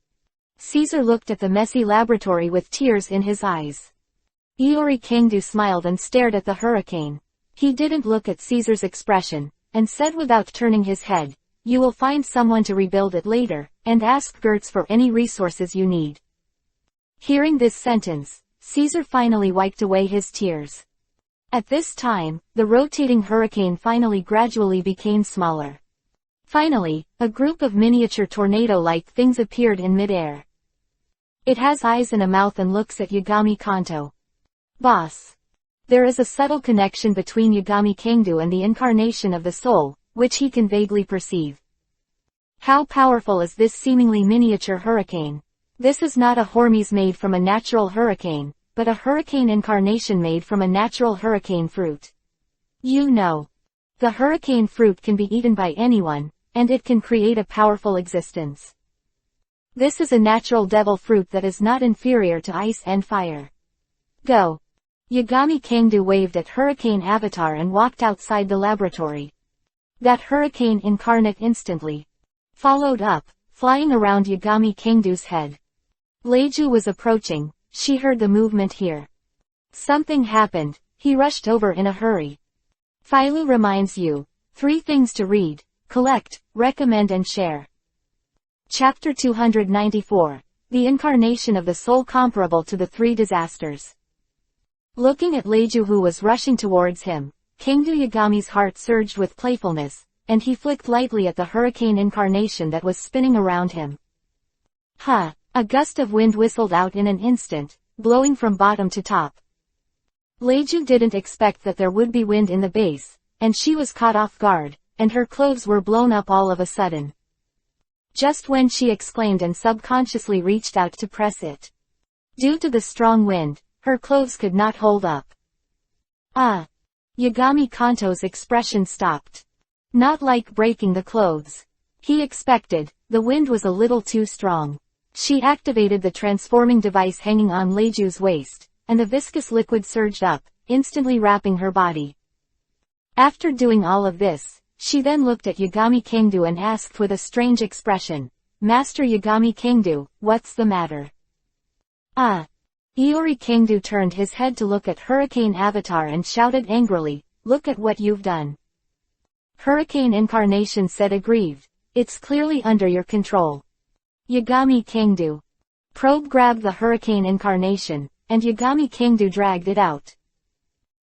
Caesar looked at the messy laboratory with tears in his eyes. Iori Kangdu smiled and stared at the hurricane. He didn't look at Caesar's expression, and said without turning his head, "You will find someone to rebuild it later, and ask Gertz for any resources you need." Hearing this sentence, Caesar finally wiped away his tears. At this time, the rotating hurricane finally gradually became smaller. Finally, a group of miniature tornado-like things appeared in midair. It has eyes and a mouth and looks at Yagami Kanto. Boss. There is a subtle connection between Yagami Kangdu and the incarnation of the soul, which he can vaguely perceive. How powerful is this seemingly miniature hurricane? This is not a Hormes made from a natural hurricane, but a hurricane incarnation made from a natural hurricane fruit. You know. The hurricane fruit can be eaten by anyone, and it can create a powerful existence. This is a natural devil fruit that is not inferior to ice and fire. Go. Yagami Kangdu waved at Hurricane Avatar and walked outside the laboratory. That hurricane incarnate instantly followed up, flying around Yagami Kangdu's head. Leiju was approaching. She heard the movement here. Something happened. He rushed over in a hurry. Phailu reminds you. 3 things to read, collect, recommend and share. Chapter 294. The incarnation of the soul comparable to the 3 disasters. Looking at Leiju who was rushing towards him, Kangdu Yagami's heart surged with playfulness, and he flicked lightly at the hurricane incarnation that was spinning around him. Ha! A gust of wind whistled out in an instant, blowing from bottom to top. Leiju didn't expect that there would be wind in the base, and she was caught off guard, and her clothes were blown up all of a sudden. Just when she exclaimed and subconsciously reached out to press it. Due to the strong wind, her clothes could not hold up. Ah! Yagami Kanto's expression stopped. Not like breaking the clothes. He expected, the wind was a little too strong. She activated the transforming device hanging on Leiju's waist, and the viscous liquid surged up, instantly wrapping her body. After doing all of this, she then looked at Yagami Kangdu and asked with a strange expression, Master Yagami Kangdu, what's the matter? Ah! Iori Kangdu turned his head to look at Hurricane Avatar and shouted angrily, look at what you've done. Hurricane Incarnation said aggrieved, it's clearly under your control. Yagami Kangdu. Probe grabbed the Hurricane Incarnation, and Yagami Kangdu dragged it out.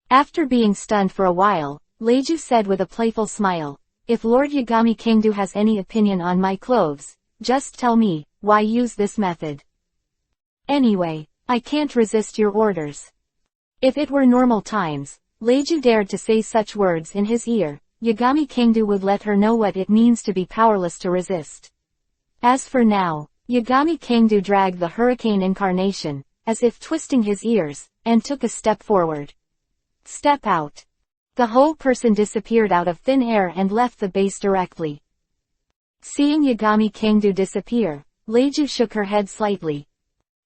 After being stunned for a while, Leiju said with a playful smile, if Lord Yagami Kangdu has any opinion on my clothes, just tell me, why use this method? Anyway, I can't resist your orders. If it were normal times, Leiju dared to say such words in his ear, Yagami Kangdu would let her know what it means to be powerless to resist. As for now, Yagami Kangdu dragged the Hurricane Incarnation, as if twisting his ears, and took a step forward. Step out. The whole person disappeared out of thin air and left the base directly. Seeing Yagami Kangdu disappear, Leiju shook her head slightly.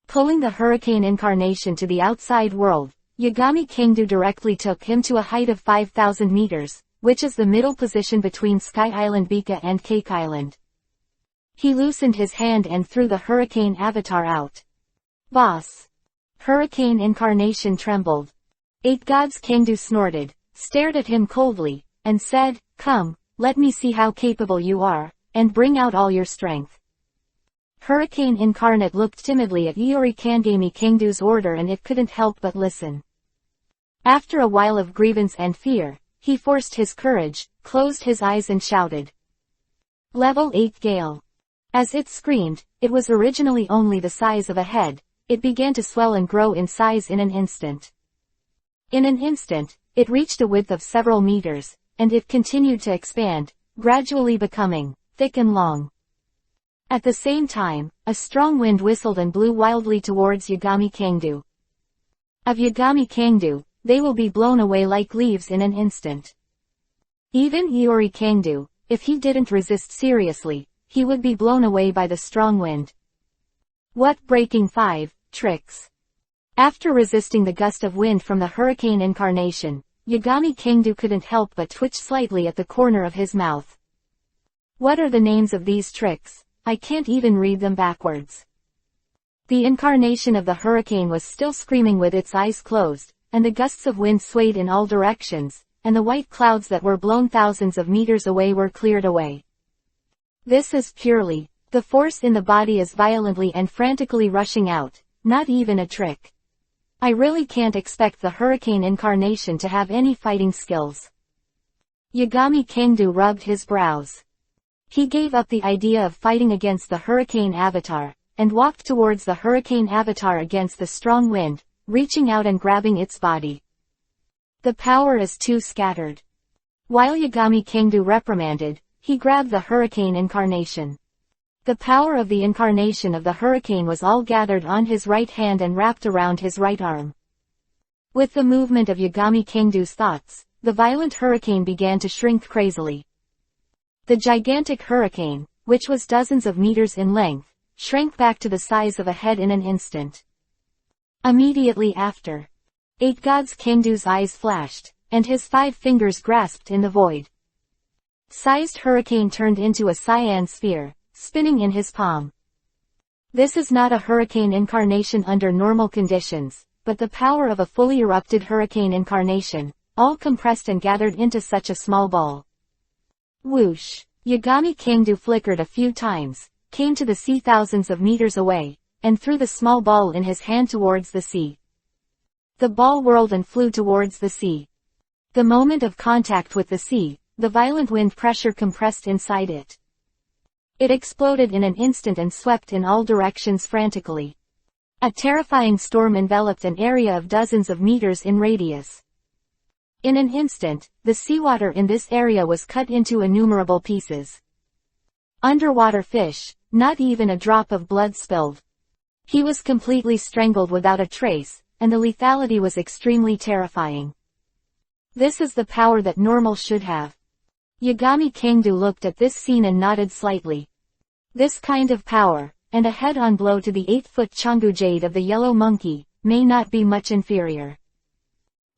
Pulling the Hurricane Incarnation to the outside world, Yagami Kangdu directly took him to a height of 5,000 meters, which is the middle position between Sky Island Bika and Cake Island. He loosened his hand and threw the Hurricane Avatar out. Boss! Hurricane Incarnation trembled. 8 gods Kangdu snorted, stared at him coldly, and said, come, let me see how capable you are, and bring out all your strength. Hurricane Incarnate looked timidly at Iori Kangami Kangdu's order and it couldn't help but listen. After a while of grievance and fear, he forced his courage, closed his eyes and shouted. Level 8 Gale. As it screamed, it was originally only the size of a head, it began to swell and grow in size in an instant. In an instant, it reached a width of several meters, and it continued to expand, gradually becoming thick and long. At the same time, a strong wind whistled and blew wildly towards Yagami Kangdu. Of Yagami Kangdu, they will be blown away like leaves in an instant. Even Iori Kangdu, if he didn't resist seriously, he would be blown away by the strong wind. What breaking 5 tricks. After resisting the gust of wind from the Hurricane Incarnation, Yagami Kangdu couldn't help but twitch slightly at the corner of his mouth. What are the names of these tricks? I can't even read them backwards. The incarnation of the hurricane was still screaming with its eyes closed, and the gusts of wind swayed in all directions, and the white clouds that were blown thousands of meters away were cleared away. This is purely, the force in the body is violently and frantically rushing out, not even a trick. I really can't expect the Hurricane Incarnation to have any fighting skills. Yagami Kangdu rubbed his brows. He gave up the idea of fighting against the hurricane avatar, and walked towards the hurricane avatar against the strong wind, reaching out and grabbing its body. The power is too scattered. While Yagami Kengdu reprimanded, he grabbed the hurricane incarnation. The power of the incarnation of the hurricane was all gathered on his right hand and wrapped around his right arm. With the movement of Yagami Kengdu's thoughts, the violent hurricane began to shrink crazily. The gigantic hurricane, which was dozens of meters in length, shrank back to the size of a head in an instant. Immediately after, 8 Gods Kengdu's eyes flashed, and his 5 fingers grasped in the void. Sized hurricane turned into a cyan sphere, spinning in his palm. This is not a hurricane incarnation under normal conditions, but the power of a fully erupted hurricane incarnation, all compressed and gathered into such a small ball. Whoosh! Yagami Kengdu flickered a few times, came to the sea thousands of meters away, and threw the small ball in his hand towards the sea. The ball whirled and flew towards the sea. The moment of contact with the sea, the violent wind pressure compressed inside it. It exploded in an instant and swept in all directions frantically. A terrifying storm enveloped an area of dozens of meters in radius. In an instant, the seawater in this area was cut into innumerable pieces. Underwater fish, not even a drop of blood spilled. He was completely strangled without a trace, and the lethality was extremely terrifying. This is the power that normal should have. Yagami Kengdu looked at this scene and nodded slightly. This kind of power, and a head-on blow to the 8-foot Changu Jade of the Yellow Monkey, may not be much inferior.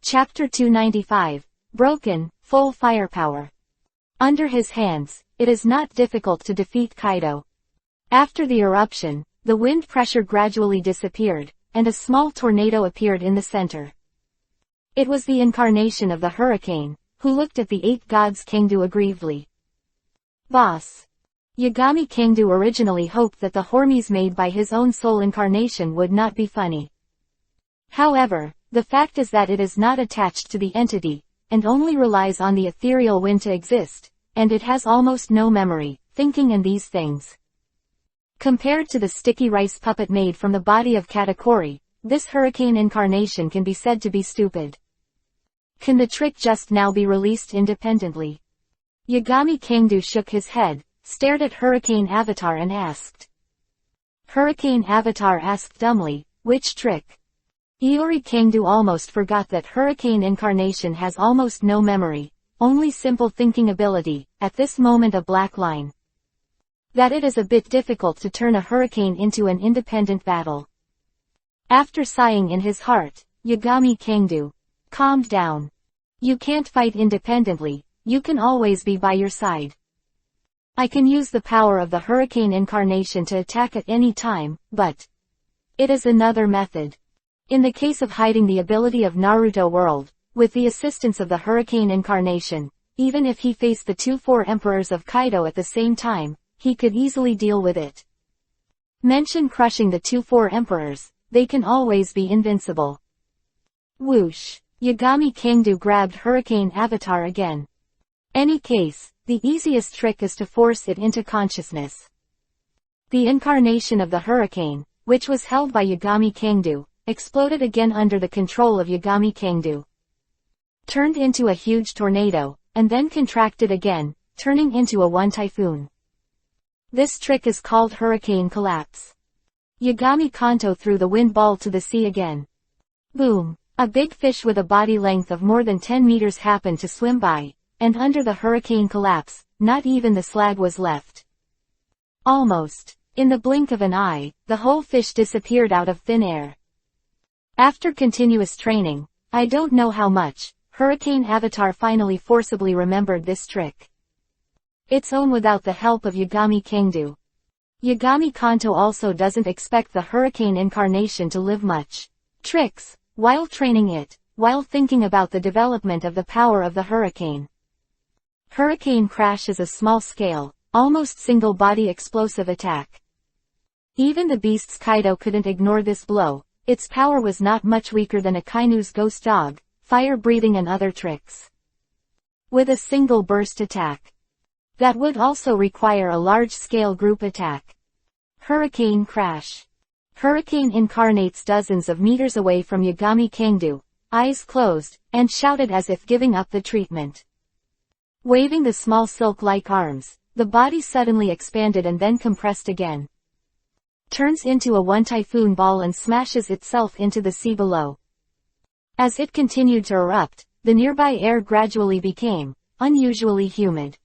Chapter 295, Broken, Full Firepower. Under his hands, it is not difficult to defeat Kaido. After the eruption, the wind pressure gradually disappeared, and a small tornado appeared in the center. It was the incarnation of the hurricane, who looked at the 8 Gods Kengdu aggrievedly. Boss. Yagami Kengdu originally hoped that the hormies made by his own soul incarnation would not be funny. However, the fact is that it is not attached to the entity, and only relies on the ethereal wind to exist, and it has almost no memory, thinking and these things. Compared to the sticky rice puppet made from the body of Katakuri, this hurricane incarnation can be said to be stupid. Can the trick just now be released independently? Yagami Kengdu shook his head, stared at Hurricane Avatar and asked. Hurricane Avatar asked dumbly, which trick? Iori Kengdu almost forgot that Hurricane Incarnation has almost no memory, only simple thinking ability, at this moment a black line. That it is a bit difficult to turn a hurricane into an independent battle. After sighing in his heart, Yagami Kengdu calmed down. You can't fight independently, you can always be by your side. I can use the power of the Hurricane Incarnation to attack at any time, but it is another method. In the case of hiding the ability of Naruto World, with the assistance of the Hurricane Incarnation, even if he faced the 2-4 Emperors of Kaido at the same time, he could easily deal with it. Mention crushing the 2-4 Emperors, they can always be invincible. Whoosh! Yagami Kengdu grabbed Hurricane Avatar again. Any case, the easiest trick is to force it into consciousness. The incarnation of the hurricane, which was held by Yagami Kengdu, exploded again under the control of Yagami Kengdu. Turned into a huge tornado, and then contracted again, turning into a one-typhoon. This trick is called Hurricane Collapse. Yagami Kanto threw the wind ball to the sea again. Boom! A big fish with a body length of more than 10 meters happened to swim by, and under the hurricane collapse, not even the slag was left. Almost. In the blink of an eye, the whole fish disappeared out of thin air. After continuous training, I don't know how much, Hurricane Avatar finally forcibly remembered this trick. Its own without the help of Yagami Kengdu. Yagami Kanto also doesn't expect the Hurricane Incarnation to live much tricks, while training it, while thinking about the development of the power of the hurricane. Hurricane Crash is a small-scale, almost single-body explosive attack. Even the beast's Kaido couldn't ignore this blow. Its power was not much weaker than a Kainu's ghost dog, fire breathing and other tricks. With a single burst attack, That would also require a large-scale group attack. Hurricane crash. Hurricane incarnates dozens of meters away from Yagami Kangdu, eyes closed, and shouted as if giving up the treatment. Waving the small silk-like arms, the body suddenly expanded and then compressed again. Turns into a one-typhoon ball and smashes itself into the sea below. As it continued to erupt, the nearby air gradually became unusually humid.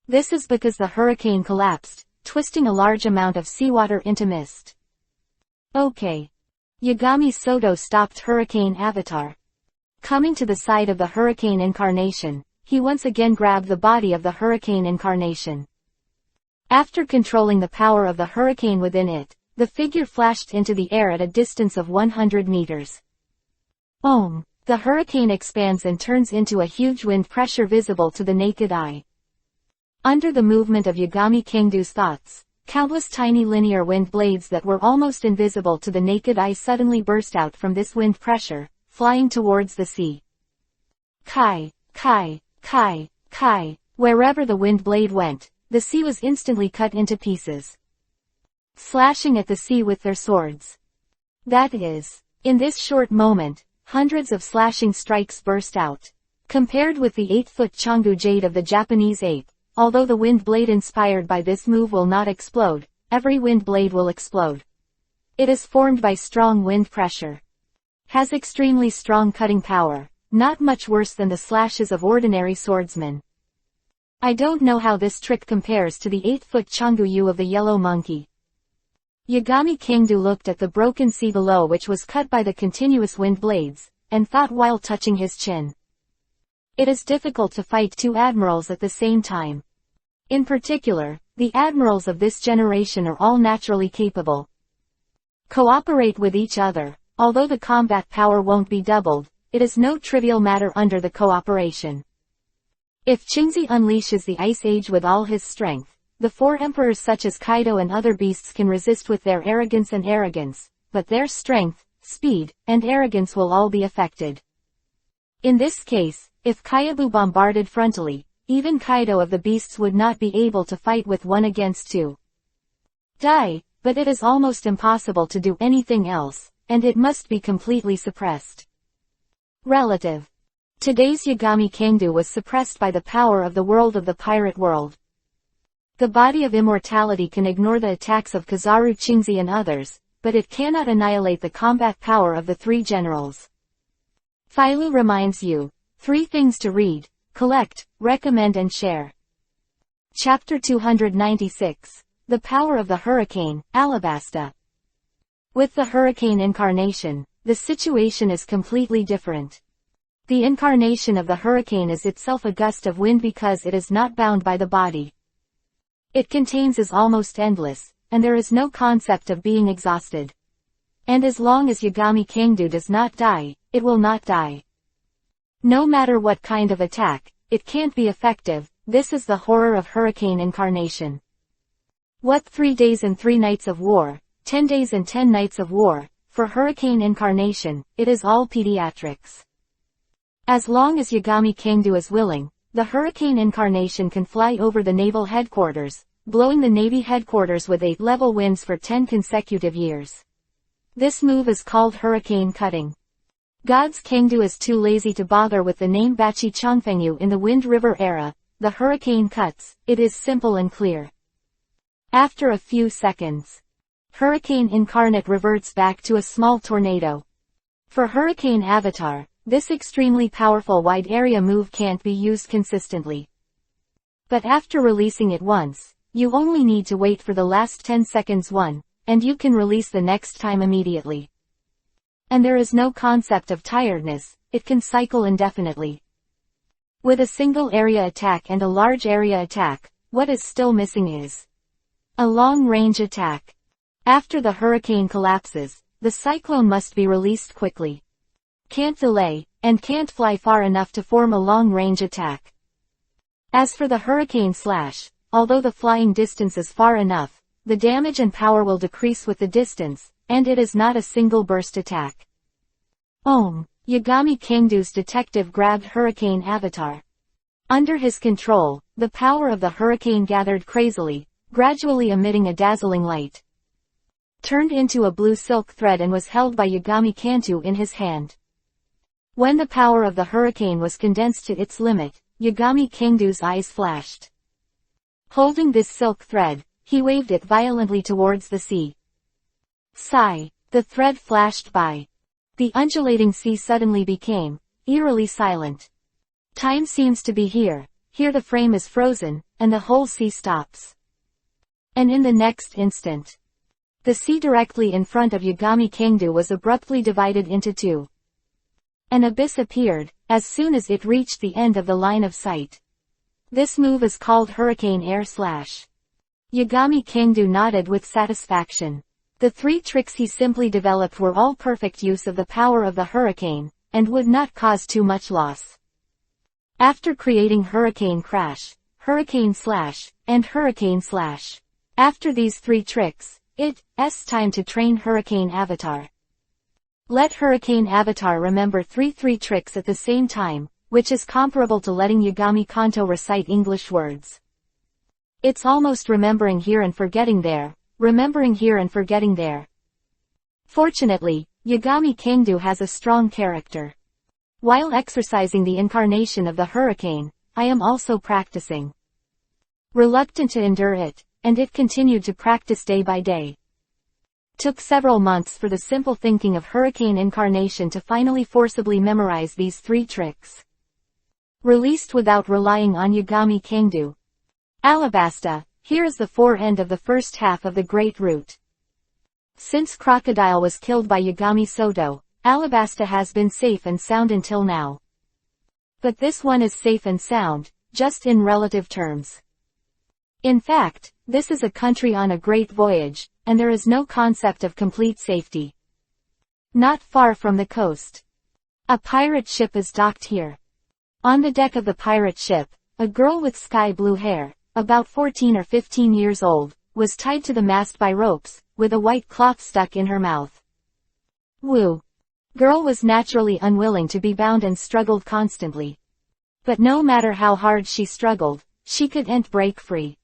This is because the hurricane collapsed, twisting a large amount of seawater into mist. Okay. Yagami Soto stopped Hurricane Avatar. Coming to the side of the hurricane incarnation, he once again grabbed the body of the hurricane incarnation. After controlling the power of the hurricane within it, the figure flashed into the air at a distance of 100 meters. Boom! The hurricane expands and turns into a huge wind pressure visible to the naked eye. Under the movement of Yagami Kangdu's thoughts, countless tiny linear wind blades that were almost invisible to the naked eye suddenly burst out from this wind pressure, flying towards the sea. Kai, kai, kai, kai. Wherever the wind blade went, the sea was instantly cut into pieces, slashing at the sea with their swords. That is, in this short moment, hundreds of slashing strikes burst out. Compared with the 8-foot Changu jade of the Japanese ape, although the wind blade inspired by this move will not explode, every wind blade will explode. It is formed by strong wind pressure. Has extremely strong cutting power, not much worse than the slashes of ordinary swordsmen. I don't know how this trick compares to the 8-foot Changu Yu of the yellow monkey. Yagami Kangdu looked at the broken sea below which was cut by the continuous wind blades, and thought while touching his chin. It is difficult to fight two admirals at the same time. In particular, the admirals of this generation are all naturally capable. Cooperate with each other. Although the combat power won't be doubled, it is no trivial matter under the cooperation. If Qingzi unleashes the Ice Age with all his strength, the four emperors such as Kaido and other beasts can resist with their arrogance, but their strength, speed, and arrogance will all be affected. In this case, if Kaibu bombarded frontally, even Kaido of the beasts would not be able to fight with 1 against 2. But it is almost impossible to do anything else, and it must be completely suppressed. Relative. Today's Yagami Kangdu was suppressed by the power of the world of the pirate world. The body of immortality can ignore the attacks of Kizaru Qingzi and others, but it cannot annihilate the combat power of the 3 generals. Phailu reminds you, 3 things to read, collect, recommend and share. Chapter 296. The Power of the Hurricane, Alabasta. With the hurricane incarnation, the situation is completely different. The incarnation of the hurricane is itself a gust of wind because it is not bound by the body. It contains is almost endless, and there is no concept of being exhausted. And as long as Yagami Kangdu does not die, it will not die. No matter what kind of attack, it can't be effective. This is the horror of hurricane incarnation. What 3 days and 3 nights of war, 10 days and 10 nights of war, for hurricane incarnation, it is all pediatrics. As long as Yagami Kangdu is willing, the hurricane incarnation can fly over the naval headquarters, blowing the Navy headquarters with 8-level winds for 10 consecutive years. This move is called hurricane cutting. God's Kangdu is too lazy to bother with the name Bachi Chongfengyu in the Wind River era. The hurricane cuts. It is simple and clear. After a few seconds, hurricane incarnate reverts back to a small tornado. For hurricane avatar, this extremely powerful wide area move can't be used consistently. But after releasing it once, you only need to wait for the last 10 seconds and you can release the next time immediately. And there is no concept of tiredness, it can cycle indefinitely. With a single area attack and a large area attack, what is still missing is a long-range attack. After the hurricane collapses, the cyclone must be released quickly. Can't delay, and can't fly far enough to form a long-range attack. As for the hurricane slash, although the flying distance is far enough, the damage and power will decrease with the distance, and it is not a single burst attack. Yagami Kangdu's detective grabbed hurricane avatar. Under his control, the power of the hurricane gathered crazily, gradually emitting a dazzling light. Turned into a blue silk thread and was held by Yagami Kanto in his hand. When the power of the hurricane was condensed to its limit, Yagami Kanto's eyes flashed. Holding this silk thread, he waved it violently towards the sea. Sigh. The thread flashed by. The undulating sea suddenly became eerily silent. Time seems to be here. Here the frame is frozen, and the whole sea stops. And in the next instant, the sea directly in front of Yagami Kanto was abruptly divided into two. An abyss appeared, as soon as it reached the end of the line of sight. This move is called Hurricane Air Slash. Yagami Kanto nodded with satisfaction. The three tricks he simply developed were all perfect use of the power of the hurricane, and would not cause too much loss. After creating Hurricane Crash, Hurricane Slash, and Hurricane Slash. After these three tricks, it's time to train Hurricane Avatar. Let Hurricane Avatar remember three tricks at the same time, which is comparable to letting Yagami Kanto recite English words. It's almost remembering here and forgetting there, remembering here and forgetting there. Fortunately, Yagami Kanto has a strong character. While exercising the incarnation of the hurricane, I am also practicing. Reluctant to endure it, and it continued to practice day by day. Took several months for the simple thinking of hurricane incarnation to finally forcibly memorize these three tricks. Released without relying on Yagami Kanto. Alabasta, here is the fore-end of the first half of the Great Route. Since Crocodile was killed by Yagami Soto, Alabasta has been safe and sound until now. But this one is safe and sound, just in relative terms. In fact, this is a country on a great voyage, and there is no concept of complete safety. Not far from the coast. A pirate ship is docked here. On the deck of the pirate ship, a girl with sky blue hair, about 14 or 15 years old, was tied to the mast by ropes, with a white cloth stuck in her mouth. Woo. Girl was naturally unwilling to be bound and struggled constantly. But no matter how hard she struggled, she couldn't break free.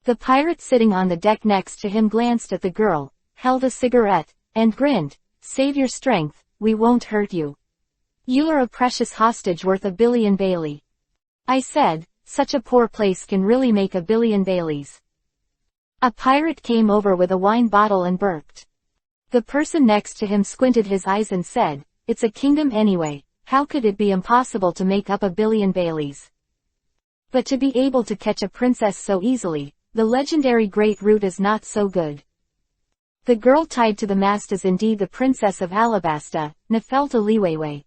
The pirate sitting on the deck next to him glanced at the girl, held a cigarette, and grinned. Save your strength, we won't hurt you. You are a precious hostage worth $1 billion Bailey. I said, such a poor place can really make $1 billion Baileys. A pirate came over with a wine bottle and burped. The person next to him squinted his eyes and said, it's a kingdom anyway, how could it be impossible to make up $1 billion Baileys? But to be able to catch a princess so easily, the legendary Great Route is not so good. The girl tied to the mast is indeed the Princess of Alabasta, Nefelta Liwewe.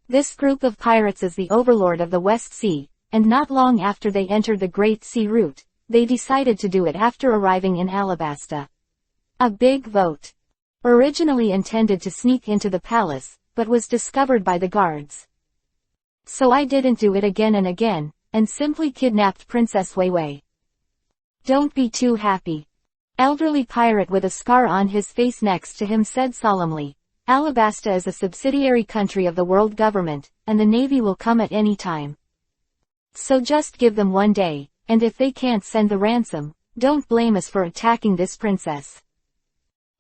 This group of pirates is the overlord of the West Sea, and not long after they entered the Great Sea Route, they decided to do it after arriving in Alabasta. A big vote. Originally intended to sneak into the palace, but was discovered by the guards. So I didn't do it again and again, and simply kidnapped Princess Weiwei. Don't be too happy. Elderly pirate with a scar on his face next to him said solemnly, Alabasta is a subsidiary country of the world government, and the Navy will come at any time. So just give them 1 day, and if they can't send the ransom, don't blame us for attacking this princess.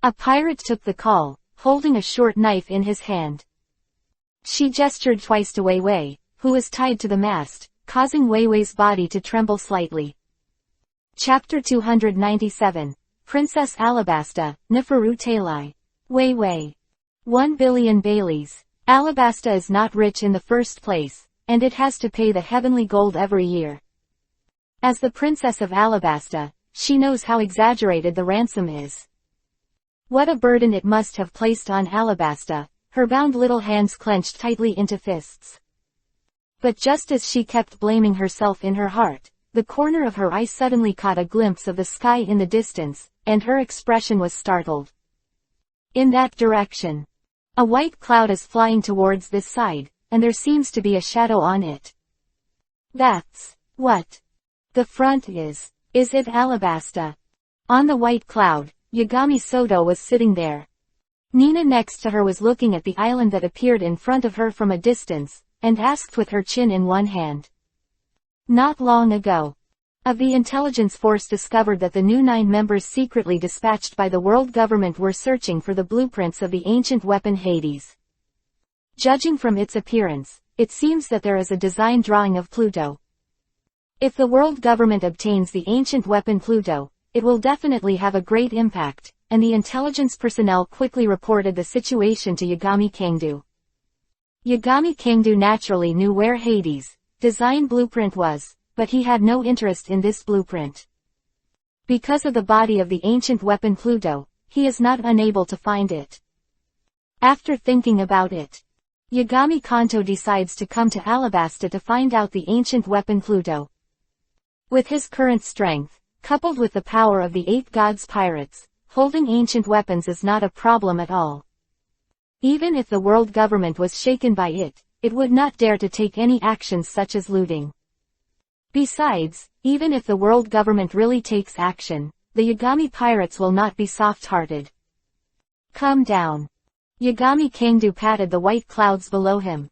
A pirate took the call, holding a short knife in his hand. She gestured twice to Weiwei, who was tied to the mast, causing Weiwei's body to tremble slightly. Chapter 297. Princess Alabasta, Neferu Talai. Weiwei. 1 billion Baileys. Alabasta is not rich in the first place, and it has to pay the heavenly gold every year. As the Princess of Alabasta, she knows how exaggerated the ransom is. What a burden it must have placed on Alabasta, her bound little hands clenched tightly into fists. But just as she kept blaming herself in her heart, the corner of her eye suddenly caught a glimpse of the sky in the distance, and her expression was startled. In that direction. A white cloud is flying towards this side, and there seems to be a shadow on it. That's what the front is. Is it Alabasta? On the white cloud, Yagami Soto was sitting there. Nina next to her was looking at the island that appeared in front of her from a distance, and asked with her chin in one hand. Not long ago, of the intelligence force discovered that the new 9 members secretly dispatched by the world government were searching for the blueprints of the ancient weapon Hades. Judging from its appearance, it seems that there is a design drawing of Pluto. If the world government obtains the ancient weapon Pluto, it will definitely have a great impact, and the intelligence personnel quickly reported the situation to Yagami Kangdu. Yagami Kangdu naturally knew where Hades' design blueprint was, but he had no interest in this blueprint. Because of the body of the ancient weapon Pluto, he is not unable to find it. After thinking about it, Yagami Kanto decides to come to Alabasta to find out the ancient weapon Pluto. With his current strength, coupled with the power of the 8 gods pirates, holding ancient weapons is not a problem at all. Even if the world government was shaken by it, it would not dare to take any actions such as looting. Besides, even if the world government really takes action, the Yagami pirates will not be soft-hearted. Come down. Yagami Kangdu patted the white clouds below him.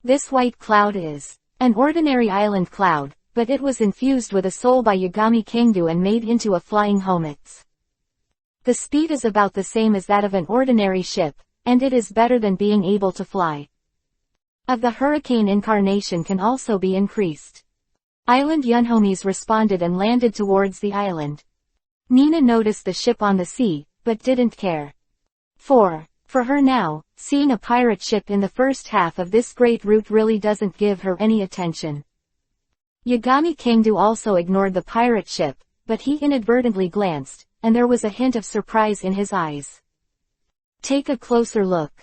This white cloud is an ordinary island cloud, but it was infused with a soul by Yagami Kangdu and made into a flying homets. The speed is about the same as that of an ordinary ship, and it is better than being able to fly. Of the hurricane incarnation can also be increased. Island Yunhomies responded and landed towards the island. Nina noticed the ship on the sea, but didn't care. For her now, seeing a pirate ship in the first half of this great route really doesn't give her any attention. Yagami Kangdu also ignored the pirate ship, but he inadvertently glanced, and there was a hint of surprise in his eyes. Take a closer look.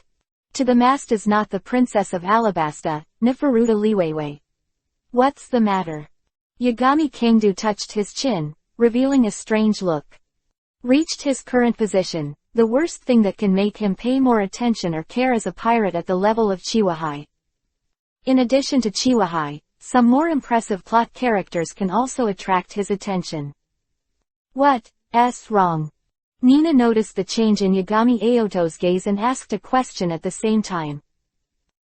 To the mast is not the Princess of Alabasta, Neferuta Liwewe. What's the matter? Yagami Kangdu touched his chin, revealing a strange look. Reached his current position, the worst thing that can make him pay more attention or care as a pirate at the level of Chiwahai. In addition to Chiwahai, some more impressive plot characters can also attract his attention. What's wrong? Nina noticed the change in Yagami Aoto's gaze and asked a question at the same time.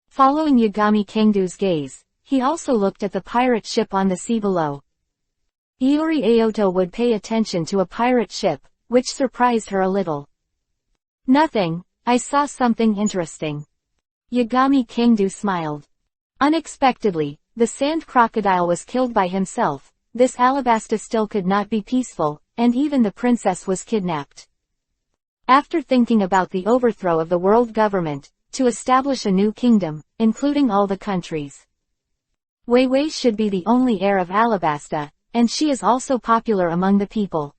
Following Yagami Kangdu's gaze, he also looked at the pirate ship on the sea below. Iori Aoto would pay attention to a pirate ship, which surprised her a little. Nothing, I saw something interesting. Yagami Kangdu smiled. Unexpectedly, the sand crocodile was killed by himself. This Alabasta still could not be peaceful, and even the princess was kidnapped. After thinking about the overthrow of the world government, to establish a new kingdom, including all the countries. Wei should be the only heir of Alabasta, and she is also popular among the people.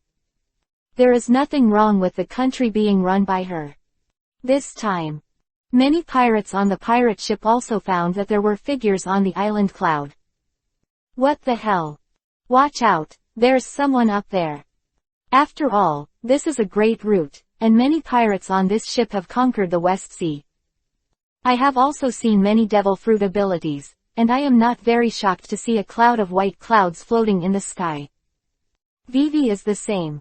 There is nothing wrong with the country being run by her. This time, many pirates on the pirate ship also found that there were figures on the island cloud. What the hell? Watch out, there's someone up there. After all, this is a great route, and many pirates on this ship have conquered the West Sea. I have also seen many devil fruit abilities, and I am not very shocked to see a cloud of white clouds floating in the sky. Vivi is the same.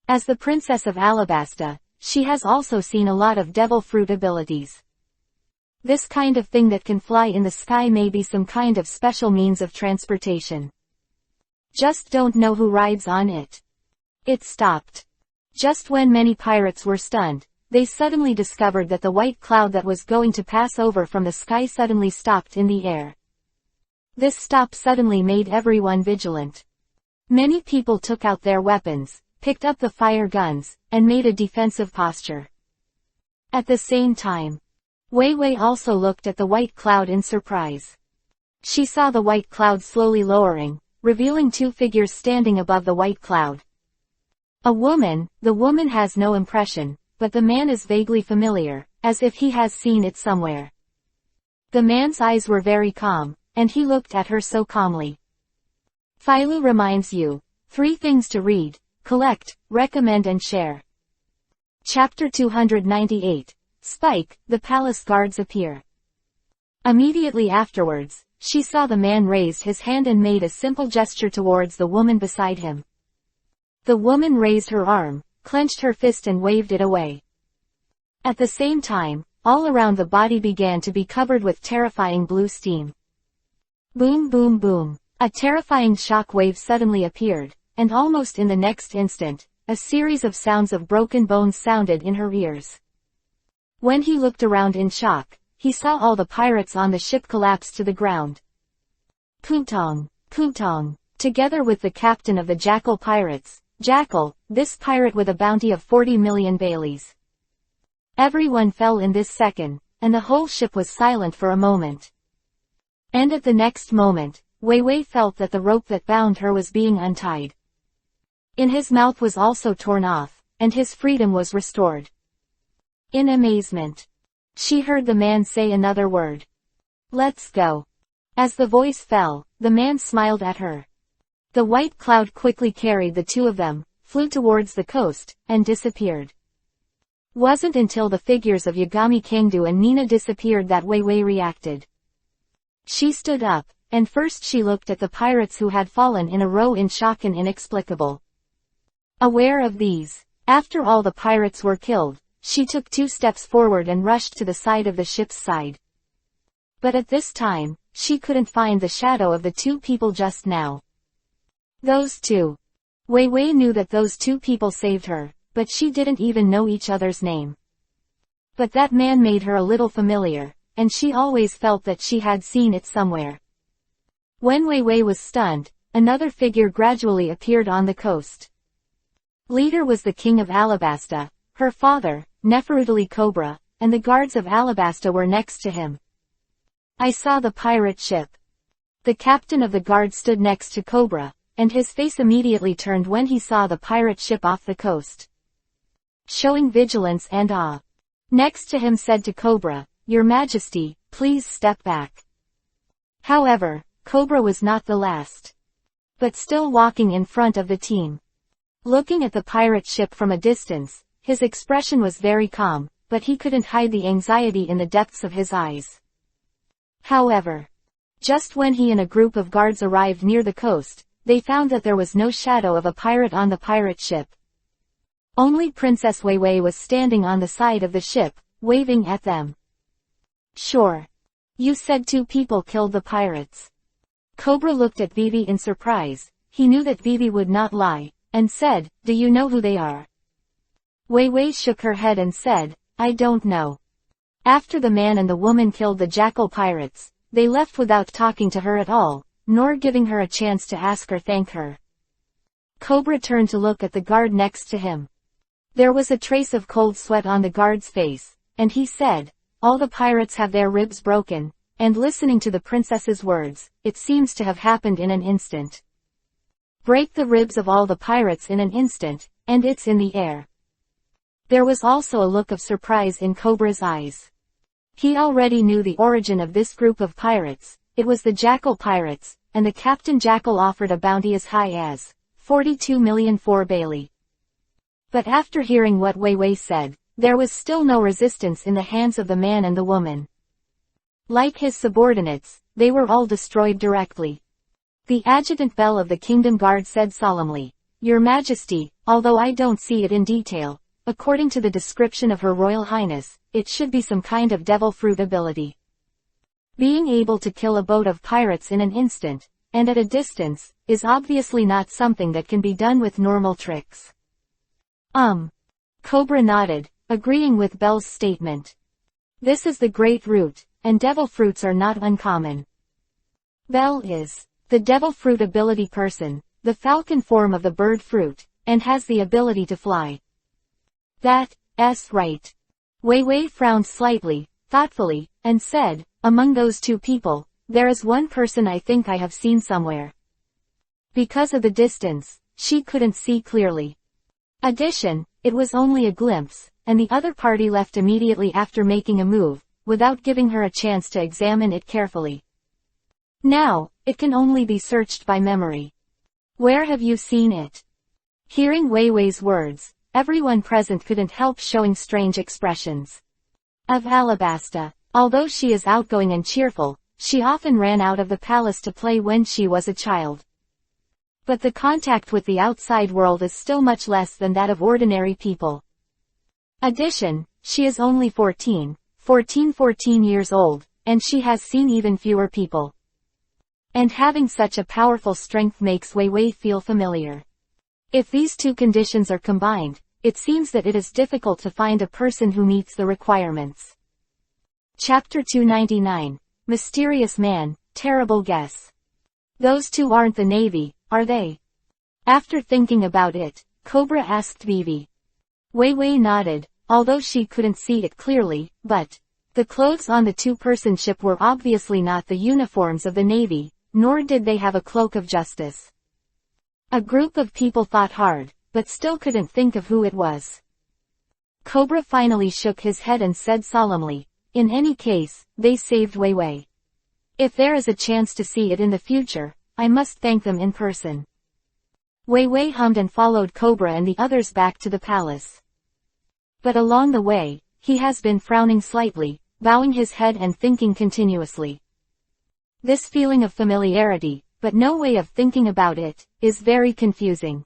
As the Princess of Alabasta, she has also seen a lot of devil fruit abilities. This kind of thing that can fly in the sky may be some kind of special means of transportation. Just don't know who rides on it. It stopped. Just when many pirates were stunned, they suddenly discovered that the white cloud that was going to pass over from the sky suddenly stopped in the air. This stop suddenly made everyone vigilant. Many people took out their weapons, picked up the fire guns, and made a defensive posture. At the same time, Wei also looked at the white cloud in surprise. She saw the white cloud slowly lowering, revealing 2 figures standing above the white cloud. A woman, the woman has no impression, but the man is vaguely familiar, as if he has seen it somewhere. The man's eyes were very calm, and he looked at her so calmly. Philo reminds you, 3 things to read, collect, recommend and share. Chapter 298. Spike, the palace guards appear. Immediately afterwards, she saw the man raised his hand and made a simple gesture towards the woman beside him. The woman raised her arm, clenched her fist and waved it away. At the same time, all around the body began to be covered with terrifying blue steam. Boom boom boom. A terrifying shock wave suddenly appeared, and almost in the next instant, a series of sounds of broken bones sounded in her ears. When he looked around in shock, he saw all the pirates on the ship collapse to the ground. Putong, Putong, together with the captain of the Jackal pirates, Jackal, this pirate with a bounty of 40 million Baileys. Everyone fell in this second, and the whole ship was silent for a moment. And at the next moment, Wei Wei felt that the rope that bound her was being untied. In his mouth was also torn off, and his freedom was restored. In amazement, she heard the man say another word. Let's go. As the voice fell, the man smiled at her. The white cloud quickly carried the two of them, flew towards the coast, and disappeared. Wasn't until the figures of Yagami Kangdu and Nina disappeared that Wei Wei reacted. She stood up, and first she looked at the pirates who had fallen in a row in shock and inexplicable. Aware of these, after all the pirates were killed, she took 2 steps forward and rushed to the side of the ship's side. But at this time, she couldn't find the shadow of the 2 people just now. Those 2. Wei Wei knew that those 2 people saved her, but she didn't even know each other's name. But that man made her a little familiar, and she always felt that she had seen it somewhere. When Wei Wei was stunned, another figure gradually appeared on the coast. Leader was the king of Alabasta, her father, Neferutali Cobra, and the guards of Alabasta were next to him. I saw the pirate ship. The captain of the guard stood next to Cobra, and his face immediately turned when he saw the pirate ship off the coast, showing vigilance and awe. Next to him said to Cobra, Your Majesty, please step back. However, Cobra was not the last, but still walking in front of the team. Looking at the pirate ship from a distance, his expression was very calm, but he couldn't hide the anxiety in the depths of his eyes. However, just when he and a group of guards arrived near the coast, they found that there was no shadow of a pirate on the pirate ship. Only Princess Wei Wei was standing on the side of the ship, waving at them. Sure. You said 2 people killed the pirates. Cobra looked at Vivi in surprise. He knew that Vivi would not lie, and said, Do you know who they are? Wei Wei shook her head and said, I don't know. After the man and the woman killed the Jackal pirates, they left without talking to her at all, nor giving her a chance to ask or thank her. Cobra turned to look at the guard next to him. There was a trace of cold sweat on the guard's face, and he said, All the pirates have their ribs broken, and listening to the princess's words, it seems to have happened in an instant. Break the ribs of all the pirates in an instant, and it's in the air. There was also a look of surprise in Cobra's eyes. He already knew the origin of this group of pirates. It was the Jackal pirates, and the Captain Jackal offered a bounty as high as 42 million for Bailey. But after hearing what Wei Wei said, there was still no resistance in the hands of the man and the woman. Like his subordinates, they were all destroyed directly. The adjutant bell of the Kingdom Guard said solemnly, Your Majesty, although I don't see it in detail, according to the description of Her Royal Highness, it should be some kind of devil fruit ability. Being able to kill a boat of pirates in an instant, and at a distance, is obviously not something that can be done with normal tricks. Cobra nodded, agreeing with Bell's statement. This is the Great Root, and devil fruits are not uncommon. Bell is the devil fruit ability person, the falcon form of the bird fruit, and has the ability to fly. That's right. Wei Wei frowned slightly, thoughtfully, and said, Among those 2 people, there is one person I think I have seen somewhere. Because of the distance, she couldn't see clearly. Addition, it was only a glimpse, and the other party left immediately after making a move, without giving her a chance to examine it carefully. Now, it can only be searched by memory. Where have you seen it? Hearing Wei Wei's words, everyone present couldn't help showing strange expressions. Of Alabasta, although she is outgoing and cheerful, she often ran out of the palace to play when she was a child. But the contact with the outside world is still much less than that of ordinary people. Addition, she is only 14 years old, and she has seen even fewer people. And having such a powerful strength makes Wei Wei feel familiar. If these two conditions are combined, it seems that it is difficult to find a person who meets the requirements. Chapter 299. Mysterious Man, Terrible Guess. Those two aren't the Navy, are they? After thinking about it, Cobra asked Vivi. Wei Wei nodded, although she couldn't see it clearly, but the clothes on the two-person ship were obviously not the uniforms of the Navy, nor did they have a cloak of justice. A group of people thought hard, but still couldn't think of who it was. Cobra finally shook his head and said solemnly, in any case, they saved Wei Wei. If there is a chance to see it in the future, I must thank them in person. Wei Wei hummed and followed Cobra and the others back to the palace. But along the way, he has been frowning slightly, bowing his head and thinking continuously. This feeling of familiarity, but no way of thinking about it, is very confusing.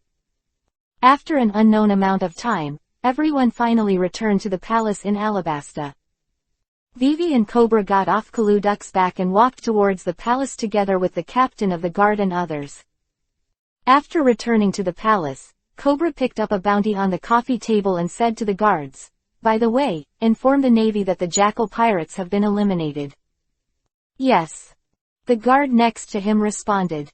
After an unknown amount of time, everyone finally returned to the palace in Alabasta. Vivi and Cobra got off Kaluduk's back and walked towards the palace together with the captain of the guard and others. After returning to the palace, Cobra picked up a bounty on the coffee table and said to the guards, by the way, inform the Navy that the Jackal pirates have been eliminated. Yes. The guard next to him responded.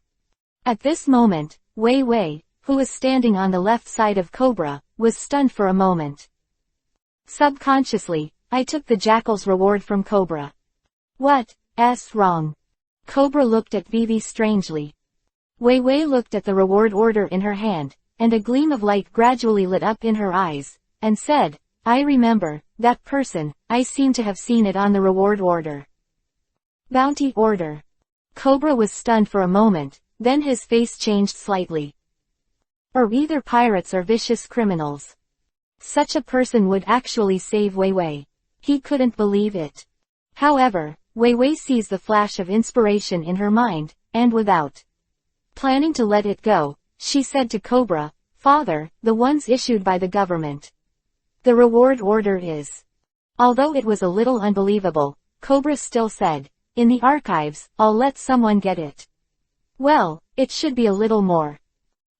At this moment, Wei Wei, who was standing on the left side of Cobra, was stunned for a moment. Subconsciously, I took the Jackal's reward from Cobra. What's wrong? Cobra looked at Vivi strangely. Wei Wei looked at the reward order in her hand, and a gleam of light gradually lit up in her eyes, and said, I remember, that person, I seem to have seen it on the reward order. Bounty order. Cobra was stunned for a moment, then his face changed slightly. Or either pirates or vicious criminals. Such a person would actually save Wei Wei. He couldn't believe it. However, Wei Wei sees the flash of inspiration in her mind, and without planning to let it go, she said to Cobra, Father, the ones issued by the government. The reward order is. Although it was a little unbelievable, Cobra still said, in the archives, I'll let someone get it. Well, it should be a little more.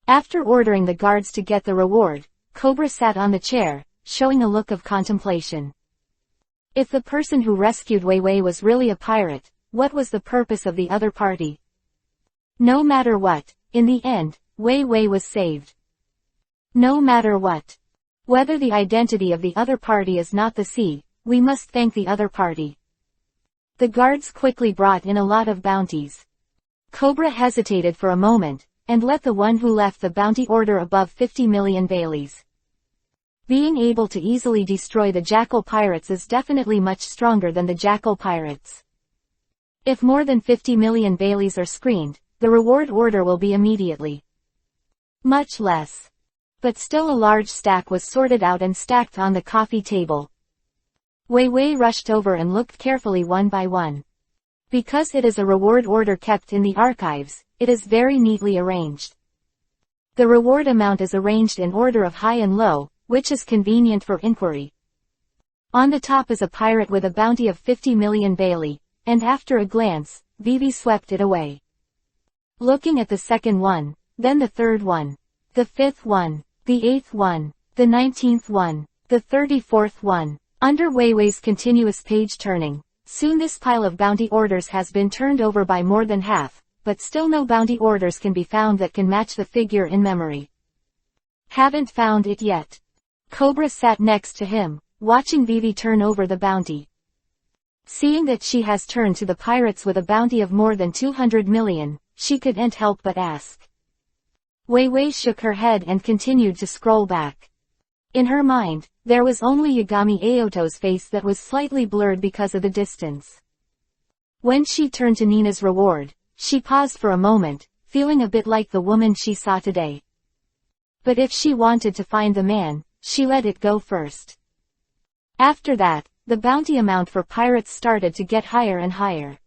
After ordering the guards to get the reward, Cobra sat on the chair, showing a look of contemplation. If the person who rescued Wei Wei was really a pirate, what was the purpose of the other party? No matter what, in the end, Wei Wei was saved. No matter what. Whether the identity of the other party is not the sea, we must thank the other party. The guards quickly brought in a lot of bounties. Cobra hesitated for a moment, and let the one who left the bounty order above 50 million Baileys. Being able to easily destroy the Jackal pirates is definitely much stronger than the Jackal pirates. If more than 50 million Baileys are screened, the reward order will be immediately much less. But still a large stack was sorted out and stacked on the coffee table. Wei Wei rushed over and looked carefully one by one. Because it is a reward order kept in the archives, it is very neatly arranged. The reward amount is arranged in order of high and low, which is convenient for inquiry. On the top is a pirate with a bounty of 50 million Bailey, and after a glance, Vivi swept it away. Looking at the second one, then the third one, the fifth one, the 8th one, the 19th one, the 34th one. Under Wei Wei's continuous page turning, soon this pile of bounty orders has been turned over by more than half, but still no bounty orders can be found that can match the figure in memory. Haven't found it yet. Cobra sat next to him, watching Vivi turn over the bounty. Seeing that she has turned to the pirates with a bounty of more than 200 million, she couldn't help but ask. Wei Wei shook her head and continued to scroll back. In her mind, there was only Yagami Aoto's face that was slightly blurred because of the distance. When she turned to Nina's reward, she paused for a moment, feeling a bit like the woman she saw today. But if she wanted to find the man, she let it go first. After that, the bounty amount for pirates started to get higher and higher.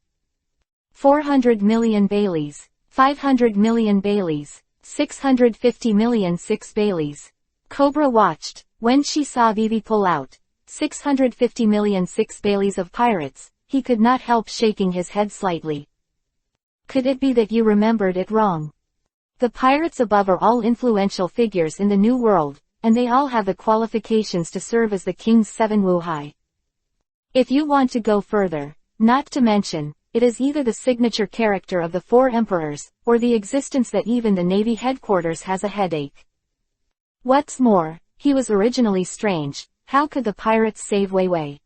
400 million Baileys, 500 million Baileys, 650 million 6 Baileys. Cobra watched, when she saw Vivi pull out 650 million 6 Baileys of pirates, he could not help shaking his head slightly. Could it be that you remembered it wrong? The pirates above are all influential figures in the New World, and they all have the qualifications to serve as the king's 7 wuhai. If you want to go further, not to mention, it is either the signature character of the 4 emperors, or the existence that even the Navy headquarters has a headache. What's more, he was originally strange. How could the pirates save Wei Wei?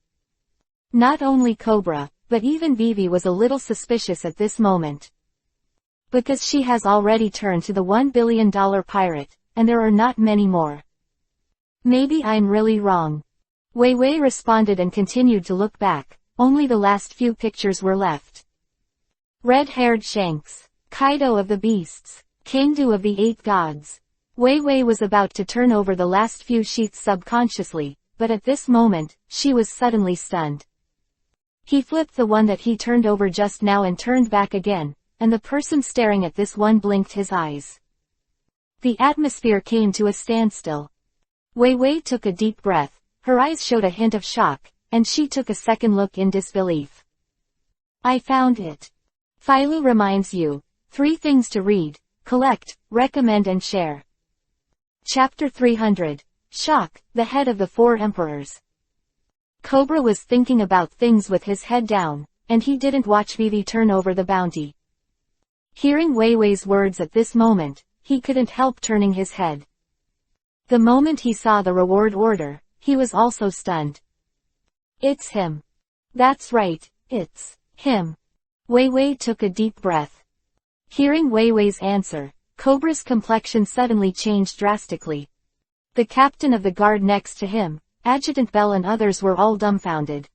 Not only Cobra, but even Vivi was a little suspicious at this moment. Because she has already turned to the $1 billion pirate, and there are not many more. Maybe I'm really wrong. Wei Wei responded and continued to look back. Only the last few pictures were left. Red-haired Shanks, Kaido of the Beasts, Kangdu of the 8 Gods. Wei Wei was about to turn over the last few sheets subconsciously, but at this moment, she was suddenly stunned. He flipped the one that he turned over just now and turned back again, and the person staring at this one blinked his eyes. The atmosphere came to a standstill. Wei Wei took a deep breath, her eyes showed a hint of shock, and she took a second look in disbelief. I found it. Philo reminds you, 3 things to read, collect, recommend and share. Chapter 300. Shock, the head of the 4 emperors. Cobra was thinking about things with his head down, and he didn't watch Vivi turn over the bounty. Hearing Wei Wei's words at this moment, he couldn't help turning his head. The moment he saw the reward order, he was also stunned. It's him. That's right, it's him. Wei Wei took a deep breath. Hearing Wei Wei's answer, Cobra's complexion suddenly changed drastically. The captain of the guard next to him, Adjutant Bell and others were all dumbfounded.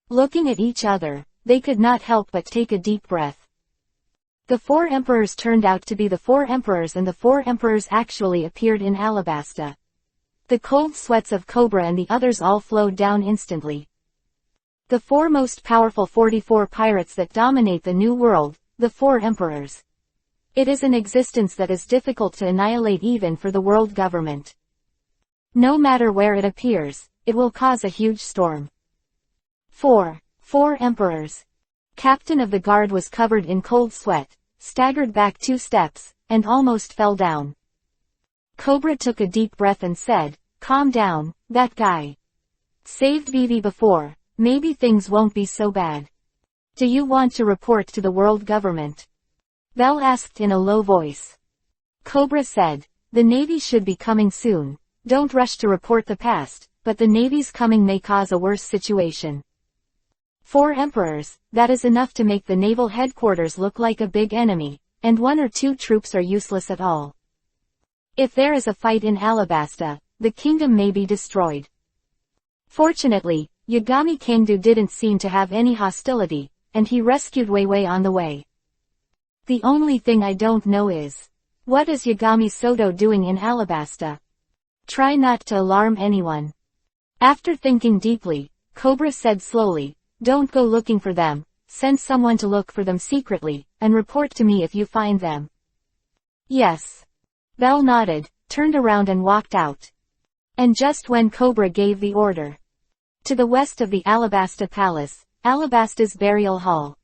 Looking at each other, they could not help but take a deep breath. The 4 emperors turned out to be the 4 emperors, and the 4 emperors actually appeared in Alabasta. The cold sweats of Cobra and the others all flowed down instantly. The 4 most powerful 44 pirates that dominate the New World, the 4 emperors. It is an existence that is difficult to annihilate even for the world government. No matter where it appears, it will cause a huge storm. 4 emperors. Captain of the guard was covered in cold sweat, staggered back 2 steps, and almost fell down. Cobra took a deep breath and said, calm down, that guy saved Vivi before, maybe things won't be so bad. Do you want to report to the world government? Bell asked in a low voice. Cobra said, the Navy should be coming soon. Don't rush to report the past, but the Navy's coming may cause a worse situation. 4 emperors, that is enough to make the naval headquarters look like a big enemy, and 1 or 2 troops are useless at all. If there is a fight in Alabasta, the kingdom may be destroyed. Fortunately, Yagami Kangdu didn't seem to have any hostility, and he rescued Wei Wei on the way. The only thing I don't know is, what is Yagami Soto doing in Alabasta? Try not to alarm anyone. After thinking deeply, Cobra said slowly, don't go looking for them, send someone to look for them secretly, and report to me if you find them. Yes. Bell nodded, turned around and walked out. And just when Cobra gave the order. To the west of the Alabasta Palace, Alabasta's burial hall.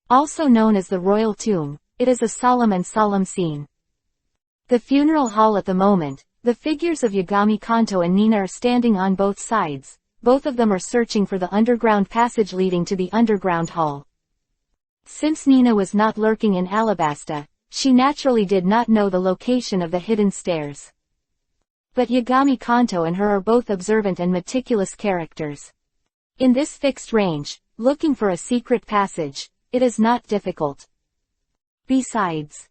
Also known as the Royal Tomb, it is a solemn scene. The funeral hall at the moment, the figures of Yagami Kanto and Nina are standing on both sides. Both of them are searching for the underground passage leading to the underground hall. Since Nina was not lurking in Alabasta, she naturally did not know the location of the hidden stairs. But Yagami Kanto and her are both observant and meticulous characters. In this fixed range, looking for a secret passage, it is not difficult. Besides,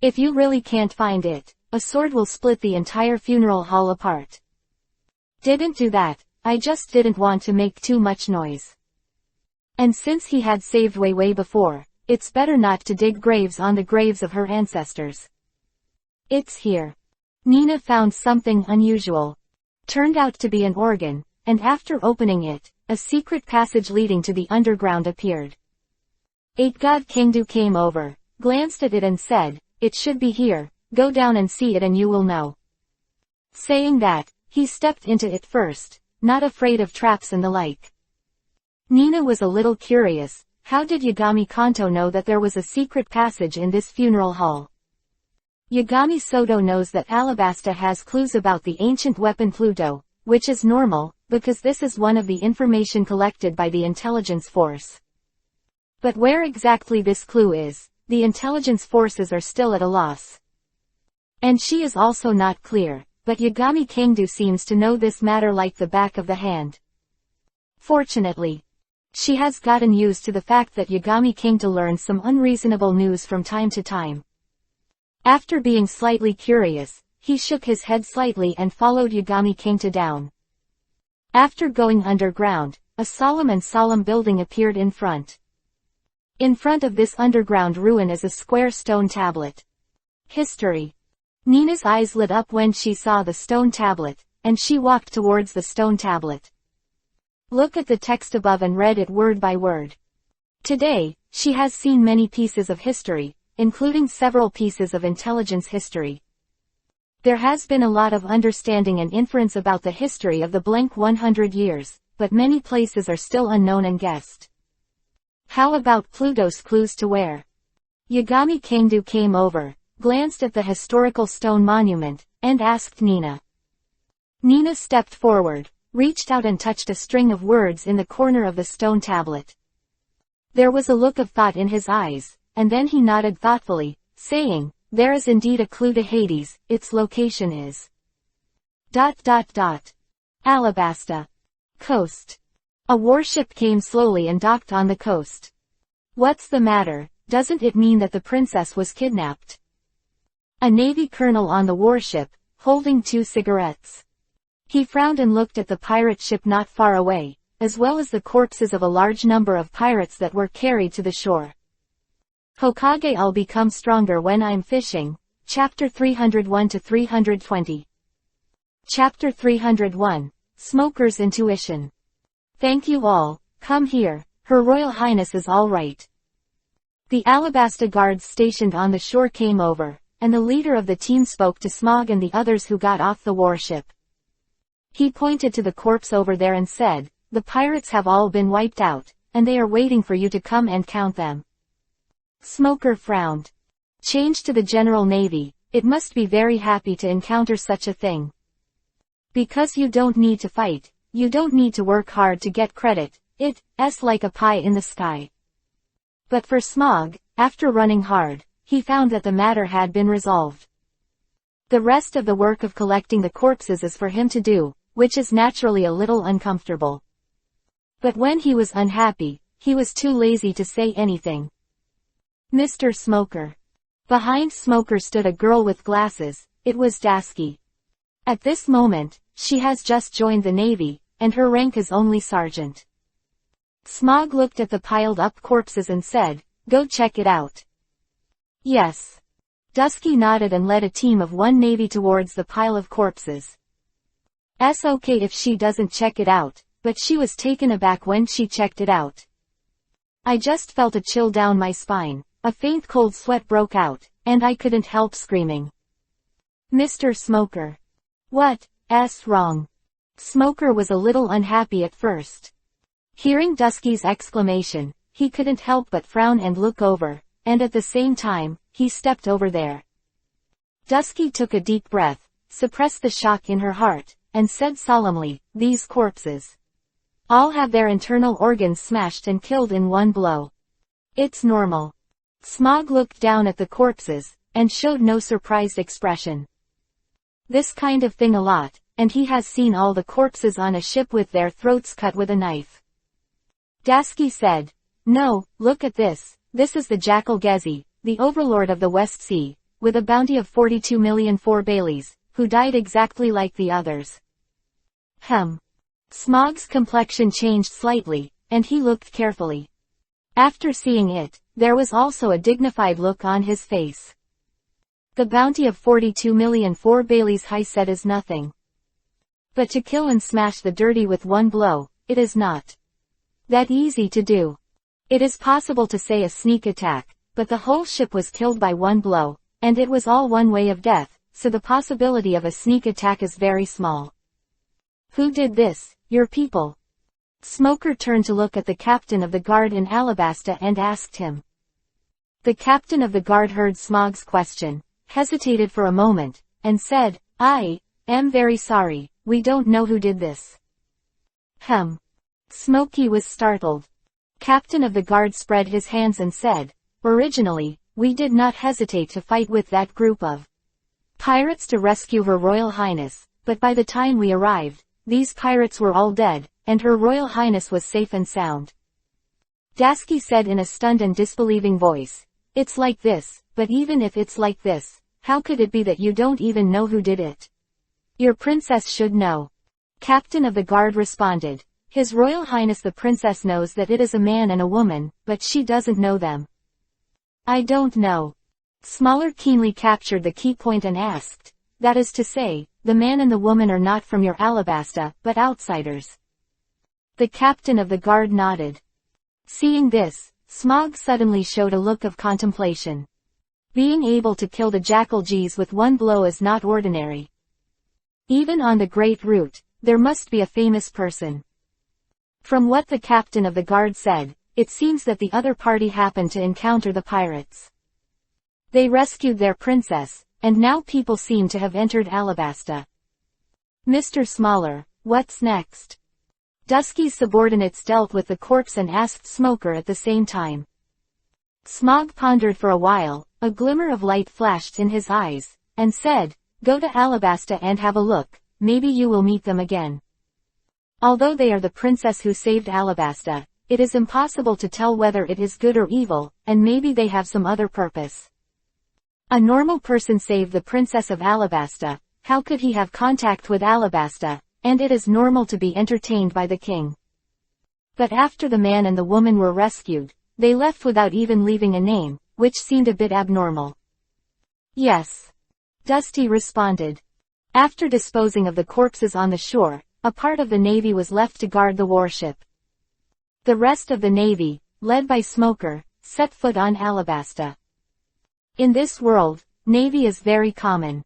if you really can't find it, a sword will split the entire funeral hall apart. Didn't do that, I just didn't want to make too much noise. And since he had saved Wei Wei before, it's better not to dig graves on the graves of her ancestors. It's here. Nina found something unusual. Turned out to be an organ, and after opening it, a secret passage leading to the underground appeared. 8-God Kangdu came over, glanced at it and said, it should be here, go down and see it and you will know. Saying that, he stepped into it first, not afraid of traps and the like. Nina was a little curious, how did Yagami Kanto know that there was a secret passage in this funeral hall? Yagami Soto knows that Alabasta has clues about the ancient weapon Pluto, which is normal, because this is one of the information collected by the intelligence force. But where exactly this clue is, the intelligence forces are still at a loss. And she is also not clear, but Yagami Kangdu seems to know this matter like the back of the hand. Fortunately, she has gotten used to the fact that Yagami Kangdu learns some unreasonable news from time to time. After being slightly curious, he shook his head slightly and followed Yagami Kangdu down. After going underground, a solemn building appeared in front. In front of this underground ruin is a square stone tablet. History. Nina's eyes lit up when she saw the stone tablet, and she walked towards the stone tablet. Look at the text above and read it word by word. Today, she has seen many pieces of history, including several pieces of intelligence history. There has been a lot of understanding and inference about the history of the blank 100 years, but many places are still unknown and guessed. How about Pluto's clues to where? Yagami Kangdu came over, glanced at the historical stone monument, and asked Nina. Nina stepped forward, reached out and touched a string of words in the corner of the stone tablet. There was a look of thought in his eyes, and then he nodded thoughtfully, saying, "There is indeed a clue to Hades, its location is... Alabasta. Coast. A warship came slowly and docked on the coast. What's the matter, doesn't it mean that the princess was kidnapped?" A Navy colonel on the warship, holding 2 cigarettes. He frowned and looked at the pirate ship not far away, as well as the corpses of a large number of pirates that were carried to the shore. Hokage I'll become stronger when I'm fishing. Chapter 301 to 320. Chapter 301. Smoker's Intuition. Thank you all, come here, Her Royal Highness is all right. The Alabasta guards stationed on the shore came over, and the leader of the team spoke to Smog and the others who got off the warship. He pointed to the corpse over there and said, "The pirates have all been wiped out, and they are waiting for you to come and count them." Smoker frowned. Changed to the General Navy, it must be very happy to encounter such a thing. Because you don't need to fight, you don't need to work hard to get credit, it's like a pie in the sky. But for Smog, after running hard, he found that the matter had been resolved. The rest of the work of collecting the corpses is for him to do, which is naturally a little uncomfortable. But when he was unhappy, he was too lazy to say anything. Mr. Smoker. Behind Smoker stood a girl with glasses, it was Dasky. At this moment, she has just joined the Navy, and her rank is only sergeant. Smog looked at the piled-up corpses and said, "Go check it out." Yes. Dusky nodded and led a team of 1 Navy towards the pile of corpses. "It's okay if she doesn't check it out," but she was taken aback when she checked it out. "I just felt a chill down my spine, a faint cold sweat broke out, and I couldn't help screaming." Mr. Smoker. What's wrong? Smoker was a little unhappy at first. Hearing Dusky's exclamation, he couldn't help but frown and look over, and at the same time, he stepped over there. Dusky took a deep breath, suppressed the shock in her heart, and said solemnly, "These corpses all have their internal organs smashed and killed in one blow. It's normal." Smog looked down at the corpses, and showed no surprised expression. This kind of thing a lot, and he has seen all the corpses on a ship with their throats cut with a knife. Dasky said, "No, look at this, this is the Jackal Gezi, the overlord of the West Sea, with a bounty of 42 million for Baileys, who died exactly like the others." Smog's complexion changed slightly, and he looked carefully. After seeing it, there was also a dignified look on his face. The bounty of 42 million for Baileys he said is nothing. But to kill and smash the dirty with one blow, it is not that easy to do. It is possible to say a sneak attack, but the whole ship was killed by one blow, and it was all one way of death, so the possibility of a sneak attack is very small. "Who did this, your people?" Smoker turned to look at the captain of the guard in Alabasta and asked him. The captain of the guard heard Smog's question, hesitated for a moment, and said, I am very sorry, we don't know who did this. Smokey was startled. Captain of the guard spread his hands and said, originally, we did not hesitate to fight with that group of pirates to rescue Her Royal Highness, but by the time we arrived, these pirates were all dead, and Her Royal Highness was safe and sound. Dasky said in a stunned and disbelieving voice, it's like this, but even if it's like this, how could it be that you don't even know who did it? Your princess should know. Captain of the guard responded, His Royal Highness the princess knows that it is a man and a woman, but she doesn't know them. I don't know. Smaller keenly captured the key point and asked, that is to say, the man and the woman are not from your Alabasta, but outsiders. The captain of the guard nodded. Seeing this, Smog suddenly showed a look of contemplation. Being able to kill the Jackal G's with one blow is not ordinary. Even on the Great Route, there must be a famous person. From what the captain of the guard said, it seems that the other party happened to encounter the pirates. They rescued their princess, and now people seem to have entered Alabasta. Mr. Smaller, what's next? Dusky's subordinates dealt with the corpse and asked Smoker at the same time. Smog pondered for a while, a glimmer of light flashed in his eyes, and said, go to Alabasta and have a look, maybe you will meet them again. Although they are the princess who saved Alabasta, it is impossible to tell whether it is good or evil, and maybe they have some other purpose. A normal person saved the princess of Alabasta, how could he have contact with Alabasta, and it is normal to be entertained by the king. But after the man and the woman were rescued, they left without even leaving a name, which seemed a bit abnormal. Yes. Dusty responded. After disposing of the corpses on the shore, a part of the navy was left to guard the warship. The rest of the navy, led by Smoker, set foot on Alabasta. In this world, navy is very common.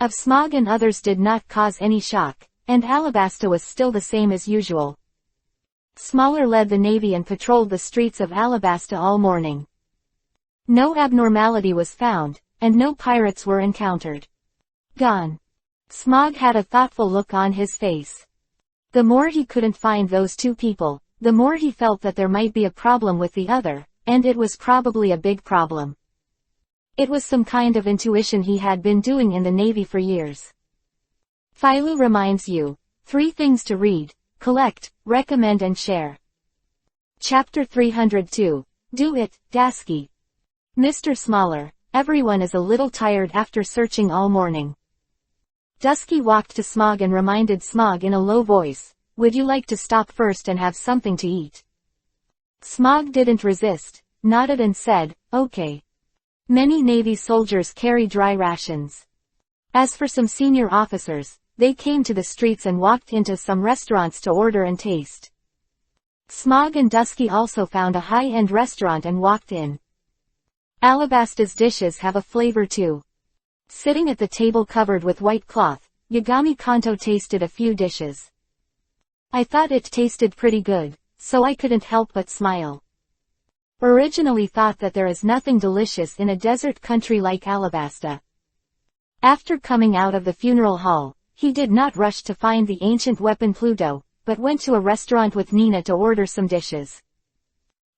Of Smog and others did not cause any shock, and Alabasta was still the same as usual. Smaller led the navy and patrolled the streets of Alabasta all morning. No abnormality was found, and no pirates were encountered. Gone. Smog had a thoughtful look on his face. The more he couldn't find those two people, the more he felt that there might be a problem with the other, and it was probably a big problem. It was some kind of intuition he had been doing in the Navy for years. Philo reminds you, 3 things to read, collect, recommend and share. Chapter 302. Do it, Dasky. Mr. Smaller, everyone is a little tired after searching all morning. Dusky walked to Smog and reminded Smog in a low voice, would you like to stop first and have something to eat? Smog didn't resist, nodded and said, okay. Many Navy soldiers carry dry rations. As for some senior officers, they came to the streets and walked into some restaurants to order and taste. Smog and Dusky also found a high-end restaurant and walked in. Alabasta's dishes have a flavor too. Sitting at the table covered with white cloth, Yagami Kanto tasted a few dishes. I thought it tasted pretty good, so I couldn't help but smile. Originally thought that there is nothing delicious in a desert country like Alabasta. After coming out of the funeral hall, he did not rush to find the ancient weapon Pluto, but went to a restaurant with Nina to order some dishes.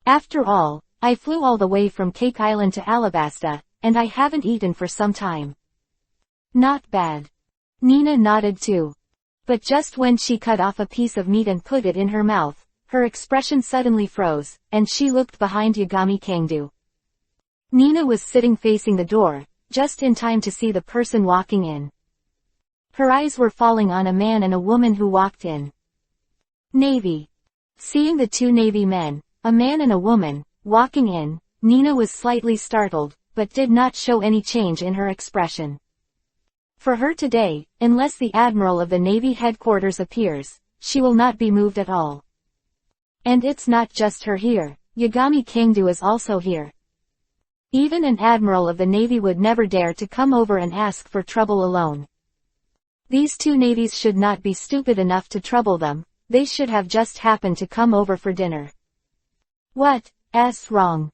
After all, I flew all the way from Cake Island to Alabasta, and I haven't eaten for some time. Not bad. Nina nodded too. But just when she cut off a piece of meat and put it in her mouth, her expression suddenly froze, and she looked behind Yagami Kangdu. Nina was sitting facing the door, just in time to see the person walking in. Her eyes were falling on a man and a woman who walked in. Navy. Seeing the 2 Navy men, a man and a woman, walking in, Nina was slightly startled, but did not show any change in her expression. For her today, unless the Admiral of the Navy headquarters appears, she will not be moved at all. And it's not just her here, Yagami Kangdu is also here. Even an Admiral of the Navy would never dare to come over and ask for trouble alone. These 2 navies should not be stupid enough to trouble them, they should have just happened to come over for dinner. What's wrong?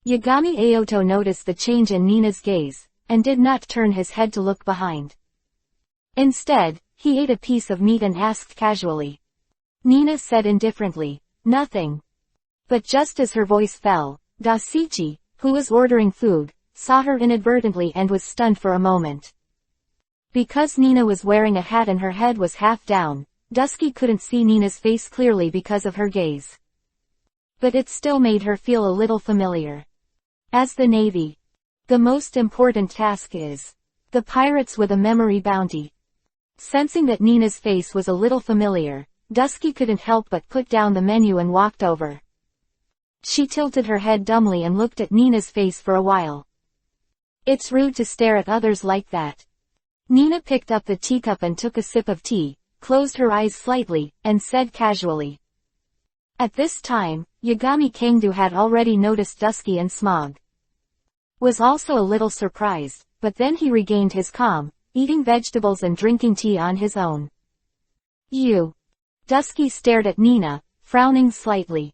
Yagami Aoto noticed the change in Nina's gaze, and did not turn his head to look behind. Instead, he ate a piece of meat and asked casually. Nina said indifferently, "Nothing." But just as her voice fell, Dasichi, who was ordering food, saw her inadvertently and was stunned for a moment. Because Nina was wearing a hat and her head was half down, Dusky couldn't see Nina's face clearly because of her gaze. But it still made her feel a little familiar. As the Navy, the most important task is the pirates with a memory bounty. Sensing that Nina's face was a little familiar, Dusky couldn't help but put down the menu and walked over. She tilted her head dumbly and looked at Nina's face for a while. It's rude to stare at others like that. Nina picked up the teacup and took a sip of tea, closed her eyes slightly, and said casually. At this time, Yagami Kangdu had already noticed Dusky and Smog. Was also a little surprised, but then he regained his calm, eating vegetables and drinking tea on his own. You. Dusky stared at Nina, frowning slightly.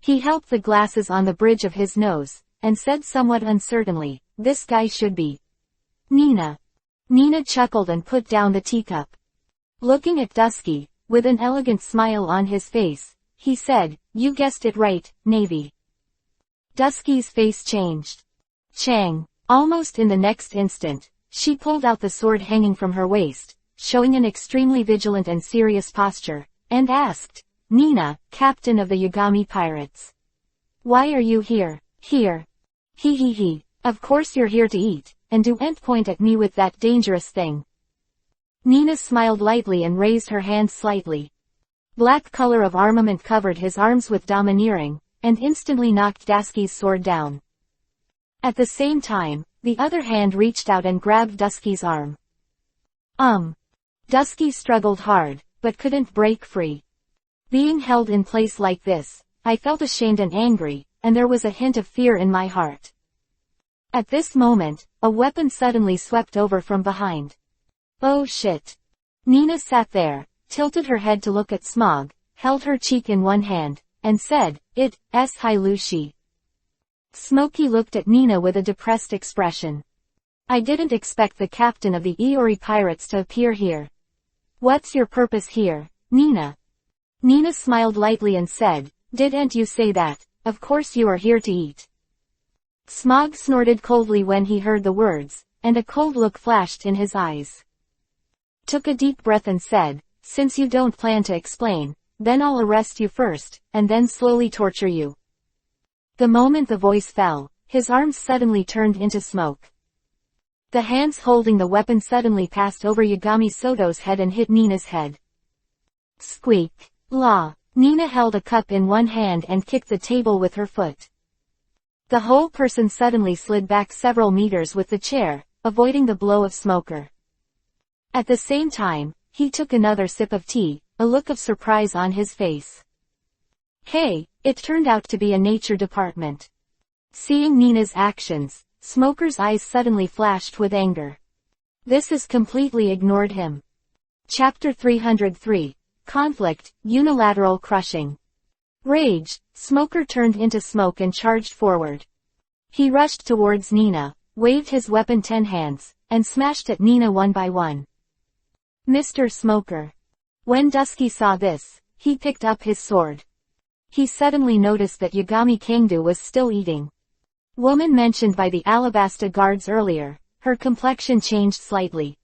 He helped the glasses on the bridge of his nose, and said somewhat uncertainly, "This guy should be Nina." Nina chuckled and put down the teacup. Looking at Dusky, with an elegant smile on his face, he said, "You guessed it right, Navy." Dusky's face changed. Chang. Almost in the next instant, she pulled out the sword hanging from her waist, showing an extremely vigilant and serious posture, and asked, "Nina, captain of the Yagami pirates. Why are you here?" "Here. He. Of course you're here to eat, and don't point at me with that dangerous thing." Nina smiled lightly and raised her hand slightly. Black color of armament covered his arms with domineering, and instantly knocked Dusky's sword down. At the same time, the other hand reached out and grabbed Dusky's arm. Dusky struggled hard, but couldn't break free. Being held in place like this, I felt ashamed and angry, and there was a hint of fear in my heart. At this moment, a weapon suddenly swept over from behind. Oh shit. Nina sat there, tilted her head to look at Smog, held her cheek in one hand, and said, "It's Hilushi." Smokey looked at Nina with a depressed expression. "I didn't expect the captain of the Iori pirates to appear here. What's your purpose here, Nina?" Nina smiled lightly and said, "Didn't you say that? Of course you are here to eat." Smog snorted coldly when he heard the words, and a cold look flashed in his eyes. Took a deep breath and said, "Since you don't plan to explain, then I'll arrest you first, and then slowly torture you." The moment the voice fell, his arms suddenly turned into smoke. The hands holding the weapon suddenly passed over Yagami Soto's head and hit Nina's head. Squeak. La. Nina held a cup in one hand and kicked the table with her foot. The whole person suddenly slid back several meters with the chair, avoiding the blow of Smoker. At the same time, he took another sip of tea, a look of surprise on his face. Hey, it turned out to be a nature department. Seeing Nina's actions, Smoker's eyes suddenly flashed with anger. This has completely ignored him. Chapter 303. Conflict, Unilateral Crushing. Rage, Smoker turned into smoke and charged forward. He rushed towards Nina, waved his weapon 10 hands, and smashed at Nina one by one. Mr. Smoker. When Dusky saw this, he picked up his sword. He suddenly noticed that Yagami Kangdu was still eating. Woman mentioned by the Alabasta guards earlier, her complexion changed slightly.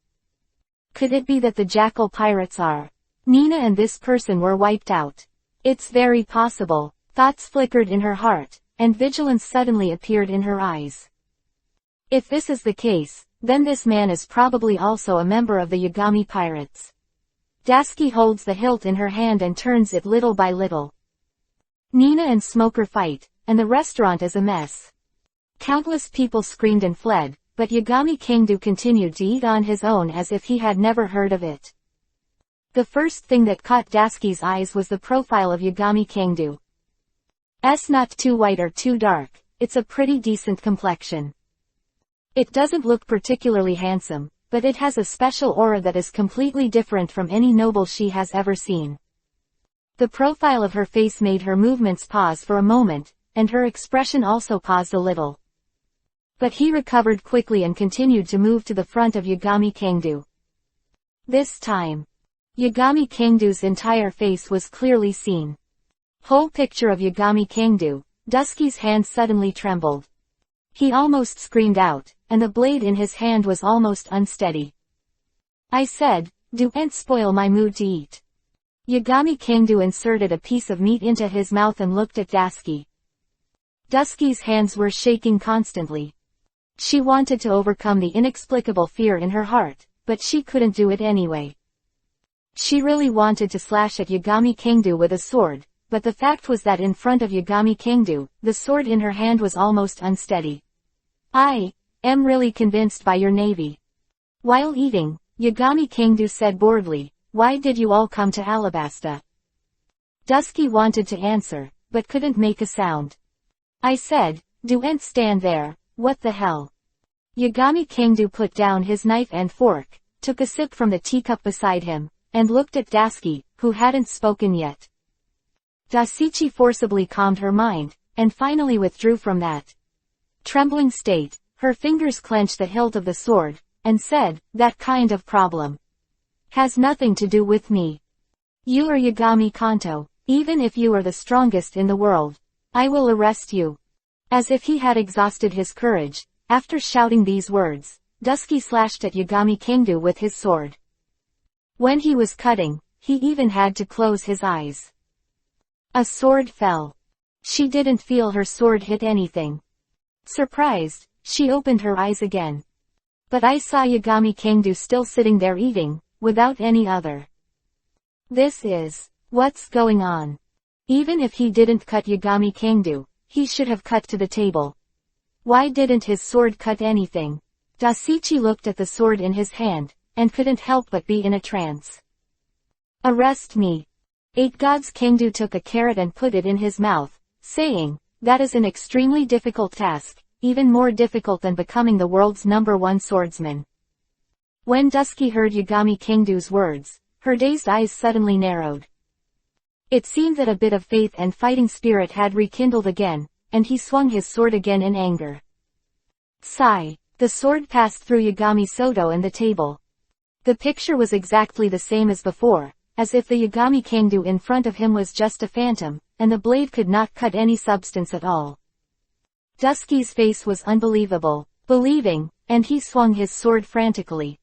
Could it be that the Jackal pirates are? Nina and this person were wiped out. It's very possible. Thoughts flickered in her heart, and vigilance suddenly appeared in her eyes. If this is the case, then this man is probably also a member of the Yagami pirates. Dusky holds the hilt in her hand and turns it little by little. Nina and Smoker fight, and the restaurant is a mess. Countless people screamed and fled, but Yagami Kangdu continued to eat on his own as if he had never heard of it. The first thing that caught Dusky's eyes was the profile of Yagami Kangdu. It's not too white or too dark, it's a pretty decent complexion. It doesn't look particularly handsome, but it has a special aura that is completely different from any noble she has ever seen. The profile of her face made her movements pause for a moment, and her expression also paused a little. But he recovered quickly and continued to move to the front of Yagami Kangdu. This time, Yagami Kangdu's entire face was clearly seen. Whole picture of Yagami Kangdu. Dusky's hand suddenly trembled. He almost screamed out, and the blade in his hand was almost unsteady. I said, "Don't spoil my mood to eat." Yagami Kangdu inserted a piece of meat into his mouth and looked at Dusky. Dusky's hands were shaking constantly. She wanted to overcome the inexplicable fear in her heart, but she couldn't do it anyway. She really wanted to slash at Yagami Kangdu with a sword, but the fact was that in front of Yagami Kangdu, the sword in her hand was almost unsteady. "I am really convinced by your navy." While eating, Yagami Kangdu said boredly, "Why did you all come to Alabasta?" Dusky wanted to answer, but couldn't make a sound. I said, "Don't stand there, what the hell?" Yagami Kangdu put down his knife and fork, took a sip from the teacup beside him, and looked at Dusky, who hadn't spoken yet. Dasichi forcibly calmed her mind, and finally withdrew from that trembling state. Her fingers clenched the hilt of the sword, and said, "That kind of problem has nothing to do with me. You are Yagami Kanto. Even if you are the strongest in the world, I will arrest you." As if he had exhausted his courage, after shouting these words, Dusky slashed at Yagami Kangdu with his sword. When he was cutting, he even had to close his eyes. A sword fell. She didn't feel her sword hit anything. Surprised, she opened her eyes again. But I saw Yagami Kangdu still sitting there eating, without any other. This is what's going on. Even if he didn't cut Yagami Kangdu, he should have cut to the table. Why didn't his sword cut anything? Dasichi looked at the sword in his hand, and couldn't help but be in a trance. "Arrest me." 8 Gods Kangdu took a carrot and put it in his mouth, saying, "That is an extremely difficult task, even more difficult than becoming the world's #1 swordsman." When Dusky heard Yagami Kangdu's words, her dazed eyes suddenly narrowed. It seemed that a bit of faith and fighting spirit had rekindled again, and he swung his sword again in anger. Sigh. The sword passed through Yagami Soto and the table. The picture was exactly the same as before, as if the Yagami Kangdu in front of him was just a phantom, and the blade could not cut any substance at all. Dusky's face was unbelievable, believing, and he swung his sword frantically.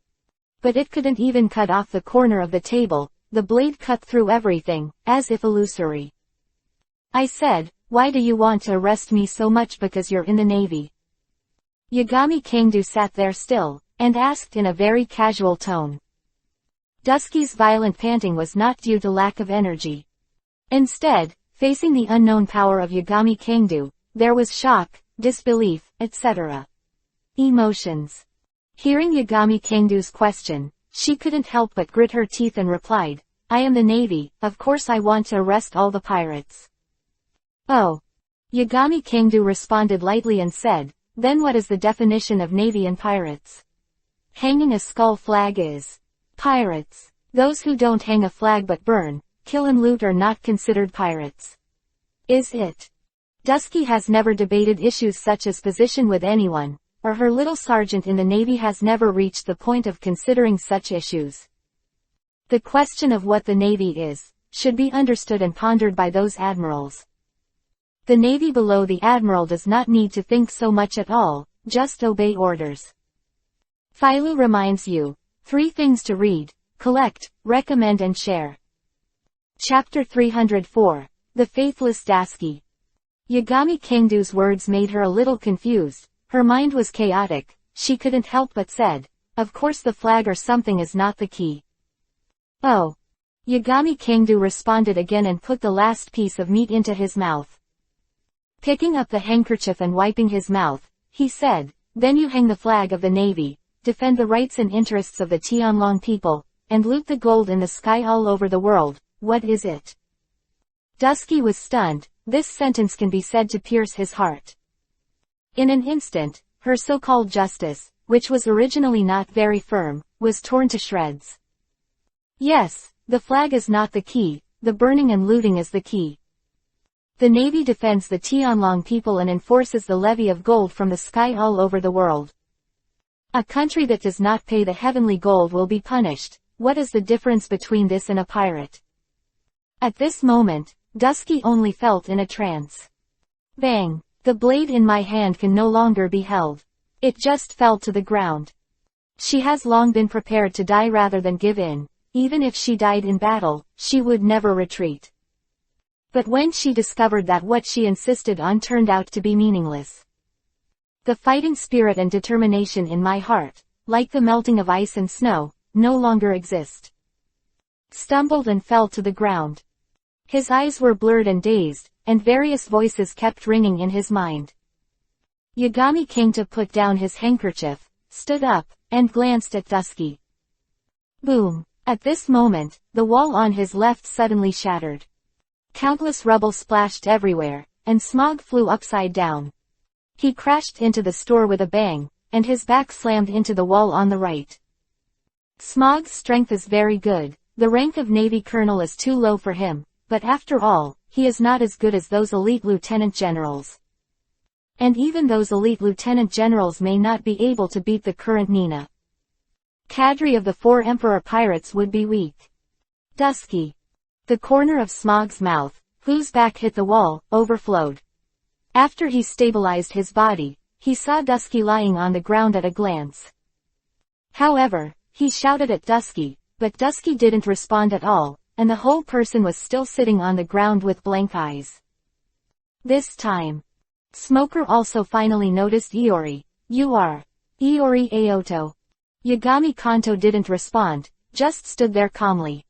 But it couldn't even cut off the corner of the table, the blade cut through everything, as if illusory. I said, "Why do you want to arrest me so much because you're in the Navy?" Yagami Kangdu sat there still, and asked in a very casual tone. Dusky's violent panting was not due to lack of energy. Instead, facing the unknown power of Yagami Kangdu, there was shock, disbelief, etc. Emotions. Hearing Yagami Kangdu's question, she couldn't help but grit her teeth and replied, "I am the Navy, of course I want to arrest all the pirates." "Oh." Yagami Kangdu responded lightly and said, "Then what is the definition of Navy and pirates?" "Hanging a skull flag is pirates. Those who don't hang a flag but burn, kill and loot are not considered pirates." "Is it?" Dusky has never debated issues such as position with anyone, or her little sergeant in the Navy has never reached the point of considering such issues. The question of what the Navy is, should be understood and pondered by those admirals. The Navy below the admiral does not need to think so much at all, just obey orders. Philo reminds you, 3 things to read, collect, recommend and share. Chapter 304, The Faithless Dusky. Yagami Kangdu's words made her a little confused. Her mind was chaotic, she couldn't help but said, "Of course the flag or something is not the key." "Oh." Yagami Kangdu responded again and put the last piece of meat into his mouth. Picking up the handkerchief and wiping his mouth, he said, "Then you hang the flag of the Navy, defend the rights and interests of the Tianlong people, and loot the gold in the sky all over the world. What is it?" Dusky was stunned. This sentence can be said to pierce his heart. In an instant, her so-called justice, which was originally not very firm, was torn to shreds. "Yes, the flag is not the key, the burning and looting is the key. The Navy defends the Tianlong people and enforces the levy of gold from the sky all over the world. A country that does not pay the heavenly gold will be punished. What is the difference between this and a pirate? At this moment, Dusky only felt in a trance. Bang! The blade in my hand can no longer be held. It just fell to the ground. She has long been prepared to die rather than give in. Even if she died in battle, she would never retreat. But when she discovered that what she insisted on turned out to be meaningless, the fighting spirit and determination in my heart, like the melting of ice and snow, no longer exist. Stumbled and fell to the ground. His eyes were blurred and dazed, and various voices kept ringing in his mind. Yagami Kingta put down his handkerchief, stood up, and glanced at Dusky. Boom! At this moment, the wall on his left suddenly shattered. Countless rubble splashed everywhere, and Smog flew upside down. He crashed into the store with a bang, and his back slammed into the wall on the right. Smog's strength is very good. The rank of Navy Colonel is too low for him, but after all, he is not as good as those elite lieutenant generals. And even those elite lieutenant generals may not be able to beat the current Nina. Cadre of the 4 Emperor Pirates would be weak. Dusky. The corner of Smog's mouth, whose back hit the wall, overflowed. After he stabilized his body, he saw Dusky lying on the ground at a glance. However, he shouted at Dusky, but Dusky didn't respond at all, and the whole person was still sitting on the ground with blank eyes. This time, Smoker also finally noticed Iori. You are Iori Aoto. Yagami Kanto didn't respond, just stood there calmly.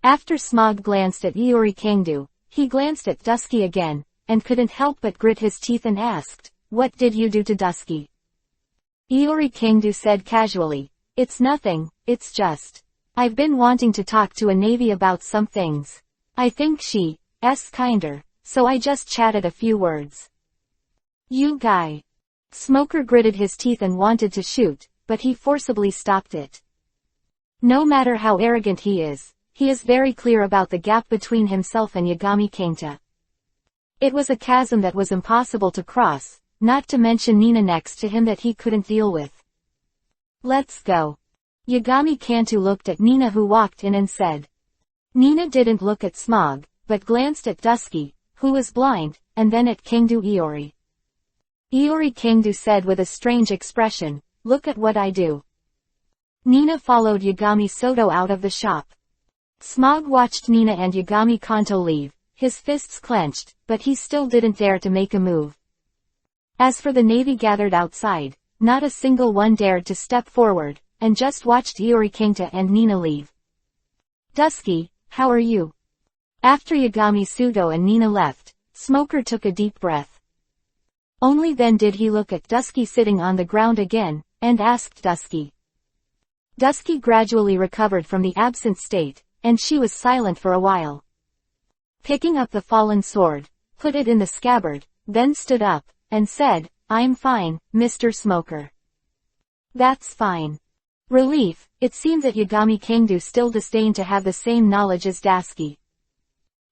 After Smog glanced at Iori Kangdu, he glanced at Dusky again, and couldn't help but grit his teeth and asked, "What did you do to Dusky?" Iori Kangdu said casually, "It's nothing, it's just, I've been wanting to talk to a Navy about some things. I think she's kinder, so I just chatted a few words." You guy. Smoker gritted his teeth and wanted to shoot, but he forcibly stopped it. No matter how arrogant he is very clear about the gap between himself and Yagami Kangta. It was a chasm that was impossible to cross, not to mention Nina next to him that he couldn't deal with. Let's go. Yagami Kanto looked at Nina, who walked in, and said. Nina didn't look at Smog, but glanced at Dusky, who was blind, and then at Kangdu Iori. Iori Kangdu said with a strange expression, "Look at what I do." Nina followed Yagami Soto out of the shop. Smog watched Nina and Yagami Kanto leave, his fists clenched, but he still didn't dare to make a move. As for the Navy gathered outside, not a single one dared to step forward, and just watched Iori Kangta and Nina leave. Dusky, how are you? After Yagami Suto and Nina left, Smoker took a deep breath. Only then did he look at Dusky sitting on the ground again, and asked Dusky. Dusky gradually recovered from the absent state, and she was silent for a while. Picking up the fallen sword, put it in the scabbard, then stood up, and said, "I'm fine, Mr. Smoker." That's fine. Relief, it seemed that Yagami Kangdu still disdained to have the same knowledge as Dusky.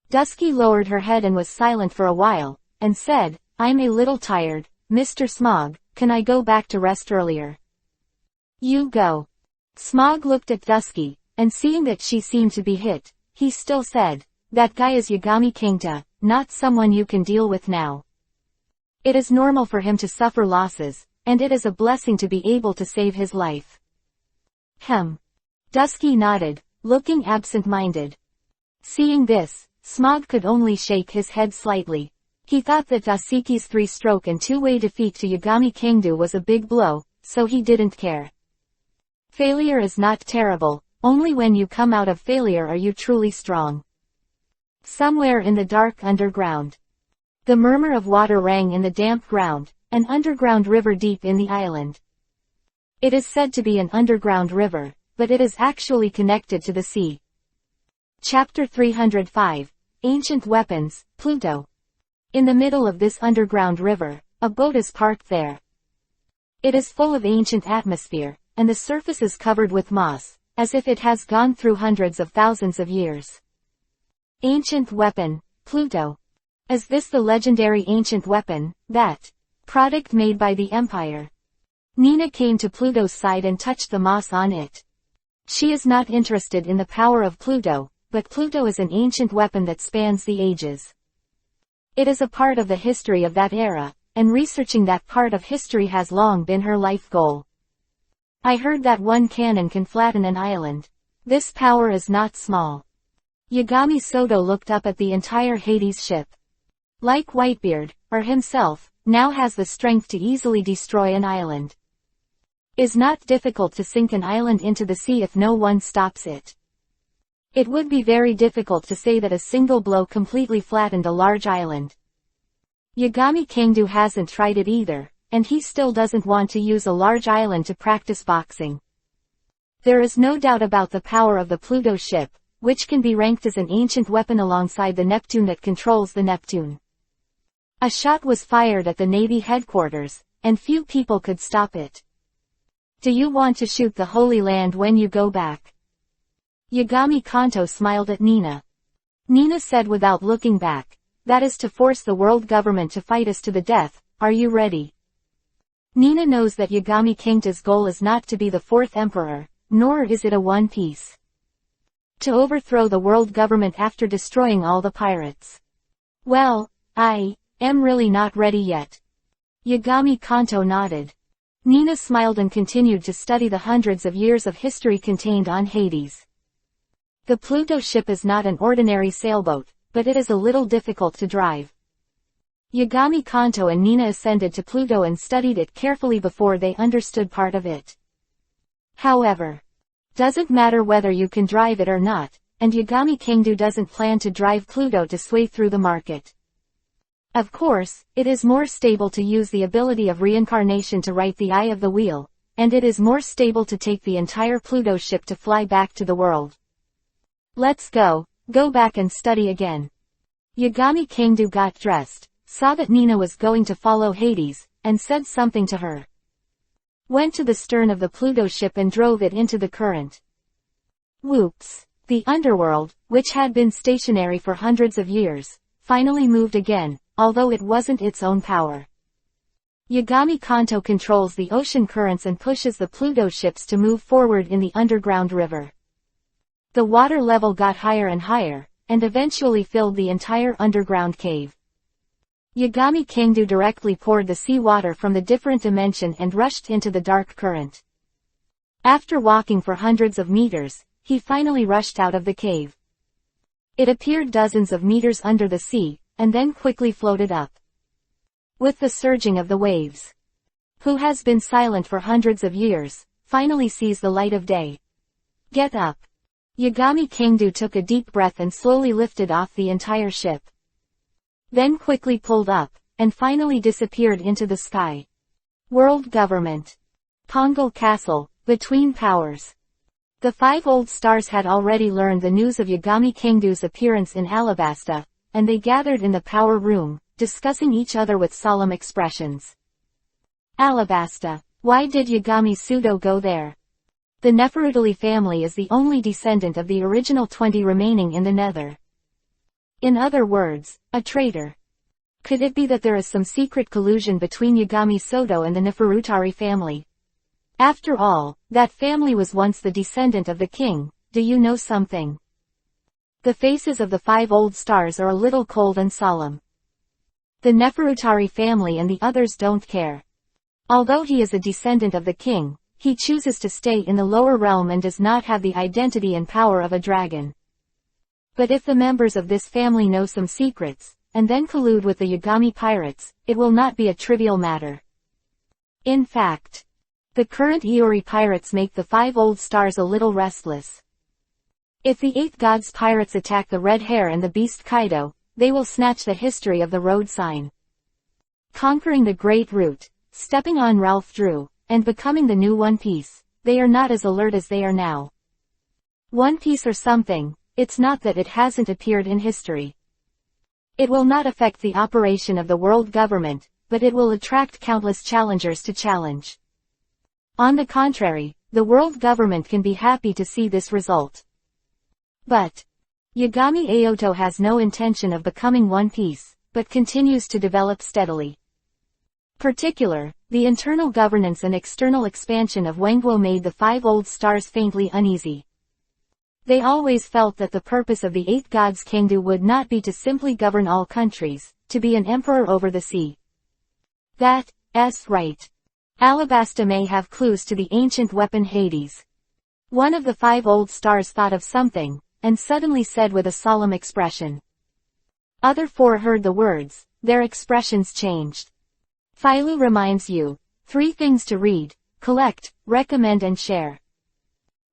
Dusky lowered her head and was silent for a while, and said, "I'm a little tired, Mr. Smog, can I go back to rest earlier?" You go. Smog looked at Dusky, and seeing that she seemed to be hit, he still said, "That guy is Yagami Kangta, not someone you can deal with now. It is normal for him to suffer losses, and it is a blessing to be able to save his life." Dusky nodded, looking absent-minded. Seeing this, Smog could only shake his head slightly. He thought that Dasuki's 3-stroke and 2-way defeat to Yagami Kangdu was a big blow, so he didn't care. Failure is not terrible, only when you come out of failure are you truly strong. Somewhere in the dark underground. The murmur of water rang in the damp ground, an underground river deep in the island. It is said to be an underground river, but it is actually connected to the sea. Chapter 305, Ancient Weapons, Pluto. In the middle of this underground river, a boat is parked there. It is full of ancient atmosphere, and the surface is covered with moss, as if it has gone through hundreds of thousands of years. Ancient weapon, Pluto. Is this the legendary ancient weapon, that product made by the Empire? Nina came to Pluto's side and touched the moss on it. She is not interested in the power of Pluto, but Pluto is an ancient weapon that spans the ages. It is a part of the history of that era, and researching that part of history has long been her life goal. I heard that one cannon can flatten an island. This power is not small. Yagami Soto looked up at the entire Hades ship. Like Whitebeard, or himself, now has the strength to easily destroy an island. Is not difficult to sink an island into the sea if no one stops it. It would be very difficult to say that a single blow completely flattened a large island. Yagami Kangdu hasn't tried it either, and he still doesn't want to use a large island to practice boxing. There is no doubt about the power of the Pluto ship, which can be ranked as an ancient weapon alongside the Neptune that controls the Neptune. A shot was fired at the Navy headquarters, and few people could stop it. Do you want to shoot the Holy Land when you go back? Yagami Kanto smiled at Nina. Nina said without looking back, that is to force the world government to fight us to the death. Are you ready? Nina knows that Yagami Kangta's goal is not to be the fourth emperor, nor is it a one piece. To overthrow the world government after destroying all the pirates. Well, I am really not ready yet. Yagami Kanto nodded. Nina smiled and continued to study the hundreds of years of history contained on Hades. The Pluto ship is not an ordinary sailboat, but it is a little difficult to drive. Yagami Kanto and Nina ascended to Pluto and studied it carefully before they understood part of it. However, doesn't matter whether you can drive it or not, and Yagami Kangdu doesn't plan to drive Pluto to sway through the market. Of course, it is more stable to use the ability of reincarnation to right the eye of the wheel, and it is more stable to take the entire Pluto ship to fly back to the world. Let's go back and study again. Yagami Kangdu got dressed, saw that Nina was going to follow Hades, and said something to her. Went to the stern of the Pluto ship and drove it into the current. Whoops! The underworld, which had been stationary for hundreds of years, finally moved again, although it wasn't its own power. Yagami Kanto controls the ocean currents and pushes the Pluto ships to move forward in the underground river. The water level got higher and higher, and eventually filled the entire underground cave. Yagami Kangdu directly poured the seawater from the different dimension and rushed into the dark current. After walking for hundreds of meters, he finally rushed out of the cave. It appeared dozens of meters under the sea, and then quickly floated up. With the surging of the waves. Who has been silent for hundreds of years, finally sees the light of day. Get up. Yagami Kangdu took a deep breath and slowly lifted off the entire ship. Then quickly pulled up, and finally disappeared into the sky. World Government. Pongal Castle, Between Powers. The 5 old stars had already learned the news of Yagami Kangdu's appearance in Alabasta, and they gathered in the power room, discussing each other with solemn expressions. Alabasta. Why did Yagami Sudo go there? The Neferutali family is the only descendant of the original 20 remaining in the Nether. In other words, a traitor. Could it be that there is some secret collusion between Yagami Soto and the Neferutari family? After all, that family was once the descendant of the king. Do you know something? The faces of the 5 old stars are a little cold and solemn. The Neferutari family and the others don't care. Although he is a descendant of the king, he chooses to stay in the lower realm and does not have the identity and power of a dragon. But if the members of this family know some secrets, and then collude with the Yagami pirates, it will not be a trivial matter. In fact, the current Iori pirates make the 5 old stars a little restless. If the 8 gods pirates attack the Red Hare and the Beast Kaido, they will snatch the history of the road sign. Conquering the Great Route, stepping on Ralph Drew, and becoming the new One Piece, they are not as alert as they are now. One Piece or something, it's not that it hasn't appeared in history. It will not affect the operation of the world government, but it will attract countless challengers to challenge. On the contrary, the world government can be happy to see this result. But Yagami Aoto has no intention of becoming One Piece, but continues to develop steadily. Particular, the internal governance and external expansion of Wengwo made the Five Old Stars faintly uneasy. They always felt that the purpose of the Eight Gods' Kingdom would not be to simply govern all countries, to be an emperor over the sea. That's right. Alabasta may have clues to the ancient weapon Hades. One of the Five Old Stars thought of something, and suddenly said with a solemn expression. Other four heard the words, their expressions changed. Philo reminds you, 3 things to read, collect, recommend and share.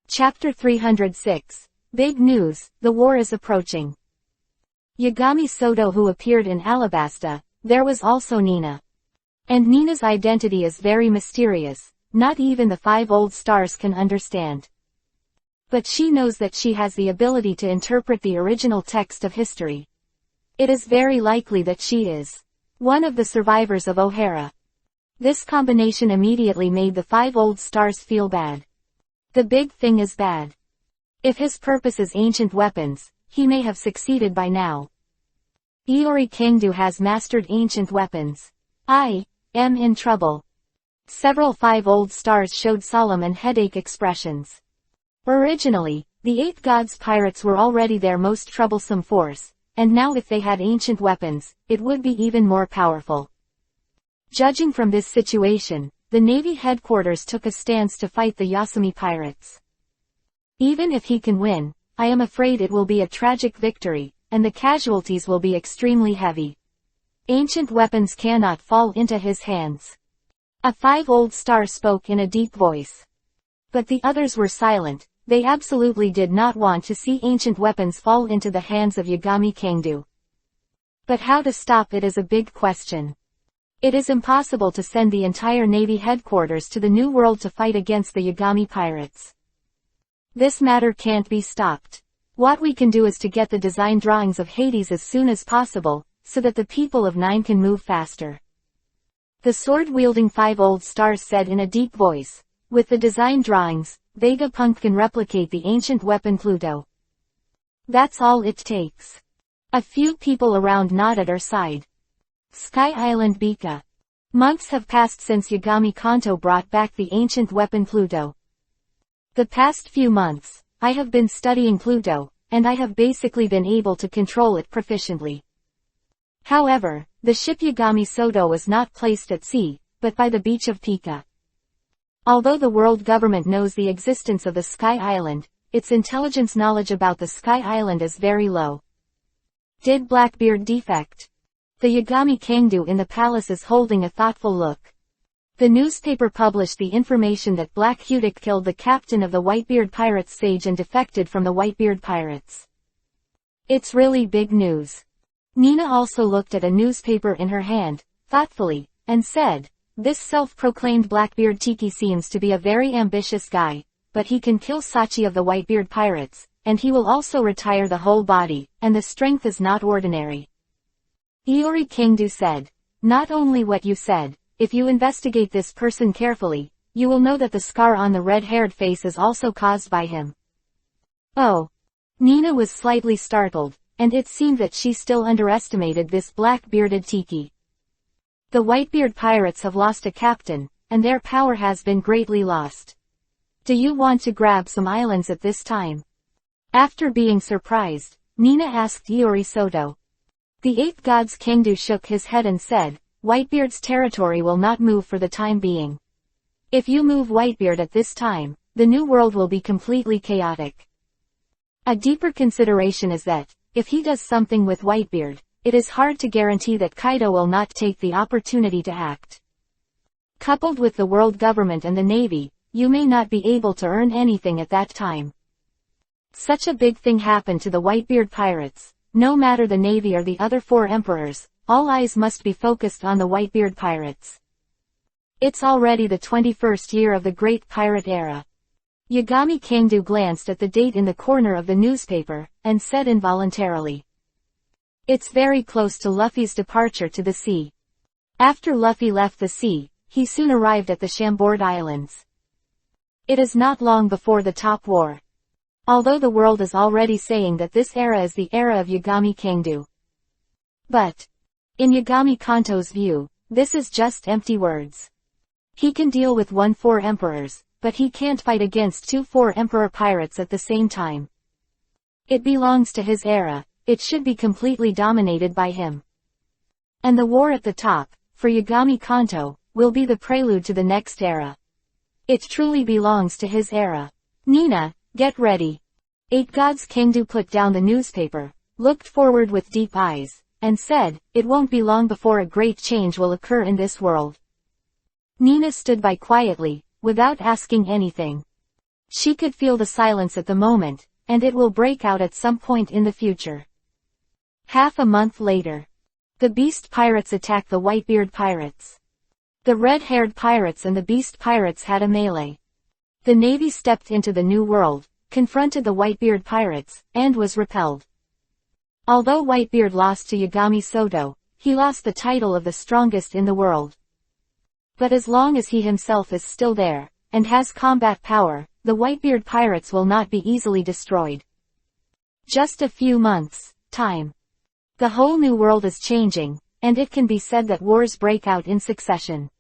Chapter 306. Big news, the war is approaching. Yagami Soto who appeared in Alabasta, there was also Nina. And Nina's identity is very mysterious, not even the Five Old Stars can understand. But she knows that she has the ability to interpret the original text of history. It is very likely that she is one of the survivors of O'Hara. This combination immediately made the Five Old Stars feel bad. The big thing is bad. If his purpose is ancient weapons, he may have succeeded by now. Iori Kingdu has mastered ancient weapons. I am in trouble. Several Five Old Stars showed solemn and headache expressions. Originally, the Eight Gods pirates were already their most troublesome force, and now if they had ancient weapons, it would be even more powerful. Judging from this situation, the Navy headquarters took a stance to fight the Yasumi pirates. Even if he can win, I am afraid it will be a tragic victory, and the casualties will be extremely heavy. Ancient weapons cannot fall into his hands. A Five Old Star spoke in a deep voice. But the others were silent. They absolutely did not want to see ancient weapons fall into the hands of Yagami Kingdu. But how to stop it is a big question. It is impossible to send the entire Navy headquarters to the New World to fight against the Yagami pirates. This matter can't be stopped. What we can do is to get the design drawings of Hades as soon as possible, so that the people of Nine can move faster. The sword-wielding Five Old Stars said in a deep voice. With the design drawings, Vegapunk can replicate the ancient weapon Pluto. That's all it takes. A few people around nodded or sighed. Sky Island Bika. Months have passed since Yagami Kanto brought back the ancient weapon Pluto. The past few months, I have been studying Pluto, and I have basically been able to control it proficiently. However, the ship Yagami Soto was not placed at sea, but by the beach of Pika. Although the world government knows the existence of the Sky Island, its intelligence knowledge about the Sky Island is very low. Did Blackbeard defect? The Yagami Kingdu in the palace is holding a thoughtful look. The newspaper published the information that Black Hudic killed the captain of the Whitebeard Pirates Sage and defected from the Whitebeard Pirates. It's really big news. Nina also looked at a newspaper in her hand, thoughtfully, and said, this self-proclaimed Blackbeard Tiki seems to be a very ambitious guy, but he can kill Sachi of the Whitebeard Pirates, and he will also retire the whole body, and the strength is not ordinary. Iori Kingdu said, not only what you said, if you investigate this person carefully, you will know that the scar on the red-haired face is also caused by him. Oh. Nina was slightly startled, and it seemed that she still underestimated this black-bearded Tiki. The Whitebeard Pirates have lost a captain, and their power has been greatly lost. Do you want to grab some islands at this time? After being surprised, Nina asked Iori Soto. The Eight Gods Kingdu shook his head and said, Whitebeard's territory will not move for the time being. If you move Whitebeard at this time, the new world will be completely chaotic. A deeper consideration is that, if he does something with Whitebeard, it is hard to guarantee that Kaido will not take the opportunity to act. Coupled with the world government and the navy, you may not be able to earn anything at that time. Such a big thing happened to the Whitebeard Pirates. No matter the navy or the other 4 emperors, all eyes must be focused on the Whitebeard Pirates. It's already the 21st year of the Great Pirate Era. Yagami Kingdu glanced at the date in the corner of the newspaper, and said involuntarily. It's very close to Luffy's departure to the sea. After Luffy left the sea, he soon arrived at the Chambord Islands. It is not long before the Top War. although the world is already saying that this era is the era of Yagami Kangdu. But, in Yagami Kanto's view, this is just empty words. He can deal with 4 emperors, but he can't fight against 4 emperor pirates at the same time. It belongs to his era, it should be completely dominated by him. And the war at the top, for Yagami Kanto, will be the prelude to the next era. It truly belongs to his era. Nina, get ready. 8 Gods Kangdu put down the newspaper, looked forward with deep eyes, and said, it won't be long before a great change will occur in this world. Nina stood by quietly, without asking anything. She could feel the silence at the moment, and it will break out at some point in the future. Half a month later. The Beast Pirates attacked the Whitebeard Pirates. The red-haired pirates and the Beast Pirates had a melee. The Navy stepped into the New World, confronted the Whitebeard Pirates, and was repelled. Although Whitebeard lost to Yagami Soto, he lost the title of the strongest in the world. But as long as he himself is still there, and has combat power, the Whitebeard Pirates will not be easily destroyed. Just a few months' time. The whole new world is changing, and it can be said that wars break out in succession.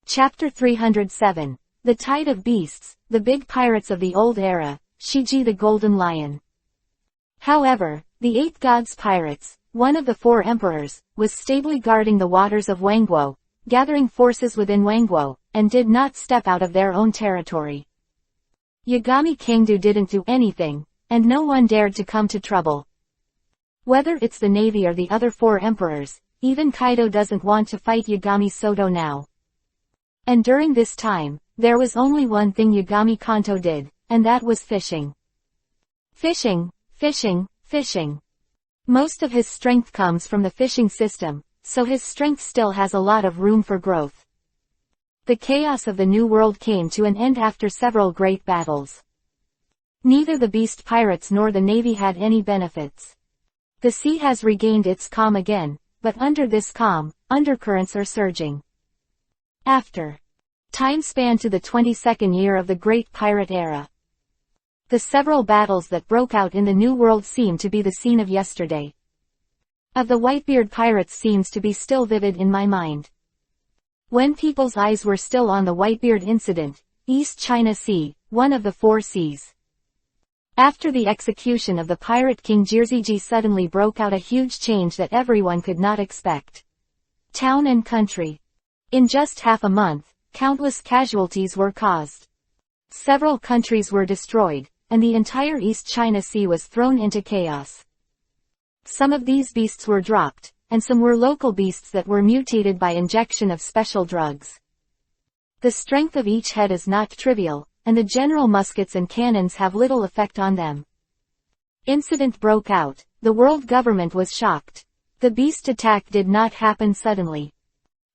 Chapter 307. The Tide of Beasts, the Big Pirates of the Old Era, Shiji the Golden Lion. However, the 8 Gods Pirates, one of the 4 emperors, was stably guarding the waters of Wangguo, gathering forces within Wangguo, and did not step out of their own territory. Yagami Kangdu didn't do anything, and no one dared to come to trouble. Whether it's the Navy or the other 4 emperors, even Kaido doesn't want to fight Yagami Soto now. And during this time, there was only one thing Yagami Kanto did, and that was fishing. Fishing, fishing, fishing. Most of his strength comes from the fishing system, so his strength still has a lot of room for growth. The chaos of the New World came to an end after several great battles. Neither the Beast Pirates nor the Navy had any benefits. The sea has regained its calm again, but under this calm, undercurrents are surging. After time span to the 22nd year of the Great Pirate Era. The several battles that broke out in the New World seem to be the scene of yesterday. Of the Whitebeard Pirates seems to be still vivid in my mind. When people's eyes were still on the Whitebeard incident, East China Sea, one of the 4 seas. After the execution of the pirate king Jirziji suddenly broke out a huge change that everyone could not expect. Town and country. In just half a month, countless casualties were caused. Several countries were destroyed, and the entire East China Sea was thrown into chaos. Some of these beasts were dropped, and some were local beasts that were mutated by injection of special drugs. The strength of each head is not trivial, and the general muskets and cannons have little effect on them. Incident broke out, the world government was shocked. The beast attack did not happen suddenly.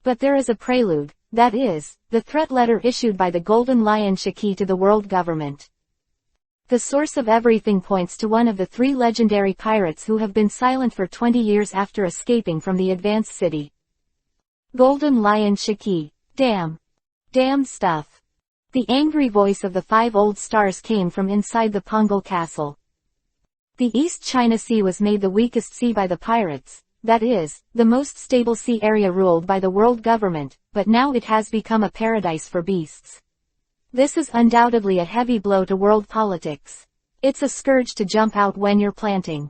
But there is a prelude, that is, the threat letter issued by the Golden Lion Shiki to the world government. The source of everything points to one of the 3 legendary pirates who have been silent for 20 years after escaping from the advanced city. Golden Lion Shiki. Damn. Damn stuff. The angry voice of the 5 old stars came from inside the Pongal castle. The East China Sea was made the weakest sea by the pirates, that is, the most stable sea area ruled by the world government, but now it has become a paradise for beasts. This is undoubtedly a heavy blow to world politics. It's a scourge to jump out when you're planting.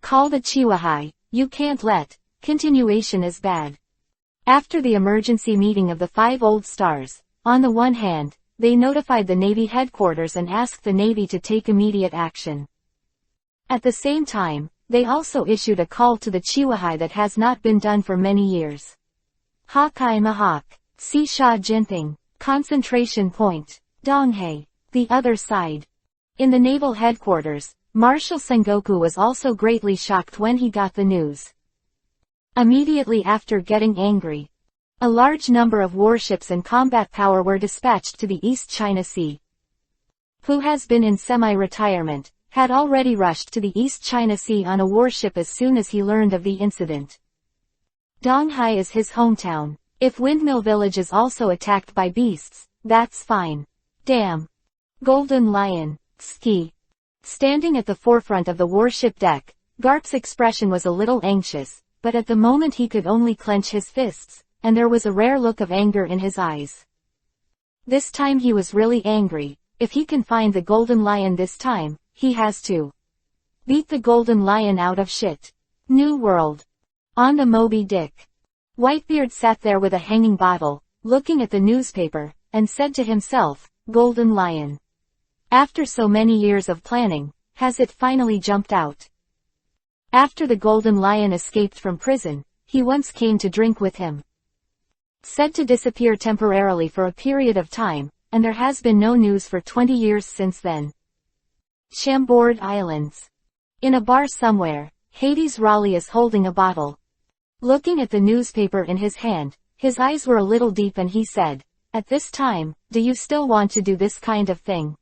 Call the Chiwahai, you can't let, continuation is bad. After the emergency meeting of the 5 old stars, on the one hand, they notified the Navy headquarters and asked the Navy to take immediate action. At the same time, they also issued a call to the Chiwahai that has not been done for many years. Hokage Mahak, Sisha Jinping, concentration point, Donghae, the other side. In the naval headquarters, Marshal Sengoku was also greatly shocked when he got the news. Immediately after getting angry, a large number of warships and combat power were dispatched to the East China Sea. Who has been in semi-retirement, had already rushed to the East China Sea on a warship as soon as he learned of the incident. Donghai is his hometown. If Windmill Village is also attacked by beasts, that's fine. Damn. Golden Lion, Ski. Standing at the forefront of the warship deck, Garp's expression was a little anxious, but at the moment he could only clench his fists, and there was a rare look of anger in his eyes. This time he was really angry. If he can find the Golden Lion this time, he has to beat the Golden Lion out of shit. New World. On the Moby Dick. Whitebeard sat there with a hanging bottle, looking at the newspaper, and said to himself, Golden Lion. After so many years of planning, has it finally jumped out? After the Golden Lion escaped from prison, he once came to drink with him. Said to disappear temporarily for a period of time, and there has been no news for 20 years since then. Chambord Islands. In a bar somewhere, Hades Raleigh is holding a bottle. Looking at the newspaper in his hand, his eyes were a little deep and he said, At this time, do you still want to do this kind of thing?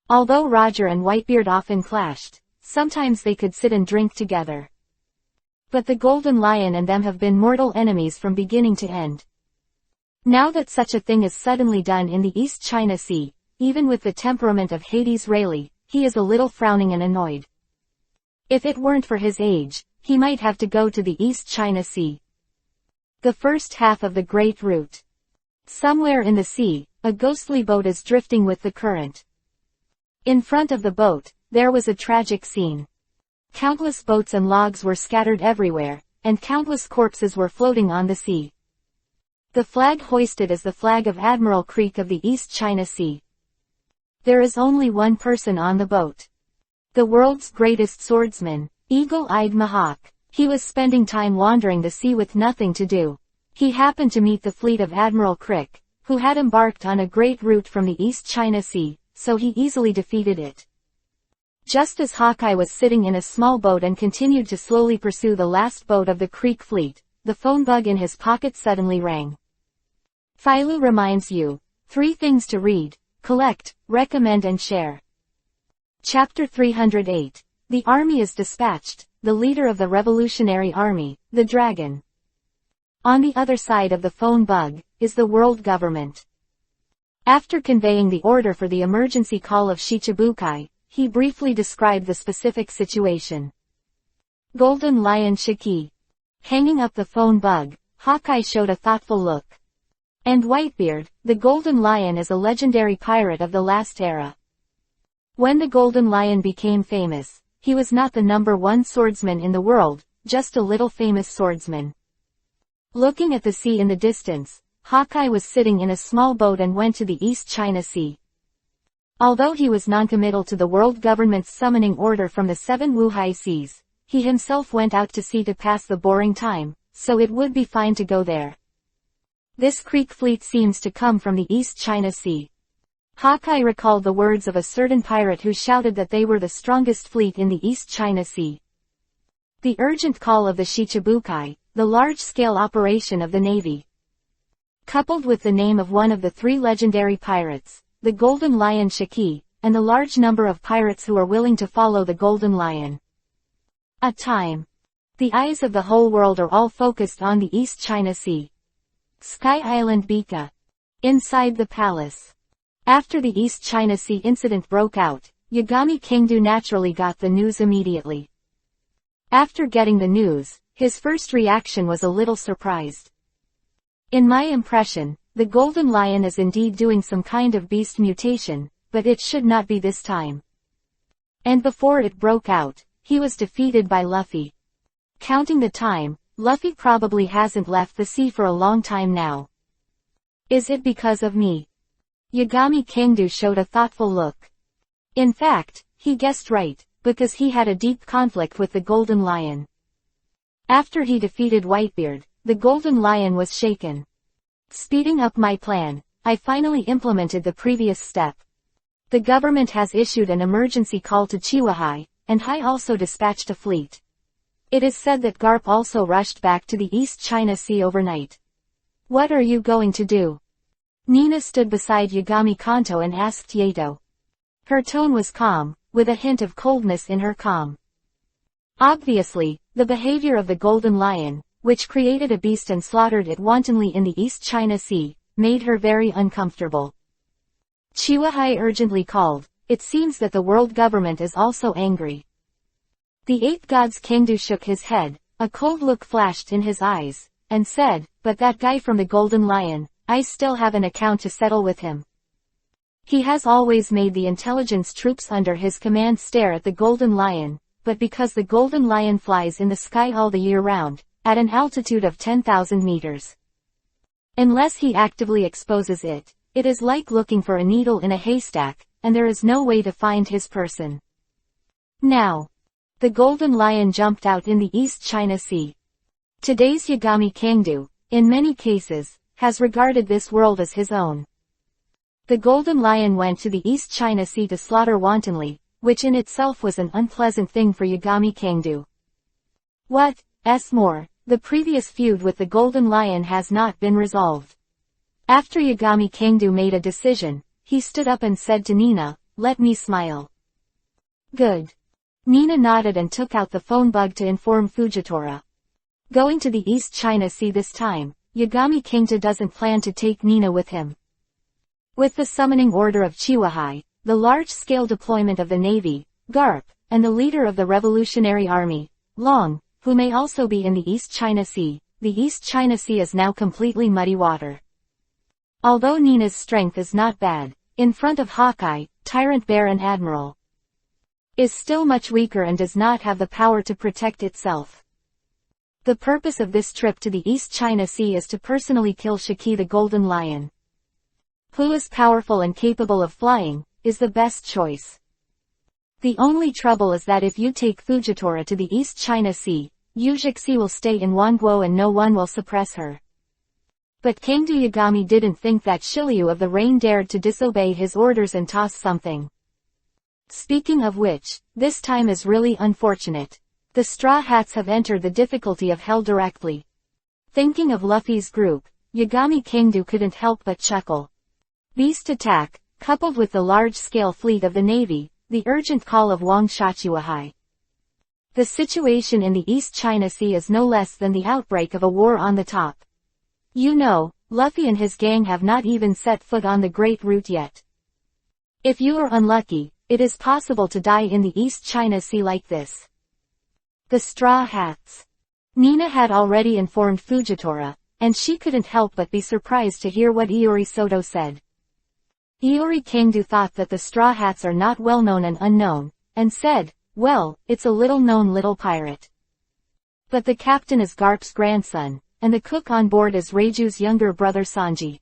Although Roger and Whitebeard often clashed, sometimes they could sit and drink together. But the Golden Lion and them have been mortal enemies from beginning to end. Now that such a thing is suddenly done in the East China Sea, even with the temperament of Hades Raleigh, he is a little frowning and annoyed. If it weren't for his age, he might have to go to the East China Sea. The first half of the Great Route. Somewhere in the sea, a ghostly boat is drifting with the current. In front of the boat, there was a tragic scene. Countless boats and logs were scattered everywhere, and countless corpses were floating on the sea. The flag hoisted is the flag of Admiral Creek of the East China Sea. There is only one person on the boat. The world's greatest swordsman, Eagle-Eyed Mahawk. He was spending time wandering the sea with nothing to do. He happened to meet the fleet of Admiral Crick, who had embarked on a great route from the East China Sea, so he easily defeated it. Just as Hawkeye was sitting in a small boat and continued to slowly pursue the last boat of the Creek fleet, the phone bug in his pocket suddenly rang. Philo reminds you, 3 things to read, collect, recommend and share. Chapter 308. The army is dispatched, the leader of the Revolutionary Army, the Dragon. On the other side of the phone bug, is the world government. After conveying the order for the emergency call of Shichibukai, he briefly described the specific situation. Golden Lion Shiki. Hanging up the phone bug, Hawkeye showed a thoughtful look. And Whitebeard, the Golden Lion is a legendary pirate of the last era. When the Golden Lion became famous, he was not the #1 swordsman in the world, just a little famous swordsman. Looking at the sea in the distance, Hawkeye was sitting in a small boat and went to the East China Sea. Although he was noncommittal to the world government's summoning order from the 7 Wuhai seas, he himself went out to sea to pass the boring time, so it would be fine to go there. This Creek fleet seems to come from the East China Sea. Hawkeye recalled the words of a certain pirate who shouted that they were the strongest fleet in the East China Sea. The urgent call of the Shichibukai, the large-scale operation of the Navy. Coupled with the name of one of the 3 legendary pirates, the Golden Lion Shiki, and the large number of pirates who are willing to follow the Golden Lion. A time. The eyes of the whole world are all focused on the East China Sea. Sky Island Bika. Inside the palace. After the East China Sea incident broke out, Yagami Kingdu naturally got the news immediately. After getting the news, his first reaction was a little surprised. In my impression, the Golden Lion is indeed doing some kind of beast mutation, but it should not be this time. And before it broke out, he was defeated by Luffy. Counting the time, Luffy probably hasn't left the sea for a long time now. Is it because of me? Yagami Kingdu showed a thoughtful look. In fact, he guessed right, because he had a deep conflict with the Golden Lion. After he defeated Whitebeard, the Golden Lion was shaken. Speeding up my plan, I finally implemented the previous step. The government has issued an emergency call to Chiwahai, and I also dispatched a fleet. It is said that Garp also rushed back to the East China Sea overnight. What are you going to do? Nina stood beside Yagami Kanto and asked Yato. Her tone was calm, with a hint of coldness in her calm. Obviously, the behavior of the Golden Lion, which created a beast and slaughtered it wantonly in the East China Sea, made her very uncomfortable. Chiwahai urgently called, it seems that the world government is also angry. The 8 gods Kangdu shook his head, a cold look flashed in his eyes, and said, but that guy from the Golden Lion, I still have an account to settle with him. He has always made the intelligence troops under his command stare at the Golden Lion, but because the Golden Lion flies in the sky all the year round, at an altitude of 10,000 meters. Unless he actively exposes it, it is like looking for a needle in a haystack, and there is no way to find his person. Now, the Golden Lion jumped out in the East China Sea. Today's Yagami Kangdu, in many cases, has regarded this world as his own. The Golden Lion went to the East China Sea to slaughter wantonly, which in itself was an unpleasant thing for Yagami Kangdu. What's more, the previous feud with the Golden Lion has not been resolved. After Yagami Kangdu made a decision, he stood up and said to Nina, let me smile. Good. Nina nodded and took out the phone bug to inform Fujitora. Going to the East China Sea this time, Yagami Kangdu doesn't plan to take Nina with him. With the summoning order of Chiwahai, the large-scale deployment of the Navy, Garp, and the leader of the Revolutionary Army, Long, who may also be in the East China Sea, the East China Sea is now completely muddy water. Although Nina's strength is not bad, in front of Hawkeye, Tyrant Bear and Admiral, is still much weaker and does not have the power to protect itself. The purpose of this trip to the East China Sea is to personally kill Shiki the Golden Lion, who is powerful and capable of flying, is the best choice. The only trouble is that if you take Fujitora to the East China Sea, Yujixi will stay in Wanguo and no one will suppress her. But Kangdu Yagami didn't think that Shiryu of the Rain dared to disobey his orders and toss something. Speaking of which, this time is really unfortunate. The Straw Hats have entered the difficulty of hell directly. Thinking of Luffy's group, Yagami Kangdu couldn't help but chuckle. Beast attack, coupled with the large-scale fleet of the Navy, the urgent call of Wang Shachiwahai. The situation in the East China Sea is no less than the outbreak of a war on the top. You know, Luffy and his gang have not even set foot on the Great Route yet. If you are unlucky, it is possible to die in the East China Sea like this. The Straw Hats. Nina had already informed Fujitora, and she couldn't help but be surprised to hear what Iori Soto said. Iori Kangdu thought that the Straw Hats are not well known and unknown, and said, well, it's a little-known little pirate. But the captain is Garp's grandson, and the cook on board is Reiju's younger brother Sanji.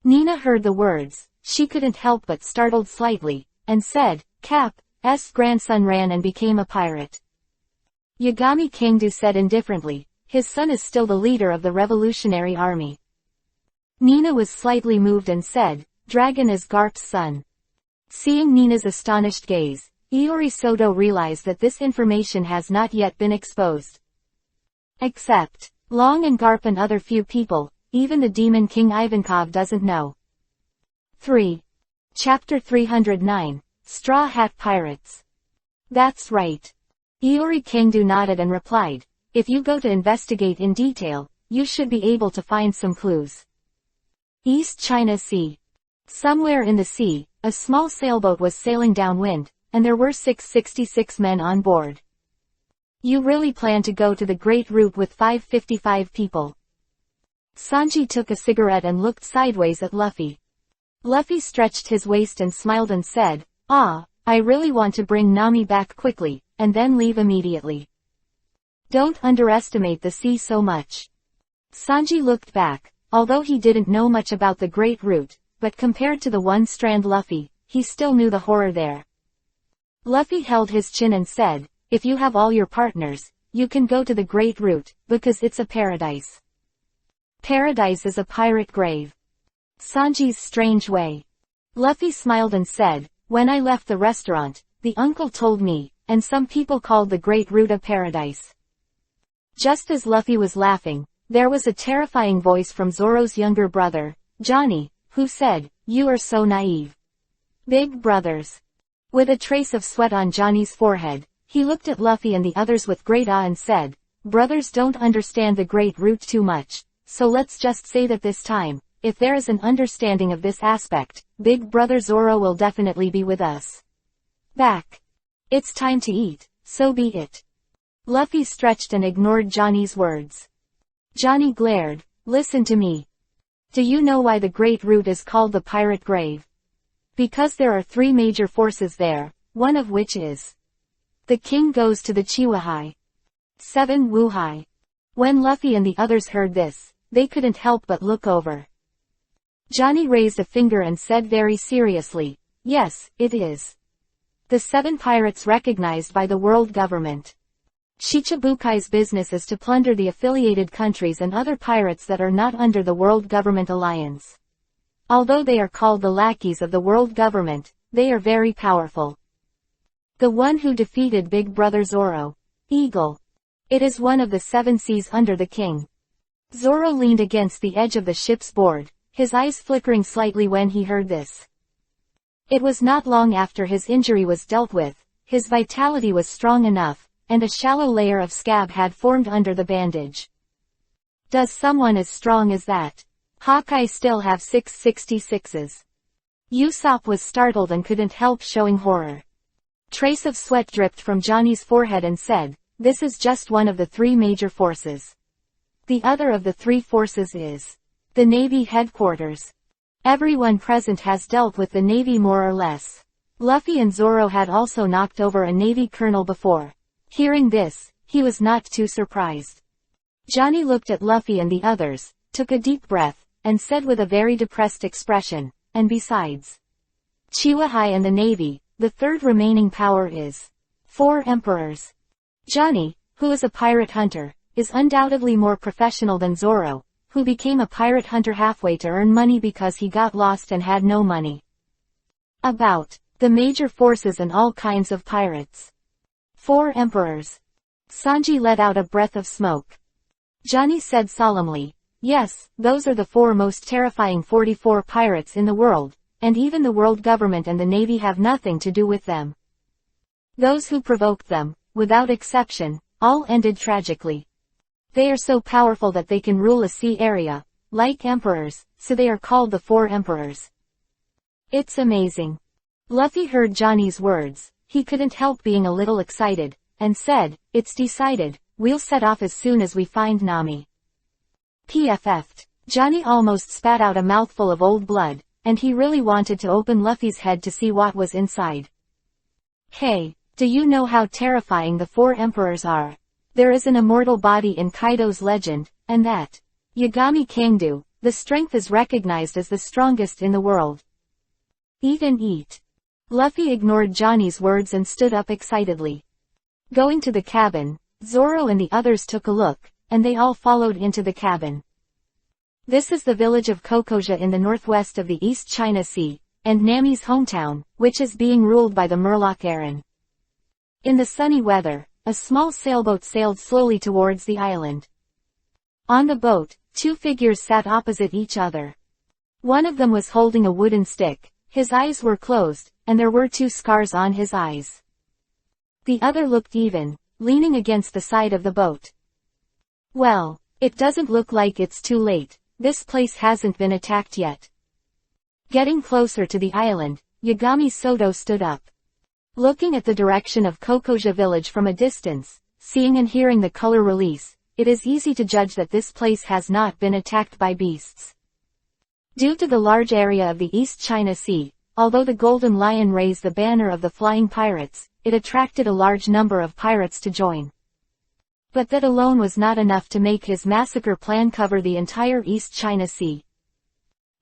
Nina heard the words, she couldn't help but startled slightly, and said, Cap's grandson ran and became a pirate. Yagami Kangdu said indifferently, his son is still the leader of the Revolutionary Army. Nina was slightly moved and said, Dragon is Garp's son. Seeing Nina's astonished gaze, Iori Soto realized that this information has not yet been exposed. Except Long and Garp and other few people, even the Demon King Ivankov doesn't know. 3. Chapter 309, Straw Hat Pirates. That's right. Iori Kangdu nodded and replied, if you go to investigate in detail, you should be able to find some clues. East China Sea. Somewhere in the sea, a small sailboat was sailing downwind, and there were 666 men on board. You really plan to go to the Great Route with 555 people? Sanji took a cigarette and looked sideways at Luffy. Luffy stretched his waist and smiled and said, I really want to bring Nami back quickly, and then leave immediately. Don't underestimate the sea so much. Sanji looked back, although he didn't know much about the Great Route, but compared to the one-strand Luffy, he still knew the horror there. Luffy held his chin and said, if you have all your partners, you can go to the Great Route, because it's a paradise. Paradise is a pirate grave. Sanji's strange way. Luffy smiled and said, when I left the restaurant, the uncle told me, and some people called the Great Route a paradise. Just as Luffy was laughing, there was a terrifying voice from Zoro's younger brother, Johnny, who said, you are so naive. Big brothers. With a trace of sweat on Johnny's forehead, he looked at Luffy and the others with great awe and said, brothers don't understand the Great Route too much, so let's just say that this time, if there is an understanding of this aspect, Big Brother Zoro will definitely be with us. Back. It's time to eat, so be it. Luffy stretched and ignored Johnny's words. Johnny glared. Listen to me. Do you know why the Great Root is called the Pirate Grave? Because there are 3 major forces there, one of which is the king goes to the Chihuahai. 7 Wuhai. When Luffy and the others heard this, they couldn't help but look over. Johnny raised a finger and said very seriously, yes, it is. The 7 pirates recognized by the world government. Shichibukai's business is to plunder the affiliated countries and other pirates that are not under the world government alliance. Although they are called the lackeys of the world government, they are very powerful. The one who defeated Big Brother Zoro. Eagle. It is one of the 7 seas under the king. Zoro leaned against the edge of the ship's board, his eyes flickering slightly when he heard this. It was not long after his injury was dealt with, his vitality was strong enough, and a shallow layer of scab had formed under the bandage. Does someone as strong as that? Hawkeye still have 666s. Usopp was startled and couldn't help showing horror. Trace of sweat dripped from Johnny's forehead and said, this is just one of the 3 major forces. The other of the 3 forces is the Navy headquarters. Everyone present has dealt with the Navy more or less. Luffy and Zoro had also knocked over a Navy colonel before. Hearing this, he was not too surprised. Johnny looked at Luffy and the others, took a deep breath, and said with a very depressed expression, and besides Chihuahai and the Navy, the 3rd remaining power is 4 emperors. Johnny, who is a pirate hunter, is undoubtedly more professional than Zoro, who became a pirate hunter halfway to earn money because he got lost and had no money. About the major forces and all kinds of pirates. 4 emperors. Sanji let out a breath of smoke. Johnny said solemnly, yes, those are the 4 most terrifying 44 pirates in the world, and even the world government and the Navy have nothing to do with them. Those who provoked them, without exception, all ended tragically. They are so powerful that they can rule a sea area, like emperors, so they are called the 4 emperors. It's amazing. Luffy heard Johnny's words. He couldn't help being a little excited, and said, it's decided, we'll set off as soon as we find Nami. PFF'd. Johnny almost spat out a mouthful of old blood, and he really wanted to open Luffy's head to see what was inside. Hey, do you know how terrifying the 4 emperors are? There is an immortal body in Kaido's legend, and that Yagami Kangdu, the strength is recognized as the strongest in the world. Eat and eat. Luffy ignored Johnny's words and stood up excitedly. Going to the cabin, Zoro and the others took a look, and they all followed into the cabin. This is the village of Kokoja in the northwest of the East China Sea, and Nami's hometown, which is being ruled by the Murloc Aaron. In the sunny weather, a small sailboat sailed slowly towards the island. On the boat, 2 figures sat opposite each other. One of them was holding a wooden stick, his eyes were closed, and there were 2 scars on his eyes. The other looked even, leaning against the side of the boat. Well, it doesn't look like it's too late, this place hasn't been attacked yet. Getting closer to the island, Yagami Soto stood up. Looking at the direction of Kokoja village from a distance, seeing and hearing the color release, it is easy to judge that this place has not been attacked by beasts. Due to the large area of the East China Sea, although the Golden Lion raised the banner of the Flying Pirates, it attracted a large number of pirates to join. But that alone was not enough to make his massacre plan cover the entire East China Sea.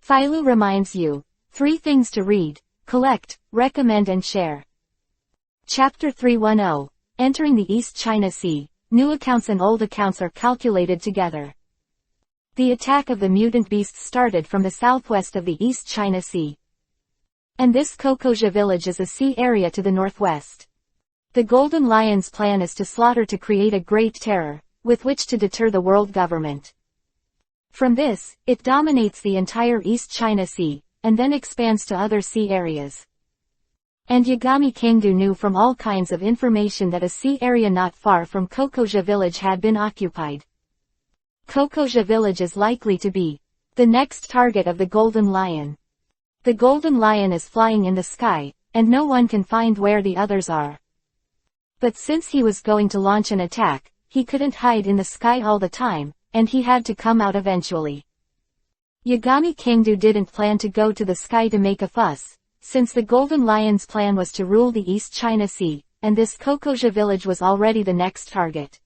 Philo reminds you, 3 things to read, collect, recommend and share. Chapter 310. Entering the East China Sea, new accounts and old accounts are calculated together. The attack of the mutant beasts started from the southwest of the East China Sea. And this Kokoja village is a sea area to the northwest. The Golden Lion's plan is to slaughter to create a great terror, with which to deter the world government. From this, it dominates the entire East China Sea, and then expands to other sea areas. And Yagami Kangdu knew from all kinds of information that a sea area not far from Kokoja village had been occupied. Kokoja village is likely to be the next target of the Golden Lion. The golden lion is flying in the sky, and no one can find where the others are. But since he was going to launch an attack, he couldn't hide in the sky all the time, and he had to come out eventually. Yagami Kingdu didn't plan to go to the sky to make a fuss, since the Golden Lion's plan was to rule the East China Sea, and this Kokoja village was already the next target.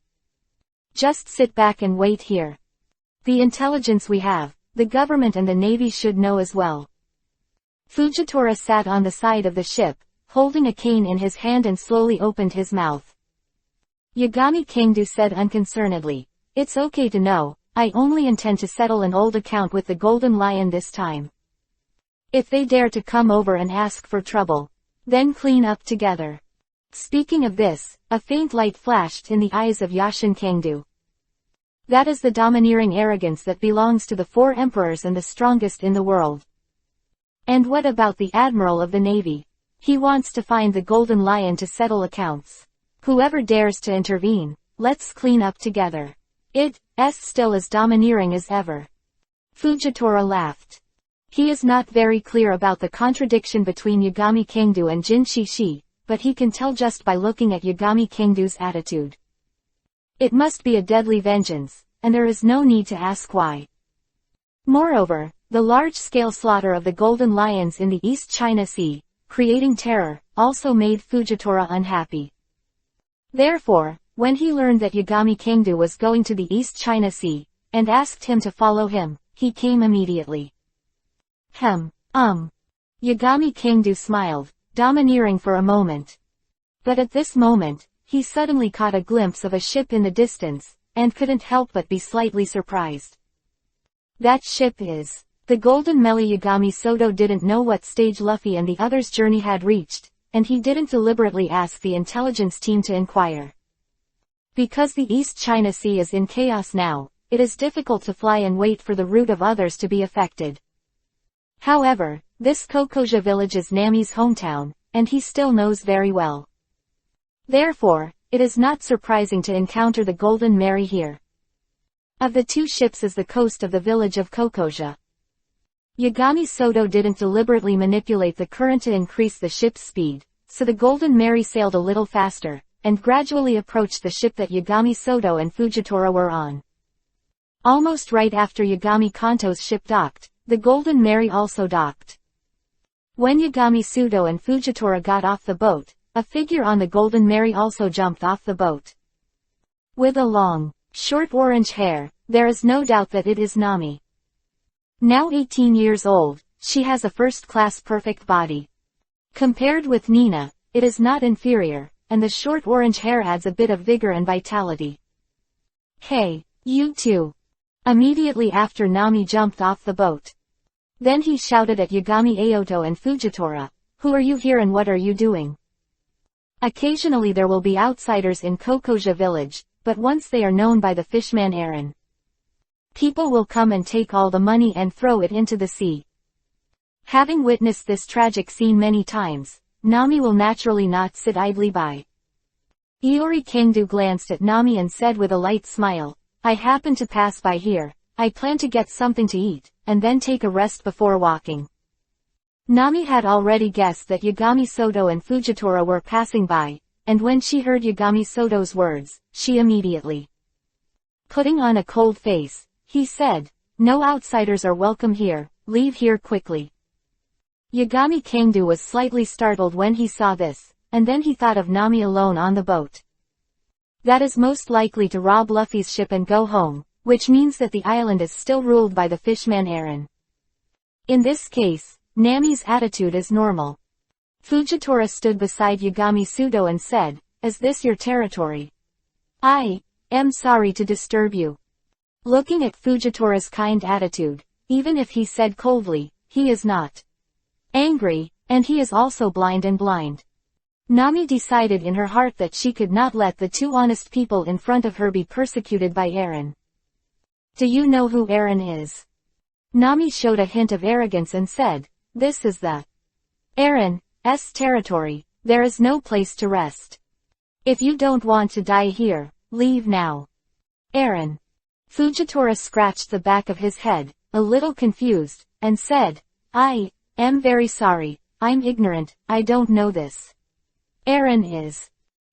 Just sit back and wait here. The intelligence we have, the government and the navy should know as well. Fujitora sat on the side of the ship, holding a cane in his hand and slowly opened his mouth. Yagami Kingdu said unconcernedly, "It's okay to know, I only intend to settle an old account with the Golden Lion this time. If they dare to come over and ask for trouble, then clean up together." Speaking of this, a faint light flashed in the eyes of Yashin Kangdu. That is the domineering arrogance that belongs to the 4 emperors and the strongest in the world. And what about the admiral of the navy? He wants to find the Golden Lion to settle accounts. Whoever dares to intervene, let's clean up together. It's still as domineering as ever. Fujitora laughed. He is not very clear about the contradiction between Yagami Kingdu and Jin Shishi, but he can tell just by looking at Yagami Kingdu's attitude. It must be a deadly vengeance, and there is no need to ask why. Moreover, the large-scale slaughter of the Golden Lions in the East China Sea, creating terror, also made Fujitora unhappy. Therefore, when he learned that Yagami Kingdu was going to the East China Sea, and asked him to follow him, he came immediately. Yagami Kingdu smiled, domineering for a moment. But at this moment, he suddenly caught a glimpse of a ship in the distance, and couldn't help but be slightly surprised. That ship is... The Golden Meli. Yagami Soto didn't know what stage Luffy and the others' journey had reached, and he didn't deliberately ask the intelligence team to inquire. Because the East China Sea is in chaos now, it is difficult to fly and wait for the route of others to be affected. However, this Kokoja village is Nami's hometown, and he still knows very well. Therefore, it is not surprising to encounter the Golden Mary here. Of the 2 ships is the coast of the village of Kokoja. Yagami Soto didn't deliberately manipulate the current to increase the ship's speed, so the Golden Mary sailed a little faster, and gradually approached the ship that Yagami Soto and Fujitora were on. Almost right after Yagami Kanto's ship docked, the Golden Mary also docked. When Yagami Soto and Fujitora got off the boat, a figure on the Golden Mary also jumped off the boat. With a long, short orange hair, there is no doubt that it is Nami. Now 18 years old, she has a first-class perfect body. Compared with Nina, it is not inferior, and the short orange hair adds a bit of vigor and vitality. "Hey, you two!" Immediately after Nami jumped off the boat. Then he shouted at Yagami Aoto and Fujitora, "Who are you here and what are you doing?" Occasionally there will be outsiders in Kokoja village, but once they are known by the fishman Aaron, people will come and take all the money and throw it into the sea. Having witnessed this tragic scene many times, Nami will naturally not sit idly by. Iori Kingdu glanced at Nami and said with a light smile, "I happen to pass by here, I plan to get something to eat, and then take a rest before walking." Nami had already guessed that Yagami Soto and Fujitora were passing by, and when she heard Yagami Soto's words, she immediately putting on a cold face, he said, "No outsiders are welcome here, leave here quickly." Yagami Kingdu was slightly startled when he saw this, and then he thought of Nami alone on the boat. That is most likely to rob Luffy's ship and go home, which means that the island is still ruled by the fishman Aaron. In this case, Nami's attitude is normal. Fujitora stood beside Yagami Soto and said, "Is this your territory?" "I am sorry to disturb you." Looking at Fujitora's kind attitude, even if he said coldly, he is not angry, and he is also blind. Nami decided in her heart that she could not let the 2 honest people in front of her be persecuted by Aaron. "Do you know who Aaron is?" Nami showed a hint of arrogance and said, "This is the Aaron's territory, there is no place to rest. If you don't want to die here, leave now." "Aaron." Fujitora scratched the back of his head, a little confused, and said, "I Am very sorry, I'm ignorant, I don't know this. Aaron is.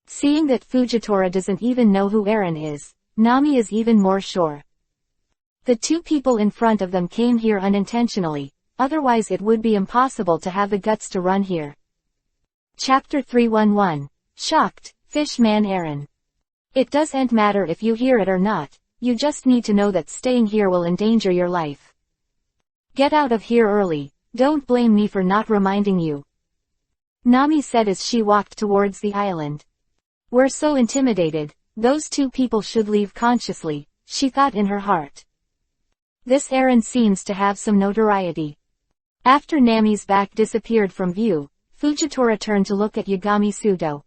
Seeing that Fujitora doesn't even know who Aaron is, Nami is even more sure. The two people in front of them came here unintentionally, otherwise it would be impossible to have the guts to run here. Chapter 311. Shocked, Fish Man Aaron. It doesn't matter if you hear it or not, you just need to know that staying here will endanger your life. Get out of here early, don't blame me for not reminding you. Nami said as she walked towards the island. We're so intimidated, those two people should leave consciously, she thought in her heart. This Aaron seems to have some notoriety. After Nami's back disappeared from view, Fujitora turned to look at Yagami Sudo.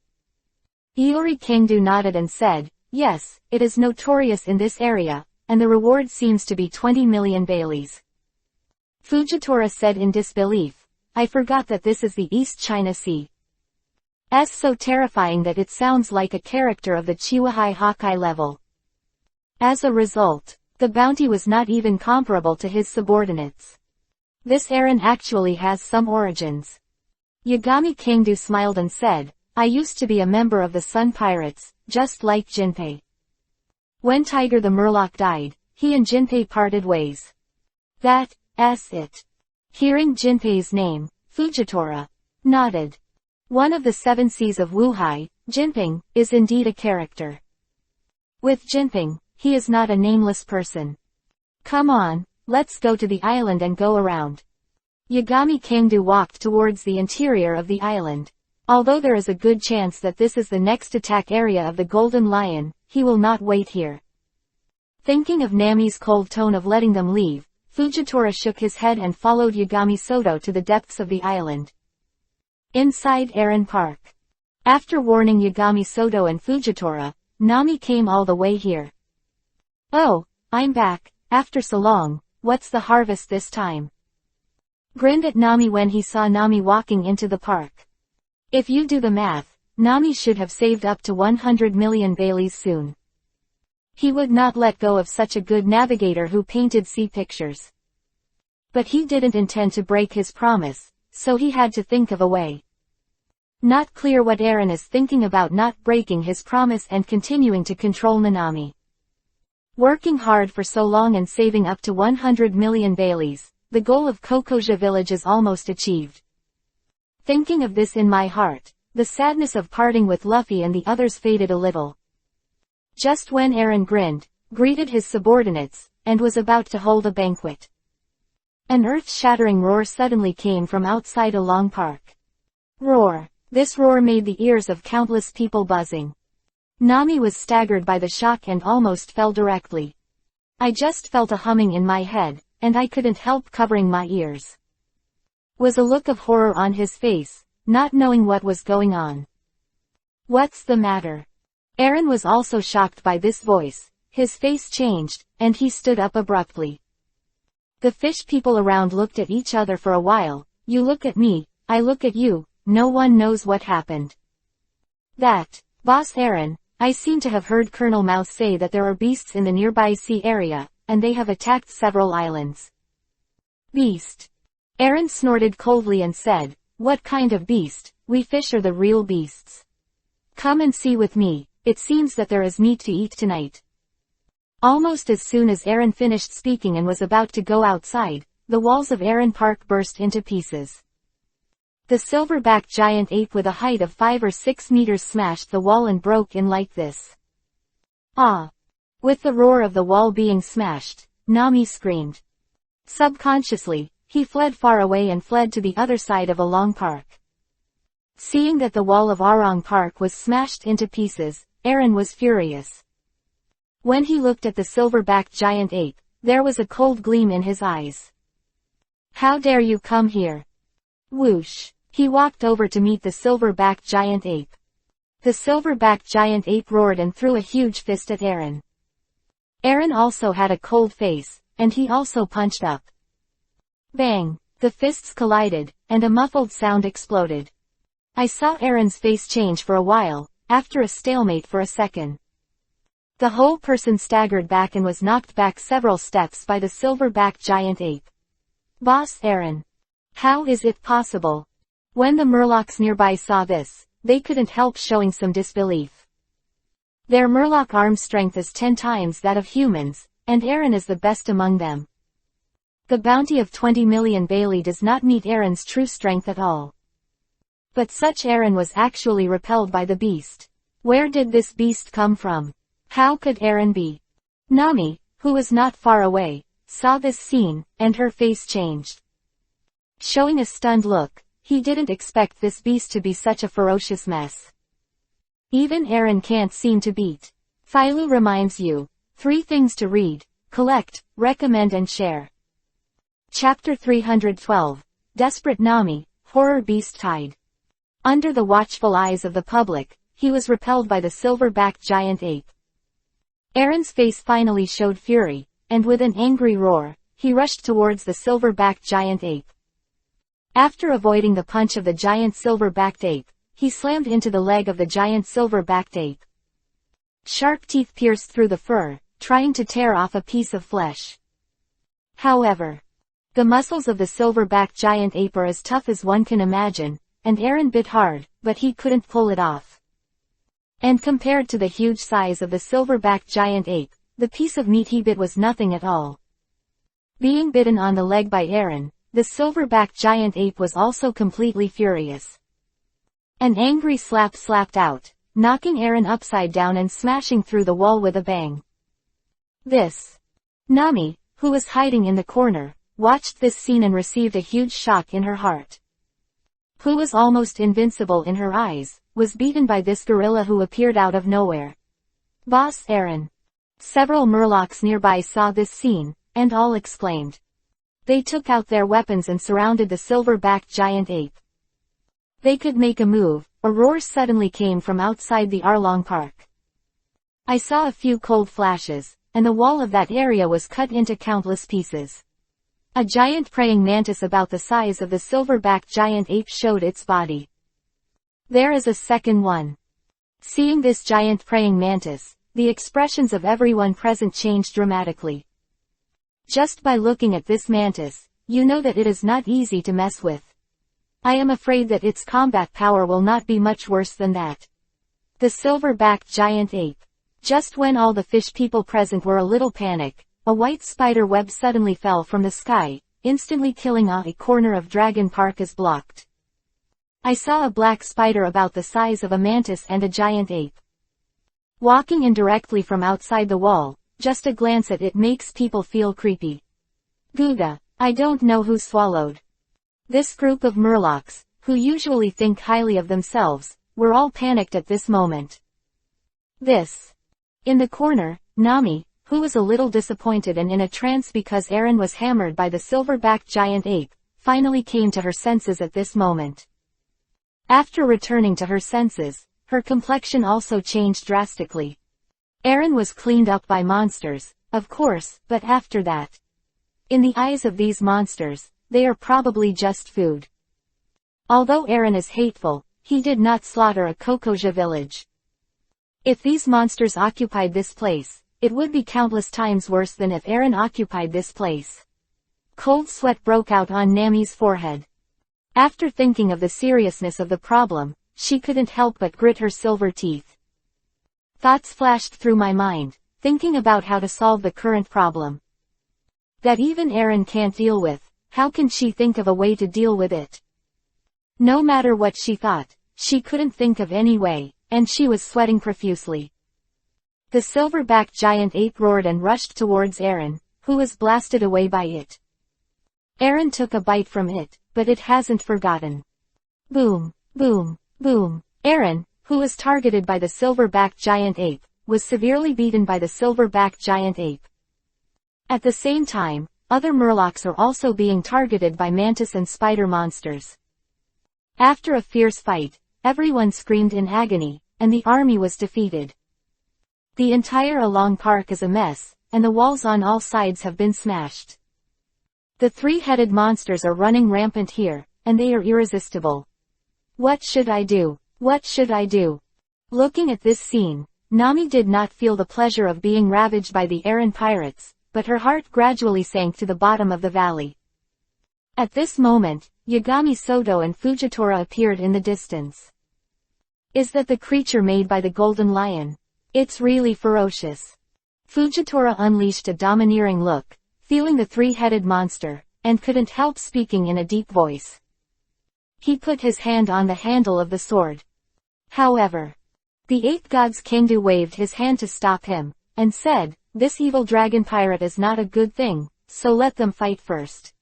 Iori Kangdu nodded and said, yes, it is notorious in this area, and the reward seems to be 20 million Baileys. Fujitora said in disbelief, I forgot that this is the East China Sea. It's so terrifying that it sounds like a character of the Chiwahai Hokage level. As a result, the bounty was not even comparable to his subordinates. This Aaron actually has some origins. Yagami Kangdu smiled and said, I used to be a member of the Sun Pirates, just like Jinpei. When Tiger the Murloc died, he and Jinpei parted ways. That's it. Hearing Jinpei's name, Fujitora nodded. One of the seven seas of Wuhai, Jinping, is indeed a character. With Jinping, he is not a nameless person. Come on, let's go to the island and go around. Yagami Kangdu walked towards the interior of the island. Although there is a good chance that this is the next attack area of the Golden Lion, he will not wait here. Thinking of Nami's cold tone of letting them leave, Fujitora shook his head and followed Yagami Soto to the depths of the island. Inside Aaron Park. After warning Yagami Soto and Fujitora, Nami came all the way here. Oh, I'm back, after so long, what's the harvest this time? Grinned at Nami when he saw Nami walking into the park. If you do the math, Nami should have saved up to 100 million Baileys soon. He would not let go of such a good navigator who painted sea pictures. But he didn't intend to break his promise, so he had to think of a way. Not clear what Aaron is thinking about not breaking his promise and continuing to control Nanami. Working hard for so long and saving up to 100 million Baileys, the goal of Kokoja village is almost achieved. Thinking of this in my heart, the sadness of parting with Luffy and the others faded a little. Just when Aaron grinned, greeted his subordinates, and was about to hold a banquet. An earth-shattering roar suddenly came from outside a long park. Roar. This roar made the ears of countless people buzzing. Nami was staggered by the shock and almost fell directly. I just felt a humming in my head, and I couldn't help covering my ears. Was a look of horror on his face, not knowing what was going on. What's the matter? Aaron was also shocked by this voice, his face changed, and he stood up abruptly. The fish people around looked at each other for a while, you look at me, I look at you, no one knows what happened. That, Boss Aaron, I seem to have heard Colonel Mouse say that there are beasts in the nearby sea area, and they have attacked several islands. Beast. Aaron snorted coldly and said, what kind of beast? We fish are the real beasts. Come and see with me, it seems that there is meat to eat tonight. Almost as soon as Aaron finished speaking and was about to go outside, the walls of Aaron Park burst into pieces. The silverback giant ape with a height of 5 or 6 meters smashed the wall and broke in like this. Ah! With the roar of the wall being smashed, Nami screamed. Subconsciously, he fled far away and fled to the other side of a long park. Seeing that the wall of Arong Park was smashed into pieces, Aaron was furious. When he looked at the silverback giant ape, there was a cold gleam in his eyes. How dare you come here? Whoosh! He walked over to meet the silverback giant ape. The silverback giant ape roared and threw a huge fist at Aaron. Aaron also had a cold face, and he also punched up. Bang! The fists collided, and a muffled sound exploded. I saw Aaron's face change for a while, after a stalemate for a second. The whole person staggered back and was knocked back several steps by the silverback giant ape. Boss Aaron. How is it possible? When the Murlocs nearby saw this, they couldn't help showing some disbelief. Their Murloc arm strength is 10 times that of humans, and Aaron is the best among them. The bounty of 20 million Bailey does not meet Aaron's true strength at all. But such Aaron was actually repelled by the beast. Where did this beast come from? How could Aaron be? Nami, who was not far away, saw this scene, and her face changed. Showing a stunned look, he didn't expect this beast to be such a ferocious mess. Even Aaron can't seem to beat. Philu reminds you, 3 things to read, collect, recommend and share. Chapter 312, Desperate Nami, Horror Beast Tide. Under the watchful eyes of the public, he was repelled by the silver-backed giant ape. Aaron's face finally showed fury, and with an angry roar, he rushed towards the silver-backed giant ape. After avoiding the punch of the giant silver-backed ape, he slammed into the leg of the giant silver-backed ape. Sharp teeth pierced through the fur, trying to tear off a piece of flesh. However, the muscles of the silver-backed giant ape are as tough as one can imagine, and Aaron bit hard, but he couldn't pull it off. And compared to the huge size of the silver-backed giant ape, the piece of meat he bit was nothing at all. Being bitten on the leg by Aaron, the silver-backed giant ape was also completely furious. An angry slap slapped out, knocking Aaron upside down and smashing through the wall with a bang. Nami, who was hiding in the corner, watched this scene and received a huge shock in her heart. Who was almost invincible in her eyes, was beaten by this gorilla who appeared out of nowhere. Boss Aaron. Several Murlocs nearby saw this scene, and all exclaimed. They took out their weapons and surrounded the silver-backed giant ape. They could make a move. A roar suddenly came from outside the Arlong Park. I saw a few cold flashes, and the wall of that area was cut into countless pieces. A giant praying mantis about the size of the silver-backed giant ape showed its body. There is a second one. Seeing this giant praying mantis, the expressions of everyone present changed dramatically. Just by looking at this mantis, you know that it is not easy to mess with. I am afraid that its combat power will not be much worse than that. The silver-backed giant ape. Just when all the fish people present were a little panic, a white spider web suddenly fell from the sky, instantly killing a corner of Dragon Park as blocked. I saw a black spider about the size of a mantis and a giant ape. Walking in directly from outside the wall, just a glance at it makes people feel creepy. Gouda, I don't know who swallowed. This group of Murlocs, who usually think highly of themselves, were all panicked at this moment. In the corner, Nami, who was a little disappointed and in a trance because Aaron was hammered by the silver-backed giant ape, finally came to her senses at this moment. After returning to her senses, her complexion also changed drastically. Aaron was cleaned up by monsters, of course, but after that. In the eyes of these monsters, they are probably just food. Although Aaron is hateful, he did not slaughter a Kokoja village. If these monsters occupied this place, it would be countless times worse than if Aaron occupied this place. Cold sweat broke out on Nami's forehead. After thinking of the seriousness of the problem, she couldn't help but grit her silver teeth. Thoughts flashed through my mind, thinking about how to solve the current problem. That even Aaron can't deal with, how can she think of a way to deal with it? No matter what she thought, she couldn't think of any way, and she was sweating profusely. The silver-backed giant ape roared and rushed towards Aaron, who was blasted away by it. Aaron took a bite from it, but it hasn't forgotten. Boom, boom, boom. Aaron, who was targeted by the silver-backed giant ape, was severely beaten by the silver-backed giant ape. At the same time, other Murlocs are also being targeted by mantis and spider monsters. After a fierce fight, everyone screamed in agony, and the army was defeated. The entire Along Park is a mess, and the walls on all sides have been smashed. The three-headed monsters are running rampant here, and they are irresistible. What should I do? What should I do? Looking at this scene, Nami did not feel the pleasure of being ravaged by the Aaron pirates, but her heart gradually sank to the bottom of the valley. At this moment, Yagami Soto and Fujitora appeared in the distance. Is that the creature made by the golden lion? It's really ferocious. Fujitora unleashed a domineering look, feeling the three-headed monster, and couldn't help speaking in a deep voice. He put his hand on the handle of the sword. However, the eight gods Kingdu waved his hand to stop him, and said, "This evil dragon pirate is not a good thing, so let them fight first."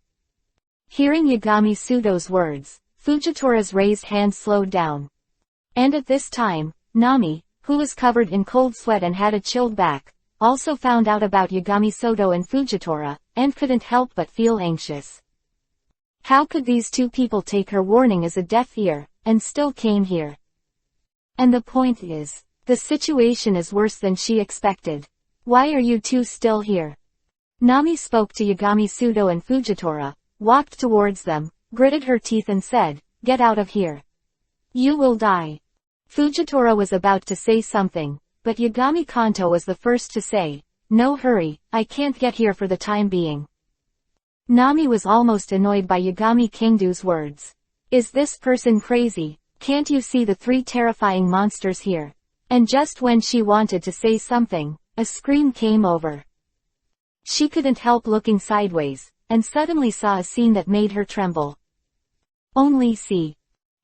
Hearing Yagami Soto's words, Fujitora's raised hand slowed down. And at this time, Nami, who was covered in cold sweat and had a chilled back, also found out about Yagami Soto and Fujitora, and couldn't help but feel anxious. How could these two people take her warning as a deaf ear, and still came here? And the point is, the situation is worse than she expected. Why are you two still here? Nami spoke to Yagami Soto and Fujitora, walked towards them, gritted her teeth and said, "Get out of here. You will die." Fujitora was about to say something, but Yagami Kanto was the first to say, "No hurry, I can't get here for the time being." Nami was almost annoyed by Yagami Kingdu's words. Is this person crazy? Can't you see the three terrifying monsters here? And just when she wanted to say something, a scream came over. She couldn't help looking sideways, and suddenly saw a scene that made her tremble. Only see.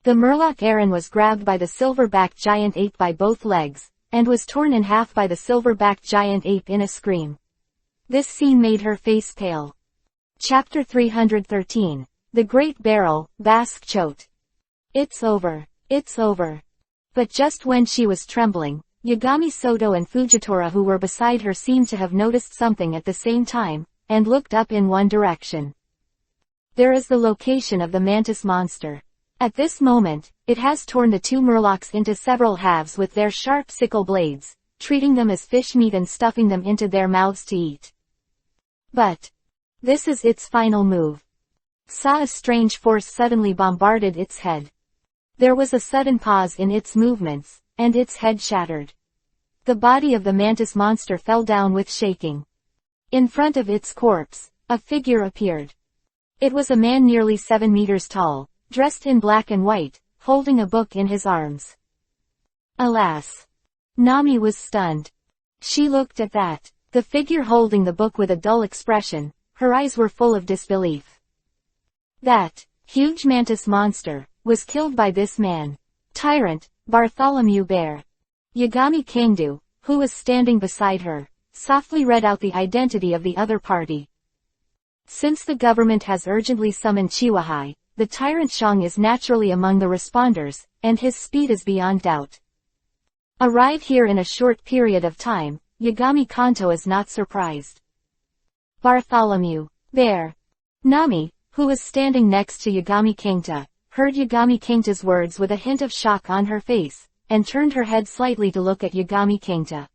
The Murloc Aaron was grabbed by the silver-backed giant ape by both legs, and was torn in half by the silver-backed giant ape in a scream. This scene made her face pale. Chapter 313. The Great Barrel, Basque Chote. It's over. It's over. But just when she was trembling, Yagami Soto and Fujitora who were beside her seemed to have noticed something at the same time, and looked up in one direction. There is the location of the mantis monster. At this moment, it has torn the two murlocs into several halves with their sharp sickle blades, treating them as fish meat and stuffing them into their mouths to eat. But this is its final move. Saw a strange force suddenly bombarded its head. There was a sudden pause in its movements, and its head shattered. The body of the mantis monster fell down with shaking. In front of its corpse, a figure appeared. It was a man nearly 7 meters tall, dressed in black and white, holding a book in his arms. Alas! Nami was stunned. She looked at the figure holding the book with a dull expression. Her eyes were full of disbelief. That huge mantis monster was killed by this man. Tyrant, Bartholomew Bear. Yagami Kingdu, who was standing beside her, softly read out the identity of the other party. Since the government has urgently summoned Chiwahai, the tyrant Shang is naturally among the responders, and his speed is beyond doubt. Arrive here in a short period of time, Yagami Kanto is not surprised. Bartholomew Bear. Nami, who was standing next to Yagami Kingta, heard Yagami Kingta's words with a hint of shock on her face, and turned her head slightly to look at Yagami Kingta.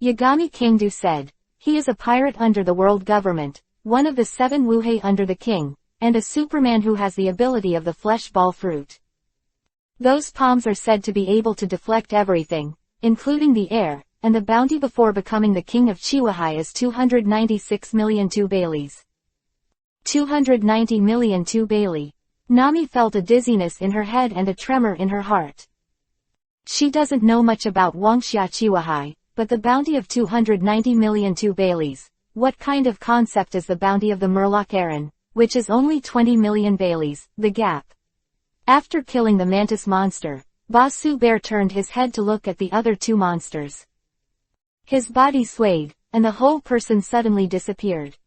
Yagami Kingdu said, "He is a pirate under the world government, one of the 7 Wuhei under the king, and a Superman who has the ability of the flesh ball fruit. Those palms are said to be able to deflect everything, including the air, and the bounty before becoming the king of Chiwahai is 296 million two Baileys. 290 million two Bailey. Nami felt a dizziness in her head and a tremor in her heart. She doesn't know much about Wangxia Chiwahai, but the bounty of 290 million two Baileys. What kind of concept is the bounty of the Murloc Aaron, which is only 20 million Baileys, the gap? After killing the mantis monster, Basu Bear turned his head to look at the other two monsters. His body swayed, and the whole person suddenly disappeared.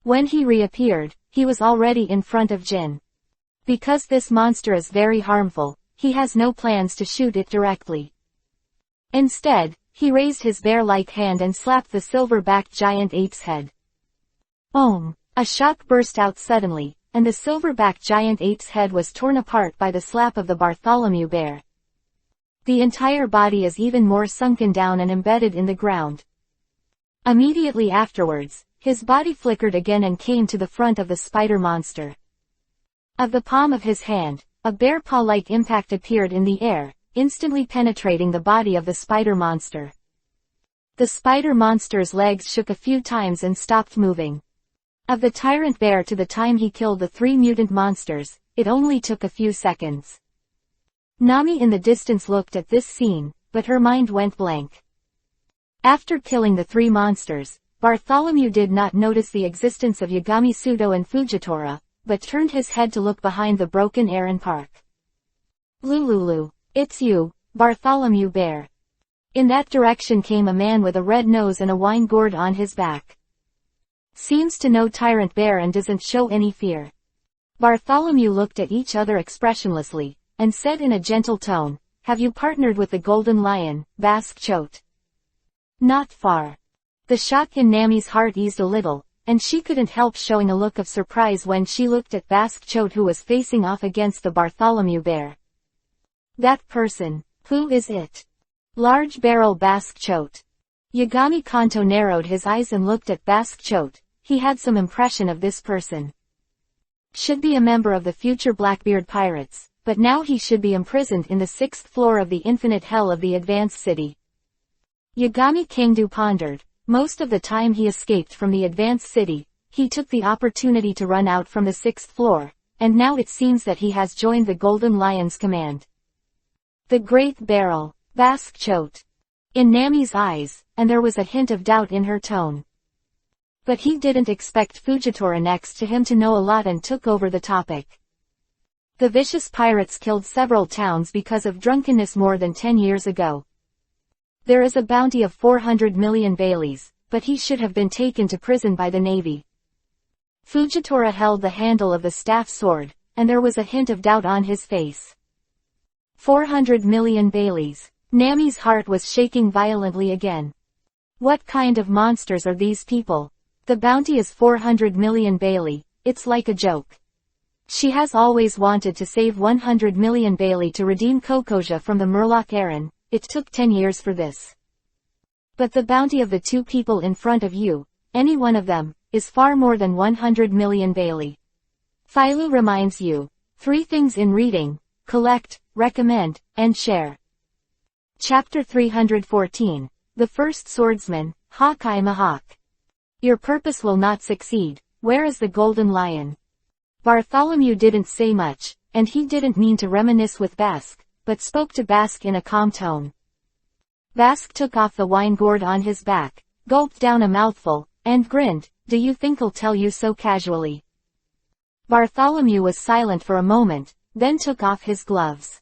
When he reappeared, he was already in front of Jin. Because this monster is very harmful, he has no plans to shoot it directly. Instead, he raised his bear-like hand and slapped the silver-backed giant ape's head. Om! A shock burst out suddenly, and the silver-backed giant ape's head was torn apart by the slap of the Bartholomew Bear. The entire body is even more sunken down and embedded in the ground. Immediately afterwards, his body flickered again and came to the front of the spider monster. Of the palm of his hand, a bear paw-like impact appeared in the air, instantly penetrating the body of the spider monster. The spider monster's legs shook a few times and stopped moving. Of the tyrant bear to the time he killed the 3 mutant monsters, it only took a few seconds. Nami in the distance looked at this scene, but her mind went blank. After killing the 3 monsters, Bartholomew did not notice the existence of Yagami Sudo and Fujitora, but turned his head to look behind the broken Aaron Park. Lululu, it's you, Bartholomew Bear. In that direction came a man with a red nose and a wine gourd on his back. Seems to know Tyrant Bear and doesn't show any fear. Bartholomew looked at each other expressionlessly, and said in a gentle tone, have you partnered with the Golden Lion, Bask Chote? Not far. The shock in Nami's heart eased a little, and she couldn't help showing a look of surprise when she looked at Bask Chote who was facing off against the Bartholomew Bear. That person, who is it? Large Barrel Bask Chote. Yagami Kanto narrowed his eyes and looked at Bask Chote. He had some impression of this person. Should be a member of the future Blackbeard Pirates, but now he should be imprisoned in the 6th floor of the infinite hell of the Advanced City. Yagami Kangdu pondered. Most of the time he escaped from the Advanced City, he took the opportunity to run out from the 6th floor, and now it seems that he has joined the Golden Lion's command. The Great Barrel, Bask Chote. In Nami's eyes, and there was a hint of doubt in her tone. But he didn't expect Fujitora next to him to know a lot and took over the topic. The vicious pirates killed several towns because of drunkenness more than 10 years ago. There is a bounty of 400 million Baileys, but he should have been taken to prison by the Navy. Fujitora held the handle of the staff sword, and there was a hint of doubt on his face. 400 million Baileys. Nami's heart was shaking violently again. What kind of monsters are these people? The bounty is 400 million Bailey, it's like a joke. She has always wanted to save 100 million Bailey to redeem Kokoja from the Murloc Aaron. It took 10 years for this. But the bounty of the 2 people in front of you, any one of them, is far more than 100 million Bailey. Philo reminds you, 3 things in reading: collect, recommend, and share. Chapter 314, The First Swordsman, Hokage I'll. Your purpose will not succeed. Where is the Golden Lion? Bartholomew didn't say much, and he didn't mean to reminisce with Bask, but spoke to Bask in a calm tone. Bask took off the wine gourd on his back, gulped down a mouthful, and grinned. Do you think I'll tell you so casually? Bartholomew was silent for a moment, then took off his gloves.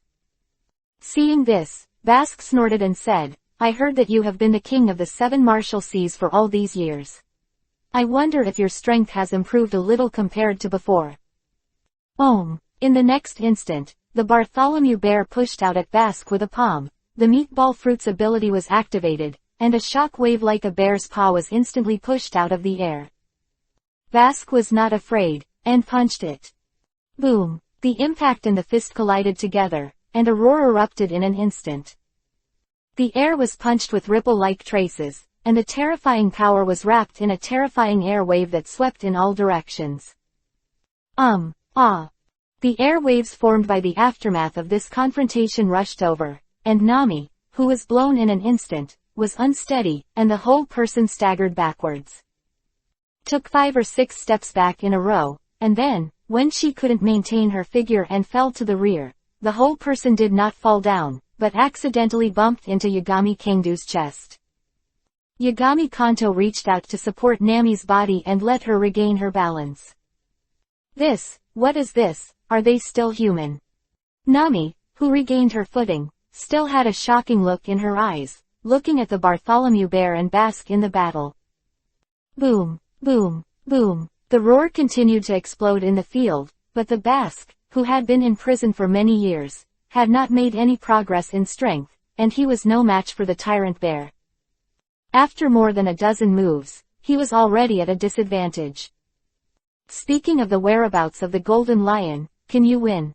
Seeing this, Bask snorted and said, I heard that you have been the king of the 7 Marshal-Seas for all these years. I wonder if your strength has improved a little compared to before. In the next instant, the Bartholomew Bear pushed out at Bask with a palm. The meatball fruit's ability was activated, and a shock wave like a bear's paw was instantly pushed out of the air. Bask was not afraid, and punched it. Boom! The impact and the fist collided together, and a roar erupted in an instant. The air was punched with ripple-like traces, and the terrifying power was wrapped in a terrifying air wave that swept in all directions. The air waves formed by the aftermath of this confrontation rushed over, and Nami, who was blown in an instant, was unsteady, and the whole person staggered backwards. Took 5 or 6 steps back in a row, and then, when she couldn't maintain her figure and fell to the rear, the whole person did not fall down, but accidentally bumped into Yagami Kangdu's chest. Yagami Kanto reached out to support Nami's body and let her regain her balance. What is this? Are they still human? Nami, who regained her footing, still had a shocking look in her eyes, looking at the Bartholomew Bear and Bask in the battle. Boom, boom, boom. The roar continued to explode in the field, but the Bask, who had been in prison for many years, had not made any progress in strength, and he was no match for the Tyrant Bear. After more than a dozen moves, he was already at a disadvantage. Speaking of the whereabouts of the Golden Lion, can you win?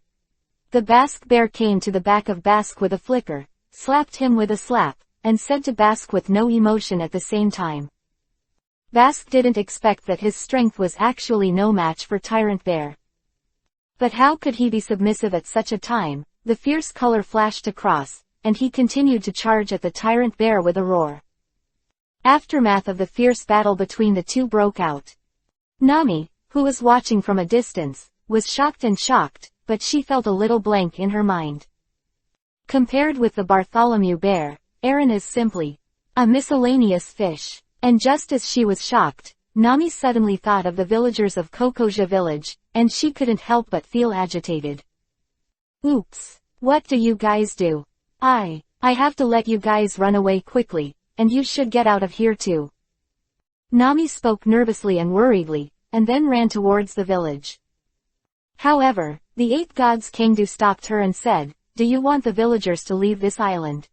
The Bask Bear came to the back of Bask with a flicker, slapped him with a slap, and said to Bask with no emotion at the same time. Bask didn't expect that his strength was actually no match for Tyrant Bear. But how could he be submissive at such a time? The fierce color flashed across, and he continued to charge at the Tyrant Bear with a roar. Aftermath of the fierce battle between the two broke out. Nami, who was watching from a distance, was shocked, but she felt a little blank in her mind. Compared with the Bartholomew bear, Aaron is simply a miscellaneous fish. And just as she was shocked, Nami suddenly thought of the villagers of Hokage village, and she couldn't help but feel agitated. Oops. What do you guys do? I have to let you guys run away quickly, and you should get out of here too. Nami spoke nervously and worriedly, and then ran towards the village. However, the 8 gods Kangdu stopped her and said, "Do you want the villagers to leave this island?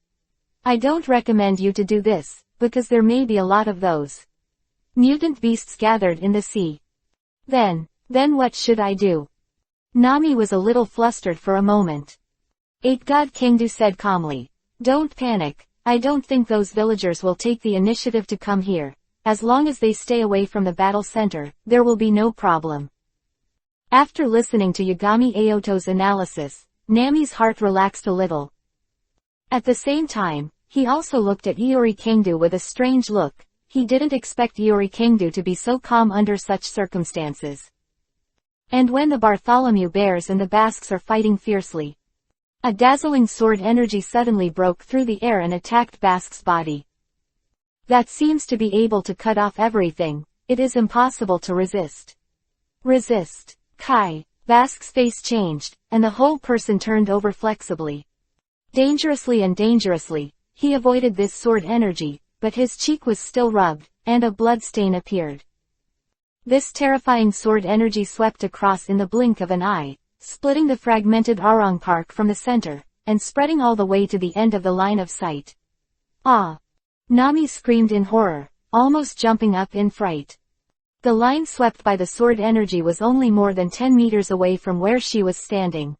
I don't recommend you to do this, because there may be a lot of those mutant beasts gathered in the sea." Then what should I do? Nami was a little flustered for a moment. 8 God Kangdu said calmly, "Don't panic, I don't think those villagers will take the initiative to come here. As long as they stay away from the battle center, there will be no problem." After listening to Yagami Aoto's analysis, Nami's heart relaxed a little. At the same time, he also looked at Iori Kangdu with a strange look. He didn't expect Iori Kangdu to be so calm under such circumstances. And when the Bartholomew bears and the Basques are fighting fiercely, a dazzling sword energy suddenly broke through the air and attacked Basque's body. That seems to be able to cut off everything. It is impossible to resist. Resist. Kai. Basque's face changed, and the whole person turned over flexibly. Dangerously, he avoided this sword energy, but his cheek was still rubbed, and a blood stain appeared. This terrifying sword energy swept across in the blink of an eye, splitting the fragmented Arong Park from the center, and spreading all the way to the end of the line of sight. Ah! Nami screamed in horror, almost jumping up in fright. The line swept by the sword energy was only more than 10 meters away from where she was standing.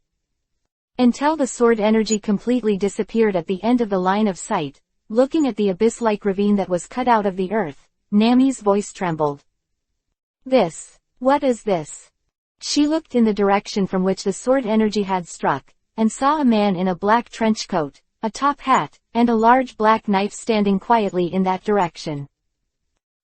Until the sword energy completely disappeared at the end of the line of sight, looking at the abyss-like ravine that was cut out of the earth, Nami's voice trembled. What is this? She looked in the direction from which the sword energy had struck, and saw a man in a black trench coat, a top hat, and a large black knife standing quietly in that direction.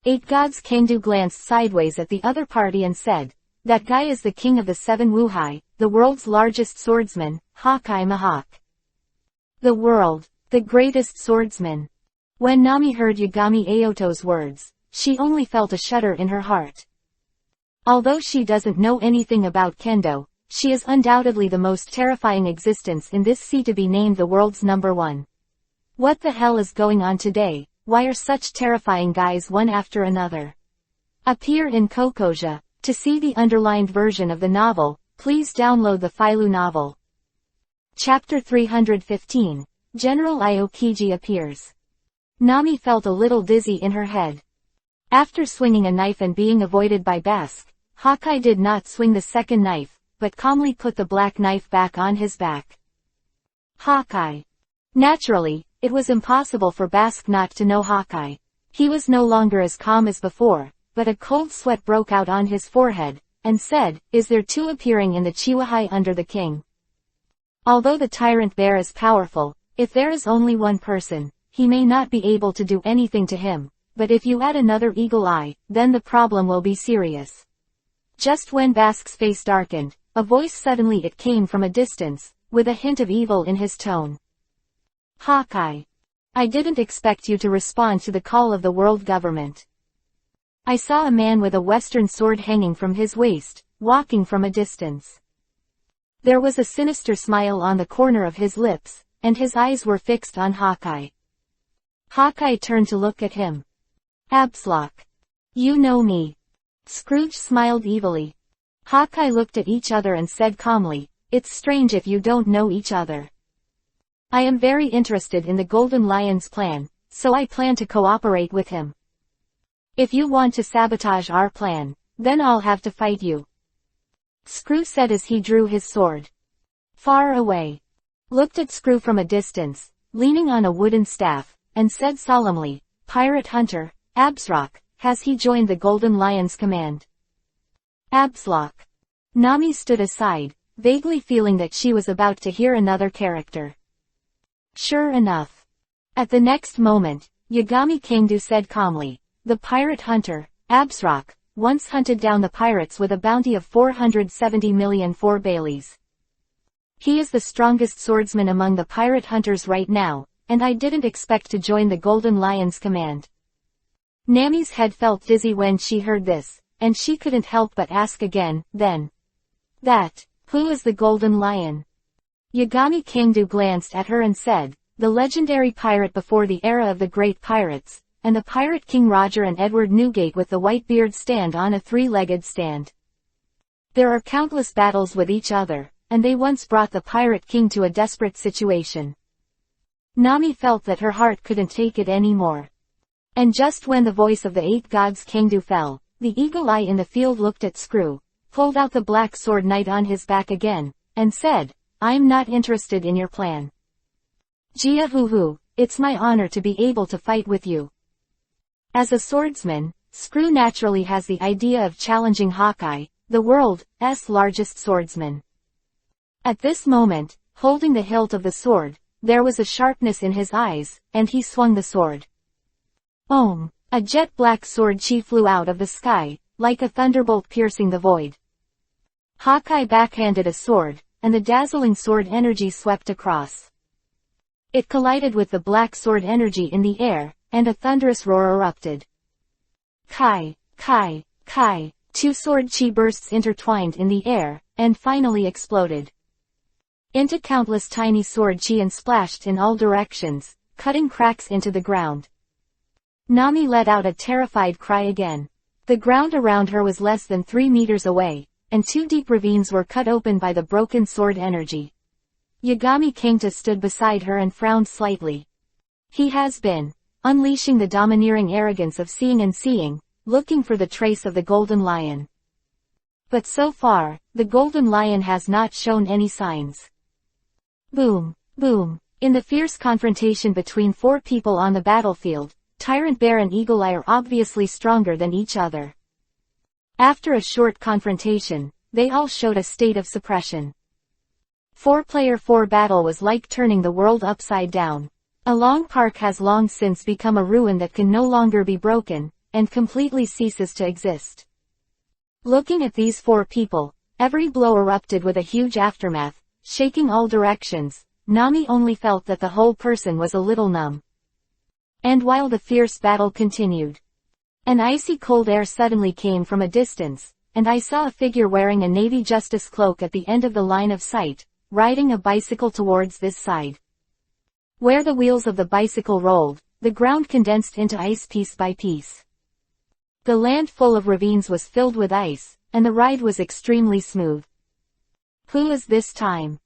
8 gods Kangdu glanced sideways at the other party and said, "That guy is the king of the 7 Wuhai, the world's largest swordsman, Hokage I'll. The greatest swordsman." When Nami heard Yagami Aoto's words, she only felt a shudder in her heart. Although she doesn't know anything about kendo, she is undoubtedly the most terrifying existence in this sea to be named the world's #1. What the hell is going on today? Why are such terrifying guys one after another? Appear in Kokoja. To see the underlined version of the novel, please download the Filu novel. Chapter 315. General Aokiji appears. Nami felt a little dizzy in her head. After swinging a knife and being avoided by Basque, Hokage did not swing the second knife, but calmly put the black knife back on his back. Hokage. Naturally, it was impossible for Basque not to know Hokage. He was no longer as calm as before, but a cold sweat broke out on his forehead, and said, "Is there two appearing in the Chiwahai under the king?" Although the tyrant bear is powerful, if there is only one person, he may not be able to do anything to him, but if you add another eagle eye, then the problem will be serious. Just when Basque's face darkened, a voice suddenly it came from a distance, with a hint of evil in his tone. "Hokage. I didn't expect you to respond to the call of the world government. I saw a man with a western sword hanging from his waist, walking from a distance." There was a sinister smile on the corner of his lips, and his eyes were fixed on Hokage. Hokage turned to look at him. "Absolok. You know me." Scrooge smiled evilly. Hokage looked at each other and said calmly, "It's strange if you don't know each other. I am very interested in the Golden Lion's plan, so I plan to cooperate with him. If you want to sabotage our plan, then I'll have to fight you." Screw said as he drew his sword. Far away. Looked at Screw from a distance, leaning on a wooden staff, and said solemnly, "Pirate Hunter, Absolok, has he joined the Golden Lion's command?" Absolok. Nami stood aside, vaguely feeling that she was about to hear another character. Sure enough. At the next moment, Yagami Kangdu said calmly, "The pirate hunter, Absolok, once hunted down the pirates with a bounty of 470 million for Baileys. He is the strongest swordsman among the pirate hunters right now, and I didn't expect to join the Golden Lion's command. Nami's head felt dizzy when she heard this, and she couldn't help but ask again, then. Who is the Golden Lion? Yagami Kingdu glanced at her and said, the legendary pirate before the era of the great pirates, and the pirate King Roger and Edward Newgate with the white beard stand on a three-legged stand. There are countless battles with each other, and they once brought the pirate king to a desperate situation. Nami felt that her heart couldn't take it anymore. And just when the voice of the eight gods Kingdu fell, the eagle eye in the field looked at Screw, pulled out the black sword knight on his back again, and said, I'm not interested in your plan. Jia hoo, it's my honor to be able to fight with you. As a swordsman, Screw naturally has the idea of challenging Hokage, the world's largest swordsman. At this moment, holding the hilt of the sword, there was a sharpness in his eyes, and he swung the sword. Om! A jet-black sword chi flew out of the sky, like a thunderbolt piercing the void. Hokage backhanded a sword, and the dazzling sword energy swept across. It collided with the black sword energy in the air, and a thunderous roar erupted. Kai, Kai, Kai, two sword chi bursts intertwined in the air, and finally exploded into countless tiny sword chi and splashed in all directions, cutting cracks into the ground. Nami let out a terrified cry again. The ground around her was less than 3 meters away, and 2 deep ravines were cut open by the broken sword energy. Yagami Kingta stood beside her and frowned slightly. He has been unleashing the domineering arrogance of seeing and seeing, looking for the trace of the Golden Lion. But so far, the Golden Lion has not shown any signs. Boom, boom. In the fierce confrontation between 4 people on the battlefield, Tyrant Bear and Eagle Eye are obviously stronger than each other. After a short confrontation, they all showed a state of suppression. 4-player 4 battle was like turning the world upside down. A long park has long since become a ruin that can no longer be broken, and completely ceases to exist. Looking at these 4 people, every blow erupted with a huge aftermath, shaking all directions. Nami only felt that the whole person was a little numb. And while the fierce battle continued, an icy cold air suddenly came from a distance, and I saw a figure wearing a Navy Justice cloak at the end of the line of sight, riding a bicycle towards this side. Where the wheels of the bicycle rolled, the ground condensed into ice piece by piece. The land full of ravines was filled with ice, and the ride was extremely smooth. Who is this time?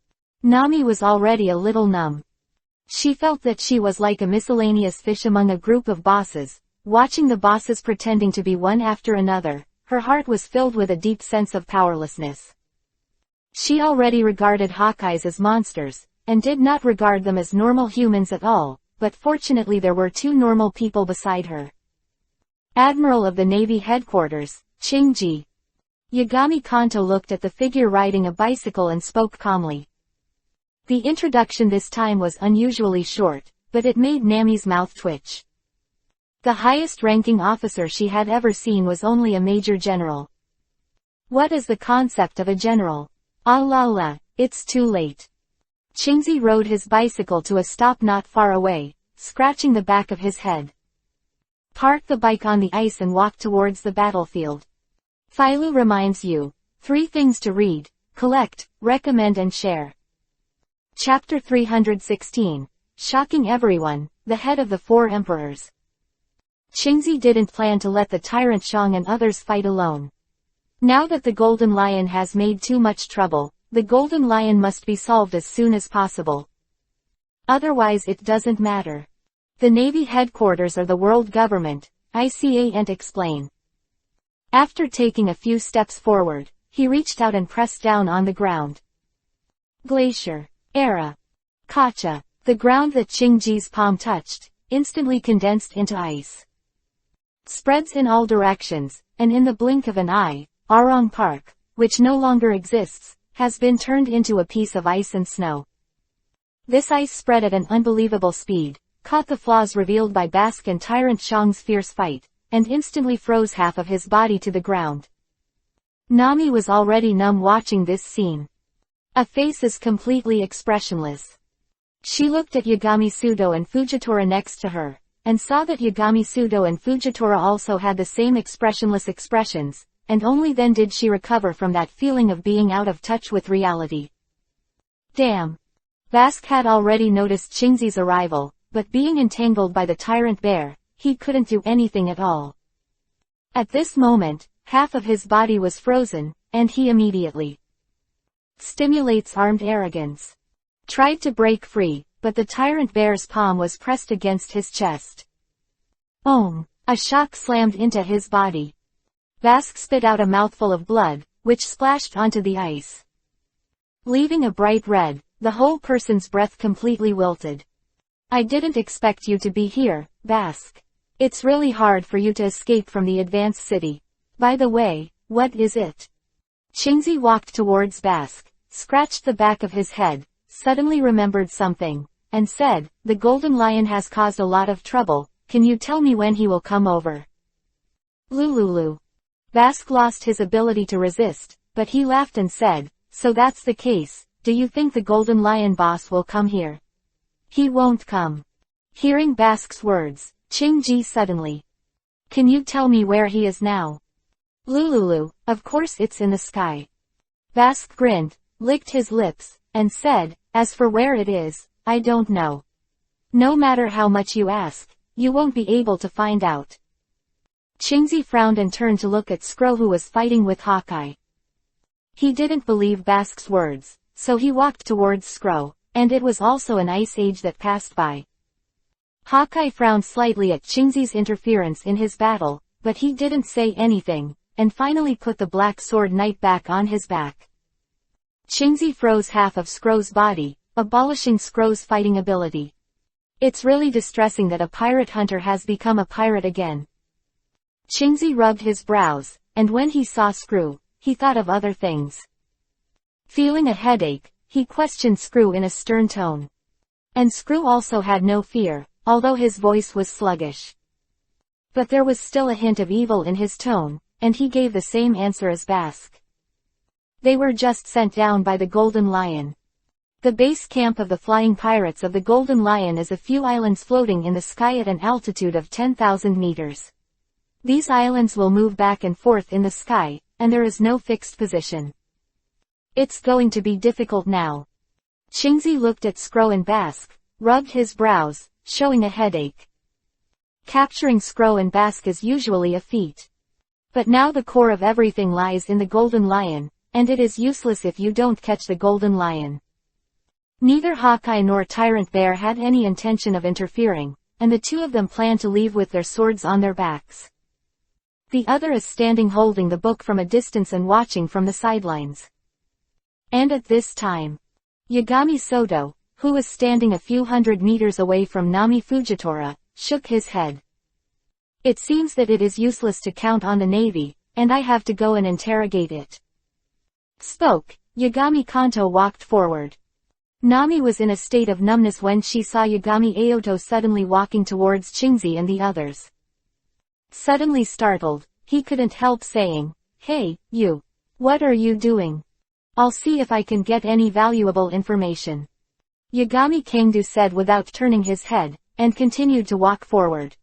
Nami was already a little numb. She felt that she was like a miscellaneous fish among a group of bosses, watching the bosses pretending to be one after another. Her heart was filled with a deep sense of powerlessness. She already regarded Hokage as monsters, and did not regard them as normal humans at all, but fortunately there were 2 normal people beside her. Admiral of the Navy Headquarters, Chingji. Yagami Kanto looked at the figure riding a bicycle and spoke calmly. The introduction this time was unusually short, but it made Nami's mouth twitch. The highest-ranking officer she had ever seen was only a major general. What is the concept of a general? Ah la la, it's too late. Chingzi rode his bicycle to a stop not far away, scratching the back of his head. Park the bike on the ice and walk towards the battlefield. Filu reminds you, 3 things to read, collect, recommend and share. Chapter 316, Shocking Everyone, the Head of the 4 Emperors. Chingzi didn't plan to let the tyrant Shang and others fight alone. Now that the Golden Lion has made too much trouble, the Golden Lion must be solved as soon as possible. Otherwise it doesn't matter. The Navy headquarters are the world government, I can't explain. After taking a few steps forward, he reached out and pressed down on the ground. Glacier. Era. Kacha. The ground that Chingji's palm touched, instantly condensed into ice. Spreads in all directions, and in the blink of an eye, Arong Park, which no longer exists, has been turned into a piece of ice and snow. This ice spread at an unbelievable speed, caught the flaws revealed by Basque and Tyrant Shang's fierce fight, and instantly froze half of his body to the ground. Nami was already numb watching this scene. A face is completely expressionless. She looked at Yagami Sudo and Fujitora next to her, and saw that Yagami Sudo and Fujitora also had the same expressionless expressions, and only then did she recover from that feeling of being out of touch with reality. Damn. Basque had already noticed Qingzi's arrival, but being entangled by the tyrant bear, he couldn't do anything at all. At this moment, half of his body was frozen, and he immediately stimulates armed arrogance. Tried to break free, but the tyrant bear's palm was pressed against his chest. A shock slammed into his body. Basque spit out a mouthful of blood, which splashed onto the ice. Leaving a bright red, the whole person's breath completely wilted. I didn't expect you to be here, Basque. It's really hard for you to escape from the advanced city. By the way, what is it? Qingzi walked towards Basque, scratched the back of his head, suddenly remembered something, and said, the Golden Lion has caused a lot of trouble, can you tell me when he will come over? Lululu. Basque lost his ability to resist, but he laughed and said, so that's the case, do you think the Golden Lion boss will come here? He won't come. Hearing Basque's words, Qingji suddenly. Can you tell me where he is now? Lululu, of course it's in the sky. Basque grinned, licked his lips, and said, as for where it is, I don't know. No matter how much you ask, you won't be able to find out. Qingzi frowned and turned to look at Scro who was fighting with Hokage. He didn't believe Basque's words, so he walked towards Scro, and it was also an ice age that passed by. Hokage frowned slightly at Qingzi's interference in his battle, but he didn't say anything, and finally put the Black Sword Knight back on his back. Qingzi froze half of Scro's body, abolishing Scro's fighting ability. It's really distressing that a pirate hunter has become a pirate again. Qingzi rubbed his brows, and when he saw Screw, he thought of other things. Feeling a headache, he questioned Screw in a stern tone. And Screw also had no fear, although his voice was sluggish. But there was still a hint of evil in his tone, and he gave the same answer as Basque. They were just sent down by the Golden Lion. The base camp of the flying pirates of the Golden Lion is a few islands floating in the sky at an altitude of 10,000 meters. These islands will move back and forth in the sky, and there is no fixed position. It's going to be difficult now. Qingzi looked at Scro and Basque, rubbed his brows, showing a headache. Capturing Scro and Basque is usually a feat. But now the core of everything lies in the Golden Lion, and it is useless if you don't catch the Golden Lion. Neither Hokage nor Tyrant Bear had any intention of interfering, and the two of them planned to leave with their swords on their backs. The other is standing holding the book from a distance and watching from the sidelines. And at this time, Yagami Soto, who was standing a few hundred meters away from Nami Fujitora, shook his head. It seems that it is useless to count on the Navy, and I have to go and interrogate it. Spoke, Yagami Kanto walked forward. Nami was in a state of numbness when she saw Yagami Aoto suddenly walking towards Qingzi and the others. Suddenly startled, he couldn't help saying, Hey, you. What are you doing? I'll see if I can get any valuable information. Yagami Kangdu said without turning his head, and continued to walk forward.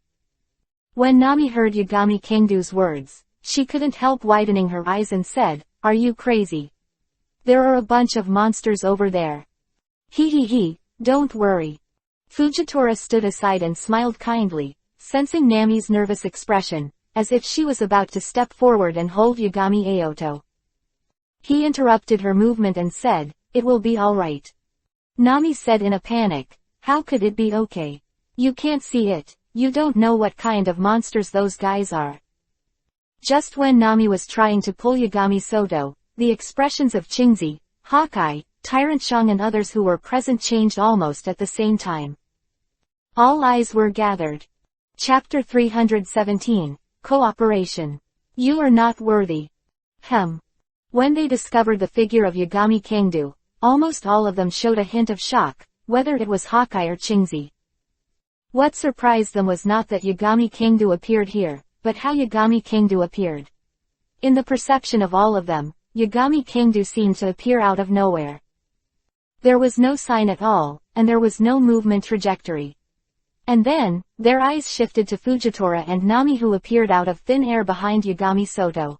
When Nami heard Yagami Kangdu's words, she couldn't help widening her eyes and said, Are you crazy? There are a bunch of monsters over there. He, don't worry. Fujitora stood aside and smiled kindly, sensing Nami's nervous expression, as if she was about to step forward and hold Yagami Aoto. He interrupted her movement and said, It will be alright. Nami said in a panic, How could it be okay? You can't see it, you don't know what kind of monsters those guys are. Just when Nami was trying to pull Yagami Soto, the expressions of Qingzi, Hokage, Tyrant Shang and others who were present changed almost at the same time. All eyes were gathered. Chapter 317, Cooperation. You are not worthy. When they discovered the figure of Yagami Kangdu, almost all of them showed a hint of shock, whether it was Hokage or Qingzi. What surprised them was not that Yagami Kangdu appeared here, but how Yagami Kingdo appeared. In the perception of all of them, Yagami Kingdo seemed to appear out of nowhere. There was no sign at all, and there was no movement trajectory. And then, their eyes shifted to Fujitora and Nami, who appeared out of thin air behind Yagami Soto.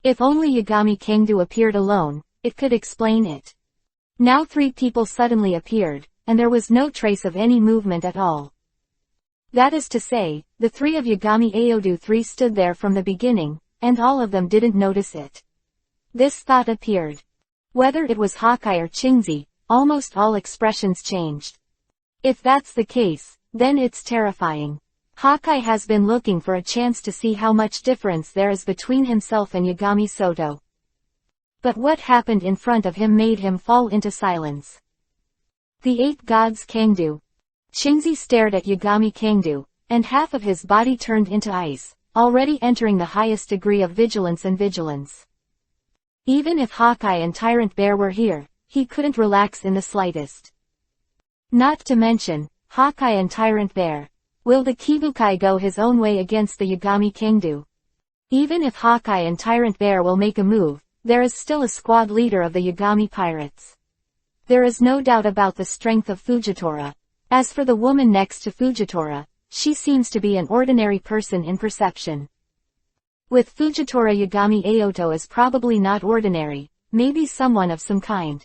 If only Yagami Kingdo appeared alone, it could explain it. Now 3 people suddenly appeared, and there was no trace of any movement at all. That is to say, the 3 of Yagami Aodo 3 stood there from the beginning, and all of them didn't notice it. This thought appeared. Whether it was Hokage or Chingzi, almost all expressions changed. If that's the case, then it's terrifying. Hokage has been looking for a chance to see how much difference there is between himself and Yagami Soto. But what happened in front of him made him fall into silence. The 8 gods Kingdo. Chingzi stared at Yagami Kingdo, and half of his body turned into ice, already entering the highest degree of vigilance and vigilance. Even if Hokage and Tyrant Bear were here, he couldn't relax in the slightest. Not to mention, Hokage and Tyrant Bear. Will the Kibukai go his own way against the Yagami Kingdo? Even if Hokage and Tyrant Bear will make a move, there is still a squad leader of the Yagami pirates. There is no doubt about the strength of Fujitora. As for the woman next to Fujitora, she seems to be an ordinary person in perception. With Fujitora, Yagami Aoto is probably not ordinary, maybe someone of some kind.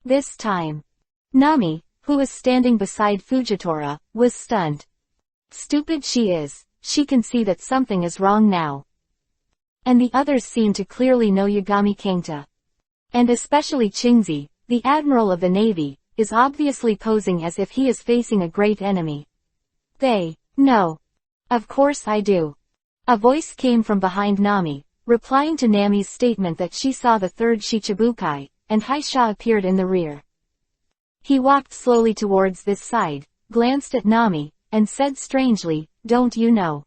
This time, Nami, who was standing beside Fujitora, was stunned. Stupid she is, she can see that something is wrong now. And the others seem to clearly know Yagami Kingdo. And especially Chingzi, the Admiral of the Navy, is obviously posing as if he is facing a great enemy. They know. Of course I do. A voice came from behind Nami, replying to Nami's statement that she saw the 3rd Shichibukai, and Haisha appeared in the rear. He walked slowly towards this side, glanced at Nami, and said strangely, "Don't you know?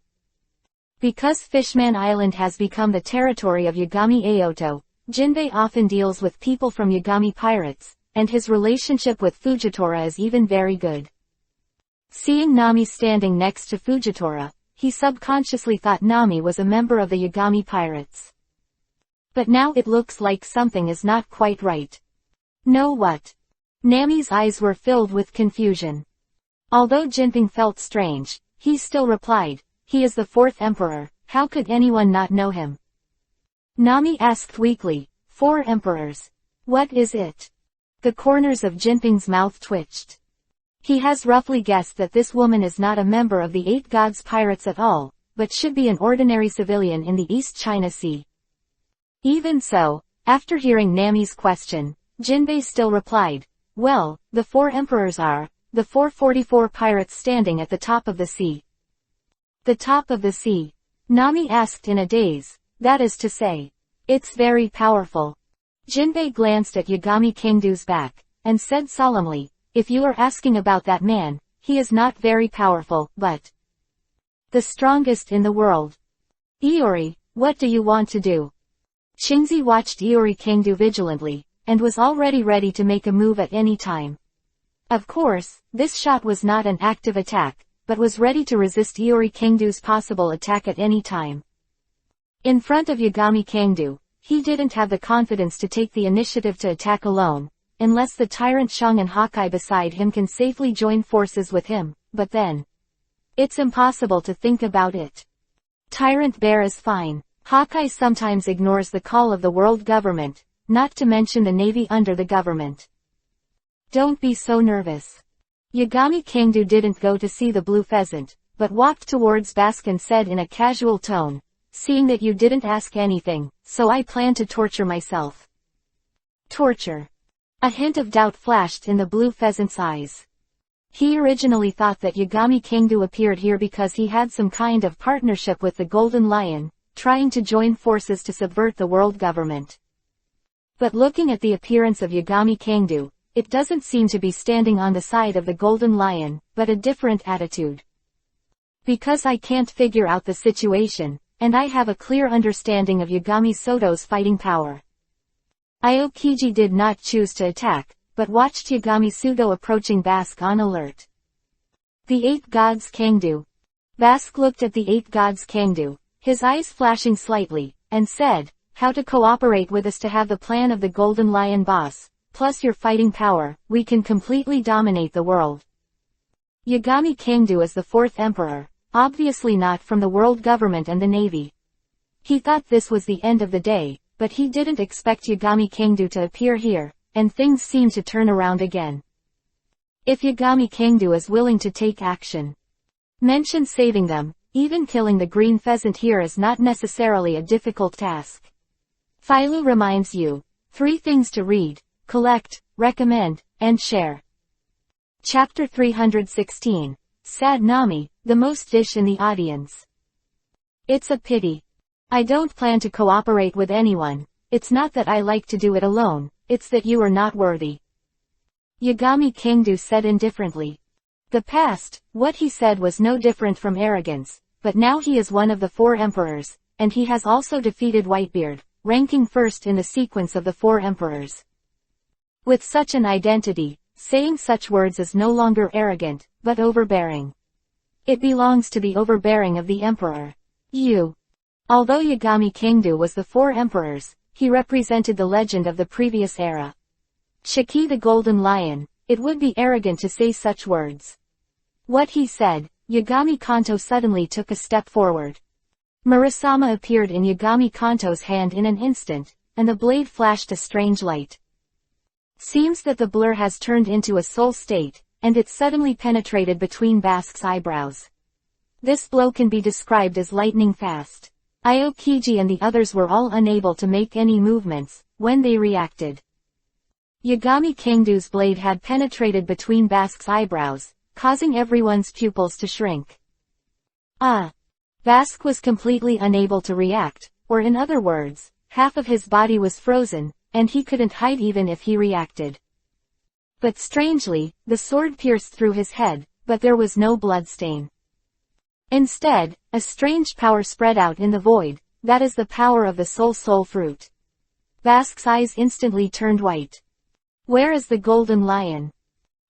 Because Fishman Island has become the territory of Yagami Aoto, Jinbei often deals with people from Yagami pirates, and his relationship with Fujitora is even very good." Seeing Nami standing next to Fujitora, he subconsciously thought Nami was a member of the Yagami pirates. But now it looks like something is not quite right. No what? Nami's eyes were filled with confusion. Although Jinping felt strange, he still replied, "He is the 4th emperor, how could anyone not know him?" Nami asked weakly, 4 emperors? What is it? The corners of Jinping's mouth twitched. He has roughly guessed that this woman is not a member of the 8 gods pirates at all, but should be an ordinary civilian in the East China Sea. Even so, after hearing Nami's question, Jinbei still replied, "Well, the 4 emperors are, the 444 pirates standing at the top of the sea." The top of the sea? Nami asked in a daze. That is to say, it's very powerful. Jinbei glanced at Yagami Kingdo's back, and said solemnly, "If you are asking about that man, he is not very powerful, but the strongest in the world." "Iori, what do you want to do?" Chingzi watched Iori Kingdo vigilantly, and was already ready to make a move at any time. Of course, this shot was not an active attack, but was ready to resist Iori Kingdo's possible attack at any time. In front of Yagami Kingdo, he didn't have the confidence to take the initiative to attack alone, unless the Tyrant Shang and Hokage beside him can safely join forces with him, but then it's impossible to think about it. Tyrant Bear is fine. Hokage sometimes ignores the call of the world government, not to mention the navy under the government. Don't be so nervous. Yagami Kingdo didn't go to see the blue pheasant, but walked towards Basque and said in a casual tone, "Seeing that you didn't ask anything, so I plan to torture myself." Torture. A hint of doubt flashed in the blue pheasant's eyes. He originally thought that Yagami Kingdo appeared here because he had some kind of partnership with the Golden Lion, trying to join forces to subvert the world government. But looking at the appearance of Yagami Kingdo, it doesn't seem to be standing on the side of the Golden Lion, but a different attitude. Because I can't figure out the situation, and I have a clear understanding of Yagami Soto's fighting power. Aokiji did not choose to attack, but watched Yagami Sudo approaching Basque on alert. The 8 gods Kingdo. Basque looked at the 8 gods Kangdu, his eyes flashing slightly, and said, "How to cooperate with us to have the plan of the Golden Lion boss, plus your fighting power, we can completely dominate the world." Yagami Kangdu is the 4th emperor, obviously not from the world government and the navy. He thought this was the end of the day, but he didn't expect Yagami Kangdu to appear here, and things seem to turn around again. If Yagami Kangdu is willing to take action, mention saving them, even killing the green pheasant here is not necessarily a difficult task. Philo reminds you, 3 things to read, collect, recommend, and share. Chapter 316. Sad Nami, the most dish in the audience. It's a pity. I don't plan to cooperate with anyone. It's not that I like to do it alone, it's that you are not worthy. Yagami Kangdu said indifferently. The past, what he said was no different from arrogance, but now he is one of the 4 emperors, and he has also defeated Whitebeard, ranking first in the sequence of the 4 emperors. With such an identity, saying such words is no longer arrogant, but overbearing. It belongs to the overbearing of the emperor. Although Yagami Kangdu was the 4 emperors, he represented the legend of the previous era. Shiki the Golden Lion, it would be arrogant to say such words. What he said, Yagami Kanto suddenly took a step forward. Murasama appeared in Yagami Kanto's hand in an instant, and the blade flashed a strange light. Seems that the blur has turned into a soul state, and it suddenly penetrated between Basque's eyebrows. This blow can be described as lightning fast. Aokiji and the others were all unable to make any movements, when they reacted. Yagami Kangdu's blade had penetrated between Basque's eyebrows, causing everyone's pupils to shrink. Basque was completely unable to react, or in other words, half of his body was frozen, and he couldn't hide even if he reacted. But strangely, the sword pierced through his head, but there was no bloodstain. Instead, a strange power spread out in the void, that is the power of the soul fruit. Basque's eyes instantly turned white. Where is the Golden Lion?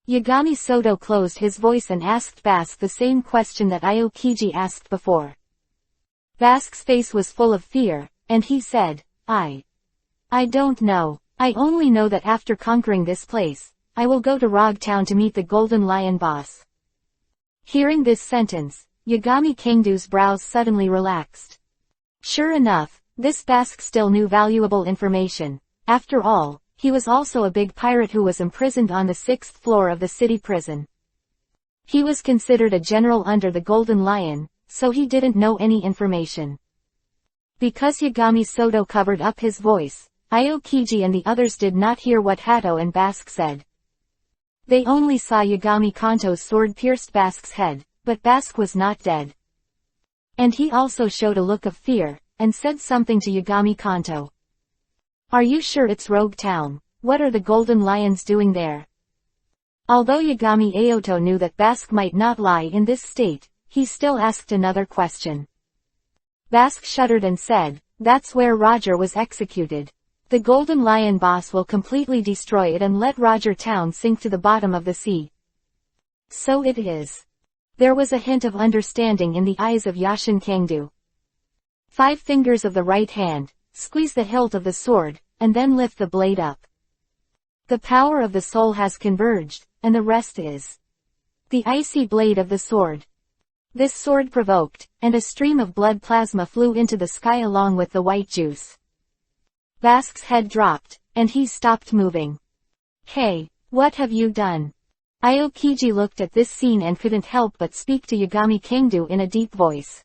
Yagami Soto closed his voice and asked Basque the same question that Aokiji asked before. Basque's face was full of fear, and he said, I don't know. I only know that after conquering this place, I will go to Rog Town to meet the Golden Lion boss. Hearing this sentence, Yagami Kangdu's brows suddenly relaxed. Sure enough, this Basque still knew valuable information. After all, he was also a big pirate who was imprisoned on the 6th floor of the city prison. He was considered a general under the Golden Lion, so he didn't know any information. Because Yagami Soto covered up his voice, Aokiji and the others did not hear what Hato and Basque said. They only saw Yagami Kanto's sword pierced Basque's head, but Basque was not dead. And he also showed a look of fear, and said something to Yagami Kanto. Are you sure it's Rogue Town? What are the Golden Lions doing there? Although Yagami Aoto knew that Basque might not lie in this state, he still asked another question. Basque shuddered and said, that's where Roger was executed. The Golden Lion boss will completely destroy it and let Roger Town sink to the bottom of the sea. So it is. There was a hint of understanding in the eyes of Yashin Kangdu. 5 fingers of the right hand, squeeze the hilt of the sword, and then lift the blade up. The power of the soul has converged, and the rest is the icy blade of the sword. This sword provoked, and a stream of blood plasma flew into the sky along with the white juice. Basque's head dropped, and he stopped moving. Hey, what have you done? Aokiji looked at this scene and couldn't help but speak to Yagami Kangdu in a deep voice.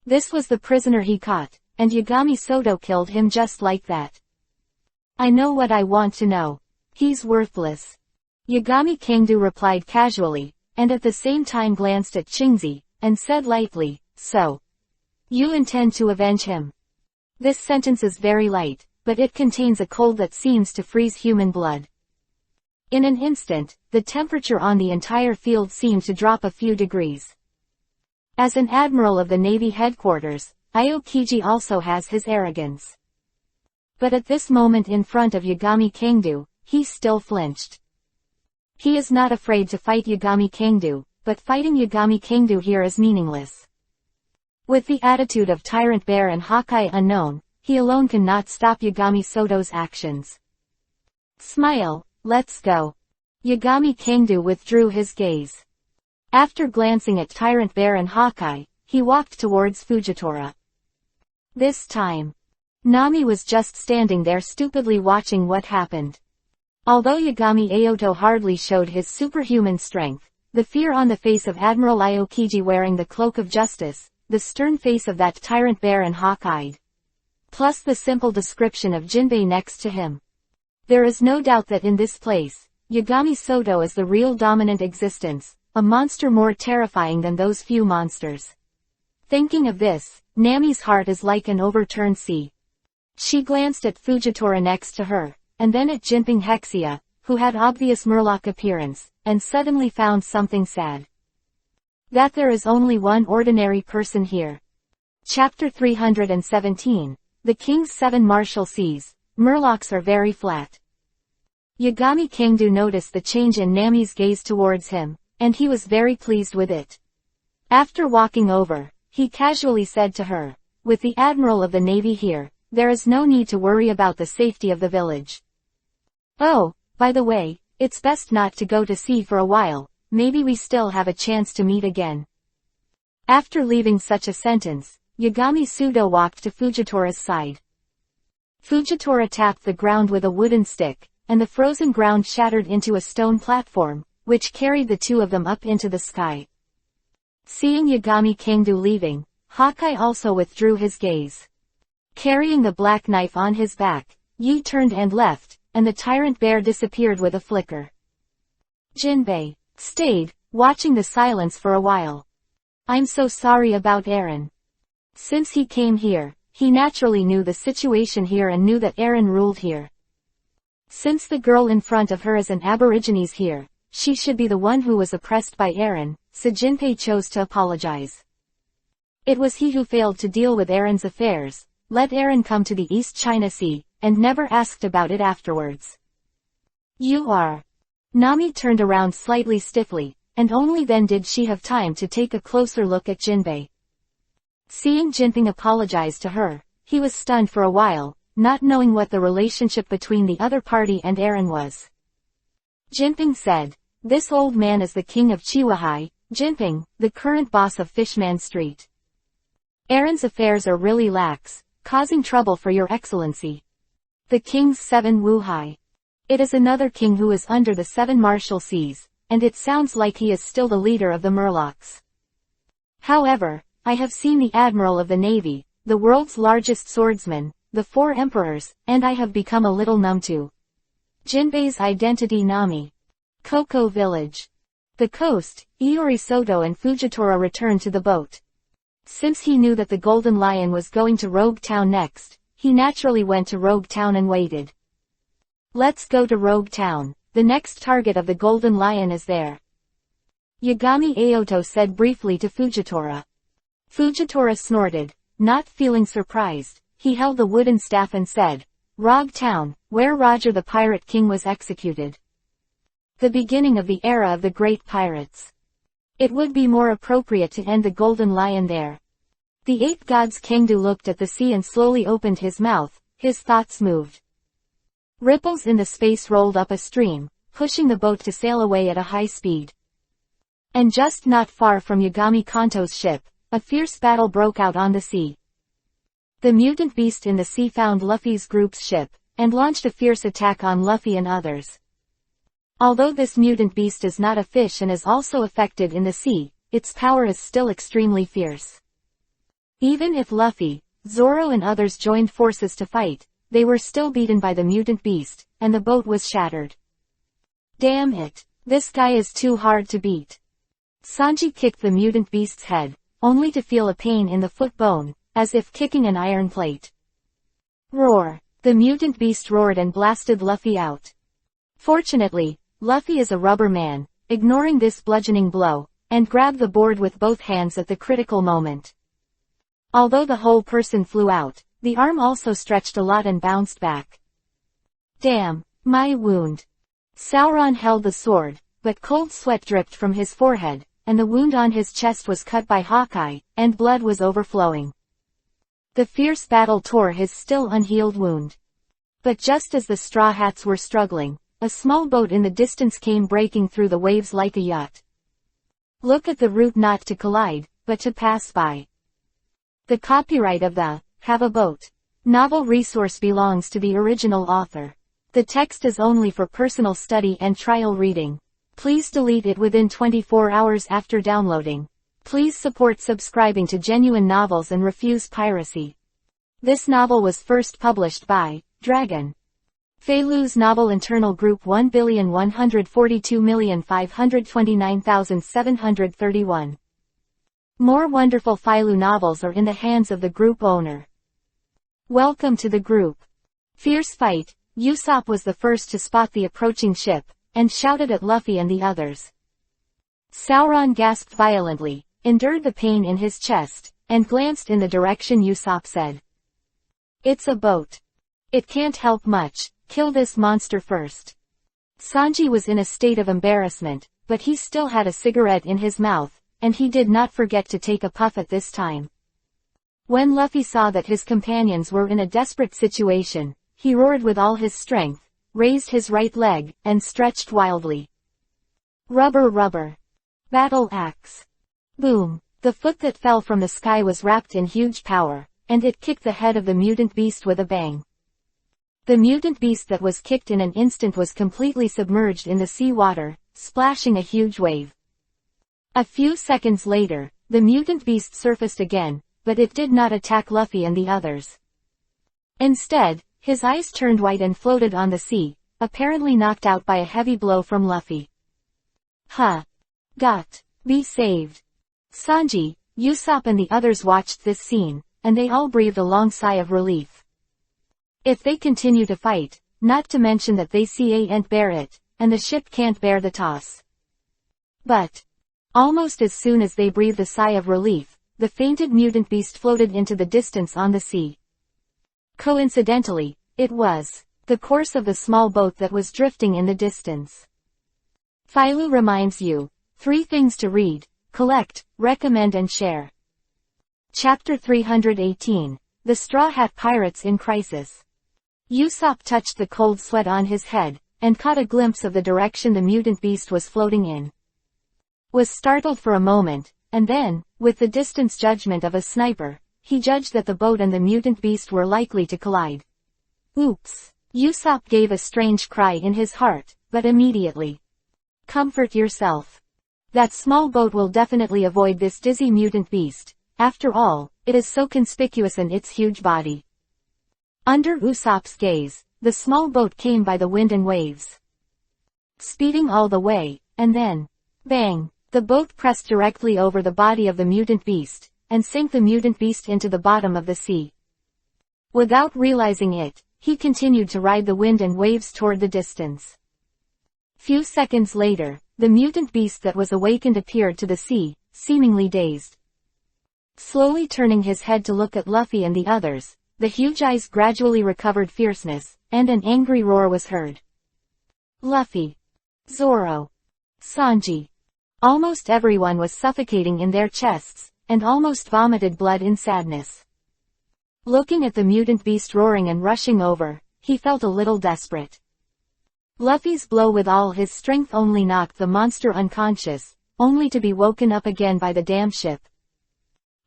This was the prisoner he caught, and Yagami Soto killed him just like that. I know what I want to know. He's worthless. Yagami Kangdu replied casually, and at the same time glanced at Qingzi, and said lightly, so you intend to avenge him? This sentence is very light, but it contains a cold that seems to freeze human blood. In an instant, the temperature on the entire field seemed to drop a few degrees. As an admiral of the Navy headquarters, Aokiji also has his arrogance. But at this moment in front of Yagami Kangdu, he still flinched. He is not afraid to fight Yagami Kangdu, but fighting Yagami Kingdo here is meaningless. With the attitude of Tyrant Bear and Hokage unknown, he alone cannot stop Yagami Soto's actions. Smile, let's go. Yagami Kingdo withdrew his gaze. After glancing at Tyrant Bear and Hokage, he walked towards Fujitora. This time, Nami was just standing there stupidly watching what happened. Although Yagami Aoto hardly showed his superhuman strength, the fear on the face of Admiral Aokiji wearing the cloak of justice, the stern face of that Tyrant Bear and Hawk-eyed, plus the simple description of Jinbei next to him. There is no doubt that in this place, Yagami Soto is the real dominant existence, a monster more terrifying than those few monsters. Thinking of this, Nami's heart is like an overturned sea. She glanced at Fujitora next to her, and then at Jinping Hexia, who had obvious Murloc appearance, and suddenly found something sad. That there is only one ordinary person here. Chapter 317, The King's Seven Martial Seas, Murlocs are very flat. Yagami Kingdo noticed the change in Nami's gaze towards him, and he was very pleased with it. After walking over, he casually said to her, "With the Admiral of the Navy here, there is no need to worry about the safety of the village. Oh, by the way, it's best not to go to sea for a while, maybe we still have a chance to meet again." After leaving such a sentence, Yagami Sudo walked to Fujitora's side. Fujitora tapped the ground with a wooden stick, and the frozen ground shattered into a stone platform, which carried the two of them up into the sky. Seeing Yagami Kingdo leaving, Hokage also withdrew his gaze. Carrying the black knife on his back, Yi turned and left, and the Tyrant Bear disappeared with a flicker. Jinbei stayed, watching the silence for a while. "I'm so sorry about Eren. Since he came here, he naturally knew the situation here and knew that Eren ruled here. Since the girl in front of her is an Aborigines here, she should be the one who was oppressed by Eren," so Jinbei chose to apologize. It was he who failed to deal with Eren's affairs, let Eren come to the East China Sea, and never asked about it afterwards. "You are..." Nami turned around slightly stiffly, and only then did she have time to take a closer look at Jinbei. Seeing Jinping apologize to her, he was stunned for a while, not knowing what the relationship between the other party and Eren was. Jinping said, "This old man is the king of Chihuahai, Jinping, the current boss of Fishman Street. Eren's affairs are really lax, causing trouble for your excellency. The king's seven Wuhai. It is another king who is under the seven martial seas, and it sounds like he is still the leader of the Murlocs. However, I have seen the Admiral of the Navy, the world's largest swordsman, the four emperors, and I have become a little numb to Jinbei's identity." Nami. Koko Village. The coast, Iori Soto and Fujitora returned to the boat. Since he knew that the Golden Lion was going to Rogue Town next, he naturally went to Rogue Town and waited. "Let's go to Rogue Town, the next target of the Golden Lion is there," Yagami Aoto said briefly to Fujitora. Fujitora snorted, not feeling surprised. He held the wooden staff and said, "Rogue Town, where Roger the Pirate King was executed. The beginning of the era of the great pirates. It would be more appropriate to end the Golden Lion there." The Eight Gods Kingdo looked at the sea and slowly opened his mouth, his thoughts moved. Ripples in the space rolled up a stream, pushing the boat to sail away at a high speed. And just not far from Yagami Kanto's ship, a fierce battle broke out on the sea. The mutant beast in the sea found Luffy's group's ship, and launched a fierce attack on Luffy and others. Although this mutant beast is not a fish and is also effective in the sea, its power is still extremely fierce. Even if Luffy, Zoro and others joined forces to fight, they were still beaten by the mutant beast, and the boat was shattered. "Damn it, this guy is too hard to beat." Sanji kicked the mutant beast's head, only to feel a pain in the foot bone, as if kicking an iron plate. Roar! The mutant beast roared and blasted Luffy out. Fortunately, Luffy is a rubber man, ignoring this bludgeoning blow, and grabbed the board with both hands at the critical moment. Although the whole person flew out, the arm also stretched a lot and bounced back. "Damn, my wound." Sauron held the sword, but cold sweat dripped from his forehead, and the wound on his chest was cut by Hokage, and blood was overflowing. The fierce battle tore his still unhealed wound. But just as the Straw Hats were struggling, a small boat in the distance came breaking through the waves like a yacht. Look at the route not to collide, but to pass by. The copyright of the Have a Boat novel resource belongs to the original author. The text is only for personal study and trial reading. Please delete it within 24 hours after downloading. Please support subscribing to Genuine Novels and refuse piracy. This novel was first published by Dragon. Feilu's novel Internal Group 1,142,529,731. More wonderful Feilu novels are in the hands of the group owner. Welcome to the group. Fierce fight. Usopp was the first to spot the approaching ship, and shouted at Luffy and the others. Sauron gasped violently, endured the pain in his chest, and glanced in the direction Usopp said. It's a boat. It can't help much, kill this monster first. Sanji was in a state of embarrassment, but he still had a cigarette in his mouth, and he did not forget to take a puff at this time. When Luffy saw that his companions were in a desperate situation, he roared with all his strength, raised his right leg, and stretched wildly. Rubber rubber. Battle axe. Boom. The foot that fell from the sky was wrapped in huge power, and it kicked the head of the mutant beast with a bang. The mutant beast that was kicked in an instant was completely submerged in the sea water, splashing a huge wave. A few seconds later, the mutant beast surfaced again, but it did not attack Luffy and the others. Instead, his eyes turned white and floated on the sea, apparently knocked out by a heavy blow from Luffy. Huh. Got. Be saved. Sanji, Usopp and the others watched this scene, and they all breathed a long sigh of relief. If they continue to fight, not to mention that they can't bear it, and the ship can't bear the toss. But almost as soon as they breathed a sigh of relief, the fainted mutant beast floated into the distance on the sea. Coincidentally, it was the course of the small boat that was drifting in the distance. Feilu reminds you, 3 things to read, collect, recommend and share. Chapter 318, The Straw Hat Pirates in Crisis. Usopp touched the cold sweat on his head, and caught a glimpse of the direction the mutant beast was floating in. Was startled for a moment, and then, with the distance judgment of a sniper, he judged that the boat and the mutant beast were likely to collide. Oops. Usopp gave a strange cry in his heart, but immediately. Comfort yourself. That small boat will definitely avoid this dizzy mutant beast. After all, it is so conspicuous in its huge body. Under Usopp's gaze, the small boat came by the wind and waves. Speeding all the way, and then, bang, the boat pressed directly over the body of the mutant beast, and sank the mutant beast into the bottom of the sea. Without realizing it, he continued to ride the wind and waves toward the distance. Few seconds later, the mutant beast that was awakened appeared to the sea, seemingly dazed. Slowly turning his head to look at Luffy and the others, the huge eyes gradually recovered fierceness, and an angry roar was heard. Luffy. Zoro. Sanji. Almost everyone was suffocating in their chests, and almost vomited blood in sadness. Looking at the mutant beast roaring and rushing over, he felt a little desperate. Luffy's blow with all his strength only knocked the monster unconscious, only to be woken up again by the damn ship.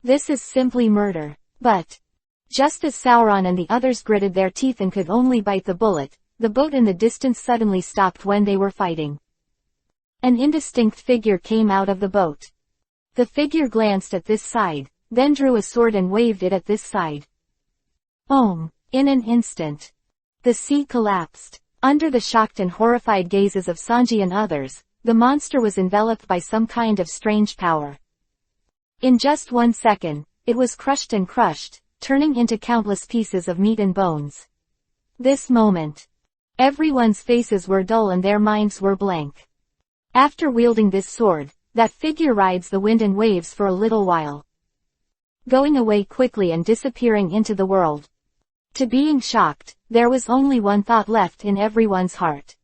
This is simply murder. But just as Sauron and the others gritted their teeth and could only bite the bullet, the boat in the distance suddenly stopped when they were fighting. An indistinct figure came out of the boat. The figure glanced at this side, then drew a sword and waved it at this side. In an instant, the sea collapsed. Under the shocked and horrified gazes of Sanji and others, the monster was enveloped by some kind of strange power. In just 1 second, it was crushed and crushed, turning into countless pieces of meat and bones. This moment, everyone's faces were dull and their minds were blank. After wielding this sword, that figure rides the wind and waves for a little while, going away quickly and disappearing into the world. To being shocked, there was only one thought left in everyone's heart.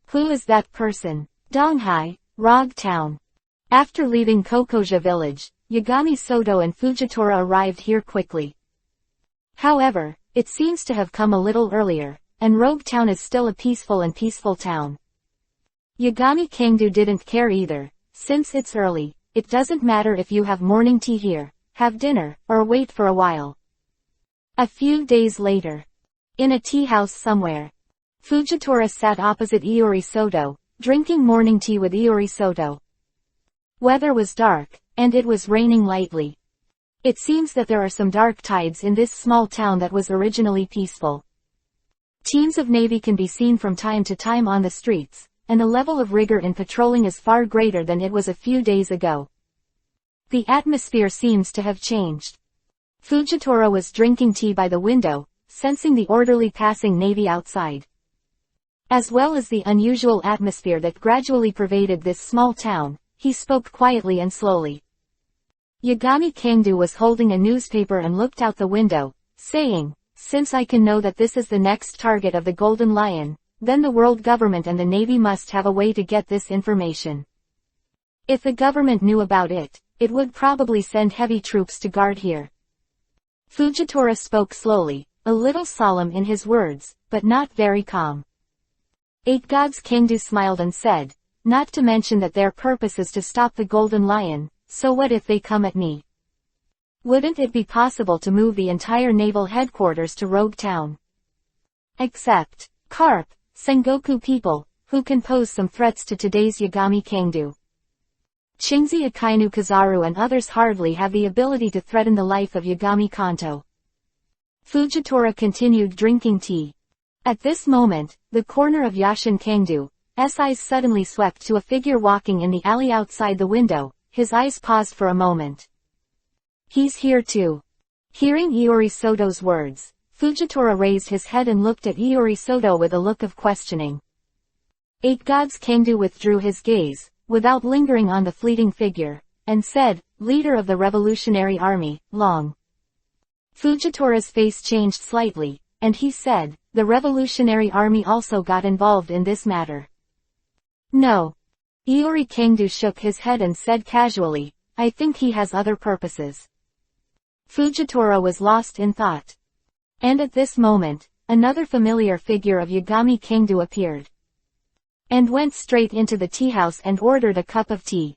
Who is that person? Donghai, Rog Town. After leaving Kokoja village, Yagami Soto and Fujitora arrived here quickly. However, it seems to have come a little earlier, and Rogue Town is still a peaceful town. Yagami Kangdu didn't care either. Since it's early, it doesn't matter if you have morning tea here, have dinner, or wait for a while. A few days later. In a tea house somewhere. Fujitora sat opposite Iori Soto, drinking morning tea with Iori Soto. Weather was dark, and it was raining lightly. It seems that there are some dark tides in this small town that was originally peaceful. Teams of Navy can be seen from time to time on the streets, and the level of rigor in patrolling is far greater than it was a few days ago. The atmosphere seems to have changed. Fujitora was drinking tea by the window, sensing the orderly passing Navy outside. As well as the unusual atmosphere that gradually pervaded this small town, he spoke quietly and slowly. Yagami Kangdu was holding a newspaper and looked out the window, saying, "Since I can know that this is the next target of the Golden Lion, then the world government and the Navy must have a way to get this information. If the government knew about it, it would probably send heavy troops to guard here." Fujitora spoke slowly, a little solemn in his words, but not very calm. Eight Gods Kangdu smiled and said, "Not to mention that their purpose is to stop the Golden Lion, so what if they come at me? Wouldn't it be possible to move the entire naval headquarters to Rogue Town? Except, Carp, Sengoku people, who can pose some threats to today's Yagami Kangdu. Chingzi Akainu Kazaru and others hardly have the ability to threaten the life of Yagami Kanto." Fujitora continued drinking tea. At this moment, the corner of Yashin Kangdu's eyes suddenly swept to a figure walking in the alley outside the window. His eyes paused for a moment. "He's here too." Hearing Iori Soto's words, Fujitora raised his head and looked at Iori Soto with a look of questioning. Eight Gods Kangdu withdrew his gaze, without lingering on the fleeting figure, and said, "Leader of the Revolutionary Army, Long." Fujitora's face changed slightly, and he said, "The Revolutionary Army also got involved in this matter." "No." Iori Kangdu shook his head and said casually, "I think he has other purposes." Fujitora was lost in thought. And at this moment, another familiar figure of Yagami Kangdu appeared. And went straight into the tea house and ordered a cup of tea.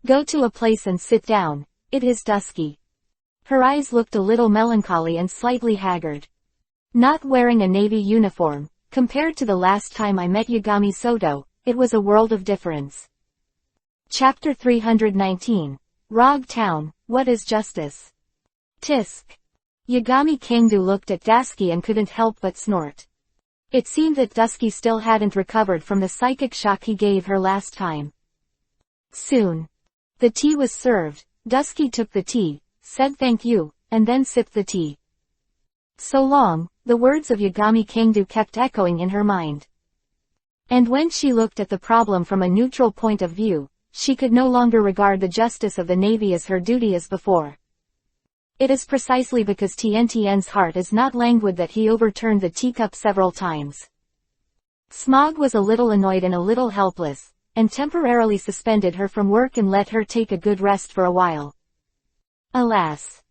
"Go to a place and sit down, it is dusky." Her eyes looked a little melancholy and slightly haggard. Not wearing a navy uniform, compared to the last time I met Yagami Soto, it was a world of difference. Chapter 319. Rogue Town, What is Justice? Tisk. Yagami Kangdu looked at Dusky and couldn't help but snort. It seemed that Dusky still hadn't recovered from the psychic shock he gave her last time. Soon. The tea was served. Dusky took the tea, said thank you, and then sipped the tea. "So long," the words of Yagami Kangdu kept echoing in her mind. And when she looked at the problem from a neutral point of view, she could no longer regard the justice of the Navy as her duty as before. It is precisely because Tiantian's heart is not languid that he overturned the teacup several times. Smog was a little annoyed and a little helpless, and temporarily suspended her from work and let her take a good rest for a while. Alas!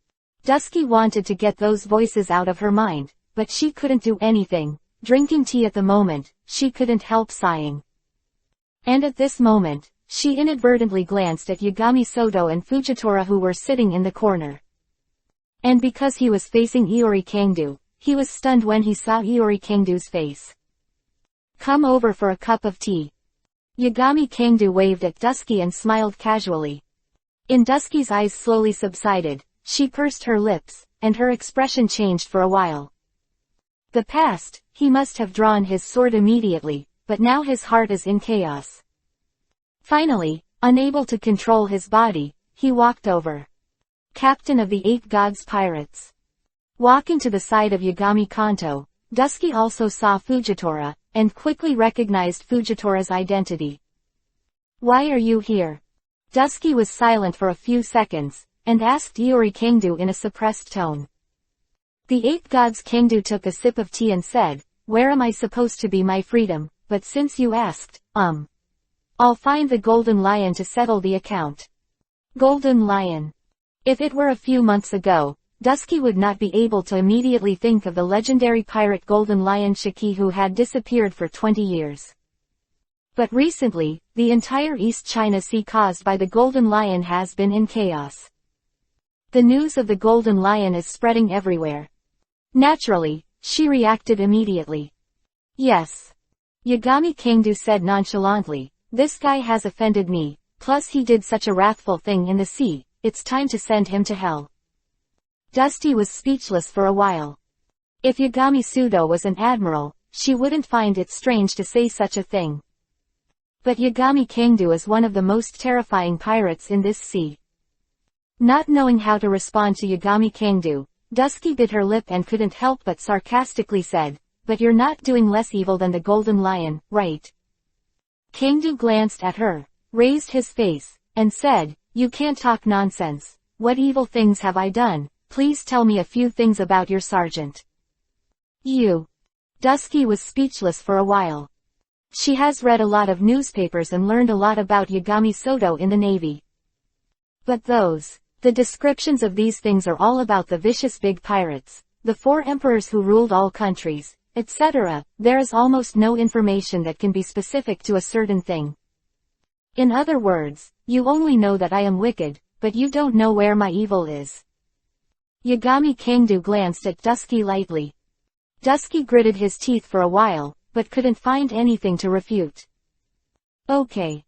Dusky wanted to get those voices out of her mind, but she couldn't do anything. Drinking tea at the moment, she couldn't help sighing. And at this moment, she inadvertently glanced at Yagami Soto and Fujitora who were sitting in the corner. And because he was facing Iori Kangdu, he was stunned when he saw Iori Kangdu's face. "Come over for a cup of tea." Yagami Kangdu waved at Dusky and smiled casually. In Dusky's eyes slowly subsided, she pursed her lips, and her expression changed for a while. The past, he must have drawn his sword immediately, but now his heart is in chaos. Finally, unable to control his body, he walked over. Captain of the Eight Gods Pirates. Walking to the side of Yagami Kanto, Dusky also saw Fujitora, and quickly recognized Fujitora's identity. "Why are you here?" Dusky was silent for a few seconds, and asked Iori Kangdu in a suppressed tone. The Eight Gods Kangdu took a sip of tea and said, "Where am I supposed to be my freedom, but since you asked, I'll find the Golden Lion to settle the account. Golden Lion. If it were a few months ago, Dusky would not be able to immediately think of the legendary pirate Golden Lion Shiki who had disappeared for 20 years. But recently, the entire East China Sea caused by the Golden Lion has been in chaos. The news of the Golden Lion is spreading everywhere. Naturally, she reacted immediately. Yes. Yagami Kangdu said nonchalantly, this guy has offended me, plus he did such a wrathful thing in the sea, it's time to send him to hell. Dusty was speechless for a while. If Yagami Sudo was an admiral, she wouldn't find it strange to say such a thing. But Yagami Kangdu is one of the most terrifying pirates in this sea. Not knowing how to respond to Yagami Kangdu, Dusky bit her lip and couldn't help but sarcastically said, but you're not doing less evil than the Golden Lion, right? Kangdu glanced at her, raised his face, and said, you can't talk nonsense. What evil things have I done? Please tell me a few things about your sergeant. You. Dusky was speechless for a while. She has read a lot of newspapers and learned a lot about Yagami Soto in the Navy. But the descriptions of these things are all about the vicious big pirates, the 4 emperors who ruled all countries, etc. There is almost no information that can be specific to a certain thing. In other words, you only know that I am wicked, but you don't know where my evil is. Yagami Kangdu glanced at Dusky lightly. Dusky gritted his teeth for a while, but couldn't find anything to refute. Okay.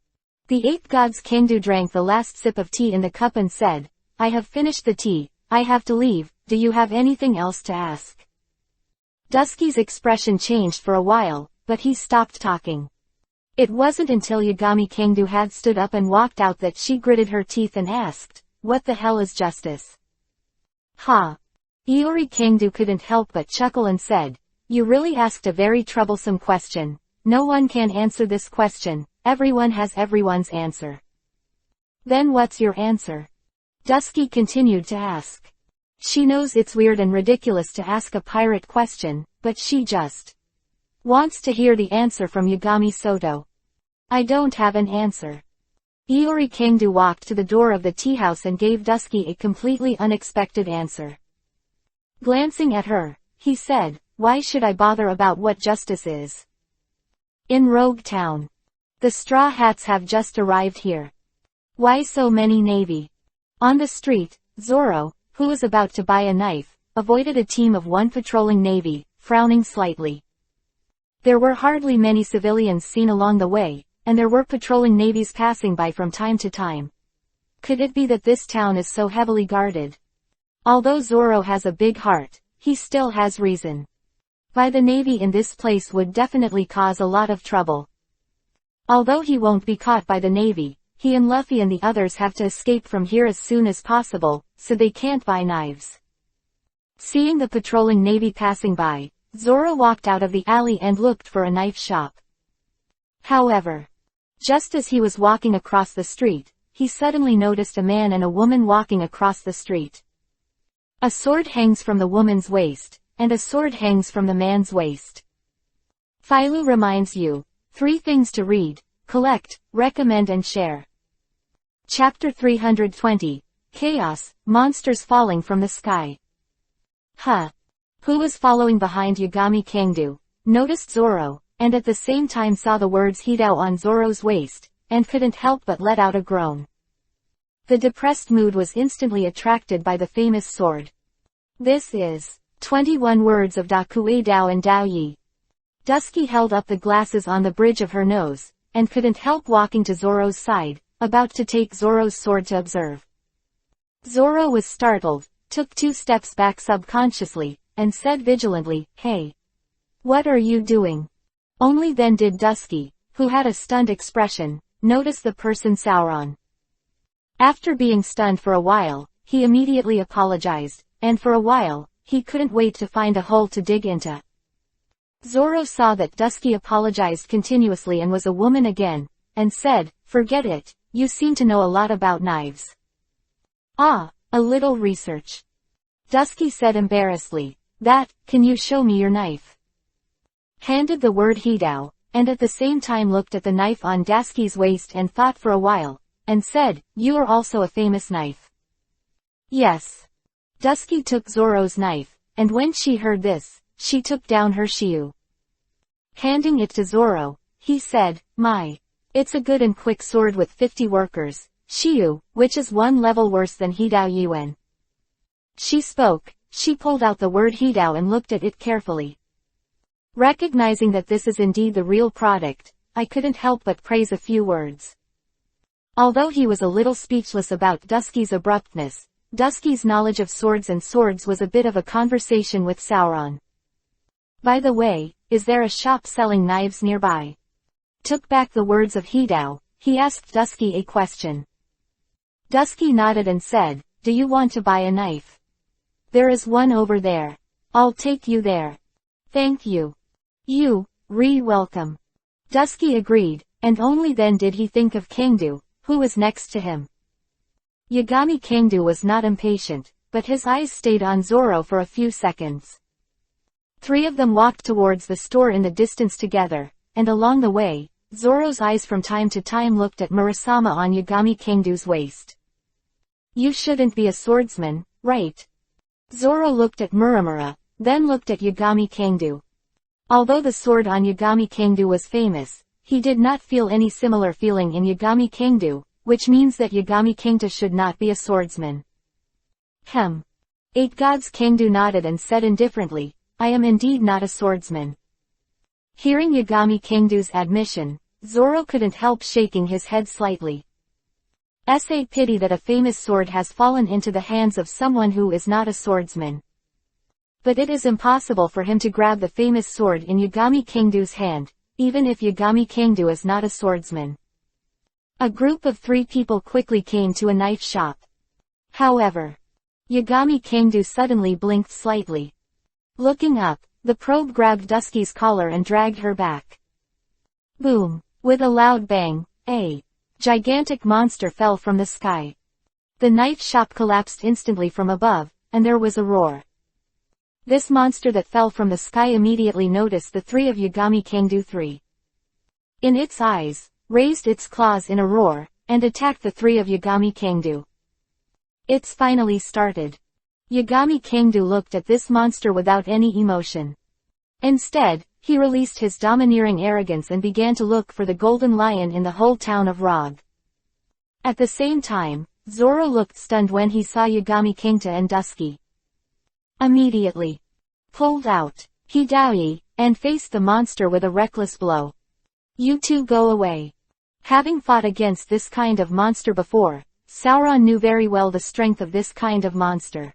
The 8 gods. Kangdu drank the last sip of tea in the cup and said, I have finished the tea, I have to leave, do you have anything else to ask? Dusky's expression changed for a while, but he stopped talking. It wasn't until Yagami Kangdu had stood up and walked out that she gritted her teeth and asked, what the hell is justice? Ha! Iori Kangdu couldn't help but chuckle and said, you really asked a very troublesome question. No one can answer this question, everyone has everyone's answer. Then what's your answer? Dusky continued to ask. She knows it's weird and ridiculous to ask a pirate question, but she just wants to hear the answer from Yagami Soto. I don't have an answer. Iori Kangdu walked to the door of the teahouse and gave Dusky a completely unexpected answer. Glancing at her, he said, why should I bother about what justice is? In Rogue Town. The Straw Hats have just arrived here. Why so many Navy? On the street, Zoro, who was about to buy a knife, avoided a team of 1 patrolling Navy, frowning slightly. There were hardly many civilians seen along the way, and there were patrolling navies passing by from time to time. Could it be that this town is so heavily guarded? Although Zoro has a big heart, he still has reason. By the Navy in this place would definitely cause a lot of trouble. Although he won't be caught by the Navy, he and Luffy and the others have to escape from here as soon as possible, so they can't buy knives. Seeing the patrolling Navy passing by, Zoro walked out of the alley and looked for a knife shop. However, just as he was walking across the street, he suddenly noticed a man and a woman walking across the street. A sword hangs from the woman's waist, and a sword hangs from the man's waist. Philo reminds you, 3 things to read, collect, recommend and share. Chapter 320, Chaos, Monsters Falling from the Sky. Who was following behind Yagami Kangdu, noticed Zoro, and at the same time saw the words Hidao on Zoro's waist, and couldn't help but let out a groan. The depressed mood was instantly attracted by the famous sword. This is 21 words of Dakue Dao and Dao Yi. Dusky held up the glasses on the bridge of her nose, and couldn't help walking to Zoro's side, about to take Zoro's sword to observe. Zoro was startled, took 2 steps back subconsciously, and said vigilantly, hey. What are you doing? Only then did Dusky, who had a stunned expression, notice the person Sauron. After being stunned for a while, he immediately apologized, and for a while, he couldn't wait to find a hole to dig into. Zoro saw that Dusky apologized continuously and was a woman again, and said, forget it, you seem to know a lot about knives. Ah, a little research. Dusky said embarrassedly, can you show me your knife? Handed the word Hidao, and at the same time looked at the knife on Dusky's waist and thought for a while, and said, "You are also a famous knife." "Yes." Dusky took Zoro's knife, and when she heard this, she took down her shiu. Handing it to Zoro, he said, "It's a good and quick sword with 50 workers, shiu, which is one level worse than Hidao Yuan." She spoke, she pulled out the word Hidao and looked at it carefully. Recognizing that this is indeed the real product, I couldn't help but praise a few words. Although he was a little speechless about Dusky's abruptness, Dusky's knowledge of swords was a bit of a conversation with Sauron. "By the way, is there a shop selling knives nearby?" Took back the words of Hidao, he asked Dusky a question. Dusky nodded and said, "Do you want to buy a knife? There is one over there. I'll take you there." "Thank you. Welcome." Dusky agreed, and only then did he think of Kangdu, who was next to him. Yagami Kangdu was not impatient, but his eyes stayed on Zoro for a few seconds. 3 of them walked towards the store in the distance together, and along the way, Zoro's eyes from time to time looked at Murasama on Yagami Kangdu's waist. "You shouldn't be a swordsman, right?" Zoro looked at Muramura, then looked at Yagami Kangdu. Although the sword on Yagami Kangdu was famous, he did not feel any similar feeling in Yagami Kangdu, which means that Yagami Kangdu should not be a swordsman. 8 Gods Kangdu nodded and said indifferently, "I am indeed not a swordsman." Hearing Yagami Kangdu's admission, Zoro couldn't help shaking his head slightly. "It's a pity that a famous sword has fallen into the hands of someone who is not a swordsman. But it is impossible for him to grab the famous sword in Yagami Kangdu's hand, even if Yagami Kangdu is not a swordsman." A group of 3 people quickly came to a knife shop. However, Yagami Kangdu suddenly blinked slightly. Looking up, the probe grabbed Dusky's collar and dragged her back. Boom! With a loud bang, a gigantic monster fell from the sky. The knife shop collapsed instantly from above, and there was a roar. This monster that fell from the sky immediately noticed the 3 of Yagami Kangdu 3. In its eyes, raised its claws in a roar, and attacked the 3 of Yagami Kangdu. It's finally started. Yagami Kangdu looked at this monster without any emotion. Instead, he released his domineering arrogance and began to look for the golden lion in the whole town of Rog. At the same time, Zoro looked stunned when he saw Yagami Kangdu and Dusky. Immediately pulled out Hidao and faced the monster with a reckless blow. "You 2 go away." Having fought against this kind of monster before, Sauron knew very well the strength of this kind of monster.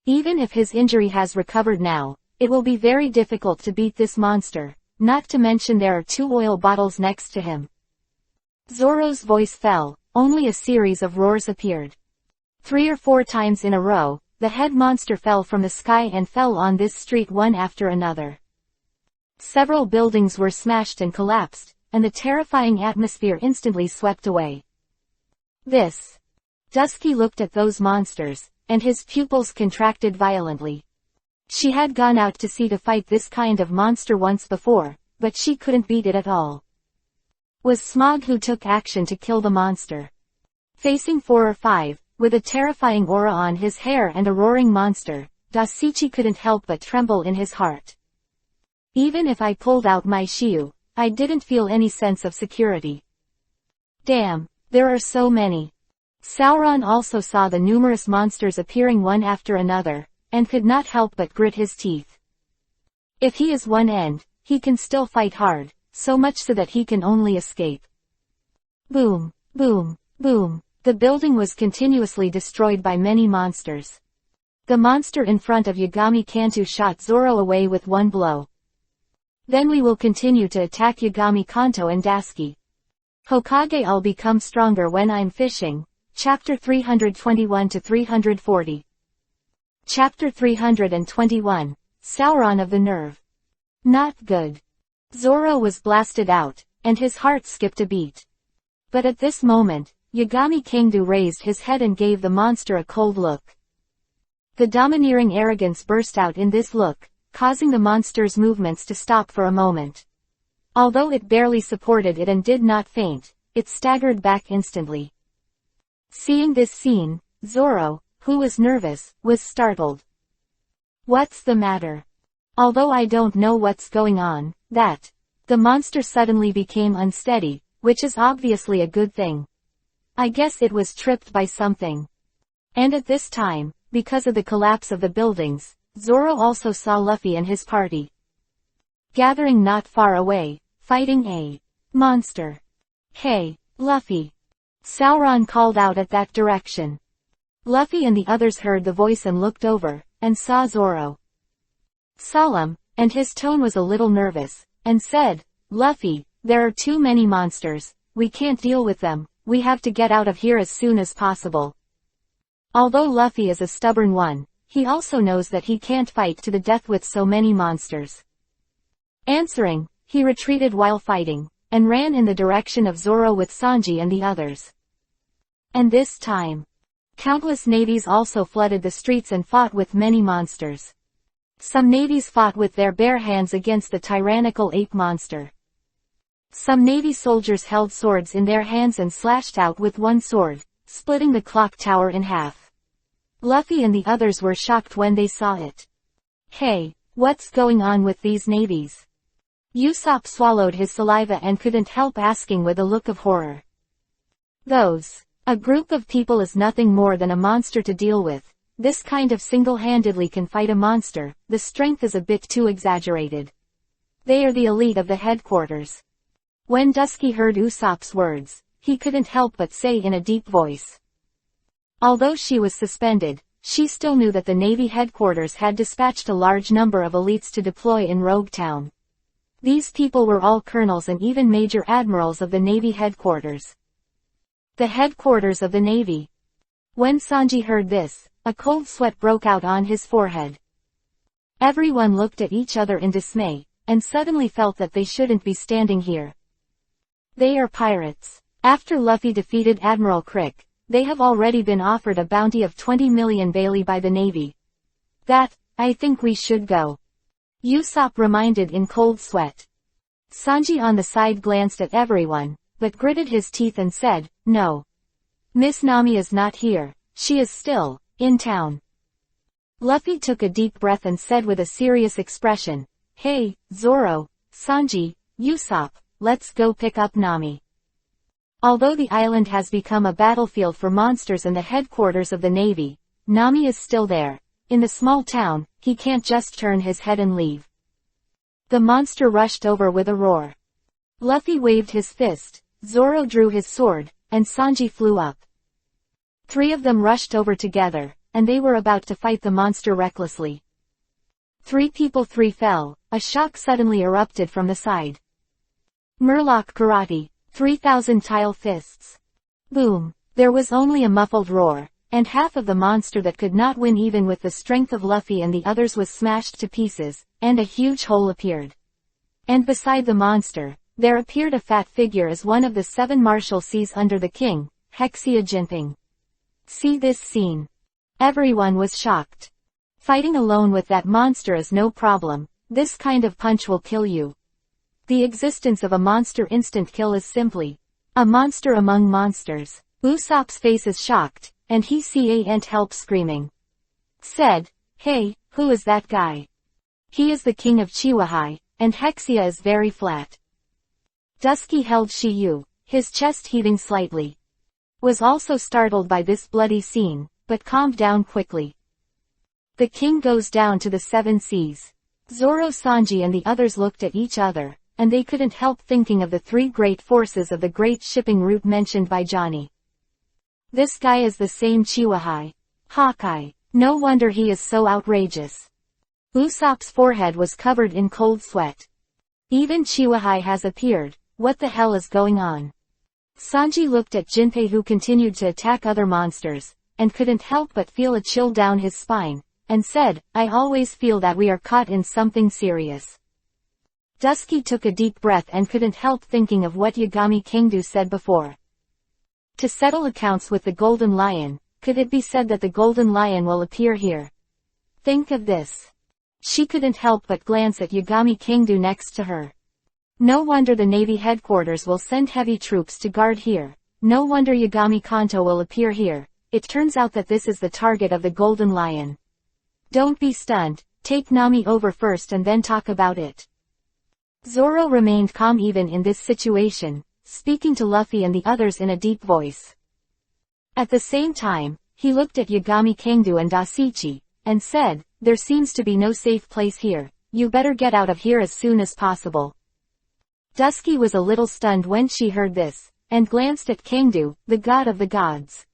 Even if his injury has recovered now, it will be very difficult to beat this monster, not to mention there are 2 oil bottles next to him. Zoro's voice fell, only a series of roars appeared. 3 or 4 times in a row, the head monster fell from the sky and fell on this street one after another. Several buildings were smashed and collapsed, and the terrifying atmosphere instantly swept away. Dusky looked at those monsters, and his pupils contracted violently. She had gone out to sea to fight this kind of monster once before, but she couldn't beat it at all. Was Smog who took action to kill the monster. Facing 4 or 5, with a terrifying aura on his hair and a roaring monster, Dasichi couldn't help but tremble in his heart. Even if I pulled out my shiu, I didn't feel any sense of security. Damn, there are so many. Sauron also saw the numerous monsters appearing one after another, and could not help but grit his teeth. If he is one end, he can still fight hard, so much so that he can only escape. Boom, boom, boom. The building was continuously destroyed by many monsters. The monster in front of Yagami Kangdu shot Zoro away with one blow. Then we will continue to attack Yagami Kanto and Dusky. Hokage I'll become stronger when I'm fishing. Chapter 321 to 340. Chapter 321. Sauron of the Nerve. Not good. Zoro was blasted out, and his heart skipped a beat. But at this moment, Yagami Kangdu raised his head and gave the monster a cold look. The domineering arrogance burst out in this look, causing the monster's movements to stop for a moment. Although it barely supported it and did not faint, it staggered back instantly. Seeing this scene, Zoro, who was nervous, was startled. What's the matter? Although I don't know what's going on, the monster suddenly became unsteady, which is obviously a good thing. I guess it was tripped by something. And at this time, because of the collapse of the buildings, Zoro also saw Luffy and his party gathering not far away, fighting a monster. Hey, Luffy! Sauron called out at that direction. Luffy and the others heard the voice and looked over, and saw Zoro. Solemn, and his tone was a little nervous, and said, Luffy, there are too many monsters, we can't deal with them, we have to get out of here as soon as possible. Although Luffy is a stubborn one, he also knows that he can't fight to the death with so many monsters. Answering, he retreated while fighting, and ran in the direction of Zoro with Sanji and the others. And this time, countless navies also flooded the streets and fought with many monsters. Some navies fought with their bare hands against the tyrannical ape monster. Some navy soldiers held swords in their hands and slashed out with one sword, splitting the clock tower in half. Luffy and the others were shocked when they saw it. Hey, what's going on with these navies? Usopp swallowed his saliva and couldn't help asking with a look of horror. A group of people is nothing more than a monster to deal with. This kind of single-handedly can fight a monster, the strength is a bit too exaggerated. They are the elite of the headquarters. When Dusky heard Usopp's words, he couldn't help but say in a deep voice. Although she was suspended, she still knew that the Navy headquarters had dispatched a large number of elites to deploy in Rogue Town. These people were all colonels and even major admirals of the Navy headquarters. The headquarters of the Navy. When Sanji heard this, a cold sweat broke out on his forehead. Everyone looked at each other in dismay, and suddenly felt that they shouldn't be standing here. They are pirates. After Luffy defeated Admiral Crick, they have already been offered a bounty of 20 million Bailey by the Navy. I think we should go. Usopp reminded in cold sweat. Sanji on the side glanced at everyone, but gritted his teeth and said, no. Miss Nami is not here, she is still in town. Luffy took a deep breath and said with a serious expression, hey, Zoro, Sanji, Usopp, let's go pick up Nami. Although the island has become a battlefield for monsters and the headquarters of the Navy, Nami is still there. In the small town, he can't just turn his head and leave. The monster rushed over with a roar. Luffy waved his fist, Zoro drew his sword, and Sanji flew up. 3 of them rushed over together, and they were about to fight the monster recklessly. 3 people 3 fell, a shock suddenly erupted from the side. Murloc karate, 3,000 tile fists. Boom! There was only a muffled roar, and half of the monster that could not win even with the strength of Luffy and the others was smashed to pieces, and a huge hole appeared. And beside the monster, there appeared a fat figure as one of the 7 Marshalseas under the king, Hexia Jinping. See this scene. Everyone was shocked. Fighting alone with that monster is no problem, this kind of punch will kill you. The existence of a monster instant kill is simply a monster among monsters. Usopp's face is shocked, and he can't help screaming. Said, hey, who is that guy? He is the king of Chiwahai, and Hexia is very flat. Dusky held Shiyu, his chest heaving slightly. Was also startled by this bloody scene, but calmed down quickly. The king goes down to the 7 seas. Zoro, Sanji and the others looked at each other, and they couldn't help thinking of the 3 great forces of the great shipping route mentioned by Johnny. This guy is the same Chiwahai. Hawkeye. No wonder he is so outrageous. Usopp's forehead was covered in cold sweat. Even Chiwahai has appeared, what the hell is going on? Sanji looked at Jinpei who continued to attack other monsters, and couldn't help but feel a chill down his spine, and said, I always feel that we are caught in something serious. Dusky took a deep breath and couldn't help thinking of what Yagami Kingdu said before. To settle accounts with the Golden Lion, could it be said that the Golden Lion will appear here? Think of this. She couldn't help but glance at Yagami Kingdu next to her. No wonder the Navy headquarters will send heavy troops to guard here. No wonder Yagami Kanto will appear here. It turns out that this is the target of the Golden Lion. Don't be stunned, take Nami over first and then talk about it. Zoro remained calm even in this situation, speaking to Luffy and the others in a deep voice. At the same time, he looked at Yagami Kangdu and Dasichi, and said, there seems to be no safe place here, you better get out of here as soon as possible. Dusky was a little stunned when she heard this, and glanced at Kangdu, the god of the gods.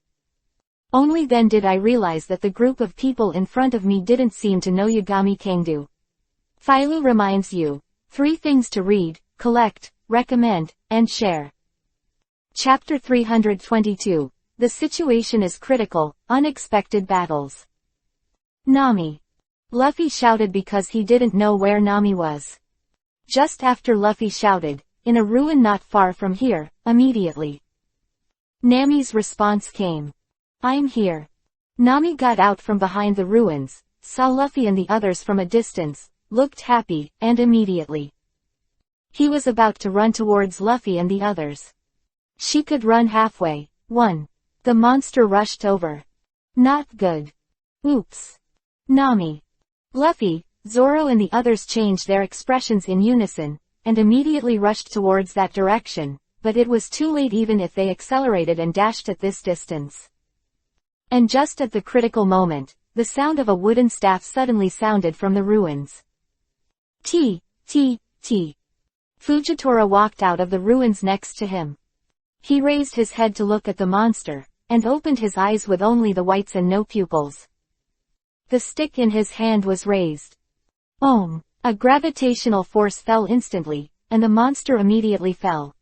Only then did I realize that the group of people in front of me didn't seem to know Yagami Kangdu. Philo reminds you, 3 things to read, collect, recommend, and share. Chapter 322. The situation is critical, unexpected battles. Nami. Luffy shouted because he didn't know where Nami was. Just after Luffy shouted, in a ruin not far from here, immediately Nami's response came. I'm here. Nami got out from behind the ruins, saw Luffy and the others from a distance, looked happy, and immediately he was about to run towards Luffy and the others. She could run halfway. 1. The monster rushed over. Not good. Oops. Nami. Luffy, Zoro and the others changed their expressions in unison, and immediately rushed towards that direction, but it was too late even if they accelerated and dashed at this distance. And just at the critical moment, the sound of a wooden staff suddenly sounded from the ruins. T. Fujitora walked out of the ruins next to him. He raised his head to look at the monster, and opened his eyes with only the whites and no pupils. The stick in his hand was raised. Ohm! A gravitational force fell instantly, and the monster immediately fell.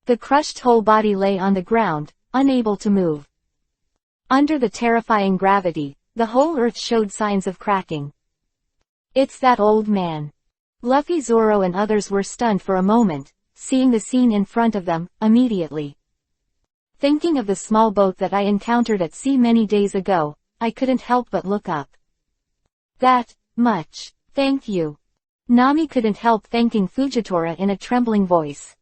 The crushed whole body lay on the ground, unable to move. Under the terrifying gravity, the whole earth showed signs of cracking. It's that old man. Luffy, Zoro and others were stunned for a moment, seeing the scene in front of them, immediately. Thinking of the small boat that I encountered at sea many days ago, I couldn't help but look up. That much. Thank you. Nami couldn't help thanking Fujitora in a trembling voice.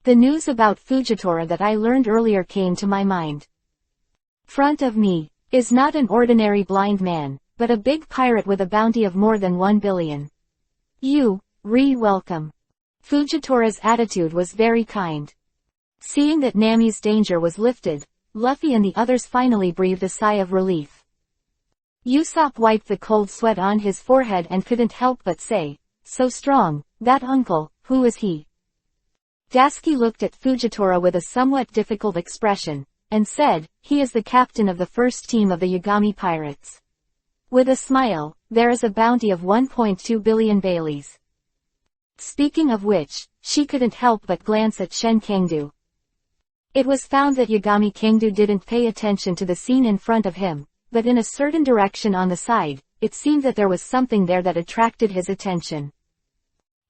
The news about Fujitora that I learned earlier came to my mind. Front of me is not an ordinary blind man, but a big pirate with a bounty of more than 1 billion. Welcome. Fujitora's attitude was very kind. Seeing that Nami's danger was lifted, Luffy and the others finally breathed a sigh of relief. Usopp wiped the cold sweat on his forehead and couldn't help but say, so strong, that uncle, who is he? Dasuke looked at Fujitora with a somewhat difficult expression, and said, he is the captain of the first team of the Yagami pirates. With a smile, there is a bounty of 1.2 billion Baileys. Speaking of which, she couldn't help but glance at Shen Kangdu. It was found that Yagami Kangdu didn't pay attention to the scene in front of him, but in a certain direction on the side, it seemed that there was something there that attracted his attention.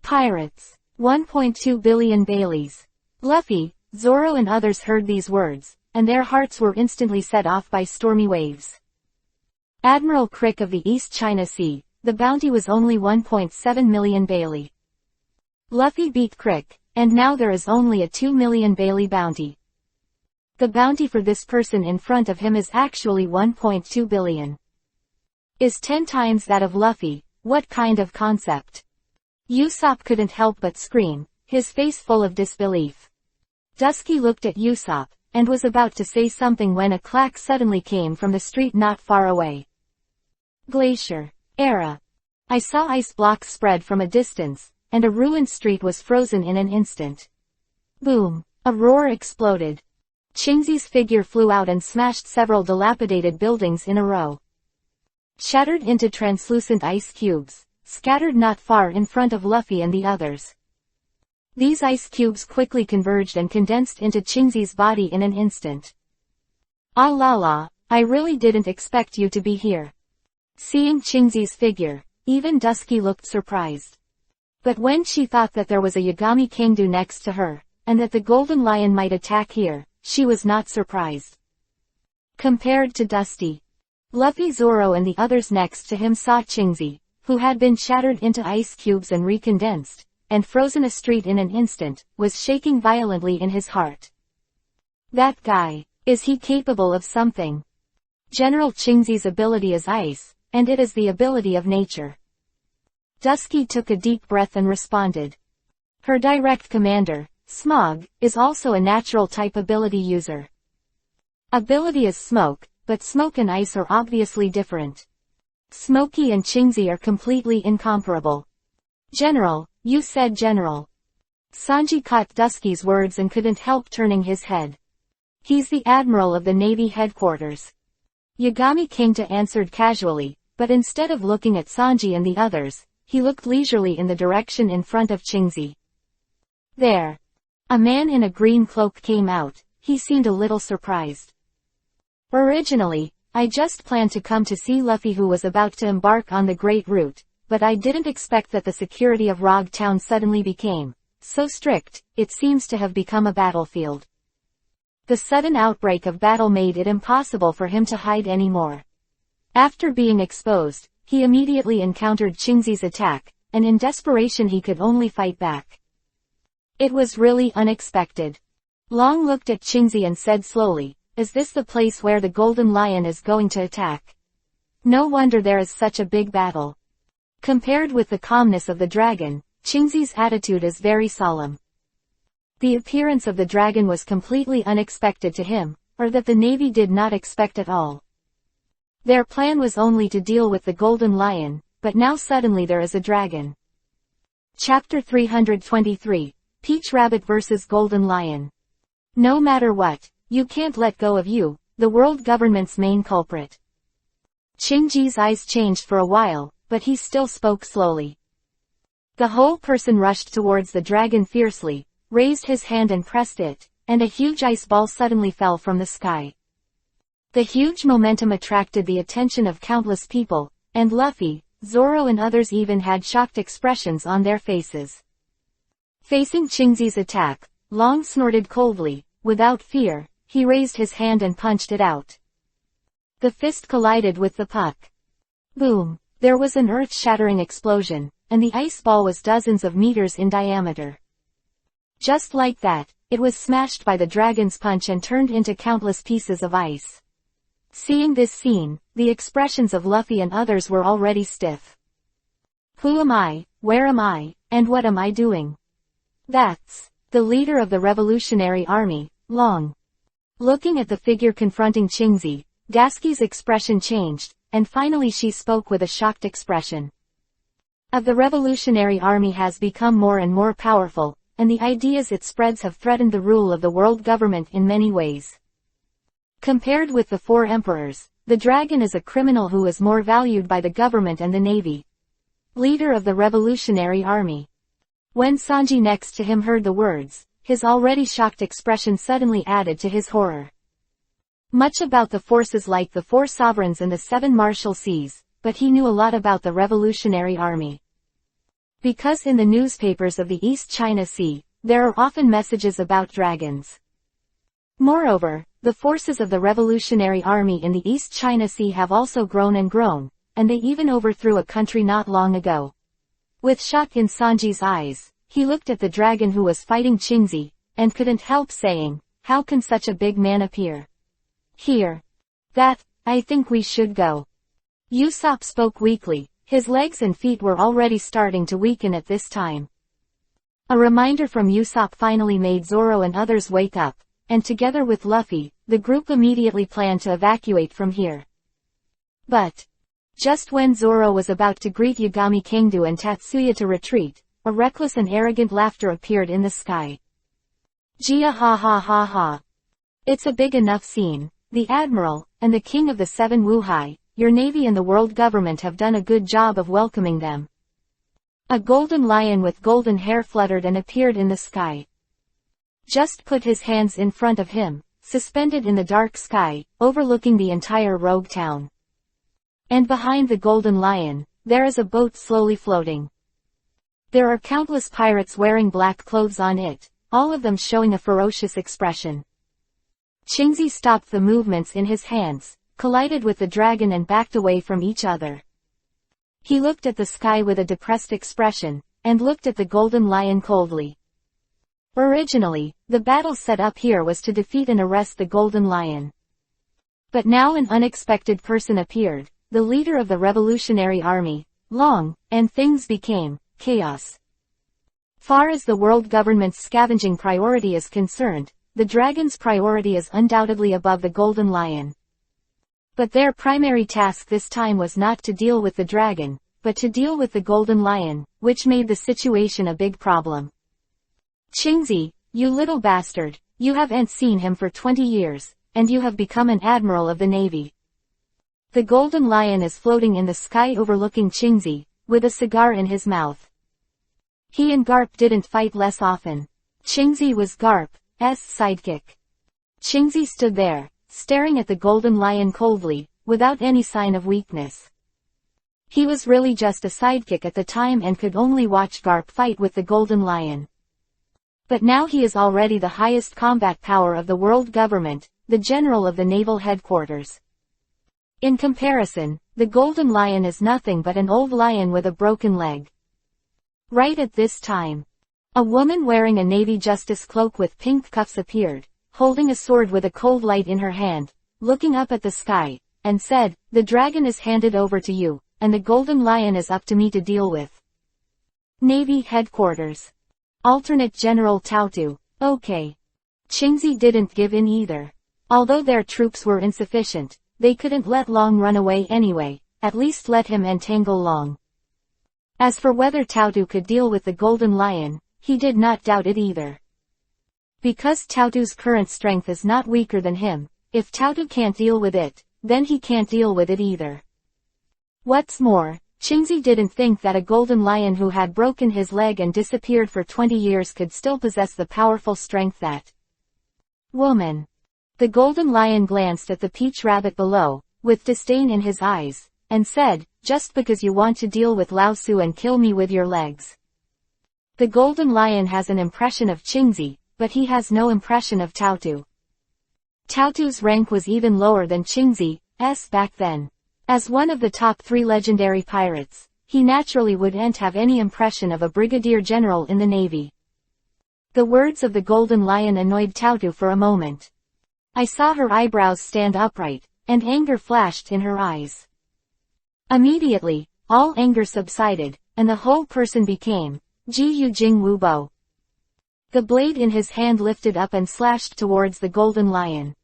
Pirates. 1.2 billion Baileys. Luffy, Zoro and others heard these words, and their hearts were instantly set off by stormy waves. Admiral Crick of the East China Sea, the bounty was only 1.7 million Bailey. Luffy beat Crick, and now there is only a 2 million Bailey bounty. The bounty for this person in front of him is actually 1.2 billion. Is 10 times that of Luffy. What kind of concept? Usopp couldn't help but scream, his face full of disbelief. Dusky looked at Usopp, and was about to say something when a clack suddenly came from the street not far away. Glacier. Era. I saw ice blocks spread from a distance, and a ruined street was frozen in an instant. Boom. A roar exploded. Chingzi's figure flew out and smashed several dilapidated buildings in a row. Shattered into translucent ice cubes, scattered not far in front of Luffy and the others. These ice cubes quickly converged and condensed into Chingzi's body in an instant. Ah la la, I really didn't expect you to be here. Seeing Chingzi's figure, even Dusky looked surprised. But when she thought that there was a Yagami Kangdu next to her, and that the Golden Lion might attack here, she was not surprised. Compared to Dusty, Luffy, Zoro and the others next to him saw Chingzi, who had been shattered into ice cubes and recondensed, and frozen a street in an instant, was shaking violently in his heart. That guy. Is he capable of something? General Qingzi's ability is ice, and it is the ability of nature. Dusky took a deep breath and responded. Her direct commander, Smog, is also a natural type ability user. Ability is smoke, but smoke and ice are obviously different. Smokey and Qingzi are completely incomparable. General, you said general. Sanji caught Dusky's words and couldn't help turning his head. He's the admiral of the Navy headquarters. Yagami Kingta answered casually, but instead of looking at Sanji and the others, he looked leisurely in the direction in front of Qingzi. There. A man in a green cloak came out. He seemed a little surprised. Originally, I just planned to come to see Luffy, who was about to embark on the Great Route, but I didn't expect that the security of Rog Town suddenly became so strict. It seems to have become a battlefield. The sudden outbreak of battle made it impossible for him to hide anymore. After being exposed, he immediately encountered Qingzi's attack, and in desperation he could only fight back. It was really unexpected. Long looked at Qingzi and said slowly, "Is this the place where the Golden Lion is going to attack? No wonder there is such a big battle." Compared with the calmness of the dragon, Qingzi's attitude is very solemn. The appearance of the dragon was completely unexpected to him, or that the Navy did not expect at all. Their plan was only to deal with the Golden Lion, but now suddenly there is a dragon. Chapter 323, Peach Rabbit vs. Golden Lion. No matter what, you can't let go of you, the world government's main culprit. Qingzi's eyes changed for a while, but he still spoke slowly. The whole person rushed towards the dragon fiercely, raised his hand and pressed it, and a huge ice ball suddenly fell from the sky. The huge momentum attracted the attention of countless people, and Luffy, Zoro and others even had shocked expressions on their faces. Facing Qingzi's attack, Long snorted coldly. Without fear, he raised his hand and punched it out. The fist collided with the puck. Boom! There was an earth-shattering explosion, and the ice ball was dozens of meters in diameter. Just like that, it was smashed by the dragon's punch and turned into countless pieces of ice. Seeing this scene, the expressions of Luffy and others were already stiff. Who am I, where am I, and what am I doing? That's the leader of the Revolutionary Army, Long. Looking at the figure confronting Qingzi, Dusky's expression changed, and finally she spoke with a shocked expression. The Revolutionary Army has become more and more powerful, and the ideas it spreads have threatened the rule of the world government in many ways. Compared with the four emperors, the dragon is a criminal who is more valued by the government and the navy. Leader of the Revolutionary Army. When Sanji next to him heard the words, his already shocked expression suddenly added to his horror. Much about the forces like the four sovereigns and the seven martial seas, but he knew a lot about the Revolutionary Army. Because in the newspapers of the East China Sea, there are often messages about dragons. Moreover, the forces of the Revolutionary Army in the East China Sea have also grown and grown, and they even overthrew a country not long ago. With shock in Sanji's eyes, he looked at the dragon who was fighting Qingzi, and couldn't help saying, "How can such a big man appear here? I think we should go." Usopp spoke weakly. His legs and feet were already starting to weaken at this time. A reminder from Usopp finally made Zoro and others wake up, and together with Luffy, the group immediately planned to evacuate from here. But just when Zoro was about to greet Yagami Kingdu and Tatsuya to retreat, a reckless and arrogant laughter appeared in the sky. Jia ha ha ha ha. It's a big enough scene. The Admiral, and the King of the Seven Wuhai, your navy and the world government have done a good job of welcoming them. A golden lion with golden hair fluttered and appeared in the sky. Just put his hands in front of him, suspended in the dark sky, overlooking the entire rogue town. And behind the golden lion, there is a boat slowly floating. There are countless pirates wearing black clothes on it, all of them showing a ferocious expression. Qingzi stopped the movements in his hands, collided with the dragon and backed away from each other. He looked at the sky with a depressed expression, and looked at the golden lion coldly. Originally, the battle set up here was to defeat and arrest the golden lion. But now an unexpected person appeared, the leader of the revolutionary army, Long, and things became chaos. Far as the world government's scavenging priority is concerned, the dragon's priority is undoubtedly above the golden lion. But their primary task this time was not to deal with the dragon, but to deal with the golden lion, which made the situation a big problem. Qingzi, you little bastard, you haven't seen him for 20 years, and you have become an admiral of the navy. The golden lion is floating in the sky overlooking Qingzi, with a cigar in his mouth. He and Garp didn't fight less often. Qingzi was Garp's sidekick. Qingzi stood there, staring at the golden lion coldly, without any sign of weakness. He was really just a sidekick at the time and could only watch Garp fight with the golden lion. But now he is already the highest combat power of the world government, the general of the naval headquarters. In comparison, the golden lion is nothing but an old lion with a broken leg. Right at this time, a woman wearing a navy justice cloak with pink cuffs appeared, holding a sword with a cold light in her hand, looking up at the sky, and said, "The dragon is handed over to you, and the golden lion is up to me to deal with." Navy headquarters. Alternate General Tautu. Okay. Qingzi didn't give in either. Although their troops were insufficient, they couldn't let Long run away anyway, at least let him entangle Long. As for whether Tautu could deal with the golden lion, he did not doubt it either. Because Tautu's current strength is not weaker than him, if Tautu can't deal with it, then he can't deal with it either. What's more, Qingzi didn't think that a golden lion who had broken his leg and disappeared for 20 years could still possess the powerful strength that woman. The golden lion glanced at the peach rabbit below, with disdain in his eyes, and said, "Just because you want to deal with Lao Su and kill me with your legs." The golden lion has an impression of Qingzi, but he has no impression of Tautu. Tautu's rank was even lower than Qingzi's back then. As one of the top 3 legendary pirates, he naturally wouldn't have any impression of a brigadier general in the navy. The words of the golden lion annoyed Tautu for a moment. I saw her eyebrows stand upright, and anger flashed in her eyes. Immediately, all anger subsided, and the whole person became Ji Yu Jing Wu Bo. The blade in his hand lifted up and slashed towards the golden lion.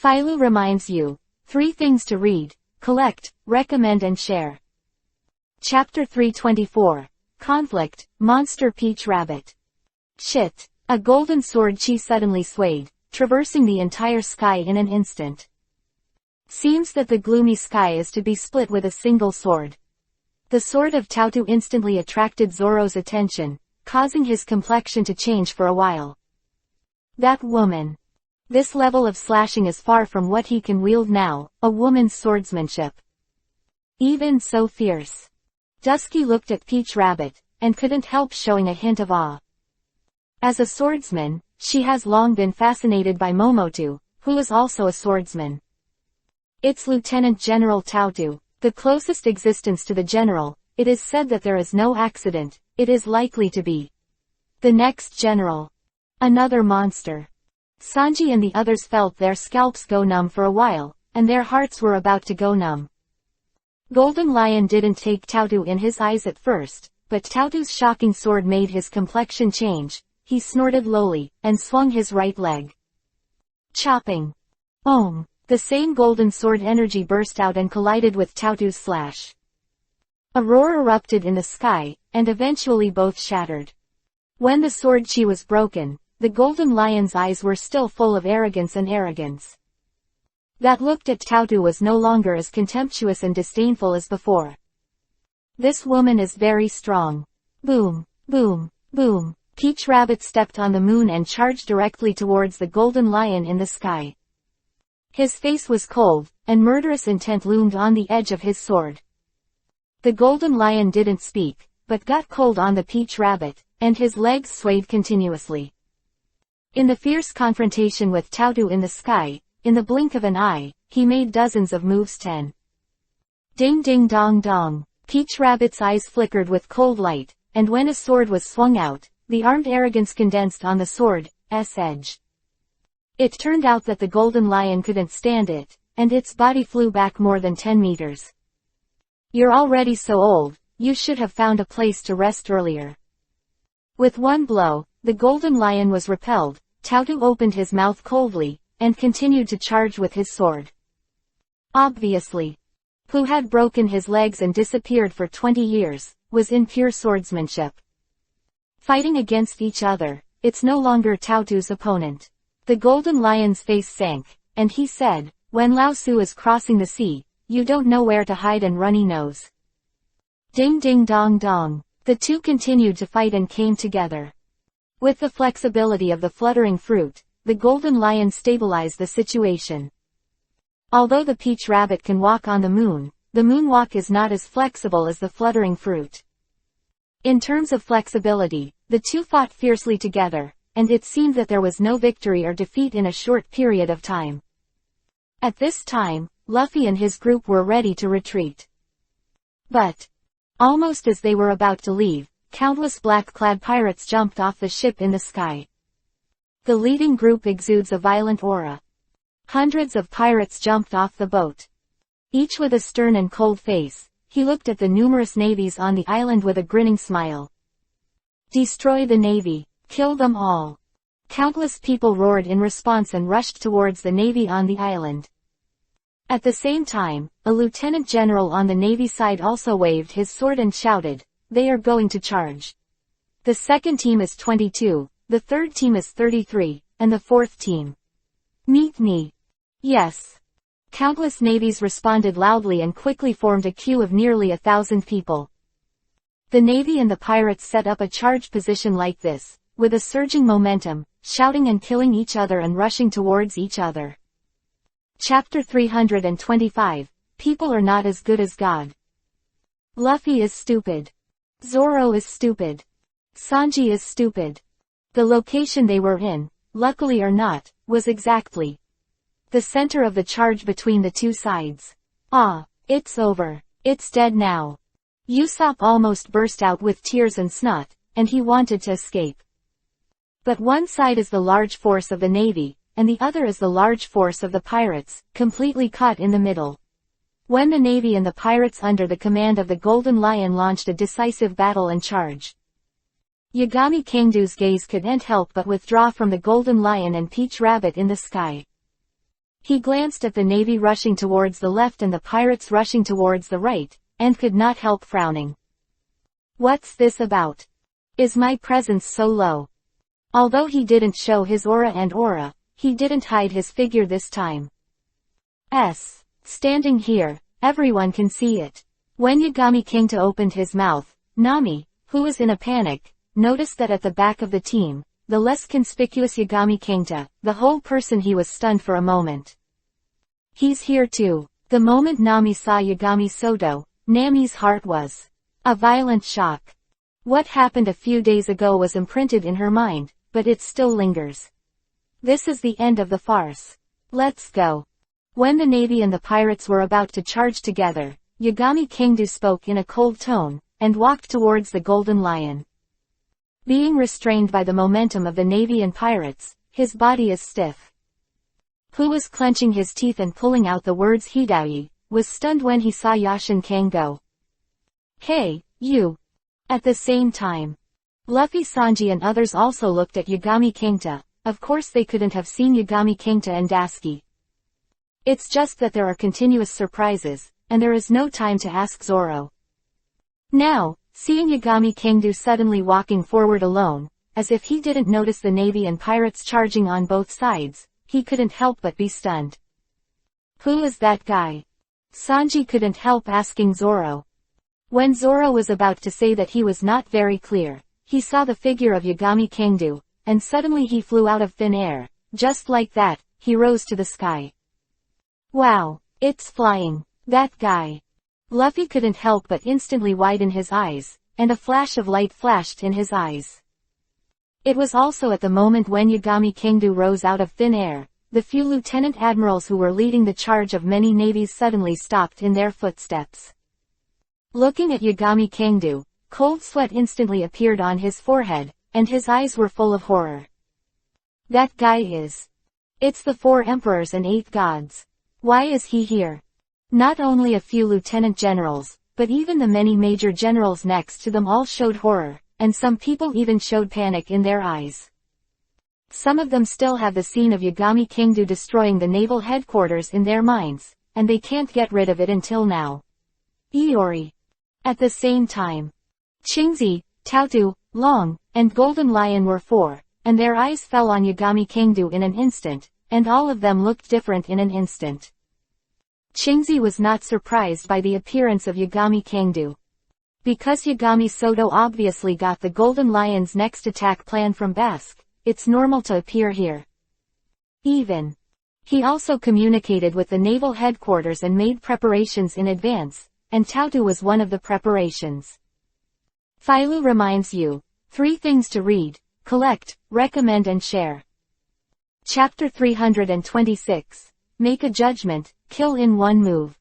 Phailu reminds you, 3 things to read, collect, recommend and share. Chapter 324. Conflict, Monster Peach Rabbit. Shit. A golden sword chi suddenly swayed, traversing the entire sky in an instant. Seems that the gloomy sky is to be split with a single sword. The sword of Tautu instantly attracted Zoro's attention, causing his complexion to change for a while. That woman. This level of slashing is far from what he can wield now, a woman's swordsmanship. Even so fierce. Dusky looked at Peach Rabbit, and couldn't help showing a hint of awe. As a swordsman, she has long been fascinated by Momotu, who is also a swordsman. It's Lieutenant General Tautu, the closest existence to the general. It is said that there is no accident, it is likely to be the next general. Another monster. Sanji and the others felt their scalps go numb for a while, and their hearts were about to go numb. Golden Lion didn't take Tautu in his eyes at first, but Tautu's shocking sword made his complexion change. He snorted lowly, and swung his right leg. Chopping. Om. The same golden sword energy burst out and collided with Tautu's slash. A roar erupted in the sky, and eventually both shattered. When the sword chi was broken, the golden lion's eyes were still full of arrogance and arrogance. That looked at Tautu was no longer as contemptuous and disdainful as before. This woman is very strong. Boom, boom, boom. Peach Rabbit stepped on the moon and charged directly towards the golden lion in the sky. His face was cold, and murderous intent loomed on the edge of his sword. The golden lion didn't speak, but got cold on the Peach Rabbit, and his legs swayed continuously. In the fierce confrontation with Tautu in the sky, in the blink of an eye, he made dozens of moves. 10. Ding ding dong dong. Peach Rabbit's eyes flickered with cold light, and when a sword was swung out, the armed arrogance condensed on the sword's edge. It turned out that the golden lion couldn't stand it, and its body flew back more than 10 meters. "You're already so old, you should have found a place to rest earlier." With one blow, the golden lion was repelled. Tautu opened his mouth coldly, and continued to charge with his sword. Obviously, who had broken his legs and disappeared for 20 years, was in pure swordsmanship. Fighting against each other, it's no longer Tautu's opponent. The golden lion's face sank, and he said, "When Lao Su is crossing the sea, you don't know where to hide and runny nose." Ding ding dong dong. The two continued to fight and came together. With the flexibility of the fluttering fruit, the golden lion stabilized the situation. Although the peach rabbit can walk on the moonwalk is not as flexible as the fluttering fruit. In terms of flexibility, the two fought fiercely together, and it seemed that there was no victory or defeat in a short period of time. At this time, Luffy and his group were ready to retreat. But, almost as they were about to leave, countless black-clad pirates jumped off the ship in the sky. The leading group exudes a violent aura. Hundreds of pirates jumped off the boat. Each with a stern and cold face, he looked at the numerous navies on the island with a grinning smile. "Destroy the navy. Kill them all." Countless people roared in response and rushed towards the navy on the island. At the same time, a lieutenant general on the navy side also waved his sword and shouted, "They are going to charge. The second team is 22, the third team is 33, and the fourth team. Meet me." Yes. Countless navies responded loudly and quickly formed a queue of nearly 1,000 people. The navy and the pirates set up a charge position like this, with a surging momentum, shouting and killing each other and rushing towards each other. Chapter 325, People are not as good as God. Luffy is stupid. Zoro is stupid. Sanji is stupid. The location they were in, luckily or not, was exactly the center of the charge between the two sides. "Ah, it's over. It's dead now." Usopp almost burst out with tears and snot, and he wanted to escape. But one side is the large force of the navy, and the other is the large force of the pirates, completely caught in the middle. When the navy and the pirates under the command of the Golden Lion launched a decisive battle and charge, Yagami Kengdu's gaze couldn't help but withdraw from the Golden Lion and Peach Rabbit in the sky. He glanced at the navy rushing towards the left and the pirates rushing towards the right, and could not help frowning. What's this about? Is my presence so low? Although he didn't show his aura, he didn't hide his figure this time. Standing here, everyone can see it. When Yagami Kengta opened his mouth, Nami, who was in a panic, noticed that at the back of the team, the less conspicuous Yagami Kengta, the whole person, he was stunned for a moment. He's here too. The moment Nami saw Yagami Soto, Nami's heart was a violent shock. What happened a few days ago was imprinted in her mind, but it still lingers. This is the end of the farce. Let's go. When the navy and the pirates were about to charge together, Yagami Kengdu spoke in a cold tone, and walked towards the Golden Lion. Being restrained by the momentum of the navy and pirates, his body is stiff. Who was clenching his teeth and pulling out the words Hidaui, was stunned when he saw Yashin Kang go. "Hey, you!" At the same time, Luffy, Sanji and others also looked at Yagami Kengta. Of course they couldn't have seen Yagami Kengta and Dasky. It's just that there are continuous surprises, and there is no time to ask Zoro. Now, seeing Yagami Kengdu suddenly walking forward alone, as if he didn't notice the navy and pirates charging on both sides, he couldn't help but be stunned. Who is that guy? Sanji couldn't help asking Zoro. When Zoro was about to say that he was not very clear, he saw the figure of Yagami Kengdu, and suddenly he flew out of thin air. Just like that, he rose to the sky. Wow, it's flying. That guy. Luffy couldn't help but instantly widen his eyes, and a flash of light flashed in his eyes. It was also at the moment when Yagami Kengdu rose out of thin air, the few lieutenant admirals who were leading the charge of many navies suddenly stopped in their footsteps. Looking at Yagami Kengdu, cold sweat instantly appeared on his forehead, and his eyes were full of horror. That guy is. It's the 4 emperors and 8 gods. Why is he here? Not only a few lieutenant generals, but even the many major generals next to them all showed horror, and some people even showed panic in their eyes. Some of them still have the scene of Yagami Kingdo destroying the naval headquarters in their minds, and they can't get rid of it until now. Iori. At the same time, Qingzi, Taotu, Long, and Golden Lion were 4, and their eyes fell on Yagami Kingdo in an instant, and all of them looked different in an instant. Qingzi was not surprised by the appearance of Yagami Kingdo. Because Yagami Soto obviously got the Golden Lion's next attack plan from Basque, it's normal to appear here. He also communicated with the naval headquarters and made preparations in advance, and Taotu was one of the preparations. Phailu reminds you, 3 things to read, collect, recommend and share. Chapter 326. Make a judgment, kill in 1 move.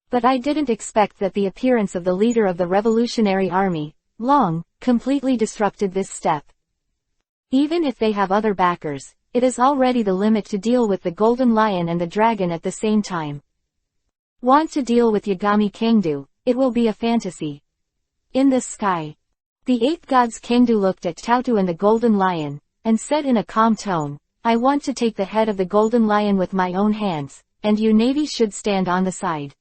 But I didn't expect that the appearance of the leader of the Revolutionary Army, Long, completely disrupted this step. Even if they have other backers, it is already the limit to deal with the Golden Lion and the Dragon at the same time. Want to deal with Yagami Kingdo, it will be a fantasy. In the sky. The 8 gods Kingdo looked at Taotu and the Golden Lion, and said in a calm tone, I want to take the head of the Golden Lion with my own hands, and you Navy should stand on the side.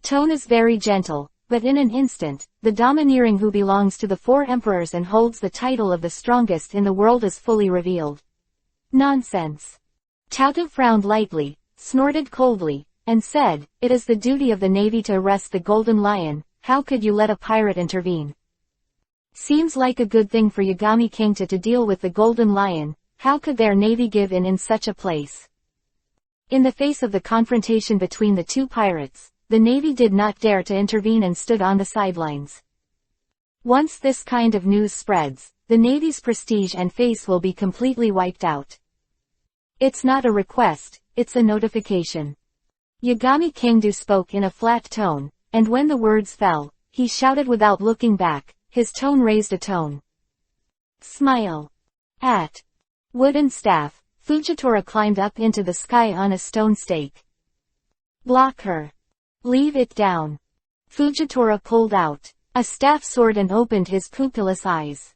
Tone is very gentle, but in an instant, the domineering who belongs to the 4 emperors and holds the title of the strongest in the world is fully revealed. Nonsense. Taotu frowned lightly, snorted coldly, and said, it is the duty of the Navy to arrest the Golden Lion, how could you let a pirate intervene? Seems like a good thing for Yagami Kingdo to deal with the Golden Lion, how could their Navy give in such a place? In the face of the confrontation between the 2 pirates, the Navy did not dare to intervene and stood on the sidelines. Once this kind of news spreads, the Navy's prestige and face will be completely wiped out. It's not a request, it's a notification. Yagami Kingdo spoke in a flat tone, and when the words fell, he shouted without looking back, his tone raised a tone. Smile. At wooden staff, Fujitora climbed up into the sky on a stone stake. Block her. Leave it down. Fujitora pulled out a staff sword and opened his pupilless eyes.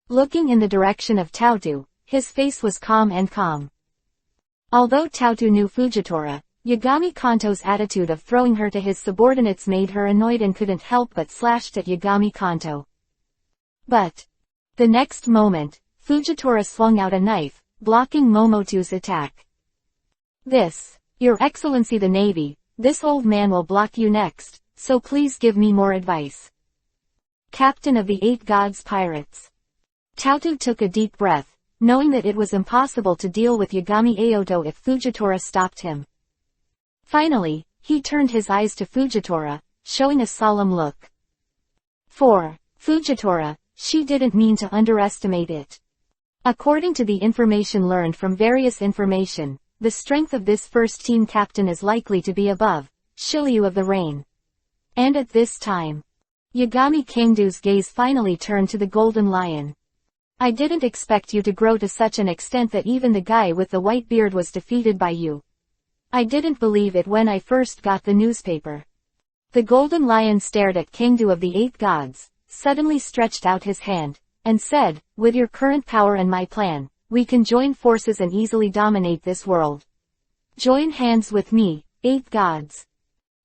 Looking in the direction of Taotu, his face was calm and calm. Although Taotu knew Fujitora, Yagami Kanto's attitude of throwing her to his subordinates made her annoyed and couldn't help but slashed at Yagami Kanto. But the next moment, Fujitora swung out a knife, blocking Momotu's attack. This, Your Excellency the Navy, this old man will block you next, so please give me more advice. Captain of the 8 Gods Pirates. Taotu took a deep breath, knowing that it was impossible to deal with Yagami Aoto if Fujitora stopped him. Finally, he turned his eyes to Fujitora, showing a solemn look. For Fujitora, she didn't mean to underestimate it. According to the information learned from various information, the strength of this first team captain is likely to be above Shiryu of the Rain. And at this time, Yagami Kingdo's gaze finally turned to the Golden Lion. I didn't expect you to grow to such an extent that even the guy with the white beard was defeated by you. I didn't believe it when I first got the newspaper. The Golden Lion stared at Kingdo of the 8 Gods, suddenly stretched out his hand, and said, with your current power and my plan, we can join forces and easily dominate this world. Join hands with me, 8 Gods.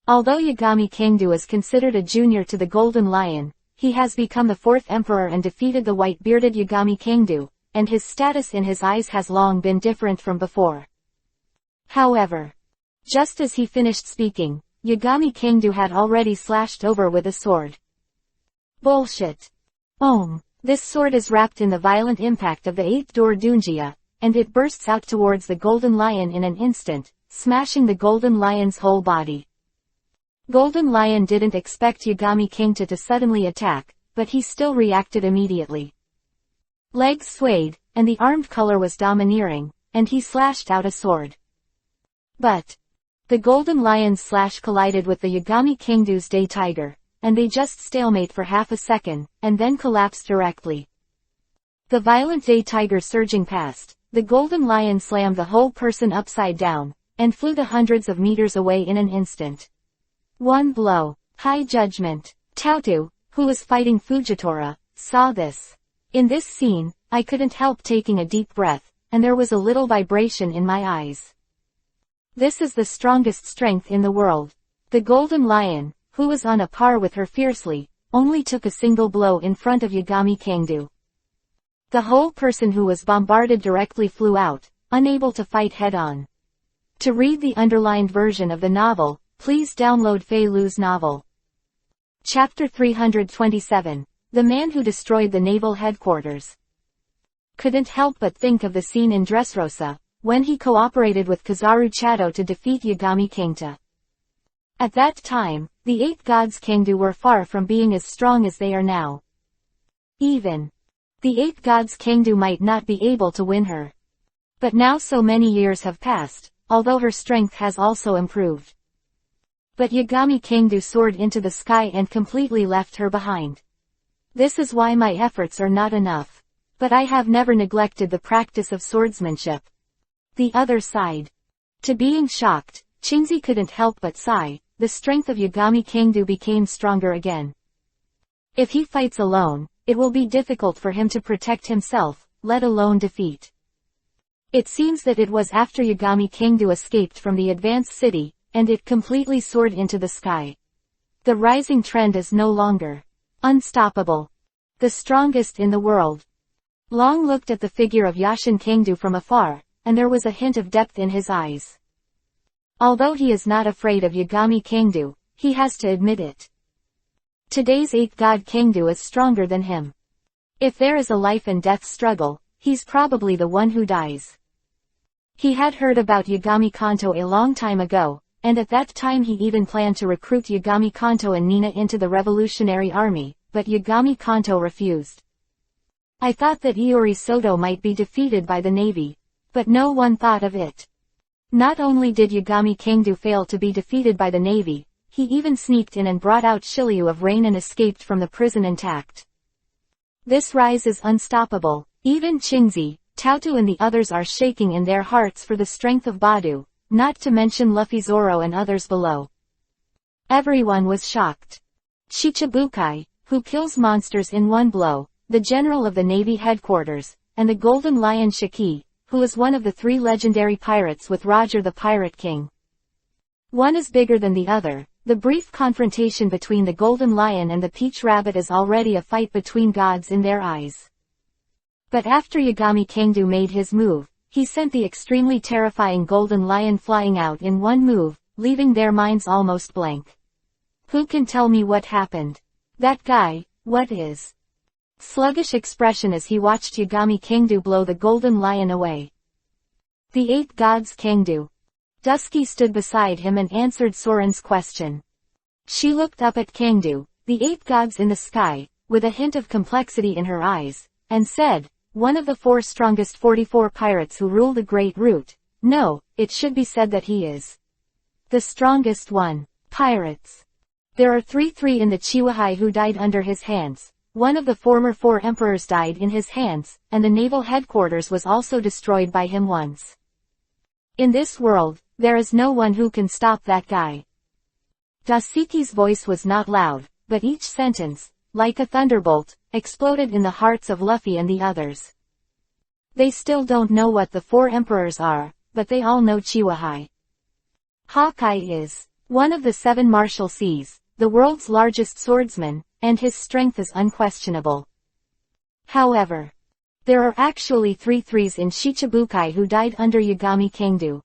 Although Yagami Kingdo is considered a junior to the Golden Lion, he has become the 4th emperor and defeated the white-bearded Yagami Kingdo, and his status in his eyes has long been different from before. However, just as he finished speaking, Yagami Kingdo had already slashed over with a sword. Bullshit. This sword is wrapped in the violent impact of the 8th door Dunjia, and it bursts out towards the Golden Lion in an instant, smashing the Golden Lion's whole body. Golden Lion didn't expect Yagami Kingdo to suddenly attack, but he still reacted immediately. Legs swayed, and the armed color was domineering, and he slashed out a sword. But the Golden Lion's slash collided with the Yagami Kingdo's Day Tiger, and they just stalemate for half a second, and then collapse directly. The violent day tiger surging past, the golden lion slammed the whole person upside down, and flew the hundreds of meters away in an instant. One blow. High judgment. Tautu, who was fighting Fujitora, saw this. In this scene, I couldn't help taking a deep breath, and there was a little vibration in my eyes. This is the strongest strength in the world. The golden lion, who was on a par with her fiercely, only took a single blow in front of Yagami Kangdu. The whole person who was bombarded directly flew out, unable to fight head-on. To read the underlined version of the novel, please download Fei Lu's novel. Chapter 327. The Man Who Destroyed the Naval Headquarters. Couldn't help but think of the scene in Dressrosa, when he cooperated with Kizaru Chado to defeat Yagami Kangta. At that time, the 8 gods Kangdu were far from being as strong as they are now. Even the 8 gods Kangdu might not be able to win her. But now so many years have passed, although her strength has also improved. But Yagami Kangdu soared into the sky and completely left her behind. This is why my efforts are not enough. But I have never neglected the practice of swordsmanship. The other side. To being shocked, Chingzi couldn't help but sigh. The strength of Yagami Kangdu became stronger again. If he fights alone, it will be difficult for him to protect himself, let alone defeat. It seems that it was after Yagami Kangdu escaped from the advanced city, and it completely soared into the sky. The rising trend is no longer unstoppable. The strongest in the world. Long looked at the figure of Yashin Kangdu from afar, and there was a hint of depth in his eyes. Although he is not afraid of Yagami Kangdu, he has to admit it. Today's 8 god Kangdu is stronger than him. If there is a life and death struggle, he's probably the one who dies. He had heard about Yagami Kanto a long time ago, and at that time he even planned to recruit Yagami Kanto and Nina into the Revolutionary Army, but Yagami Kanto refused. I thought that Iori Soto might be defeated by the navy, but no one thought of it. Not only did Yagami Kangdu fail to be defeated by the navy, he even sneaked in and brought out Shiryu of Rain and escaped from the prison intact. This rise is unstoppable. Even Chingzi, Tautu and the others are shaking in their hearts for the strength of Badu, not to mention Luffy Zoro and others below. Everyone was shocked. Shichibukai, who kills monsters in one blow, the general of the Navy headquarters, and the Golden Lion Shiki, who is one of the 3 legendary pirates with Roger the Pirate King. One is bigger than the other. The brief confrontation between the Golden Lion and the Peach Rabbit is already a fight between gods in their eyes. But after Yagami Kangdu made his move, he sent the extremely terrifying Golden Lion flying out in one move, leaving their minds almost blank. Who can tell me what happened? That guy, what is? Sluggish expression as he watched Yagami Kangdu blow the Golden Lion away. The 8 gods Kangdu. Dusky stood beside him and answered Soren's question. She looked up at Kangdu, the 8 gods in the sky, with a hint of complexity in her eyes, and said, one of the 4 strongest 44 pirates who rule the Great Route. No, it should be said that he is the strongest one. Pirates. There are 3 in the Chiwahai who died under his hands. One of the former 4 emperors died in his hands, and the naval headquarters was also destroyed by him once. In this world, there is no one who can stop that guy. Dasiki's voice was not loud, but each sentence, like a thunderbolt, exploded in the hearts of Luffy and the others. They still don't know what the 4 emperors are, but they all know Chiwahai. Hokage is one of the 7 martial seas, the world's largest swordsman, and his strength is unquestionable. However, there are actually 3 in Shichibukai who died under Yagami Kangdu.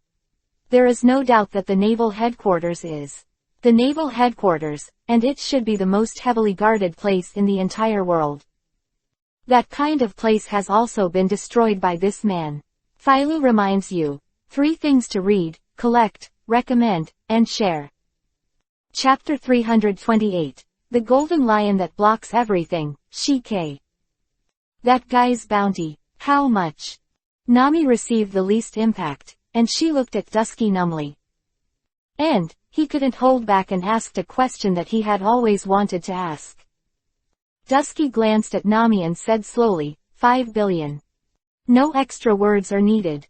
There is no doubt that the naval headquarters is the naval headquarters, and it should be the most heavily guarded place in the entire world. That kind of place has also been destroyed by this man. Philo reminds you. 3 things to read, collect, recommend, and share. Chapter 328. The Golden Lion That Blocks Everything, Shike. That guy's bounty. How much? Nami received the least impact, and she looked at Dusky numbly. And, he couldn't hold back and asked a question that he had always wanted to ask. Dusky glanced at Nami and said slowly, 5 billion. No extra words are needed.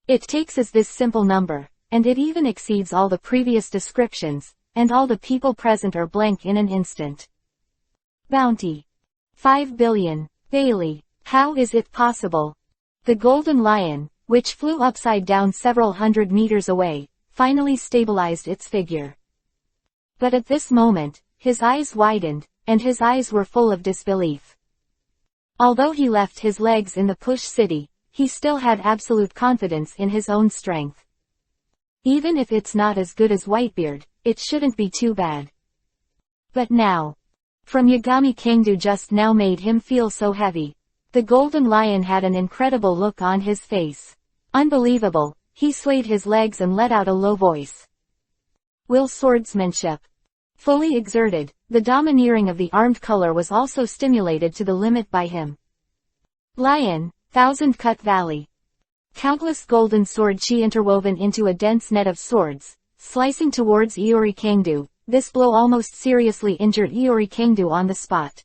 It takes us this simple number, and it even exceeds all the previous descriptions, and all the people present are blank in an instant. Bounty. 5 billion. Bailey. How is it possible? The golden lion, which flew upside down several hundred meters away, finally stabilized its figure. But at this moment, his eyes widened, and his eyes were full of disbelief. Although he left his legs in the Push City, he still had absolute confidence in his own strength. Even if it's not as good as Whitebeard, it shouldn't be too bad. But now, from Yagami Kangdu just now made him feel so heavy. The golden lion had an incredible look on his face. Unbelievable, he swayed his legs and let out a low voice. Will swordsmanship. Fully exerted, the domineering of the armed color was also stimulated to the limit by him. Lion, Thousand Cut Valley. Countless golden sword chi interwoven into a dense net of swords, slicing towards Iori Kangdu. This blow almost seriously injured Iori Kangdu on the spot.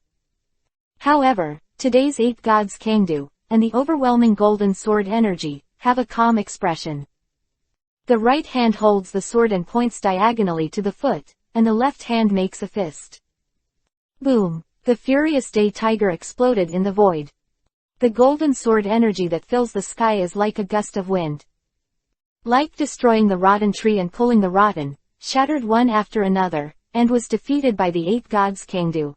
However, today's 8 gods Kangdu, and the overwhelming golden sword energy, have a calm expression. The right hand holds the sword and points diagonally to the foot, and the left hand makes a fist. Boom! The furious day tiger exploded in the void. The golden sword energy that fills the sky is like a gust of wind. Like destroying the rotten tree and pulling the rotten, shattered one after another, and was defeated by the 8 gods Kangdu.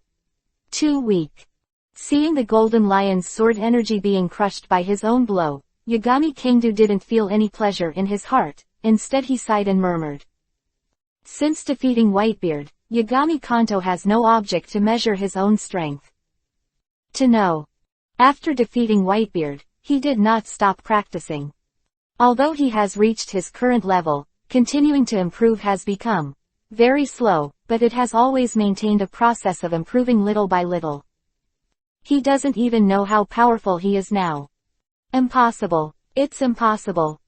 Too weak. Seeing the golden lion's sword energy being crushed by his own blow, Yagami Kangdu didn't feel any pleasure in his heart, instead he sighed and murmured. Since defeating Whitebeard, Yagami Kanto has no object to measure his own strength. To know. After defeating Whitebeard, he did not stop practicing. Although he has reached his current level, continuing to improve has become very slow, but it has always maintained a process of improving little by little. He doesn't even know how powerful he is now. Impossible. It's impossible.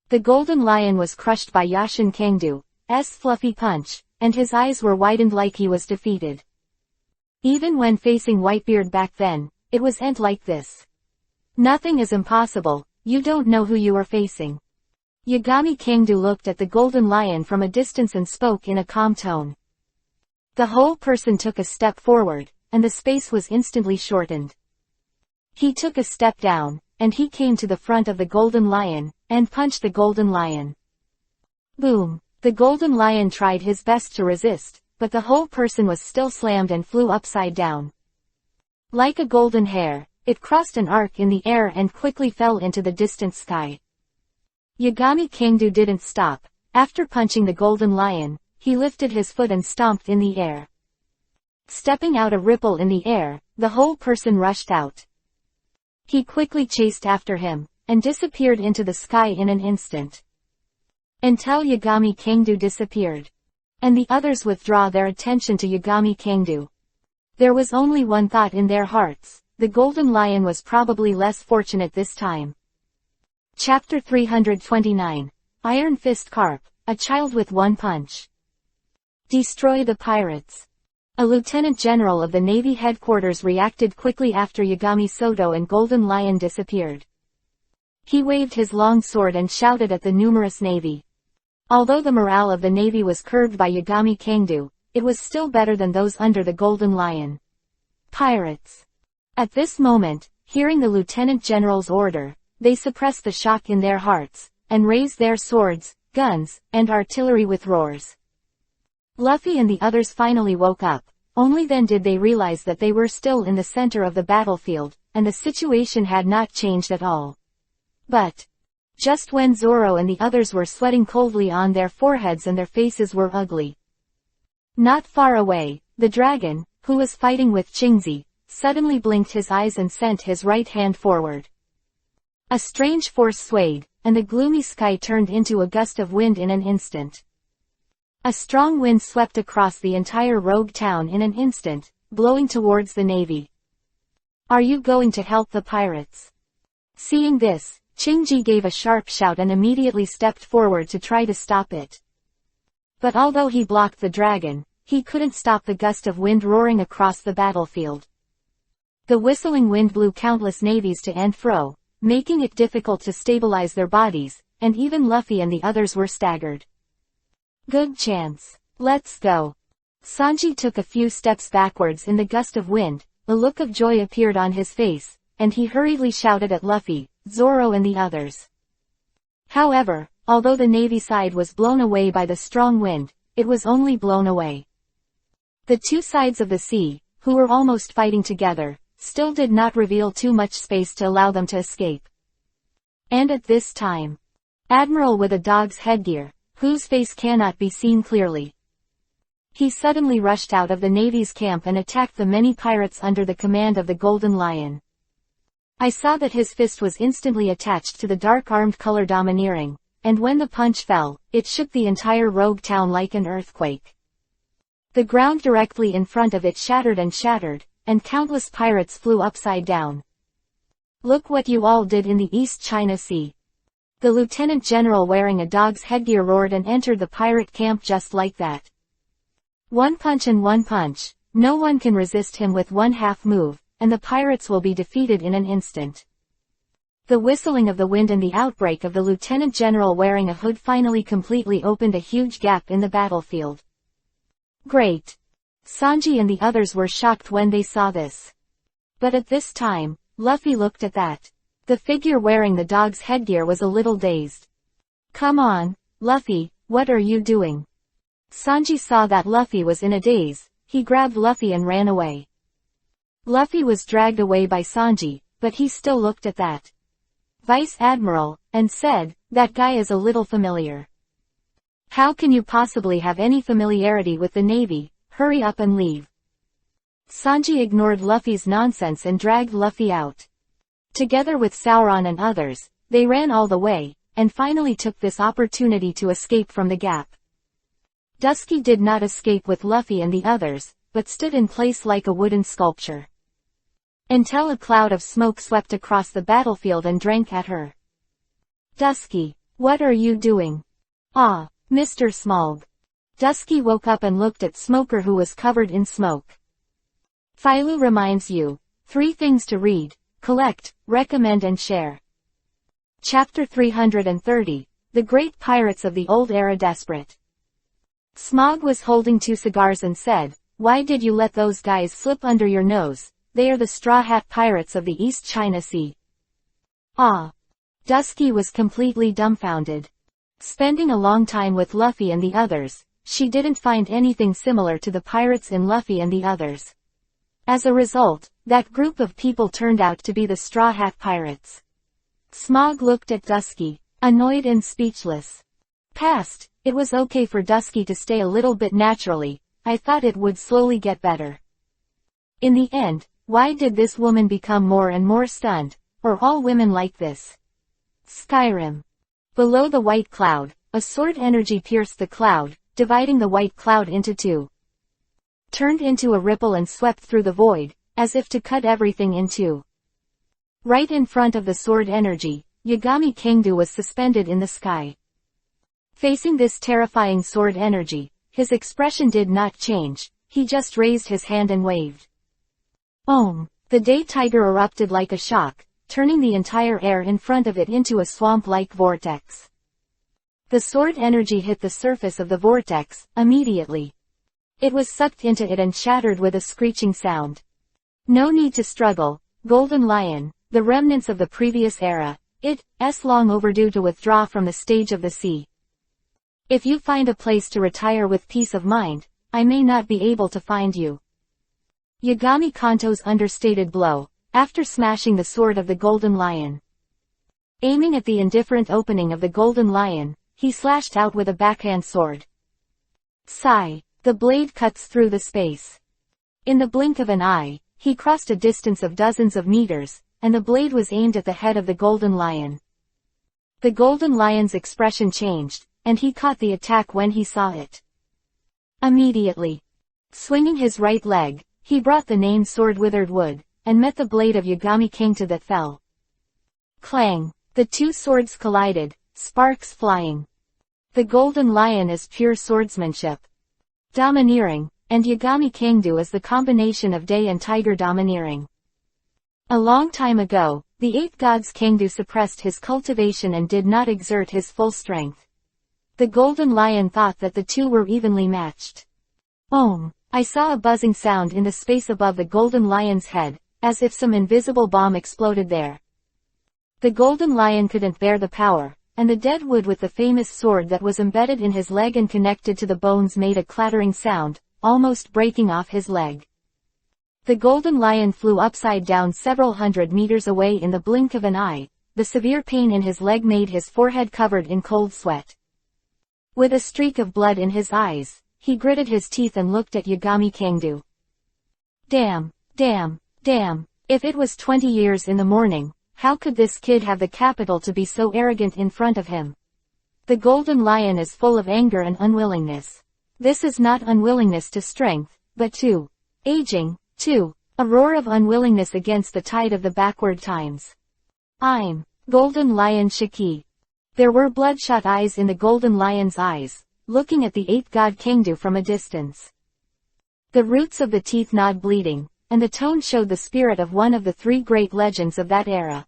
The golden lion was crushed by Yashin Kangdu's fluffy punch, and his eyes were widened like he was defeated. Even when facing Whitebeard back then, it wasn't like this. Nothing is impossible, you don't know who you are facing. Yagami Kangdu looked at the golden lion from a distance and spoke in a calm tone. The whole person took a step forward, and the space was instantly shortened. He took a step down, and he came to the front of the golden lion, and punched the golden lion. Boom! The golden lion tried his best to resist, but the whole person was still slammed and flew upside down. Like a golden hare, it crossed an arc in the air and quickly fell into the distant sky. Yagami Kangdu didn't stop. After punching the golden lion, he lifted his foot and stomped in the air. Stepping out a ripple in the air, the whole person rushed out. He quickly chased after him, and disappeared into the sky in an instant. Until Yagami Kangdu disappeared. And the others withdraw their attention to Yagami Kangdu. There was only one thought in their hearts, the golden lion was probably less fortunate this time. Chapter 329. Iron Fist Carp, a child with one punch. Destroy the pirates. A lieutenant general of the Navy headquarters reacted quickly after Yagami Soto and Golden Lion disappeared. He waved his long sword and shouted at the numerous Navy. Although the morale of the Navy was curbed by Yagami Kangdu, it was still better than those under the Golden Lion. Pirates. At this moment, hearing the lieutenant general's order, they suppressed the shock in their hearts, and raised their swords, guns, and artillery with roars. Luffy and the others finally woke up. Only then did they realize that they were still in the center of the battlefield, and the situation had not changed at all. But just when Zoro and the others were sweating coldly on their foreheads and their faces were ugly. Not far away, the dragon, who was fighting with Chingzi, suddenly blinked his eyes and sent his right hand forward. A strange force swayed, and the gloomy sky turned into a gust of wind in an instant. A strong wind swept across the entire rogue town in an instant, blowing towards the Navy. Are you going to help the pirates? Seeing this, Chingji gave a sharp shout and immediately stepped forward to try to stop it. But although he blocked the dragon, he couldn't stop the gust of wind roaring across the battlefield. The whistling wind blew countless navies to and fro, making it difficult to stabilize their bodies, and even Luffy and the others were staggered. Good chance. Let's go. Sanji took a few steps backwards in the gust of wind, a look of joy appeared on his face, and he hurriedly shouted at Luffy, Zoro and the others. However, although the navy side was blown away by the strong wind, it was only blown away. The two sides of the sea, who were almost fighting together, still did not reveal too much space to allow them to escape. And at this time, Admiral with a dog's headgear, whose face cannot be seen clearly. He suddenly rushed out of the Navy's camp and attacked the many pirates under the command of the Golden Lion. I saw that his fist was instantly attached to the dark-armed color domineering, and when the punch fell, it shook the entire rogue town like an earthquake. The ground directly in front of it shattered, and countless pirates flew upside down. Look what you all did in the East China Sea. The lieutenant general wearing a dog's headgear roared and entered the pirate camp just like that. One punch and one punch, no one can resist him with one half move, and the pirates will be defeated in an instant. The whistling of the wind and the outbreak of the lieutenant general wearing a hood finally completely opened a huge gap in the battlefield. Great! Sanji and the others were shocked when they saw this. But at this time, Luffy looked at that. The figure wearing the dog's headgear was a little dazed. Come on, Luffy, what are you doing? Sanji saw that Luffy was in a daze. He grabbed Luffy and ran away. Luffy was dragged away by Sanji, but he still looked at that Vice Admiral, and said, that guy is a little familiar. How can you possibly have any familiarity with the Navy? Hurry up and leave. Sanji ignored Luffy's nonsense and dragged Luffy out. Together with Sauron and others, they ran all the way, and finally took this opportunity to escape from the gap. Dusky did not escape with Luffy and the others, but stood in place like a wooden sculpture. Until a cloud of smoke swept across the battlefield and drank at her. Dusky, what are you doing? Ah, Mr. Smaug. Dusky woke up and looked at Smoker, who was covered in smoke. Philo reminds you, 3 things to read, collect, recommend and share. Chapter 330, The Great Pirates of the Old Era Desperate. Smaug was holding 2 cigars and said, why did you let those guys slip under your nose? They are the Straw Hat Pirates of the East China Sea. Ah! Dusky was completely dumbfounded. Spending a long time with Luffy and the others, she didn't find anything similar to the pirates in Luffy and the others. As a result, that group of people turned out to be the Straw Hat Pirates. Smaug looked at Dusky, annoyed and speechless. Past, it was okay for Dusky to stay a little bit naturally, I thought it would slowly get better. In the end, why did this woman become more and more stunned? Are all women like this? Skyrim. Below the white cloud, a sword energy pierced the cloud, dividing the white cloud into 2. Turned into a ripple and swept through the void, as if to cut everything in 2. Right in front of the sword energy, Yagami Kingdu was suspended in the sky. Facing this terrifying sword energy, his expression did not change, he just raised his hand and waved. Om! The day tiger erupted like a shock, turning the entire air in front of it into a swamp-like vortex. The sword energy hit the surface of the vortex, immediately. It was sucked into it and shattered with a screeching sound. No need to struggle, Golden Lion, the remnants of the previous era, it's long overdue to withdraw from the stage of the sea. If you find a place to retire with peace of mind, I may not be able to find you. Yagami Kanto's understated blow, after smashing the sword of the Golden Lion. Aiming at the indifferent opening of the Golden Lion, he slashed out with a backhand sword. Sigh, the blade cuts through the space. In the blink of an eye, he crossed a distance of dozens of meters, and the blade was aimed at the head of the Golden Lion. The Golden Lion's expression changed, and he caught the attack when he saw it. Immediately, swinging his right leg, he brought the named sword Withered Wood, and met the blade of Yagami Kingta that fell. Clang! The 2 swords collided, sparks flying. The Golden Lion is pure swordsmanship. Domineering, and Yagami Kangdu is the combination of day and tiger domineering. A long time ago, the 8 gods Kangdu suppressed his cultivation and did not exert his full strength. The Golden Lion thought that the two were evenly matched. I saw a buzzing sound in the space above the Golden Lion's head, as if some invisible bomb exploded there. The Golden Lion couldn't bear the power, and the dead wood with the famous sword that was embedded in his leg and connected to the bones made a clattering sound, almost breaking off his leg. The Golden Lion flew upside down several hundred meters away in the blink of an eye. The severe pain in his leg made his forehead covered in cold sweat. With a streak of blood in his eyes, he gritted his teeth and looked at Yagami Kangdu. Damn. If it was 20 years in the morning, how could this kid have the capital to be so arrogant in front of him? The Golden Lion is full of anger and unwillingness. This is not unwillingness to strength, but to aging. A roar of unwillingness against the tide of the backward times. I'm Golden Lion Shiki. There were bloodshot eyes in the Golden Lion's eyes, looking at the 8 god Kangdu from a distance. The roots of the teeth gnawed bleeding, and the tone showed the spirit of one of the 3 great legends of that era.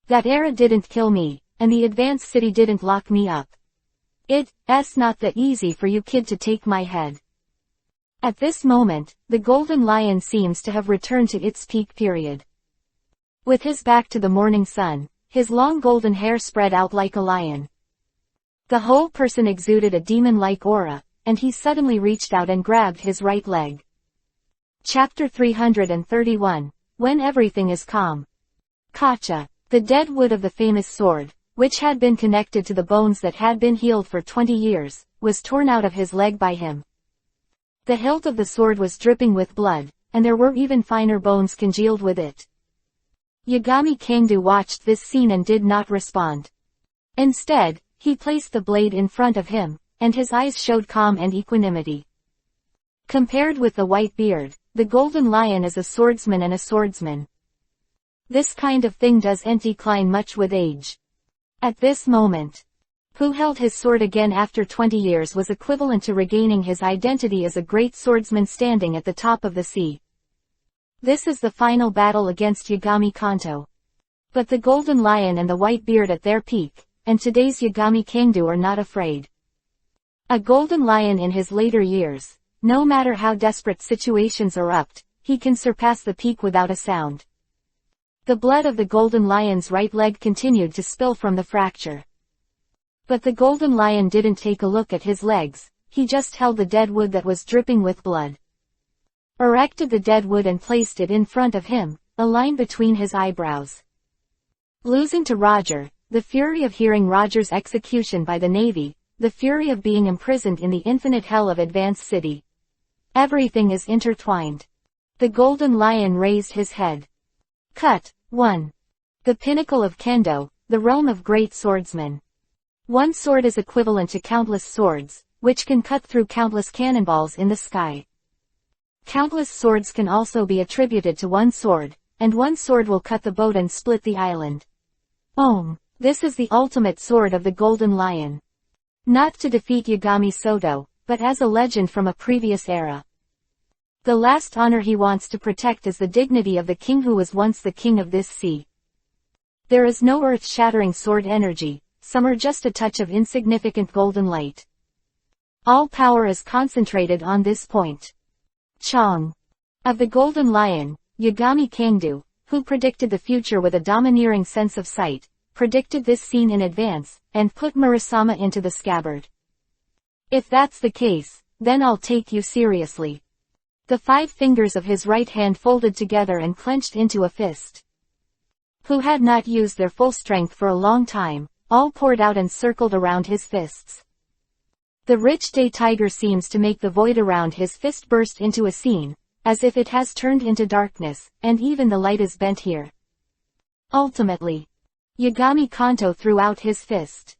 That era didn't kill me, and the advanced city didn't lock me up. It's not that easy for you kid to take my head. At this moment, the Golden Lion seems to have returned to its peak period. With his back to the morning sun, his long golden hair spread out like a lion. The whole person exuded a demon-like aura, and he suddenly reached out and grabbed his right leg. Chapter 331, When Everything is Calm. Kacha, the dead wood of the famous sword, which had been connected to the bones that had been healed for 20 years, was torn out of his leg by him. The hilt of the sword was dripping with blood, and there were even finer bones congealed with it. Yagami Kangdu watched this scene and did not respond. Instead, he placed the blade in front of him, and his eyes showed calm and equanimity. Compared with the white beard, the Golden Lion is a swordsman and a swordsman. This kind of thing doesn't decline much with age. At this moment, who held his sword again after 20 years was equivalent to regaining his identity as a great swordsman standing at the top of the sea. This is the final battle against Yagami Kanto. But the Golden Lion and the White Beard at their peak, and today's Yagami Kangdu are not afraid. A Golden Lion in his later years, no matter how desperate situations erupt, he can surpass the peak without a sound. The blood of the Golden Lion's right leg continued to spill from the fracture. But the Golden Lion didn't take a look at his legs, he just held the dead wood that was dripping with blood. Erected the dead wood and placed it in front of him, a line between his eyebrows. Losing to Roger, the fury of hearing Roger's execution by the Navy, the fury of being imprisoned in the infinite hell of Advanced City. Everything is intertwined. The Golden Lion raised his head. Cut. 1. The pinnacle of Kendo, the realm of great swordsmen. One sword is equivalent to countless swords, which can cut through countless cannonballs in the sky. Countless swords can also be attributed to one sword, and one sword will cut the boat and split the island. This is the ultimate sword of the Golden Lion. Not to defeat Yagami Soto, but as a legend from a previous era. The last honor he wants to protect is the dignity of the king who was once the king of this sea. There is no earth-shattering sword energy, some are just a touch of insignificant golden light. All power is concentrated on this point. Chong. Of the Golden Lion, Yagami Kangdu, who predicted the future with a domineering sense of sight, predicted this scene in advance, and put Murasama into the scabbard. If that's the case, then I'll take you seriously. The 5 fingers of his right hand folded together and clenched into a fist. Who had not used their full strength for a long time, all poured out and circled around his fists. The rich day tiger seems to make the void around his fist burst into a scene, as if it has turned into darkness, and even the light is bent here. Ultimately, Yagami Kanto threw out his fist.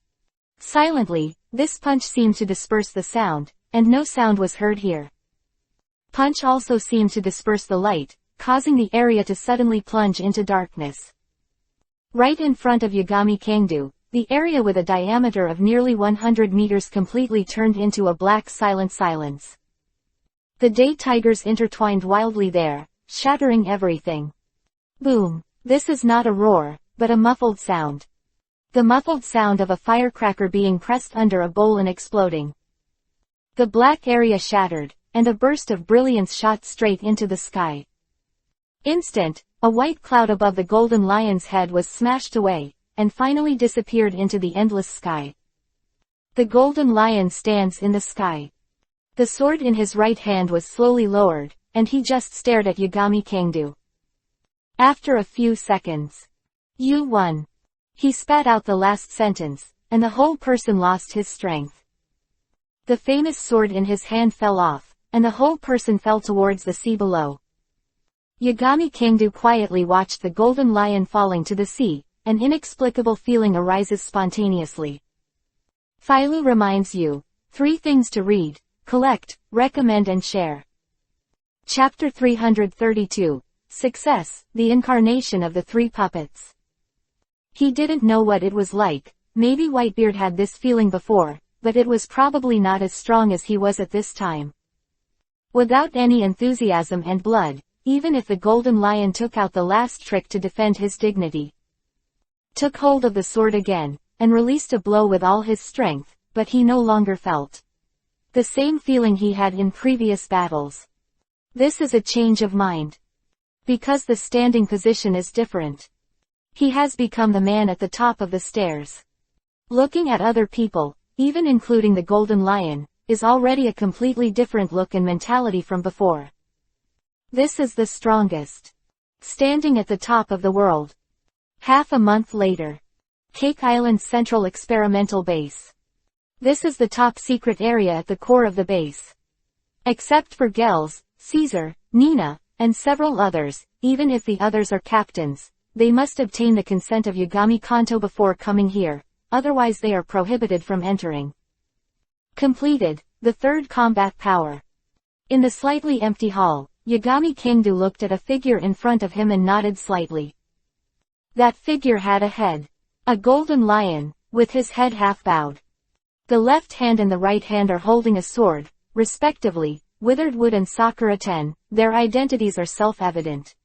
Silently, this punch seemed to disperse the sound, and no sound was heard here. Punch also seemed to disperse the light, causing the area to suddenly plunge into darkness. Right in front of Yagami Kangdu, The area with a diameter of nearly 100 meters completely turned into a black silence. The day tigers intertwined wildly there, shattering everything. Boom! This is not a roar, but a muffled sound. The muffled sound of a firecracker being pressed under a bowl and exploding. The black area shattered, and a burst of brilliance shot straight into the sky. Instant, a white cloud above the golden lion's head was smashed away, and finally disappeared into the endless sky. The golden lion stands in the sky. The sword in his right hand was slowly lowered, and he just stared at Yagami Kangdu. After a few seconds, "You won." He spat out the last sentence, and the whole person lost his strength. The famous sword in his hand fell off, and the whole person fell towards the sea below. Yagami Kangdu quietly watched the golden lion falling to the sea. An inexplicable feeling arises spontaneously. Philo reminds you, 3 things to read, collect, recommend and share. Chapter 332, Success, the Incarnation of the 3 Puppets. He didn't know what it was like. Maybe Whitebeard had this feeling before, but it was probably not as strong as he was at this time. Without any enthusiasm and blood, even if the golden lion took out the last trick to defend his dignity. Took hold of the sword again, and released a blow with all his strength, but he no longer felt the same feeling he had in previous battles. This is a change of mind. Because the standing position is different. He has become the man at the top of the stairs. Looking at other people, even including the golden lion, is already a completely different look and mentality from before. This is the strongest. Standing at the top of the world. Half a month later. Cake Island's central experimental base. This is the top secret area at the core of the base. Except for Gels, Caesar, Nina, and several others, even if the others are captains, they must obtain the consent of Yagami Kanto before coming here, otherwise they are prohibited from entering. Completed, the 3rd combat power. In the slightly empty hall, Yagami Kangdu looked at a figure in front of him and nodded slightly. That figure had a head. A golden lion, with his head half bowed. The left hand and the right hand are holding a sword, respectively, Withered Wood and Sakura Ten. Their identities are self-evident.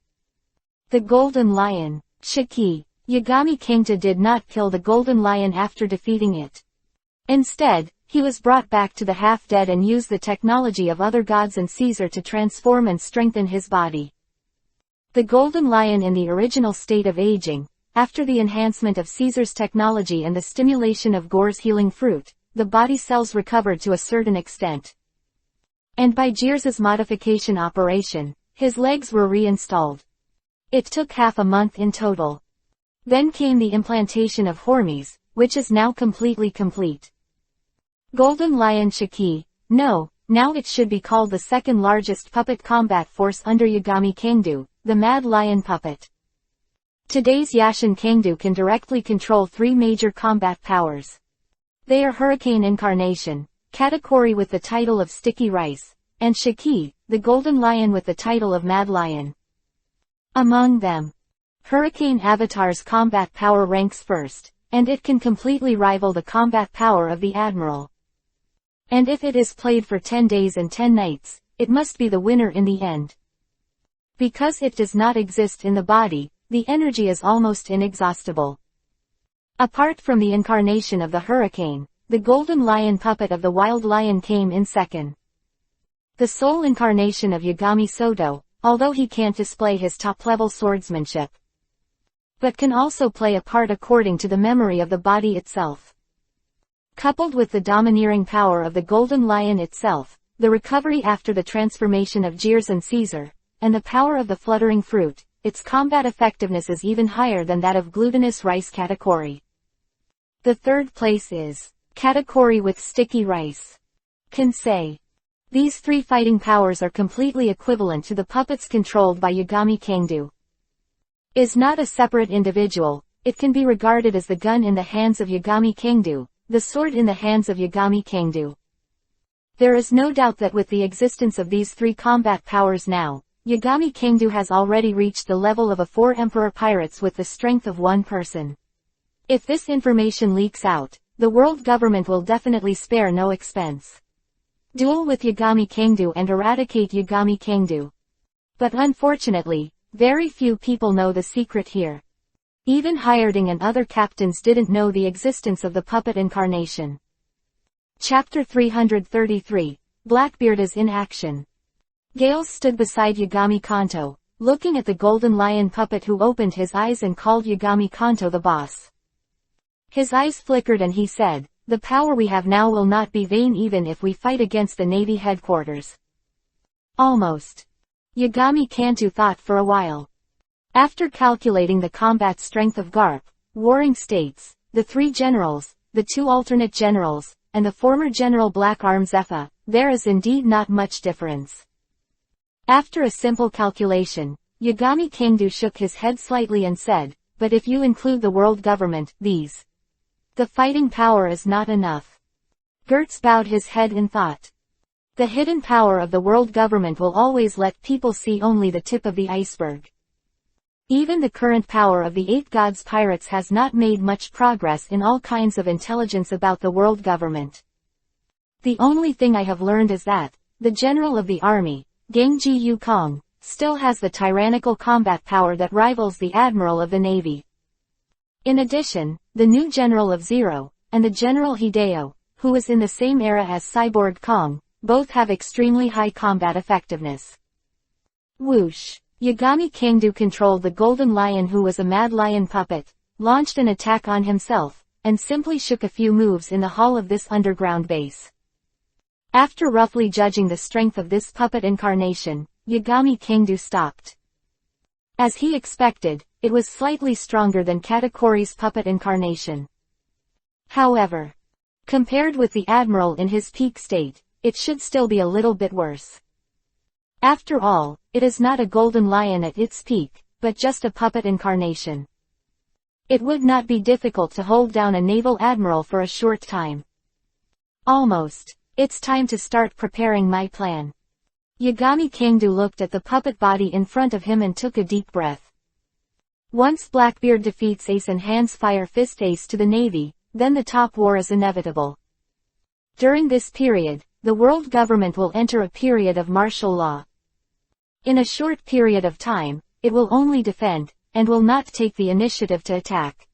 The golden lion, Shiki. Yagami Kangta did not kill the golden lion after defeating it. Instead, he was brought back to the half-dead and used the technology of other gods and Caesar to transform and strengthen his body. The golden lion in the original state of aging, after the enhancement of Caesar's technology and the stimulation of Gore's healing fruit, the body cells recovered to a certain extent. And by Jeers's modification operation, his legs were reinstalled. It took half a month in total. Then came the implantation of Hormes, which is now completely complete. Golden Lion Shiki, no, now it should be called the 2nd largest puppet combat force under Yagami Kangdu, the Mad Lion Puppet. Today's Yashin Kangdu can directly control 3 major combat powers. They are Hurricane Incarnation, Katakuri with the title of Sticky Rice, and Shiki, the Golden Lion with the title of Mad Lion. Among them, Hurricane Avatar's combat power ranks first, and it can completely rival the combat power of the Admiral. And if it is played for 10 days and 10 nights, it must be the winner in the end. Because it does not exist in the body, the energy is almost inexhaustible. Apart from the incarnation of the hurricane, the golden lion puppet of the wild lion came in second. The sole incarnation of Yagami Soto, although he can't display his top-level swordsmanship, but can also play a part according to the memory of the body itself. Coupled with the domineering power of the golden lion itself, the recovery after the transformation of Jeers and Caesar, and the power of the fluttering fruit, its combat effectiveness is even higher than that of glutinous rice Katakuri. The 3rd place is Katakuri with sticky rice. Kansei. These 3 fighting powers are completely equivalent to the puppets controlled by Yagami Kangdu. Is not a separate individual, it can be regarded as the gun in the hands of Yagami Kangdu, the sword in the hands of Yagami Kangdu. There is no doubt that with the existence of these 3 combat powers now, Yagami Kangdu has already reached the level of a 4 emperor pirates with the strength of 1 person. If this information leaks out, the world government will definitely spare no expense. Duel with Yagami Kangdu and eradicate Yagami Kangdu. But unfortunately, very few people know the secret here. Even Hireding and other captains didn't know the existence of the puppet incarnation. Chapter 333, Blackbeard is in action. Gales stood beside Yagami Kanto, looking at the golden lion puppet who opened his eyes and called Yagami Kanto the boss. His eyes flickered and he said, "The power we have now will not be vain even if we fight against the Navy headquarters." Almost. Yagami Kanto thought for a while. After calculating the combat strength of Garp, warring states, the 3 generals, the 2 alternate generals, and the former General Black Arm Zephyr, there is indeed not much difference. After a simple calculation, Yagami Kangdu shook his head slightly and said, "But if you include the world government, the fighting power is not enough." Gertz bowed his head in thought. The hidden power of the world government will always let people see only the tip of the iceberg. Even the current power of the 8 gods pirates has not made much progress in all kinds of intelligence about the world government. The only thing I have learned is that, the general of the army, Gangji Yukong, still has the tyrannical combat power that rivals the admiral of the navy. In addition, the new general of Zero, and the general Hideo, who is in the same era as Cyborg Kong, both have extremely high combat effectiveness. Whoosh! Yagami Kangdu controlled the golden lion who was a mad lion puppet, launched an attack on himself, and simply shook a few moves in the hall of this underground base. After roughly judging the strength of this puppet incarnation, Yagami Kangdu stopped. As he expected, it was slightly stronger than Katakori's puppet incarnation. However, compared with the Admiral in his peak state, it should still be a little bit worse. After all, it is not a golden lion at its peak, but just a puppet incarnation. It would not be difficult to hold down a naval admiral for a short time. Almost. It's time to start preparing my plan. Yagami Kangdu looked at the puppet body in front of him and took a deep breath. Once Blackbeard defeats Ace and hands Fire Fist Ace to the Navy, then the top war is inevitable. During this period, the world government will enter a period of martial law. In a short period of time, it will only defend, and will not take the initiative to attack.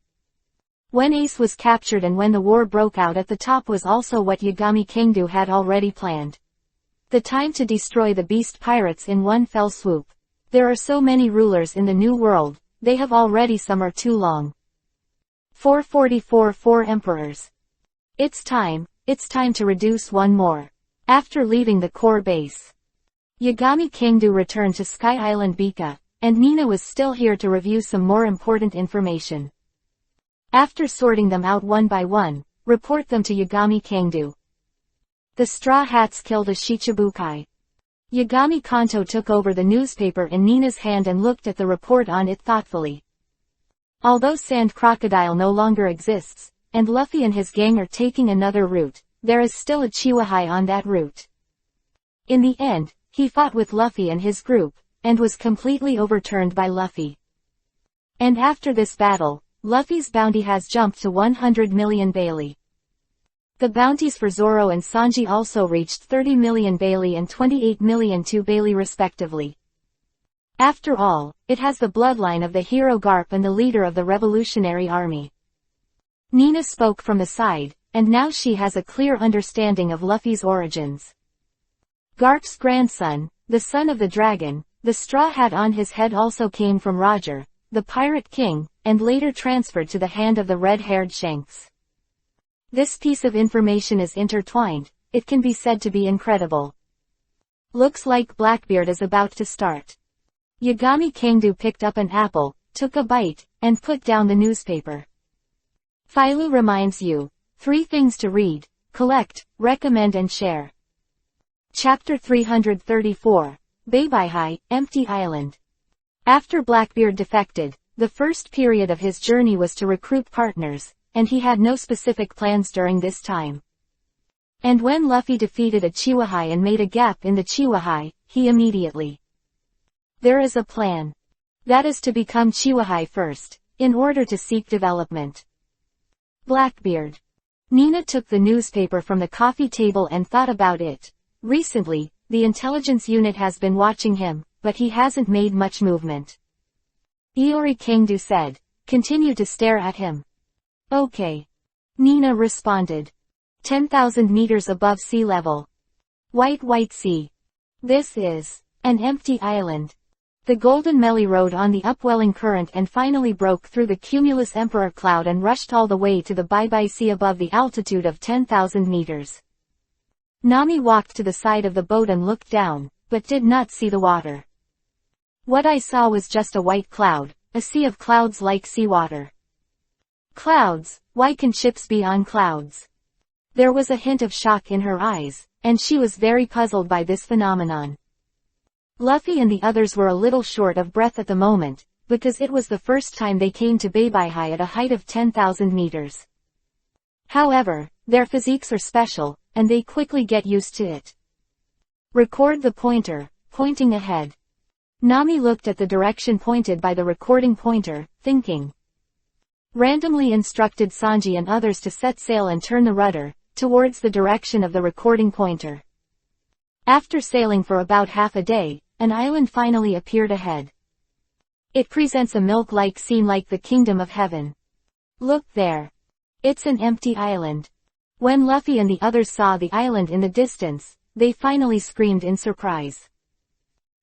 When Ace was captured and when the war broke out at the top was also what Yagami Kangdu had already planned. The time to destroy the beast pirates in one fell swoop. There are so many rulers in the new world, they have already some are too long. 444 4 emperors. It's time to reduce one more. After leaving the core base, Yagami Kangdu returned to Sky Island Bika, and Nina was still here to review some more important information. After sorting them out one by one, report them to Yagami Kangdu. The Straw Hats killed a Shichibukai. Yagami Kanto took over the newspaper in Nina's hand and looked at the report on it thoughtfully. Although Sand Crocodile no longer exists, and Luffy and his gang are taking another route, there is still a Chihuahai on that route. In the end, he fought with Luffy and his group, and was completely overturned by Luffy. And after this battle, Luffy's bounty has jumped to 100 million Bailey. The bounties for Zoro and Sanji also reached 30 million Bailey and 28 million 2 Bailey respectively. After all, it has the bloodline of the hero Garp and the leader of the Revolutionary Army. Nina spoke from the side, and now she has a clear understanding of Luffy's origins. Garp's grandson, the son of the dragon, the straw hat on his head also came from Roger, the Pirate King, and later transferred to the hand of the red-haired Shanks. This piece of information is intertwined, it can be said to be incredible. Looks like Blackbeard is about to start. Yagami Kangdu picked up an apple, took a bite, and put down the newspaper. Philo reminds you, 3 things to read, collect, recommend and share. Chapter 334, Beibihai, Empty Island. After Blackbeard defected, the first period of his journey was to recruit partners, and he had no specific plans during this time. And when Luffy defeated a Chihuahai and made a gap in the Chihuahai, he immediately. There is a plan. That is to become Chihuahai first, in order to seek development. Blackbeard. Nina took the newspaper from the coffee table and thought about it. Recently, the intelligence unit has been watching him, but he hasn't made much movement. Iori Kangdu said. Continue to stare at him. Okay. Nina responded. 10,000 meters above sea level. White sea. This is an empty island. The golden Melly rode on the upwelling current and finally broke through the cumulus emperor cloud and rushed all the way to the bye-bye sea above the altitude of 10,000 meters. Nami walked to the side of the boat and looked down, but did not see the water. What I saw was just a white cloud, a sea of clouds like seawater. Clouds, why can ships be on clouds? There was a hint of shock in her eyes, and she was very puzzled by this phenomenon. Luffy and the others were a little short of breath at the moment, because it was the first time they came to Beibai at a height of 10,000 meters. However, their physiques are special, and they quickly get used to it. Record the pointer, pointing ahead. Nami looked at the direction pointed by the recording pointer, thinking. Randomly instructed Sanji and others to set sail and turn the rudder, towards the direction of the recording pointer. After sailing for about half a day, an island finally appeared ahead. It presents a milk-like scene like the Kingdom of Heaven. Look there. It's an empty island. When Luffy and the others saw the island in the distance, they finally screamed in surprise.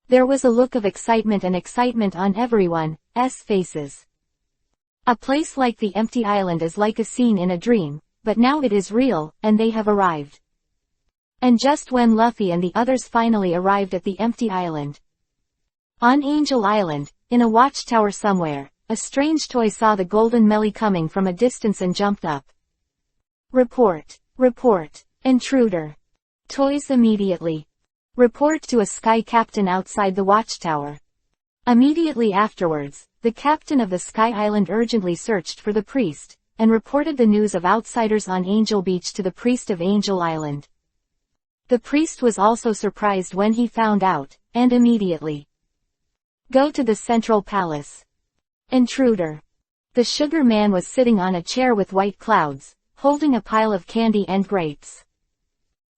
There was a look of excitement on everyone's faces. A place like the empty island is like a scene in a dream, but now it is real, and they have arrived. And just when Luffy and the others finally arrived at the empty island. On Angel Island, in a watchtower somewhere, a strange toy saw the golden Melly coming from a distance and jumped up. Report. Intruder. Toys immediately. Report to a sky captain outside the watchtower. Immediately afterwards, the captain of the Sky Island urgently searched for the priest, and reported the news of outsiders on Angel Beach to the priest of Angel Island. The priest was also surprised when he found out, and immediately. Go to the central palace. Intruder. The sugar man was sitting on a chair with white clouds, holding a pile of candy and grapes.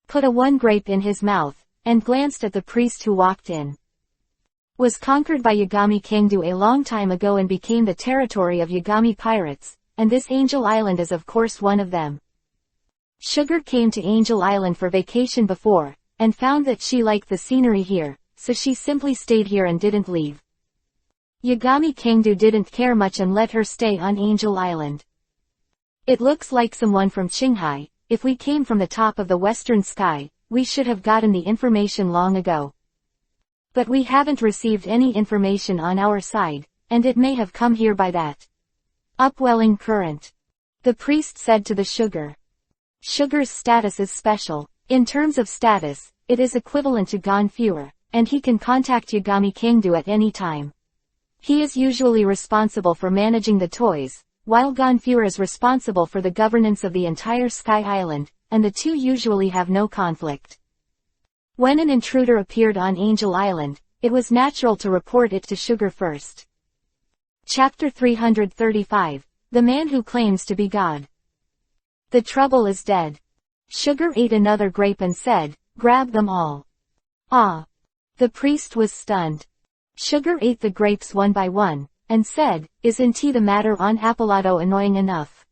Put one grape in his mouth, and glanced at the priest who walked in. Was conquered by Yagami Kangdu a long time ago and became the territory of Yagami pirates, and this Angel Island is of course one of them. Sugar came to Angel Island for vacation before, and found that she liked the scenery here, so she simply stayed here and didn't leave. Yagami Kangdu didn't care much and let her stay on Angel Island. It looks like someone from Qinghai. If we came from the top of the western sky, we should have gotten the information long ago. But we haven't received any information on our side, and it may have come here by that upwelling current. The priest said to the sugar. Sugar's status is special. In terms of status, it is equivalent to Gonfuer, and he can contact Yagami Kangdu at any time. He is usually responsible for managing the toys, while Gonfuer is responsible for the governance of the entire Sky Island, and the two usually have no conflict. When an intruder appeared on Angel Island, it was natural to report it to Sugar first. Chapter 335, The Man Who Claims to be God. The trouble is dead. Sugar ate another grape and said, grab them all. Ah! The priest was stunned. Sugar ate the grapes one by one, and said, isn't the matter on Apolado annoying enough?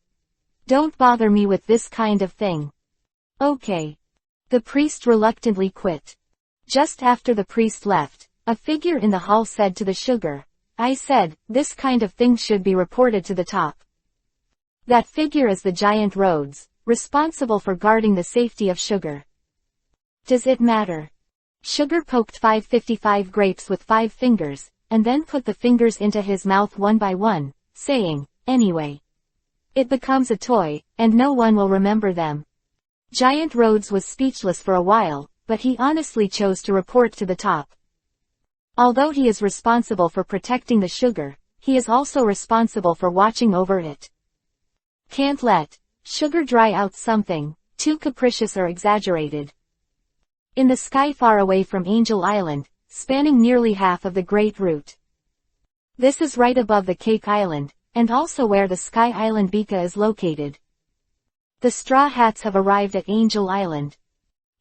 Don't bother me with this kind of thing. Okay. The priest reluctantly quit. Just after the priest left, a figure in the hall said to the sugar, I said, this kind of thing should be reported to the top. That figure is the giant Rhodes, responsible for guarding the safety of Sugar. Does it matter? Sugar poked 555 grapes with 5 fingers, and then put the fingers into his mouth one by one, saying, anyway. It becomes a toy, and no one will remember them. Giant Rhodes was speechless for a while, but he honestly chose to report to the top. Although he is responsible for protecting the sugar, he is also responsible for watching over it. Can't let Sugar dry out something too capricious or exaggerated. In the sky far away from Angel Island, spanning nearly half of the Great Route. This is right above the Cake Island, and also where the Sky Island Bika is located. The Straw Hats have arrived at Angel Island.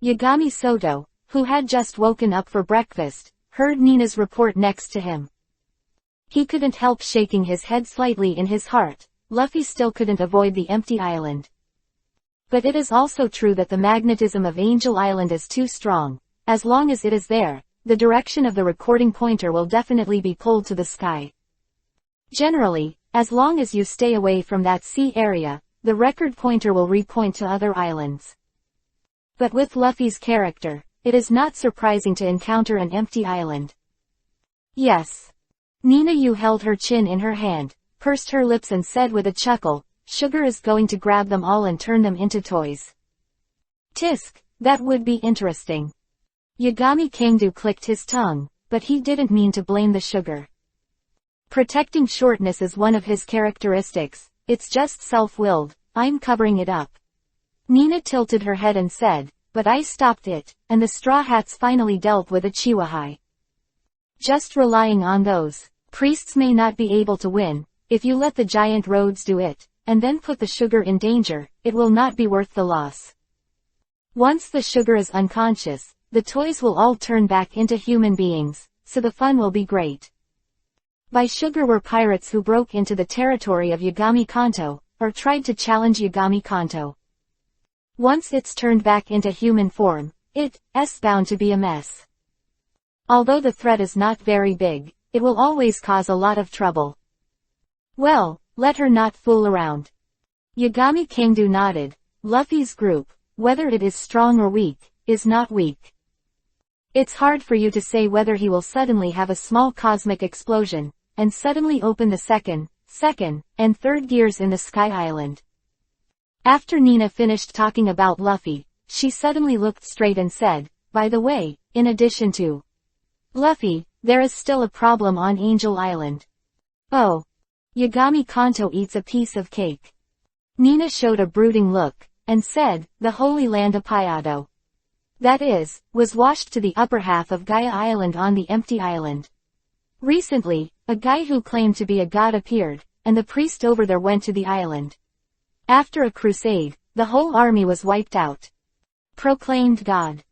Yagami Soto, who had just woken up for breakfast, heard Nina's report next to him. He couldn't help shaking his head slightly in his heart. Luffy still couldn't avoid the empty island. But it is also true that the magnetism of Angel Island is too strong. As long as it is there, the direction of the recording pointer will definitely be pulled to the sky. Generally, as long as you stay away from that sea area, the record pointer will repoint to other islands. But with Luffy's character, it is not surprising to encounter an empty island. Yes. Nina Yu held her chin in her hand, pursed her lips and said with a chuckle, Sugar is going to grab them all and turn them into toys. Tisk, that would be interesting. Yagami Kangdu clicked his tongue, but he didn't mean to blame the sugar. Protecting shortness is one of his characteristics, it's just self-willed, I'm covering it up. Nina tilted her head and said, but I stopped it, and the Straw Hats finally dealt with a Chiwahai. Just relying on those priests may not be able to win. If you let the giant roads do it, and then put the sugar in danger, it will not be worth the loss. Once the sugar is unconscious, the toys will all turn back into human beings, so the fun will be great. By sugar were pirates who broke into the territory of Yagami Kanto, or tried to challenge Yagami Kanto. Once it's turned back into human form, it's bound to be a mess. Although the threat is not very big, it will always cause a lot of trouble. Well, let her not fool around. Yagami Kangdu nodded. Luffy's group, whether it is strong or weak, is not weak. It's hard for you to say whether he will suddenly have a small cosmic explosion, and suddenly open the second, and third gears in the Sky Island. After Nina finished talking about Luffy, she suddenly looked straight and said, by the way, in addition to Luffy, there is still a problem on Angel Island. Oh. Yagami Kanto eats a piece of cake. Nina showed a brooding look, and said, the Holy Land Apayado. That is, was washed to the upper half of Gaia Island on the empty island. Recently, a guy who claimed to be a god appeared, and the priest over there went to the island. After a crusade, the whole army was wiped out. Proclaimed God.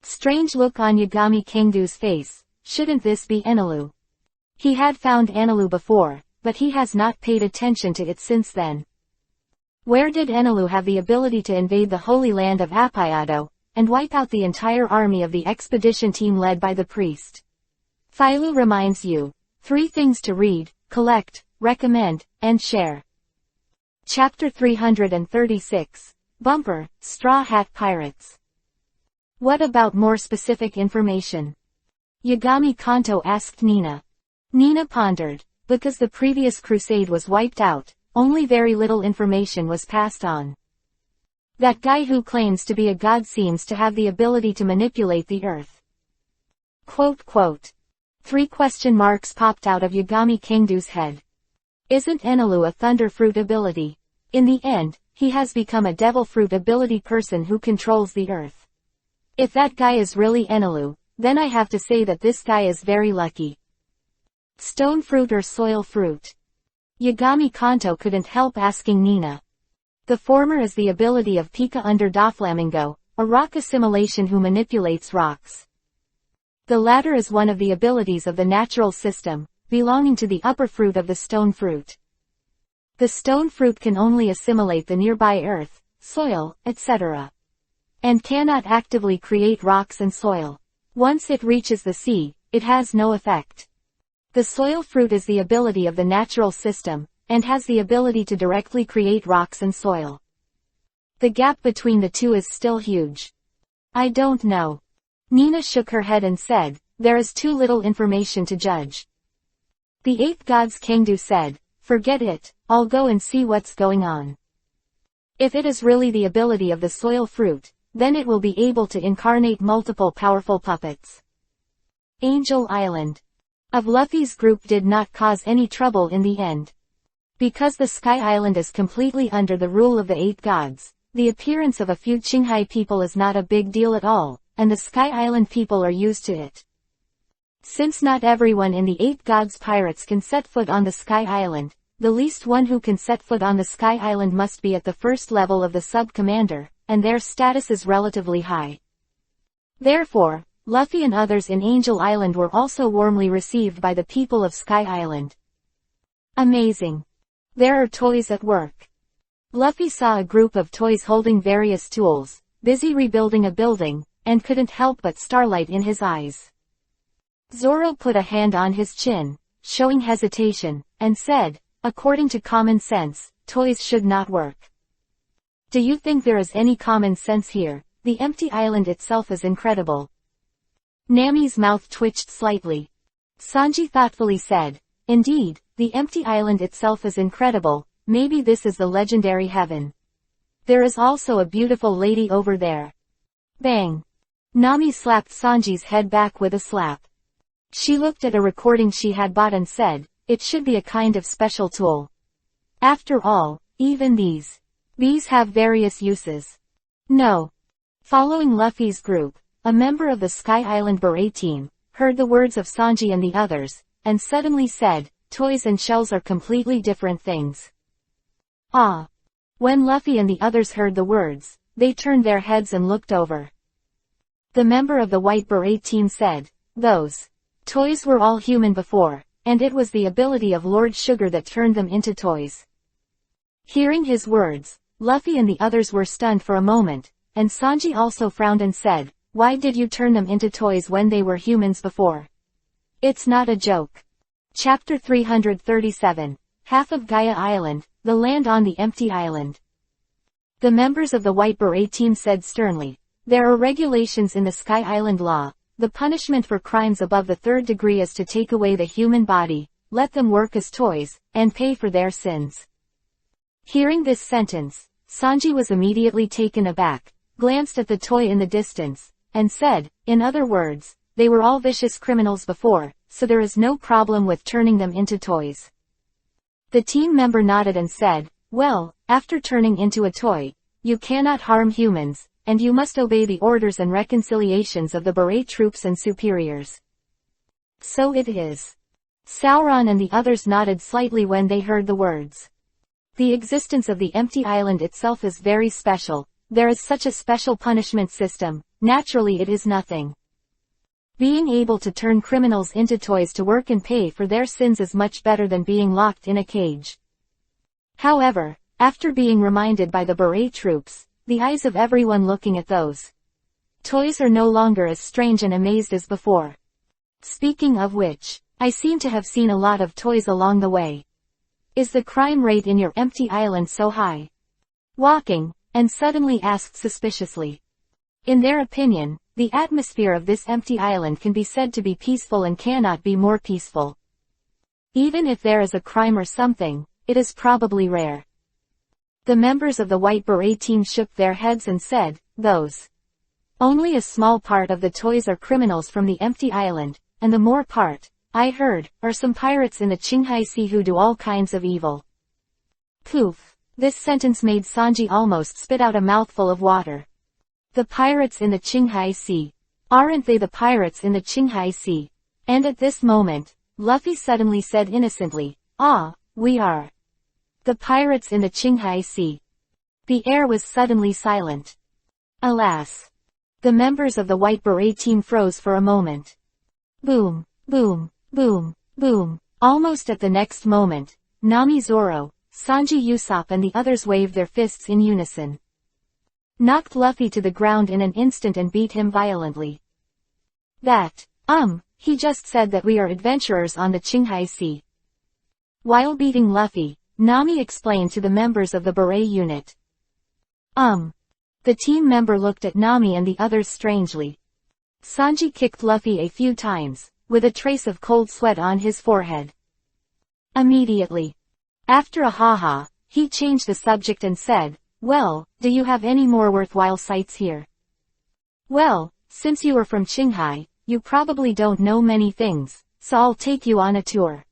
Strange look on Yagami Kangdu's face, shouldn't this be Enelu? He had found Enelu before, but he has not paid attention to it since then. Where did Enelu have the ability to invade the Holy Land of Apayado, and wipe out the entire army of the expedition team led by the priest? Philo reminds you. 3 things to read, collect, recommend, and share. Chapter 336. Bumper, Straw Hat Pirates. What about more specific information? Yagami Kanto asked Nina. Nina pondered. Because the previous crusade was wiped out, only very little information was passed on. That guy who claims to be a god seems to have the ability to manipulate the earth. Quote. 3 question marks popped out of Yagami Kangdu's head. Isn't Enelu a thunder fruit ability? In the end, he has become a devil fruit ability person who controls the earth. If that guy is really Enelu, then I have to say that this guy is very lucky. Stone fruit or soil fruit? Yagami Kanto couldn't help asking Nina. The former is the ability of Pika under Doflamingo, a rock assimilation who manipulates rocks. The latter is one of the abilities of the natural system, belonging to the upper fruit of the stone fruit. The stone fruit can only assimilate the nearby earth, soil, etc. and cannot actively create rocks and soil. Once it reaches the sea, it has no effect. The soil fruit is the ability of the natural system, and has the ability to directly create rocks and soil. The gap between the two is still huge. I don't know. Nina shook her head and said, there is too little information to judge. The 8 gods Kangdu said, forget it, I'll go and see what's going on. If it is really the ability of the soil fruit, then it will be able to incarnate multiple powerful puppets. Angel Island. Of Luffy's group did not cause any trouble in the end. Because the Sky Island is completely under the rule of the 8 gods, the appearance of a few Qinghai people is not a big deal at all, and the Sky Island people are used to it. Since not everyone in the 8 gods pirates can set foot on the Sky Island, the least one who can set foot on the Sky Island must be at the first level of the sub-commander, and their status is relatively high. Therefore, Luffy and others in Angel Island were also warmly received by the people of Sky Island. Amazing. There are toys at work. Luffy saw a group of toys holding various tools, busy rebuilding a building, and couldn't help but starlight in his eyes. Zoro put a hand on his chin, showing hesitation, and said, "According to common sense, toys should not work." "Do you think there is any common sense here? The empty island itself is incredible." Nami's mouth twitched slightly. Sanji thoughtfully said, "Indeed, the empty island itself is incredible, maybe this is the legendary heaven. There is also a beautiful lady over there." Bang! Nami slapped Sanji's head back with a slap. She looked at a recording she had bought and said, "It should be a kind of special tool. After all, even these have various uses." No. Following Luffy's group, a member of the Sky Island Beret team, heard the words of Sanji and the others, and suddenly said, "Toys and shells are completely different things." Ah! When Luffy and the others heard the words, they turned their heads and looked over. The member of the White Beret team said, "Those toys were all human before, and it was the ability of Lord Sugar that turned them into toys." Hearing his words, Luffy and the others were stunned for a moment, and Sanji also frowned and said, "Why did you turn them into toys when they were humans before? It's not a joke." Chapter 337. Half of Gaia Island, the land on the empty island. The members of the White Beret team said sternly, "There are regulations in the Sky Island law. The punishment for crimes above the 3rd degree is to take away the human body, let them work as toys, and pay for their sins." Hearing this sentence, Sanji was immediately taken aback, glanced at the toy in the distance, and said, "In other words, they were all vicious criminals before, so there is no problem with turning them into toys." The team member nodded and said, "Well, after turning into a toy, you cannot harm humans, and you must obey the orders and reconciliations of the Beret troops and superiors." "So it is." Sauron and the others nodded slightly when they heard the words. The existence of the empty island itself is very special. There is such a special punishment system, naturally it is nothing. Being able to turn criminals into toys to work and pay for their sins is much better than being locked in a cage. However, after being reminded by the Beret troops, the eyes of everyone looking at those toys are no longer as strange and amazed as before. Speaking of which, I seem to have seen a lot of toys along the way. Is the crime rate in your empty island so high? Walking, and suddenly asked suspiciously. In their opinion, the atmosphere of this empty island can be said to be peaceful and cannot be more peaceful. Even if there is a crime or something, it is probably rare. The members of the White Beret team shook their heads and said, "Those. Only a small part of the toys are criminals from the empty island, and the more part, I heard, are some pirates in the Qinghai Sea who do all kinds of evil." Poof! This sentence made Sanji almost spit out a mouthful of water. The pirates in the Qinghai Sea. Aren't they the pirates in the Qinghai Sea? And at this moment, Luffy suddenly said innocently, "Ah, we are. The pirates in the Qinghai Sea." The air was suddenly silent. Alas! The members of the White Beret team froze for a moment. Boom, boom, boom, boom. Almost at the next moment, Nami, Zoro, Sanji, Usopp and the others waved their fists in unison. Knocked Luffy to the ground in an instant and beat him violently. He just said that we are adventurers on the Qinghai Sea. While beating Luffy, Nami explained to the members of the Beret unit. The team member looked at Nami and the others strangely. Sanji kicked Luffy a few times, with a trace of cold sweat on his forehead. Immediately, after a ha-ha, he changed the subject and said, "Well, do you have any more worthwhile sights here? Well, since you are from Qinghai, you probably don't know many things, so I'll take you on a tour."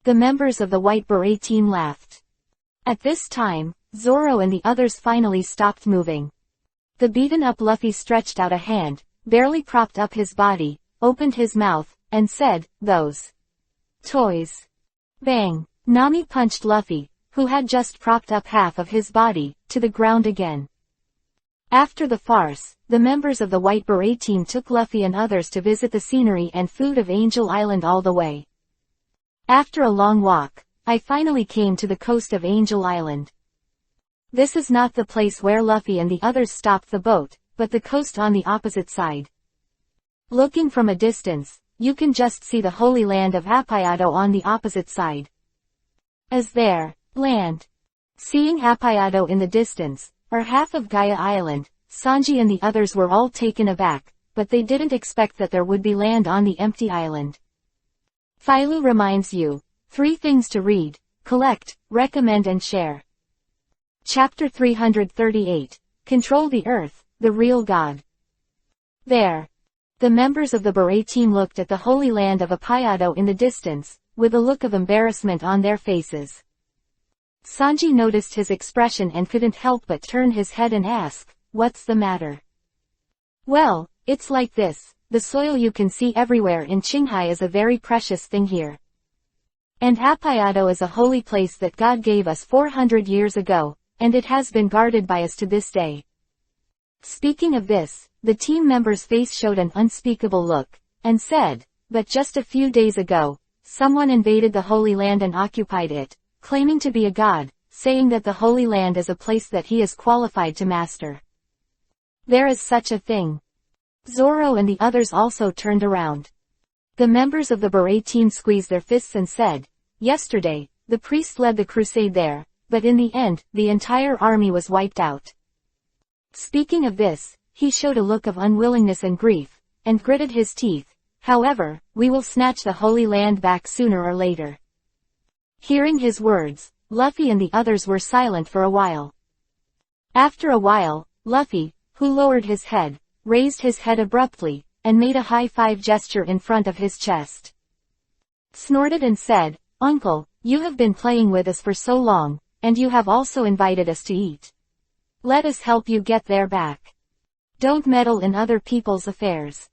The members of the White Beret team laughed. At this time, Zoro and the others finally stopped moving. The beaten-up Luffy stretched out a hand, barely propped up his body, opened his mouth, and said, "Those toys." Bang! Nami punched Luffy, who had just propped up half of his body, to the ground again. After the farce, the members of the White Beret team took Luffy and others to visit the scenery and food of Angel Island all the way. After a long walk, I finally came to the coast of Angel Island. This is not the place where Luffy and the others stopped the boat, but the coast on the opposite side. Looking from a distance, you can just see the holy land of Appayado on the opposite side. As there, land. Seeing Appayado in the distance, or half of Gaia Island, Sanji and the others were all taken aback, but they didn't expect that there would be land on the empty island. Philo reminds you, 3 things to read, collect, recommend and share. Chapter 338, Control the Earth, the Real God. There. The members of the Beret team looked at the holy land of Appayado in the distance, with a look of embarrassment on their faces. Sanji noticed his expression and couldn't help but turn his head and ask, "What's the matter?" "Well, it's like this, the soil you can see everywhere in Qinghai is a very precious thing here. And Appayado is a holy place that God gave us 400 years ago, and it has been guarded by us to this day." Speaking of this, the team member's face showed an unspeakable look, and said, "But just a few days ago, someone invaded the Holy Land and occupied it, claiming to be a god, saying that the Holy Land is a place that he is qualified to master. There is such a thing." Zoro and the others also turned around. The members of the Beret team squeezed their fists and said, "Yesterday, the priest led the crusade there, but in the end, the entire army was wiped out." Speaking of this, he showed a look of unwillingness and grief, and gritted his teeth. "However, we will snatch the Holy Land back sooner or later." Hearing his words, Luffy and the others were silent for a while. After a while, Luffy, who lowered his head, raised his head abruptly, and made a high-five gesture in front of his chest. Snorted and said, "Uncle, you have been playing with us for so long, and you have also invited us to eat. Let us help you get there back. Don't meddle in other people's affairs."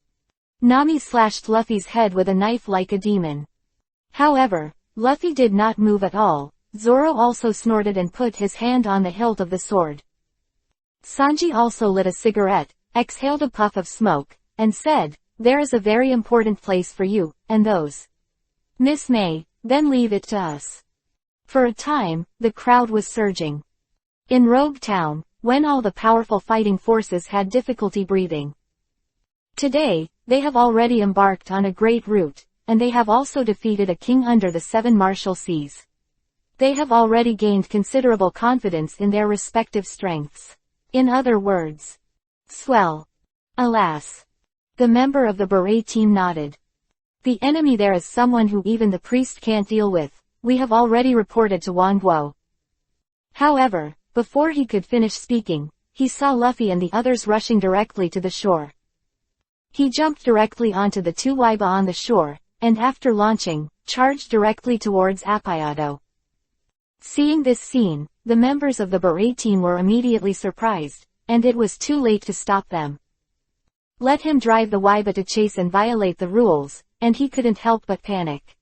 Nami slashed Luffy's head with a knife like a demon. However, Luffy did not move at all. Zoro also snorted and put his hand on the hilt of the sword. Sanji also lit a cigarette, exhaled a puff of smoke, and said, "There is a very important place for you, and those. Miss May, then leave it to us." For a time, the crowd was surging. In Rogue Town, when all the powerful fighting forces had difficulty breathing. Today, they have already embarked on a great route, and they have also defeated a king under the 7 martial seas. They have already gained considerable confidence in their respective strengths. In other words, swell. Alas. The member of the Beret team nodded. The enemy there is someone who even the priest can't deal with. We have already reported to Wang Guo. However, before he could finish speaking, he saw Luffy and the others rushing directly to the shore. He jumped directly onto the 2 Waiba on the shore, and after launching, charged directly towards Appayado. Seeing this scene, the members of the Beret team were immediately surprised, and it was too late to stop them. Let him drive the Waiba to chase and violate the rules, and he couldn't help but panic.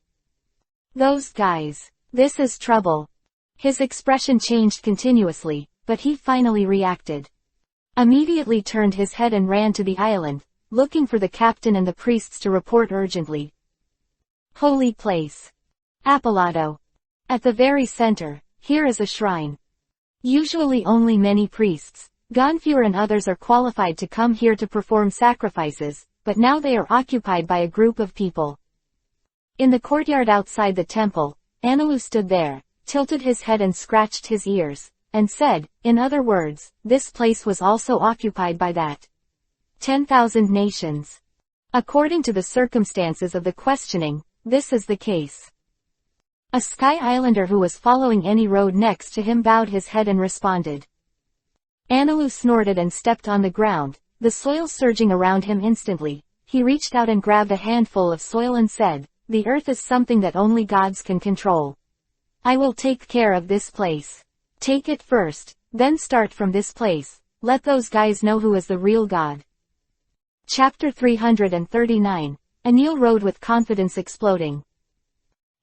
Those guys. This is trouble. His expression changed continuously, but he finally reacted. Immediately turned his head and ran to the island, looking for the captain and the priests to report urgently. Holy place. Appayado. At the very center, here is a shrine. Usually only many priests, Gonfure and others are qualified to come here to perform sacrifices, but now they are occupied by a group of people. In the courtyard outside the temple, Analu stood there, tilted his head and scratched his ears, and said, in other words, this place was also occupied by that 10,000 nations. According to the circumstances of the questioning, this is the case. A Sky Islander who was following any road next to him bowed his head and responded. Analu snorted and stepped on the ground, the soil surging around him instantly. He reached out and grabbed a handful of soil and said, the earth is something that only gods can control. I will take care of this place. Take it first, then start from this place. Let those guys know who is the real god. Chapter 339. Anil rode with confidence exploding.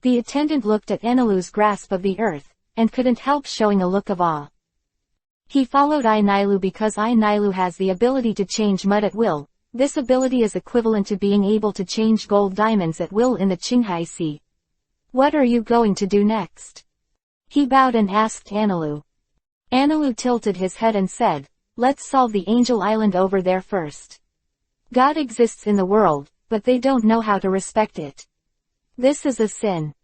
The attendant looked at Enilu's grasp of the earth, and couldn't help showing a look of awe. He followed Enilu because Enilu has the ability to change mud at will. This ability is equivalent to being able to change gold diamonds at will in the Qinghai Sea. What are you going to do next? He bowed and asked Enilu. Enilu tilted his head and said, let's solve the Angel Island over there first. God exists in the world, but they don't know how to respect it. This is a sin.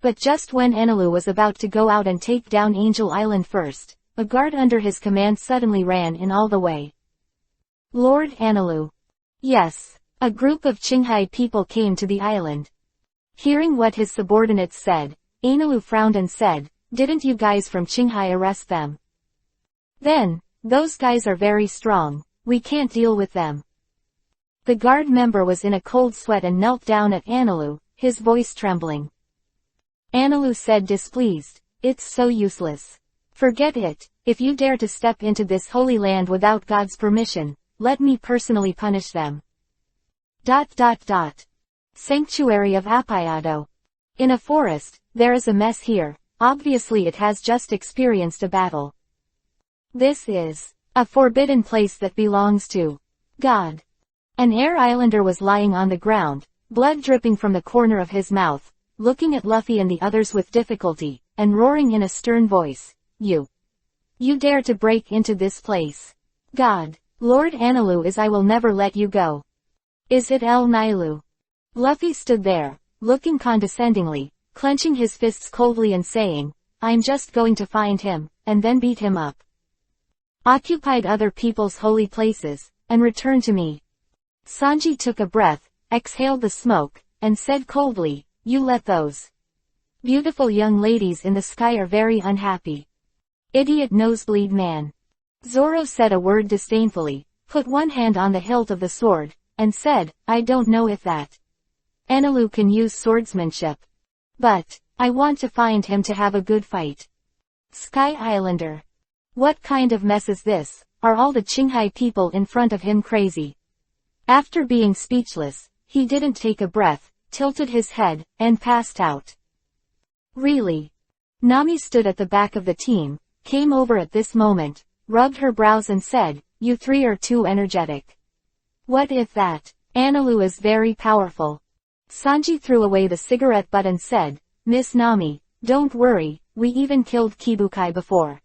But just when Enilu was about to go out and take down Angel Island first, a guard under his command suddenly ran in all the way. Lord Enilu. Yes, a group of Qinghai people came to the island. Hearing what his subordinates said, Enilu frowned and said, didn't you guys from Qinghai arrest them? Then, those guys are very strong, we can't deal with them. The guard member was in a cold sweat and knelt down at Enilu, his voice trembling. Enilu said displeased, it's so useless. Forget it, if you dare to step into this holy land without God's permission, let me personally punish them. Sanctuary of Apayado. In a forest, there is a mess here, obviously it has just experienced a battle. This is a forbidden place that belongs to God. An air islander was lying on the ground, blood dripping from the corner of his mouth, looking at Luffy and the others with difficulty, and roaring in a stern voice, You dare to break into this place. God, Lord Enilu is I will never let you go. Is it El Nilu? Luffy stood there, looking condescendingly, clenching his fists coldly and saying, I'm just going to find him, and then beat him up. Occupied other people's holy places, and return to me. Sanji took a breath, exhaled the smoke, and said coldly, you let those beautiful young ladies in the sky are very unhappy. Idiot nosebleed man. Zoro said a word disdainfully, put one hand on the hilt of the sword, and said, I don't know if that Enilu can use swordsmanship. But, I want to find him to have a good fight. Sky Islander. What kind of mess is this? Are all the Qinghai people in front of him crazy? After being speechless, he didn't take a breath, tilted his head, and passed out. Really? Nami stood at the back of the team, came over at this moment, rubbed her brows and said, you three are too energetic. What if that Enilu is very powerful? Sanji threw away the cigarette butt and said, Miss Nami, don't worry, we even killed Kibukai before.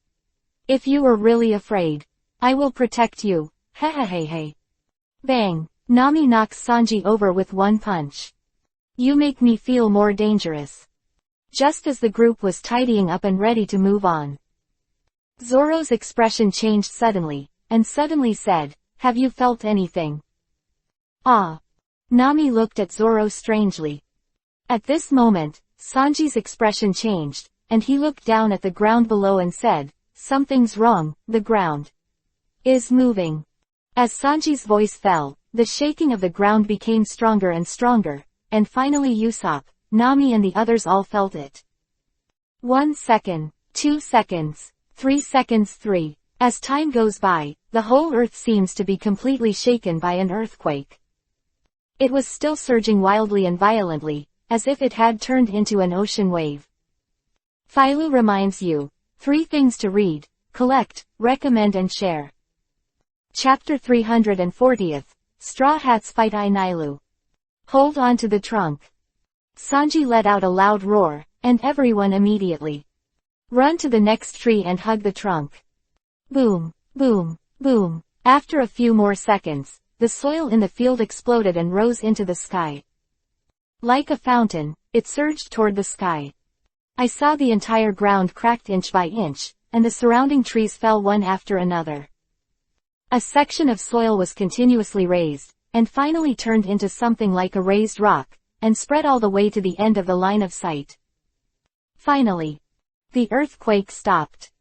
If you are really afraid, I will protect you, hehehehe. Bang, Nami knocks Sanji over with one punch. You make me feel more dangerous. Just as the group was tidying up and ready to move on, Zoro's expression changed suddenly, and suddenly said, have you felt anything? Ah. Nami looked at Zoro strangely. At this moment, Sanji's expression changed, and he looked down at the ground below and said, something's wrong, the ground is moving. As Sanji's voice fell, the shaking of the ground became stronger and stronger, and finally Usopp, Nami and the others all felt it. 1 second, 2 seconds, 3 seconds 3. As time goes by, the whole earth seems to be completely shaken by an earthquake. It was still surging wildly and violently, as if it had turned into an ocean wave. Philo reminds you, 3 things to read, collect, recommend and share. Chapter 340th, Straw Hats Fight Enilu. Hold on to the trunk. Sanji let out a loud roar, and everyone immediately run to the next tree and hug the trunk. Boom, boom, boom. After a few more seconds, the soil in the field exploded and rose into the sky. Like a fountain, it surged toward the sky. I saw the entire ground cracked inch by inch, and the surrounding trees fell one after another. A section of soil was continuously raised, and finally turned into something like a raised rock, and spread all the way to the end of the line of sight. Finally, the earthquake stopped.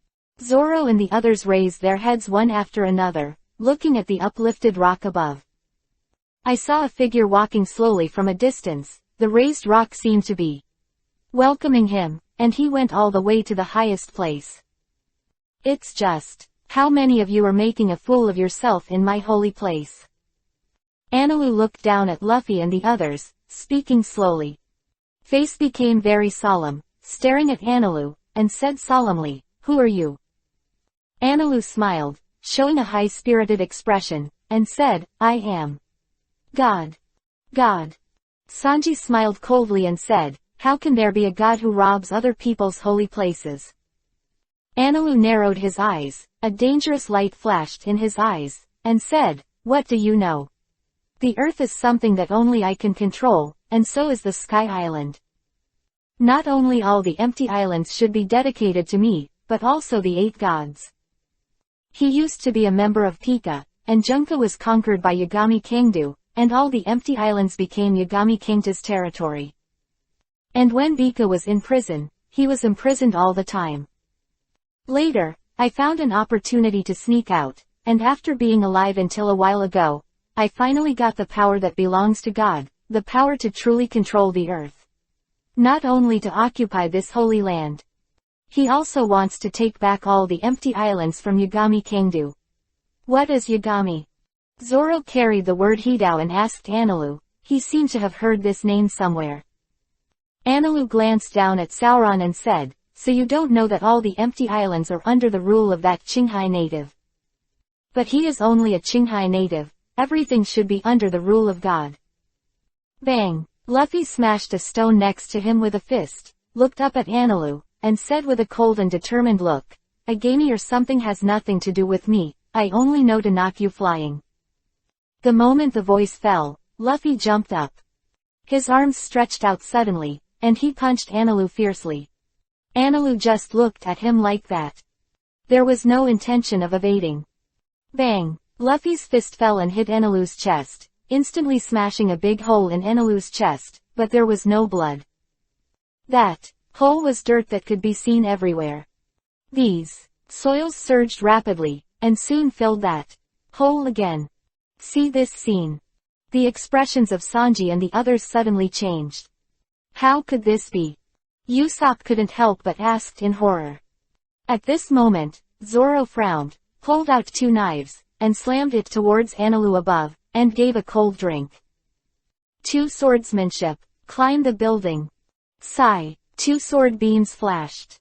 Zoro and the others raised their heads one after another, looking at the uplifted rock above. I saw a figure walking slowly from a distance. The raised rock seemed to be welcoming him, and he went all the way to the highest place. It's just, how many of you are making a fool of yourself in my holy place? Enilu looked down at Luffy and the others, speaking slowly. face became very solemn, staring at Anilu, and said solemnly, "Who are you?" Anilu smiled, showing a high-spirited expression, and said, "I am God." God. Sanji smiled coldly and said, "How can there be a god who robs other people's holy places?" Anilu narrowed his eyes, a dangerous light flashed in his eyes, and said, "What do you know? The earth is something that only I can control, and so is the Sky Island. Not only all the empty islands should be dedicated to me, but also the 8 gods." He used to be a member of Pika, and Junka was conquered by Yagami Kangdu, and all the empty islands became Yagami Kangta's territory. And when Bika was in prison, he was imprisoned all the time. Later, I found an opportunity to sneak out, and after being alive until a while ago, I finally got the power that belongs to God, the power to truly control the earth. Not only to occupy this holy land. He also wants to take back all the empty islands from Yagami Kangdu. What is Yagami? Zoro carried the word Hidao and asked Anilu. He seemed to have heard this name somewhere. Anilu glanced down at Sauron and said, "So you don't know that all the empty islands are under the rule of that Qinghai native?" But he is only a Qinghai native. Everything should be under the rule of God. Bang! Luffy smashed a stone next to him with a fist, looked up at Anilu, and said with a cold and determined look, "Agami or something has nothing to do with me, I only know to knock you flying." The moment the voice fell, Luffy jumped up. His arms stretched out suddenly, and he punched Anilu fiercely. Anilu just looked at him like that. There was no intention of evading. Bang! Luffy's fist fell and hit Anilu's chest, instantly smashing a big hole in Anilu's chest, but there was no blood. That hole was dirt that could be seen everywhere. These soils surged rapidly, and soon filled that hole again. See this scene. The expressions of Sanji and the others suddenly changed. How could this be? Usopp couldn't help but asked in horror. At this moment, Zoro frowned, pulled out 2 knives, and slammed it towards Anilu above, and gave a cold drink. 2 swordsmanship. Climb the building. Sigh. 2 sword beams flashed.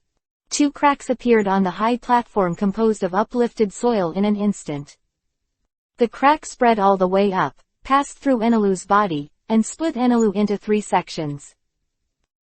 2 cracks appeared on the high platform composed of uplifted soil in an instant. The crack spread all the way up, passed through Anilu's body, and split Anilu into 3 sections.